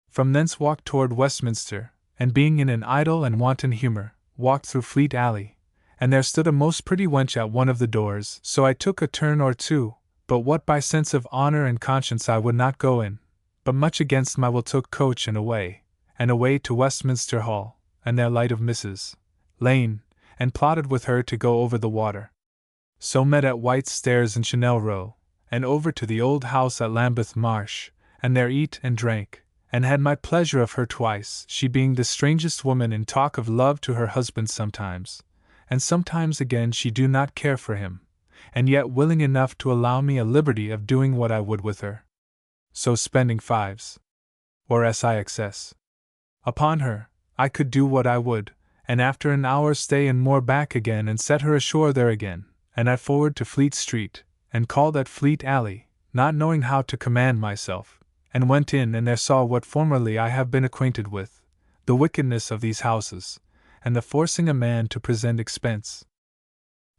From thence walked toward Westminster, and being in an idle and wanton humour, walked through Fleet Alley, and there stood a most pretty wench at one of the doors, so I took a turn or two, but what by sense of honour and conscience I would not go in, but much against my will took coach and away to Westminster Hall, and there light of Mrs. Lane, and plotted with her to go over the water. So met at White's Stairs in Chanel Row, and over to the old house at Lambeth Marsh, and there eat and drank, and had my pleasure of her twice, she being the strangest woman in talk of love to her husband sometimes, and sometimes again she do not care for him, and yet willing enough to allow me a liberty of doing what I would with her. So spending fives, or sixs, upon her, I could do what I would, and after an hour's stay and more back again and set her ashore there again, and I forward to Fleet Street, and called at Fleet Alley, not knowing how to command myself, and went in and there saw what formerly I have been acquainted with, the wickedness of these houses, and the forcing a man to present expense.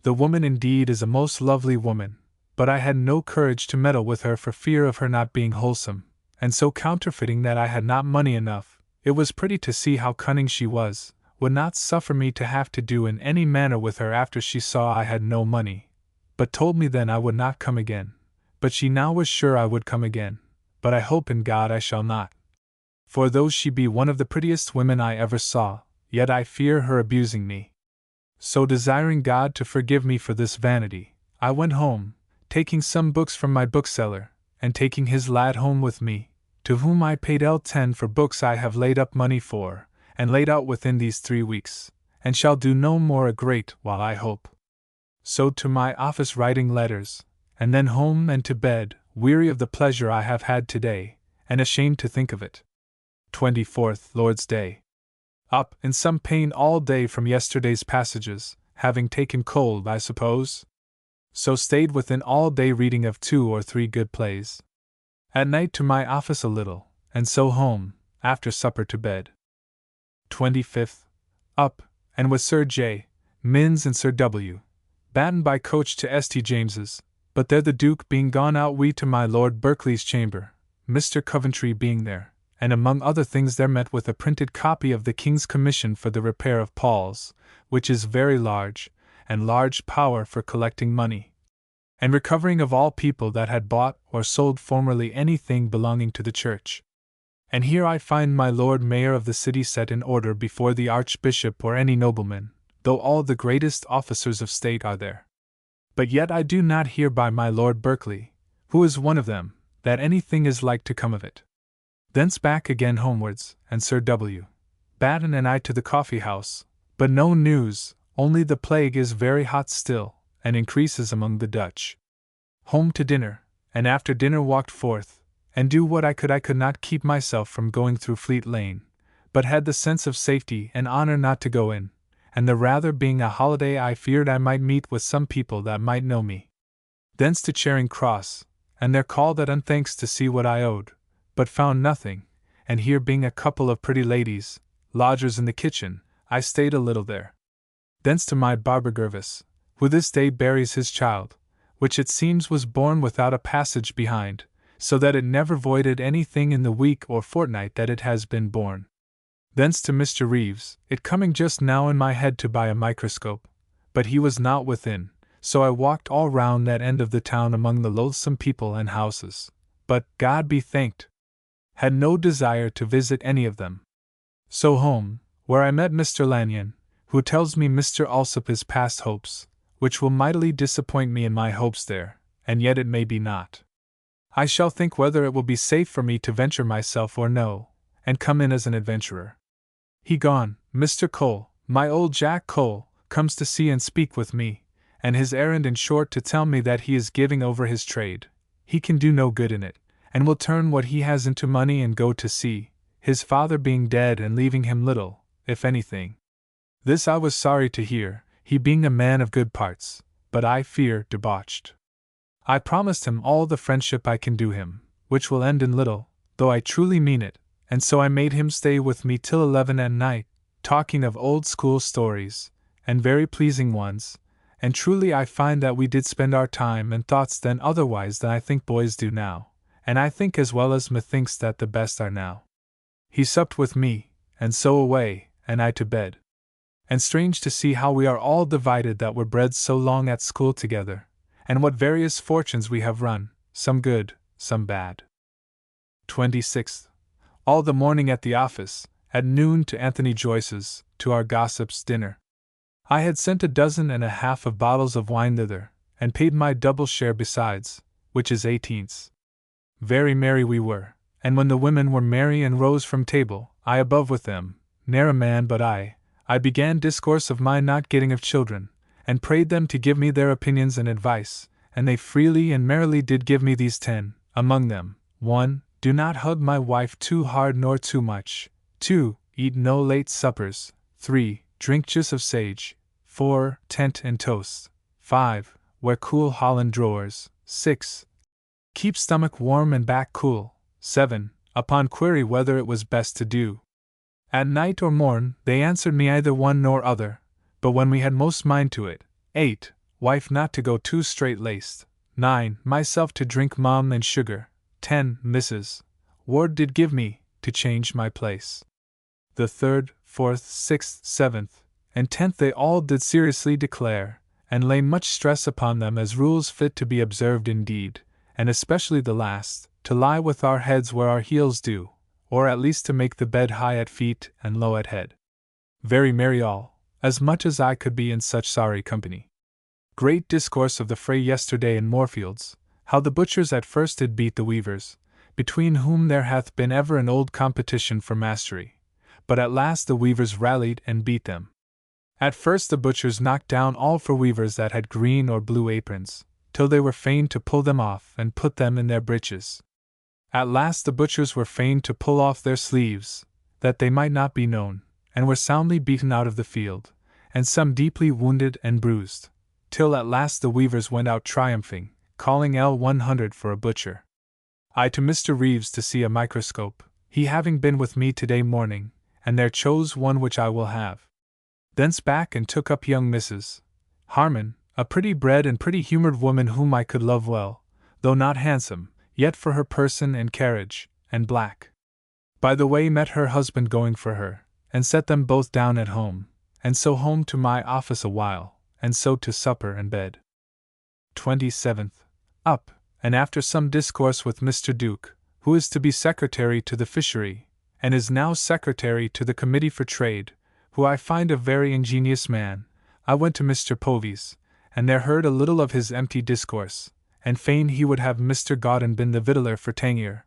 The woman indeed is a most lovely woman, but I had no courage to meddle with her for fear of her not being wholesome, and so counterfeiting that I had not money enough, it was pretty to see how cunning she was, would not suffer me to have to do in any manner with her after she saw I had no money, but told me then I would not come again, but she now was sure I would come again, but I hope in God I shall not. For though she be one of the prettiest women I ever saw, yet I fear her abusing me. So desiring God to forgive me for this vanity, I went home, taking some books from my bookseller, and taking his lad home with me, to whom I paid L10 for books I have laid up money for, and laid out within these 3 weeks, and shall do no more a great while I hope. So to my office writing letters, and then home and to bed, weary of the pleasure I have had today, and ashamed to think of it. 24th Lord's Day. Up in some pain all day from yesterday's passages, having taken cold, I suppose. So stayed within all day reading of 2 or 3 good plays. At night to my office a little, and so home, after supper to bed. 25th. Up, and with Sir J. Minns and Sir W. Batten by coach to St. James's, but there the Duke being gone out we to my Lord Berkeley's chamber, Mr. Coventry being there, and among other things there met with a printed copy of the King's Commission for the repair of Paul's, which is very large, and large power for collecting money, and recovering of all people that had bought or sold formerly anything belonging to the church. And here I find my Lord Mayor of the city set in order before the Archbishop or any nobleman, though all the greatest officers of state are there. But yet I do not hear by my Lord Berkeley, who is one of them, that anything is like to come of it. Thence back again homewards, and Sir W. Batten and I to the coffee-house, but no news, only the plague is very hot still, and increases among the Dutch. Home to dinner, and after dinner walked forth, and do what I could not keep myself from going through Fleet Lane, but had the sense of safety and honour not to go in, and the rather being a holiday I feared I might meet with some people that might know me. Thence to Charing Cross, and there called at Unthanks to see what I owed, but found nothing, and here being a couple of pretty ladies, lodgers in the kitchen, I stayed a little there. Thence to my barber Gervis, who this day buries his child, which it seems was born without a passage behind, so that it never voided anything in the week or fortnight that it has been born. Thence to Mr. Reeves, it coming just now in my head to buy a microscope, but he was not within, so I walked all round that end of the town among the loathsome people and houses, but, God be thanked, had no desire to visit any of them. So home, where I met Mr. Lanyon, who tells me Mr. Alsop is past hopes, which will mightily disappoint me in my hopes there, and yet it may be not. I shall think whether it will be safe for me to venture myself or no, and come in as an adventurer. He gone, Mr. Cole, my old Jack Cole, comes to see and speak with me, and his errand in short to tell me that he is giving over his trade, he can do no good in it, and will turn what he has into money and go to sea, his father being dead and leaving him little, if anything. This I was sorry to hear, he being a man of good parts, but I fear debauched. I promised him all the friendship I can do him, which will end in little, though I truly mean it, and so I made him stay with me till 11 at night, talking of old school stories, and very pleasing ones, and truly I find that we did spend our time and thoughts then otherwise than I think boys do now, and I think as well as methinks that the best are now. He supped with me, and so away, and I to bed. And strange to see how we are all divided that were bred so long at school together, and what various fortunes we have run, some good, some bad. 26th. All the morning at the office, at noon to Anthony Joyce's, to our gossip's dinner. I had sent 1.5 dozen of bottles of wine thither, and paid my double share besides, which is 18s. Very merry we were, and when the women were merry and rose from table, I above with them, ne'er a man but I began discourse of my not getting of children, and prayed them to give me their opinions and advice, and they freely and merrily did give me these 10, among them: 1. Do not hug my wife too hard nor too much. 2. Eat no late suppers. 3. Drink juice of sage. 4. Tent and toast. 5. Wear cool holland drawers. 6. Keep stomach warm and back cool. 7. Upon query whether it was best to do at night or morn, they answered me either one nor other, but when we had most mind to it. 8. Wife not to go too straight-laced. 9. Myself to drink mum and sugar. 10. Mrs. Ward did give me, to change my place. The 3rd, 4th, 6th, 7th, and 10th they all did seriously declare, and lay much stress upon them as rules fit to be observed indeed, and especially the last, to lie with our heads where our heels do, or at least to make the bed high at feet and low at head. Very merry all, as much as I could be in such sorry company. Great discourse of the fray yesterday in Moorfields, how the butchers at first did beat the weavers, between whom there hath been ever an old competition for mastery, but at last the weavers rallied and beat them. At first the butchers knocked down all for weavers that had green or blue aprons, till they were fain to pull them off and put them in their breeches. At last the butchers were fain to pull off their sleeves, that they might not be known, and were soundly beaten out of the field, and some deeply wounded and bruised, till at last the weavers went out triumphing, calling L100 for a butcher. I to Mr. Reeves to see a microscope, he having been with me today morning, and there chose one which I will have. Thence back and took up young Mrs. Harmon, a pretty bred and pretty humored woman whom I could love well, though not handsome, yet for her person and carriage, and black. By the way met her husband going for her, and set them both down at home, and so home to my office a while, and so to supper and bed. 27th. Up, and after some discourse with Mr. Duke, who is to be secretary to the fishery, and is now secretary to the Committee for Trade, who I find a very ingenious man, I went to Mr. Povey's, and there heard a little of his empty discourse, and fain he would have Mr. Gauden been the victualler for Tangier,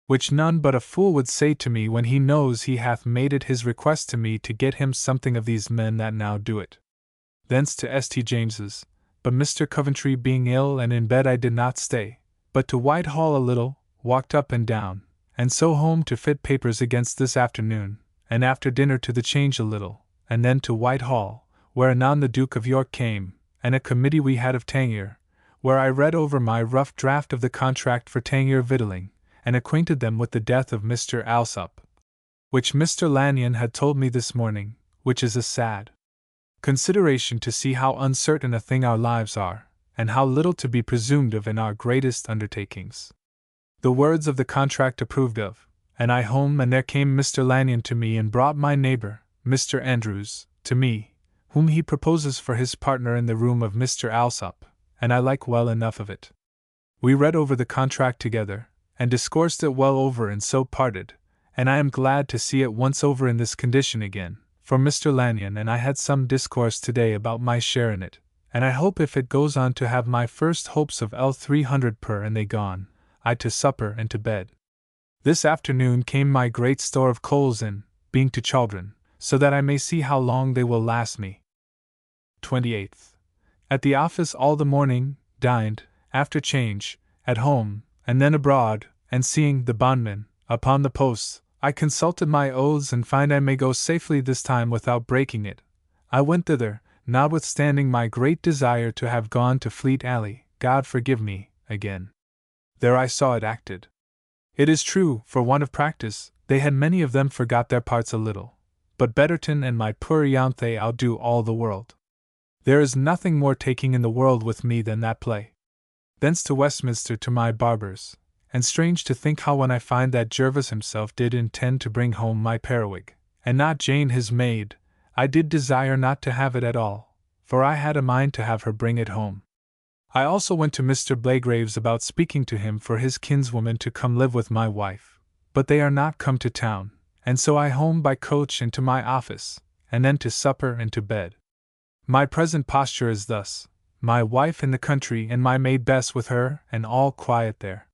which none but a fool would say to me when he knows he hath made it his request to me to get him something of these men that now do it. Thence to St. James's, but Mr. Coventry being ill and in bed I did not stay, but to Whitehall a little, walked up and down, and so home to fit papers against this afternoon, and after dinner to the Change a little, and then to Whitehall, where anon the Duke of York came, and a committee we had of Tangier, where I read over my rough draft of the contract for Tangier victualling, and acquainted them with the death of Mr. Alsop, which Mr. Lanyon had told me this morning, which is a sad consideration to see how uncertain a thing our lives are, and how little to be presumed of in our greatest undertakings. The words of the contract approved of, and I home, and there came Mr. Lanyon to me and brought my neighbor, Mr. Andrews, to me, whom he proposes for his partner in the room of Mr. Alsop, and I like well enough of it. We read over the contract together, and discoursed it well over and so parted, and I am glad to see it once over in this condition again, for Mr. Lanyon and I had some discourse today about my share in it, and I hope if it goes on to have my first hopes of L300 per and they gone, I to supper and to bed. This afternoon came my great store of coals in, being to chaldron, so that I may see how long they will last me. 28th. At the office all the morning, dined, after change, at home, and then abroad, and seeing the bondman upon the posts, I consulted my oaths and find I may go safely this time without breaking it. I went thither, notwithstanding my great desire to have gone to Fleet Alley, God forgive me, again. There I saw it acted. It is true, for want of practice, they had many of them forgot their parts a little, but Betterton and my poor Ianthe outdo all the world. There is nothing more taking in the world with me than that play. Thence to Westminster to my barber's, and strange to think how when I find that Jervis himself did intend to bring home my periwig, and not Jane his maid, I did desire not to have it at all, for I had a mind to have her bring it home. I also went to Mr. Blagrave's about speaking to him for his kinswoman to come live with my wife, but they are not come to town, and so I home by coach and to my office, and then to supper and to bed. My present posture is thus: my wife in the country and my maid Bess with her, and all quiet there.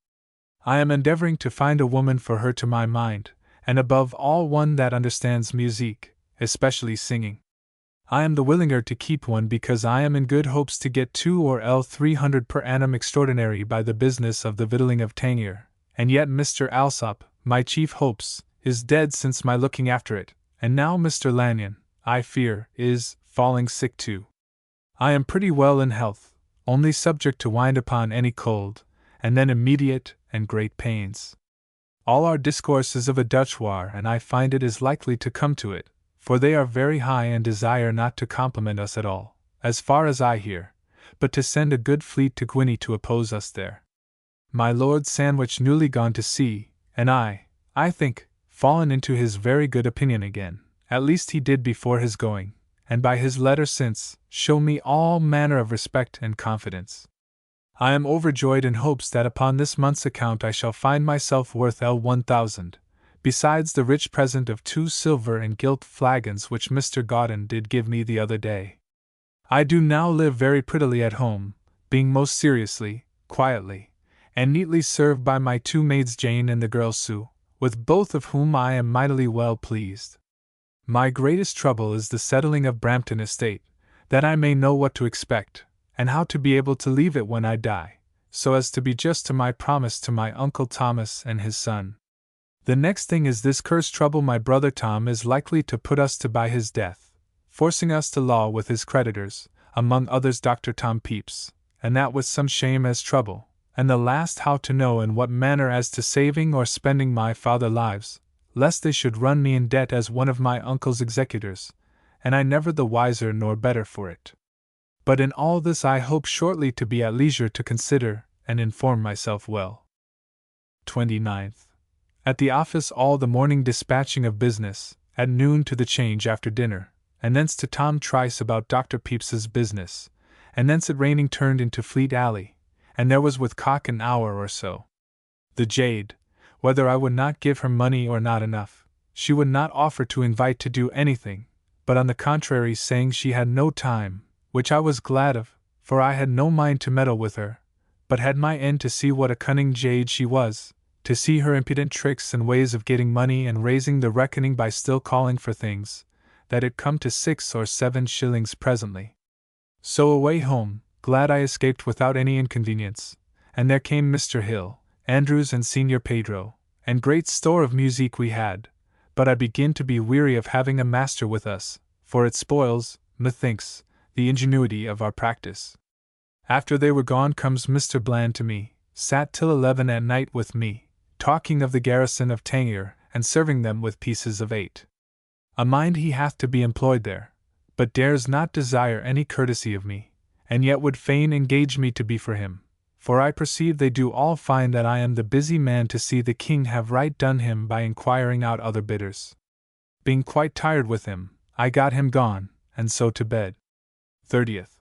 I am endeavoring to find a woman for her to my mind, and above all one that understands music, especially singing. I am the willinger to keep one because I am in good hopes to get 2 or 300 per annum extraordinary by the business of the victualling of Tangier, and yet Mr. Alsop, my chief hopes, is dead since my looking after it, and now Mr. Lanyon, I fear, is falling sick too. I am pretty well in health, only subject to wind upon any cold, and then immediate and great pains. All our discourse is of a Dutch war, and I find it is likely to come to it, for they are very high and desire not to compliment us at all, as far as I hear, but to send a good fleet to Guinea to oppose us there. My Lord Sandwich newly gone to sea, and I think, fallen into his very good opinion again, at least he did before his going, and by his letter since, show me all manner of respect and confidence. I am overjoyed in hopes that upon this month's account I shall find myself worth L1000, besides the rich present of 2 silver and gilt flagons which Mr. Gaudin did give me the other day. I do now live very prettily at home, being most seriously, quietly, and neatly served by my 2 maids Jane and the girl Sue, with both of whom I am mightily well pleased. My greatest trouble is the settling of Brampton estate, that I may know what to expect, and how to be able to leave it when I die, so as to be just to my promise to my Uncle Thomas and his son. The next thing is this cursed trouble my brother Tom is likely to put us to by his death, forcing us to law with his creditors, among others Dr. Tom Pepys, and that with some shame as trouble, and the last how to know in what manner as to saving or spending my father lives, lest they should run me in debt as one of my uncle's executors, and I never the wiser nor better for it. But in all this I hope shortly to be at leisure to consider and inform myself well. 29th. At the office all the morning dispatching of business, at noon to the Change after dinner, and thence to Tom Trice about Dr. Pepys's business, and thence it raining turned into Fleet Alley, and there was with Cock an hour or so. The jade, whether I would not give her money or not enough, she would not offer to invite to do anything, but on the contrary saying she had no time, which I was glad of, for I had no mind to meddle with her, but had my end to see what a cunning jade she was, to see her impudent tricks and ways of getting money and raising the reckoning by still calling for things, that it come to 6 or 7 shillings presently. So away home, glad I escaped without any inconvenience, and there came Mr. Hill, Andrews and Senior Pedro, and great store of music we had, but I begin to be weary of having a master with us, for it spoils, methinks, the ingenuity of our practice. After they were gone comes Mr. Bland to me, sat till 11 at night with me, talking of the garrison of Tangier, and serving them with pieces of 8. A mind he hath to be employed there, but dares not desire any courtesy of me, and yet would fain engage me to be for him, for I perceive they do all find that I am the busy man to see the king have right done him by inquiring out other bidders. Being quite tired with him, I got him gone, and so to bed. 30th.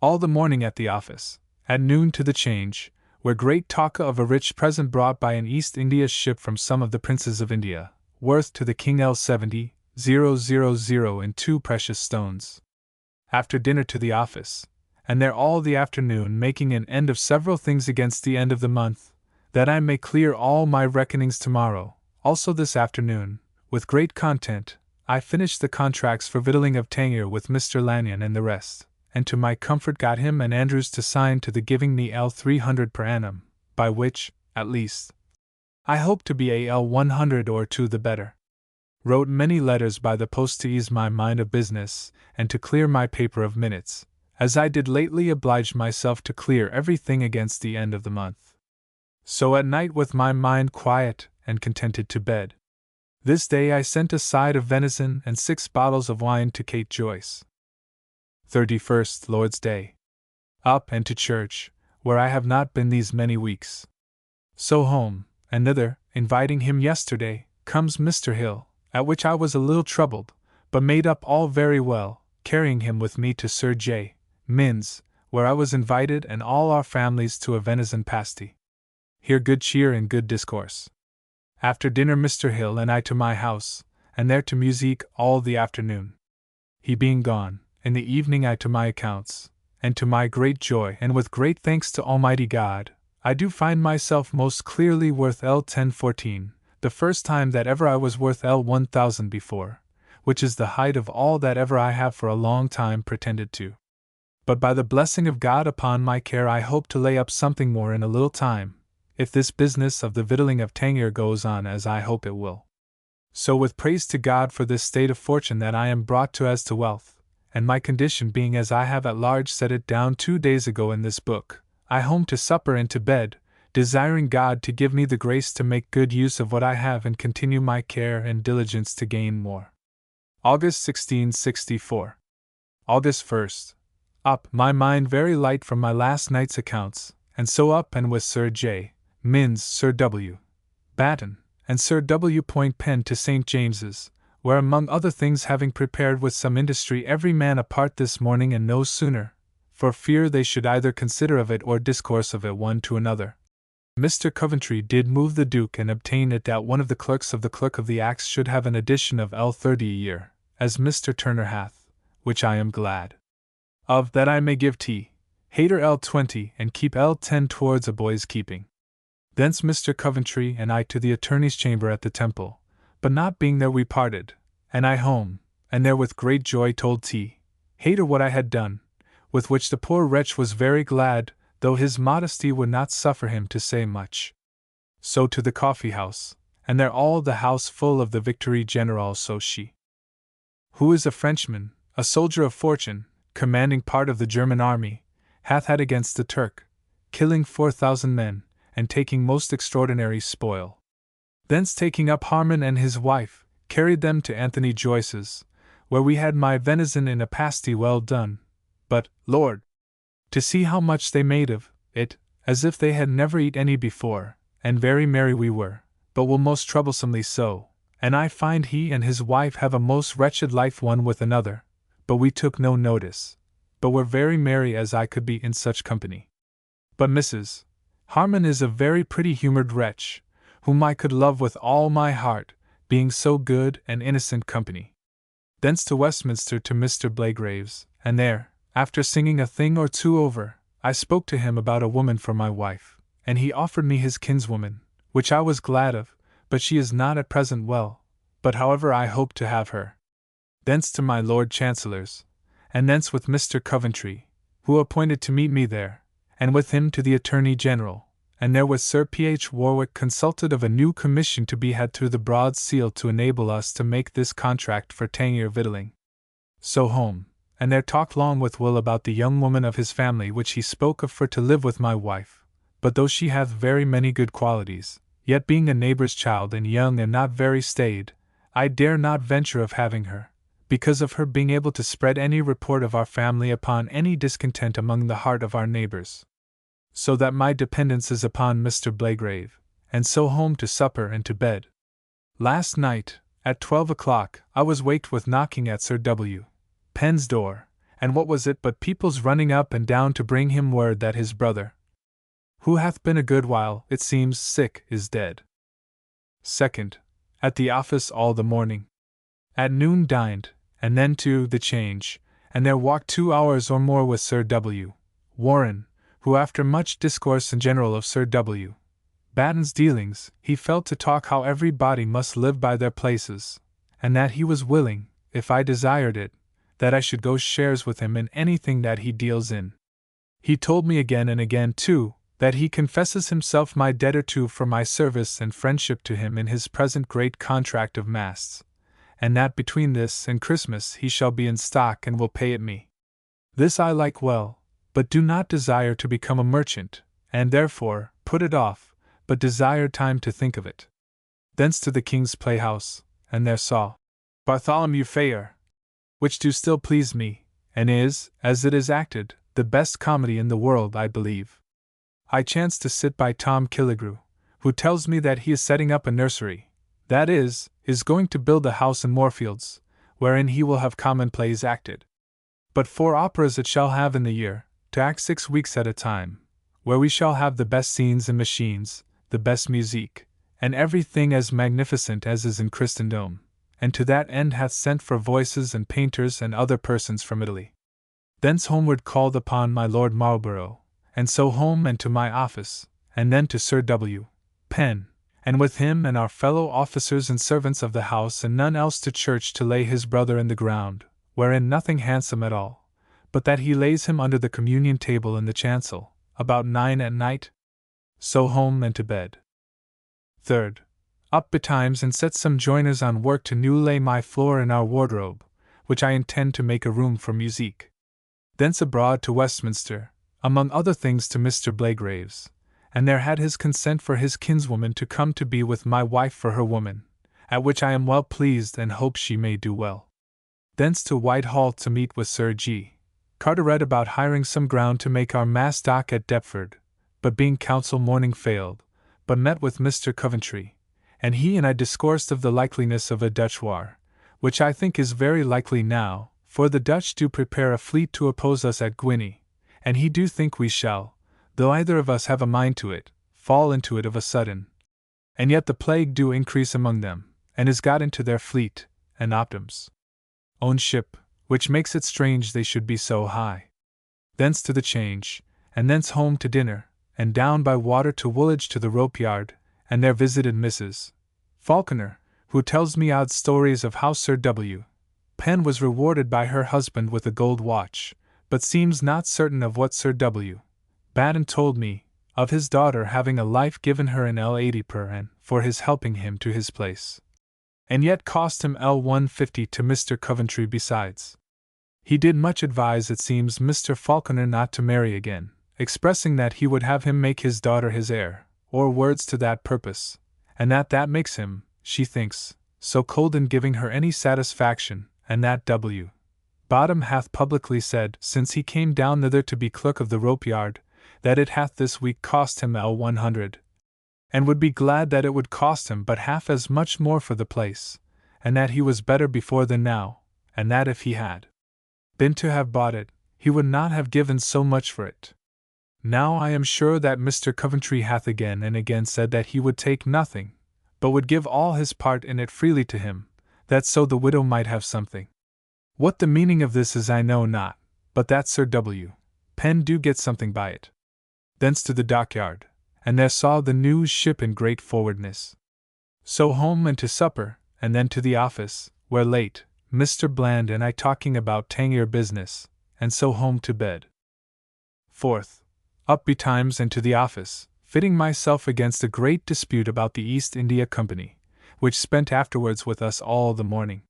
All the morning at the office, at noon to the Change, where great talk of a rich present brought by an East India ship from some of the princes of India, worth to the king L70,000 in 2 precious stones. After dinner to the office, and there all the afternoon making an end of several things against the end of the month, that I may clear all my reckonings tomorrow. Also this afternoon, with great content, I finished the contracts for victualling of Tangier with Mr. Lanyon and the rest, and to my comfort got him and Andrews to sign to the giving me L300 per annum, by which, at least, I hope to be a L100 or 2 the better. Wrote many letters by the post to ease my mind of business, and to clear my paper of minutes, as I did lately oblige myself to clear everything against the end of the month. So at night with my mind quiet and contented to bed. This day I sent a side of venison and 6 bottles of wine to Kate Joyce. 31st Lord's Day. Up and to church, where I have not been these many weeks. So home, and thither, inviting him yesterday, comes Mr. Hill, at which I was a little troubled, but made up all very well, carrying him with me to Sir J. Min's, where I was invited and all our families to a venison pasty. Here good cheer and good discourse. After dinner Mr. Hill and I to my house, and there to music all the afternoon. He being gone, in the evening I to my accounts, and to my great joy and with great thanks to Almighty God, I do find myself most clearly worth L1014, the first time that ever I was worth L1000 before, which is the height of all that ever I have for a long time pretended to. But by the blessing of God upon my care I hope to lay up something more in a little time, if this business of the victualling of Tangier goes on as I hope it will. So with praise to God for this state of fortune that I am brought to as to wealth, and my condition being as I have at large set it down 2 days ago in this book, I home to supper and to bed, desiring God to give me the grace to make good use of what I have and continue my care and diligence to gain more. August 1664. August 1st. Up, my mind very light from my last night's accounts, and so up and with Sir J. Min's, Sir W. Batten, and Sir W. Point Pen to St. James's, where among other things having prepared with some industry every man apart this morning and no sooner, for fear they should either consider of it or discourse of it one to another. Mr. Coventry did move the Duke and obtain it that one of the clerks of the Clerk of the Acts should have an addition of L30 a year, as Mr. Turner hath, which I am glad of, that I may give T. Hayter L20 and keep L10 towards a boy's keeping. Thence Mr. Coventry and I to the attorney's chamber at the Temple, but not being there we parted, and I home, and there with great joy told T. Hayter what I had done, with which the poor wretch was very glad, though his modesty would not suffer him to say much. So to the coffee-house, and there all the house full of the Victory General. So she, who is a Frenchman, a soldier of fortune, commanding part of the German army, hath had against the Turk, killing 4,000 men, and taking most extraordinary spoil. Thence taking up Harmon and his wife, carried them to Anthony Joyce's, where we had my venison in a pasty well done, but, Lord, to see how much they made of it, as if they had never eat any before, and very merry we were, but will most troublesomely so, and I find he and his wife have a most wretched life one with another, but we took no notice, but were very merry as I could be in such company. But Mrs. Harmon is a very pretty humoured wretch, whom I could love with all my heart, being so good and innocent company. Thence to Westminster to Mr. Blagrave's, and there, after singing a thing or two over, I spoke to him about a woman for my wife, and he offered me his kinswoman, which I was glad of, but she is not at present well, but however I hope to have her. Thence to my Lord Chancellor's, and thence with Mr. Coventry, who appointed to meet me there, and with him to the Attorney General, and there with Sir P.H. Warwick consulted of a new commission to be had through the Broad Seal to enable us to make this contract for Tangier victualling. So home, and there talked long with Will about the young woman of his family which he spoke of for to live with my wife, but though she hath very many good qualities, yet being a neighbour's child and young and not very staid, I dare not venture of having her, because of her being able to spread any report of our family upon any discontent among the heart of our neighbours. So that my dependence is upon Mr. Blagrave, and so home to supper and to bed. Last night, at 12 o'clock, I was waked with knocking at Sir W. Penn's door, and what was it but people's running up and down to bring him word that his brother, who hath been a good while, it seems, sick, is dead. 2nd. At the office all the morning. At noon dined, and then to the Change, and there walked 2 hours or more with Sir W. Warren, who after much discourse in general of Sir W. Batten's dealings, he fell to talk how every body must live by their places, and that he was willing, if I desired it, that I should go shares with him in anything that he deals in. He told me again and again, too, that he confesses himself my debtor too for my service and friendship to him in his present great contract of masts, and that between this and Christmas he shall be in stock and will pay it me. This I like well, but do not desire to become a merchant, and therefore put it off, but desire time to think of it. Thence to the King's Playhouse, and there saw Bartholomew Fair, which do still please me, and is, as it is acted, the best comedy in the world, I believe. I chance to sit by Tom Killigrew, who tells me that he is setting up a nursery, that is going to build a house in Moorfields, wherein he will have common plays acted. But 4 operas it shall have in the year, to act 6 weeks at a time, where we shall have the best scenes and machines, the best musique, and everything as magnificent as is in Christendom, and to that end hath sent for voices and painters and other persons from Italy. Thence homeward called upon my Lord Marlborough, and so home and to my office, and then to Sir W. Penn, and with him and our fellow officers and servants of the house and none else to church to lay his brother in the ground, wherein nothing handsome at all, but that he lays him under the communion table in the chancel, about 9 at night. So home and to bed. 3rd. Up betimes and set some joiners on work to new lay my floor in our wardrobe, which I intend to make a room for musique. Thence abroad to Westminster, among other things to Mr. Blagrave's, and there had his consent for his kinswoman to come to be with my wife for her woman, at which I am well pleased and hope she may do well. Thence to Whitehall to meet with Sir G. Carteret about hiring some ground to make our mast dock at Deptford, but being council morning failed, but met with Mr. Coventry, and he and I discoursed of the likeliness of a Dutch war, which I think is very likely now, for the Dutch do prepare a fleet to oppose us at Guinea, and he do think we shall, though either of us have a mind to it, fall into it of a sudden. And yet the plague do increase among them, and is got into their fleet, and Optim's own ship, which makes it strange they should be so high. Thence to the Change, and thence home to dinner, and down by water to Woolwich to the rope yard, and there visited Mrs. Falconer, who tells me odd stories of how Sir W. Penn was rewarded by her husband with a gold watch, but seems not certain of what Sir W. Batten told me, of his daughter having a life given her in L80 per annum for his helping him to his place, and yet cost him L150 to Mr. Coventry besides. He did much advise, it seems, Mr. Falconer not to marry again, expressing that he would have him make his daughter his heir, or words to that purpose, and that makes him, she thinks, so cold in giving her any satisfaction, and that W. Bottom hath publicly said, since he came down thither to be clerk of the rope yard, that it hath this week cost him L100, and would be glad that it would cost him but half as much more for the place, and that he was better before than now, and that if he had been to have bought it, he would not have given so much for it. Now I am sure that Mr. Coventry hath again and again said that he would take nothing, but would give all his part in it freely to him, that so the widow might have something. What the meaning of this is I know not, but that Sir W. Penn do get something by it. Thence to the dockyard, and there saw the new ship in great forwardness. So home and to supper, and then to the office, where late, Mr. Bland and I talking about Tangier business, and so home to bed. 4th. Up betimes and to the office, fitting myself against a great dispute about the East India Company, which spent afterwards with us all the morning.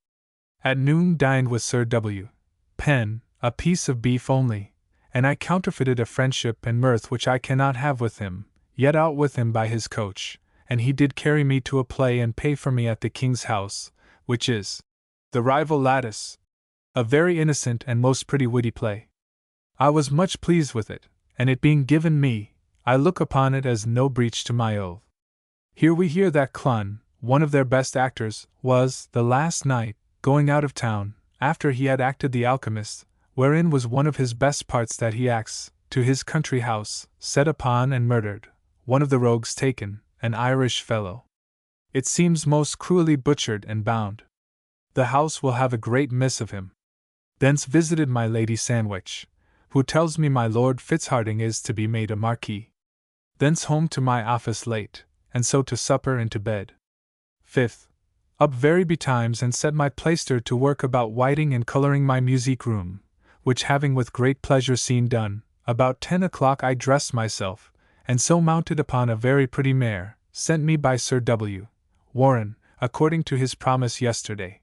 At noon dined with Sir W. Penn, a piece of beef only, and I counterfeited a friendship and mirth which I cannot have with him, yet out with him by his coach, and he did carry me to a play and pay for me at the King's House, which is The Rival Lattice, a very innocent and most pretty witty play. I was much pleased with it, and it being given me, I look upon it as no breach to my oath. Here we hear that Clun, one of their best actors, was, the last night, going out of town, after he had acted The Alchemist, wherein was one of his best parts that he acts, to his country house, set upon and murdered, one of the rogues taken, an Irish fellow. It seems most cruelly butchered and bound. The house will have a great miss of him. Thence visited my Lady Sandwich, who tells me my Lord Fitzharding is to be made a Marquis. Thence home to my office late, and so to supper and to bed. 5th. Up very betimes and set my plaister to work about whiting and colouring my music room, which having with great pleasure seen done, about 10 o'clock I dressed myself, and so mounted upon a very pretty mare, sent me by Sir W. Warren, according to his promise yesterday.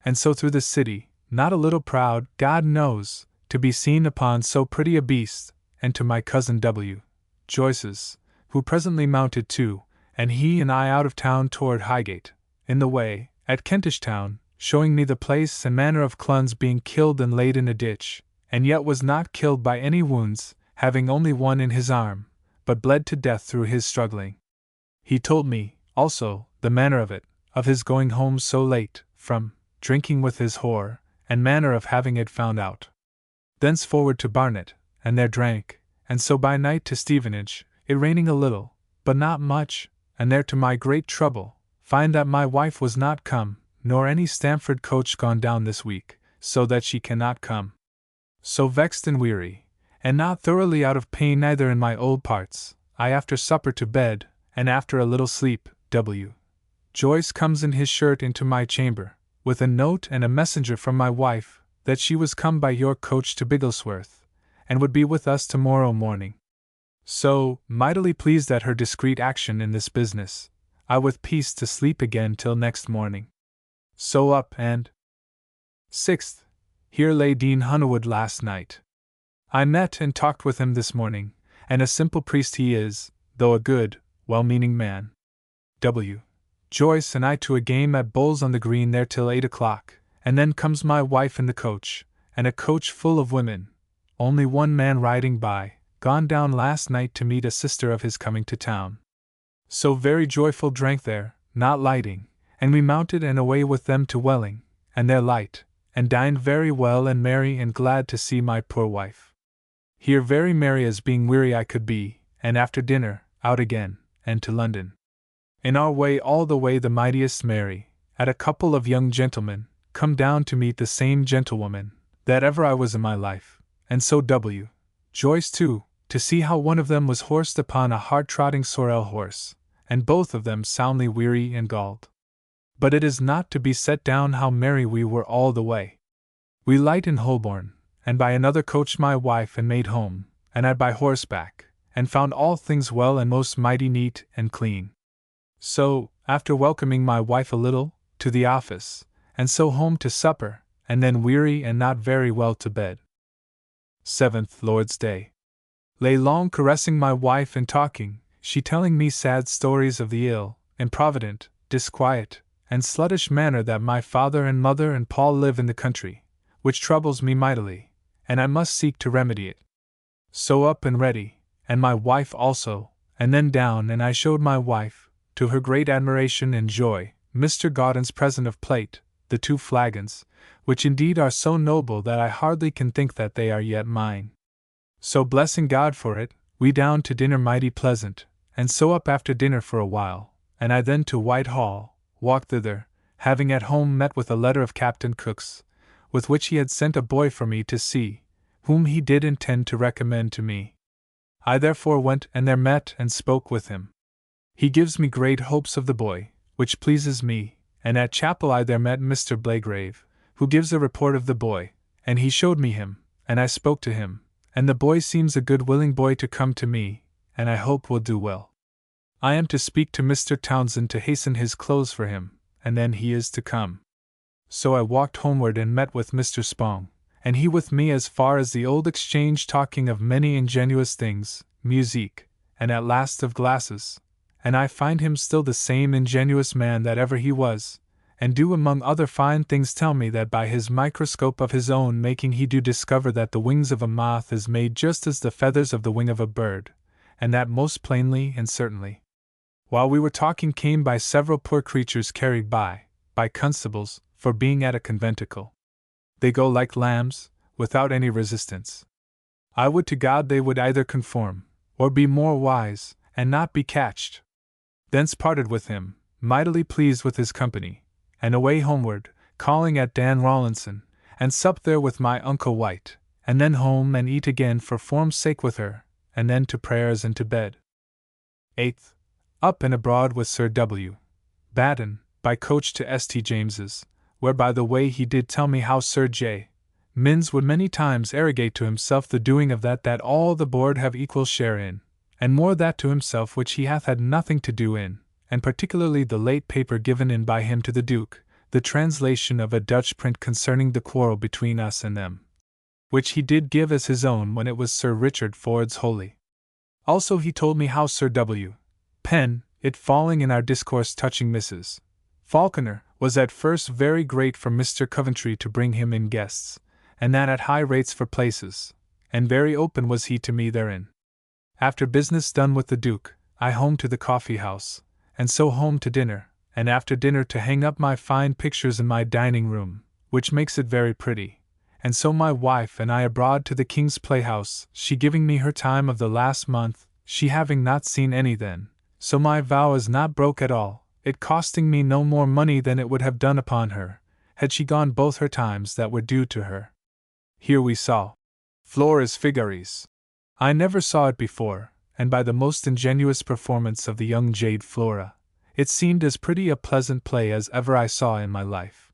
And so through the city, not a little proud, God knows, to be seen upon so pretty a beast, and to my cousin W. Joyce's, who presently mounted too, and he and I out of town toward Highgate, in the way, at Kentish Town, showing me the place and manner of Clun's being killed and laid in a ditch, and yet was not killed by any wounds, having only one in his arm, but bled to death through his struggling. He told me, also, the manner of it, of his going home so late, from drinking with his whore, and manner of having it found out. Thenceforward to Barnet, and there drank, and so by night to Stevenage, it raining a little, but not much, and there to my great trouble, find that my wife was not come, nor any Stamford coach gone down this week, so that she cannot come. So vexed and weary, and not thoroughly out of pain neither in my old parts, I after supper to bed, and after a little sleep, W. Joyce comes in his shirt into my chamber, with a note and a messenger from my wife, that she was come by your coach to Bigglesworth, and would be with us tomorrow morning. So, mightily pleased at her discreet action in this business, I with peace to sleep again till next morning. So up and 6th. Here lay Dean Hunwood last night. I met and talked with him this morning, and a simple priest he is, though a good, well-meaning man. W. Joyce and I to a game at bowls on the green there till 8 o'clock, and then comes my wife in the coach, and a coach full of women, only one man riding by, gone down last night to meet a sister of his coming to town. So very joyful drank there, not lighting, and we mounted and away with them to Welling, and there light, and dined very well and merry and glad to see my poor wife. Here very merry as being weary I could be, and after dinner, out again, and to London. In our way all the way the mightiest merry, at a couple of young gentlemen, come down to meet the same gentlewoman, that ever I was in my life, and so W. Joyce too, to see how one of them was horsed upon a hard-trotting sorrel horse, and both of them soundly weary and galled. But it is not to be set down how merry we were all the way. We light in Holborn, and by another coach my wife and maid home, and I by horseback, and found all things well and most mighty neat and clean. So, after welcoming my wife a little, to the office, and so home to supper, and then weary and not very well to bed. 7th Lord's Day. Lay long caressing my wife and talking, she telling me sad stories of the ill, improvident, disquiet, and sluttish manner that my father and mother and Paul live in the country, which troubles me mightily, and I must seek to remedy it. So up and ready, and my wife also, and then down, and I showed my wife, to her great admiration and joy, Mr. Gauden's present of plate, the 2 flagons, which indeed are so noble that I hardly can think that they are yet mine. So blessing God for it, we down to dinner mighty pleasant, and so up after dinner for a while, and I then to Whitehall, walked thither, having at home met with a letter of Captain Cook's, with which he had sent a boy for me to see, whom he did intend to recommend to me. I therefore went and there met and spoke with him. He gives me great hopes of the boy, which pleases me, and at chapel I there met Mr. Blagrave, who gives a report of the boy, and he showed me him, and I spoke to him, and the boy seems a good willing boy to come to me, and I hope will do well. I am to speak to Mr. Townsend to hasten his clothes for him, and then he is to come. So I walked homeward and met with Mr. Spong, and he with me as far as the Old Exchange, talking of many ingenious things, music, and at last of glasses, and I find him still the same ingenious man that ever he was, and do among other fine things tell me that by his microscope of his own making he do discover that the wings of a moth is made just as the feathers of the wing of a bird, and that most plainly and certainly. While we were talking came by several poor creatures carried by constables, for being at a conventicle. They go like lambs, without any resistance. I would to God they would either conform, or be more wise, and not be catched. Thence parted with him, mightily pleased with his company, and away homeward, calling at Dan Rawlinson, and supped there with my Uncle White, and then home and eat again for form's sake with her, and then to prayers and to bed. 8th. Up and abroad with Sir W. Batten, by coach to St. James's, where by the way he did tell me how Sir J. Minns would many times arrogate to himself the doing of that all the board have equal share in, and more that to himself which he hath had nothing to do in, and particularly the late paper given in by him to the Duke, the translation of a Dutch print concerning the quarrel between us and them, which he did give as his own when it was Sir Richard Ford's wholly. Also he told me how Sir W. Penn, it falling in our discourse touching Mrs. Falconer, was at first very great for Mr. Coventry to bring him in guests, and that at high rates for places, and very open was he to me therein. After business done with the Duke, I home to the coffee house, and so home to dinner, and after dinner to hang up my fine pictures in my dining room, which makes it very pretty, and so my wife and I abroad to the King's Playhouse, she giving me her time of the last month, she having not seen any then, so my vow is not broke at all, it costing me no more money than it would have done upon her, had she gone both her times that were due to her. Here we saw Flora's Figaries. I never saw it before, and by the most ingenuous performance of the young jade Flora, it seemed as pretty a pleasant play as ever I saw in my life.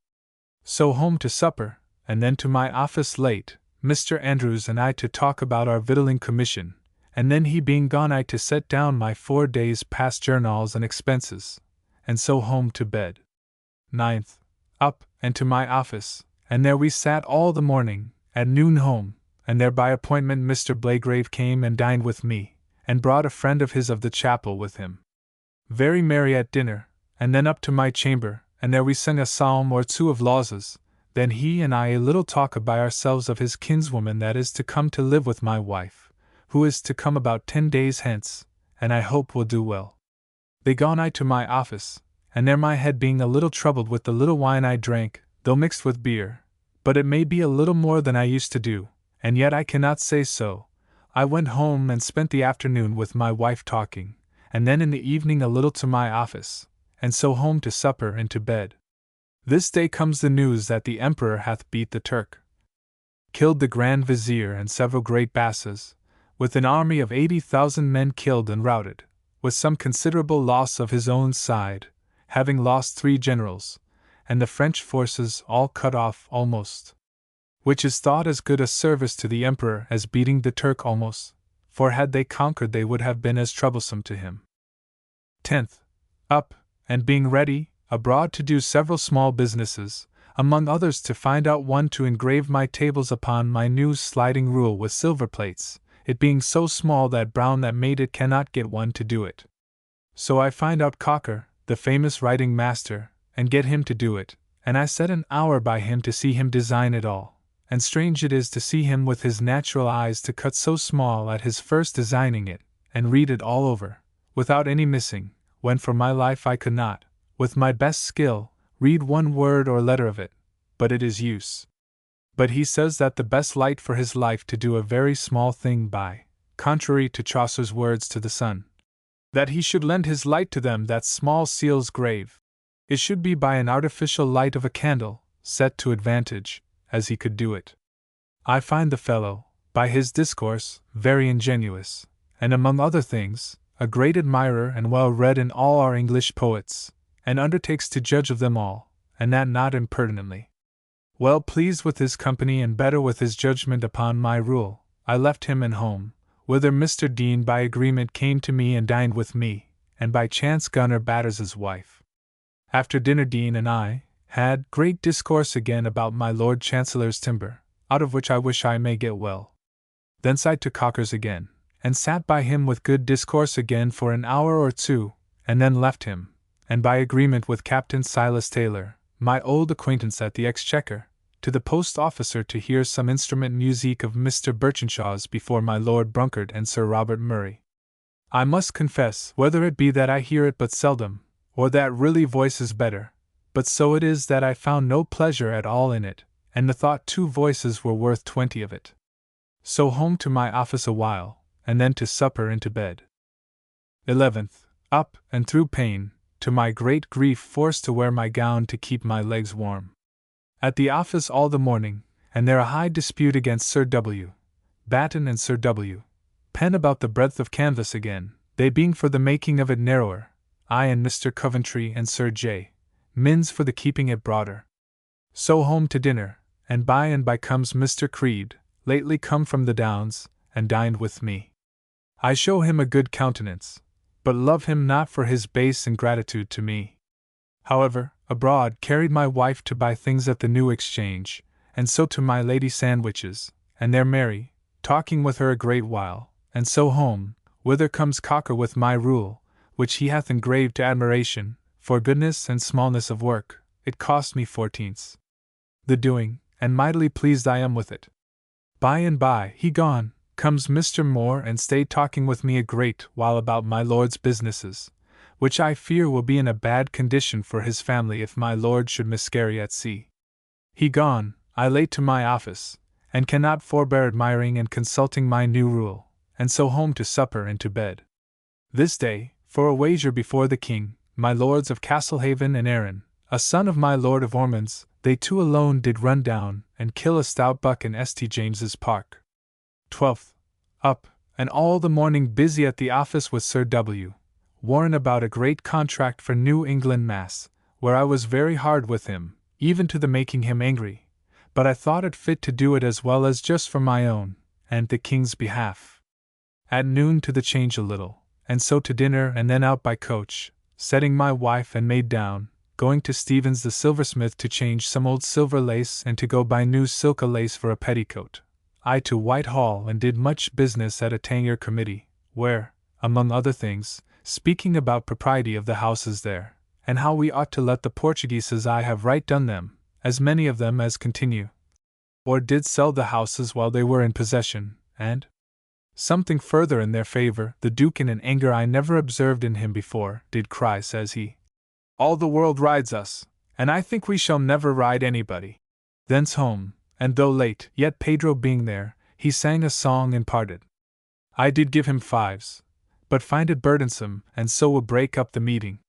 So home to supper, and then to my office late, Mr. Andrews and I to talk about our victualling commission, and then he being gone I to set down my 4 days' past journals and expenses, and so home to bed. 9th. Up, and to my office, and there we sat all the morning, at noon home, and there by appointment Mr. Blagrave came and dined with me, and brought a friend of his of the chapel with him. Very merry at dinner, and then up to my chamber, and there we sang a psalm or two of Lawes's, then he and I a little talk by ourselves of his kinswoman that is to come to live with my wife, who is to come about 10 days hence, and I hope will do well. They gone I to my office, and there my head being a little troubled with the little wine I drank, though mixed with beer, but it may be a little more than I used to do, and yet I cannot say so, I went home and spent the afternoon with my wife talking, and then in the evening a little to my office, and so home to supper and to bed. This day comes the news that the Emperor hath beat the Turk, killed the Grand Vizier and several great basses, with an army of 80,000 men killed and routed, with some considerable loss of his own side, having lost 3 generals, and the French forces all cut off almost, which is thought as good a service to the Emperor as beating the Turk almost, for had they conquered they would have been as troublesome to him. 10th. Up, and being ready, abroad to do several small businesses, among others to find out one to engrave my tables upon my new sliding rule with silver plates, it being so small that Brown that made it cannot get one to do it. So I find out Cocker, the famous writing master, and get him to do it, and I set an hour by him to see him design it all, and strange it is to see him with his natural eyes to cut so small at his first designing it, and read it all over, without any missing, when for my life I could not, with my best skill, read one word or letter of it, but it is use. But he says that the best light for his life to do a very small thing by, contrary to Chaucer's words to the sun, that he should lend his light to them that small seals grave, it should be by an artificial light of a candle, set to advantage, as he could do it. I find the fellow, by his discourse, very ingenious, and among other things, a great admirer and well read in all our English poets, and undertakes to judge of them all, and that not impertinently. Well pleased with his company and better with his judgment upon my rule, I left him and home, whither Mr. Dean by agreement came to me and dined with me, and by chance Gunner Batters's wife. After dinner Dean and I had great discourse again about my Lord Chancellor's timber, out of which I wish I may get well. Thence I to Cocker's again, and sat by him with good discourse again for an hour or two, and then left him, and by agreement with Captain Silas Taylor, my old acquaintance at the Exchequer, to the post officer to hear some instrument musique of Mr. Birchenshaw's before my Lord Brunkard and Sir Robert Murray. I must confess, whether it be that I hear it but seldom, or that really voice is better, but so it is that I found no pleasure at all in it, and the thought 2 voices were worth 20 of it. So home to my office a while, and then to supper and to bed. 11th. Up, and through pain, to my great grief forced to wear my gown to keep my legs warm. At the office all the morning, and there a high dispute against Sir W. Batten and Sir W. Penn about the breadth of canvas again, they being for the making of it narrower, I and Mr. Coventry and Sir J. Minns for the keeping it broader. So home to dinner, and by comes Mr. Creed, lately come from the Downs, and dined with me. I show him a good countenance, but love him not for his base ingratitude to me. However, abroad carried my wife to buy things at the New Exchange, and so to my Lady Sandwich's, and there merry, talking with her a great while, and so home, whither comes Cocker with my rule, which he hath engraved to admiration, for goodness and smallness of work, it cost me 14s. The doing, and mightily pleased I am with it. By and by, he gone, comes Mr. Moore and stayed talking with me a great while about my lord's businesses, which I fear will be in a bad condition for his family if my lord should miscarry at sea. He gone, I late to my office, and cannot forbear admiring and consulting my new rule, and so home to supper and to bed. This day, for a wager before the king, my lords of Castlehaven and Arran, a son of my lord of Ormonds, they two alone did run down and kill a stout buck in St. James's Park. 12th. Up, and all the morning busy at the office with Sir W. Warren about a great contract for New England Mass, where I was very hard with him, even to the making him angry, but I thought it fit to do it as well as just for my own, and the king's behalf. At noon to the change a little, and so to dinner and then out by coach, setting my wife and maid down, going to Stevens the silversmith to change some old silver lace and to go buy new silk lace for a petticoat. I to Whitehall and did much business at a Tangier committee, where, among other things, speaking about propriety of the houses there, and how we ought to let the Portugueses I have right done them, as many of them as continue, or did sell the houses while they were in possession, and something further in their favor, the Duke in an anger I never observed in him before, did cry, says he, "All the world rides us, and I think we shall never ride anybody." Thence home, and though late, yet Pedro being there, he sang a song and parted. I did give him fives, but find it burdensome, and so will break up the meeting.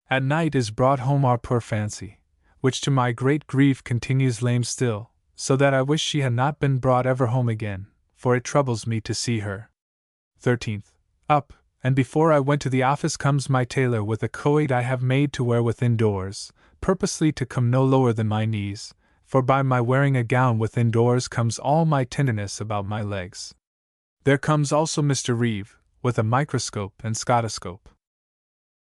At night is brought home our poor Fancy, which to my great grief continues lame still, so that I wish she had not been brought ever home again, for it troubles me to see her. 13th. Up, and before I went to the office comes my tailor with a coat I have made to wear within doors, purposely to come no lower than my knees, for by my wearing a gown within doors comes all my tenderness about my legs. There comes also Mr. Reeve, with a microscope and scotoscope.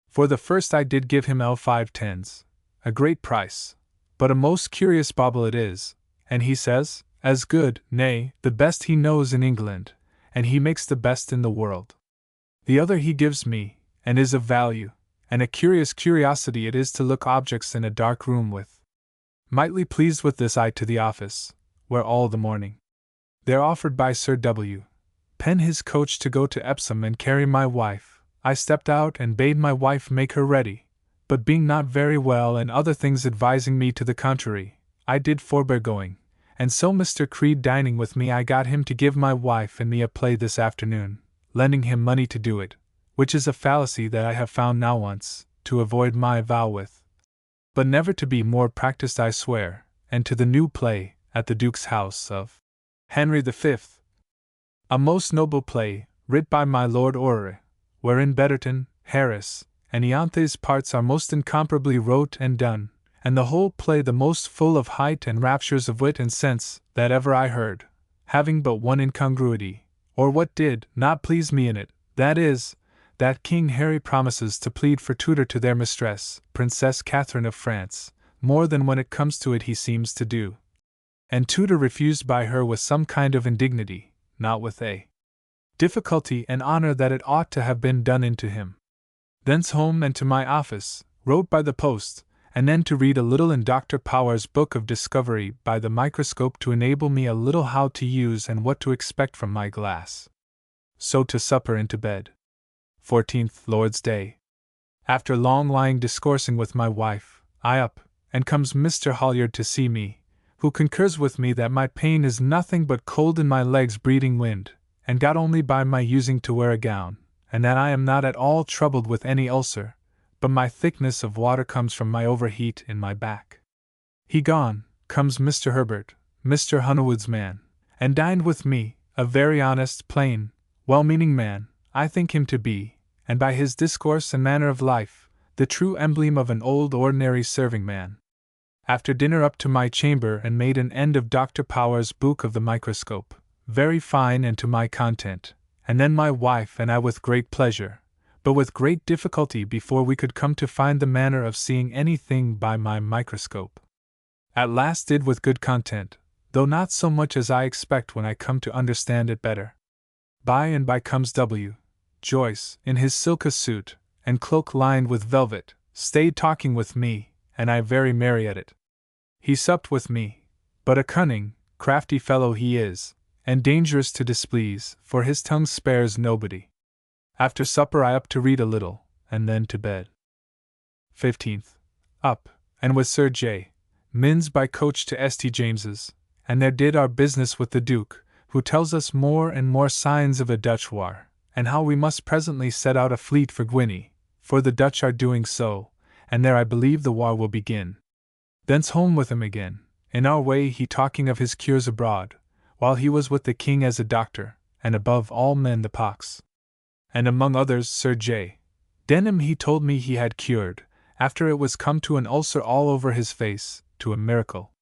For the first I did give him L510s, a great price, but a most curious bauble it is, and he says, as good, nay, the best he knows in England, and he makes the best in the world. The other he gives me, and is of value, and a curious curiosity it is to look objects in a dark room with. Mightily pleased with this I to the office, where all the morning. There offered by Sir W. Penn his coach to go to Epsom and carry my wife. I stepped out and bade my wife make her ready, but being not very well and other things advising me to the contrary, I did forbear going, and so Mr. Creed dining with me I got him to give my wife and me a play this afternoon, lending him money to do it, which is a fallacy that I have found now once, to avoid my vow with, but never to be more practiced I swear, and to the new play, at the Duke's house of Henry V, a most noble play, writ by my Lord Orrery, wherein Betterton, Harris, and Ianthe's parts are most incomparably wrote and done, and the whole play the most full of height and raptures of wit and sense that ever I heard, having but one incongruity, or what did not please me in it, that is, that King Harry promises to plead for tutor to their mistress, Princess Catherine of France, more than when it comes to it he seems to do, and tutor refused by her with some kind of indignity, not with a difficulty and honor that it ought to have been done into him. Thence home and to my office, wrote by the post, and then to read a little in Dr. Power's book of discovery by the microscope to enable me a little how to use and what to expect from my glass. So to supper and to bed. 14th Lord's Day. After long lying discoursing with my wife, I up, and comes Mr. Holliard to see me, who concurs with me that my pain is nothing but cold in my legs breathing wind, and got only by my using to wear a gown, and that I am not at all troubled with any ulcer, but my thickness of water comes from my overheat in my back. He gone, comes Mr. Herbert, Mr. Hunterwood's man, and dined with me, a very honest, plain, well-meaning man, I think him to be, and by his discourse and manner of life, the true emblem of an old ordinary serving man. After dinner up to my chamber and made an end of Dr. Power's book of the microscope, very fine and to my content, and then my wife and I with great pleasure, but with great difficulty before we could come to find the manner of seeing anything by my microscope. At last did with good content, though not so much as I expect when I come to understand it better. By and by comes W. Joyce, in his silka suit, and cloak lined with velvet, stayed talking with me, and I very merry at it. He supped with me, But a cunning, crafty fellow he is, and dangerous to displease, for his tongue spares nobody. After supper I up to read a little, and then to bed. 15th. Up, and with Sir J. Minns by coach to St. James's, and there did our business with the Duke, who tells us more and more signs of a Dutch war, and how we must presently set out a fleet for Guinea, for the Dutch are doing so, and there I believe the war will begin. Thence home with him again, in our way he talking of his cures abroad, while he was with the king as a doctor, and above all men the pox. And among others Sir J. Denham he told me he had cured, after it was come to an ulcer all over his face, to a miracle.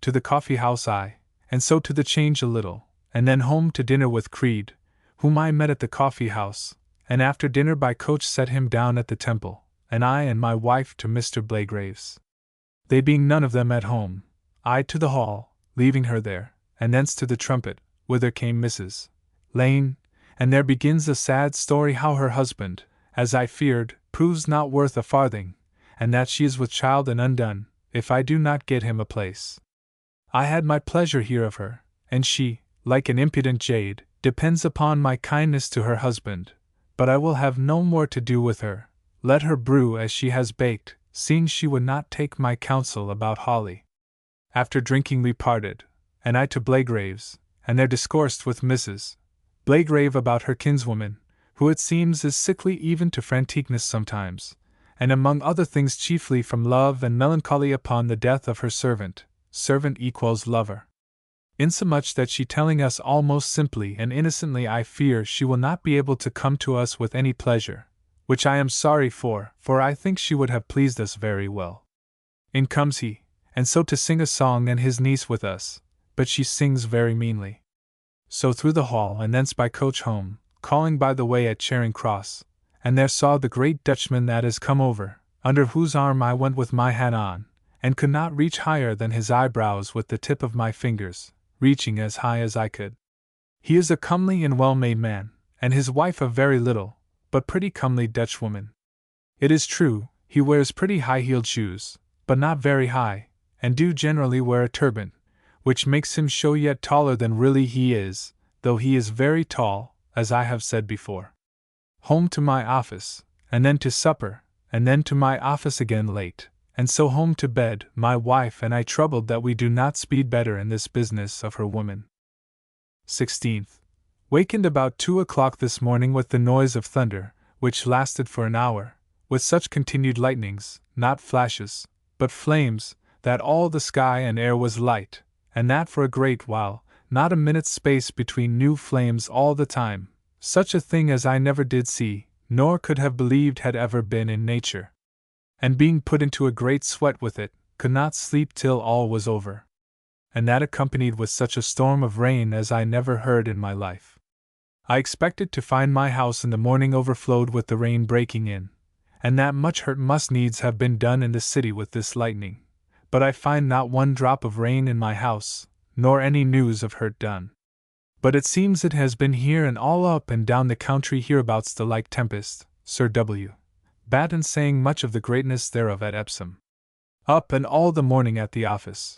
To the coffee house and so to the change a little, and then home to dinner with Creed, whom I met at the coffee house, and after dinner by coach set him down at the Temple, and I and my wife to Mr. Blagrave's. They being none of them at home, I to the hall, leaving her there, and thence to the Trumpet, whither came Mrs. Lane, and there begins a sad story how her husband, as I feared, proves not worth a farthing, and that she is with child and undone, if I do not get him a place. I had my pleasure here of her, and she, like an impudent jade, depends upon my kindness to her husband, but I will have no more to do with her, let her brew as she has baked, seeing she would not take my counsel about Holly. After drinking we parted, and I to Blagrave's, and there discoursed with Mrs. Blagrave about her kinswoman, who it seems is sickly even to franticness sometimes, and among other things chiefly from love and melancholy upon the death of her servant equals lover. Insomuch that she telling us almost simply and innocently I fear she will not be able to come to us with any pleasure, which I am sorry for I think she would have pleased us very well. In comes he, and so to sing a song and his niece with us, but she sings very meanly. So through the hall and thence by coach home, calling by the way at Charing Cross, and there saw the great Dutchman that is come over, under whose arm I went with my hat on, and could not reach higher than his eyebrows with the tip of my fingers, reaching as high as I could. He is a comely and well-made man, and his wife a very little, but pretty comely Dutchwoman. It is true, he wears pretty high-heeled shoes, but not very high, and do generally wear a turban, which makes him show yet taller than really he is, though he is very tall, as I have said before. Home to my office, and then to supper, and then to my office again late, and so home to bed, my wife and I troubled that we do not speed better in this business of her woman. 16th. Wakened about 2 o'clock this morning with the noise of thunder, which lasted for an hour, with such continued lightnings, not flashes, but flames, that all the sky and air was light, and that for a great while, not a minute's space between new flames all the time, such a thing as I never did see, nor could have believed had ever been in nature. And being put into a great sweat with it, could not sleep till all was over. And that accompanied with such a storm of rain as I never heard in my life. I expected to find my house in the morning overflowed with the rain breaking in, and that much hurt must needs have been done in the city with this lightning. But I find not one drop of rain in my house, nor any news of hurt done. But it seems it has been here and all up and down the country hereabouts the like tempest, Sir W. Batten saying much of the greatness thereof at Epsom. Up and all the morning at the office.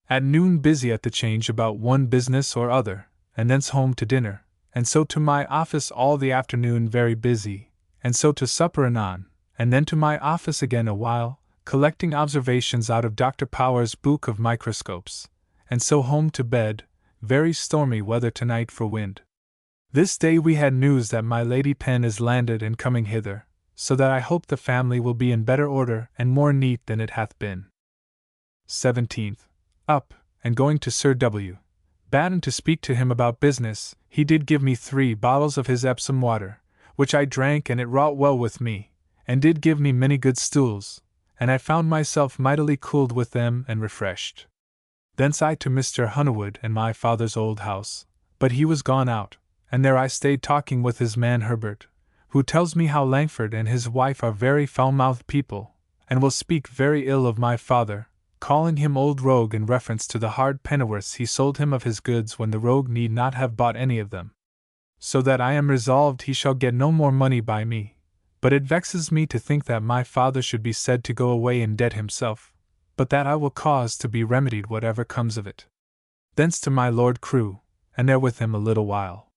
At noon busy at the change about one business or other, and thence home to dinner, and so to my office all the afternoon very busy, and so to supper anon, and then to my office again a while, collecting observations out of Dr. Power's book of microscopes, and so home to bed, very stormy weather tonight for wind. This day we had news that my Lady Pen is landed and coming hither, so that I hope the family will be in better order and more neat than it hath been. 17th. Up, and going to Sir W. Batten to speak to him about business, he did give me 3 bottles of his Epsom water, which I drank and it wrought well with me, and did give me many good stools, and I found myself mightily cooled with them and refreshed. Thence I to Mr. Hunawood and my father's old house, but he was gone out, and there I stayed talking with his man Herbert, who tells me how Langford and his wife are very foul-mouthed people, and will speak very ill of my father, calling him old rogue in reference to the hard pennyworths he sold him of his goods when the rogue need not have bought any of them. So that I am resolved he shall get no more money by me, but it vexes me to think that my father should be said to go away in debt himself, but that I will cause to be remedied whatever comes of it. Thence to my Lord Crewe, and there with him a little while.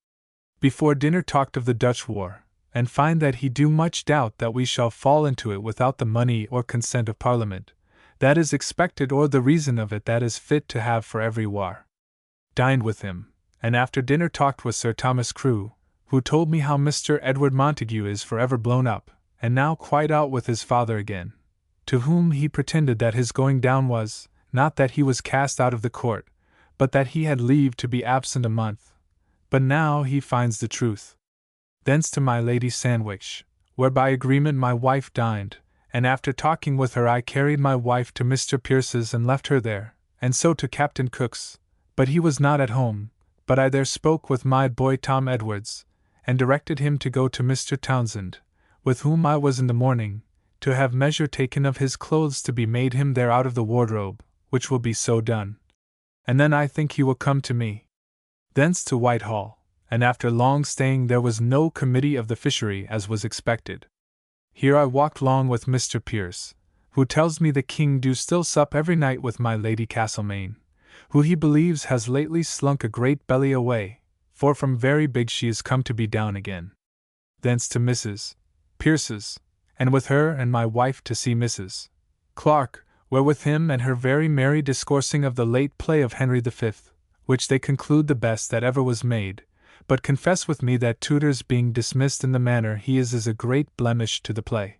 Before dinner talked of the Dutch war, and find that he do much doubt that we shall fall into it without the money or consent of Parliament, that is expected, or the reason of it that is fit to have for every war. Dined with him, and after dinner talked with Sir Thomas Crewe, who told me how Mr. Edward Montague is forever blown up, and now quite out with his father again, to whom he pretended that his going down was, not that he was cast out of the court, but that he had leave to be absent a month, but now he finds the truth. Thence to my Lady Sandwich, where by agreement my wife dined, and after talking with her I carried my wife to Mr. Pierce's and left her there, and so to Captain Cook's, but he was not at home, but I there spoke with my boy Tom Edwards, and directed him to go to Mr. Townsend, with whom I was in the morning, to have measure taken of his clothes to be made him there out of the wardrobe, which will be so done. And then I think he will come to me. Thence to Whitehall, and after long staying there was no committee of the fishery as was expected. Here I walked long with Mr. Pierce, who tells me the king do still sup every night with my Lady Castlemaine, who he believes has lately slunk a great belly away, for from very big she is come to be down again. Thence to Mrs. Pierce's, and with her and my wife to see Mrs. Clark, where with him and her very merry discoursing of the late play of Henry V, which they conclude the best that ever was made, but confess with me that Tudor's being dismissed in the manner he is a great blemish to the play.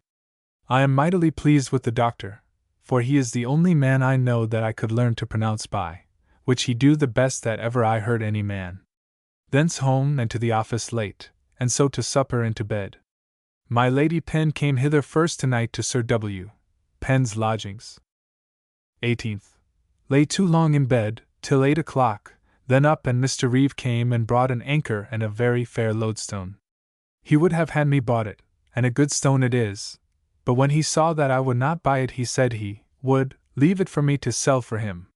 I am mightily pleased with the doctor, for he is the only man I know that I could learn to pronounce by, which he do the best that ever I heard any man. Thence home and to the office late, and so to supper and to bed. My Lady Penn came hither first tonight to Sir W. Penn's lodgings. 18th. Lay too long in bed, till 8 o'clock, then up, and Mr. Reeve came and brought an anchor and a very fair lodestone. He would have had me bought it, and a good stone it is, but when he saw that I would not buy it he said he would leave it for me to sell for him.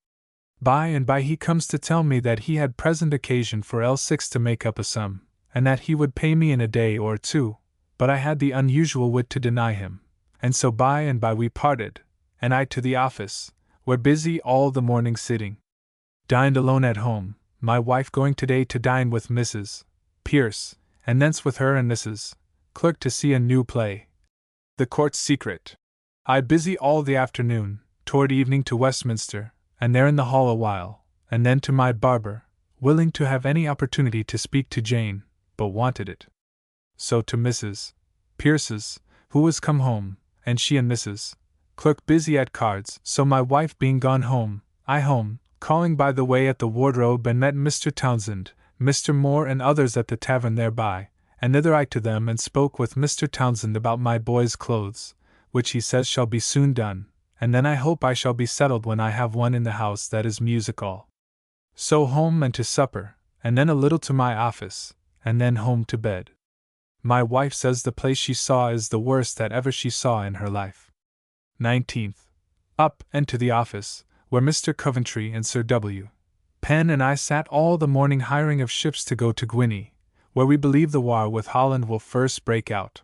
By and by he comes to tell me that he had present occasion for L6 to make up a sum, and that he would pay me in a day or two, but I had the unusual wit to deny him, and so by and by we parted, and I to the office, where busy all the morning sitting. Dined alone at home, my wife going today to dine with Mrs. Pierce, and thence with her and Mrs. Clerk to see a new play, The Court's Secret. I busy all the afternoon, toward evening to Westminster, and there in the hall a while, and then to my barber, willing to have any opportunity to speak to Jane, but wanted it. So to Mrs. Pierce's, who was come home, and she and Mrs. Clerk busy at cards, so my wife being gone home, I home, calling by the way at the wardrobe, and met Mr. Townsend, Mr. Moore, and others at the tavern thereby, and thither I to them and spoke with Mr. Townsend about my boy's clothes, which he says shall be soon done, and then I hope I shall be settled when I have one in the house that is musical. So home and to supper, and then a little to my office, and then home to bed. My wife says the play she saw is the worst that ever she saw in her life. 19th. Up and to the office, where Mr. Coventry and Sir W. Penn and I sat all the morning hiring of ships to go to Guinea, where we believe the war with Holland will first break out.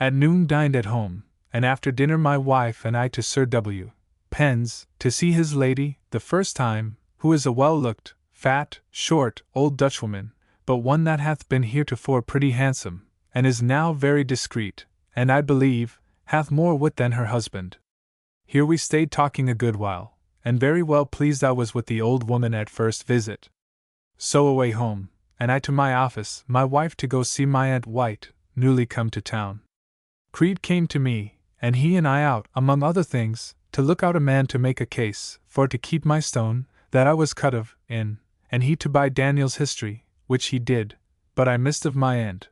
At noon dined at home, and after dinner my wife and I to Sir W. Penn's, to see his lady, the first time, who is a well-looked, fat, short, old Dutchwoman, but one that hath been heretofore pretty handsome, and is now very discreet, and I believe, hath more wit than her husband. Here we stayed talking a good while, and very well pleased I was with the old woman at first visit. So away home, and I to my office, my wife to go see my Aunt White, newly come to town. Creed came to me, and he and I out, among other things, to look out a man to make a case, for to keep my stone, that I was cut of, in, and he to buy Daniel's history, which he did, but I missed of my end.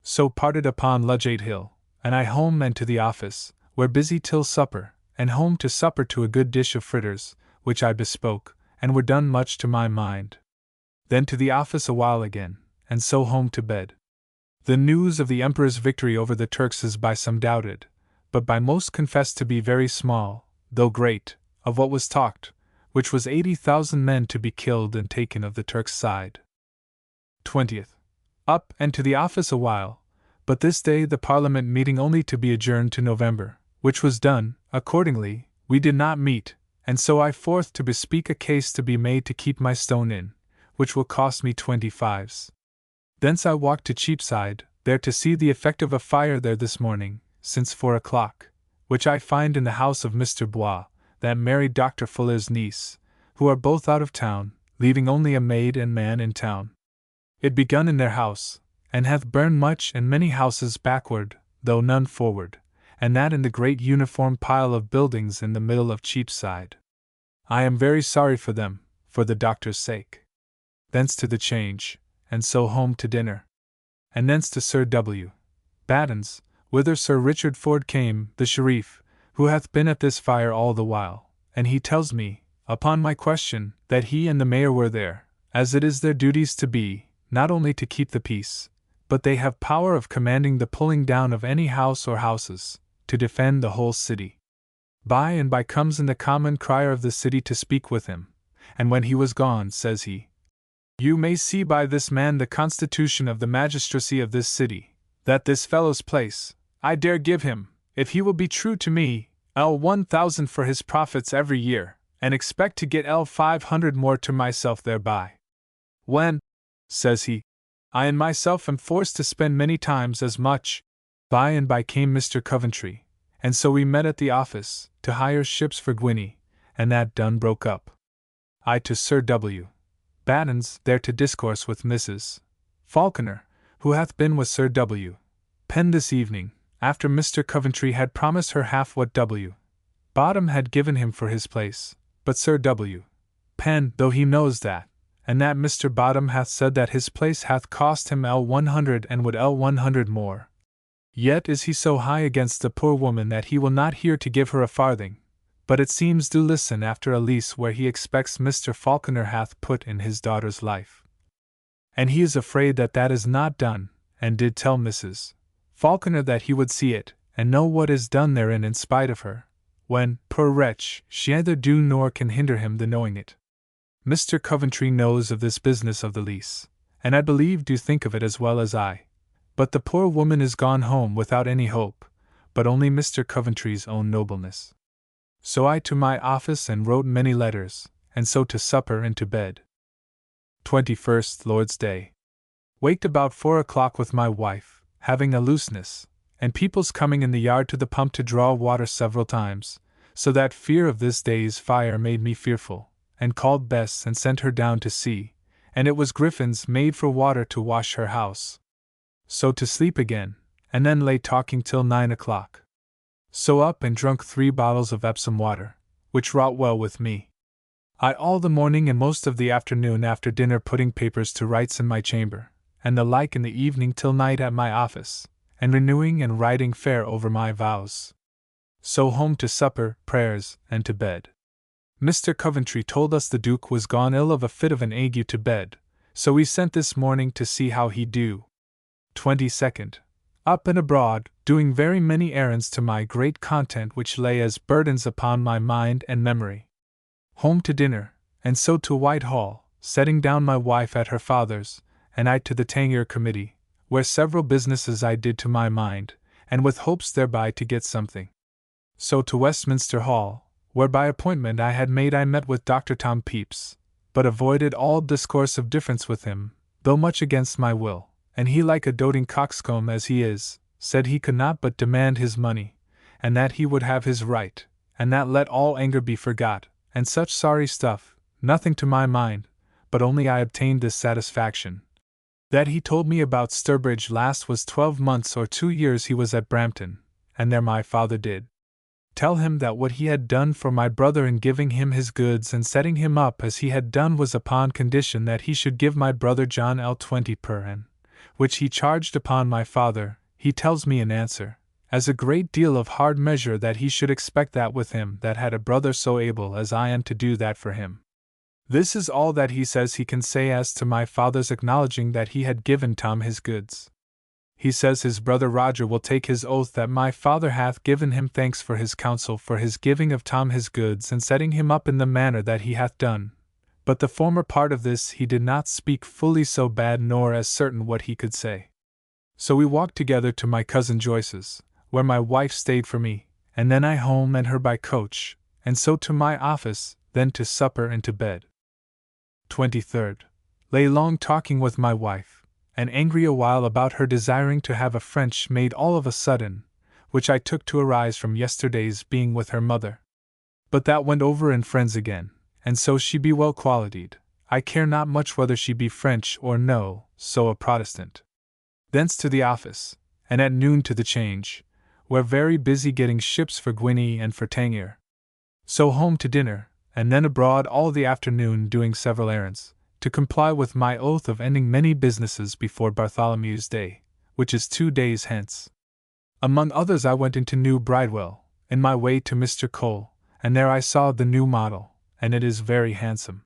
So parted upon Ludgate Hill, and I home and to the office, where busy till supper, and home to supper to a good dish of fritters, which I bespoke, and were done much to my mind. Then to the office a while again, and so home to bed. The news of the Emperor's victory over the Turks is by some doubted, but by most confessed to be very small, though great, of what was talked, which was 80,000 men to be killed and taken of the Turks' side. 20th. Up and to the office a while, but this day the Parliament meeting only to be adjourned to November, which was done. Accordingly, we did not meet, and so I forth to bespeak a case to be made to keep my stone in, which will cost me 25s. Thence I walked to Cheapside, there to see the effect of a fire there this morning, since 4 o'clock, which I find in the house of Mr. Bois, that married Dr. Fuller's niece, who are both out of town, leaving only a maid and man in town. It begun in their house, and hath burned much and many houses backward, though none forward, and that in the great uniform pile of buildings in the middle of Cheapside. I am very sorry for them, for the doctor's sake. Thence to the Change, and so home to dinner. And thence to Sir W. Batten's, whither Sir Richard Ford came, the sheriff, who hath been at this fire all the while, and he tells me, upon my question, that he and the mayor were there, as it is their duties to be, not only to keep the peace, but they have power of commanding the pulling down of any house or houses, to defend the whole city. By and by comes in the common crier of the city to speak with him, and when he was gone, says he, "You may see by this man the constitution of the magistracy of this city, that this fellow's place, I dare give him, if he will be true to me, L1000 for his profits every year, and expect to get L500 more to myself thereby. When," says he, "I and myself am forced to spend many times as much." By and by came Mr. Coventry, and so we met at the office, to hire ships for Guinea, and that done broke up. I to Sir W. Batten's, there to discourse with Mrs. Falconer, who hath been with Sir W. Penn this evening, after Mr. Coventry had promised her half what W. Bottom had given him for his place, but Sir W. Penn, though he knows that, and that Mr. Bottom hath said that his place hath cost him L100 and would L100 more, yet is he so high against the poor woman that he will not hear to give her a farthing, but it seems do listen after a lease where he expects Mr. Falconer hath put in his daughter's life. And he is afraid that that is not done, and did tell Mrs. Falconer that he would see it, and know what is done therein in spite of her, when, poor wretch, she neither do nor can hinder him the knowing it. Mr. Coventry knows of this business of the lease, and I believe do think of it as well as I, but the poor woman is gone home without any hope, but only Mr. Coventry's own nobleness. So I to my office and wrote many letters, and so to supper and to bed. 21st Lord's Day. Waked about 4 o'clock with my wife, having a looseness, and people's coming in the yard to the pump to draw water several times, so that fear of this day's fire made me fearful, and called Bess and sent her down to see, and it was Griffin's maid for water to wash her house. So to sleep again, and then lay talking till 9 o'clock. So up and drunk 3 bottles of Epsom water, which wrought well with me. I all the morning and most of the afternoon after dinner putting papers to rights in my chamber, and the like in the evening till night at my office, and renewing and writing fair over my vows. So home to supper, prayers, and to bed. Mr. Coventry told us the Duke was gone ill of a fit of an ague to bed, so we sent this morning to see how he do. 22nd. Up and abroad, doing very many errands to my great content which lay as burdens upon my mind and memory. Home to dinner, and so to Whitehall, setting down my wife at her father's, and I to the Tangier Committee, where several businesses I did to my mind, and with hopes thereby to get something. So to Westminster Hall, where by appointment I had made I met with Dr. Tom Pepys, but avoided all discourse of difference with him, though much against my will, and he like a doting coxcomb as he is, said he could not but demand his money, and that he would have his right, and that let all anger be forgot, and such sorry stuff, nothing to my mind, but only I obtained this satisfaction. That he told me about Sturbridge last was 12 months or 2 years he was at Brampton, and there my father did tell him that what he had done for my brother in giving him his goods and setting him up as he had done was upon condition that he should give my brother John L20 per annum, which he charged upon my father, he tells me in answer, as a great deal of hard measure that he should expect that with him that had a brother so able as I am to do that for him. This is all that he says he can say as to my father's acknowledging that he had given Tom his goods. He says his brother Roger will take his oath that my father hath given him thanks for his counsel for his giving of Tom his goods and setting him up in the manner that he hath done, but the former part of this he did not speak fully so bad nor as certain what he could say. So we walked together to my cousin Joyce's, where my wife stayed for me, and then I home and her by coach, and so to my office, then to supper and to bed. 23rd. Lay long talking with my wife, and angry a while about her desiring to have a French maid all of a sudden, which I took to arise from yesterday's being with her mother. But that went over in friends again, and so she be well qualitied, I care not much whether she be French or no, so a Protestant. Thence to the office, and at noon to the Change, where very busy getting ships for Guinea and for Tangier. So home to dinner, and then abroad all the afternoon doing several errands, to comply with my oath of ending many businesses before Bartholomew's Day, which is 2 days hence. Among others I went into New Bridewell, in my way to Mr. Cole, and there I saw the new model, and it is very handsome.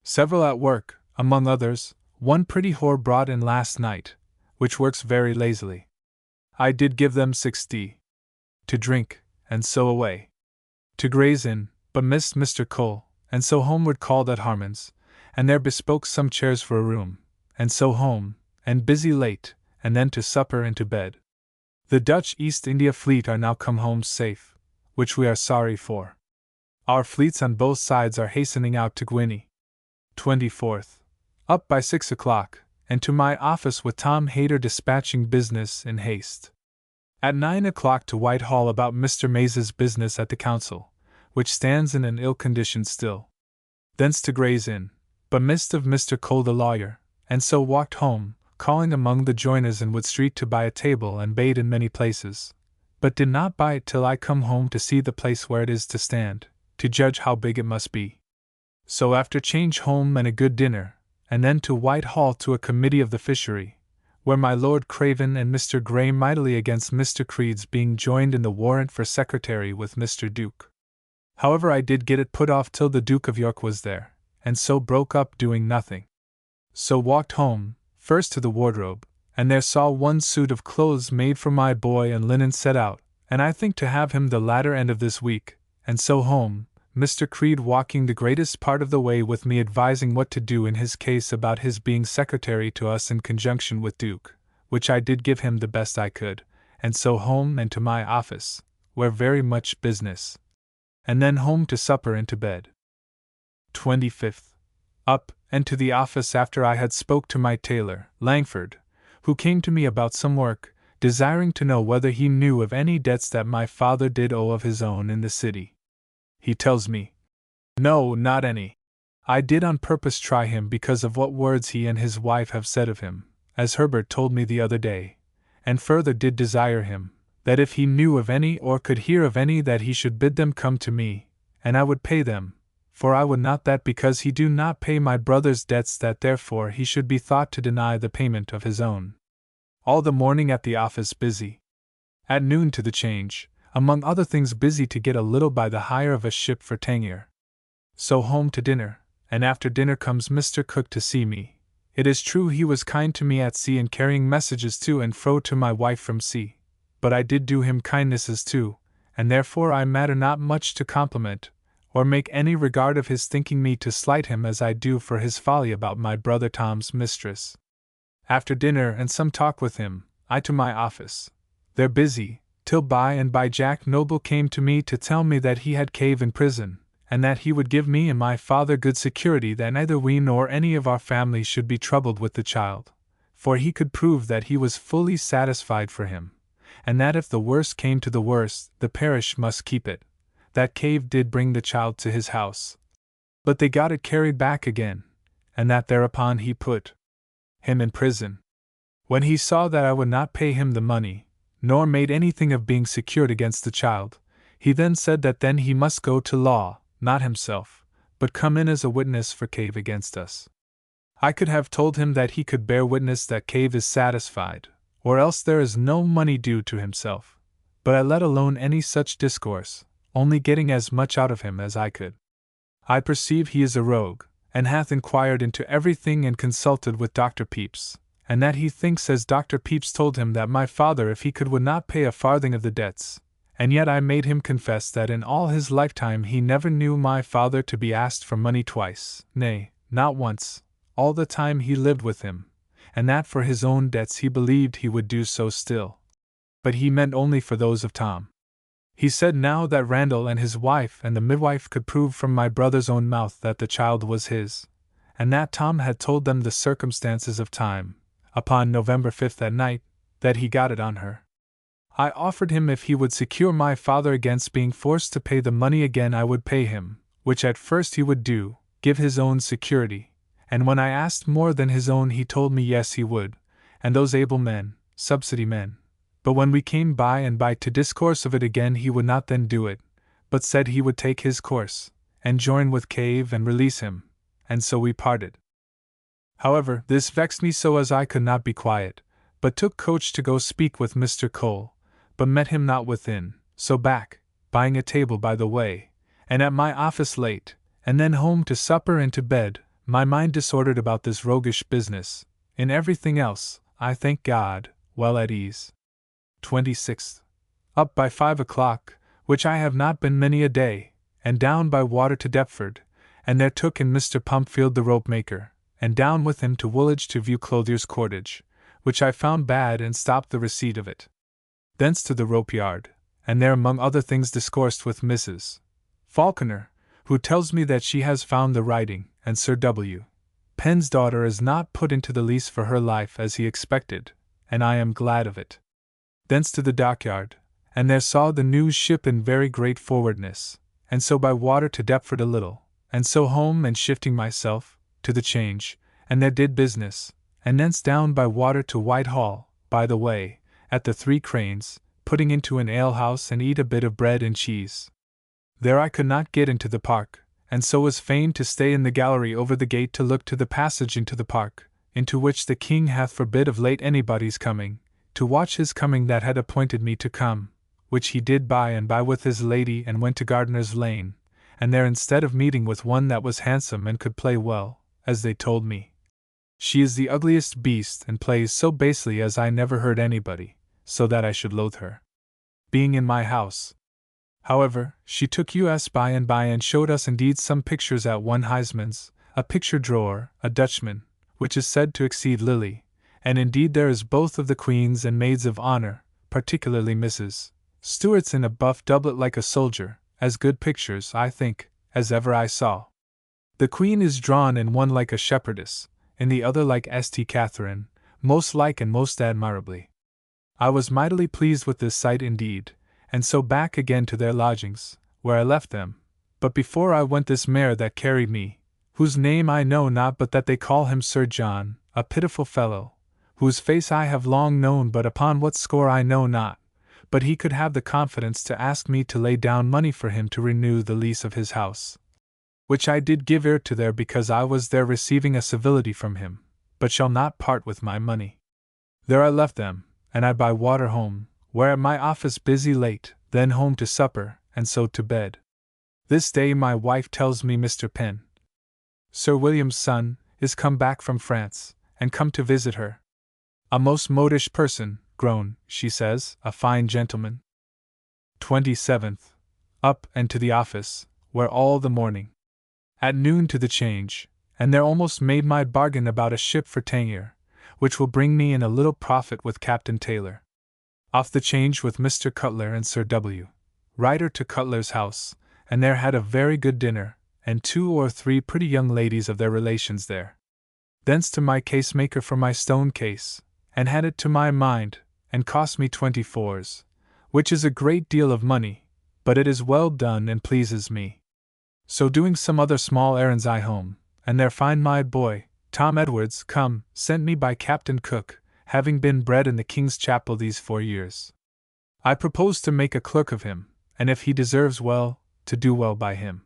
Several at work, among others, one pretty whore brought in last night, which works very lazily. I did give them 60 to drink, and so away to Gray's Inn, but missed Mr. Cole, and so homeward called at Harmon's, and there bespoke some chairs for a room, and so home, and busy late, and then to supper and to bed. The Dutch East India fleet are now come home safe, which we are sorry for. Our fleets on both sides are hastening out to Guinea. 24th. Up by 6 o'clock, and to my office with Tom Hayter dispatching business in haste. At 9 o'clock to Whitehall about Mr. Mays's business at the council, which stands in an ill condition still. Thence to Gray's Inn, but missed of Mr. Cole the lawyer, and so walked home, calling among the joiners in Wood Street to buy a table and bade in many places, but did not buy it till I come home to see the place where it is to stand, to judge how big it must be. So after change home and a good dinner, and then to Whitehall to a committee of the fishery, where my Lord Craven and Mr. Gray mightily against Mr. Creed's being joined in the warrant for secretary with Mr. Duke. However, I did get it put off till the Duke of York was there, and so broke up doing nothing. So walked home, first to the wardrobe, and there saw one suit of clothes made for my boy and linen set out, and I think to have him the latter end of this week, and so home, Mr. Creed walking the greatest part of the way with me advising what to do in his case about his being secretary to us in conjunction with Duke, which I did give him the best I could, and so home and to my office, where very much business. And then home to supper and to bed. 25th. Up, and to the office after I had spoke to my tailor, Langford, who came to me about some work, desiring to know whether he knew of any debts that my father did owe of his own in the city. He tells me, no, not any. I did on purpose try him because of what words he and his wife have said of him, as Herbert told me the other day, and further did desire him, that if he knew of any or could hear of any that he should bid them come to me, and I would pay them, for I would not that because he do not pay my brother's debts that therefore he should be thought to deny the payment of his own. All the morning at the office busy. At noon to the Change, among other things busy to get a little by the hire of a ship for Tangier. So home to dinner, and after dinner comes Mr. Cook to see me. It is true he was kind to me at sea in carrying messages to and fro to my wife from sea, but I did do him kindnesses too, and therefore I matter not much to compliment, or make any regard of his thinking me to slight him as I do for his folly about my brother Tom's mistress. After dinner and some talk with him, I to my office. There busy, till by and by Jack Noble came to me to tell me that he had Cave in prison, and that he would give me and my father good security that neither we nor any of our family should be troubled with the child, for he could prove that he was fully satisfied for him, and that if the worst came to the worst, the parish must keep it. That Cave did bring the child to his house, but they got it carried back again, and that thereupon he put him in prison. When he saw that I would not pay him the money, nor made anything of being secured against the child, he then said that then he must go to law, not himself, but come in as a witness for Cave against us. I could have told him that he could bear witness that Cave is satisfied, or else there is no money due to himself, but I let alone any such discourse, only getting as much out of him as I could. I perceive he is a rogue, and hath inquired into everything and consulted with Dr. Pepys, and that he thinks as Dr. Pepys told him that my father if he could would not pay a farthing of the debts, and yet I made him confess that in all his lifetime he never knew my father to be asked for money twice, nay, not once, all the time he lived with him, and that for his own debts he believed he would do so still. But he meant only for those of Tom. He said now that Randall and his wife and the midwife could prove from my brother's own mouth that the child was his, and that Tom had told them the circumstances of time, upon November 5th at night, that he got it on her. I offered him if he would secure my father against being forced to pay the money again I would pay him, which at first he would do, give his own security, and when I asked more than his own he told me yes he would, and those able men, subsidy men. But when we came by and by to discourse of it again he would not then do it, but said he would take his course, and join with Cave and release him, and so we parted. However, this vexed me so as I could not be quiet, but took coach to go speak with Mr. Cole, but met him not within, so back, buying a table by the way, and at my office late, and then home to supper and to bed, my mind disordered about this roguish business. In everything else, I thank God, well at ease. 26th. Up by 5 o'clock, which I have not been many a day, and down by water to Deptford, and there took in Mr. Pumpfield the rope maker, and down with him to Woolwich to view Clothier's cordage, which I found bad and stopped the receipt of it. Thence to the rope yard, and there among other things discoursed with Mrs. Falconer, who tells me that she has found the writing, and Sir W. Penn's daughter is not put into the lease for her life as he expected, and I am glad of it. Thence to the dockyard, and there saw the new ship in very great forwardness, and so by water to Deptford a little, and so home and shifting myself, to the Change, and there did business, and thence down by water to Whitehall, by the way, at the Three Cranes, putting into an alehouse and eat a bit of bread and cheese. There I could not get into the park, and so was fain to stay in the gallery over the gate to look to the passage into the park, into which the king hath forbid of late anybody's coming, to watch his coming that had appointed me to come, which he did by and by with his lady and went to Gardiner's Lane, and there instead of meeting with one that was handsome and could play well, as they told me. She is the ugliest beast and plays so basely as I never heard anybody, so that I should loathe her. Being in my house. However, she took us by and showed us indeed some pictures at one Huysmans, a picture drawer, a Dutchman, which is said to exceed Lilly, and indeed there is both of the queens and maids of honor, particularly Mrs. Stewart's in a buff doublet like a soldier, as good pictures, I think, as ever I saw. The queen is drawn in one like a shepherdess, in the other like St. Catherine, most like and most admirably. I was mightily pleased with this sight indeed, and so back again to their lodgings, where I left them. But before I went this mare that carried me, whose name I know not but that they call him Sir John, a pitiful fellow, whose face I have long known but upon what score I know not, but he could have the confidence to ask me to lay down money for him to renew the lease of his house, which I did give ear to there because I was there receiving a civility from him, but shall not part with my money. There I left them, and I by water home, where at my office busy late, then home to supper, and so to bed. This day my wife tells me Mr. Penn, Sir William's son, is come back from France, and come to visit her. A most modish person, grown, she says, a fine gentleman. 27th. Up and to the office, where all the morning. At noon to the Change, and there almost made my bargain about a ship for Tangier, which will bring me in a little profit with Captain Taylor. Off the Change with Mr. Cutler and Sir W. Ryder to Cutler's house, and there had a very good dinner, and 2 or 3 pretty young ladies of their relations there. Thence to my casemaker for my stone case, and had it to my mind, and cost me 24s, which is a great deal of money, but it is well done and pleases me. So doing some other small errands I home, and there find my boy, Tom Edwards, come, sent me by Captain Cook, having been bred in the King's Chapel these 4 years. I propose to make a clerk of him, and if he deserves well, to do well by him.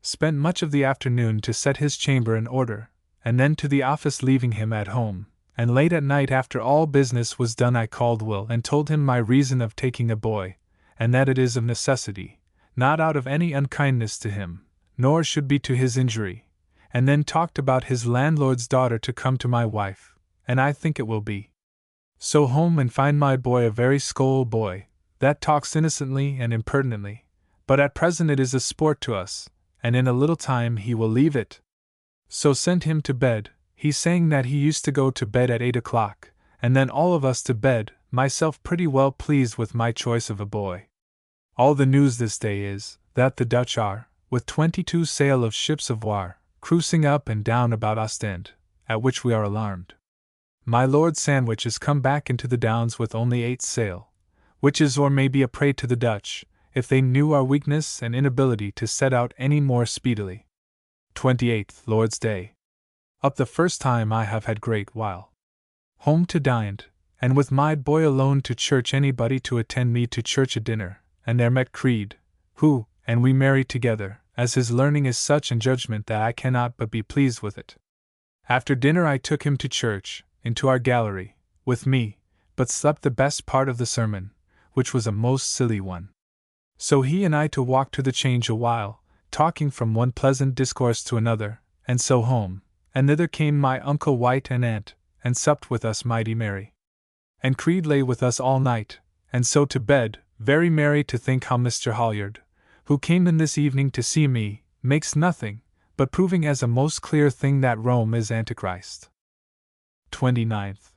Spent much of the afternoon to set his chamber in order, and then to the office leaving him at home, and late at night after all business was done I called Will and told him my reason of taking a boy, and that it is of necessity, not out of any unkindness to him, nor should be to his injury, and then talked about his landlord's daughter to come to my wife, and I think it will be. So home and find my boy a very scold boy, that talks innocently and impertinently, but at present it is a sport to us, and in a little time he will leave it. So sent him to bed, he saying that he used to go to bed at 8 o'clock, and then all of us to bed, myself pretty well pleased with my choice of a boy. All the news this day is, that the Dutch are, with 22 sail of ships of war, cruising up and down about Ostend, at which we are alarmed. My Lord Sandwich is come back into the Downs with only 8 sail, which is or may be a prey to the Dutch, if they knew our weakness and inability to set out any more speedily. 28th Lord's Day. Up the first time I have had great while. Home to dined, and with my boy alone to church, anybody to attend me to church at dinner, and there met Creed, who, and we married together, as his learning is such and judgment that I cannot but be pleased with it. After dinner I took him to church, into our gallery, with me, but slept the best part of the sermon, which was a most silly one. So he and I to walk to the Change a while, talking from one pleasant discourse to another, and so home, and thither came my uncle White and aunt, and supped with us mighty merry. And Creed lay with us all night, and so to bed, very merry to think how Mr. Hollyard, who came in this evening to see me, makes nothing, but proving as a most clear thing that Rome is Antichrist. 29th.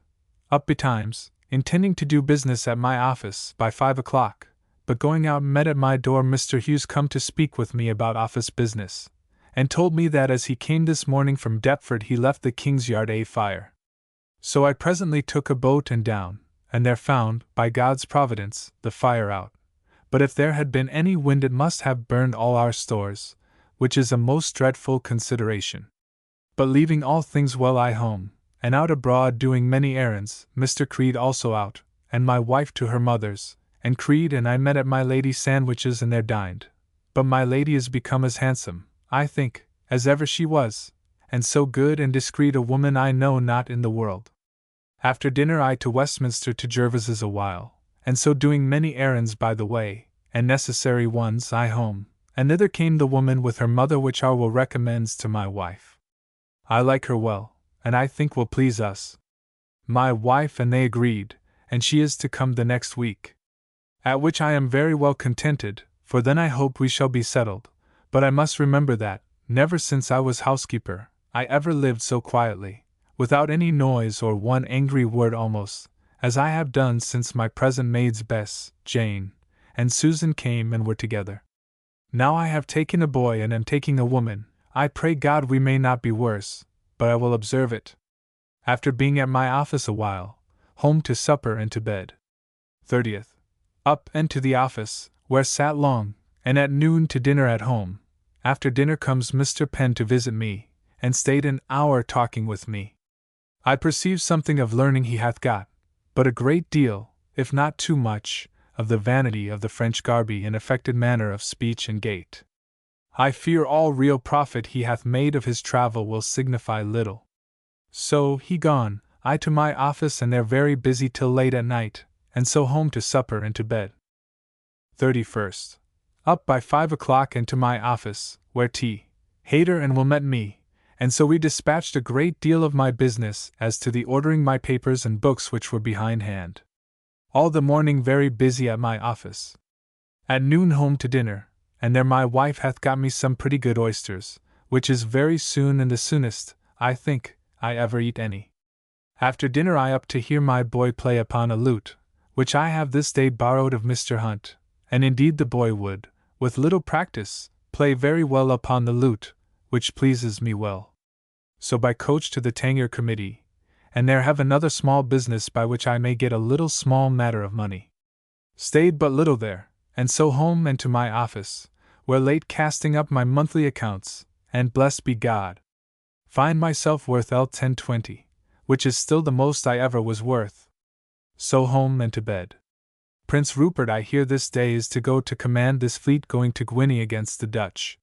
Up betimes, intending to do business at my office by 5 o'clock, but going out met at my door Mr. Hughes come to speak with me about office business, and told me that as he came this morning from Deptford he left the King's Yard a fire. So I presently took a boat and down, and there found, by God's providence, the fire out. But if there had been any wind it must have burned all our stores, which is a most dreadful consideration. But leaving all things well I home, and out abroad doing many errands, Mr. Creed also out, and my wife to her mother's, and Creed and I met at my Lady Sandwich's and there dined. But my lady is become as handsome, I think, as ever she was, and so good and discreet a woman I know not in the world. After dinner I to Westminster to Jervis's a while, and so doing many errands by the way, and necessary ones, I home, and thither came the woman with her mother which I will recommends to my wife. I like her well, and I think will please us. My wife and they agreed, and she is to come the next week. At which I am very well contented, for then I hope we shall be settled, but I must remember that, never since I was housekeeper, I ever lived so quietly, without any noise or one angry word almost, as I have done since my present maids Bess, Jane, and Susan came and were together. Now I have taken a boy and am taking a woman, I pray God we may not be worse, but I will observe it. After being at my office a while, home to supper and to bed. 30th. Up and to the office, where sat long, and at noon to dinner at home. After dinner comes Mr. Penn to visit me, and stayed an hour talking with me. I perceive something of learning he hath got, but a great deal, if not too much, of the vanity of the French garby and affected manner of speech and gait. I fear all real profit he hath made of his travel will signify little. So, he gone, I to my office and there very busy till late at night, and so home to supper and to bed. 31st. Up by 5 o'clock and to my office, where T. Hayter and Will met me, and so we dispatched a great deal of my business as to the ordering my papers and books which were behindhand. All the morning very busy at my office. At noon home to dinner, and there my wife hath got me some pretty good oysters, which is very soon and the soonest, I think, I ever eat any. After dinner I up to hear my boy play upon a lute, which I have this day borrowed of Mr. Hunt, and indeed the boy would, with little practice, play very well upon the lute, which pleases me well. So by coach to the Tanger Committee, and there have another small business by which I may get a little small matter of money. Stayed but little there, and so home and to my office, where late casting up my monthly accounts, and blessed be God, find myself worth L1020, which is still the most I ever was worth. So home and to bed. Prince Rupert I hear this day is to go to command this fleet going to Guinea against the Dutch.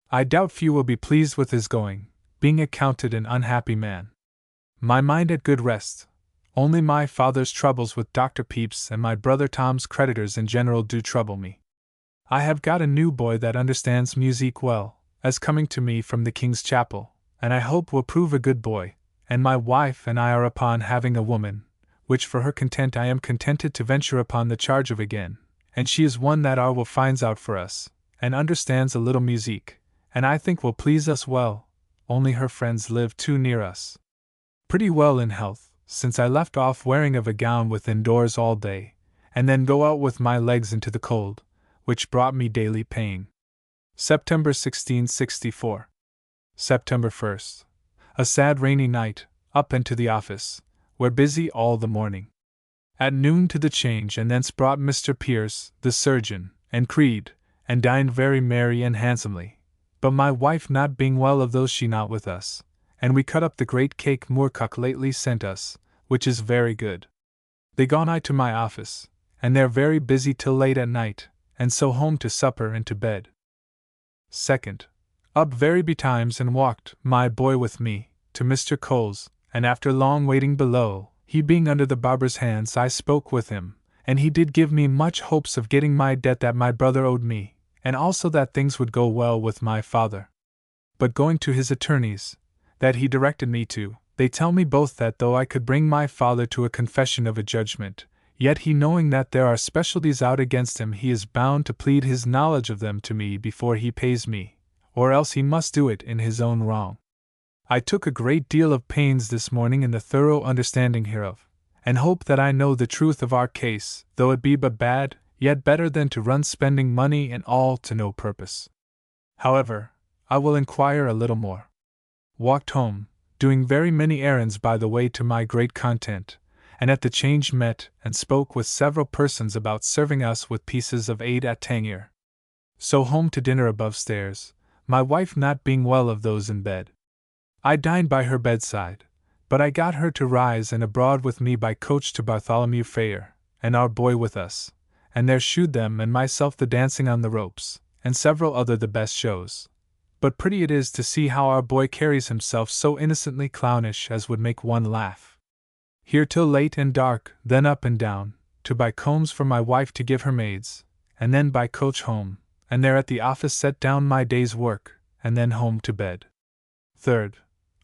I doubt few will be pleased with his going, being accounted an unhappy man. My mind at good rest, only my father's troubles with Dr. Pepys and my brother Tom's creditors in general do trouble me. I have got a new boy that understands music well, as coming to me from the King's Chapel, and I hope will prove a good boy, and my wife and I are upon having a woman, which for her content I am contented to venture upon the charge of again, and she is one that will finds out for us, and understands a little music, and I think will please us well, only her friends live too near us. Pretty well in health, since I left off wearing of a gown within doors all day, and then go out with my legs into the cold, which brought me daily pain. September 1664. September 1st. A sad rainy night, up and to the office, where busy all the morning. At noon to the Change, and thence brought Mr. Pierce, the surgeon, and Creed, and dined very merry and handsomely. But my wife not being well of those she not with us, and we cut up the great cake Moorcock lately sent us, which is very good. They gone I to my office, and they're very busy till late at night, and so home to supper and to bed. 2nd. Up very betimes and walked, my boy with me, to Mr. Cole's, and after long waiting below, he being under the barber's hands, I spoke with him, and he did give me much hopes of getting my debt that my brother owed me, and also that things would go well with my father. But going to his attorneys, that he directed me to, they tell me both that though I could bring my father to a confession of a judgment, yet he knowing that there are specialties out against him, he is bound to plead his knowledge of them to me before he pays me, or else he must do it in his own wrong. I took a great deal of pains this morning in the thorough understanding hereof, and hope that I know the truth of our case, though it be but bad, yet better than to run spending money and all to no purpose. However, I will inquire a little more. Walked home, doing very many errands by the way to my great content, and at the Change met and spoke with several persons about serving us with pieces of 8 at Tangier. So home to dinner above stairs, my wife not being well of those in bed. I dined by her bedside, but I got her to rise and abroad with me by coach to Bartholomew Fair, and our boy with us, and there shewed them and myself the dancing on the ropes, and several other the best shows. But pretty it is to see how our boy carries himself so innocently clownish as would make one laugh. Here till late and dark, then up and down, to buy combs for my wife to give her maids, and then by coach home, and there at the office set down my day's work, and then home to bed. 3rd.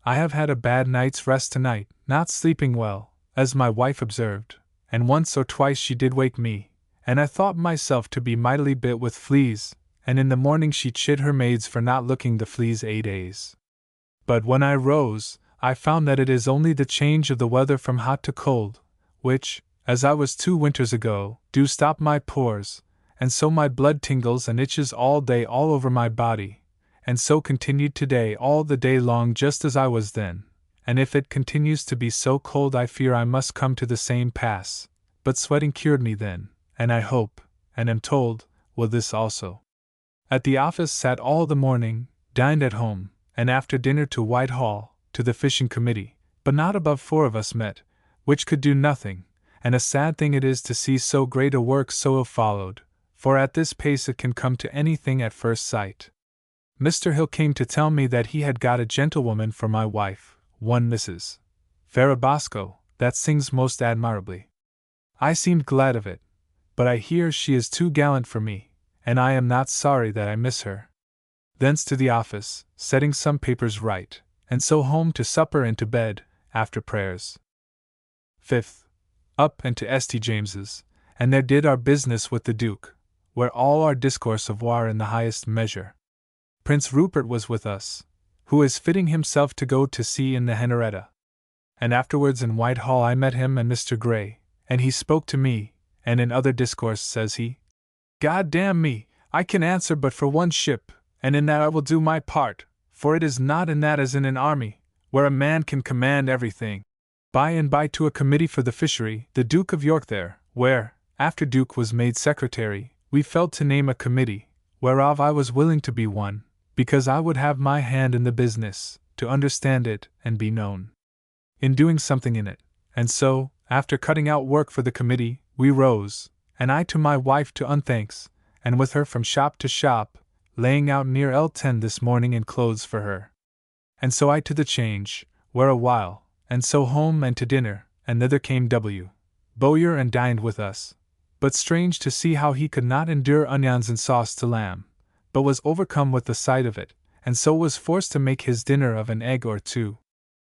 I have had a bad night's rest tonight, not sleeping well, as my wife observed, and once or twice she did wake me, and I thought myself to be mightily bit with fleas, and in the morning she chid her maids for not looking the fleas 8 days. But when I rose, I found that it is only the change of the weather from hot to cold, which, as I was 2 winters ago, do stop my pores, and so my blood tingles and itches all day all over my body, and so continued today all the day long just as I was then, and if it continues to be so cold I fear I must come to the same pass, but sweating cured me then, and I hope, and am told, will this also. At the office sat all the morning, dined at home, and after dinner to Whitehall, to the fishing committee, but not above 4 of us met, which could do nothing, and a sad thing it is to see so great a work so ill followed, for at this pace it can come to anything at first sight. Mr. Hill came to tell me that he had got a gentlewoman for my wife, one Mrs. Farabosco, that sings most admirably. I seemed glad of it, but I hear she is too gallant for me, and I am not sorry that I miss her. Thence to the office, setting some papers right, and so home to supper and to bed, after prayers. 5th. Up and to St. James's, and there did our business with the Duke, where all our discourse of war in the highest measure. Prince Rupert was with us, who is fitting himself to go to sea in the Henrietta. And afterwards in Whitehall I met him and Mr. Grey, and he spoke to me, and in other discourse says he, God damn me, I can answer but for one ship, and in that I will do my part, for it is not in that as in an army, where a man can command everything. By and by to a committee for the fishery, the Duke of York there, where, after Duke was made secretary, we fell to name a committee, whereof I was willing to be one, because I would have my hand in the business, to understand it and be known in doing something in it, and so, after cutting out work for the committee, we rose, and I to my wife to unthanks, and with her from shop to shop, laying out near L10 this morning in clothes for her. And so I to the Change, where a while, and so home and to dinner, and thither came W. Bowyer and dined with us, but strange to see how he could not endure onions and sauce to lamb, but was overcome with the sight of it, and so was forced to make his dinner of an egg or 2.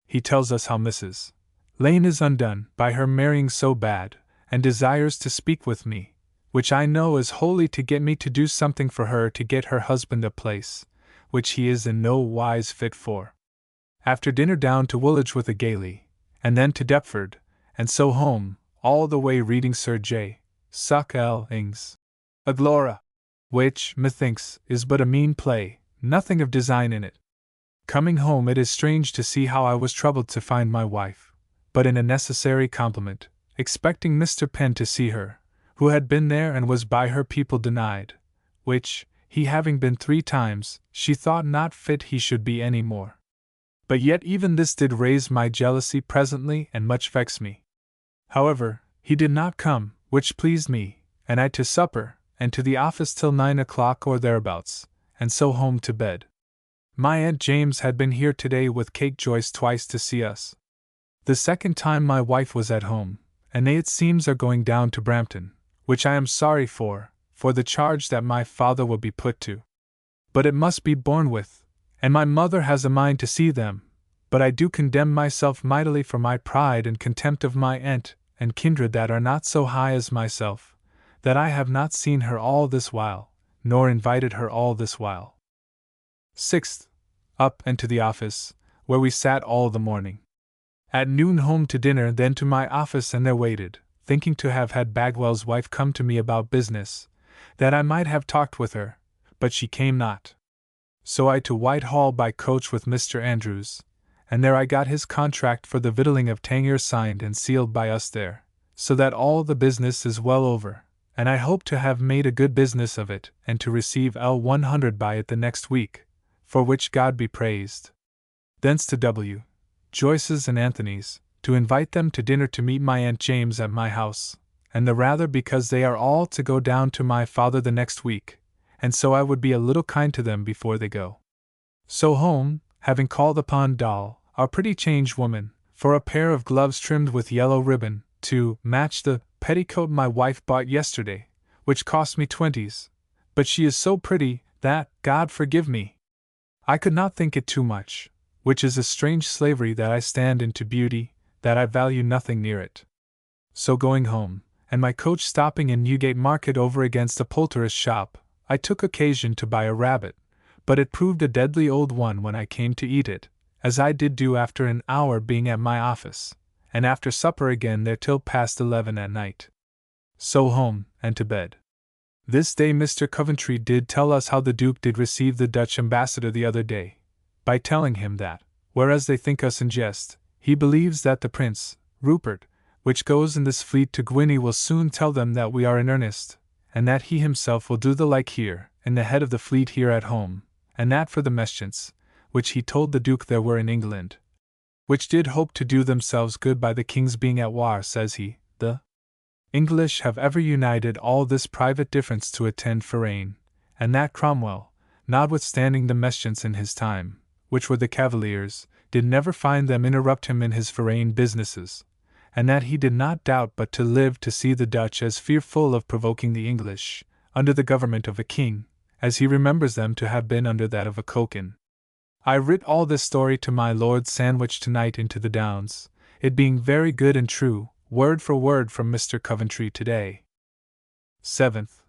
He tells us how Mrs. Lane is undone by her marrying so bad, and desires to speak with me, which I know is wholly to get me to do something for her to get her husband a place, which he is in no wise fit for. After dinner down to Woolwich with a Gailey, and then to Deptford, and so home, all the way reading Sir J. Suck L. Ing's Aglora. which, methinks, is but a mean play, nothing of design in it. Coming home, it is strange to see how I was troubled to find my wife, but in a necessary compliment, expecting Mr. Penn to see her, who had been there and was by her people denied, which, he having been 3 times, she thought not fit he should be any more. But yet even this did raise my jealousy presently and much vex me. However, he did not come, which pleased me, and I to supper, and to the office till 9 o'clock or thereabouts, and so home to bed. My Aunt James had been here today with Kate Joyce twice to see us. The second time my wife was at home, and they it seems are going down to Brampton, which I am sorry for the charge that my father will be put to. But it must be borne with, and my mother has a mind to see them, but I do condemn myself mightily for my pride and contempt of my aunt and kindred that are not so high as myself, that I have not seen her all this while, nor invited her all this while. 6th. Up and to the office, where we sat all the morning. At noon home to dinner, then to my office, and there waited, thinking to have had Bagwell's wife come to me about business, that I might have talked with her, but she came not. So I to Whitehall by coach with Mr. Andrews, and there I got his contract for the victualling of Tangier signed and sealed by us there, so that all the business is well over, and I hope to have made a good business of it, and to receive L100 by it the next week, for which God be praised. Thence to W. Joyce's and Anthony's, to invite them to dinner to meet my Aunt James at my house, and the rather because they are all to go down to my father the next week, and so I would be a little kind to them before they go. So home, having called upon Doll, our pretty change woman, for a pair of gloves trimmed with yellow ribbon, to match the petticoat my wife bought yesterday, which cost me 20s, but she is so pretty that, God forgive me, I could not think it too much, which is a strange slavery that I stand in to beauty, that I value nothing near it. So going home, and my coach stopping in Newgate Market over against a poulterer's shop, I took occasion to buy a rabbit, but it proved a deadly old one when I came to eat it, as I did do after an hour being at my office, and after supper again there till past 11 at night. So home, and to bed. This day Mr. Coventry did tell us how the Duke did receive the Dutch ambassador the other day, by telling him that, whereas they think us in jest, he believes that the Prince, Rupert, which goes in this fleet to Guinea, will soon tell them that we are in earnest, and that he himself will do the like here, in the head of the fleet here at home, and that for the merchants, which he told the Duke there were in England, which did hope to do themselves good by the King's being at war, says he, the English have ever united all this private difference to attend forain, and that Cromwell, notwithstanding the merchants in his time, which were the Cavaliers, did never find them interrupt him in his foreign businesses, and that he did not doubt but to live to see the Dutch as fearful of provoking the English, under the government of a king, as he remembers them to have been under that of a Cokin. I writ all this story to my Lord Sandwich tonight into the Downs, it being very good and true, word for word from Mr. Coventry today. 7th.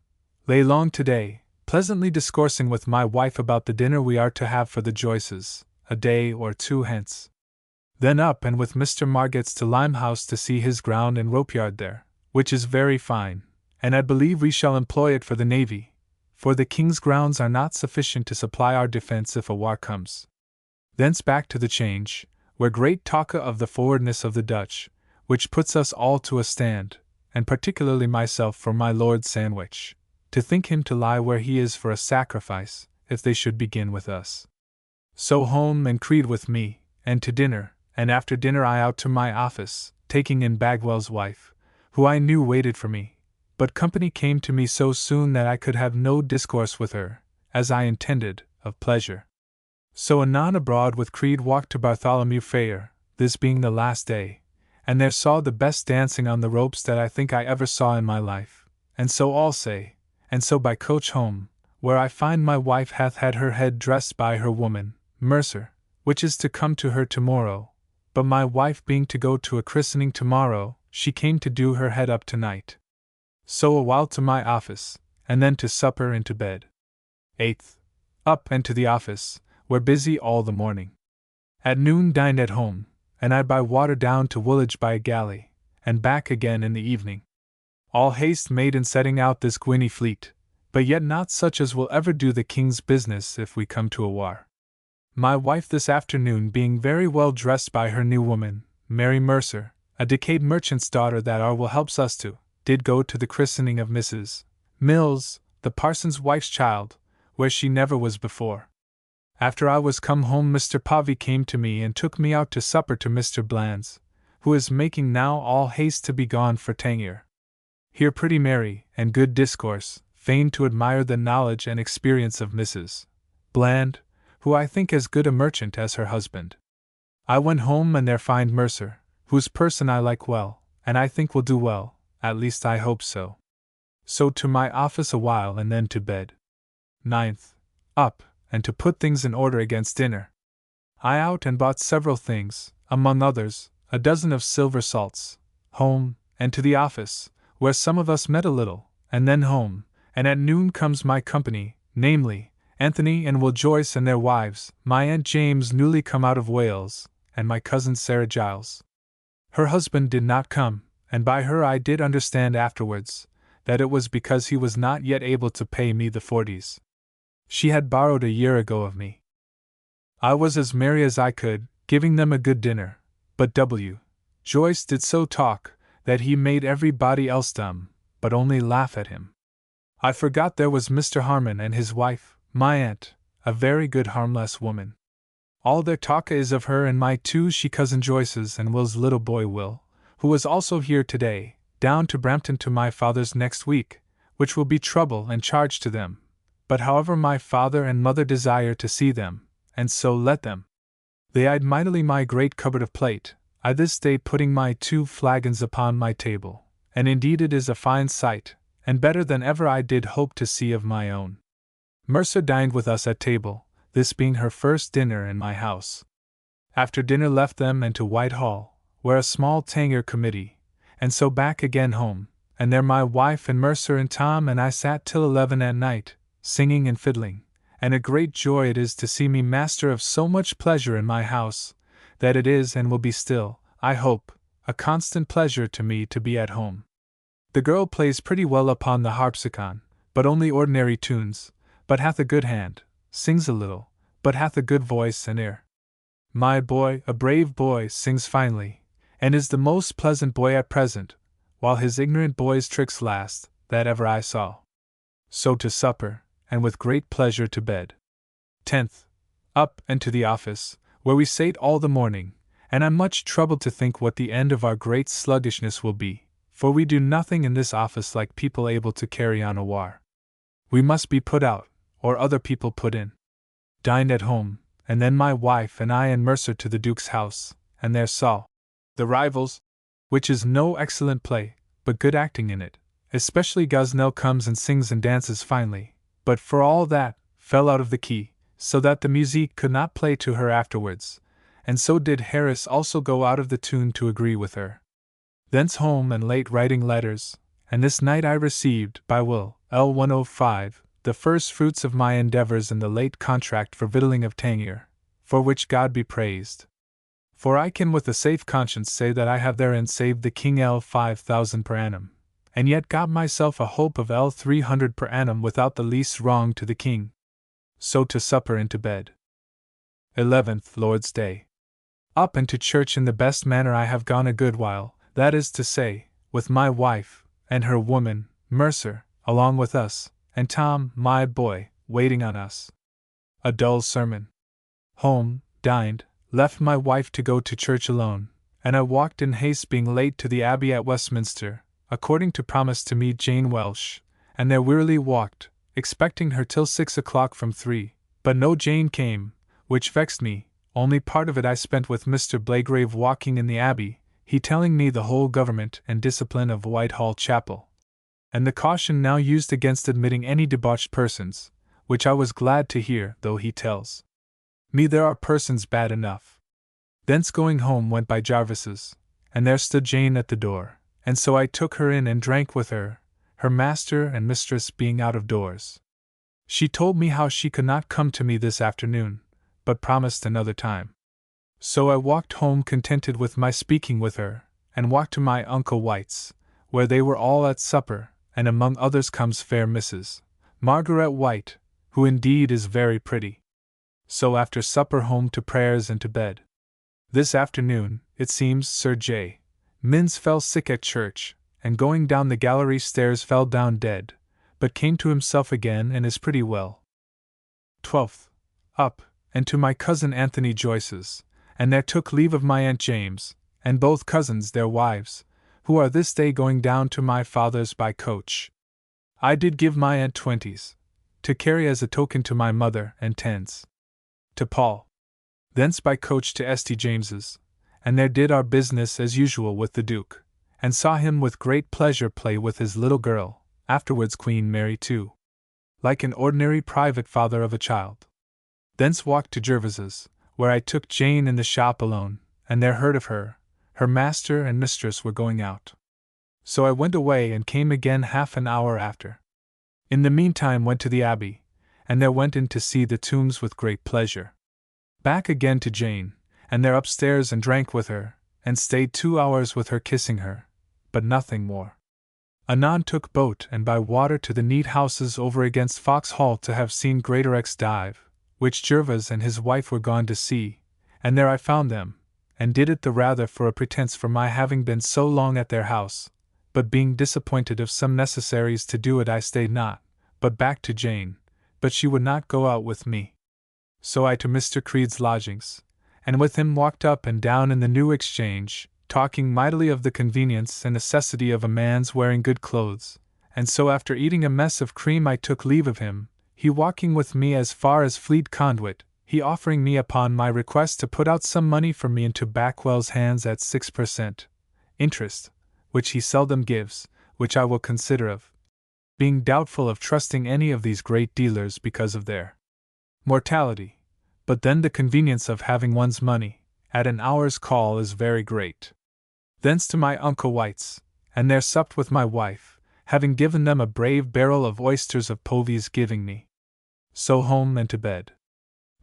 Lay long today, pleasantly discoursing with my wife about the dinner we are to have for the Joyces, a day or 2 hence. Then up and with Mr. Margetts to Limehouse to see his ground and ropeyard there, which is very fine, and I believe we shall employ it for the navy, for the King's grounds are not sufficient to supply our defence if a war comes. Thence back to the Change, where great talk of the forwardness of the Dutch, which puts us all to a stand, and particularly myself for my Lord Sandwich, to think him to lie where he is for a sacrifice, if they should begin with us. So home and Creed with me, and to dinner, and after dinner I out to my office, taking in Bagwell's wife, who I knew waited for me, but company came to me so soon that I could have no discourse with her, as I intended, of pleasure. So anon abroad with Creed walked to Bartholomew Fair, this being the last day, and there saw the best dancing on the ropes that I think I ever saw in my life, and so all say, and so by coach home, where I find my wife hath had her head dressed by her woman, Mercer, which is to come to her tomorrow, but my wife being to go to a christening tomorrow, she came to do her head up tonight. So a while to my office, and then to supper and to bed. 8th. Up and to the office, where busy all the morning. At noon dined at home, and I by water down to Woolwich by a galley, and back again in the evening. All haste made in setting out this Guinea fleet, but yet not such as will ever do the king's business if we come to a war. My wife this afternoon being very well dressed by her new woman, Mary Mercer, a decayed merchant's daughter that will helps us to, did go to the christening of Mrs. Mills, the parson's wife's child, where she never was before. After I was come home Mr. Povey came to me and took me out to supper to Mr. Bland's, who is making now all haste to be gone for Tangier. Here pretty Mary, and good discourse, feigned to admire the knowledge and experience of Mrs. Bland, who I think as good a merchant as her husband. I went home and there find Mercer, whose person I like well, and I think will do well, at least I hope so. So to my office a while and then to bed. 9th. Up, and to put things in order against dinner. I out and bought several things, among others, a dozen of silver salts, home, and to the office, where some of us met a little, and then home, and at noon comes my company, namely, Anthony and Will Joyce and their wives, my Aunt James newly come out of Wales, and my cousin Sarah Giles. Her husband did not come, and by her I did understand afterwards, that it was because he was not yet able to pay me the 40s. She had borrowed a year ago of me. I was as merry as I could, giving them a good dinner, but W. Joyce did so talk, that he made everybody else dumb, but only laugh at him. I forgot there was Mr. Harmon and his wife, my aunt, a very good harmless woman. All their talk is of her and my two she cousin Joyce's and Will's little boy Will, who was also here today, down to Brampton to my father's next week, which will be trouble and charge to them. But however my father and mother desire to see them, and so let them. They eyed mightily my great cupboard of plate, I this day putting my 2 flagons upon my table, and indeed it is a fine sight, and better than ever I did hope to see of my own. Mercer dined with us at table, this being her first dinner in my house. After dinner left them and to Whitehall, where a small Tangier committee, and so back again home, and there my wife and Mercer and Tom and I sat till 11 at night, singing and fiddling, and a great joy it is to see me master of so much pleasure in my house, that it is and will be still, I hope, a constant pleasure to me to be at home. The girl plays pretty well upon the harpsichord, but only ordinary tunes, but hath a good hand, sings a little, but hath a good voice and ear. My boy, a brave boy, sings finely, and is the most pleasant boy at present, while his ignorant boy's tricks last, that ever I saw. So to supper, and with great pleasure to bed. 10th. Up and to the office, where we sate all the morning, and I'm much troubled to think what the end of our great sluggishness will be, for we do nothing in this office like people able to carry on a war. We must be put out, or other people put in. Dined at home, and then my wife and I and Mercer to the Duke's house, and there saw The Rivals, which is no excellent play, but good acting in it, especially Gosnell comes and sings and dances finely, but for all that, fell out of the key, so that the musique could not play to her afterwards, and so did Harris also go out of the tune to agree with her. Thence home and late writing letters, and this night I received, by Will, L105, the first fruits of my endeavors in the late contract for victualling of Tangier, for which God be praised. For I can with a safe conscience say that I have therein saved the King L5,000 per annum, and yet got myself a hope of L300 per annum without the least wrong to the King. So to supper and to bed. 11th Lord's Day. Up and to church in the best manner I have gone a good while, that is to say, with my wife, and her woman, Mercer, along with us, and Tom, my boy, waiting on us. A dull sermon. Home, dined, left my wife to go to church alone, and I walked in haste being late to the Abbey at Westminster, according to promise to meet Jane Welsh, and there wearily walked, expecting her till 6 o'clock from 3, but no Jane came, which vexed me, only part of it I spent with Mr. Blagrave walking in the Abbey, he telling me the whole government and discipline of Whitehall Chapel, and the caution now used against admitting any debauched persons, which I was glad to hear, though he tells me there are persons bad enough. Thence going home went by Jarvis's, and there stood Jane at the door, and so I took her in and drank with her, her master and mistress being out of doors. She told me how she could not come to me this afternoon, but promised another time. So I walked home contented with my speaking with her, and walked to my Uncle White's, where they were all at supper, and among others comes fair Mrs. Margaret White, who indeed is very pretty. So after supper home to prayers and to bed. This afternoon, it seems, Sir J. Minns fell sick at church, and going down the gallery stairs fell down dead, but came to himself again and is pretty well. 12th. Up, and to my cousin Anthony Joyce's, and there took leave of my Aunt James, and both cousins their wives, who are this day going down to my father's by coach. I did give my aunt 20s, to carry as a token to my mother, and 10s to Paul. Thence by coach to St. James's, and there did our business as usual with the Duke, and saw him with great pleasure play with his little girl, afterwards Queen Mary too, like an ordinary private father of a child. Thence walked to Jervis's, where I took Jane in the shop alone, and there heard of her master and mistress were going out. So I went away and came again half an hour after. In the meantime went to the Abbey, and there went in to see the tombs with great pleasure. Back again to Jane, and there upstairs and drank with her, and stayed 2 hours with her kissing her, but nothing more. Anon took boat and by water to the neat houses over against Foxhall to have seen Greatorex dive, which Jervis and his wife were gone to see, and there I found them, and did it the rather for a pretence for my having been so long at their house, but being disappointed of some necessaries to do it I stayed not, but back to Jane, but she would not go out with me. So I to Mr. Creed's lodgings, and with him walked up and down in the New Exchange, talking mightily of the convenience and necessity of a man's wearing good clothes, and so after eating a mess of cream I took leave of him, he walking with me as far as Fleet Conduit, he offering me upon my request to put out some money for me into Backwell's hands at 6% interest, which he seldom gives, which I will consider of, being doubtful of trusting any of these great dealers because of their mortality, but then the convenience of having one's money at an hour's call is very great. Thence to my Uncle White's, and there supped with my wife, having given them a brave barrel of oysters of Povy's giving me. So home and to bed.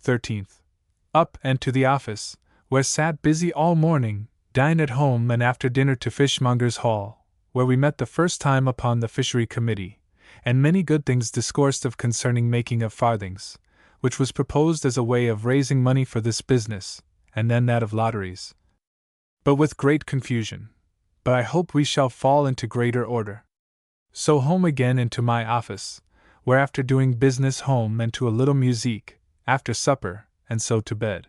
13th. Up and to the office, where sat busy all morning, dined at home and after dinner to Fishmongers' Hall, where we met the first time upon the Fishery Committee, and many good things discoursed of concerning making of farthings, which was proposed as a way of raising money for this business, and then that of lotteries. But with great confusion. But I hope we shall fall into greater order. So home again into my office, where after doing business home and to a little musique, after supper, and so to bed.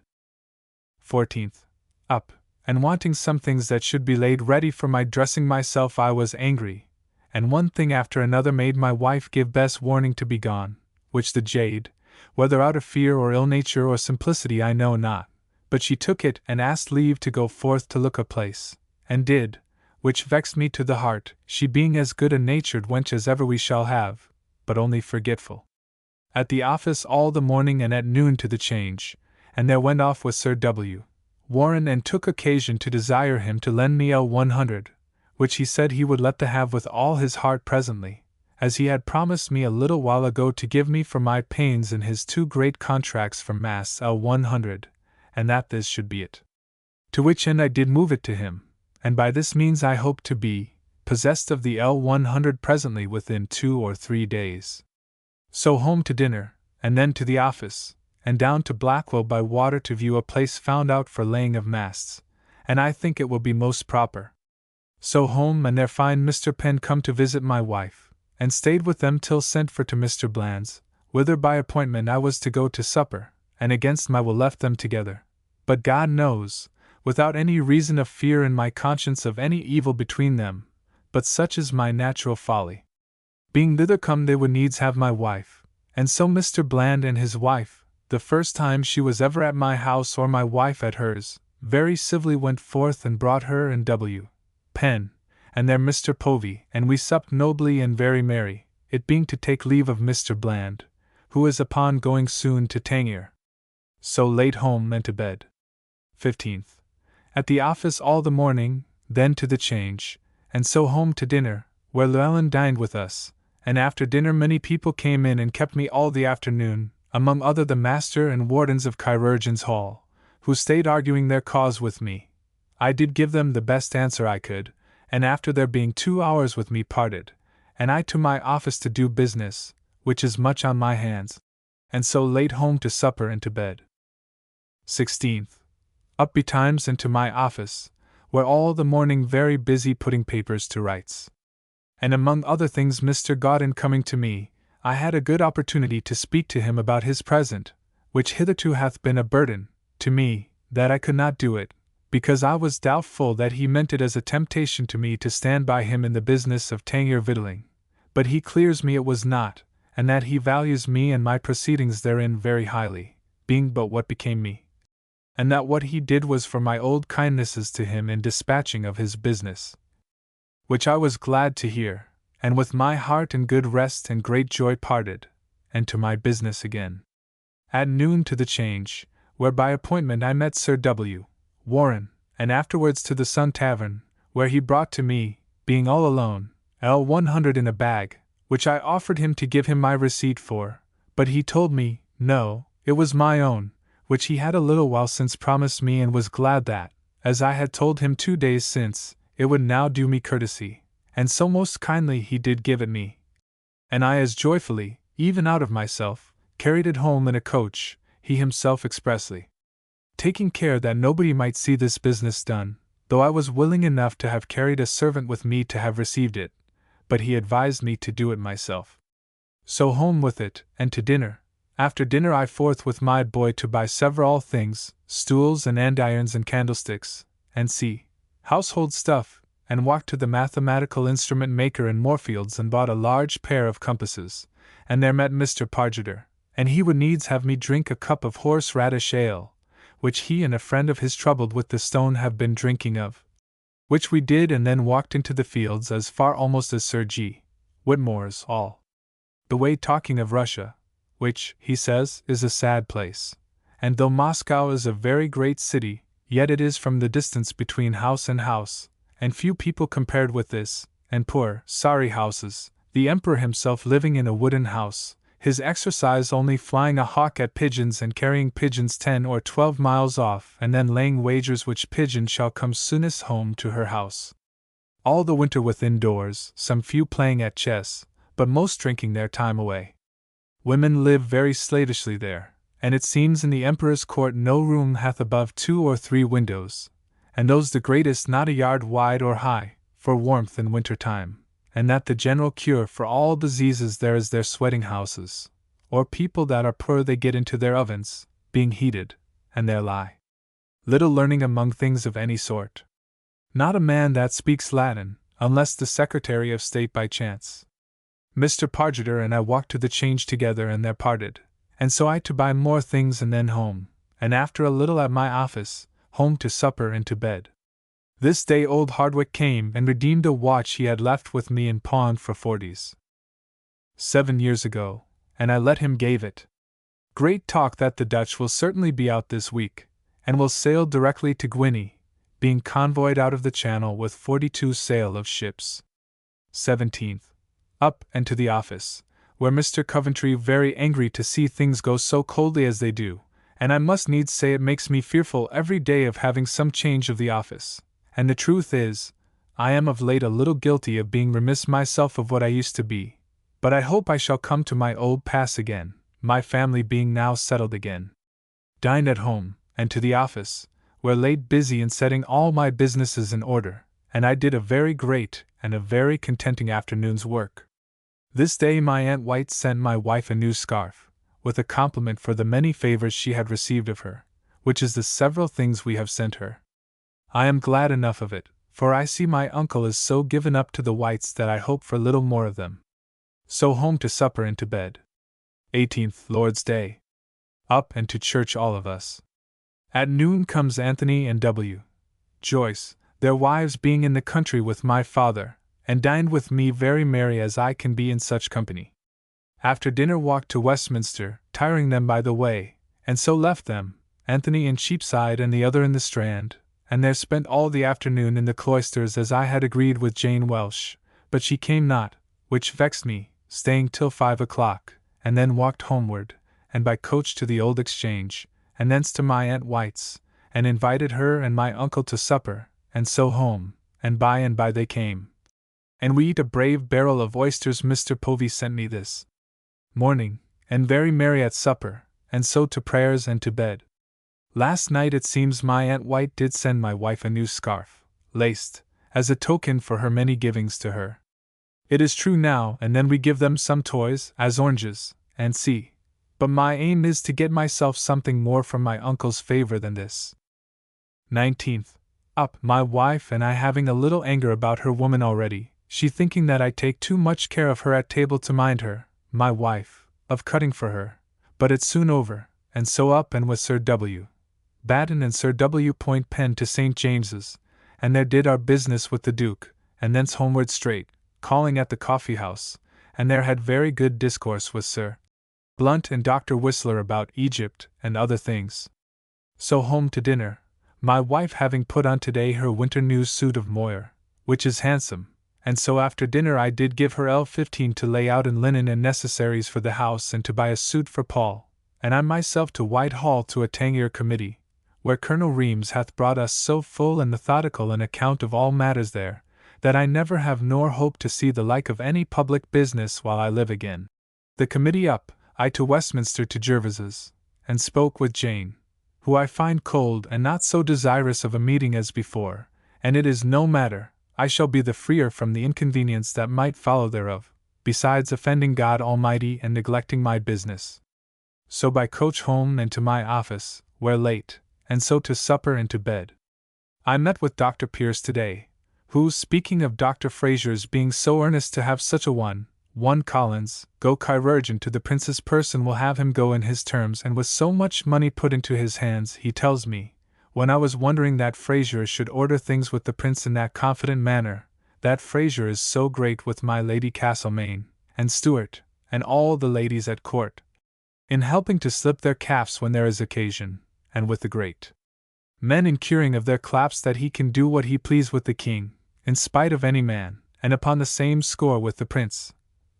14th. Up, and wanting some things that should be laid ready for my dressing myself I was angry, and one thing after another made my wife give Bess warning to be gone, which the jade, whether out of fear or ill nature or simplicity I know not, but she took it and asked leave to go forth to look a place, and did, which vexed me to the heart, she being as good a natured wench as ever we shall have, but only forgetful. At the office all the morning and at noon to the Change, and there went off with Sir W. Warren and took occasion to desire him to lend me L100, which he said he would let the have with all his heart presently, as he had promised me a little while ago to give me for my pains in his 2 great contracts for Mass L100, and that this should be it. To which end I did move it to him, and by this means I hope to be possessed of the L100 presently within 2 or 3 days. So home to dinner, and then to the office, and down to Blackwell by water to view a place found out for laying of masts, and I think it will be most proper. So home and there find Mr. Penn come to visit my wife, and stayed with them till sent for to Mr. Bland's, whither by appointment I was to go to supper, and against my will left them together, but God knows, without any reason of fear in my conscience of any evil between them, but such is my natural folly. Being thither come they would needs have my wife, and so Mr. Bland and his wife, the first time she was ever at my house or my wife at hers, very civilly went forth and brought her and W. Penn, and there Mr. Povey, and we supped nobly and very merry, it being to take leave of Mr. Bland, who is upon going soon to Tangier. So late home and to bed. 15th. At the office all the morning, then to the Change, and so home to dinner, where Llewellyn dined with us, and after dinner many people came in and kept me all the afternoon, among other the master and wardens of Chirurgeons' Hall, who stayed arguing their cause with me. I did give them the best answer I could, and after their being 2 hours with me parted, and I to my office to do business, which is much on my hands, and so late home to supper and to bed. 16th. Up betimes and to my office, where all the morning very busy putting papers to rights. And among other things Mr. Godden coming to me, I had a good opportunity to speak to him about his present, which hitherto hath been a burden to me, that I could not do it, because I was doubtful that he meant it as a temptation to me to stand by him in the business of Tangier victualling, but he clears me it was not, and that he values me and my proceedings therein very highly, being but what became me, and that what he did was for my old kindnesses to him in dispatching of his business. Which I was glad to hear, and with my heart in good rest and great joy parted, and to my business again. At noon to the Change, where by appointment I met Sir W. Warren, and afterwards to the Sun Tavern, where he brought to me, being all alone, L100 in a bag, which I offered him to give him my receipt for, but he told me, no, it was my own, which he had a little while since promised me, and was glad that, as I had told him 2 days since, it would now do me courtesy, and so most kindly he did give it me. And I as joyfully, even out of myself, carried it home in a coach, he himself expressly taking care that nobody might see this business done, though I was willing enough to have carried a servant with me to have received it, but he advised me to do it myself. So home with it, and to dinner. After dinner I forth with my boy to buy several things, stools and andirons and candlesticks, and household stuff, and walked to the mathematical instrument maker in Moorfields and bought a large pair of compasses, and there met Mr. Pargeter, and he would needs have me drink a cup of horseradish ale, which he and a friend of his troubled with the stone have been drinking of. Which we did, and then walked into the fields as far almost as Sir G. Whitmore's, all the way talking of Russia, which, he says, is a sad place, and though Moscow is a very great city, yet it is from the distance between house, and few people compared with this, and poor, sorry houses, the Emperor himself living in a wooden house, his exercise only flying a hawk at pigeons and carrying pigeons 10 or 12 miles off, and then laying wagers which pigeon shall come soonest home to her house. All the winter within doors, some few playing at chess, but most drinking their time away. Women live very slavishly there, and it seems in the Emperor's court no room hath above 2 or 3 windows, and those the greatest not a yard wide or high, for warmth in winter time, and that the general cure for all diseases there is their sweating houses, or people that are poor they get into their ovens, being heated, and there lie. Little learning among things of any sort. Not a man that speaks Latin, unless the Secretary of State by chance. Mr. Pargeter and I walked to the Change together and there parted, and so I to buy more things and then home, and after a little at my office, home to supper and to bed. This day old Hardwick came and redeemed a watch he had left with me in pawn for 7 years ago, and I let him gave it. Great talk that the Dutch will certainly be out this week, and will sail directly to Guinea, being convoyed out of the Channel with 42 sail of ships. 17th. Up and to the office, where Mr. Coventry very angry to see things go so coldly as they do, and I must needs say it makes me fearful every day of having some change of the office. And the truth is, I am of late a little guilty of being remiss myself of what I used to be, but I hope I shall come to my old pass again, my family being now settled again. Dined at home, and to the office, where laid busy in setting all my businesses in order, and I did a very great and a very contenting afternoon's work. This day my Aunt White sent my wife a new scarf, with a compliment for the many favors she had received of her, which is the several things we have sent her. I am glad enough of it, for I see my uncle is so given up to the Whites that I hope for little more of them. So home to supper and to bed. 18th Lord's Day. Up and to church all of us. At noon comes Anthony and W. Joyce, their wives being in the country with my father, and dined with me very merry as I can be in such company. After dinner walked to Westminster, tiring them by the way, and so left them, Anthony in Cheapside and the other in the Strand, and there spent all the afternoon in the cloisters as I had agreed with Jane Welsh, but she came not, which vexed me, staying till 5 o'clock, and then walked homeward, and by coach to the Old Exchange, and thence to my Aunt White's, and invited her and my uncle to supper, and so home, and by they came. And we eat a brave barrel of oysters. Mr. Povey sent me this. morning, and very merry at supper, and so to prayers and to bed. Last night it seems my Aunt White did send my wife a new scarf, laced, as a token for her many givings to her. It is true now and then we give them some toys, as oranges, and see. But my aim is to get myself something more from my uncle's favor than this. 19th. Up, my wife and I having a little anger about her woman already, she thinking that I take too much care of her at table to mind her, my wife, of cutting for her, but it's soon over, and so up and with Sir W. Batten and Sir W. Point Pen to St. James's, and there did our business with the Duke, and thence homeward straight, calling at the coffee house, and there had very good discourse with Sir Blunt and Dr. Whistler about Egypt and other things. So home to dinner, my wife having put on today her winter new suit of moire, which is handsome, and so after dinner I did give her L15 to lay out in linen and necessaries for the house and to buy a suit for Paul, and I myself to Whitehall to a Tangier committee, where Colonel Reams hath brought us so full and methodical an account of all matters there, that I never have nor hope to see the like of any public business while I live again. The committee up, I to Westminster to Jervis's, and spoke with Jane, who I find cold and not so desirous of a meeting as before, and it is no matter, I shall be the freer from the inconvenience that might follow thereof, besides offending God Almighty and neglecting my business. So by coach home and to my office, where late, and so to supper and to bed. I met with Dr. Pierce today, who, speaking of Dr. Fraser's being so earnest to have such a one Collins, go chirurgeon to the prince's person will have him go in his terms and with so much money put into his hands, he tells me, when I was wondering that Fraser should order things with the prince in that confident manner, that Fraser is so great with my Lady Castlemaine, and Stuart, and all the ladies at court, in helping to slip their caps when there is occasion, and with the great men in curing of their claps that he can do what he please with the king, in spite of any man, and upon the same score with the prince,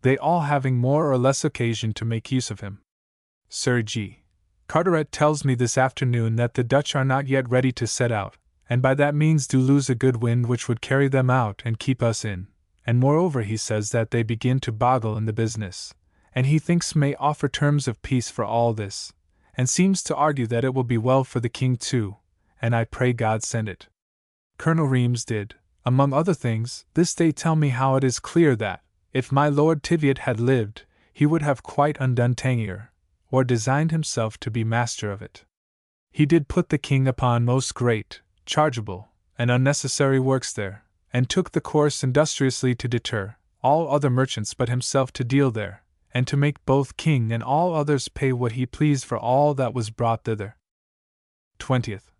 they all having more or less occasion to make use of him. Sir G. Carteret tells me this afternoon that the Dutch are not yet ready to set out, and by that means do lose a good wind which would carry them out and keep us in, and moreover he says that they begin to boggle in the business, and he thinks may offer terms of peace for all this, and seems to argue that it will be well for the king too, and I pray God send it. Colonel Reams did, among other things, this day tell me how it is clear that, if my Lord Teviot had lived, he would have quite undone Tangier, or designed himself to be master of it. He did put the king upon most great, chargeable, and unnecessary works there, and took the course industriously to deter all other merchants but himself to deal there, and to make both king and all others pay what he pleased for all that was brought thither. 20th.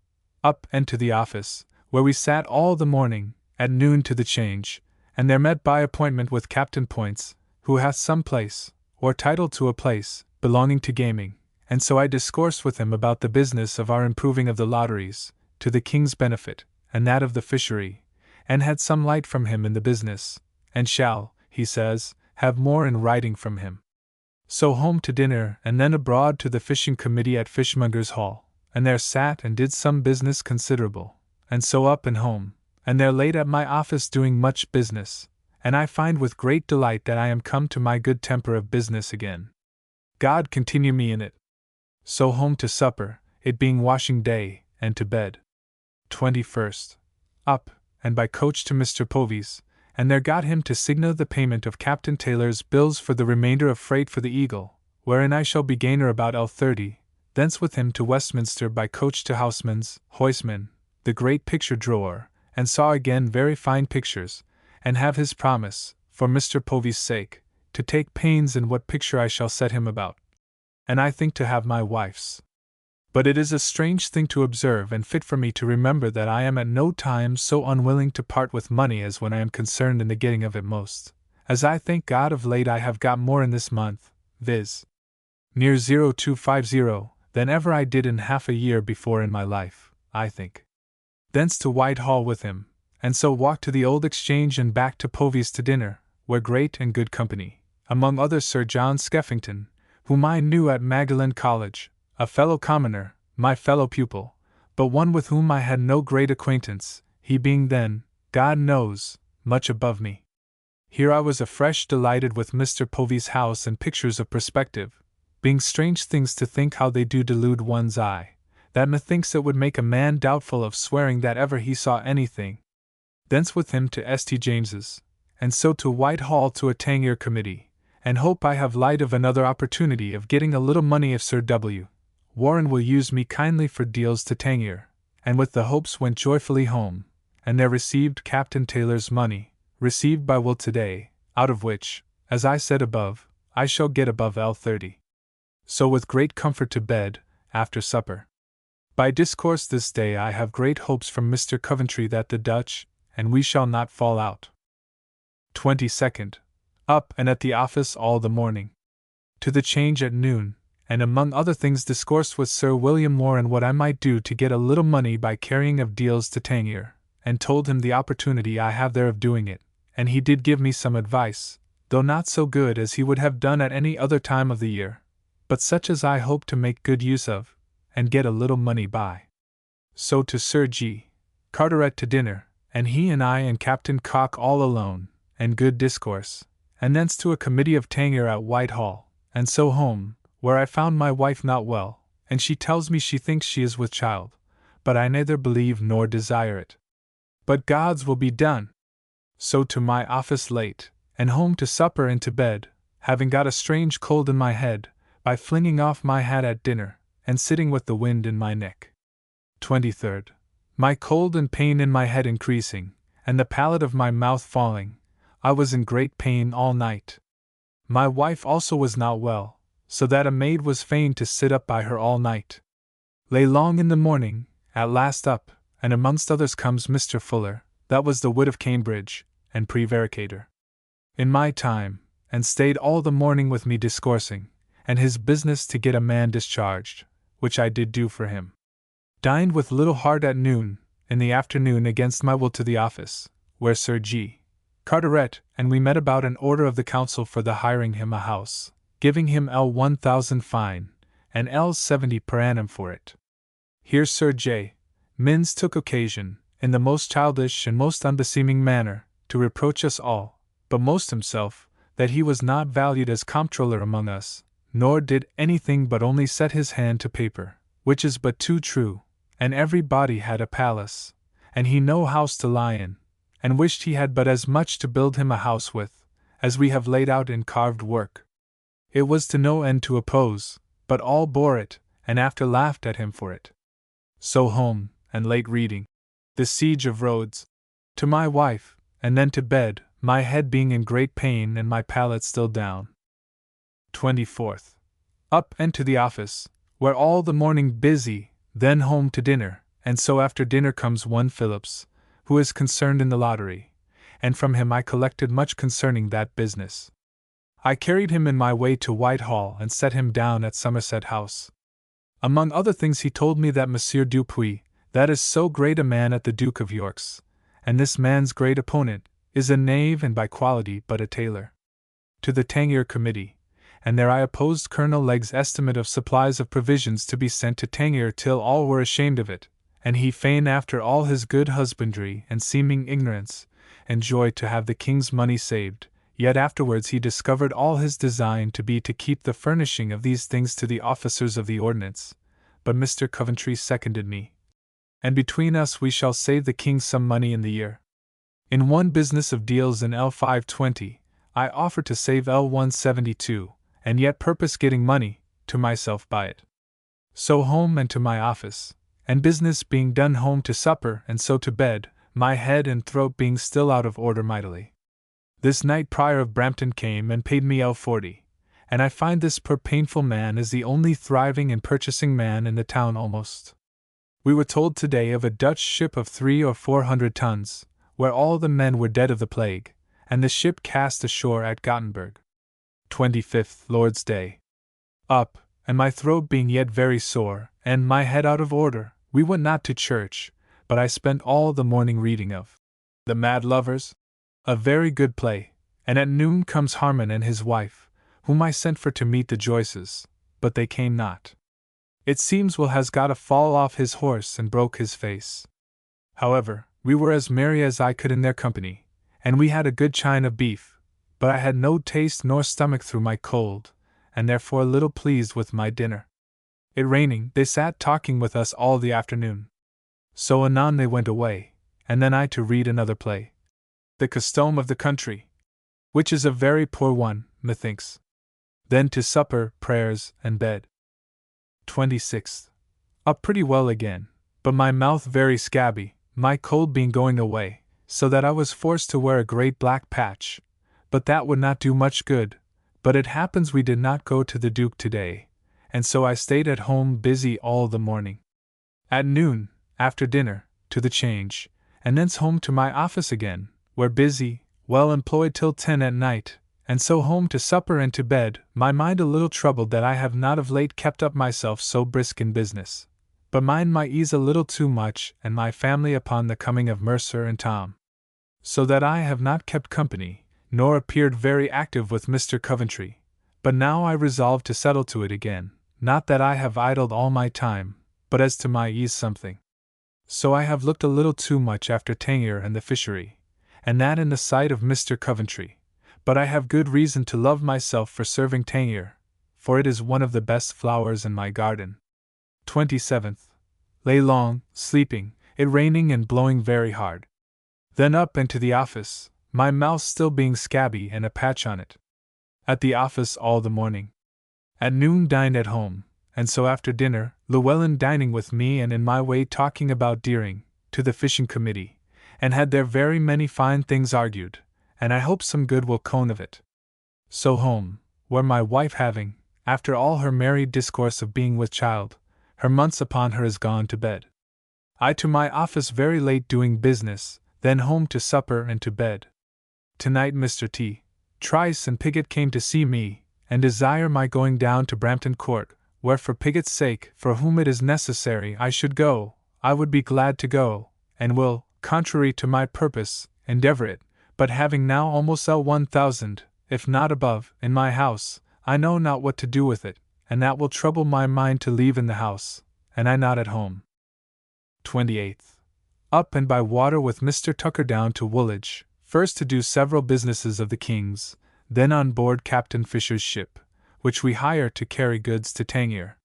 Up and to the office, where we sat all the morning, at noon to the Change, and there met by appointment with Captain Points, who hath some place, or title to a place, belonging to gaming, and so I discoursed with him about the business of our improving of the lotteries, to the king's benefit, and that of the fishery, and had some light from him in the business, and shall, he says, have more in writing from him. So home to dinner, and then abroad to the fishing committee at Fishmongers' Hall, and there sat and did some business considerable, and so up and home, and there late at my office doing much business, and I find with great delight that I am come to my good temper of business again. God continue me in it. So home to supper, it being washing day, and to bed. 21st. Up, and by coach to Mr. Povey's, and there got him to signal the payment of Captain Taylor's bills for the remainder of freight for the Eagle, wherein I shall be gainer about L30, thence with him to Westminster by coach to Houseman's, Huysman, the great picture drawer, and saw again very fine pictures, and have his promise, for Mr. Povey's sake, to take pains in what picture I shall set him about. And I think to have my wife's. But it is a strange thing to observe and fit for me to remember that I am at no time so unwilling to part with money as when I am concerned in the getting of it most, as I thank God of late I have got more in this month, viz. near 0250, than ever I did in half a year before in my life, I think. Thence to Whitehall with him, and so walked to the Old Exchange and back to Povey's to dinner, where great and good company, among others Sir John Skeffington, whom I knew at Magdalen College, a fellow commoner, my fellow pupil, but one with whom I had no great acquaintance, he being then, God knows, much above me. Here I was afresh delighted with Mr. Povy's house and pictures of perspective, being strange things to think how they do delude one's eye, that methinks it would make a man doubtful of swearing that ever he saw anything. Thence with him to St. James's, and so to Whitehall to a Tangier committee, and hope I have light of another opportunity of getting a little money if Sir W. Warren will use me kindly for deals to Tangier, and with the hopes went joyfully home, and there received Captain Taylor's money, received by will today, out of which, as I said above, I shall get above L30. So with great comfort to bed, after supper. By discourse this day I have great hopes from Mr. Coventry that the Dutch, and we shall not fall out. 22nd. Up and at the office all the morning. To the Change at noon, and among other things discoursed with Sir William Warren what I might do to get a little money by carrying of deals to Tangier, and told him the opportunity I have there of doing it, and he did give me some advice, though not so good as he would have done at any other time of the year, but such as I hope to make good use of, and get a little money by. So to Sir G. Carteret to dinner, and he and I and Captain Cock all alone, and good discourse, and thence to a committee of Tangier at Whitehall, and so home, where I found my wife not well, and she tells me she thinks she is with child, but I neither believe nor desire it. But God's will be done. So to my office late, and home to supper and to bed, having got a strange cold in my head, by flinging off my hat at dinner, and sitting with the wind in my neck. 23rd. My cold and pain in my head increasing, and the palate of my mouth falling, I was in great pain all night. My wife also was not well, so that a maid was fain to sit up by her all night. Lay long in the morning, at last up, and amongst others comes Mr. Fuller, that was the wit of Cambridge, and prevaricator. In my time, and stayed all the morning with me discoursing, and his business to get a man discharged, which I did do for him. Dined with Little Hart at noon, in the afternoon against my will to the office, where Sir G. Carteret and we met about an order of the council for the hiring him a house, giving him L1000 fine, and L70 per annum for it. Here Sir J. Minns took occasion, in the most childish and most unbeseeming manner, to reproach us all, but most himself, that he was not valued as comptroller among us, nor did anything but only set his hand to paper, which is but too true, and every body had a palace, and he no house to lie in, and wished he had but as much to build him a house with, as we have laid out in carved work. It was to no end to oppose, but all bore it, and after laughed at him for it. So home, and late reading The Siege of Rhodes, to my wife, and then to bed, my head being in great pain and my palate still down. 24th. Up and to the office, where all the morning busy, then home to dinner, and so after dinner comes one Phillips, who is concerned in the lottery, and from him I collected much concerning that business. I carried him in my way to Whitehall and set him down at Somerset House. Among other things he told me that Monsieur Dupuy, that is so great a man at the Duke of York's, and this man's great opponent, is a knave and by quality but a tailor. To the Tangier Committee, and there I opposed Colonel Legg's estimate of supplies of provisions to be sent to Tangier till all were ashamed of it, and he fain after all his good husbandry and seeming ignorance, and joy to have the king's money saved, yet afterwards he discovered all his design to be to keep the furnishing of these things to the officers of the ordnance, but Mr. Coventry seconded me. And between us we shall save the king some money in the year. In one business of deals in L520, I offer to save L172, and yet purpose getting money to myself by it. So home and to my office, and business being done home to supper and so to bed, my head and throat being still out of order mightily. This night Prior of Brampton came and paid me L40, and I find this poor painful man is the only thriving and purchasing man in the town almost. We were told today of a Dutch ship of 300 or 400 tons, where all the men were dead of the plague, and the ship cast ashore at Gothenburg. 25th Lord's Day. Up, and my throat being yet very sore, and my head out of order, we went not to church, but I spent all the morning reading of The Mad Lovers, a very good play, and at noon comes Harmon and his wife, whom I sent for to meet the Joyces, but they came not. It seems Will has got a fall off his horse and broke his face. However, we were as merry as I could in their company, and we had a good chine of beef, but I had no taste nor stomach through my cold, and therefore little pleased with my dinner. It raining, they sat talking with us all the afternoon. So anon they went away, and then I to read another play. The Custom of the Country, which is a very poor one, methinks. Then to supper, prayers, and bed. 26th. Up pretty well again, but my mouth very scabby, my cold being going away, so that I was forced to wear a great black patch, but that would not do much good. But it happens we did not go to the Duke today, and so I stayed at home busy all the morning. At noon, after dinner, to the Change, and thence home to my office again, where busy, well employed till 10 at night, and so home to supper and to bed, my mind a little troubled that I have not of late kept up myself so brisk in business, but mind my ease a little too much and my family upon the coming of Mercer and Tom. So that I have not kept company, nor appeared very active with Mr. Coventry, but now I resolve to settle to it again, not that I have idled all my time, but as to my ease something. So I have looked a little too much after Tangier and the fishery, and that in the sight of Mr. Coventry, but I have good reason to love myself for serving Tangier, for it is one of the best flowers in my garden. 27th. Lay long, sleeping, it raining and blowing very hard. Then up and to the office, my mouth still being scabby and a patch on it. At the office all the morning. At noon dined at home, and so after dinner, Llewellyn dining with me and in my way talking about Deering, to the fishing committee, and had there very many fine things argued, and I hope some good will come of it. So home, where my wife having, after all her merry discourse of being with child, her months upon her is gone to bed. I to my office very late doing business, then home to supper and to bed. Tonight Mr. T. Trice and Piggott came to see me, and desire my going down to Brampton Court, where for Piggott's sake, for whom it is necessary I should go, I would be glad to go, and will, contrary to my purpose, endeavor it, but having now almost L1000, if not above, in my house, I know not what to do with it, and that will trouble my mind to leave in the house, and I not at home. 28th. Up and by water with Mr. Tucker down to Woolwich, first to do several businesses of the King's, then on board Captain Fisher's ship, which we hire to carry goods to Tangier.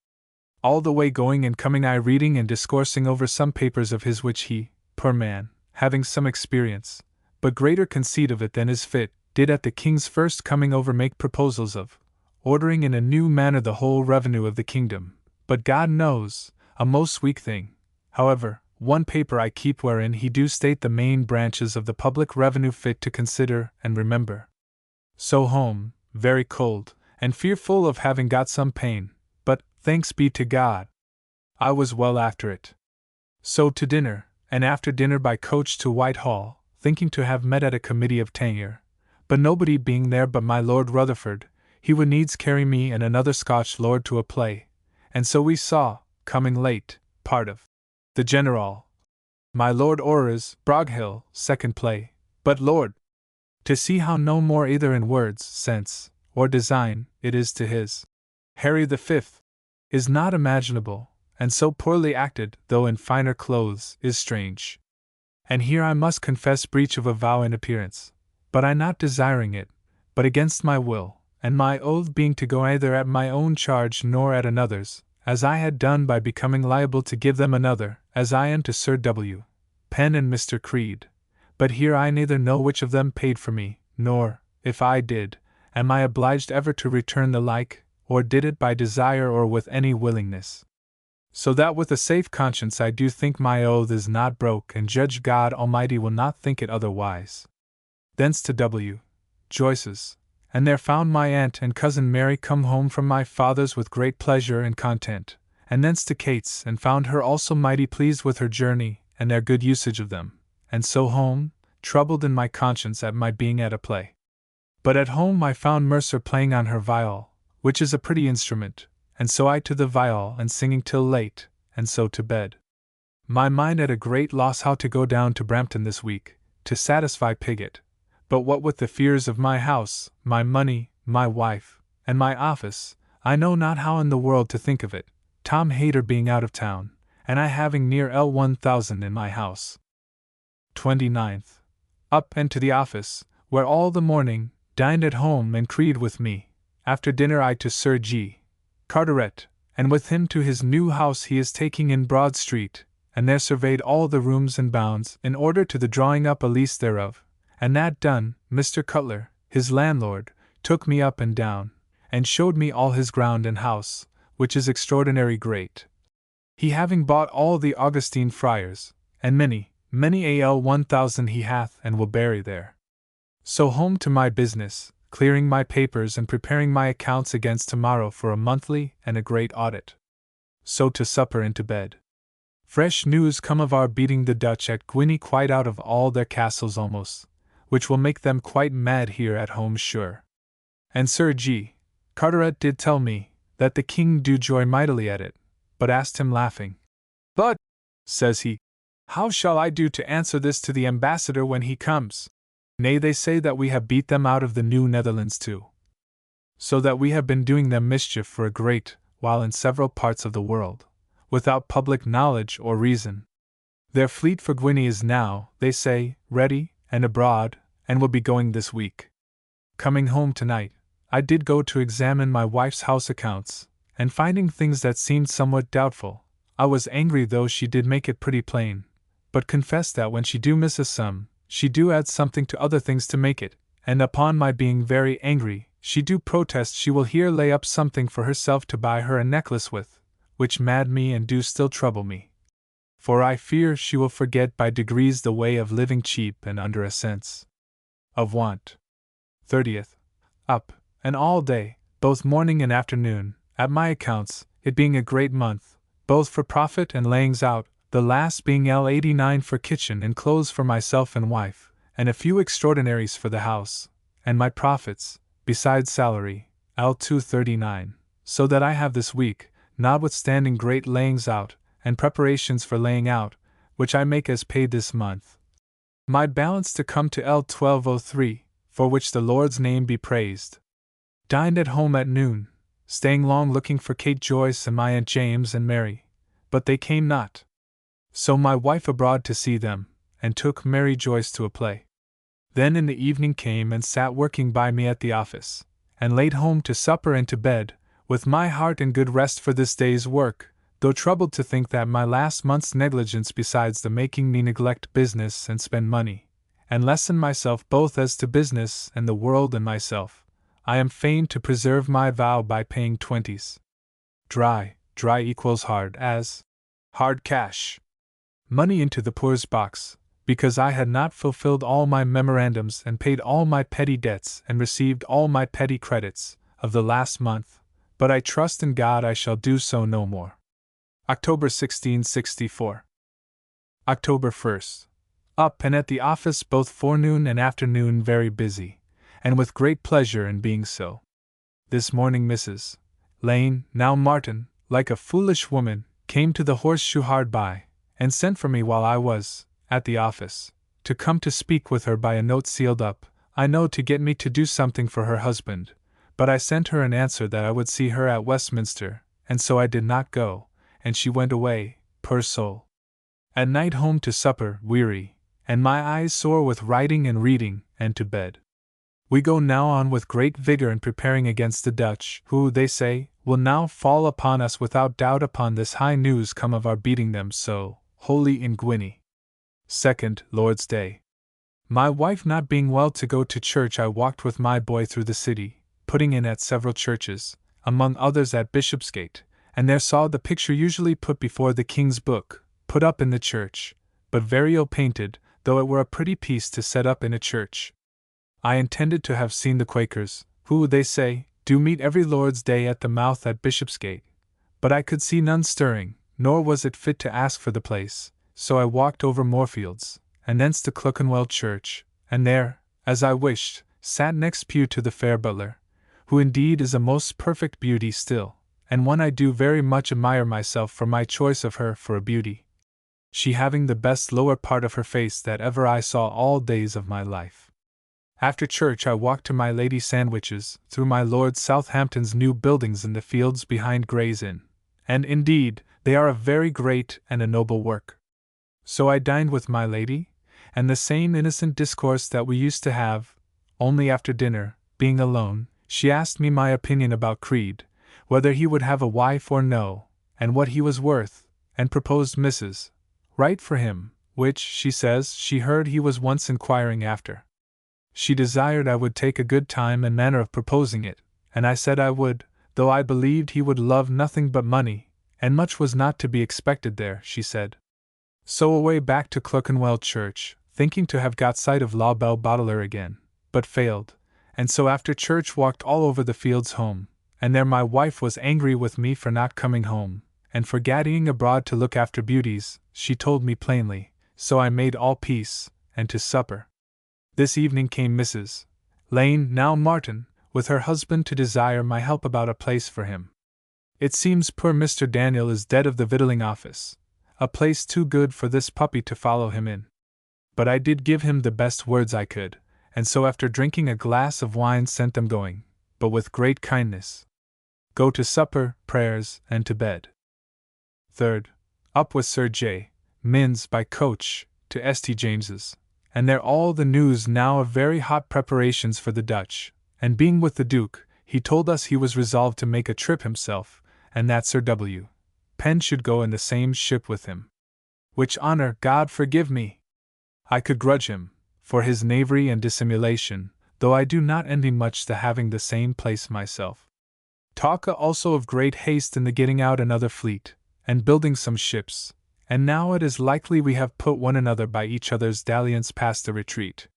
All the way going and coming I reading and discoursing over some papers of his which he, poor man, having some experience, but greater conceit of it than is fit, did at the King's first coming over make proposals of ordering in a new manner the whole revenue of the kingdom, but God knows, a most weak thing. However, one paper I keep wherein he do state the main branches of the public revenue fit to consider and remember. So home, very cold, and fearful of having got some pain, but, thanks be to God, I was well after it. So to dinner, and after dinner by coach to Whitehall, thinking to have met at a committee of Tangier, but nobody being there but my Lord Rutherford, he would needs carry me and another Scotch lord to a play, and so we saw, coming late, part of the General, my Lord Orre's Broghill, second play, but Lord, to see how no more either in words, sense, or design, it is to his Harry the Fifth, is not imaginable, and so poorly acted, though in finer clothes, is strange. And here I must confess breach of a vow in appearance, but I not desiring it, but against my will, and my oath being to go either at my own charge nor at another's, as I had done by becoming liable to give them another, as I am to Sir W. Penn and Mr. Creed. But here I neither know which of them paid for me, nor, if I did, am I obliged ever to return the like, or did it by desire or with any willingness. So that with a safe conscience I do think my oath is not broke, and judge God Almighty will not think it otherwise. Thence to W. Joyce's, and there found my aunt and cousin Mary come home from my father's with great pleasure and content, and thence to Kate's, and found her also mighty pleased with her journey, and their good usage of them, and so home, troubled in my conscience at my being at a play. But at home I found Mercer playing on her viol, which is a pretty instrument, and so I to the viol and singing till late, and so to bed. My mind at a great loss how to go down to Brampton this week, to satisfy Piggott, but what with the fears of my house, my money, my wife, and my office, I know not how in the world to think of it, Tom Hayter being out of town, and I having near L1000 in my house. 29th. Up and to the office, where all the morning, dined at home and creed with me. After dinner I to Sir G. Carteret, and with him to his new house he is taking in Broad Street, and there surveyed all the rooms and bounds in order to the drawing up a lease thereof, and that done, Mr. Cutler, his landlord, took me up and down, and showed me all his ground and house, which is extraordinary great. He having bought all the Augustine friars, and many 1,000 he hath and will bury there. So home to my business, clearing my papers and preparing my accounts against tomorrow for a monthly and a great audit. So to supper and to bed. Fresh news come of our beating the Dutch at Guinea quite out of all their castles almost, which will make them quite mad here at home sure. And Sir G. Carteret did tell me that the king do joy mightily at it, but asked him laughing, "But," says he, "how shall I do to answer this to the ambassador when he comes? Nay, they say that we have beat them out of the New Netherlands too. So that we have been doing them mischief for a great while in several parts of the world, without public knowledge or reason. Their fleet for Guinea is now, they say, ready and abroad, and will be going this week. Coming home tonight, I did go to examine my wife's house accounts, and finding things that seemed somewhat doubtful, I was angry though she did make it pretty plain, but confess that when she do miss a sum, she do add something to other things to make it, and upon my being very angry, she do protest she will here lay up something for herself to buy her a necklace with, which mad me and do still trouble me. For I fear she will forget by degrees the way of living cheap and under a sense of want. 30th. Up, and all day, both morning and afternoon, at my accounts, it being a great month, both for profit and layings out, the last being L89 for kitchen and clothes for myself and wife, and a few extraordinaries for the house, and my profits, besides salary, L239, so that I have this week, notwithstanding great layings out, and preparations for laying out, which I make as paid this month, my balance to come to L1203, for which the Lord's name be praised. Dined at home at noon, staying long looking for Kate Joyce and my Aunt James and Mary, but they came not. So my wife abroad to see them, and took Mary Joyce to a play. Then in the evening came and sat working by me at the office, and laid home to supper and to bed, with my heart in good rest for this day's work, though troubled to think that my last month's negligence besides the making me neglect business and spend money, and lessen myself both as to business and the world and myself, I am fain to preserve my vow by paying 20s. Dry equals hard as hard cash. Money into the poor's box, because I had not fulfilled all my memorandums and paid all my petty debts and received all my petty credits of the last month, but I trust in God I shall do so no more. October 1664. October 1st. Up and at the office both forenoon and afternoon very busy, and with great pleasure in being so. This morning Mrs. Lane, now Martin, like a foolish woman, came to the horseshoe hard by, and sent for me while I was at the office, to come to speak with her by a note sealed up, I know to get me to do something for her husband, but I sent her an answer that I would see her at Westminster, and so I did not go, and she went away, poor soul. At night home to supper, weary, and my eyes sore with writing and reading, and to bed. We go now on with great vigor in preparing against the Dutch, who, they say, will now fall upon us without doubt upon this high news come of our beating them so wholly in Guinea. 2nd, Lord's Day. My wife not being well to go to church, I walked with my boy through the city, putting in at several churches, among others at Bishopsgate, and there saw the picture usually put before the King's Book, put up in the church, but very ill painted, though it were a pretty piece to set up in a church. I intended to have seen the Quakers, who, they say, do meet every Lord's Day at the mouth at Bishopsgate, but I could see none stirring, nor was it fit to ask for the place, so I walked over Moorfields, and thence to Clerkenwell Church, and there, as I wished, sat next pew to the fair butler, who indeed is a most perfect beauty still, and one I do very much admire myself for my choice of her for a beauty, she having the best lower part of her face that ever I saw all days of my life. After church I walked to my Lady Sandwich's, through my Lord Southampton's new buildings in the fields behind Gray's Inn, and indeed, they are a very great and a noble work. So I dined with my lady, and the same innocent discourse that we used to have, only after dinner, being alone, she asked me my opinion about Creed, whether he would have a wife or no, and what he was worth, and proposed Mrs. Right for him, which, she says, she heard he was once inquiring after. She desired I would take a good time and manner of proposing it, and I said I would, though I believed he would love nothing but money, and much was not to be expected there, she said. So away back to Clerkenwell Church, thinking to have got sight of La Belle Baudelaire again, but failed, and so after church walked all over the fields home, and there my wife was angry with me for not coming home, and for gaddying abroad to look after beauties, she told me plainly, so I made all peace, and to supper. This evening came Mrs. Lane, now Martin, with her husband to desire my help about a place for him. It seems poor Mr. Daniel is dead of the victualling office, a place too good for this puppy to follow him in. But I did give him the best words I could, and so after drinking a glass of wine sent them going, but with great kindness. Go to supper, prayers, and to bed. 3rd. Up with Sir J. Minns by coach to St. James's, and there all the news now of very hot preparations for the Dutch, and being with the Duke, he told us he was resolved to make a trip himself, and that Sir W. Penn should go in the same ship with him. Which honor, God forgive me! I could grudge him, for his knavery and dissimulation, though I do not envy much the having the same place myself. Talk also of great haste in the getting out another fleet, and building some ships, and now it is likely we have put one another by each other's dalliance past the retreat.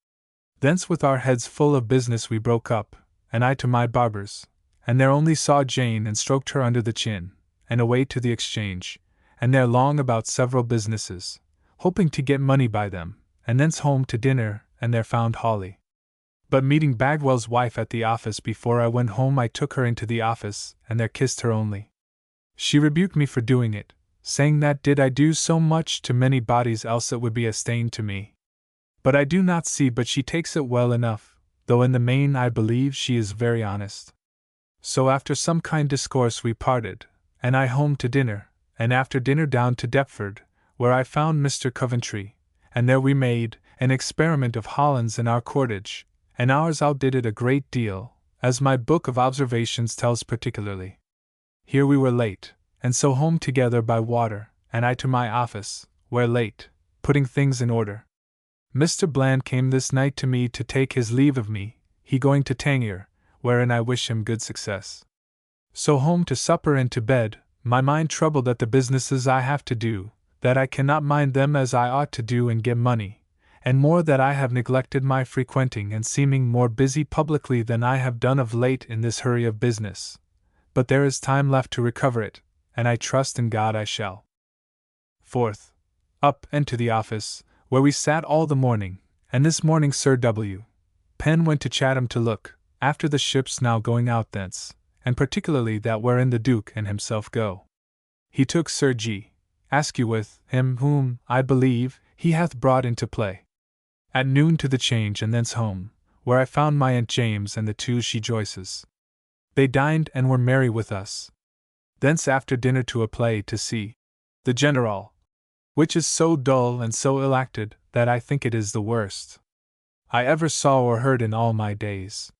Thence with our heads full of business we broke up, and I to my barber's, and there only saw Jane and stroked her under the chin, and away to the Exchange, and there long about several businesses, hoping to get money by them, and thence home to dinner, and there found Hawley. But meeting Bagwell's wife at the office before I went home, I took her into the office, and there kissed her only. She rebuked me for doing it, saying that did I do so much to many bodies else it would be a stain to me. But I do not see but she takes it well enough, though in the main I believe she is very honest. So after some kind discourse we parted, and I home to dinner, and after dinner down to Deptford, where I found Mr. Coventry, and there we made an experiment of Hollands in our cordage, and ours outdid it a great deal, as my book of observations tells particularly. Here we were late, and so home together by water, and I to my office, where late, putting things in order. Mr. Bland came this night to me to take his leave of me, he going to Tangier, wherein I wish him good success. So home to supper and to bed, my mind troubled at the businesses I have to do, that I cannot mind them as I ought to do and get money, and more that I have neglected my frequenting and seeming more busy publicly than I have done of late in this hurry of business. But there is time left to recover it, and I trust in God I shall. 4th. Up and to the office, where we sat all the morning, and this morning Sir W. Penn went to Chatham to look after the ships now going out thence, and particularly that wherein the Duke and himself go. He took Sir G. Askew with him, whom, I believe, he hath brought into play. At noon to the Change, and thence home, where I found my Aunt James and the two she Joyces. They dined and were merry with us. Thence after dinner to a play to see the General, which is so dull and so ill acted that I think it is the worst I ever saw or heard in all my days.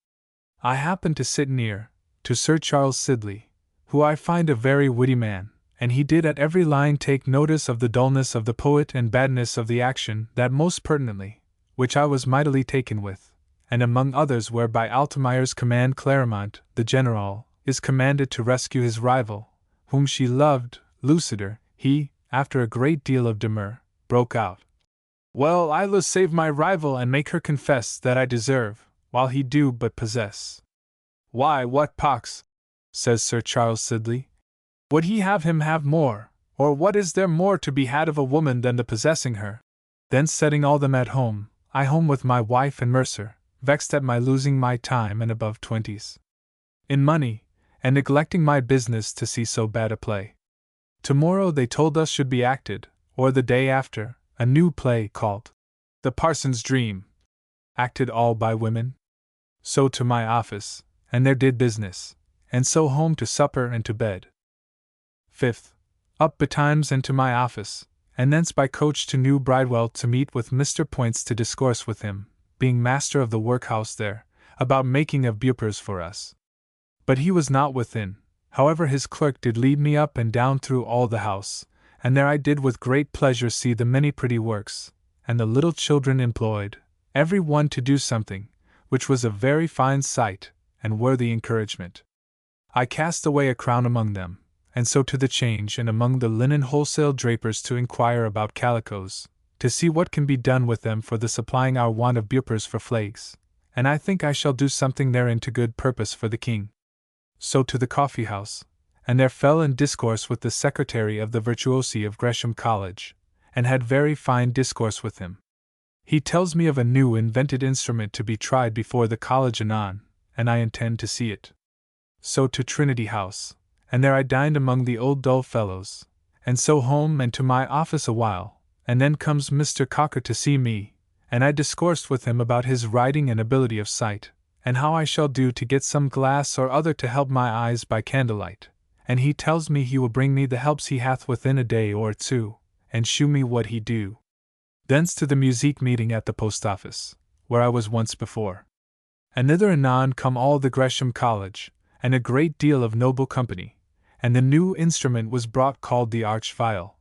I happened to sit near to Sir Charles Sidley, who I find a very witty man, and he did at every line take notice of the dullness of the poet and badness of the action, that most pertinently, which I was mightily taken with, and among others whereby Altemeyer's command Claremont, the General, is commanded to rescue his rival, whom she loved, Lucider, he, after a great deal of demur, broke out. Well, I'll save my rival and make her confess that I deserve, while he do but possess. Why, what pox, says Sir Charles Sidley, would he have him have more, or what is there more to be had of a woman than the possessing her? Then setting all them at home, I home with my wife and Mercer, vexed at my losing my time and above 20s in money, and neglecting my business to see so bad a play. Tomorrow they told us should be acted, or the day after, a new play called The Parson's Dream, acted all by women. So to my office, and there did business, and so home to supper and to bed. 5th. Up betimes and to my office, and thence by coach to New Bridewell to meet with Mr. Points to discourse with him, being master of the workhouse there, about making of bupers for us. But he was not within. However, his clerk did lead me up and down through all the house, and there I did with great pleasure see the many pretty works, and the little children employed, every one to do something, which was a very fine sight, and worthy encouragement. I cast away a crown among them, and so to the change and among the linen wholesale drapers to inquire about calicoes, to see what can be done with them for the supplying our want of bupers for flags, and I think I shall do something therein to good purpose for the king. So to the coffee house, and there fell in discourse with the secretary of the virtuosi of Gresham College, and had very fine discourse with him. He tells me of a new invented instrument to be tried before the college anon, and I intend to see it. So to Trinity House, and there I dined among the old dull fellows, and so home and to my office a while, and then comes Mr. Cocker to see me, and I discoursed with him about his writing and ability of sight, and how I shall do to get some glass or other to help my eyes by candlelight, and he tells me he will bring me the helps he hath within a day or two, and shew me what he do. Thence to the musique meeting at the post office, where I was once before. And thither anon come all the Gresham College, and a great deal of noble company, and the new instrument was brought called the arch viol,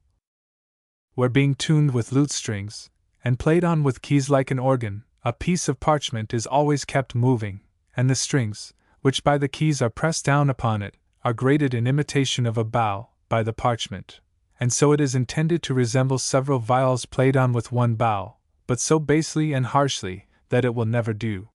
where being tuned with lute strings, and played on with keys like an organ, a piece of parchment is always kept moving, and the strings, which by the keys are pressed down upon it, are grated in imitation of a bow, by the parchment, and so it is intended to resemble several viols played on with one bow, but so basely and harshly, that it will never do.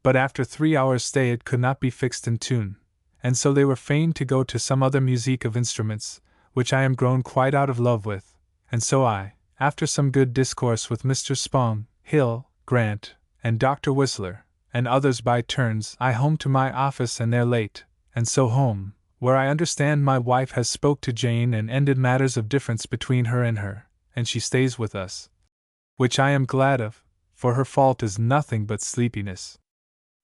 But after 3 hours' stay it could not be fixed in tune, and so they were fain to go to some other musique of instruments, which I am grown quite out of love with, and so I, after some good discourse with Mr. Spong, Hill, Grant, and Dr. Whistler, and others by turns, I home to my office and there late, and so home, where I understand my wife has spoke to Jane and ended matters of difference between her, and she stays with us. Which I am glad of, for her fault is nothing but sleepiness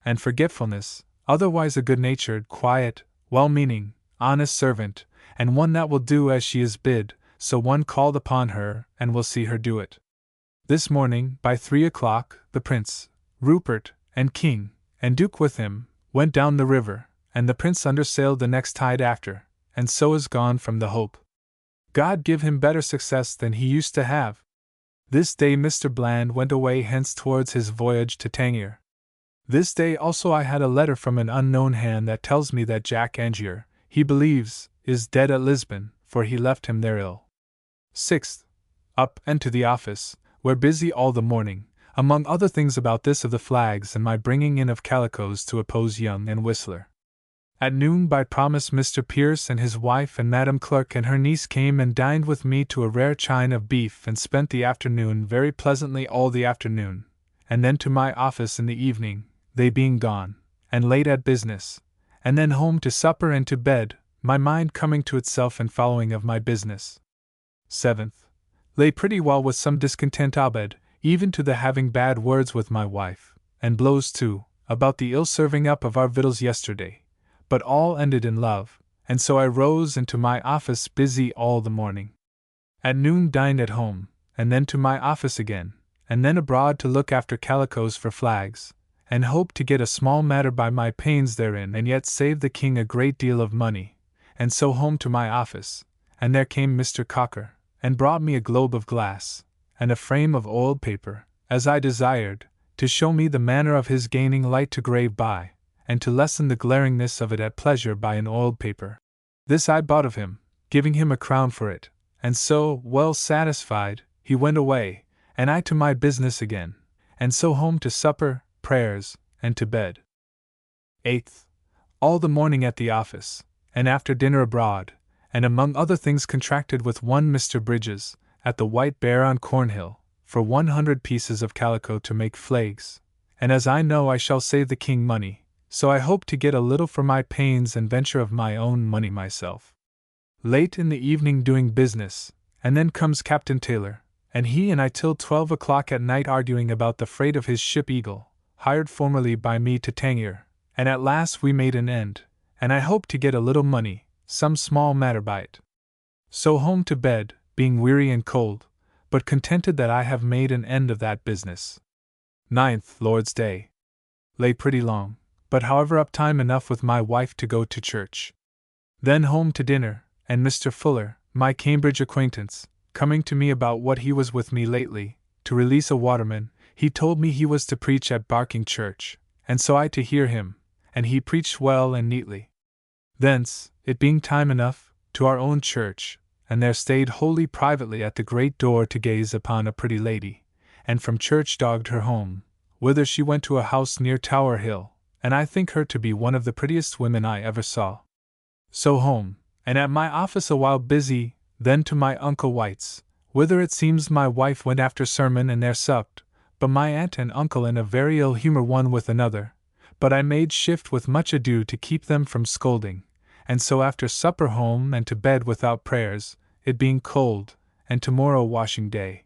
and forgetfulness, otherwise a good-natured, quiet, well-meaning, honest servant, and one that will do as she is bid, so one called upon her, and will see her do it. This morning, by 3 o'clock, the Prince, Rupert, and King, and Duke with him, went down the river, and the Prince undersailed the next tide after, and so is gone from the Hope. God give him better success than he used to have. This day Mr. Bland went away hence towards his voyage to Tangier. This day also I had a letter from an unknown hand that tells me that Jack Angier, he believes, is dead at Lisbon, for he left him there ill. 6th. Up and to the office, where busy all the morning, among other things about this of the flags and my bringing in of calicoes to oppose Young and Whistler. At noon by promise Mr. Pierce and his wife and Madam Clerk and her niece came and dined with me to a rare chine of beef and spent the afternoon very pleasantly all the afternoon, and then to my office in the evening, they being gone, and late at business, and then home to supper and to bed, my mind coming to itself and following of my business. 7th. Lay pretty well with some discontent abed, even to the having bad words with my wife, and blows too, about the ill serving up of our victuals yesterday, but all ended in love, and so I rose and to my office busy all the morning. At noon dined at home, and then to my office again, and then abroad to look after calicoes for flags, and hoped to get a small matter by my pains therein and yet save the king a great deal of money, and so home to my office, and there came Mr. Cocker, and brought me a globe of glass, and a frame of oiled paper, as I desired, to show me the manner of his gaining light to grave by, and to lessen the glaringness of it at pleasure by an oiled paper. This I bought of him, giving him a crown for it, and so, well satisfied, he went away, and I to my business again, and so home to supper, prayers, and to bed. 8th. All the morning at the office, and after dinner abroad, and among other things contracted with one Mr. Bridges, at the White Bear on Cornhill, for 100 pieces of calico to make flags, and as I know I shall save the king money, so I hope to get a little for my pains and venture of my own money myself. Late in the evening doing business, and then comes Captain Taylor, and he and I till 12 o'clock at night arguing about the freight of his ship Eagle, hired formerly by me to Tangier, and at last we made an end, and I hope to get a little money, some small matter by it. So home to bed, being weary and cold, but contented that I have made an end of that business. 9th, Lord's Day. lay pretty long, but however up time enough with my wife to go to church. Then home to dinner, and Mr. Fuller, my Cambridge acquaintance, coming to me about what he was with me lately, to release a waterman, he told me he was to preach at Barking Church, and so I to hear him, and he preached well and neatly. Thence, it being time enough, to our own church, and there stayed wholly privately at the great door to gaze upon a pretty lady, and from church dogged her home, whither she went to a house near Tower Hill, and I think her to be one of the prettiest women I ever saw. So home, and at my office a while busy, then to my Uncle White's, whither it seems my wife went after sermon and there supped, but my aunt and uncle in a very ill humour one with another, but I made shift with much ado to keep them from scolding, and so after supper home and to bed without prayers, it being cold, and tomorrow washing day.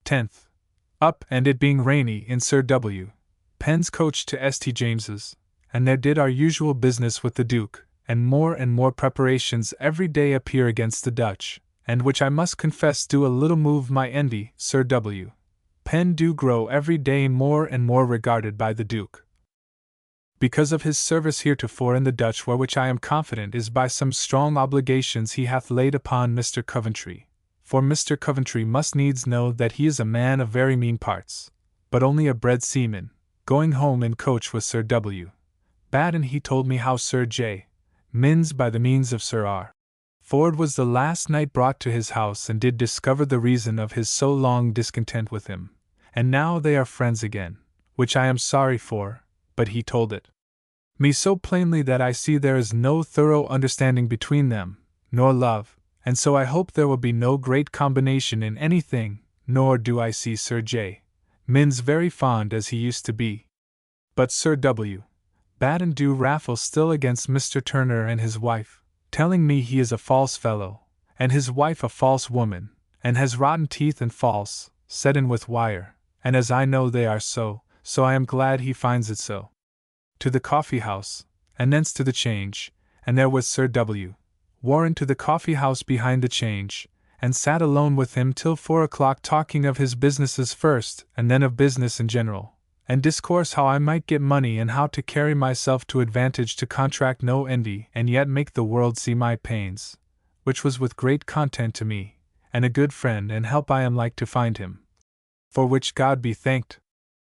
10th. Up, and it being rainy, in Sir W. Penn's coach to St. James's, and there did our usual business with the Duke, and more preparations every day appear against the Dutch, and which I must confess do a little move my envy. Sir W. Penn do grow every day more and more regarded by the Duke, because of his service heretofore in the Dutch war, which I am confident is by some strong obligations he hath laid upon Mr. Coventry. For Mr. Coventry must needs know that he is a man of very mean parts, but only a bred seaman, going home in coach with Sir W. Batten. He told me how Sir J. Minns by the means of Sir R. Ford was the last night brought to his house and did discover the reason of his so long discontent with him, and now they are friends again, which I am sorry for, but he told it me so plainly that I see there is no thorough understanding between them, nor love, and so I hope there will be no great combination in anything, nor do I see Sir J. Minns very fond as he used to be. But Sir W. Batten do raffle still against Mr. Turner and his wife, telling me he is a false fellow, and his wife a false woman, and has rotten teeth and false, set in with wire, and as I know they are so I am glad he finds it so. To the coffee house, and thence to the Change, and there was Sir W. Warren to the coffee house behind the Change, and sat alone with him till 4 o'clock talking of his businesses first, and then of business in general, and discourse how I might get money and how to carry myself to advantage to contract no envy and yet make the world see my pains, which was with great content to me, and a good friend and help I am like to find him, for which God be thanked.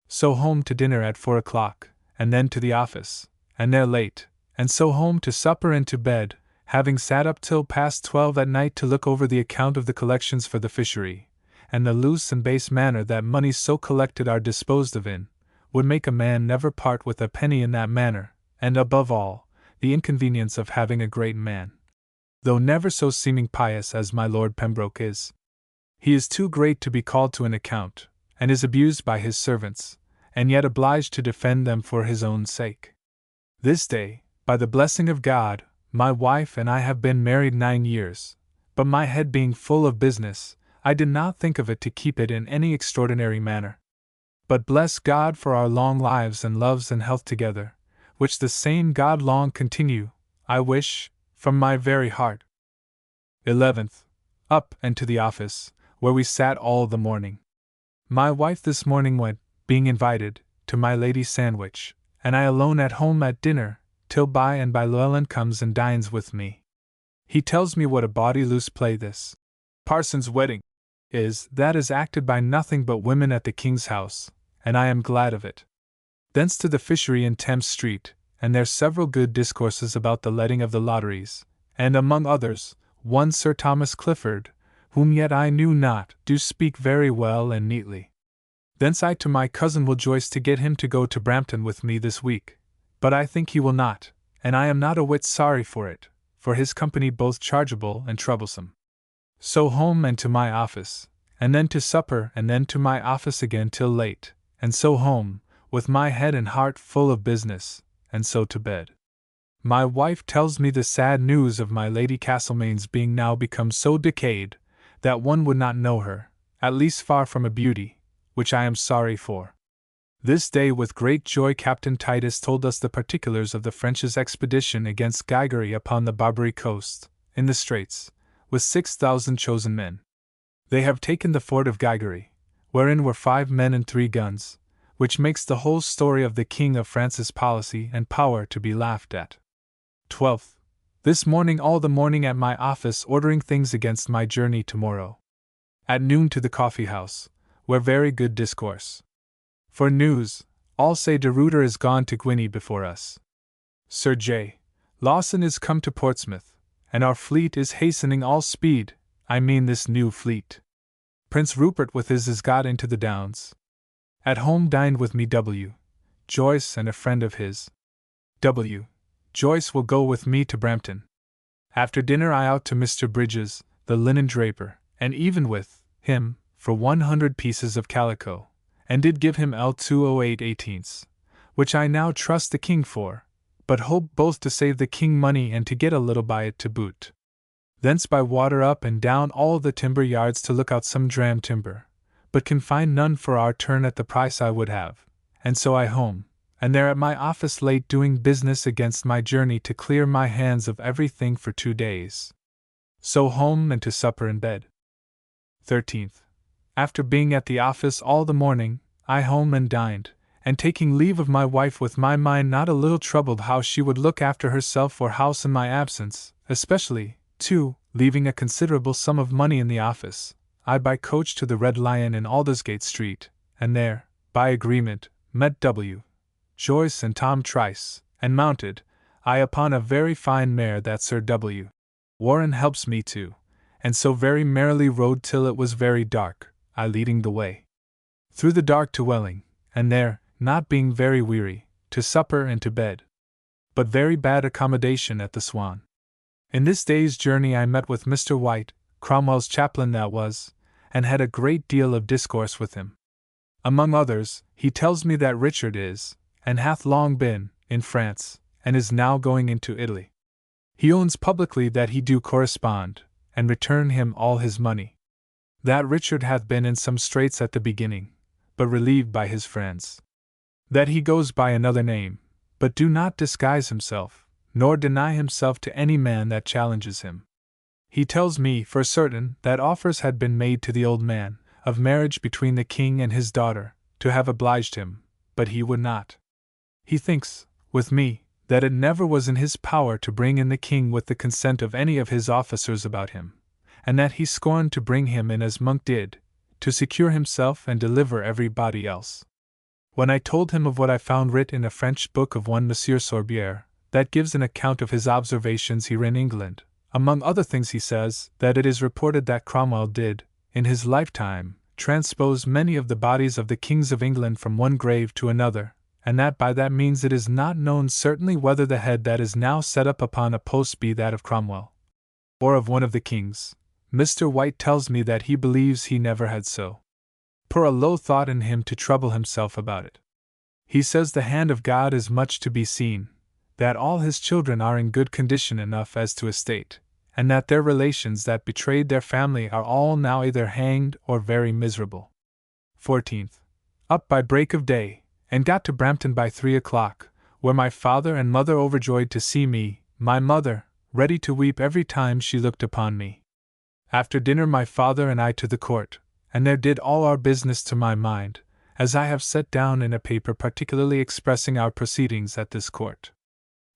So home to dinner at 4 o'clock, and then to the office, and there late, and so home to supper and to bed, having sat up till past 12 at night to look over the account of the collections for the fishery, and the loose and base manner that monies so collected are disposed of in, would make a man never part with a penny in that manner, and above all, the inconvenience of having a great man, though never so seeming pious as my Lord Pembroke is. He is too great to be called to an account, and is abused by his servants, and yet obliged to defend them for his own sake. This day, by the blessing of God, my wife and I have been married 9 years, but my head being full of business, I did not think of it to keep it in any extraordinary manner. But bless God for our long lives and loves and health together, which the same God long continue, I wish, from my very heart. 11th. Up and to the office, where we sat all the morning. My wife this morning went, being invited, to my Lady Sandwich, and I alone at home at dinner, till by and by Llewellyn comes and dines with me. He tells me what a bawdy loose play this Parson's Wedding is, that is acted by nothing but women at the King's house, and I am glad of it. Thence to the fishery in Thames Street, and there several good discourses about the letting of the lotteries, and among others, one Sir Thomas Clifford, whom yet I knew not, do speak very well and neatly. Thence I to my cousin will Joyce to get him to go to Brampton with me this week, but I think he will not, and I am not a whit sorry for it, for his company both chargeable and troublesome. So home and to my office, and then to supper and then to my office again till late, and so home, with my head and heart full of business, and so to bed. My wife tells me the sad news of my Lady Castlemaine's being now become so decayed, that one would not know her, at least far from a beauty, which I am sorry for. This day with great joy Captain Titus told us the particulars of the French's expedition against Guigery upon the Barbary coast, in the Straits, with 6,000 chosen men. They have taken the fort of Guigery, wherein were 5 men and 3 guns, which makes the whole story of the King of France's policy and power to be laughed at. 12th. This morning all the morning at my office ordering things against my journey tomorrow. At noon to the coffee house, where very good discourse. For news, all say de Ruyter is gone to Guinea before us. Sir J. Lawson is come to Portsmouth, and our fleet is hastening all speed, I mean this new fleet. Prince Rupert with his is got into the Downs. At home dined with me W. Joyce and a friend of his. W. Joyce will go with me to Brampton. After dinner I out to Mr. Bridges, the linen draper, and even with him, for 100 pieces of calico, and did give him L208/18, which I now trust the king for, but hope both to save the king money and to get a little by it to boot. Thence by water up and down all the timber yards to look out some dram timber, but can find none for our turn at the price I would have, and so I home, and there at my office late doing business against my journey to clear my hands of everything for 2 days. So home and to supper in bed. 13th. After being at the office all the morning, I home and dined, and taking leave of my wife with my mind not a little troubled how she would look after herself or house in my absence, especially, too, leaving a considerable sum of money in the office, I by coach to the Red Lion in Aldersgate Street, and there, by agreement, met W. Joyce and Tom Trice, and mounted, I upon a very fine mare that Sir W. Warren helps me to, and so very merrily rode till it was very dark, I leading the way. Through the dark to Welling, and there, not being very weary, to supper and to bed. But very bad accommodation at the Swan. In this day's journey I met with Mr. White, Cromwell's chaplain that was, and had a great deal of discourse with him. Among others, he tells me that Richard is, and hath long been, in France, and is now going into Italy. He owns publicly that he do correspond, and return him all his money. That Richard hath been in some straits at the beginning, but relieved by his friends. That he goes by another name, but do not disguise himself, nor deny himself to any man that challenges him. He tells me for certain that offers had been made to the old man, of marriage between the king and his daughter, to have obliged him, but he would not. He thinks, with me, that it never was in his power to bring in the king with the consent of any of his officers about him, and that he scorned to bring him in as Monk did, to secure himself and deliver everybody else. When I told him of what I found writ in a French book of one Monsieur Sorbière, that gives an account of his observations here in England, among other things he says that it is reported that Cromwell did, in his lifetime, transpose many of the bodies of the kings of England from one grave to another, and that by that means it is not known certainly whether the head that is now set up upon a post be that of Cromwell, or of one of the kings. Mr. White tells me that he believes he never had so poor a low thought in him to trouble himself about it. He says the hand of God is much to be seen, that all his children are in good condition enough as to estate, and that their relations that betrayed their family are all now either hanged or very miserable. 14th. Up by break of day, and got to Brampton by 3 o'clock, where my father and mother overjoyed to see me, my mother, ready to weep every time she looked upon me. After dinner my father and I to the court, and there did all our business to my mind, as I have set down in a paper particularly expressing our proceedings at this court.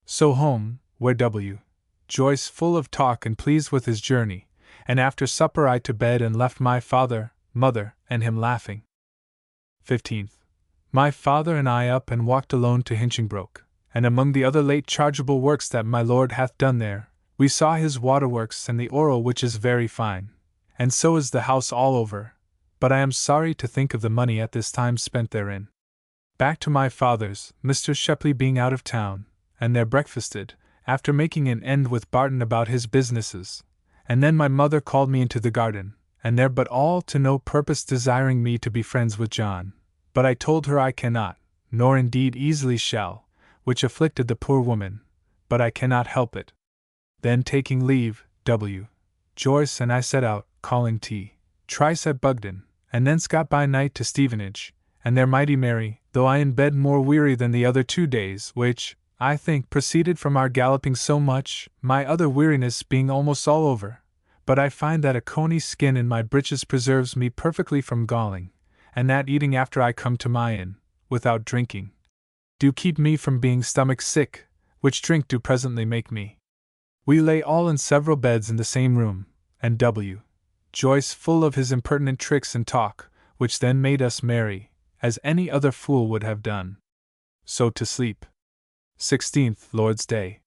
So home, where W. Joyce full of talk and pleased with his journey, and after supper I to bed and left my father, mother, and him laughing. 15th. My father and I up and walked alone to Hinchingbrooke, and among the other late chargeable works that my lord hath done there, we saw his waterworks and the Orle which is very fine, and so is the house all over, but I am sorry to think of the money at this time spent therein. Back to my father's, Mr. Shepley being out of town, and there breakfasted, after making an end with Barton about his businesses, and then my mother called me into the garden, and there but all to no purpose desiring me to be friends with John, but I told her I cannot, nor indeed easily shall, which afflicted the poor woman, but I cannot help it. Then taking leave, W. Joyce and I set out, calling T. Trice at Bugden, and thence got by night to Stevenage, and there mighty merry, though I in bed more weary than the other 2 days, which, I think, proceeded from our galloping so much, my other weariness being almost all over, but I find that a coney skin in my breeches preserves me perfectly from galling, and that eating after I come to my inn, without drinking, do keep me from being stomach sick, which drink do presently make me. We lay all in several beds in the same room, and W. Joyce full of his impertinent tricks and talk, which then made us merry, as any other fool would have done. So to sleep. 16th Lord's Day.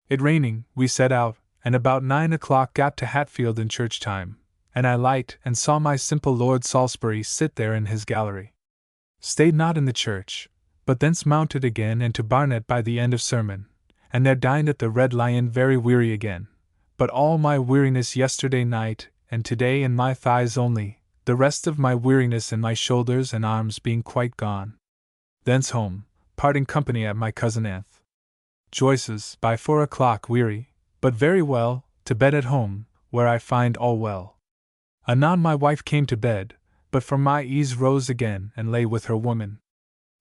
It raining, we set out, and about 9 o'clock got to Hatfield in church time, and I light and saw my simple Lord Salisbury sit there in his gallery. Stayed not in the church, but thence mounted again and to Barnet by the end of sermon, and there dined at the Red Lion very weary again, but all my weariness yesterday night and today in my thighs only, the rest of my weariness in my shoulders and arms being quite gone. Thence home, parting company at my cousin Anth. Joyce's, by 4 o'clock weary, but very well, to bed at home, where I find all well. Anon my wife came to bed, but for my ease rose again and lay with her woman.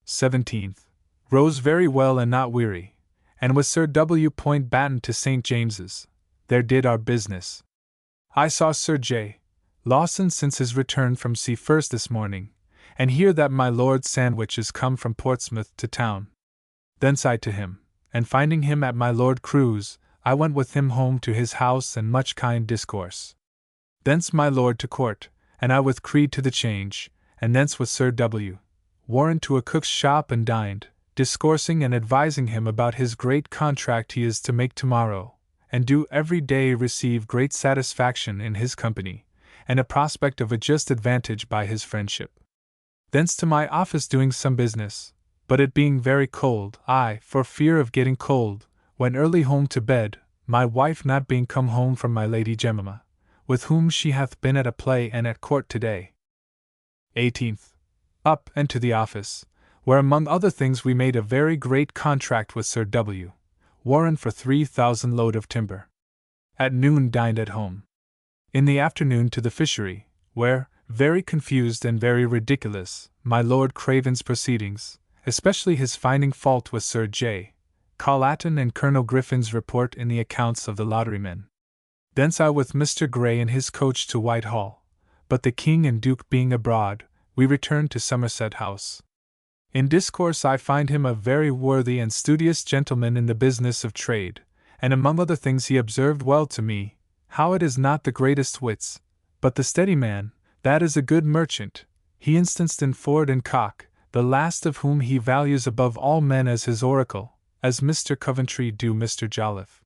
17th. Rose very well and not weary, and with Sir W. Point Batten to St. James's. There did our business. I saw Sir J. Lawson since his return from sea first this morning, and hear that my Lord Sandwich is come from Portsmouth to town. Thence I to him, and finding him at my Lord Crew's, I went with him home to his house and much kind discourse. Thence my Lord to court, and I with Creed to the Change, and thence with Sir W. Warren to a cook's shop and dined, discoursing and advising him about his great contract he is to make tomorrow, and do every day receive great satisfaction in his company, and a prospect of a just advantage by his friendship. Thence to my office doing some business, but it being very cold, I, for fear of getting cold, went early home to bed, my wife not being come home from my Lady Jemima, with whom she hath been at a play and at court today. 18th. Up and to the office, where among other things we made a very great contract with Sir W. Warren for 3,000 load of timber. At noon dined at home. In the afternoon to the fishery, where, very confused and very ridiculous, my Lord Craven's proceedings, especially his finding fault with Sir J. Collatton and Colonel Griffin's report in the accounts of the lotterymen. Thence I with Mr. Grey in his coach to Whitehall, but the King and Duke being abroad, we returned to Somerset House. In discourse I find him a very worthy and studious gentleman in the business of trade, and among other things he observed well to me, how it is not the greatest wits, but the steady man, that is a good merchant. He instanced in Ford and Cock, the last of whom he values above all men as his oracle, as Mr. Coventry do Mr. Jolliffe.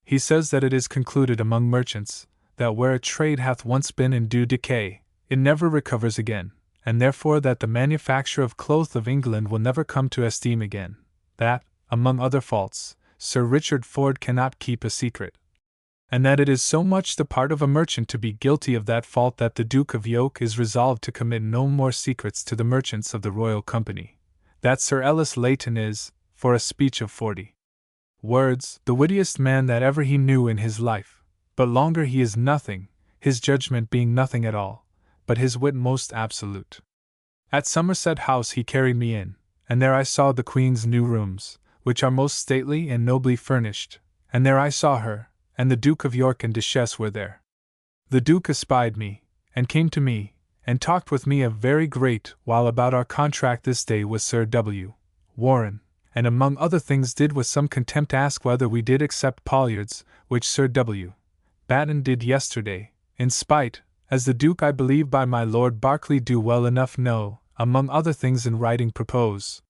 He says that it is concluded among merchants, that where a trade hath once been in due decay, it never recovers again, and therefore that the manufacture of cloth of England will never come to esteem again, that, among other faults, Sir Richard Ford cannot keep a secret, and that it is so much the part of a merchant to be guilty of that fault that the Duke of York is resolved to commit no more secrets to the merchants of the Royal Company, that Sir Ellis Layton is, for a speech of 40 words, the wittiest man that ever he knew in his life, but longer he is nothing, his judgment being nothing at all, but his wit most absolute. At Somerset House he carried me in, and there I saw the Queen's new rooms, which are most stately and nobly furnished, and there I saw her, and the Duke of York and Duchess were there. The Duke espied me, and came to me, and talked with me a very great while about our contract this day with Sir W. Warren, and among other things did with some contempt ask whether we did accept Pollards, which Sir W. Batten did yesterday, in spite, as the Duke I believe by my Lord Berkeley do well enough know, among other things in writing propose.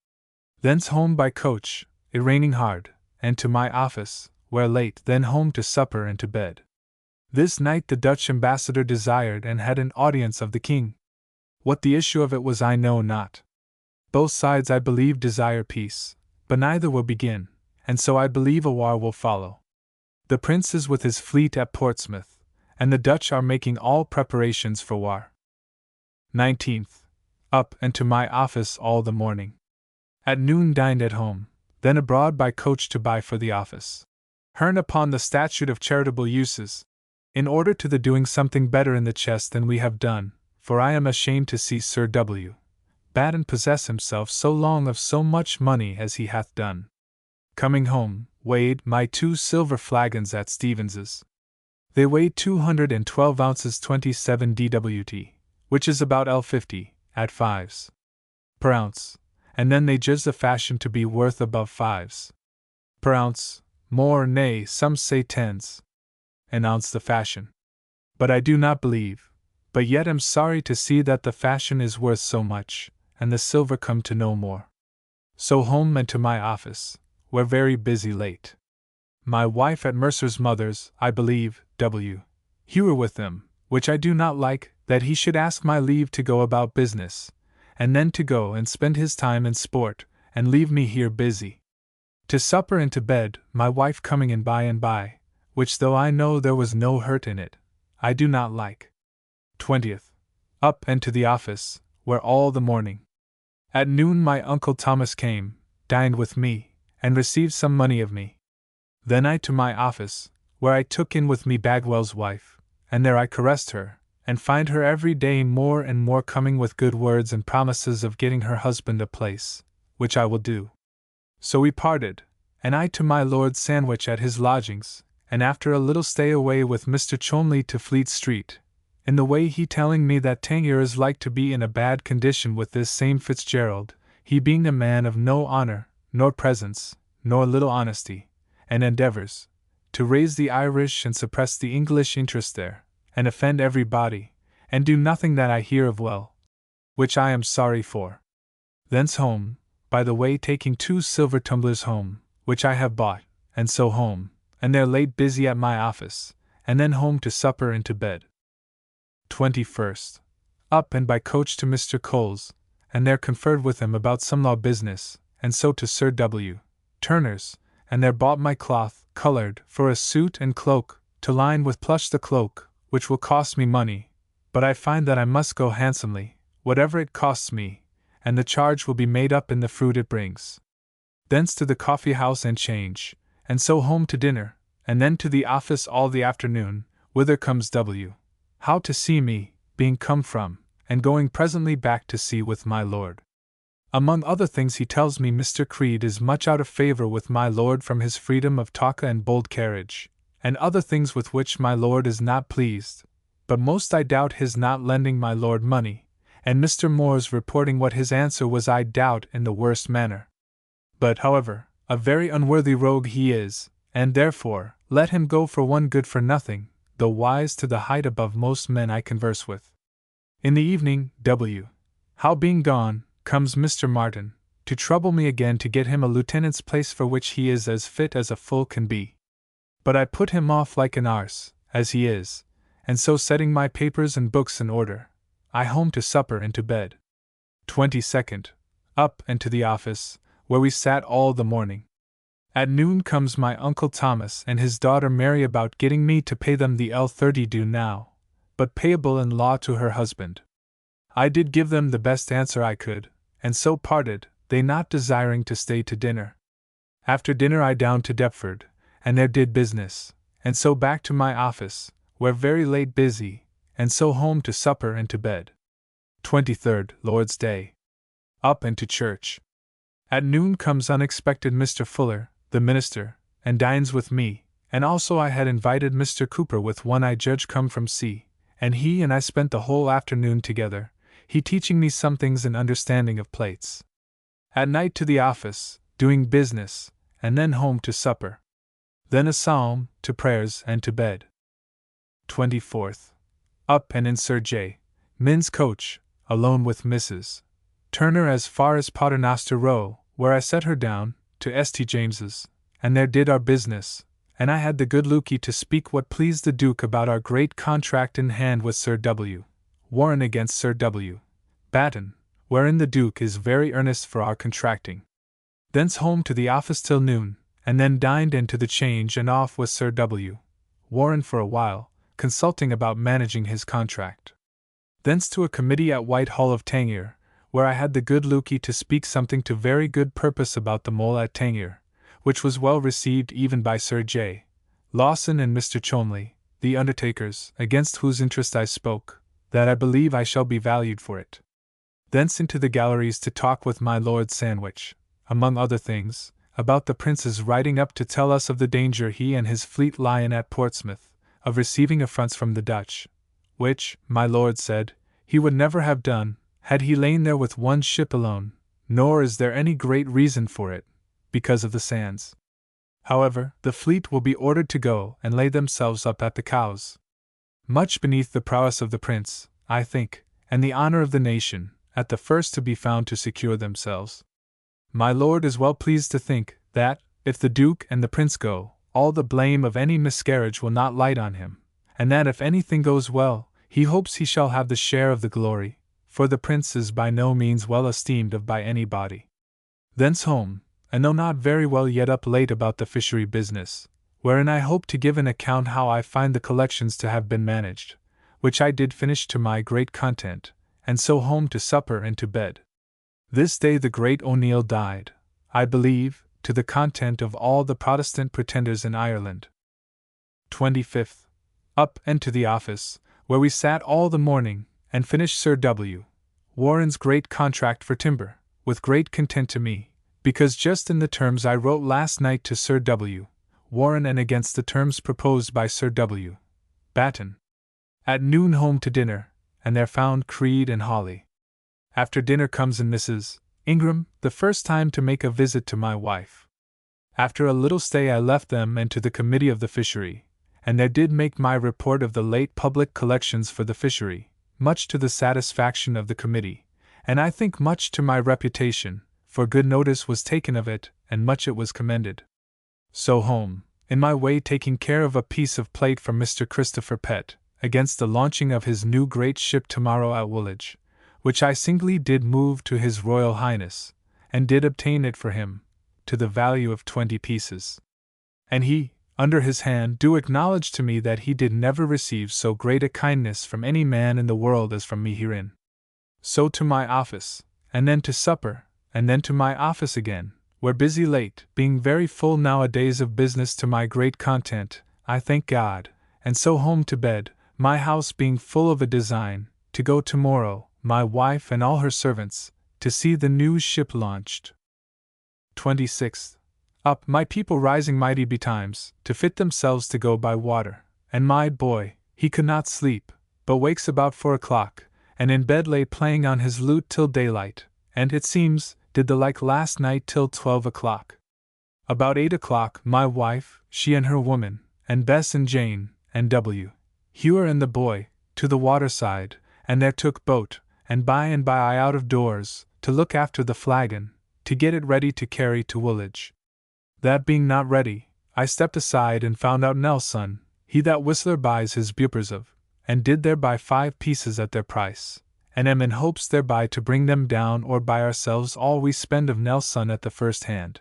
Thence home by coach, it raining hard, and to my office, where late, then home to supper and to bed. This night the Dutch ambassador desired and had an audience of the King. What the issue of it was I know not. Both sides I believe desire peace, but neither will begin, and so I believe a war will follow. The Prince is with his fleet at Portsmouth, and the Dutch are making all preparations for war. 19th. Up and to my office all the morning. At noon dined at home, then abroad by coach to buy for the office. Hearn upon the statute of charitable uses, in order to the doing something better in the chest than we have done, for I am ashamed to see Sir W. Batten possess himself so long of so much money as he hath done. Coming home, weighed my 2 silver flagons at Stevens's. They weighed 212 ounces 27 dwt, which is about L50, at 5s per ounce, and then they judge the fashion to be worth above 5s per ounce, more, nay, some say 10s an ounce the fashion. But I do not believe, but yet am sorry to see that the fashion is worth so much, and the silver come to no more. So home and to my office, where very busy late. My wife at Mercer's mother's, I believe, Hewer with them, which I do not like, that he should ask my leave to go about business, and then to go and spend his time in sport, and leave me here busy. To supper and to bed, my wife coming in by and by, which though I know there was no hurt in it, I do not like. 20th. Up and to the office, where all the morning. At noon my Uncle Thomas came, dined with me, and received some money of me. Then I to my office, where I took in with me Bagwell's wife, and there I caressed her, and find her every day more and more coming with good words and promises of getting her husband a place, which I will do. So we parted, and I to my Lord Sandwich at his lodgings, and after a little stay away with Mr. Cholmley to Fleet Street, in the way he telling me that Tangier is like to be in a bad condition with this same Fitzgerald, he being a man of no honor, nor presence, nor little honesty, and endeavors to raise the Irish and suppress the English interest there, and offend everybody, and do nothing that I hear of well, which I am sorry for. Thence home, by the way taking 2 silver tumblers home, which I have bought, and so home, and there late busy at my office, and then home to supper and to bed. 21st. Up and by coach to Mr. Cole's, and there conferred with him about some law business, and so to Sir W. Turner's, and there bought my cloth, colored, for a suit and cloak, to line with plush the cloak, which will cost me money, but I find that I must go handsomely, whatever it costs me, and the charge will be made up in the fruit it brings. Thence to the coffee house and change, and so home to dinner, and then to the office all the afternoon, whither comes W. How to see me, being come from, and going presently back to sea with my lord. Among other things he tells me Mr. Creed is much out of favour with my lord from his freedom of talk and bold carriage, and other things with which my lord is not pleased, but most I doubt his not lending my lord money, and Mr. Moore's reporting what his answer was I doubt in the worst manner. But, however, a very unworthy rogue he is, and therefore, let him go for one good for nothing, though wise to the height above most men I converse with. In the evening, How being gone, comes Mr. Martin, to trouble me again to get him a lieutenant's place for which he is as fit as a fool can be. But I put him off like an arse, as he is, and so setting my papers and books in order, I home to supper and to bed. 22nd. Up and to the office, where we sat all the morning. At noon comes my Uncle Thomas and his daughter Mary about getting me to pay them the L30 due now, but payable in law to her husband. I did give them the best answer I could, and so parted, they not desiring to stay to dinner. After dinner I down to Deptford, and there did business, and so back to my office, where very late busy, and so home to supper and to bed. 23rd, Lord's Day. Up and to church. At noon comes unexpected Mr. Fuller, the minister, and dines with me, and also I had invited Mr. Cooper with one I judge come from sea, and he and I spent the whole afternoon together, he teaching me some things in understanding of plates. At night to the office, doing business, and then home to supper. Then a psalm, to prayers, and to bed. 24th. Up and in Sir J. Min's coach, alone with Mrs. Turner as far as Paternoster Row, where I set her down, to St. James's, and there did our business, and I had the good Lukey to speak what pleased the Duke about our great contract in hand with Sir W. Warren against Sir W. Batten, wherein the Duke is very earnest for our contracting. Thence home to the office till noon, and then dined and to the Change and off with Sir W. Warren for a while, consulting about managing his contract. Thence to a committee at Whitehall of Tangier, where I had the good Lukey to speak something to very good purpose about the mole at Tangier, which was well received even by Sir J. Lawson and Mr. Cholmley, the undertakers, against whose interest I spoke, that I believe I shall be valued for it. Thence into the galleries to talk with my Lord Sandwich, among other things, about the Prince's riding up to tell us of the danger he and his fleet lie in at Portsmouth, of receiving affronts from the Dutch, which, my Lord said, he would never have done, had he lain there with one ship alone, nor is there any great reason for it, because of the sands. However, the fleet will be ordered to go and lay themselves up at the Cowes. Much beneath the prowess of the prince, I think, and the honor of the nation, at the first to be found to secure themselves. My lord is well pleased to think that, if the duke and the prince go, all the blame of any miscarriage will not light on him, and that if anything goes well, he hopes he shall have the share of the glory, for the prince is by no means well esteemed of by anybody. Thence home, and though not very well yet up late about the fishery business, wherein I hope to give an account how I find the collections to have been managed, which I did finish to my great content, and so home to supper and to bed. This day the great O'Neill died, I believe, to the content of all the Protestant pretenders in Ireland. 25th. Up and to the office, where we sat all the morning, and finished Sir W. Warren's great contract for timber, with great content to me, because just in the terms I wrote last night to Sir W. Warren and against the terms proposed by Sir W. Batten. At noon home to dinner, and there found Creed and Hawley. After dinner comes in Mrs. Ingram, the first time to make a visit to my wife. After a little stay I left them and to the committee of the fishery, and there did make my report of the late public collections for the fishery, much to the satisfaction of the committee, and I think much to my reputation, for good notice was taken of it, and much it was commended. So home, in my way taking care of a piece of plate from Mr. Christopher Pett, against the launching of his new great ship tomorrow at Woolwich, which I singly did move to His Royal Highness, and did obtain it for him, to the value of 20 pieces. And he, under his hand, do acknowledge to me that he did never receive so great a kindness from any man in the world as from me herein. So to my office, and then to supper, and then to my office again, where busy late, being very full nowadays of business to my great content, I thank God, and so home to bed, my house being full of a design, to go tomorrow, my wife and all her servants, to see the new ship launched. 26th. Up, my people rising mighty betimes, to fit themselves to go by water, and my boy, he could not sleep, but wakes about 4 o'clock, and in bed lay playing on his lute till daylight, and it seems, did the like last night till 12 o'clock. About 8 o'clock, my wife, she and her woman, and Bess and Jane, and W. Hewer and the boy, to the waterside, and there took boat, and by I out of doors, to look after the flagon, to get it ready to carry to Woolwich. That being not ready, I stepped aside and found out Nelson, he that Whistler buys his bupers of, and did thereby 5 pieces at their price, and am in hopes thereby to bring them down or buy ourselves all we spend of Nelson at the first hand.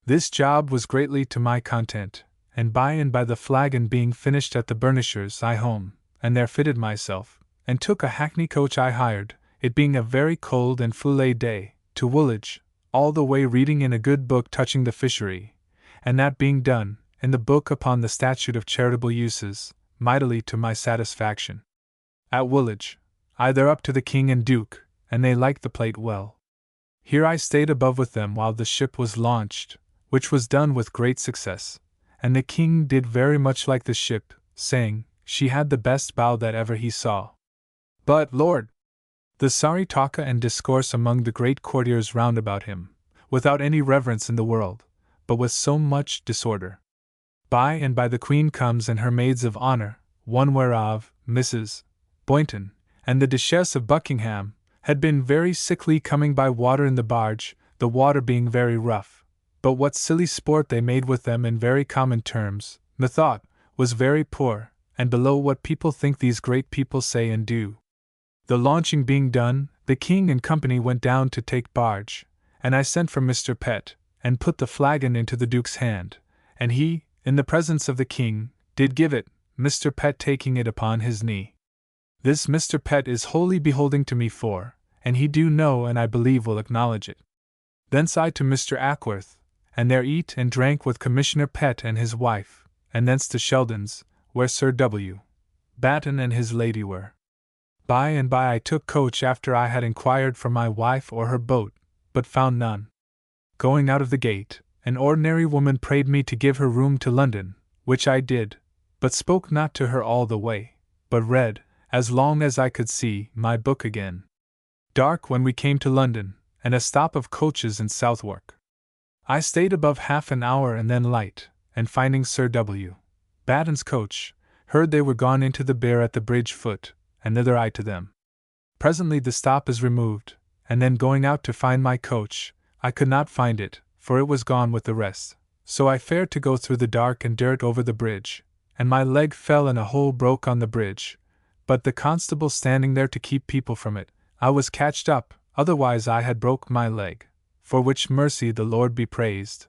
This job was greatly to my content, and by the flagon being finished at the burnisher's I home, and there fitted myself, and took a hackney coach I hired, it being a very cold and foulée day, to Woolwich, all the way reading in a good book touching the fishery, and that being done, in the book upon the statute of charitable uses, mightily to my satisfaction. At Woolwich, I there up to the King and Duke, and they liked the plate well. Here I stayed above with them while the ship was launched, which was done with great success, and the King did very much like the ship, saying, she had the best bow that ever he saw. But, Lord! The sorry talk and discourse among the great courtiers round about him, without any reverence in the world, but with so much disorder. By the Queen comes and her maids of honour, one whereof, Mrs. Boynton, and the Duchess of Buckingham, had been very sickly coming by water in the barge, the water being very rough. But what silly sport they made with them in very common terms, methought, was very poor, and below what people think these great people say and do. The launching being done, the King and company went down to take barge, and I sent for Mr. Pett, and put the flagon into the Duke's hand, and he, in the presence of the King, did give it, Mr. Pett taking it upon his knee. This Mr. Pett is wholly beholding to me for, and he do know and I believe will acknowledge it. Thence I to Mr. Ackworth, and there eat and drank with Commissioner Pett and his wife, and thence to Sheldon's, where Sir W. Batten and his lady were. By I took coach after I had inquired for my wife or her boat, but found none. Going out of the gate, an ordinary woman prayed me to give her room to London, which I did, but spoke not to her all the way, but read, as long as I could see, my book again. Dark when we came to London, and a stop of coaches in Southwark. I stayed above half an hour and then light, and finding Sir W. Batten's coach, heard they were gone into the Bear at the bridge foot, and thither I to them. Presently the stop is removed, and then going out to find my coach, I could not find it, for it was gone with the rest, so I fared to go through the dark and dirt over the bridge, and my leg fell and a hole broke on the bridge, but the constable standing there to keep people from it, I was catched up, otherwise I had broke my leg, for which mercy the Lord be praised.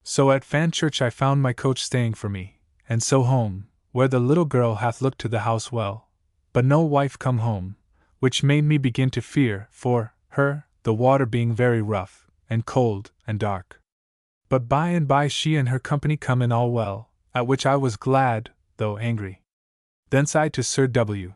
So at Fanchurch I found my coach staying for me, and so home, where the little girl hath looked to the house well, but no wife come home, which made me begin to fear for her, the water being very rough, and cold, and dark. But by and by she and her company come in all well, at which I was glad, though angry. Thence I to Sir W.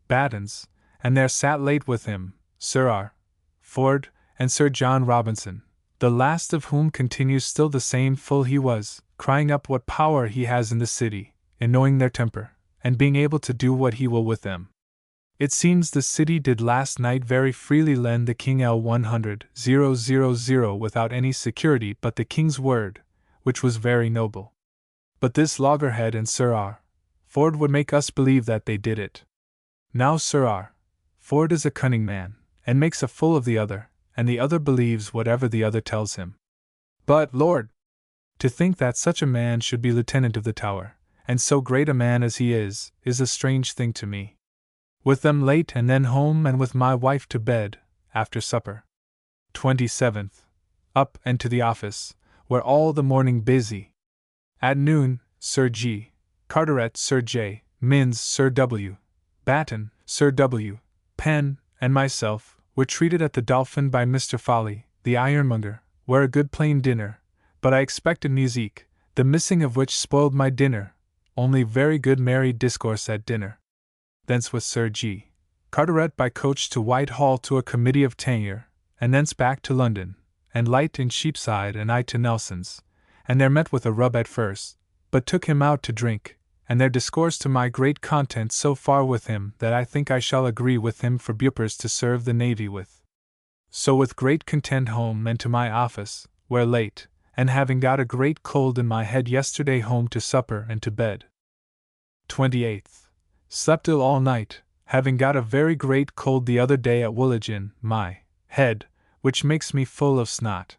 Batten's, and there sat late with him, Sir R. Ford, and Sir John Robinson, the last of whom continues still the same fool he was, crying up what power he has in the city, in knowing their temper, and being able to do what he will with them. It seems the city did last night very freely lend the king L100,000 without any security but the king's word, which was very noble. But this loggerhead and Sir R. Ford would make us believe that they did it. Now Sir R. Ford is a cunning man, and makes a fool of the other, and the other believes whatever the other tells him. But, Lord! To think that such a man should be lieutenant of the Tower, and so great a man as he is a strange thing to me. With them late and then home and with my wife to bed, after supper. 27th. Up and to the office, where all the morning busy. At noon, Sir G. Carteret, Sir J. Minns, Sir W. Batten, Sir W. Penn, and myself, were treated at the Dolphin by Mr. Folly, the ironmonger, where a good plain dinner, but I expected musique, the missing of which spoiled my dinner, only very good merry discourse at dinner. Thence with Sir G. Carteret by coach to Whitehall to a committee of tenure, and thence back to London, and Light in Cheapside and I to Nelson's, and there met with a rub at first, but took him out to drink, and there discoursed to my great content so far with him that I think I shall agree with him for Bupers to serve the navy with. So with great content home and to my office, where late, and having got a great cold in my head yesterday home to supper and to bed. 28th. Slept ill all night, having got a very great cold the other day at Woolwich in my head, which makes me full of snot.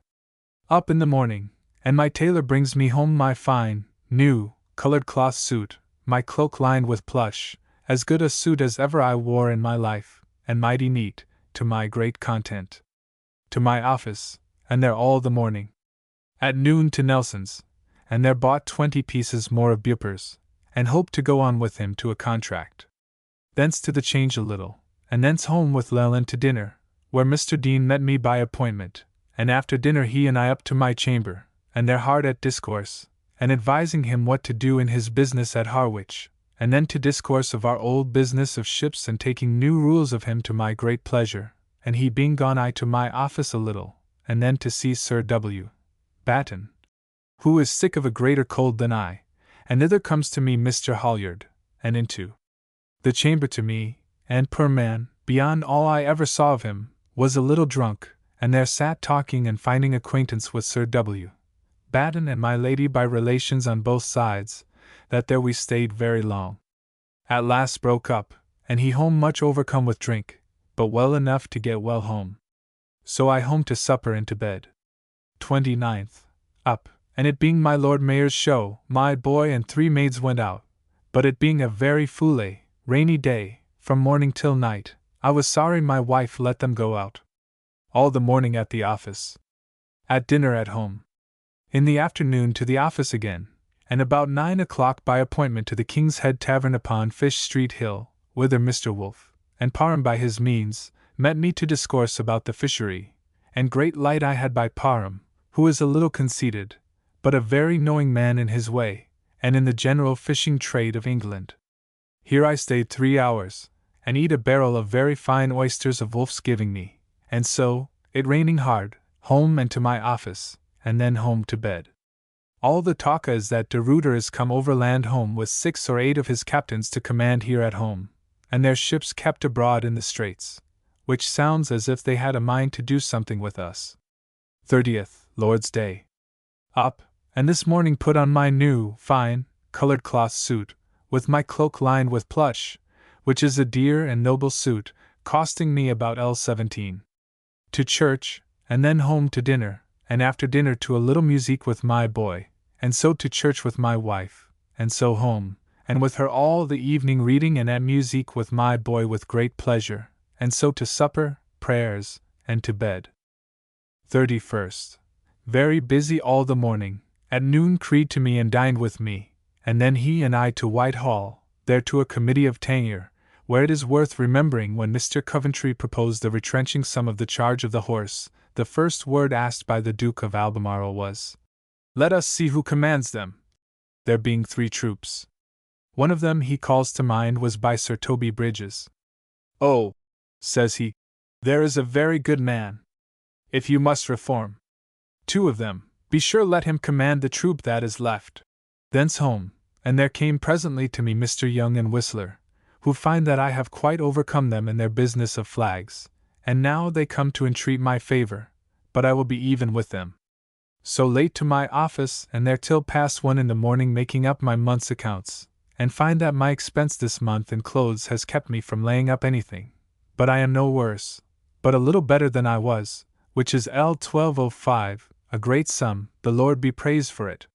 Up in the morning, and my tailor brings me home my fine, new, colored cloth suit, my cloak lined with plush, as good a suit as ever I wore in my life, and mighty neat, to my great content. To my office, and there all the morning. At noon to Nelson's, and there bought 20 pieces more of Bupers, and hoped to go on with him to a contract. Thence to the Change a little, and thence home with Leland to dinner, where Mr. Dean met me by appointment, and after dinner he and I up to my chamber, and there hard at discourse, and advising him what to do in his business at Harwich, and then to discourse of our old business of ships and taking new rules of him to my great pleasure, and he being gone I to my office a little, and then to see Sir W. Batten, who is sick of a greater cold than I, and thither comes to me Mr. Holliard, and into the chamber to me, and poor man, beyond all I ever saw of him, was a little drunk, and there sat talking and finding acquaintance with Sir W. Batten and my lady by relations on both sides, that there we stayed very long. At last broke up, and he home much overcome with drink, but well enough to get well home. So I home to supper and to bed. 29th. Up, and it being my Lord Mayor's show, my boy and 3 maids went out, but it being a very foule, rainy day, from morning till night, I was sorry my wife let them go out. All the morning at the office. At dinner at home. In the afternoon to the office again, and about 9 o'clock by appointment to the King's Head Tavern upon Fish Street Hill, whither Mr. Wolfe, and Parham by his means, met me to discourse about the fishery, and great light I had by Parham, who is a little conceited, but a very knowing man in his way, and in the general fishing trade of England. Here I stayed 3 hours, and eat a barrel of very fine oysters of Wolfe's giving me, and so, it raining hard, home and to my office, and then home to bed. All the talk is that De Ruyter is come overland home with 6 or 8 of his captains to command here at home, and their ships kept abroad in the straits, which sounds as if they had a mind to do something with us. 30th, Lord's Day. Up, and this morning put on my new, fine, colored cloth suit, with my cloak lined with plush, which is a dear and noble suit, costing me about L17. To church, and then home to dinner, and after dinner to a little music with my boy, and so to church with my wife, and so home, and with her all the evening reading and at music with my boy with great pleasure, and so to supper, prayers, and to bed. 31st. Very busy all the morning. At noon Creed to me and dined with me, and then he and I to Whitehall, there to a committee of tenure, where it is worth remembering when Mr. Coventry proposed the retrenching some of the charge of the horse, the first word asked by the Duke of Albemarle was, "Let us see who commands them," there being 3 troops. One of them he calls to mind was by Sir Toby Bridges. "Oh," says he, "there is a very good man. If you must reform 2 of them, be sure let him command the troop that is left." Thence home, and there came presently to me Mr. Young and Whistler, who find that I have quite overcome them in their business of flags, and now they come to entreat my favor, but I will be even with them. So late to my office, and there till past 1 in the morning making up my month's accounts, and find that my expense this month in clothes has kept me from laying up anything, but I am no worse, but a little better than I was, which is L1205, a great sum, the Lord be praised for it.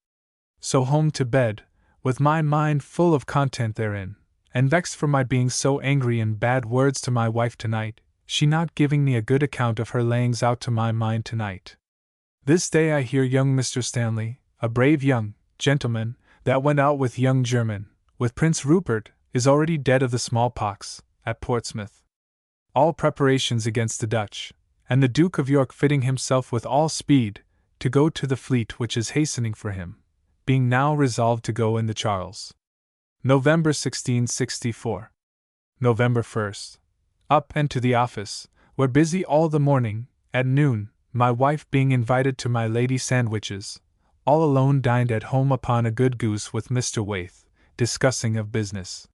So home to bed, with my mind full of content therein, and vexed for my being so angry in bad words to my wife tonight, she not giving me a good account of her layings out to my mind tonight. This day I hear young Mr. Stanley, a brave young gentleman, that went out with young German, with Prince Rupert, is already dead of the smallpox, at Portsmouth. All preparations against the Dutch, and the Duke of York fitting himself with all speed, to go to the fleet which is hastening for him, being now resolved to go in the Charles. November 1664. November 1st. Up and to the office, where busy all the morning. At noon, my wife being invited to my Lady Sandwich's, all alone dined at home upon a good goose with Mr. Waith, discussing of business.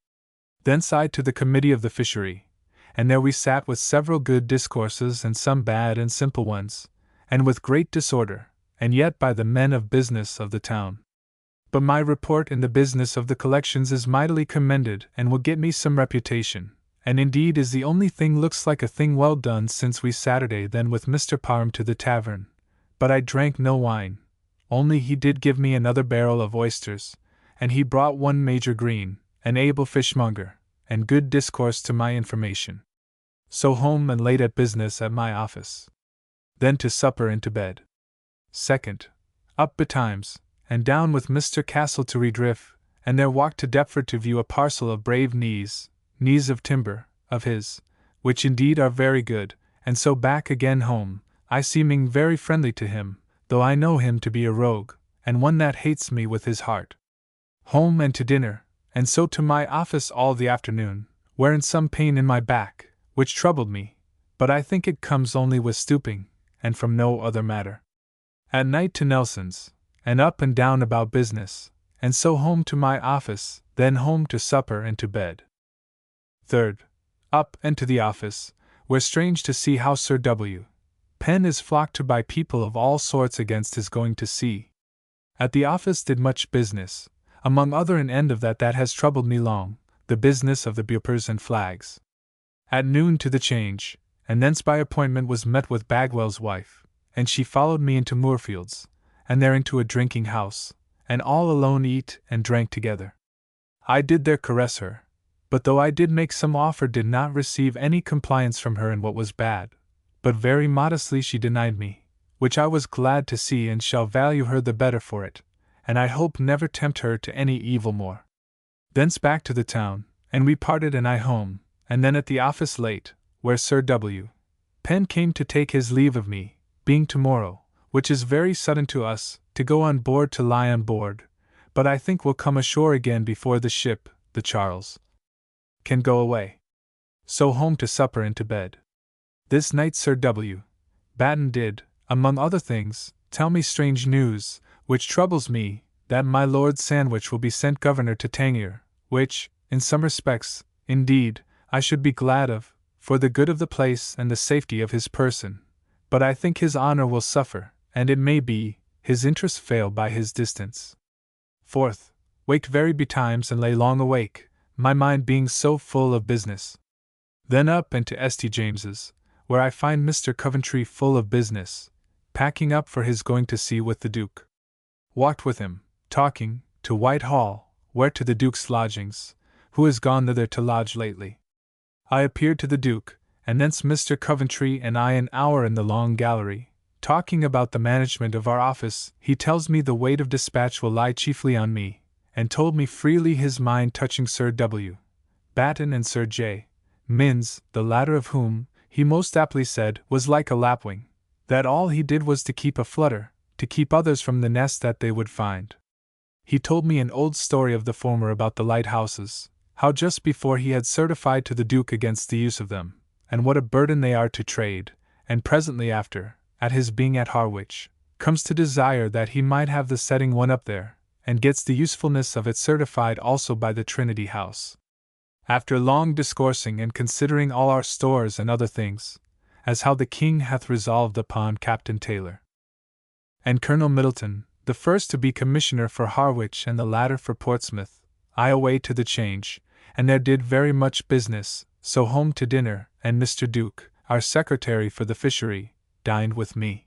Thence I to the committee of the fishery, and there we sat with several good discourses and some bad and simple ones, and with great disorder, and yet by the men of business of the town. But my report in the business of the collections is mightily commended and will get me some reputation, and indeed is the only thing looks like a thing well done since we Saturday then with Mr. Parham to the tavern. But I drank no wine, only he did give me another barrel of oysters, and he brought one Major Green, an able fishmonger, and good discourse to my information. So home and late at business at my office. Then to supper and to bed. 2nd. Up betimes, and down with Mr. Castle to Redriff, and there walked to Deptford to view a parcel of brave knees of timber, of his, which indeed are very good, and so back again home, I seeming very friendly to him, though I know him to be a rogue, and one that hates me with his heart. Home and to dinner, and so to my office all the afternoon, wherein some pain in my back, which troubled me, but I think it comes only with stooping, and from no other matter. At night to Nelson's, and up and down about business, and so home to my office, then home to supper and to bed. 3rd. Up and to the office, where strange to see how Sir W. Penn is flocked to by people of all sorts against his going to sea. At the office did much business, among other an end of that has troubled me long, the business of the bupers and flags. At noon to the Change, and thence by appointment was met with Bagwell's wife, and she followed me into Moorfields, and there into a drinking house, and all alone eat and drank together. I did there caress her, but though I did make some offer did not receive any compliance from her in what was bad, but very modestly she denied me, which I was glad to see and shall value her the better for it, and I hope never tempt her to any evil more. Thence back to the town, and we parted and I home, and then at the office late, where Sir W. Penn came to take his leave of me, being tomorrow, which is very sudden to us, to go on board to lie on board, but I think we'll come ashore again before the ship, the Charles, can go away. So home to supper and to bed. This night Sir W. Batten did, among other things, tell me strange news, which troubles me, that my Lord Sandwich will be sent governor to Tangier, which, in some respects, indeed, I should be glad of, for the good of the place and the safety of his person, but I think his honor will suffer, and it may be, his interest fail by his distance. 4th. Waked very betimes and lay long awake, my mind being so full of business. Then up and to St. James's, where I find Mr. Coventry full of business, packing up for his going to sea with the Duke. Walked with him, talking, to Whitehall, where to the Duke's lodgings, who is gone thither to lodge lately. I appeared to the Duke, and thence Mr. Coventry and I an hour in the long gallery, talking about the management of our office. He tells me the weight of dispatch will lie chiefly on me, and told me freely his mind touching Sir W. Batten and Sir J. Minns, the latter of whom, he most aptly said, was like a lapwing, that all he did was to keep a flutter, to keep others from the nest that they would find. He told me an old story of the former about the lighthouses, how just before he had certified to the Duke against the use of them, and what a burden they are to trade, and presently after, at his being at Harwich, comes to desire that he might have the setting one up there, and gets the usefulness of it certified also by the Trinity House. After long discoursing and considering all our stores and other things, as how the King hath resolved upon Captain Taylor and Colonel Middleton, the first to be commissioner for Harwich and the latter for Portsmouth, I away to the Change, and there did very much business, so home to dinner, and Mr. Duke, our secretary for the fishery, dined with me.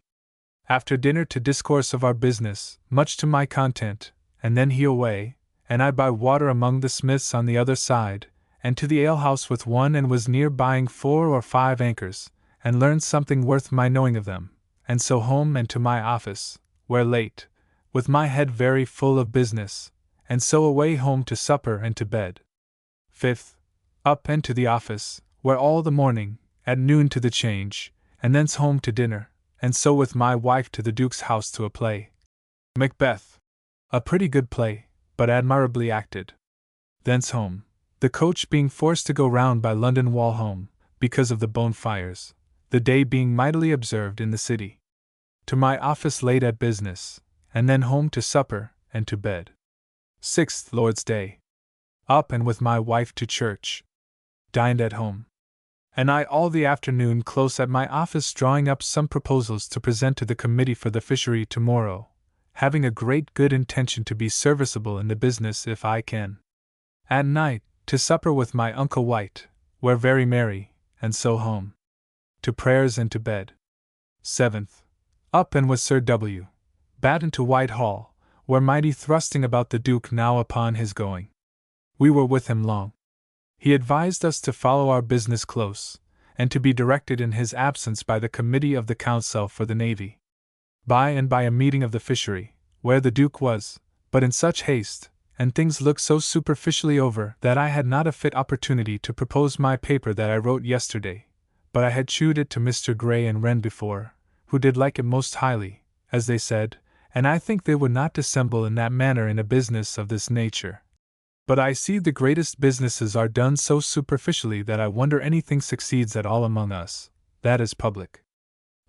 After dinner to discourse of our business, much to my content, and then he away, and I by water among the smiths on the other side, and to the alehouse with one, and was near buying 4 or 5 anchors, and learned something worth my knowing of them, and so home and to my office, where late, with my head very full of business, and so away home to supper and to bed. 5th. Up and to the office, where all the morning, at noon to the Change, and thence home to dinner, and so with my wife to the Duke's house to a play. Macbeth. A pretty good play, but admirably acted. Thence home, the coach being forced to go round by London Wall home, because of the bonfires, the day being mightily observed in the city. To my office late at business, and then home to supper and to bed. 6th Lord's Day. Up and with my wife to church. Dined at home. And I all the afternoon close at my office drawing up some proposals to present to the committee for the fishery tomorrow, having a great good intention to be serviceable in the business if I can. At night, to supper with my Uncle White, were very merry, and so home. To prayers and to bed. 7th. Up and with Sir W. Batten to Whitehall, where mighty thrusting about the Duke now upon his going. We were with him long. He advised us to follow our business close, and to be directed in his absence by the Committee of the Council for the Navy. By and by a meeting of the fishery, where the Duke was, but in such haste, and things looked so superficially over, that I had not a fit opportunity to propose my paper that I wrote yesterday, but I had shewed it to Mr. Gray and Wren before, who did like it most highly, as they said, and I think they would not dissemble in that manner in a business of this nature. But I see the greatest businesses are done so superficially that I wonder anything succeeds at all among us, that is public.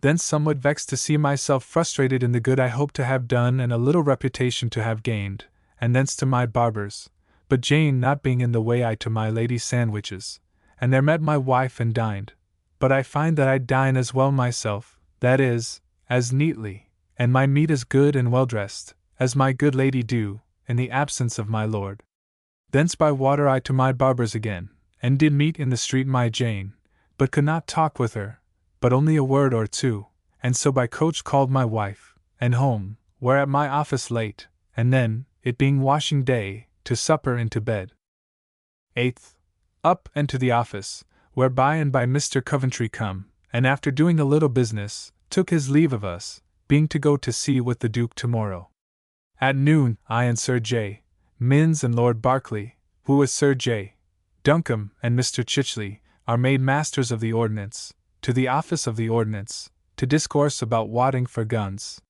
Then somewhat vexed to see myself frustrated in the good I hoped to have done and a little reputation to have gained, and thence to my barber's, but Jane not being in the way I to my Lady Sandwich's, and there met my wife and dined, but I find that I dine as well myself, that is, as neatly, and my meat as good and well dressed, as my good lady do, in the absence of my lord. Thence by water I to my barber's again, and did meet in the street my Jane, but could not talk with her, but only a word or two, and so by coach called my wife, and home, where at my office late, and then, it being washing day, to supper and to bed. 8th. Up and to the office, where by and by Mr. Coventry come, and after doing a little business, took his leave of us, being to go to sea with the Duke tomorrow. At noon, I and Sir J. Minns and Lord Berkeley, who with Sir J. Duncombe and Mr. Chichley, are made masters of the ordnance, to the office of the ordnance, to discourse about wadding for guns.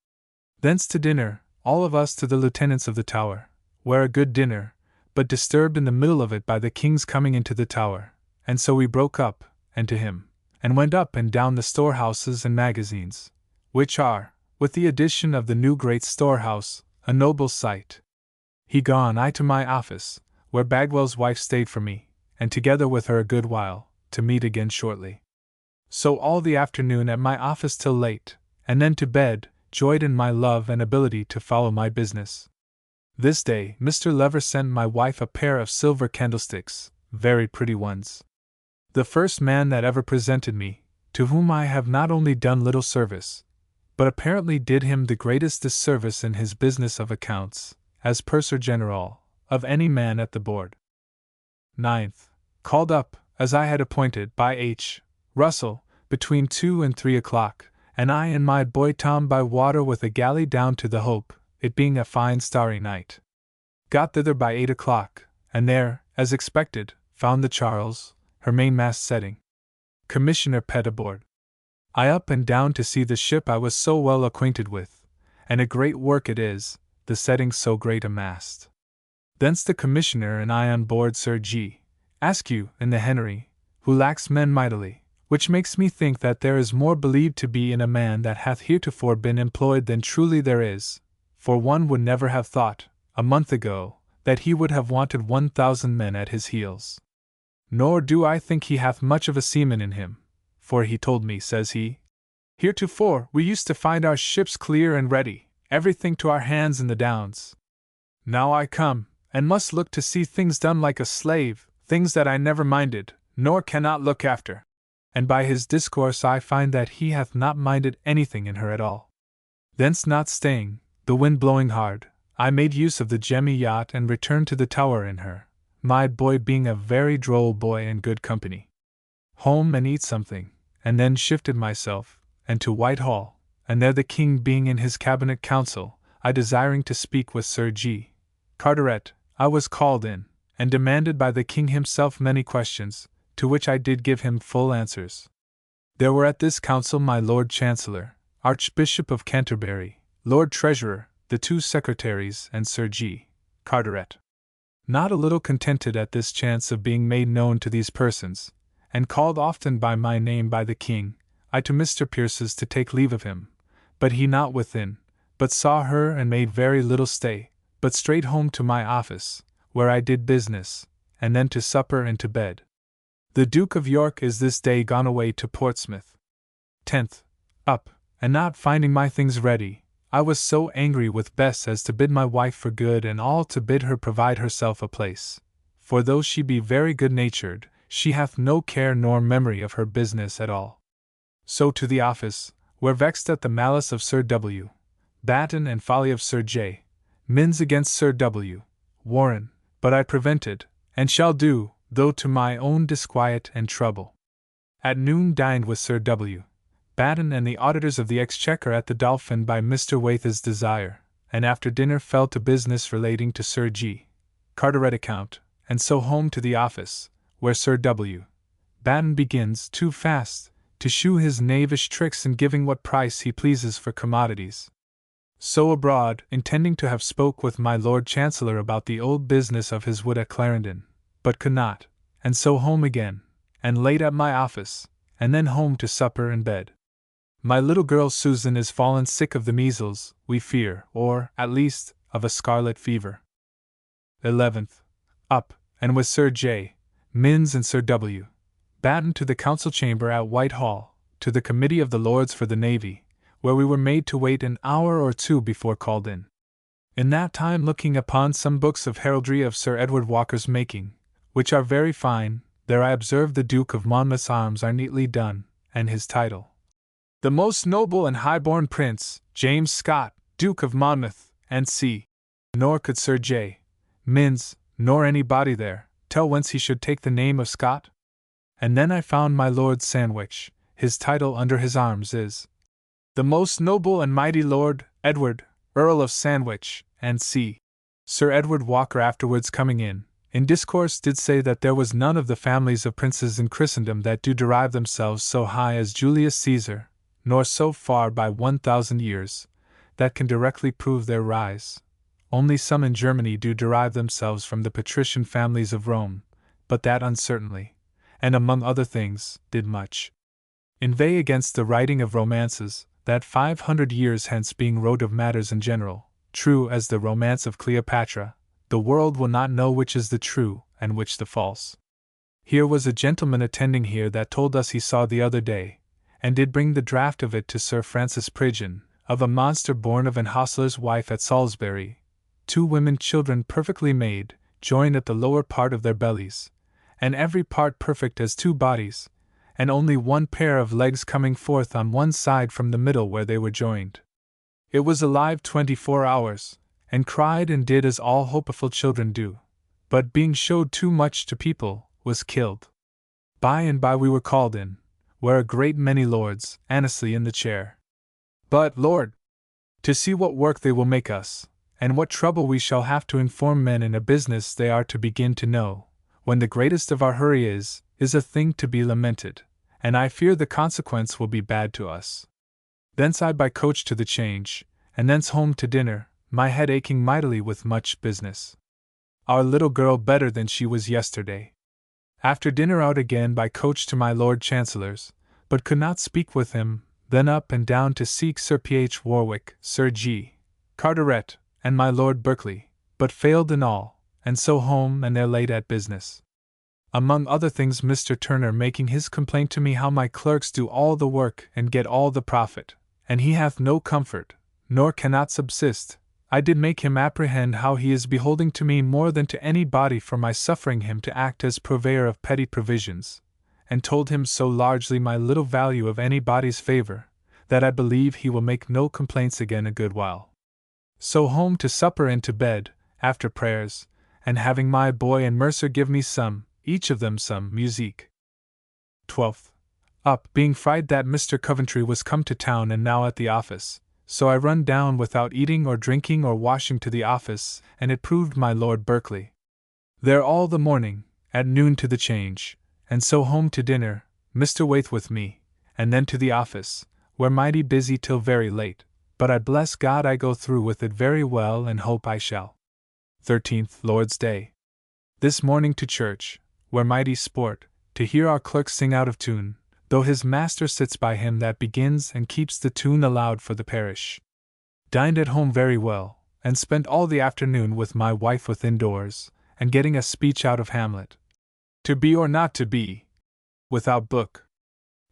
Thence to dinner, all of us to the lieutenant's of the Tower, where a good dinner, but disturbed in the middle of it by the King's coming into the Tower, and so we broke up, and to him, and went up and down the storehouses and magazines, which are, with the addition of the new great storehouse, a noble sight. He gone, I to my office, where Bagwell's wife stayed for me, and together with her a good while, to meet again shortly. So all the afternoon at my office till late, and then to bed, joyed in my love and ability to follow my business. This day, Mr. Lever sent my wife a pair of silver candlesticks, very pretty ones. The first man that ever presented me, to whom I have not only done little service, but apparently did him the greatest disservice in his business of accounts, as purser general, of any man at the board. 9th. Called up, as I had appointed, by H. Russell, between 2 and 3 o'clock, and I and my boy Tom by water with a galley down to the Hope, it being a fine starry night. Got thither by 8 o'clock, and there, as expected, found the Charles, her mainmast setting. Commissioner Pett aboard. I up and down to see the ship I was so well acquainted with, and a great work it is, the setting so great a mast. Thence the Commissioner and I on board Sir G. Askew in the Henry, who lacks men mightily, which makes me think that there is more believed to be in a man that hath heretofore been employed than truly there is, for one would never have thought, a month ago, that he would have wanted 1,000 men at his heels. Nor do I think he hath much of a seaman in him, for he told me, says he, heretofore we used to find our ships clear and ready, everything to our hands in the Downs. Now I come, and must look to see things done like a slave, things that I never minded, nor cannot look after. And by his discourse I find that he hath not minded anything in her at all. Thence not staying, the wind blowing hard, I made use of the Jemmy yacht and returned to the Tower in her, my boy being a very droll boy and good company. Home and eat something, and then shifted myself, and to Whitehall, and there the King being in his cabinet council, I desiring to speak with Sir G. Carteret, I was called in, and demanded by the King himself many questions, to which I did give him full answers. There were at this council my Lord Chancellor, Archbishop of Canterbury, Lord Treasurer, the 2 secretaries, and Sir G. Carteret. Not a little contented at this chance of being made known to these persons, and called often by my name by the King, I to Mr. Pierce's to take leave of him, but he not within, but saw her and made very little stay, but straight home to my office, where I did business, and then to supper and to bed. The Duke of York is this day gone away to Portsmouth. 10th. Up, and not finding my things ready, I was so angry with Bess as to bid my wife for good and all to bid her provide herself a place, for though she be very good-natured, she hath no care nor memory of her business at all. So to the office, where vexed at the malice of Sir W. Batten and folly of Sir J. Minns against Sir W. Warren, but I prevented, and shall do, though to my own disquiet and trouble. At noon dined with Sir W. Batten and the auditors of the Exchequer at the Dolphin by Mr. Waith's desire, and after dinner fell to business relating to Sir G. Carteret account, and so home to the office, where Sir W. Batten begins, too fast, to shew his knavish tricks in giving what price he pleases for commodities. So abroad, intending to have spoke with my Lord Chancellor about the old business of his wood at Clarendon, but could not, and so home again, and late at my office, and then home to supper and bed. My little girl Susan is fallen sick of the measles, we fear, or, at least, of a scarlet fever. 11th. Up, and with Sir J. Minns and Sir W. Batten to the Council Chamber at Whitehall, to the Committee of the Lords for the Navy, where we were made to wait an hour or two before called in. In that time looking upon some books of heraldry of Sir Edward Walker's making, which are very fine, there I observed the Duke of Monmouth's arms are neatly done, and his title, the most noble and high-born Prince, James Scott, Duke of Monmouth, N.C. Nor could Sir J. Minns, nor anybody there, tell whence he should take the name of Scott. And then I found my Lord Sandwich, his title under his arms is, the most noble and mighty Lord Edward, Earl of Sandwich, N.C. Sir Edward Walker afterwards coming in discourse did say that there was none of the families of princes in Christendom that do derive themselves so high as Julius Caesar, nor so far by 1,000 years, that can directly prove their rise. Only some in Germany do derive themselves from the patrician families of Rome, but that uncertainly, and among other things, did much inveigh against the writing of romances, that 500 years hence being wrote of matters in general, true as the romance of Cleopatra, the world will not know which is the true and which the false. Here was a gentleman attending here that told us he saw the other day, and did bring the draught of it to Sir Francis Pridgeon, of a monster born of an hostler's wife at Salisbury, 2 women children perfectly made, joined at the lower part of their bellies, and every part perfect as 2 bodies, and only 1 pair of legs coming forth on one side from the middle where they were joined. It was alive 24 hours, and cried and did as all hopeful children do, but being showed too much to people, was killed. By and by we were called in, where a great many lords, Annesley in the chair. But, Lord! To see what work they will make us, and what trouble we shall have to inform men in a business they are to begin to know, when the greatest of our hurry is a thing to be lamented, and I fear the consequence will be bad to us. Thence I by coach to the Change, and thence home to dinner, my head aching mightily with much business. Our little girl better than she was yesterday. After dinner out again by coach to my Lord Chancellor's, but could not speak with him, then up and down to seek Sir P.H. Warwick, Sir G. Carteret, and my Lord Berkeley, but failed in all, and so home and there late at business. Among other things Mr. Turner making his complaint to me how my clerks do all the work and get all the profit, and he hath no comfort, nor cannot subsist, I did make him apprehend how he is beholding to me more than to any body for my suffering him to act as purveyor of petty provisions, and told him so largely my little value of any body's favor, that I believe he will make no complaints again a good while. So home to supper and to bed, after prayers, and having my boy and Mercer give me some, each of them some, musique. 12th. Up, being fried that Mr. Coventry was come to town and now at the office, so I run down without eating or drinking or washing to the office, and it proved my Lord Berkeley. There all the morning, at noon to the Change, and so home to dinner, Mr. Waite with me, and then to the office, where mighty busy till very late, but I bless God I go through with it very well and hope I shall. 13th, Lord's Day. This morning to church, where mighty sport, to hear our clerk sing out of tune, though his master sits by him that begins and keeps the tune aloud for the parish. Dined at home very well, and spent all the afternoon with my wife within doors, and getting a speech out of Hamlet. To be or not to be, without book.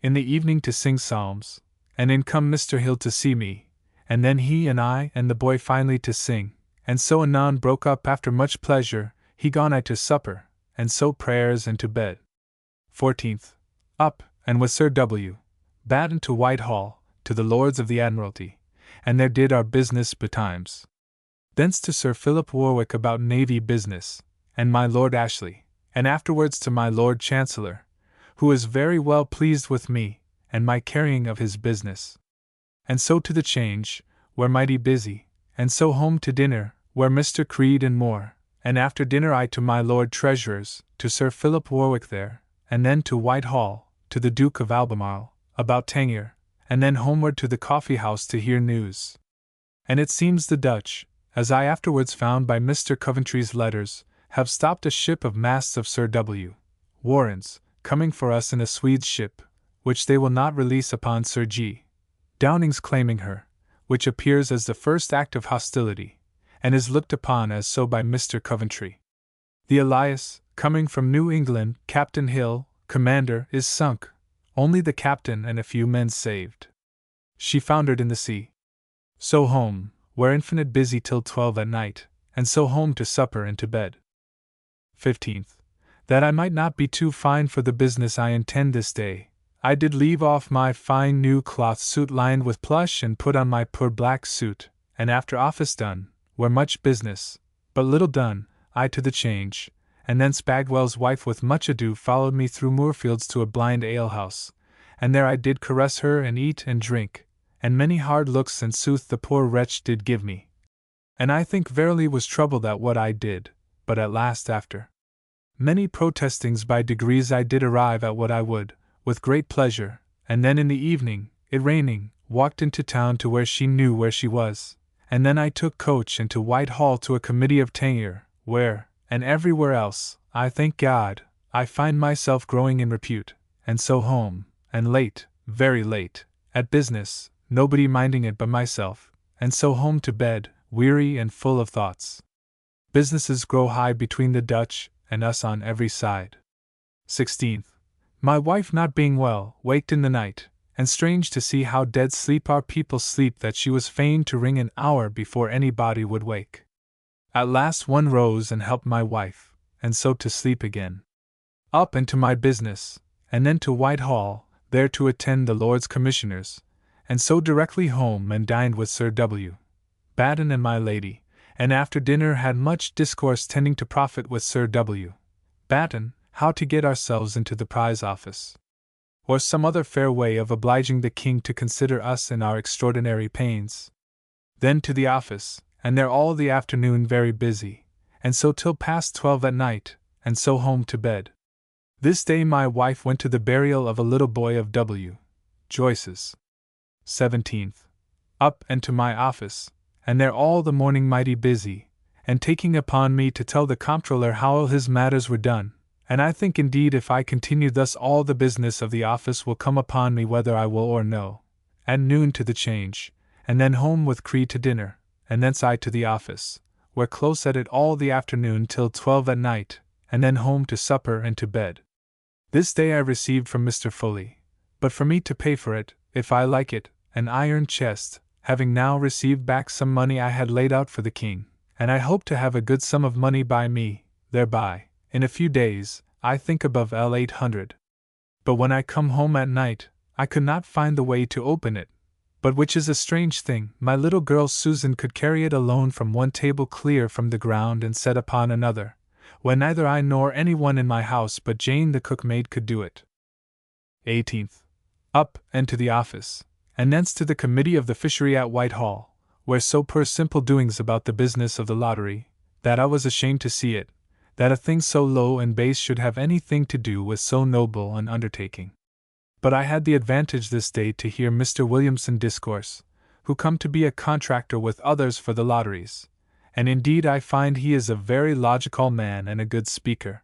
In the evening to sing psalms, and in come Mr. Hill to see me, and then he and I and the boy finally to sing, and so anon broke up after much pleasure, he gone I to supper, and so prayers and to bed. 14th. Up, and with Sir W. Batten to Whitehall, to the Lords of the Admiralty, and there did our business betimes. Thence to Sir Philip Warwick about navy business, and my Lord Ashley, and afterwards to my Lord Chancellor, who is very well pleased with me, and my carrying of his business. And so to the Change, where mighty busy, and so home to dinner, where Mr. Creed and more, and after dinner I to my Lord Treasurer's, to Sir Philip Warwick there, and then to Whitehall, to the Duke of Albemarle, about Tangier, and then homeward to the coffee-house to hear news. And it seems the Dutch, as I afterwards found by Mr. Coventry's letters, have stopped a ship of masts of Sir W. Warren's, coming for us in a Swede's ship, which they will not release upon Sir G. Downing's claiming her, which appears as the first act of hostility, and is looked upon as so by Mr. Coventry. The Elias, coming from New England, Captain Hill, commander, is sunk, only the captain and a few men saved. She foundered in the sea. So home, where infinite busy till 12 at night, and so home to supper and to bed. 15th. That I might not be too fine for the business I intend this day, I did leave off my fine new cloth suit lined with plush and put on my poor black suit, and after office done, where much business, but little done, I to the Change, and then Spagwell's wife with much ado followed me through Moorfields to a blind alehouse, and there I did caress her and eat and drink, and many hard looks and sooth the poor wretch did give me. And I think verily was troubled at what I did, but at last after many protestings by degrees I did arrive at what I would, with great pleasure, and then in the evening, it raining, walked into town to where she knew where she was, and then I took coach and to Whitehall to a committee of Tangier, where, and everywhere else, I thank God, I find myself growing in repute, and so home, and late, very late, at business, nobody minding it but myself, and so home to bed, weary and full of thoughts. Businesses grow high between the Dutch and us on every side. 16th. My wife not being well, waked in the night, and strange to see how dead sleep our people sleep that she was fain to ring an hour before anybody would wake. At last one rose and helped my wife, and so to sleep again. Up and to my business, and then to Whitehall, there to attend the Lords Commissioners, and so directly home and dined with Sir W. Batten and my lady, and after dinner had much discourse tending to profit with Sir W. Batten, how to get ourselves into the prize office, or some other fair way of obliging the king to consider us in our extraordinary pains. Then to the office, and there all the afternoon very busy, and so till past 12 at night, and so home to bed. This day my wife went to the burial of a little boy of W. Joyce's. 17th. Up and to my office, and there all the morning mighty busy, and taking upon me to tell the comptroller how all his matters were done, and I think indeed if I continue thus all the business of the office will come upon me whether I will or no. At noon to the Change, and then home with Cree to dinner, and thence I to the office, where close at it all the afternoon till 12 at night, and then home to supper and to bed. This day I received from Mr. Foley, but for me to pay for it, if I like it, an iron chest, having now received back some money I had laid out for the king, and I hope to have a good sum of money by me, thereby, in a few days, I think above L800. But when I come home at night, I could not find the way to open it, but which is a strange thing, my little girl Susan could carry it alone from one table clear from the ground and set upon another, when neither I nor any one in my house but Jane the cook-maid could do it. 18th. Up and to the office, and thence to the committee of the fishery at Whitehall, where so per simple doings about the business of the lottery, that I was ashamed to see it, that a thing so low and base should have anything to do with so noble an undertaking. But I had the advantage this day to hear Mr. Williamson discourse, who come to be a contractor with others for the lotteries, and indeed I find he is a very logical man and a good speaker.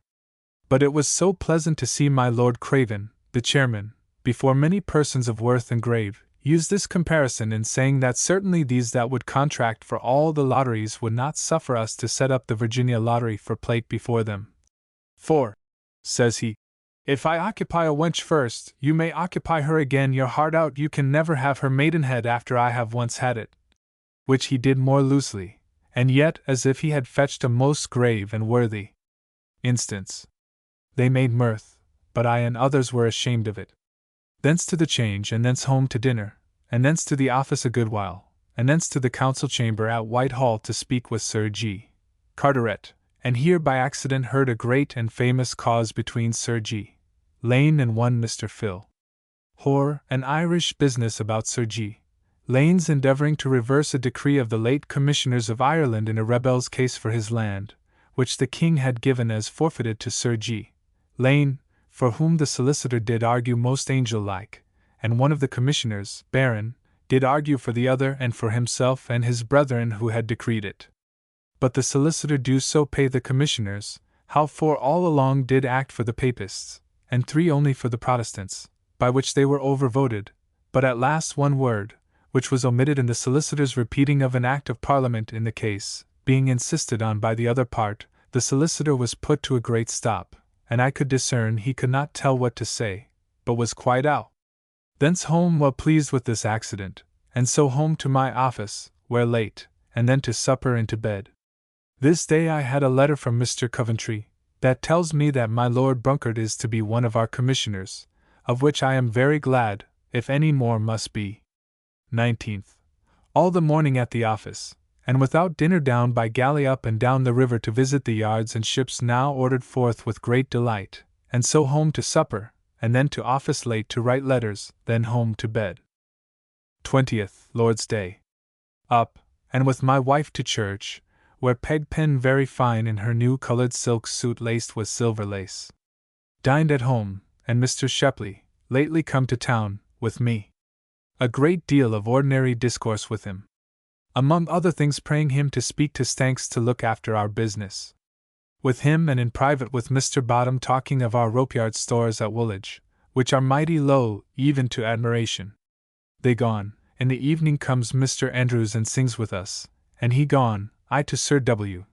But it was so pleasant to see my Lord Craven, the chairman, before many persons of worth and grave, use this comparison in saying that certainly these that would contract for all the lotteries would not suffer us to set up the Virginia lottery for plate before them. For, says he, if I occupy a wench first, you may occupy her again your heart out, you can never have her maidenhead after I have once had it. Which he did more loosely, and yet as if he had fetched a most grave and worthy instance. They made mirth, but I and others were ashamed of it. Thence to the Change, and thence home to dinner, and thence to the office a good while, and thence to the council chamber at Whitehall to speak with Sir G. Carteret, and here by accident heard a great and famous cause between Sir G. Lane and one Mr. Phil Hoare, an Irish business about Sir G. Lane's endeavouring to reverse a decree of the late Commissioners of Ireland in a rebel's case for his land, which the king had given as forfeited to Sir G. Lane, for whom the solicitor did argue most angel-like, and one of the commissioners, Baron, did argue for the other and for himself and his brethren who had decreed it. But the solicitor do so pay the commissioners, how four all along did act for the Papists, and three only for the Protestants, by which they were overvoted, but at last one word, which was omitted in the solicitor's repeating of an Act of Parliament in the case, being insisted on by the other part, the solicitor was put to a great stop, and I could discern he could not tell what to say, but was quite out. Thence home well pleased with this accident, and so home to my office, where late, and then to supper and to bed. This day I had a letter from Mr. Coventry, that tells me that my Lord Brunkard is to be one of our commissioners, of which I am very glad, if any more must be. 19th. All the morning at the office, and without dinner down by galley up and down the river to visit the yards and ships now ordered forth with great delight, and so home to supper, and then to office late to write letters, then home to bed. 20th, Lord's Day. Up, and with my wife to church, where Peg Pen very fine in her new colored silk suit laced with silver lace. Dined at home, and Mr. Shepley, lately come to town, with me. A great deal of ordinary discourse with him. Among other things praying him to speak to Stanks to look after our business. With him and in private with Mr. Bottom talking of our ropeyard stores at Woolwich, which are mighty low, even to admiration. They gone, in the evening comes Mr. Andrews and sings with us, and he gone, I to Sir W.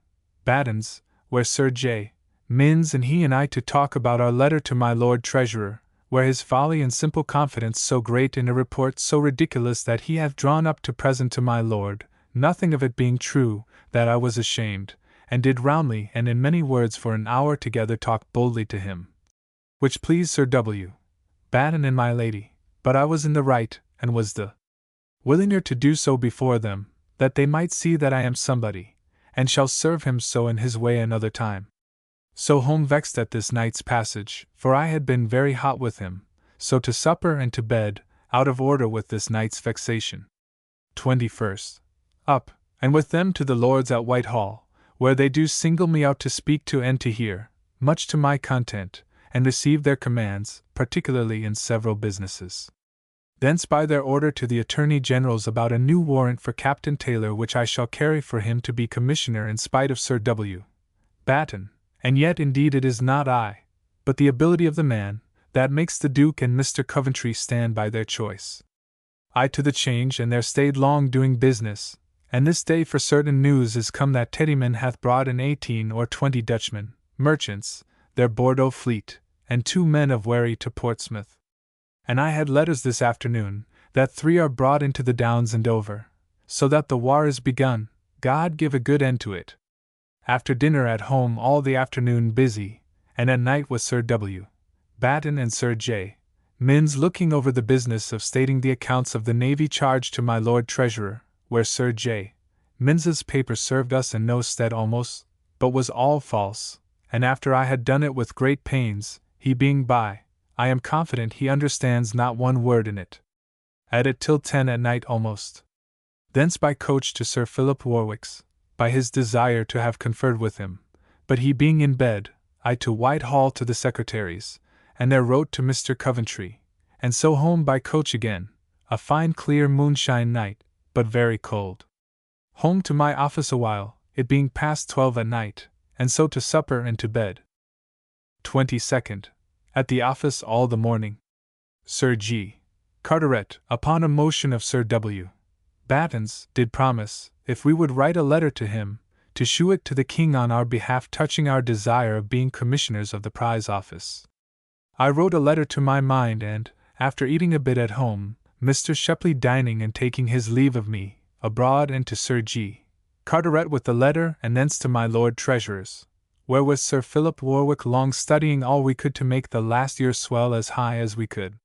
Batten's, where Sir J. Minns and he and I to talk about our letter to my Lord Treasurer, where his folly and simple confidence so great in a report so ridiculous that he hath drawn up to present to my Lord, nothing of it being true, that I was ashamed, and did roundly and in many words for an hour together talk boldly to him. Which pleased Sir W. Batten and my lady, but I was in the right, and was the willinger to do so before them, that they might see that I am somebody, and shall serve him so in his way another time. So home vexed at this night's passage, for I had been very hot with him, so to supper and to bed, out of order with this night's vexation. 21st. Up, and with them to the Lords at Whitehall, where they do single me out to speak to and to hear, much to my content, and receive their commands, particularly in several businesses. Thence by their order to the Attorney General's about a new warrant for Captain Taylor, which I shall carry for him to be Commissioner in spite of Sir W. Batten. And yet indeed it is not I, but the ability of the man, that makes the Duke and Mr. Coventry stand by their choice. I to the Change, and there stayed long doing business, and this day for certain news is come that Teddyman hath brought in 18 or 20 Dutchmen, merchants, their Bordeaux fleet, and 2 men of Wherry to Portsmouth. And I had letters this afternoon, that 3 are brought into the Downs and Dover, so that the war is begun, God give a good end to it. After dinner at home all the afternoon busy, and at night with Sir W. Batten and Sir J. Minns looking over the business of stating the accounts of the Navy charged to my Lord Treasurer, where Sir J. Minns's paper served us in no stead almost, but was all false, and after I had done it with great pains, he being by, I am confident he understands not one word in it. At it till 10 at night almost. Thence by coach to Sir Philip Warwick's, by his desire to have conferred with him, but he being in bed, I to Whitehall to the Secretary's, and there wrote to Mr. Coventry, and so home by coach again, a fine clear moonshine night, but very cold. Home to my office a while, it being past 12 at night, and so to supper and to bed. 22nd. At the office all the morning. Sir G. Carteret, upon a motion of Sir W. Batten's, did promise, if we would write a letter to him, to shew it to the King on our behalf touching our desire of being Commissioners of the Prize Office. I wrote a letter to my mind, and, after eating a bit at home, Mr. Shepley dining and taking his leave of me, abroad, and to Sir G. Carteret with the letter, and thence to my Lord Treasurer's, where with Sir Philip Warwick long studying all we could to make the last year swell as high as we could.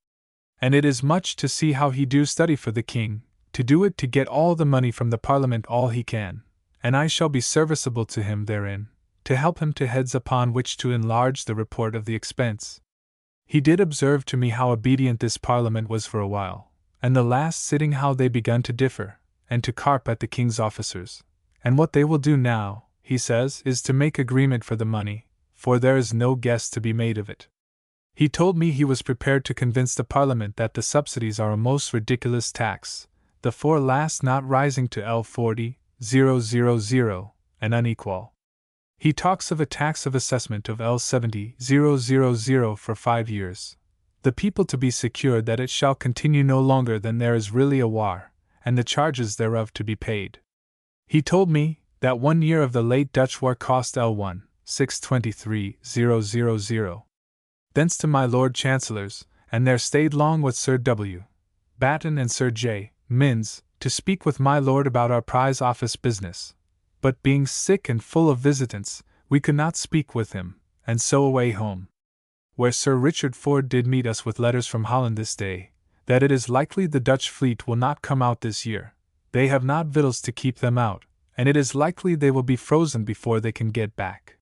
And it is much to see how he do study for the King, to do it to get all the money from the Parliament all he can, and I shall be serviceable to him therein, to help him to heads upon which to enlarge the report of the expense. He did observe to me how obedient this Parliament was for a while, and the last sitting how they begun to differ, and to carp at the King's officers, and what they will do now, he says, is to make agreement for the money, for there is no guess to be made of it. He told me he was prepared to convince the Parliament that the subsidies are a most ridiculous tax, the 4 last not rising to L40,000, and unequal. He talks of a tax of assessment of L70,000 for 5 years, the people to be secured that it shall continue no longer than there is really a war, and the charges thereof to be paid. He told me that 1 year of the late Dutch war cost L1,623,000. Thence to my Lord Chancellor's, and there stayed long with Sir W. Batten and Sir J. Minns, to speak with my Lord about our prize office business, but being sick and full of visitants, we could not speak with him, and so away home. Where Sir Richard Ford did meet us with letters from Holland this day, that it is likely the Dutch fleet will not come out this year, they have not victuals to keep them out, and it is likely they will be frozen before they can get back.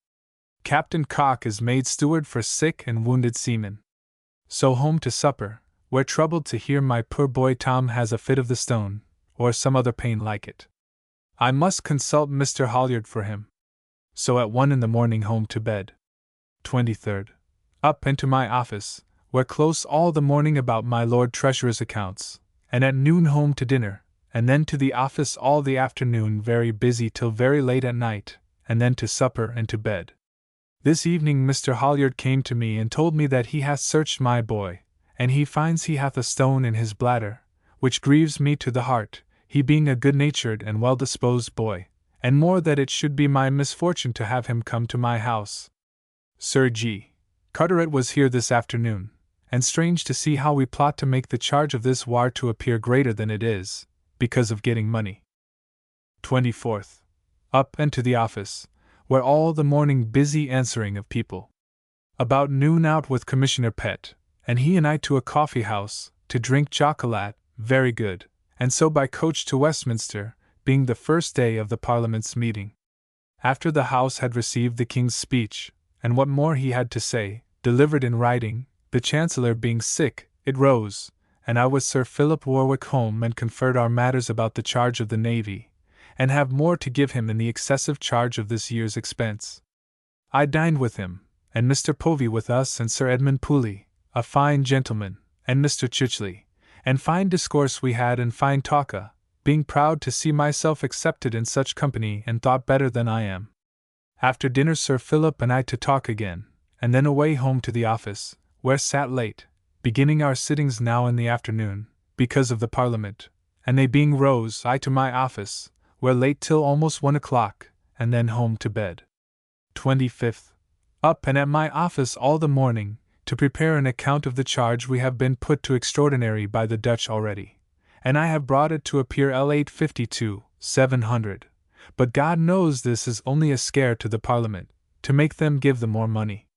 Captain Cock is made steward for sick and wounded seamen. So home to supper, where troubled to hear my poor boy Tom has a fit of the stone, or some other pain like it. I must consult Mr. Holliard for him. So at 1 in the morning home to bed. 23rd. Up and to my office, where close all the morning about my Lord Treasurer's accounts, and at noon home to dinner, and then to the office all the afternoon very busy till very late at night, and then to supper and to bed. This evening Mr. Holliard came to me and told me that he hath searched my boy, and he finds he hath a stone in his bladder, which grieves me to the heart, he being a good-natured and well-disposed boy, and more that it should be my misfortune to have him come to my house. Sir G. Carteret was here this afternoon, and strange to see how we plot to make the charge of this war to appear greater than it is, because of getting money. 24th. Up and to the office, where all the morning busy answering of people. About noon out with Commissioner Pett, and he and I to a coffee house, to drink chocolate, very good, and so by coach to Westminster, being the first day of the Parliament's meeting. After the House had received the King's speech, and what more he had to say, delivered in writing, the Chancellor being sick, it rose, and I with Sir Philip Warwick home and conferred our matters about the charge of the Navy, and have more to give him in the excessive charge of this year's expense. I dined with him, and Mr. Povey with us, and Sir Edmund Pooley, a fine gentleman, and Mr. Chichley, and fine discourse we had and fine talka, being proud to see myself accepted in such company and thought better than I am. After dinner Sir Philip and I to talk again, and then away home to the office, where sat late, beginning our sittings now in the afternoon, because of the Parliament, and they being rose, I to my office, where late till almost 1 o'clock, and then home to bed. 25th. Up and at my office all the morning, to prepare an account of the charge we have been put to extraordinary by the Dutch already, and I have brought it to appear L852, 700. But God knows this is only a scare to the Parliament, to make them give the more money.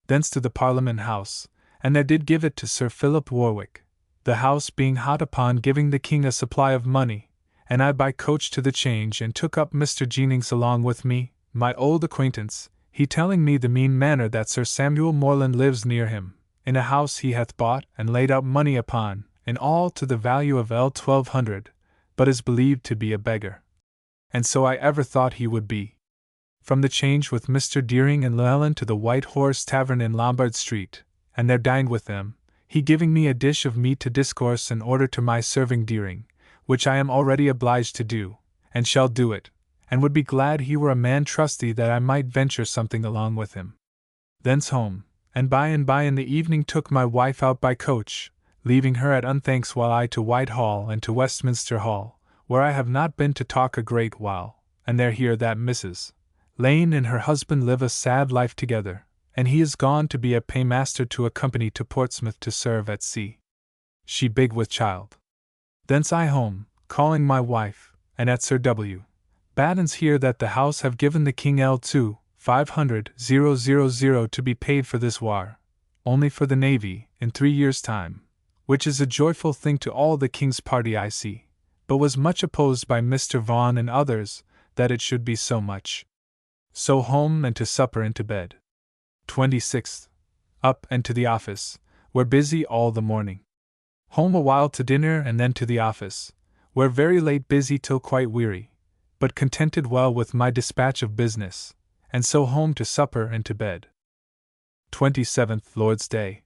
Thence to the Parliament House, and there did give it to Sir Philip Warwick, the House being hot upon giving the King a supply of money, and I by coach to the Change and took up Mr. Jennings along with me, my old acquaintance, he telling me the mean manner that Sir Samuel Morland lives near him, in a house he hath bought and laid out money upon, in all to the value of L1200, but is believed to be a beggar. And so I ever thought he would be. From the Change with Mr. Deering and Llewellyn to the White Horse Tavern in Lombard Street, and there dined with them, he giving me a dish of meat to discourse and order to my serving Deering, which I am already obliged to do, and shall do it, and would be glad he were a man trusty that I might venture something along with him. Thence home, and by in the evening took my wife out by coach, leaving her at Unthanks while I to Whitehall and to Westminster Hall, where I have not been to talk a great while, and there hear that Mrs. Lane and her husband live a sad life together, and he is gone to be a paymaster to a company to Portsmouth to serve at sea. She big with child. Thence I home, calling my wife, and at Sir W. Batten's hear that the House have given the King L2, 500,000 to be paid for this war, only for the Navy, in 3 years' time, which is a joyful thing to all the King's party I see, but was much opposed by Mr. Vaughan and others, that it should be so much. So home and to supper and to bed. 26th. Up and to the office, where busy all the morning. Home a while to dinner and then to the office, where very late busy till quite weary, but contented well with my dispatch of business, and so home to supper and to bed. 27th Lord's Day.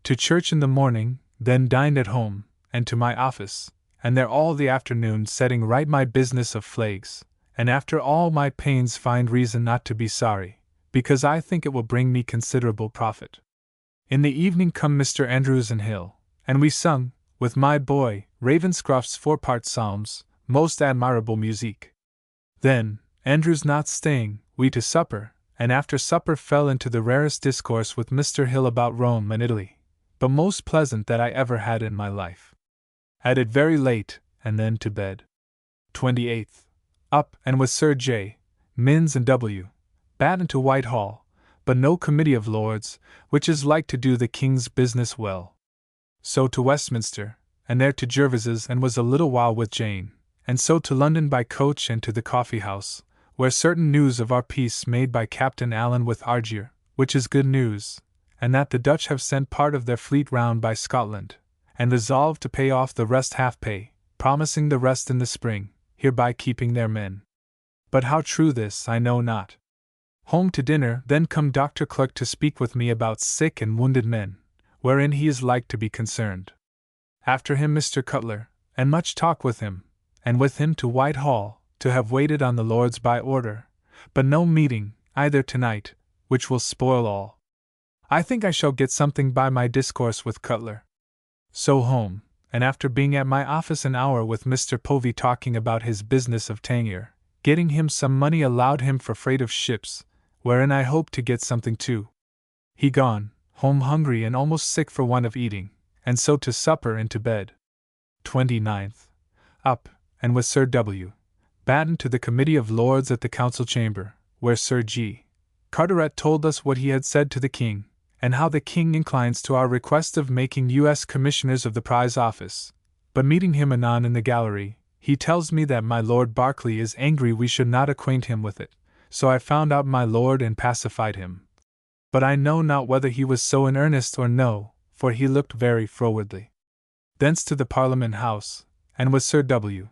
To church in the morning, then dined at home, and to my office, and there all the afternoon setting right my business of flags, and after all my pains find reason not to be sorry, because I think it will bring me considerable profit. In the evening come Mr. Andrews and Hill, and we sung, with my boy, Ravenscroft's 4-part psalms, most admirable musique. Then, Andrews not staying, we to supper, and after supper fell into the rarest discourse with Mr. Hill about Rome and Italy, but most pleasant that I ever had in my life. At it very late, and then to bed. 28th. Up and with Sir J. Minns and W. Batten to Whitehall, but no committee of Lords, which is like to do the King's business well. So to Westminster, and there to Jervis's and was a little while with Jane, and so to London by coach and to the coffee house, where certain news of our peace made by Captain Allen with Argier, which is good news, and that the Dutch have sent part of their fleet round by Scotland, and resolved to pay off the rest half pay, promising the rest in the spring, hereby keeping their men. But how true this, I know not. Home to dinner, then come Dr. Clarke to speak with me about sick and wounded men, wherein he is like to be concerned. After him Mr. Cutler, and much talk with him, and with him to Whitehall, to have waited on the Lords by order, but no meeting, either tonight, which will spoil all. I think I shall get something by my discourse with Cutler. So home, and after being at my office an hour with Mr. Povey talking about his business of Tangier, getting him some money allowed him for freight of ships, wherein I hope to get something too, He gone, home hungry and almost sick for want of eating, and so to supper and to bed. 29th. Up, and with Sir W. Batten to the Committee of Lords at the Council Chamber, where Sir G. Carteret told us what he had said to the King, and how the King inclines to our request of making U.S. Commissioners of the Prize Office. But meeting him anon in the gallery, he tells me that my Lord Berkeley is angry we should not acquaint him with it, so I found out my lord and pacified him. But I know not whether he was so in earnest or no, for he looked very frowardly. Thence to the Parliament House, and with Sir W.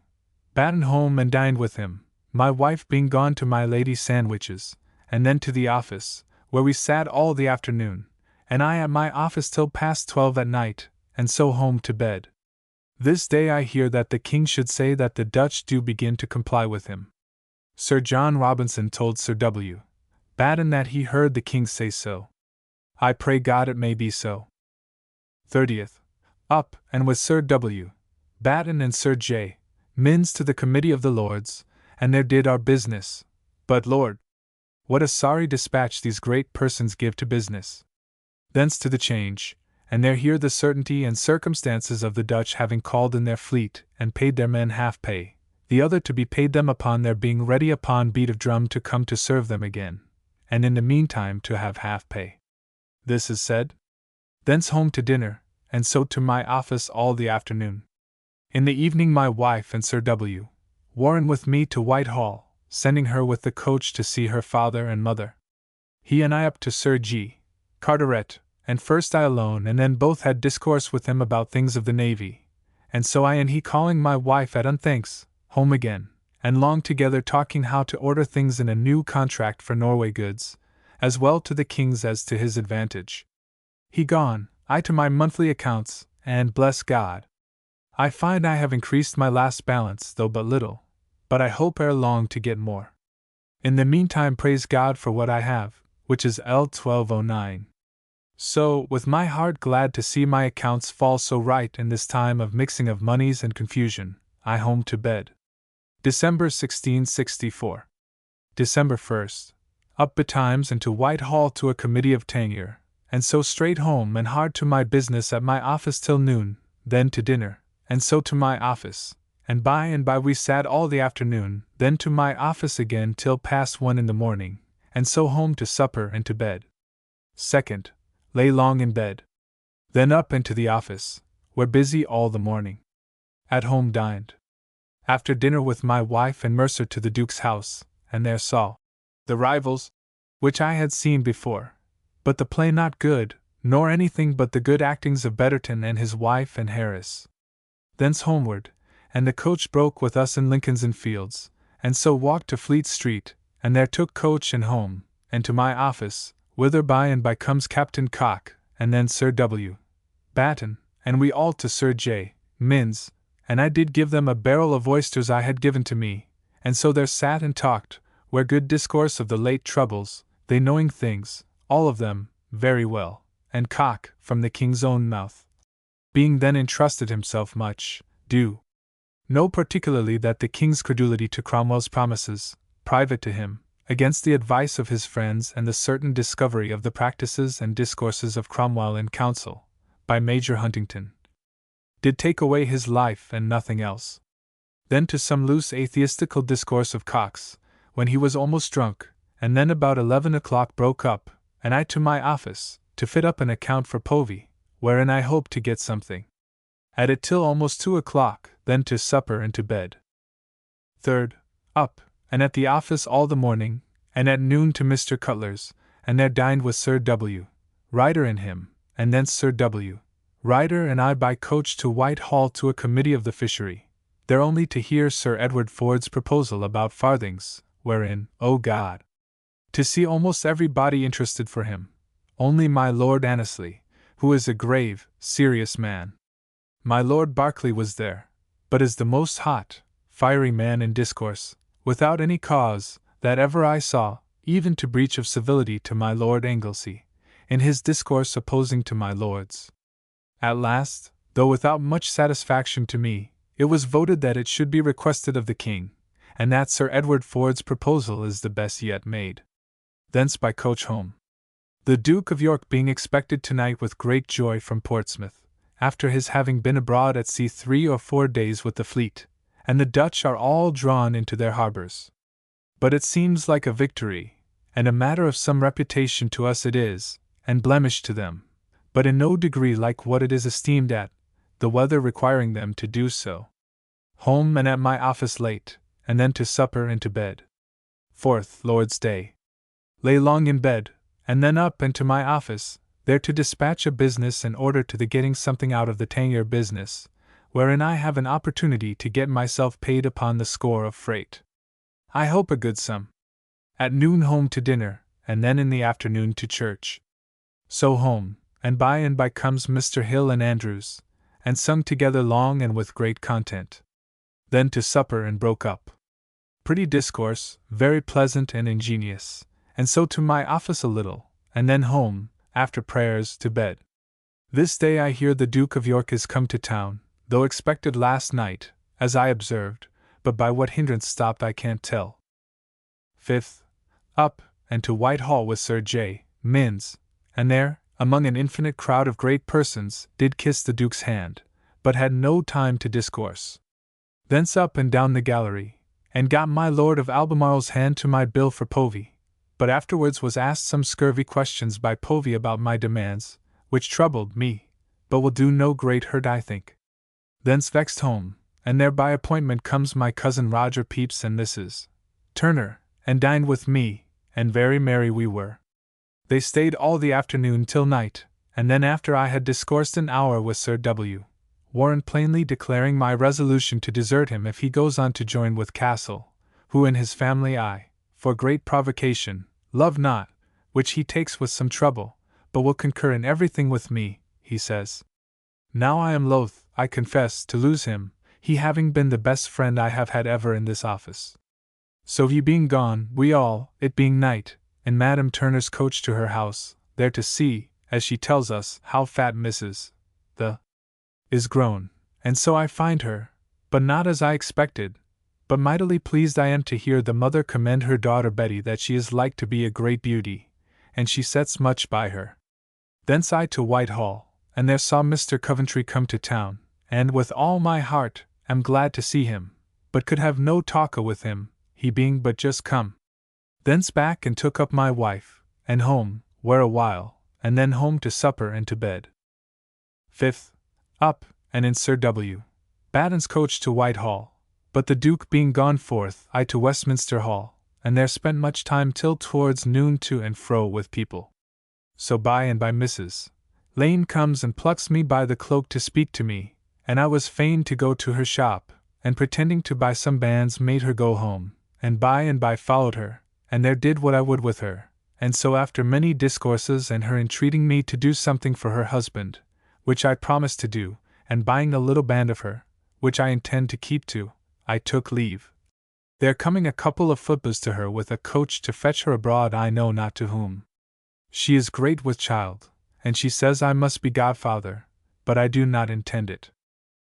Batten home and dined with him, my wife being gone to my Lady Sandwich's, and then to the office, where we sat all the afternoon, and I at my office till past 12 at night, and so home to bed. This day I hear that the King should say that the Dutch do begin to comply with him. Sir John Robinson told Sir W. Batten that he heard the King say so. I pray God it may be so. 30th. Up, and with Sir W. Batten and Sir J. Minns to the Committee of the Lords, and there did our business. But Lord, what a sorry dispatch these great persons give to business. Thence to the Change, and there hear the certainty and circumstances of the Dutch having called in their fleet, and paid their men half pay, the other to be paid them upon their being ready upon beat of drum to come to serve them again, and in the meantime to have half pay. This is said. Thence home to dinner, and so to my office all the afternoon. In the evening my wife and Sir W. Warren with me to Whitehall, sending her with the coach to see her father and mother. He and I up to Sir G. Carteret, and first I alone and then both had discourse with him about things of the navy, and so I and he calling my wife at unthanks, home again, and long together talking how to order things in a new contract for Norway goods, as well to the King's as to his advantage. He gone, I to my monthly accounts, and bless God, I find I have increased my last balance, though but little, but I hope ere long to get more. In the meantime praise God for what I have, which is L1209. So, with my heart glad to see my accounts fall so right in this time of mixing of moneys and confusion, I home to bed. December 1664. December 1st. Up betimes and to Whitehall to a committee of tenure, and so straight home and hard to my business at my office till noon, then to dinner, and so to my office, and by we sat all the afternoon, then to my office again till past 1 in the morning, and so home to supper and to bed. 2nd. Lay long in bed. Then up and to the office, where busy all the morning. At home dined. After dinner with my wife and Mercer to the Duke's house, and there saw The Rivals, which I had seen before, but the play not good, nor anything but the good actings of Betterton and his wife and Harris. Thence homeward, and the coach broke with us in Lincoln's Inn Fields, and so walked to Fleet Street, and there took coach and home, and to my office, whither by and by comes Captain Cock, and then Sir W. Batten, and we all to Sir J. Minns, and I did give them a barrel of oysters I had given to me, and so there sat and talked, where good discourse of the late troubles, they knowing things, all of them, very well, and Cock, from the King's own mouth, being then entrusted himself much, do know particularly that the King's credulity to Cromwell's promises, private to him, against the advice of his friends and the certain discovery of the practices and discourses of Cromwell in council, by Major Huntington, did take away his life and nothing else. Then to some loose atheistical discourse of Cox, when he was almost drunk, and then about 11 o'clock broke up, and I to my office, to fit up an account for Povey, wherein I hoped to get something. At it till almost 2 o'clock, then to supper and to bed. 3rd. Up, and at the office all the morning, and at noon to Mr. Cutler's, and there dined with Sir W. Ryder and him, and thence Sir W. Ryder and I by coach to Whitehall to a committee of the fishery, there only to hear Sir Edward Ford's proposal about farthings, wherein, O God, to see almost everybody interested for him, only my Lord Annesley, who is a grave, serious man. My Lord Berkeley was there, but is the most hot, fiery man in discourse, without any cause, that ever I saw, even to breach of civility to my Lord Anglesey, in his discourse opposing to my lords. At last, though without much satisfaction to me, it was voted that it should be requested of the King, and that Sir Edward Ford's proposal is the best yet made. Thence by coach home. The Duke of York being expected tonight with great joy from Portsmouth, after his having been abroad at sea 3 or 4 days with the fleet, and the Dutch are all drawn into their harbors. But it seems like a victory, and a matter of some reputation to us it is, and blemish to them, but in no degree like what it is esteemed at, the weather requiring them to do so. Home and at my office late, and then to supper and to bed. 4th Lord's Day. Lay long in bed, and then up and to my office, there to dispatch a business and order to the getting something out of the Tangier business, wherein I have an opportunity to get myself paid upon the score of freight. I hope a good sum. At noon home to dinner, and then in the afternoon to church. So home, and by comes Mr. Hill and Andrews, and sung together long and with great content. Then to supper and broke up. Pretty discourse, very pleasant and ingenious, and so to my office a little, and then home, after prayers, to bed. This day I hear the Duke of York is come to town, though expected last night, as I observed, but by what hindrance stopped I can't tell. 5th. Up, and to Whitehall with Sir J. Minns, and there, among an infinite crowd of great persons, did kiss the Duke's hand, but had no time to discourse. Thence up and down the gallery, and got my Lord of Albemarle's hand to my bill for Povey, but afterwards was asked some scurvy questions by Povey about my demands, which troubled me, but will do no great hurt I think. Thence vexed home, and there by appointment comes my cousin Roger Pepys and Mrs. Turner, and dined with me, and very merry we were. They stayed all the afternoon till night, and then after I had discoursed an hour with Sir W. Warren plainly declaring my resolution to desert him if he goes on to join with Castle, who in his family I, for great provocation, love not, which he takes with some trouble, but will concur in everything with me, he says. Now I am loath, I confess, to lose him, he having been the best friend I have had ever in this office. So he being gone, we all, it being night, in Madam Turner's coach to her house, there to see, as she tells us, how fat Mrs. the is grown, and so I find her, but not as I expected, but mightily pleased I am to hear the mother commend her daughter Betty that she is like to be a great beauty, and she sets much by her. Thence I to Whitehall, and there saw Mr. Coventry come to town, and with all my heart am glad to see him, but could have no talk with him, he being but just come. Thence back and took up my wife, and home, where a while, and then home to supper and to bed. 5th. Up, and in Sir W. Batten's coach to Whitehall, but the Duke being gone forth, I to Westminster Hall, and there spent much time till towards noon to and fro with people. So by and by Mrs. Lane comes and plucks me by the cloak to speak to me, and I was fain to go to her shop, and pretending to buy some bands made her go home, and by followed her, and there did what I would with her, and so after many discourses and her entreating me to do something for her husband, which I promised to do, and buying a little band of her, which I intend to keep to, I took leave. There coming a couple of footboys to her with a coach to fetch her abroad I know not to whom. She is great with child, and she says I must be godfather, but I do not intend it.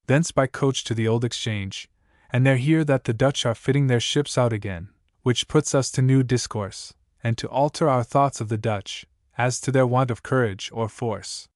Thence by coach to the Old Exchange, and there hear that the Dutch are fitting their ships out again, which puts us to new discourse, and to alter our thoughts of the Dutch, as to their want of courage or force.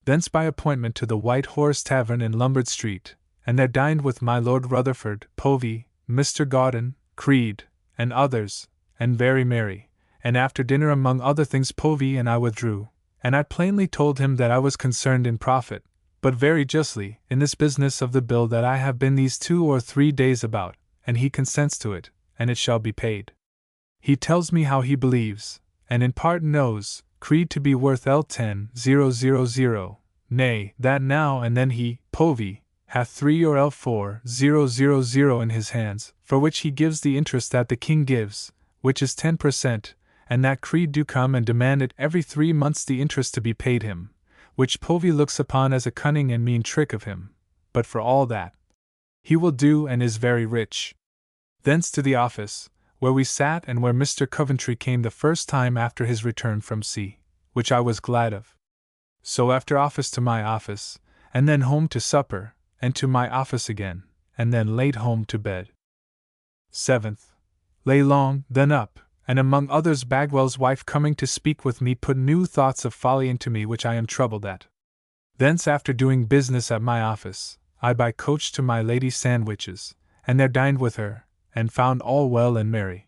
Thence by appointment to the White Horse Tavern in Lombard Street, and there dined with my Lord Rutherford, Povey, Mr. Gauden, Creed, and others, and very merry, and after dinner among other things Povey and I withdrew, and I plainly told him that I was concerned in profit, but very justly, in this business of the bill that I have been these 2 or 3 days about, and he consents to it, and it shall be paid. He tells me how he believes, and in part knows, Creed to be worth L10,000, nay, that now and then he, Povey, hath 3 or L4,000 in his hands, for which he gives the interest that the king gives, which is 10 per cent, and that Creed do come and demand it every 3 months the interest to be paid him, which Povey looks upon as a cunning and mean trick of him, but for all that, he will do and is very rich. Thence to the office, where we sat and where Mr. Coventry came the first time after his return from sea, which I was glad of. So after office to my office, and then home to supper, and to my office again, and then late home to bed. 7th. Lay long, then up, and among others Bagwell's wife coming to speak with me put new thoughts of folly into me which I am troubled at. Thence after doing business at my office, I by coach to my Lady Sandwich's, and there dined with her, and found all well and merry.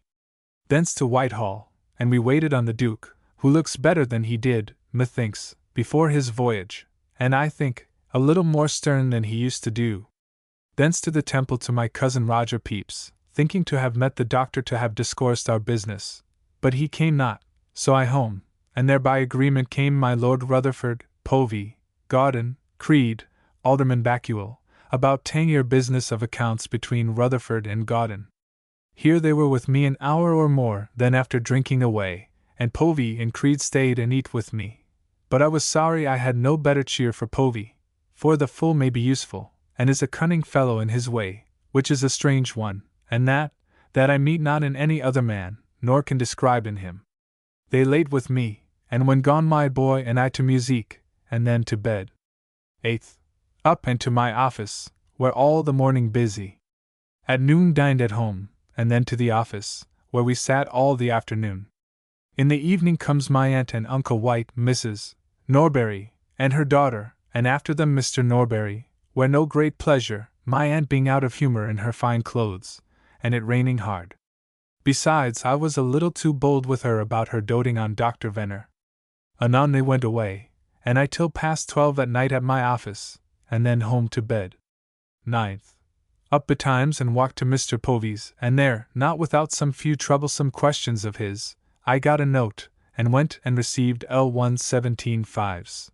Thence to Whitehall, and we waited on the Duke, who looks better than he did, methinks, before his voyage, and I think, a little more stern than he used to do. Thence to the Temple to my cousin Roger Pepys, thinking to have met the doctor to have discoursed our business, but he came not, so I home, and there by agreement came my Lord Rutherford, Povey, Gauden, Creed, Alderman Backwell, about Tangier business of accounts between Rutherford and Gauden. Here they were with me an hour or more, then after drinking away, and Povey and Creed stayed and eat with me. But I was sorry I had no better cheer for Povey, for the fool may be useful, and is a cunning fellow in his way, which is a strange one, and that I meet not in any other man, nor can describe in him. They laid with me, and when gone my boy and I to musique, and then to bed. 8th. Up and to my office, where all the morning busy. At noon dined at home, and then to the office, where we sat all the afternoon. In the evening comes my aunt and Uncle White, Mrs. Norbury, and her daughter, and after them Mr. Norbury, where no great pleasure, my aunt being out of humor in her fine clothes, and it raining hard. Besides, I was a little too bold with her about her doting on Dr. Venner. Anon they went away, and I till past 12 at night at my office, and then home to bed. 9th. Up betimes and walked to Mr. Povey's, and there, not without some few troublesome questions of his, I got a note, and went and received L117.5s.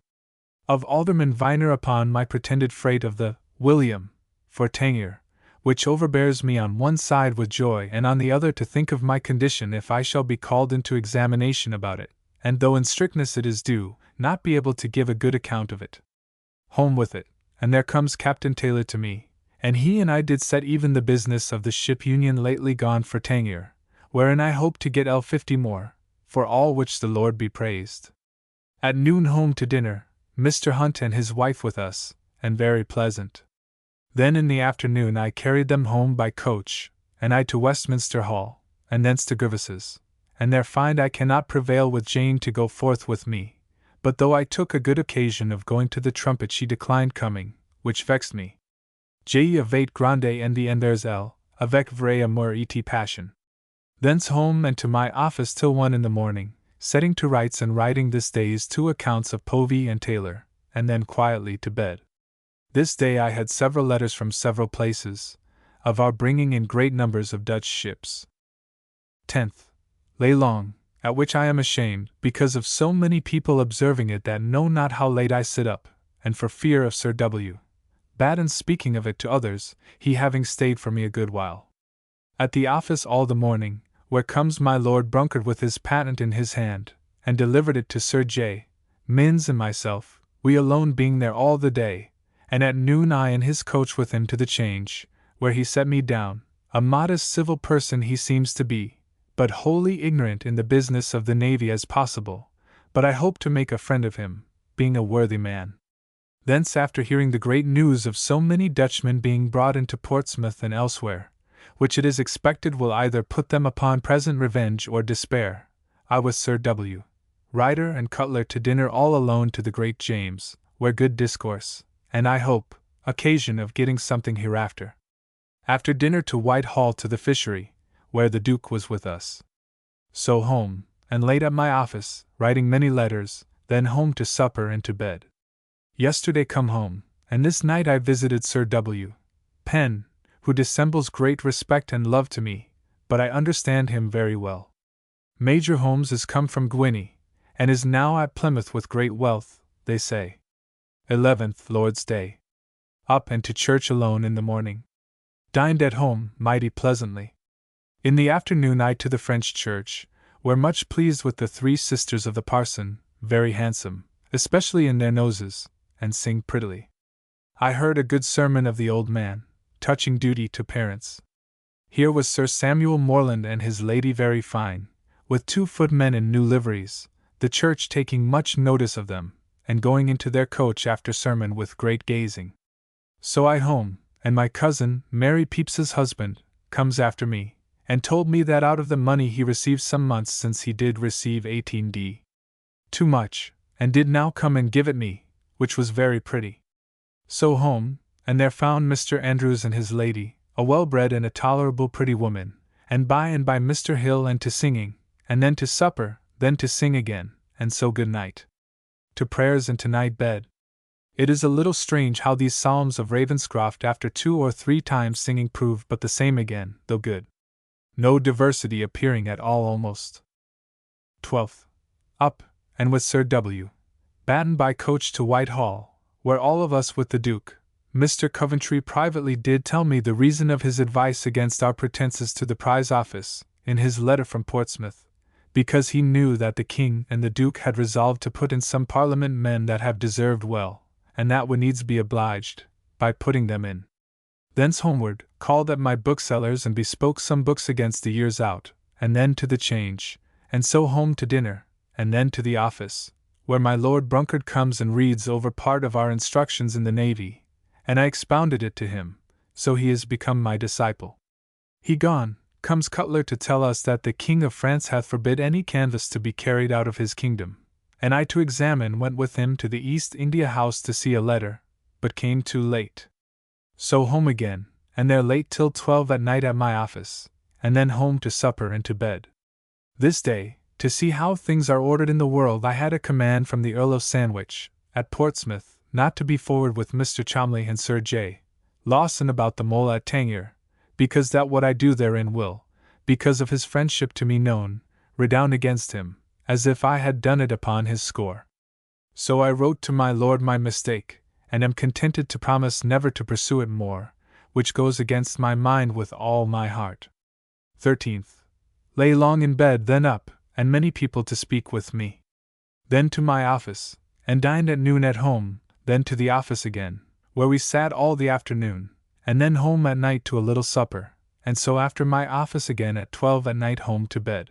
Of Alderman Viner upon my pretended freight of the William, for Tangier, which overbears me on one side with joy and on the other to think of my condition if I shall be called into examination about it, and though in strictness it is due, not be able to give a good account of it. Home with it, and there comes Captain Taylor to me, and he and I did set even the business of the ship Union lately gone for Tangier, wherein I hope to get L50 more, for all which the Lord be praised. At noon home to dinner, Mr. Hunt and his wife with us, and very pleasant. Then in the afternoon I carried them home by coach, and I to Westminster Hall, and thence to Gervas's, and there find I cannot prevail with Jane to go forth with me, but though I took a good occasion of going to the trumpet she declined coming, which vexed me. Je avate grande envy and there's L, avec vrai amour et passion. Thence home and to my office till 1 in the morning, setting to rights and writing this day's 2 accounts of Povey and Taylor, and then quietly to bed. This day I had several letters from several places, of our bringing in great numbers of Dutch ships. 10th. Lay long, at which I am ashamed, because of so many people observing it that know not how late I sit up, and for fear of Sir W. Batten speaking of it to others, he having stayed for me a good while. At the office all the morning, where comes my Lord Brunkard with his patent in his hand, and delivered it to Sir J. Minns and myself, we alone being there all the day, and at noon I in his coach with him to the Change, where he set me down. A modest civil person he seems to be, but wholly ignorant in the business of the navy as possible, but I hope to make a friend of him, being a worthy man. Thence after hearing the great news of so many Dutchmen being brought into Portsmouth and elsewhere, which it is expected will either put them upon present revenge or despair, I was Sir W. Ryder and Cutler to dinner all alone to the great James, where good discourse, and I hope, occasion of getting something hereafter. After dinner to Whitehall to the fishery, where the Duke was with us. So home, and late at my office, writing many letters, then home to supper and to bed. Yesterday come home, and this night I visited Sir W. Penn, who dissembles great respect and love to me, but I understand him very well. Major Holmes is come from Gwinney, and is now at Plymouth with great wealth, they say. 11th Lord's Day. Up and to church alone in the morning. Dined at home, mighty pleasantly. In the afternoon I to the French church, were much pleased with the 3 sisters of the parson, very handsome, especially in their noses, and sing prettily. I heard a good sermon of the old man, touching duty to parents. Here was Sir Samuel Morland and his lady very fine, with 2 footmen in new liveries, the church taking much notice of them, and going into their coach after sermon with great gazing. So I home, and my cousin, Mary Pepys's husband, comes after me, and told me that out of the money he received some months since he did receive 18d. Too much, and did now come and give it me, which was very pretty. So home, and there found Mr. Andrews and his lady, a well-bred and a tolerable pretty woman, and by Mr. Hill, and to singing, and then to supper, then to sing again, and so good night. To prayers and to night bed. It is a little strange how these psalms of Ravenscroft after 2 or 3 times singing prove but the same again, though good. No diversity appearing at all almost. 12th. Up, and with Sir W. Batten by coach to Whitehall, where all of us with the Duke. Mr. Coventry privately did tell me the reason of his advice against our pretences to the prize office, in his letter from Portsmouth, because he knew that the King and the Duke had resolved to put in some Parliament men that have deserved well, and that would needs be obliged, by putting them in. Thence homeward, called at my bookseller's and bespoke some books against the years out, and then to the Change, and so home to dinner, and then to the office, where my Lord Brunkard comes and reads over part of our instructions in the Navy, and I expounded it to him, so he is become my disciple. He gone, comes Cutler to tell us that the King of France hath forbid any canvas to be carried out of his kingdom, and I to examine went with him to the East India House to see a letter, but came too late. So home again, and there late till 12 at night at my office, and then home to supper and to bed. This day, to see how things are ordered in the world, I had a command from the Earl of Sandwich, at Portsmouth, not to be forward with Mr. Cholmondeley and Sir J. Lawson about the mole at Tangier, because that what I do therein will, because of his friendship to me known, redound against him, as if I had done it upon his score. So I wrote to my lord my mistake, and am contented to promise never to pursue it more, which goes against my mind with all my heart. 13th. Lay long in bed, then up, and many people to speak with me. Then to my office, and dined at noon at home, then to the office again, where we sat all the afternoon, and then home at night to a little supper, and so after my office again at 12 at night home to bed.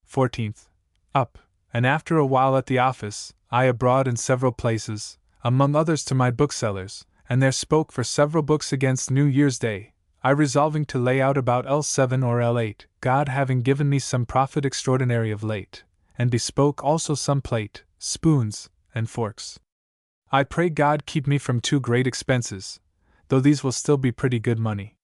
14th. Up, and after a while at the office, I abroad in several places, among others to my booksellers, and there spoke for several books against New Year's Day, I resolving to lay out about L7 or L8, God having given me some profit extraordinary of late, and bespoke also some plate, spoons, and forks. I pray God keep me from too great expenses, though these will still be pretty good money.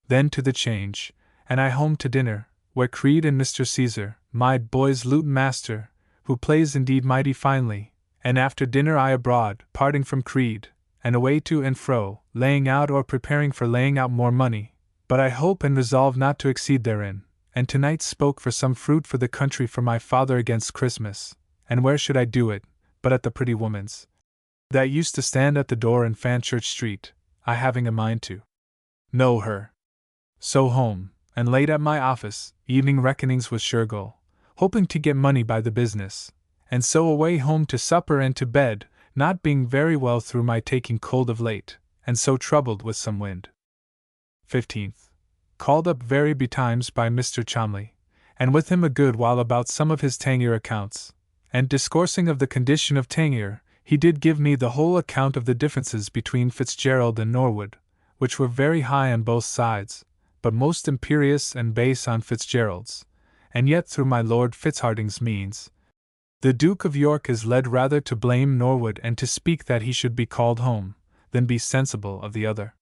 Then to the Change, and I home to dinner, where Creed and Mr. Caesar, my boy's lute master, who plays indeed mighty finely, and after dinner I abroad, parting from Creed, and away to and fro, laying out or preparing for laying out more money, but I hope and resolve not to exceed therein, and tonight spoke for some fruit for the country for my father against Christmas, and where should I do it, but at the pretty woman's, that used to stand at the door in Fanchurch Street, I having a mind to know her. So home, and late at my office, evening reckonings with Shergold, hoping to get money by the business, and so away home to supper and to bed, not being very well through my taking cold of late, and so troubled with some wind. 15th. Called up very betimes by Mr. Cholmondeley, and with him a good while about some of his Tangier accounts, and discoursing of the condition of Tangier, he did give me the whole account of the differences between Fitzgerald and Norwood, which were very high on both sides, but most imperious and base on Fitzgerald's, and yet through my Lord Fitzhardinge's means, the Duke of York is led rather to blame Norwood and to speak that he should be called home, than be sensible of the other.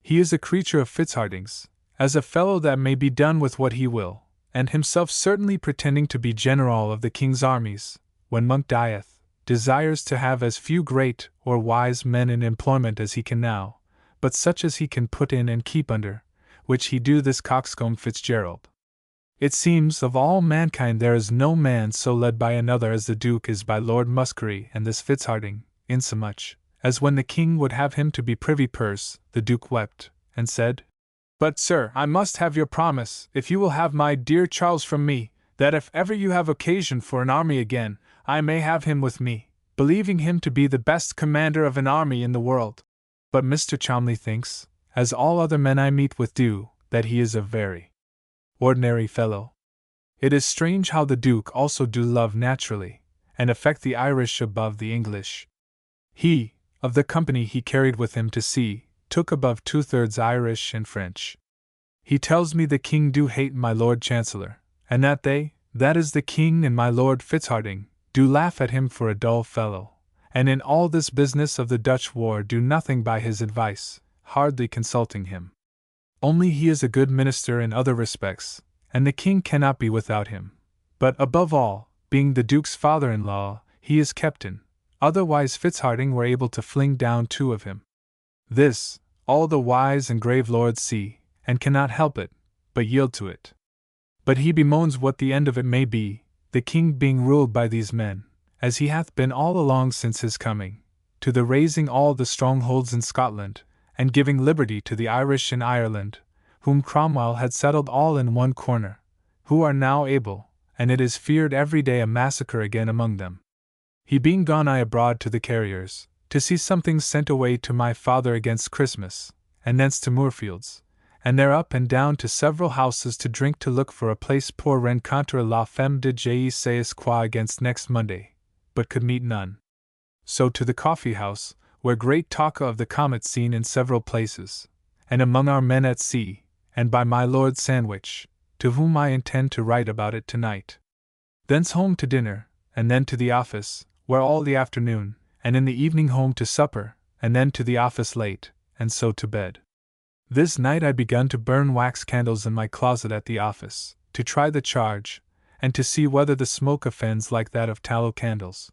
He is a creature of Fitzhardinge's, as a fellow that may be done with what he will, and himself certainly pretending to be general of the king's armies, when Monk dieth, desires to have as few great or wise men in employment as he can now, but such as he can put in and keep under, which he do this coxcomb Fitzgerald. It seems of all mankind there is no man so led by another as the Duke is by Lord Muskerry and this Fitzhardinge, insomuch as when the king would have him to be privy purse, the Duke wept, and said, "But, sir, I must have your promise, if you will have my dear Charles from me, that if ever you have occasion for an army again, I may have him with me, believing him to be the best commander of an army in the world." But Mr. Cholmondeley thinks, as all other men I meet with do, that he is a very ordinary fellow. It is strange how the Duke also do love naturally, and affect the Irish above the English. He, of the company he carried with him to sea, took above 2/3 Irish and French. He tells me the king do hate my Lord Chancellor, and that they, that is the king and my Lord Fitzharding, do laugh at him for a dull fellow, and in all this business of the Dutch war do nothing by his advice, hardly consulting him. Only he is a good minister in other respects, and the king cannot be without him. But above all, being the Duke's father-in-law, he is kept in, otherwise Fitzharding were able to fling down 2 of him. This, all the wise and grave lords see, and cannot help it, but yield to it. But he bemoans what the end of it may be, the king being ruled by these men, as he hath been all along since his coming, to the razing all the strongholds in Scotland, and giving liberty to the Irish in Ireland, whom Cromwell had settled all in one corner, who are now able, and it is feared every day a massacre again among them. He being gone I abroad to the carriers, to see something sent away to my father against Christmas, and thence to Moorfields, and there up and down to several houses to drink to look for a place pour rencontre la femme de je sais quoi against next Monday, but could meet none. So to the coffee house, where great talk of the comet seen in several places, and among our men at sea, and by my Lord Sandwich, to whom I intend to write about it tonight. Thence home to dinner, and then to the office, where all the afternoon, and in the evening home to supper, and then to the office late, and so to bed. This night I begun to burn wax candles in my closet at the office, to try the charge, and to see whether the smoke offends like that of tallow candles.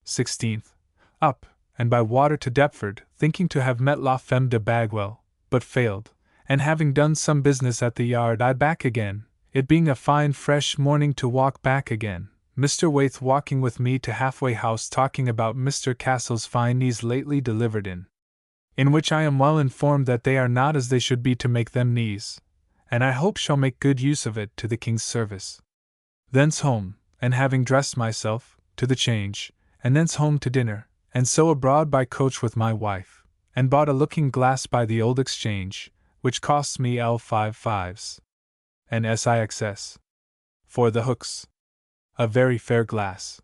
16th. Up, and by water to Deptford, thinking to have met la femme de Bagwell, but failed, and having done some business at the yard I back again, it being a fine fresh morning to walk back again, Mr. Waith walking with me to Halfway House talking about Mr. Castle's fine knees lately delivered in which I am well informed that they are not as they should be to make them knees, and I hope shall make good use of it to the king's service. Thence home, and having dressed myself, to the change, and thence home to dinner, and so abroad by coach with my wife, and bought a looking glass by the Old Exchange, which costs me L55s and SIXS for the hooks. A very fair glass.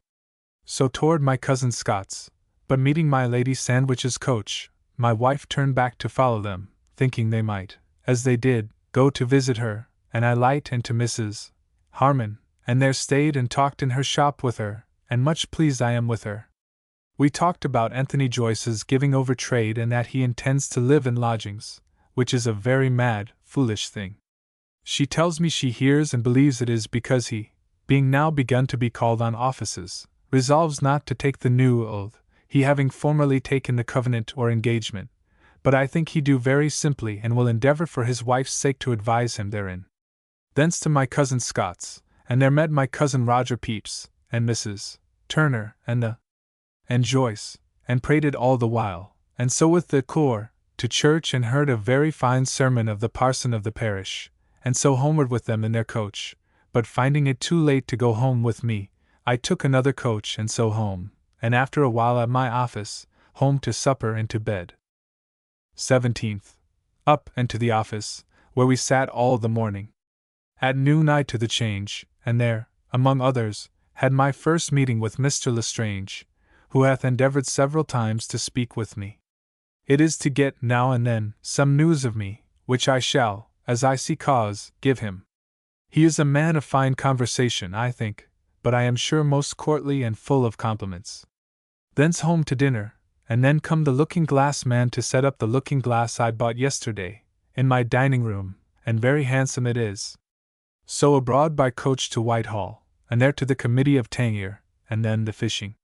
So toward my cousin Scott's, but meeting my Lady Sandwich's coach, my wife turned back to follow them, thinking they might, as they did, go to visit her, and I light and to Mrs. Harmon, and there stayed and talked in her shop with her, and much pleased I am with her. We talked about Anthony Joyce's giving over trade and that he intends to live in lodgings, which is a very mad, foolish thing. She tells me she hears and believes it is because he, being now begun to be called on offices, resolves not to take the new oath, he having formerly taken the covenant or engagement, but I think he do very simply and will endeavor for his wife's sake to advise him therein. Thence to my cousin Scott's, and there met my cousin Roger Pepys, and Mrs. Turner, and Joyce, and prated all the while, and so with the corps, to church and heard a very fine sermon of the parson of the parish, and so homeward with them in their coach, but finding it too late to go home with me, I took another coach and so home, and after a while at my office, home to supper and to bed. 17th. Up and to the office, where we sat all the morning. At noon I to the change, and there, among others, had my first meeting with Mr. Lestrange, who hath endeavored several times to speak with me. It is to get, now and then, some news of me, which I shall, as I see cause, give him. He is a man of fine conversation, I think, but I am sure most courtly and full of compliments. Thence home to dinner, and then come the looking-glass man to set up the looking-glass I bought yesterday, in my dining-room, and very handsome it is. So abroad by coach to Whitehall, and there to the Committee of Tangier, and then the fishing.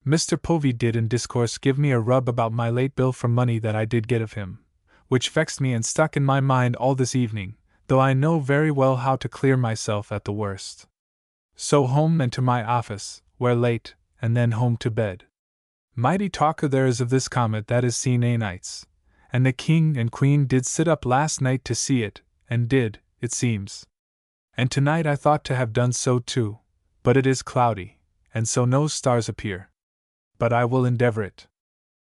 Mr. Povey did in discourse give me a rub about my late bill for money that I did get of him, which vexed me and stuck in my mind all this evening, though I know very well how to clear myself at the worst. So home and to my office, where late, and then home to bed. Mighty talker there is of this comet that is seen a nights, and the king and queen did sit up last night to see it, and did, it seems. And tonight I thought to have done so too, but it is cloudy, and so no stars appear. But I will endeavor it.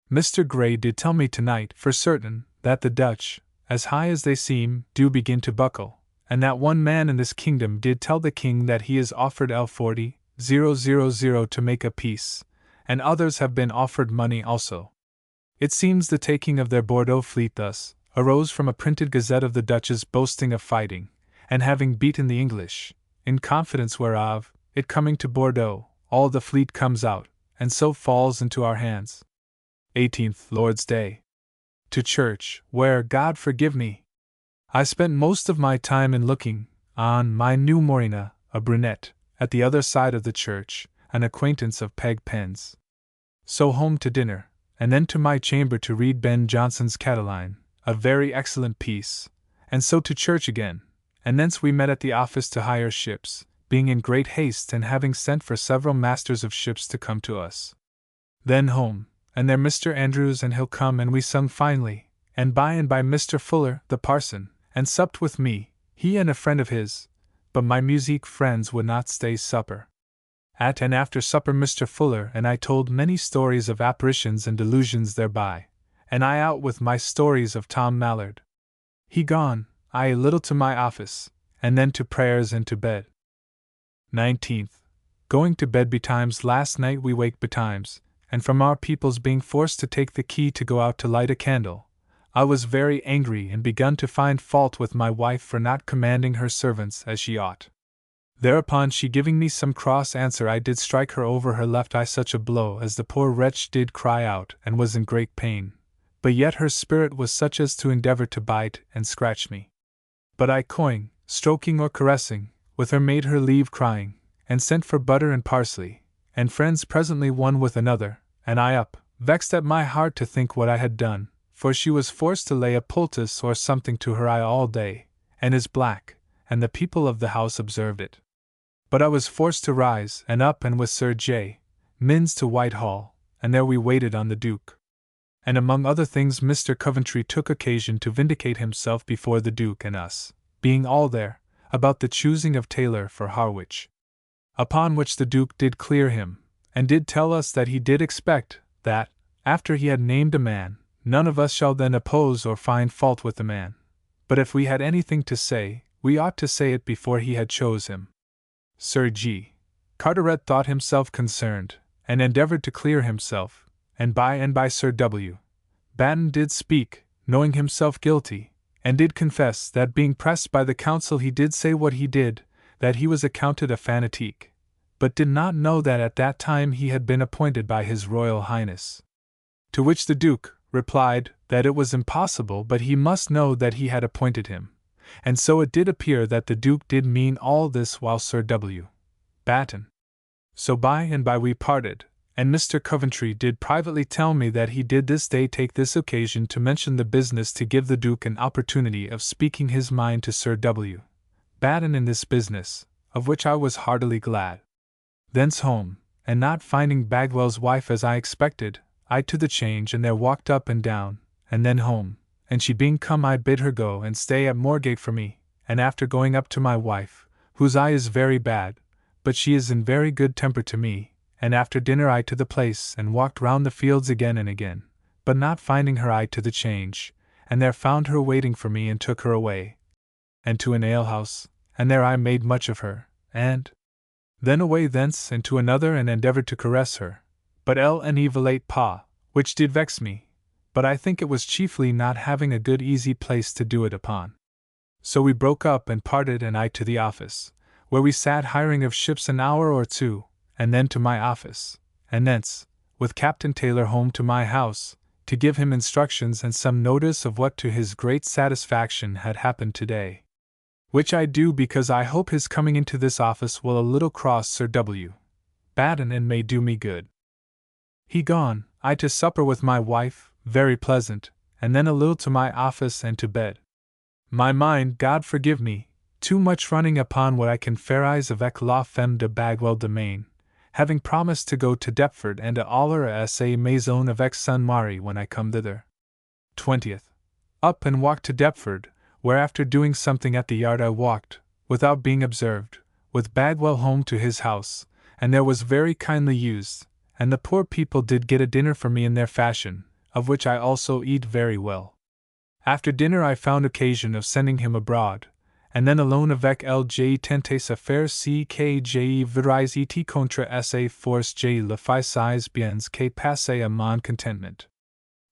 Mr. Gray did tell me tonight, for certain, that the Dutch, as high as they seem, do begin to buckle, and that one man in this kingdom did tell the king that he is offered L40,000 to make a peace, and others have been offered money also. It seems the taking of their Bordeaux fleet thus, arose from a printed gazette of the Dutchess boasting of fighting, and having beaten the English, in confidence whereof, it coming to Bordeaux, all the fleet comes out, and so falls into our hands. 18th Lord's Day. To church, where, God forgive me, I spent most of my time in looking on my new Morena, a brunette, at the other side of the church, an acquaintance of Peg Pen's. So home to dinner, and then to my chamber to read Ben Jonson's Catiline, a very excellent piece, and so to church again, and thence we met at the office to hire ships, being in great haste and having sent for several masters of ships to come to us. Then home, and there Mr. Andrews and he'll come and we sung finely, and by Mr. Fuller, the parson, and supped with me, he and a friend of his, but my musique friends would not stay supper. At and after supper Mr. Fuller and I told many stories of apparitions and delusions thereby, and I out with my stories of Tom Mallard. He gone, I a little to my office, and then to prayers and to bed. 19th. Going to bed betimes last night we wake betimes, and from our people's being forced to take the key to go out to light a candle, I was very angry and begun to find fault with my wife for not commanding her servants as she ought. Thereupon she giving me some cross answer I did strike her over her left eye such a blow as the poor wretch did cry out and was in great pain, but yet her spirit was such as to endeavor to bite and scratch me. But I coying, stroking or caressing, with her made her leave crying, and sent for butter and parsley, and friends presently one with another, and I up, vexed at my heart to think what I had done, for she was forced to lay a poultice or something to her eye all day, and is black, and the people of the house observed it. But I was forced to rise and up and with Sir J. Minns to Whitehall, and there we waited on the Duke. And among other things Mr. Coventry took occasion to vindicate himself before the Duke and us, being all there, about the choosing of Taylor for Harwich. Upon which the Duke did clear him, and did tell us that he did expect that, after he had named a man, none of us shall then oppose or find fault with the man, but if we had anything to say, we ought to say it before he had chose him. Sir G. Carteret thought himself concerned, and endeavored to clear himself, and by Sir W. Batten did speak, knowing himself guilty, and did confess that being pressed by the council he did say what he did, that he was accounted a fanatique, but did not know that at that time he had been appointed by His Royal Highness. To which the Duke replied that it was impossible but he must know that he had appointed him, and so it did appear that the Duke did mean all this while Sir W. Batten. So by we parted, and Mr. Coventry did privately tell me that he did this day take this occasion to mention the business to give the Duke an opportunity of speaking his mind to Sir W. Batten in this business, of which I was heartily glad. Thence home, and not finding Bagwell's wife as I expected, I to the Change and there walked up and down, and then home, and she being come I bid her go and stay at Moorgate for me, and after going up to my wife, whose eye is very bad, but she is in very good temper to me, and after dinner I to the place and walked round the fields again and again, but not finding her I to the Change, and there found her waiting for me and took her away, and to an alehouse, and there I made much of her, and then away thence and to another and endeavored to caress her, but and evilate pa, which did vex me, but I think it was chiefly not having a good easy place to do it upon. So we broke up and parted and I to the office, where we sat hiring of ships an hour or two, and then to my office, and thence, with Captain Taylor home to my house, to give him instructions and some notice of what to his great satisfaction had happened today. Which I do because I hope his coming into this office will a little cross Sir W. Batten and may do me good. He gone, I to supper with my wife, very pleasant, and then a little to my office and to bed. My mind, God forgive me, too much running upon what I can fairize avec la femme de Bagwell Domain, having promised to go to Deptford and to aller à sa maison avec son mari when I come thither. 20th. Up and walked to Deptford, where after doing something at the yard I walked, without being observed, with Bagwell home to his house, and there was very kindly used, and the poor people did get a dinner for me in their fashion, of which I also eat very well. After dinner I found occasion of sending him abroad, and then alone avec L.J. tentes à faire ce que j'ai verise et contre sa force j'ai le fais biens que passe à mon contentement.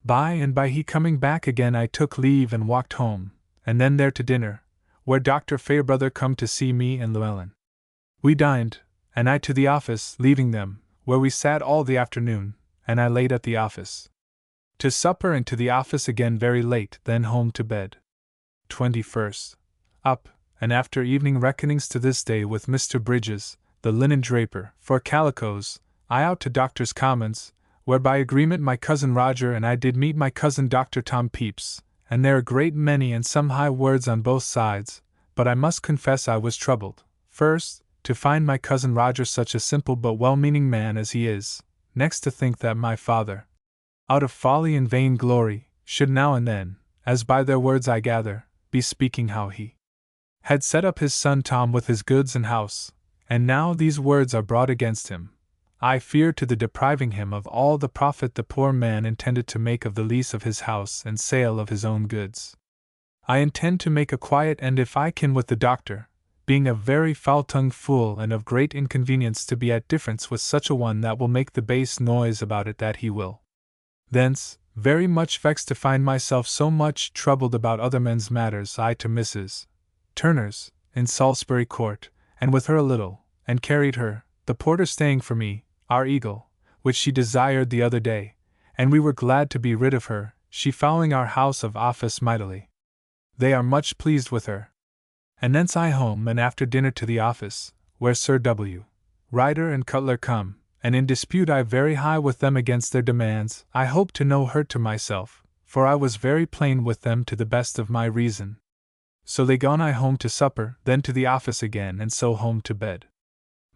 By and by he coming back again, I took leave and walked home, and then there to dinner, where Dr. Fairbrother come to see me and Llewellyn. We dined, and I to the office, leaving them, where we sat all the afternoon, and I late at the office. To supper and to the office again very late, then home to bed. 21st. Up, and after evening reckonings to this day with Mr. Bridges, the linen draper, for calicoes, I out to Doctors' Commons, where by agreement my cousin Roger and I did meet my cousin Dr. Tom Pepys, and there a great many and some high words on both sides, but I must confess I was troubled, first, to find my cousin Roger such a simple but well-meaning man as he is, next to think that my father, out of folly and vain glory, should now and then, as by their words I gather, be speaking how he had set up his son Tom with his goods and house, and now these words are brought against him, I fear to the depriving him of all the profit the poor man intended to make of the lease of his house and sale of his own goods. I intend to make a quiet end if I can with the doctor, being a very foul-tongued fool and of great inconvenience to be at difference with such a one that will make the base noise about it that he will. Thence, very much vexed to find myself so much troubled about other men's matters, I to Mrs. Turner's, in Salisbury Court, and with her a little, and carried her, the porter staying for me, our eagle, which she desired the other day, and we were glad to be rid of her, she following our house of office mightily. They are much pleased with her. And thence I home, and after dinner to the office, where Sir W. Ryder and Cutler come, and in dispute I very high with them against their demands, I hope to no hurt to myself, for I was very plain with them to the best of my reason. So they gone I home to supper, then to the office again, and so home to bed.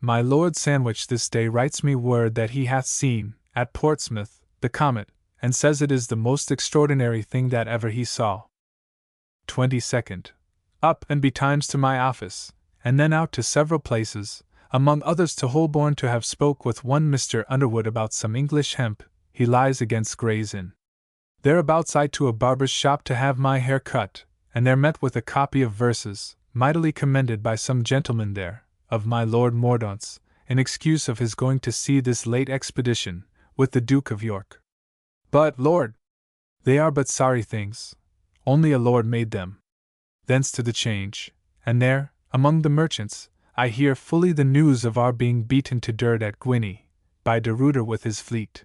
My Lord Sandwich this day writes me word that he hath seen, at Portsmouth, the comet, and says it is the most extraordinary thing that ever he saw. 22nd. Up and betimes to my office, and then out to several places, among others to Holborn to have spoke with one Mr. Underwood about some English hemp, he lies against Gray's Inn. Thereabouts I to a barber's shop to have my hair cut, and there met with a copy of verses, mightily commended by some gentleman there, of my Lord Mordaunt's, in excuse of his going to see this late expedition, with the Duke of York. But, Lord! They are but sorry things. Only a lord made them. Thence to the Change, and there, among the merchants, I hear fully the news of our being beaten to dirt at Guinea, by De Ruyter with his fleet.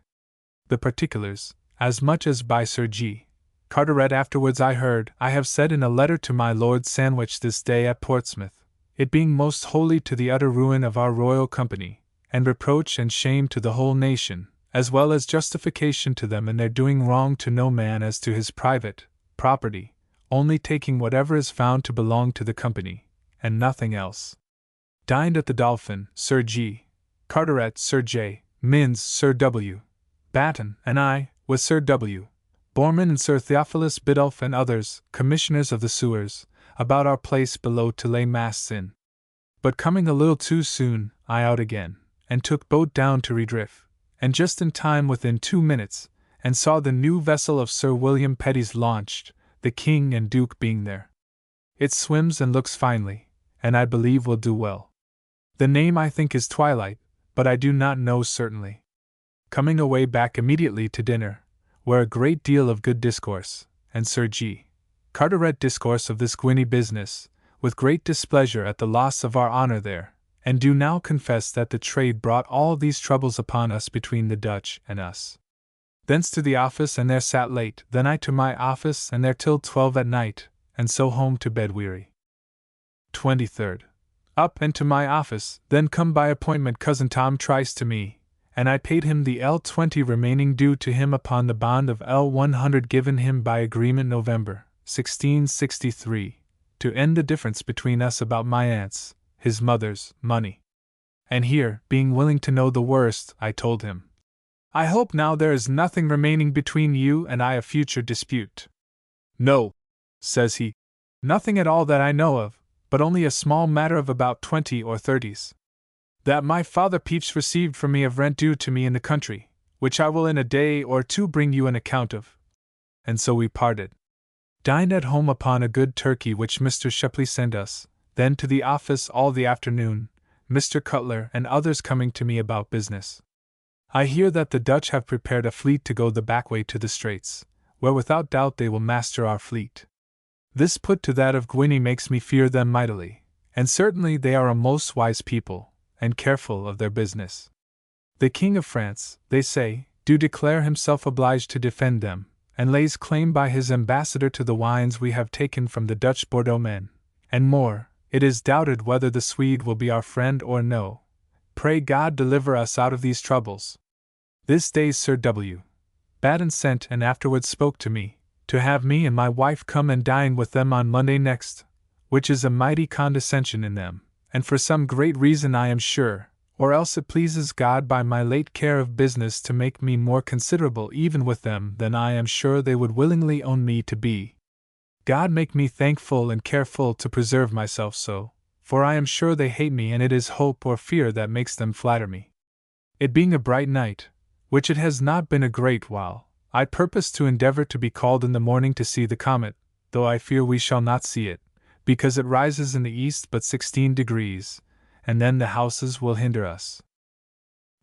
The particulars, as much as by Sir G. Carteret afterwards I heard, I have said in a letter to my Lord Sandwich this day at Portsmouth, it being most wholly to the utter ruin of our royal company, and reproach and shame to the whole nation, as well as justification to them in their doing wrong to no man as to his private property, only taking whatever is found to belong to the company, and nothing else. Dined at the Dolphin, Sir G. Carteret, Sir J. Minns, Sir W. Batten, and I, with Sir W. Borman and Sir Theophilus Biddulph and others, commissioners of the sewers, about our place below to lay masts in. But coming a little too soon, I out again, and took boat down to Redriff, and just in time within 2 minutes, and saw the new vessel of Sir William Petty's launched, the King and Duke being there. It swims and looks finely, and I believe will do well. The name I think is Twilight, but I do not know certainly. Coming away back immediately to dinner, where a great deal of good discourse, and Sir G. Carteret discourse of this Guinea business, with great displeasure at the loss of our honor there, and do now confess that the trade brought all these troubles upon us between the Dutch and us. Thence to the office, and there sat late, then I to my office, and there till 12 at night, and so home to bed weary. 23rd. Up and to my office, then come by appointment cousin Tom Trice to me, and I paid him the L20 remaining due to him upon the bond of L100 given him by agreement November, 1663, to end the difference between us about my aunt's, his mother's, money. And here, being willing to know the worst, I told him, I hope now there is nothing remaining between you and I of future dispute. No, says he, nothing at all that I know of, but only a small matter of about 20 or 30s. That my father Pepys received from me of rent due to me in the country, which I will in a day or two bring you an account of. And so we parted. Dined at home upon a good turkey which Mr. Shepley sent us, then to the office all the afternoon, Mr. Cutler and others coming to me about business. I hear that the Dutch have prepared a fleet to go the back way to the Straits, where without doubt they will master our fleet. This put to that of Guinea makes me fear them mightily, and certainly they are a most wise people, and careful of their business. The King of France, they say, do declare himself obliged to defend them, and lays claim by his ambassador to the wines we have taken from the Dutch Bordeaux men, and more, it is doubted whether the Swede will be our friend or no. Pray God deliver us out of these troubles. This day Sir W. Baden sent and afterwards spoke to me, to have me and my wife come and dine with them on Monday next, which is a mighty condescension in them, and for some great reason I am sure, or else it pleases God by my late care of business to make me more considerable even with them than I am sure they would willingly own me to be. God make me thankful and careful to preserve myself so, for I am sure they hate me and it is hope or fear that makes them flatter me. It being a bright night, which it has not been a great while, I purpose to endeavor to be called in the morning to see the comet, though I fear we shall not see it, because it rises in the east but 16 degrees, and then the houses will hinder us.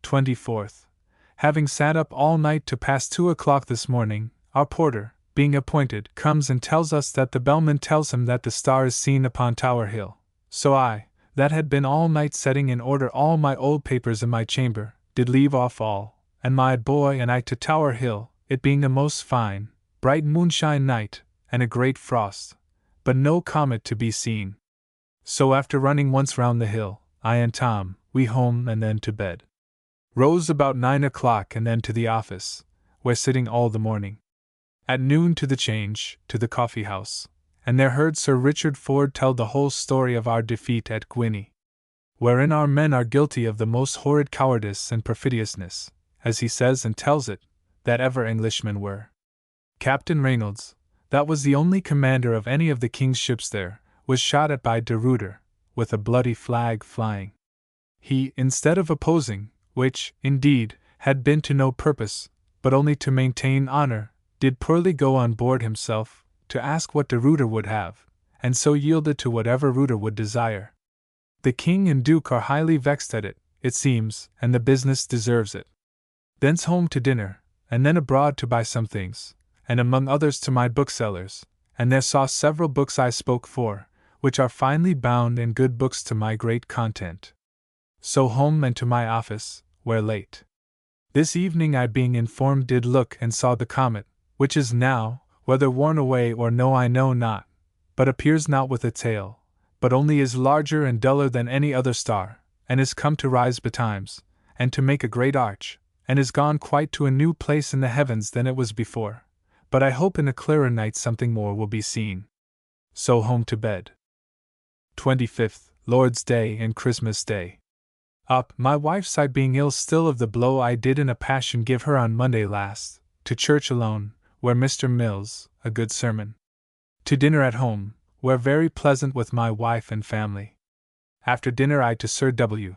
24th. Having sat up all night to past 2 o'clock this morning, our porter, being appointed, comes and tells us that the bellman tells him that the star is seen upon Tower Hill. So I, that had been all night setting in order all my old papers in my chamber, did leave off all, and my boy and I to Tower Hill, it being a most fine, bright moonshine night, and a great frost, but no comet to be seen. So after running once round the hill, I and Tom, we home and then to bed. Rose about 9 o'clock and then to the office, where sitting all the morning. At noon to the Change, to the coffee house, and there heard Sir Richard Ford tell the whole story of our defeat at Guinea, wherein our men are guilty of the most horrid cowardice and perfidiousness, as he says and tells it, that ever Englishmen were. Captain Reynolds, that was the only commander of any of the king's ships there, was shot at by de Ruyter, with a bloody flag flying. He, instead of opposing, which, indeed, had been to no purpose, but only to maintain honor, did poorly go on board himself, to ask what de Ruyter would have, and so yielded to whatever Ruyter would desire. The king and duke are highly vexed at it, it seems, and the business deserves it. Thence home to dinner, and then abroad to buy some things, and among others to my bookseller's, and there saw several books I spoke for, which are finely bound and good books to my great content. So home and to my office, where late this evening I being informed did look and saw the comet, which is now, whether worn away or no I know not, but appears not with a tail, but only is larger and duller than any other star, and is come to rise betimes, and to make a great arch, and is gone quite to a new place in the heavens than it was before, but I hope in a clearer night something more will be seen. So home to bed. 25th, Lord's Day and Christmas Day. Up, my wife's side being ill still of the blow I did in a passion give her on Monday last, to church alone, where Mr. Mills, a good sermon. To dinner at home, where very pleasant with my wife and family. After dinner I to Sir W.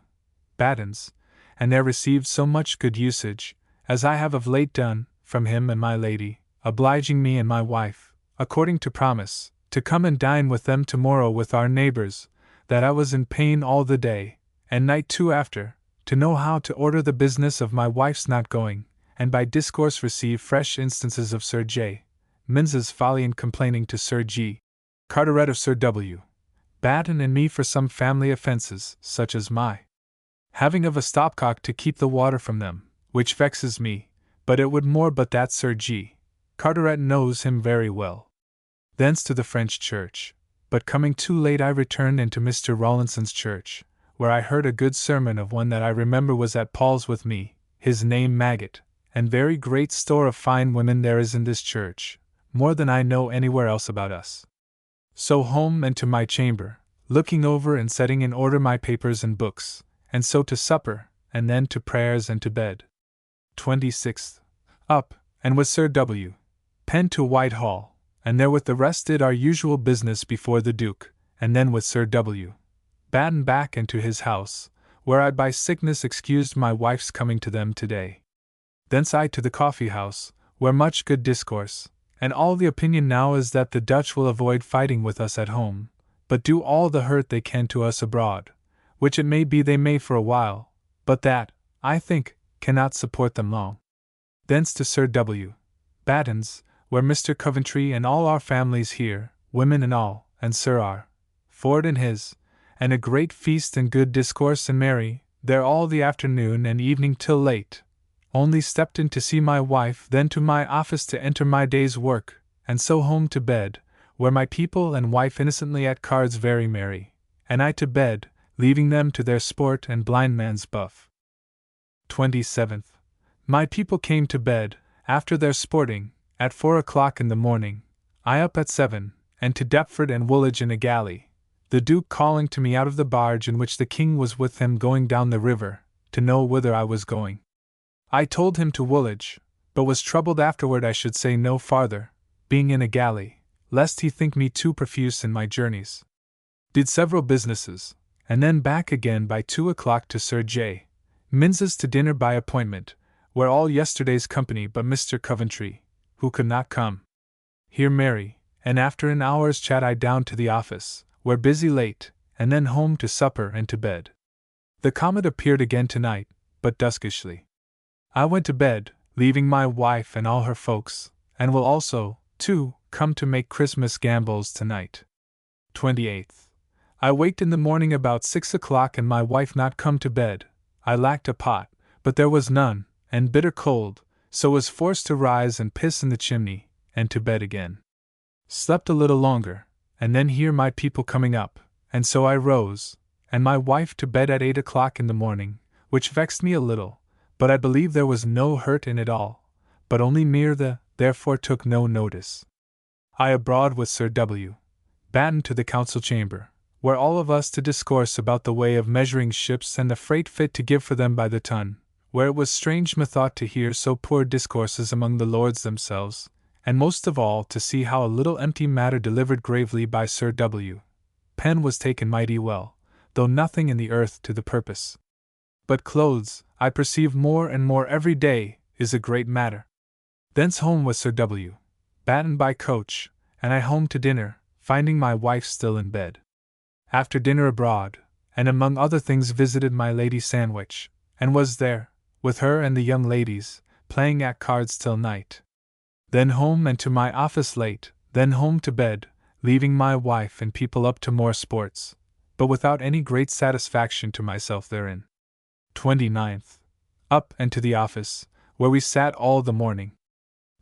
Baden's, and there received so much good usage, as I have of late done, from him and my lady, obliging me and my wife, according to promise, to come and dine with them tomorrow with our neighbors, that I was in pain all the day, and night too after, to know how to order the business of my wife's not going, and by discourse receive fresh instances of Sir J. Minns's folly in complaining to Sir G. Carteret of Sir W. Batten and me for some family offences, such as my having of a stopcock to keep the water from them, which vexes me, but it would more but that Sir G. Carteret knows him very well. Thence to the French church, but coming too late I returned into Mr. Rawlinson's church, where I heard a good sermon of one that I remember was at Paul's with me, his name Maggot, and very great store of fine women there is in this church, more than I know anywhere else about us. So home and to my chamber, looking over and setting in order my papers and books, and so to supper, and then to prayers and to bed. 26th. Up, and with Sir W. Penn to Whitehall, and there with the rest did our usual business before the Duke, and then with Sir W. Batten back and to his house, where I by sickness excused my wife's coming to them today. Thence I to the coffee house, where much good discourse, and all the opinion now is that the Dutch will avoid fighting with us at home, but do all the hurt they can to us abroad, which it may be they may for a while, but that, I think, cannot support them long. Thence to Sir W. Batten's, where Mr. Coventry and all our families here, women and all, and Sir R. Ford and his, and a great feast and good discourse and merry, there all the afternoon and evening till late. Only stepped in to see my wife, then to my office to enter my day's work, and so home to bed, where my people and wife innocently at cards very merry, and I to bed, leaving them to their sport and blindman's buff. 27th. My people came to bed, after their sporting, at 4 o'clock in the morning, I up at 7, and to Deptford and Woolwich in a galley, the Duke calling to me out of the barge in which the King was with him going down the river, to know whither I was going. I told him to Woolwich, but was troubled afterward I should say no farther, being in a galley, lest he think me too profuse in my journeys. Did several businesses, and then back again by 2 o'clock to Sir J. Minns's to dinner by appointment, where all yesterday's company but Mr. Coventry, who could not come. Here merry, and after an hour's chat I down to the office, where busy late, and then home to supper and to bed. The comet appeared again tonight, but duskishly. I went to bed, leaving my wife and all her folks, and will also, too, come to make Christmas gambols tonight. 28th. I waked in the morning about 6 o'clock and my wife not come to bed. I lacked a pot, but there was none, and bitter cold, so was forced to rise and piss in the chimney, and to bed again. Slept a little longer, and then hear my people coming up, and so I rose, and my wife to bed at 8 o'clock in the morning, which vexed me a little, but I believe there was no hurt in it all, but only mere therefore took no notice. I abroad with Sir W. Batten to the council chamber, where all of us to discourse about the way of measuring ships and the freight fit to give for them by the ton, where it was strange methought to hear so poor discourses among the lords themselves, and most of all to see how a little empty matter delivered gravely by Sir W. Pen was taken mighty well, though nothing in the earth to the purpose. But clothes, I perceive more and more every day, is a great matter. Thence home with Sir W. Batten by coach, and I home to dinner, finding my wife still in bed. After dinner abroad, and among other things visited my Lady Sandwich, and was there, with her and the young ladies, playing at cards till night. Then home and to my office late, then home to bed, leaving my wife and people up to more sports, but without any great satisfaction to myself therein. 29th. Up and to the office, where we sat all the morning.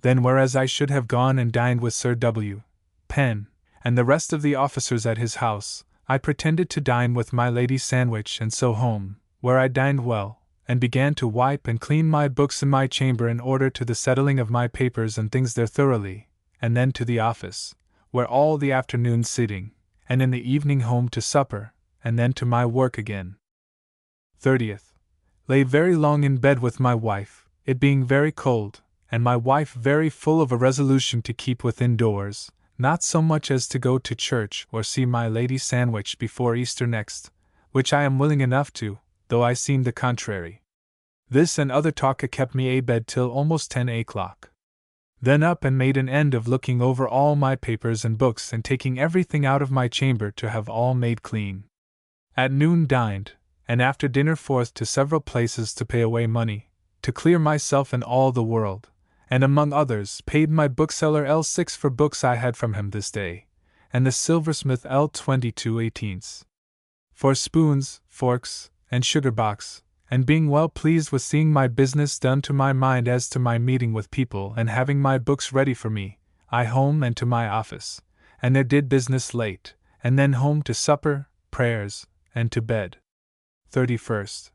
Then whereas I should have gone and dined with Sir W. Pen, and the rest of the officers at his house, I pretended to dine with my Lady Sandwich and so home, where I dined well, and began to wipe and clean my books in my chamber in order to the settling of my papers and things there thoroughly, and then to the office, where all the afternoon sitting, and in the evening home to supper, and then to my work again. 30th. Lay very long in bed with my wife, it being very cold, and my wife very full of a resolution to keep within doors, not so much as to go to church or see my Lady Sandwich before Easter next, which I am willing enough to, though I seem the contrary. This and other talk kept me abed till almost 10 o'clock. Then up and made an end of looking over all my papers and books and taking everything out of my chamber to have all made clean. At noon dined, and after dinner forth to several places to pay away money, to clear myself and all the world, and among others paid my bookseller L6 for books I had from him this day, and the silversmith L22/18 for spoons, forks, and sugar box, and being well pleased with seeing my business done to my mind as to my meeting with people and having my books ready for me, I home and to my office, and there did business late, and then home to supper, prayers, and to bed. 31st.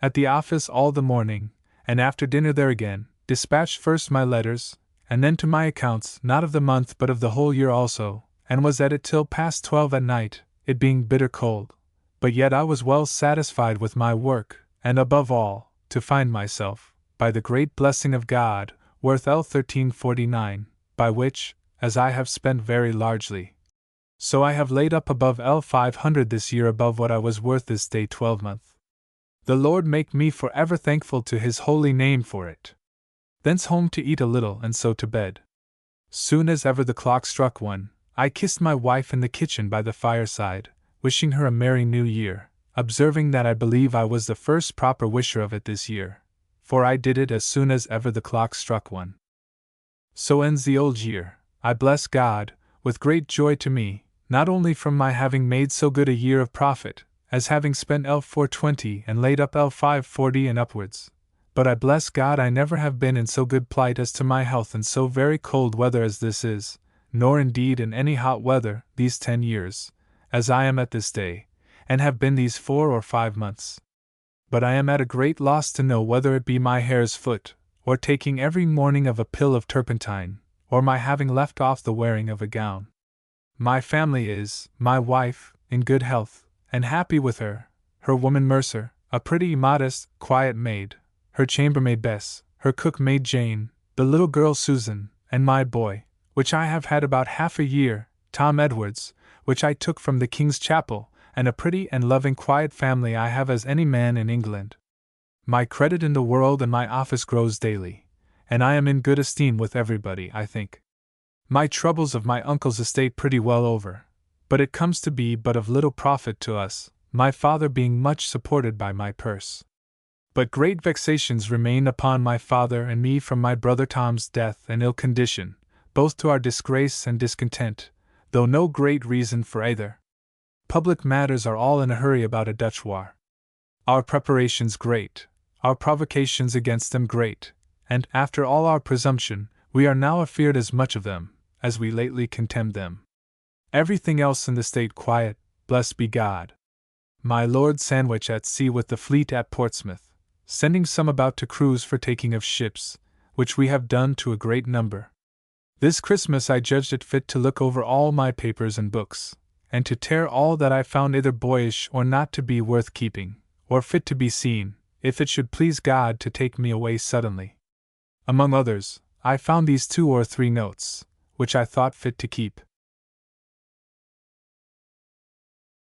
At the office all the morning, and after dinner there again, dispatched first my letters, and then to my accounts not of the month but of the whole year also, and was at it till past 12 at night, it being bitter cold. But yet I was well satisfied with my work, and above all, to find myself, by the great blessing of God, worth L1349, by which, as I have spent very largely, so I have laid up above L500 this year above what I was worth this day 12month. The Lord make me for ever thankful to His holy name for it. Thence home to eat a little and so to bed. Soon as ever the clock struck 1, I kissed my wife in the kitchen by the fireside, wishing her a merry new year, observing that I believe I was the first proper wisher of it this year, for I did it as soon as ever the clock struck 1. So ends the old year. I bless God, with great joy to me, not only from my having made so good a year of profit, as having spent L420 and laid up L540 and upwards, but I bless God I never have been in so good plight as to my health in so very cold weather as this is, nor indeed in any hot weather these 10 years, as I am at this day, and have been these 4 or 5 months. But I am at a great loss to know whether it be my hare's foot, or taking every morning of a pill of turpentine, or my having left off the wearing of a gown. My family is, my wife, in good health, and happy with her woman Mercer, a pretty, modest, quiet maid, her chambermaid Bess, her cook-maid Jane, the little girl Susan, and my boy, which I have had about half a year, Tom Edwards, which I took from the King's Chapel, and a pretty and loving quiet family I have as any man in England. My credit in the world and my office grows daily, and I am in good esteem with everybody, I think. My troubles of my uncle's estate pretty well over, but it comes to be but of little profit to us, my father being much supported by my purse. But great vexations remain upon my father and me from my brother Tom's death and ill condition, both to our disgrace and discontent, though no great reason for either. Public matters are all in a hurry about a Dutch war. Our preparations great, our provocations against them great, and, after all our presumption, we are now afeard as much of them, as we lately contemned them. Everything else in the state quiet, blessed be God. My Lord Sandwich at sea with the fleet at Portsmouth, sending some about to cruise for taking of ships, which we have done to a great number. This Christmas I judged it fit to look over all my papers and books, and to tear all that I found either boyish or not to be worth keeping, or fit to be seen, if it should please God to take me away suddenly. Among others, I found these 2 or 3 notes, which I thought fit to keep.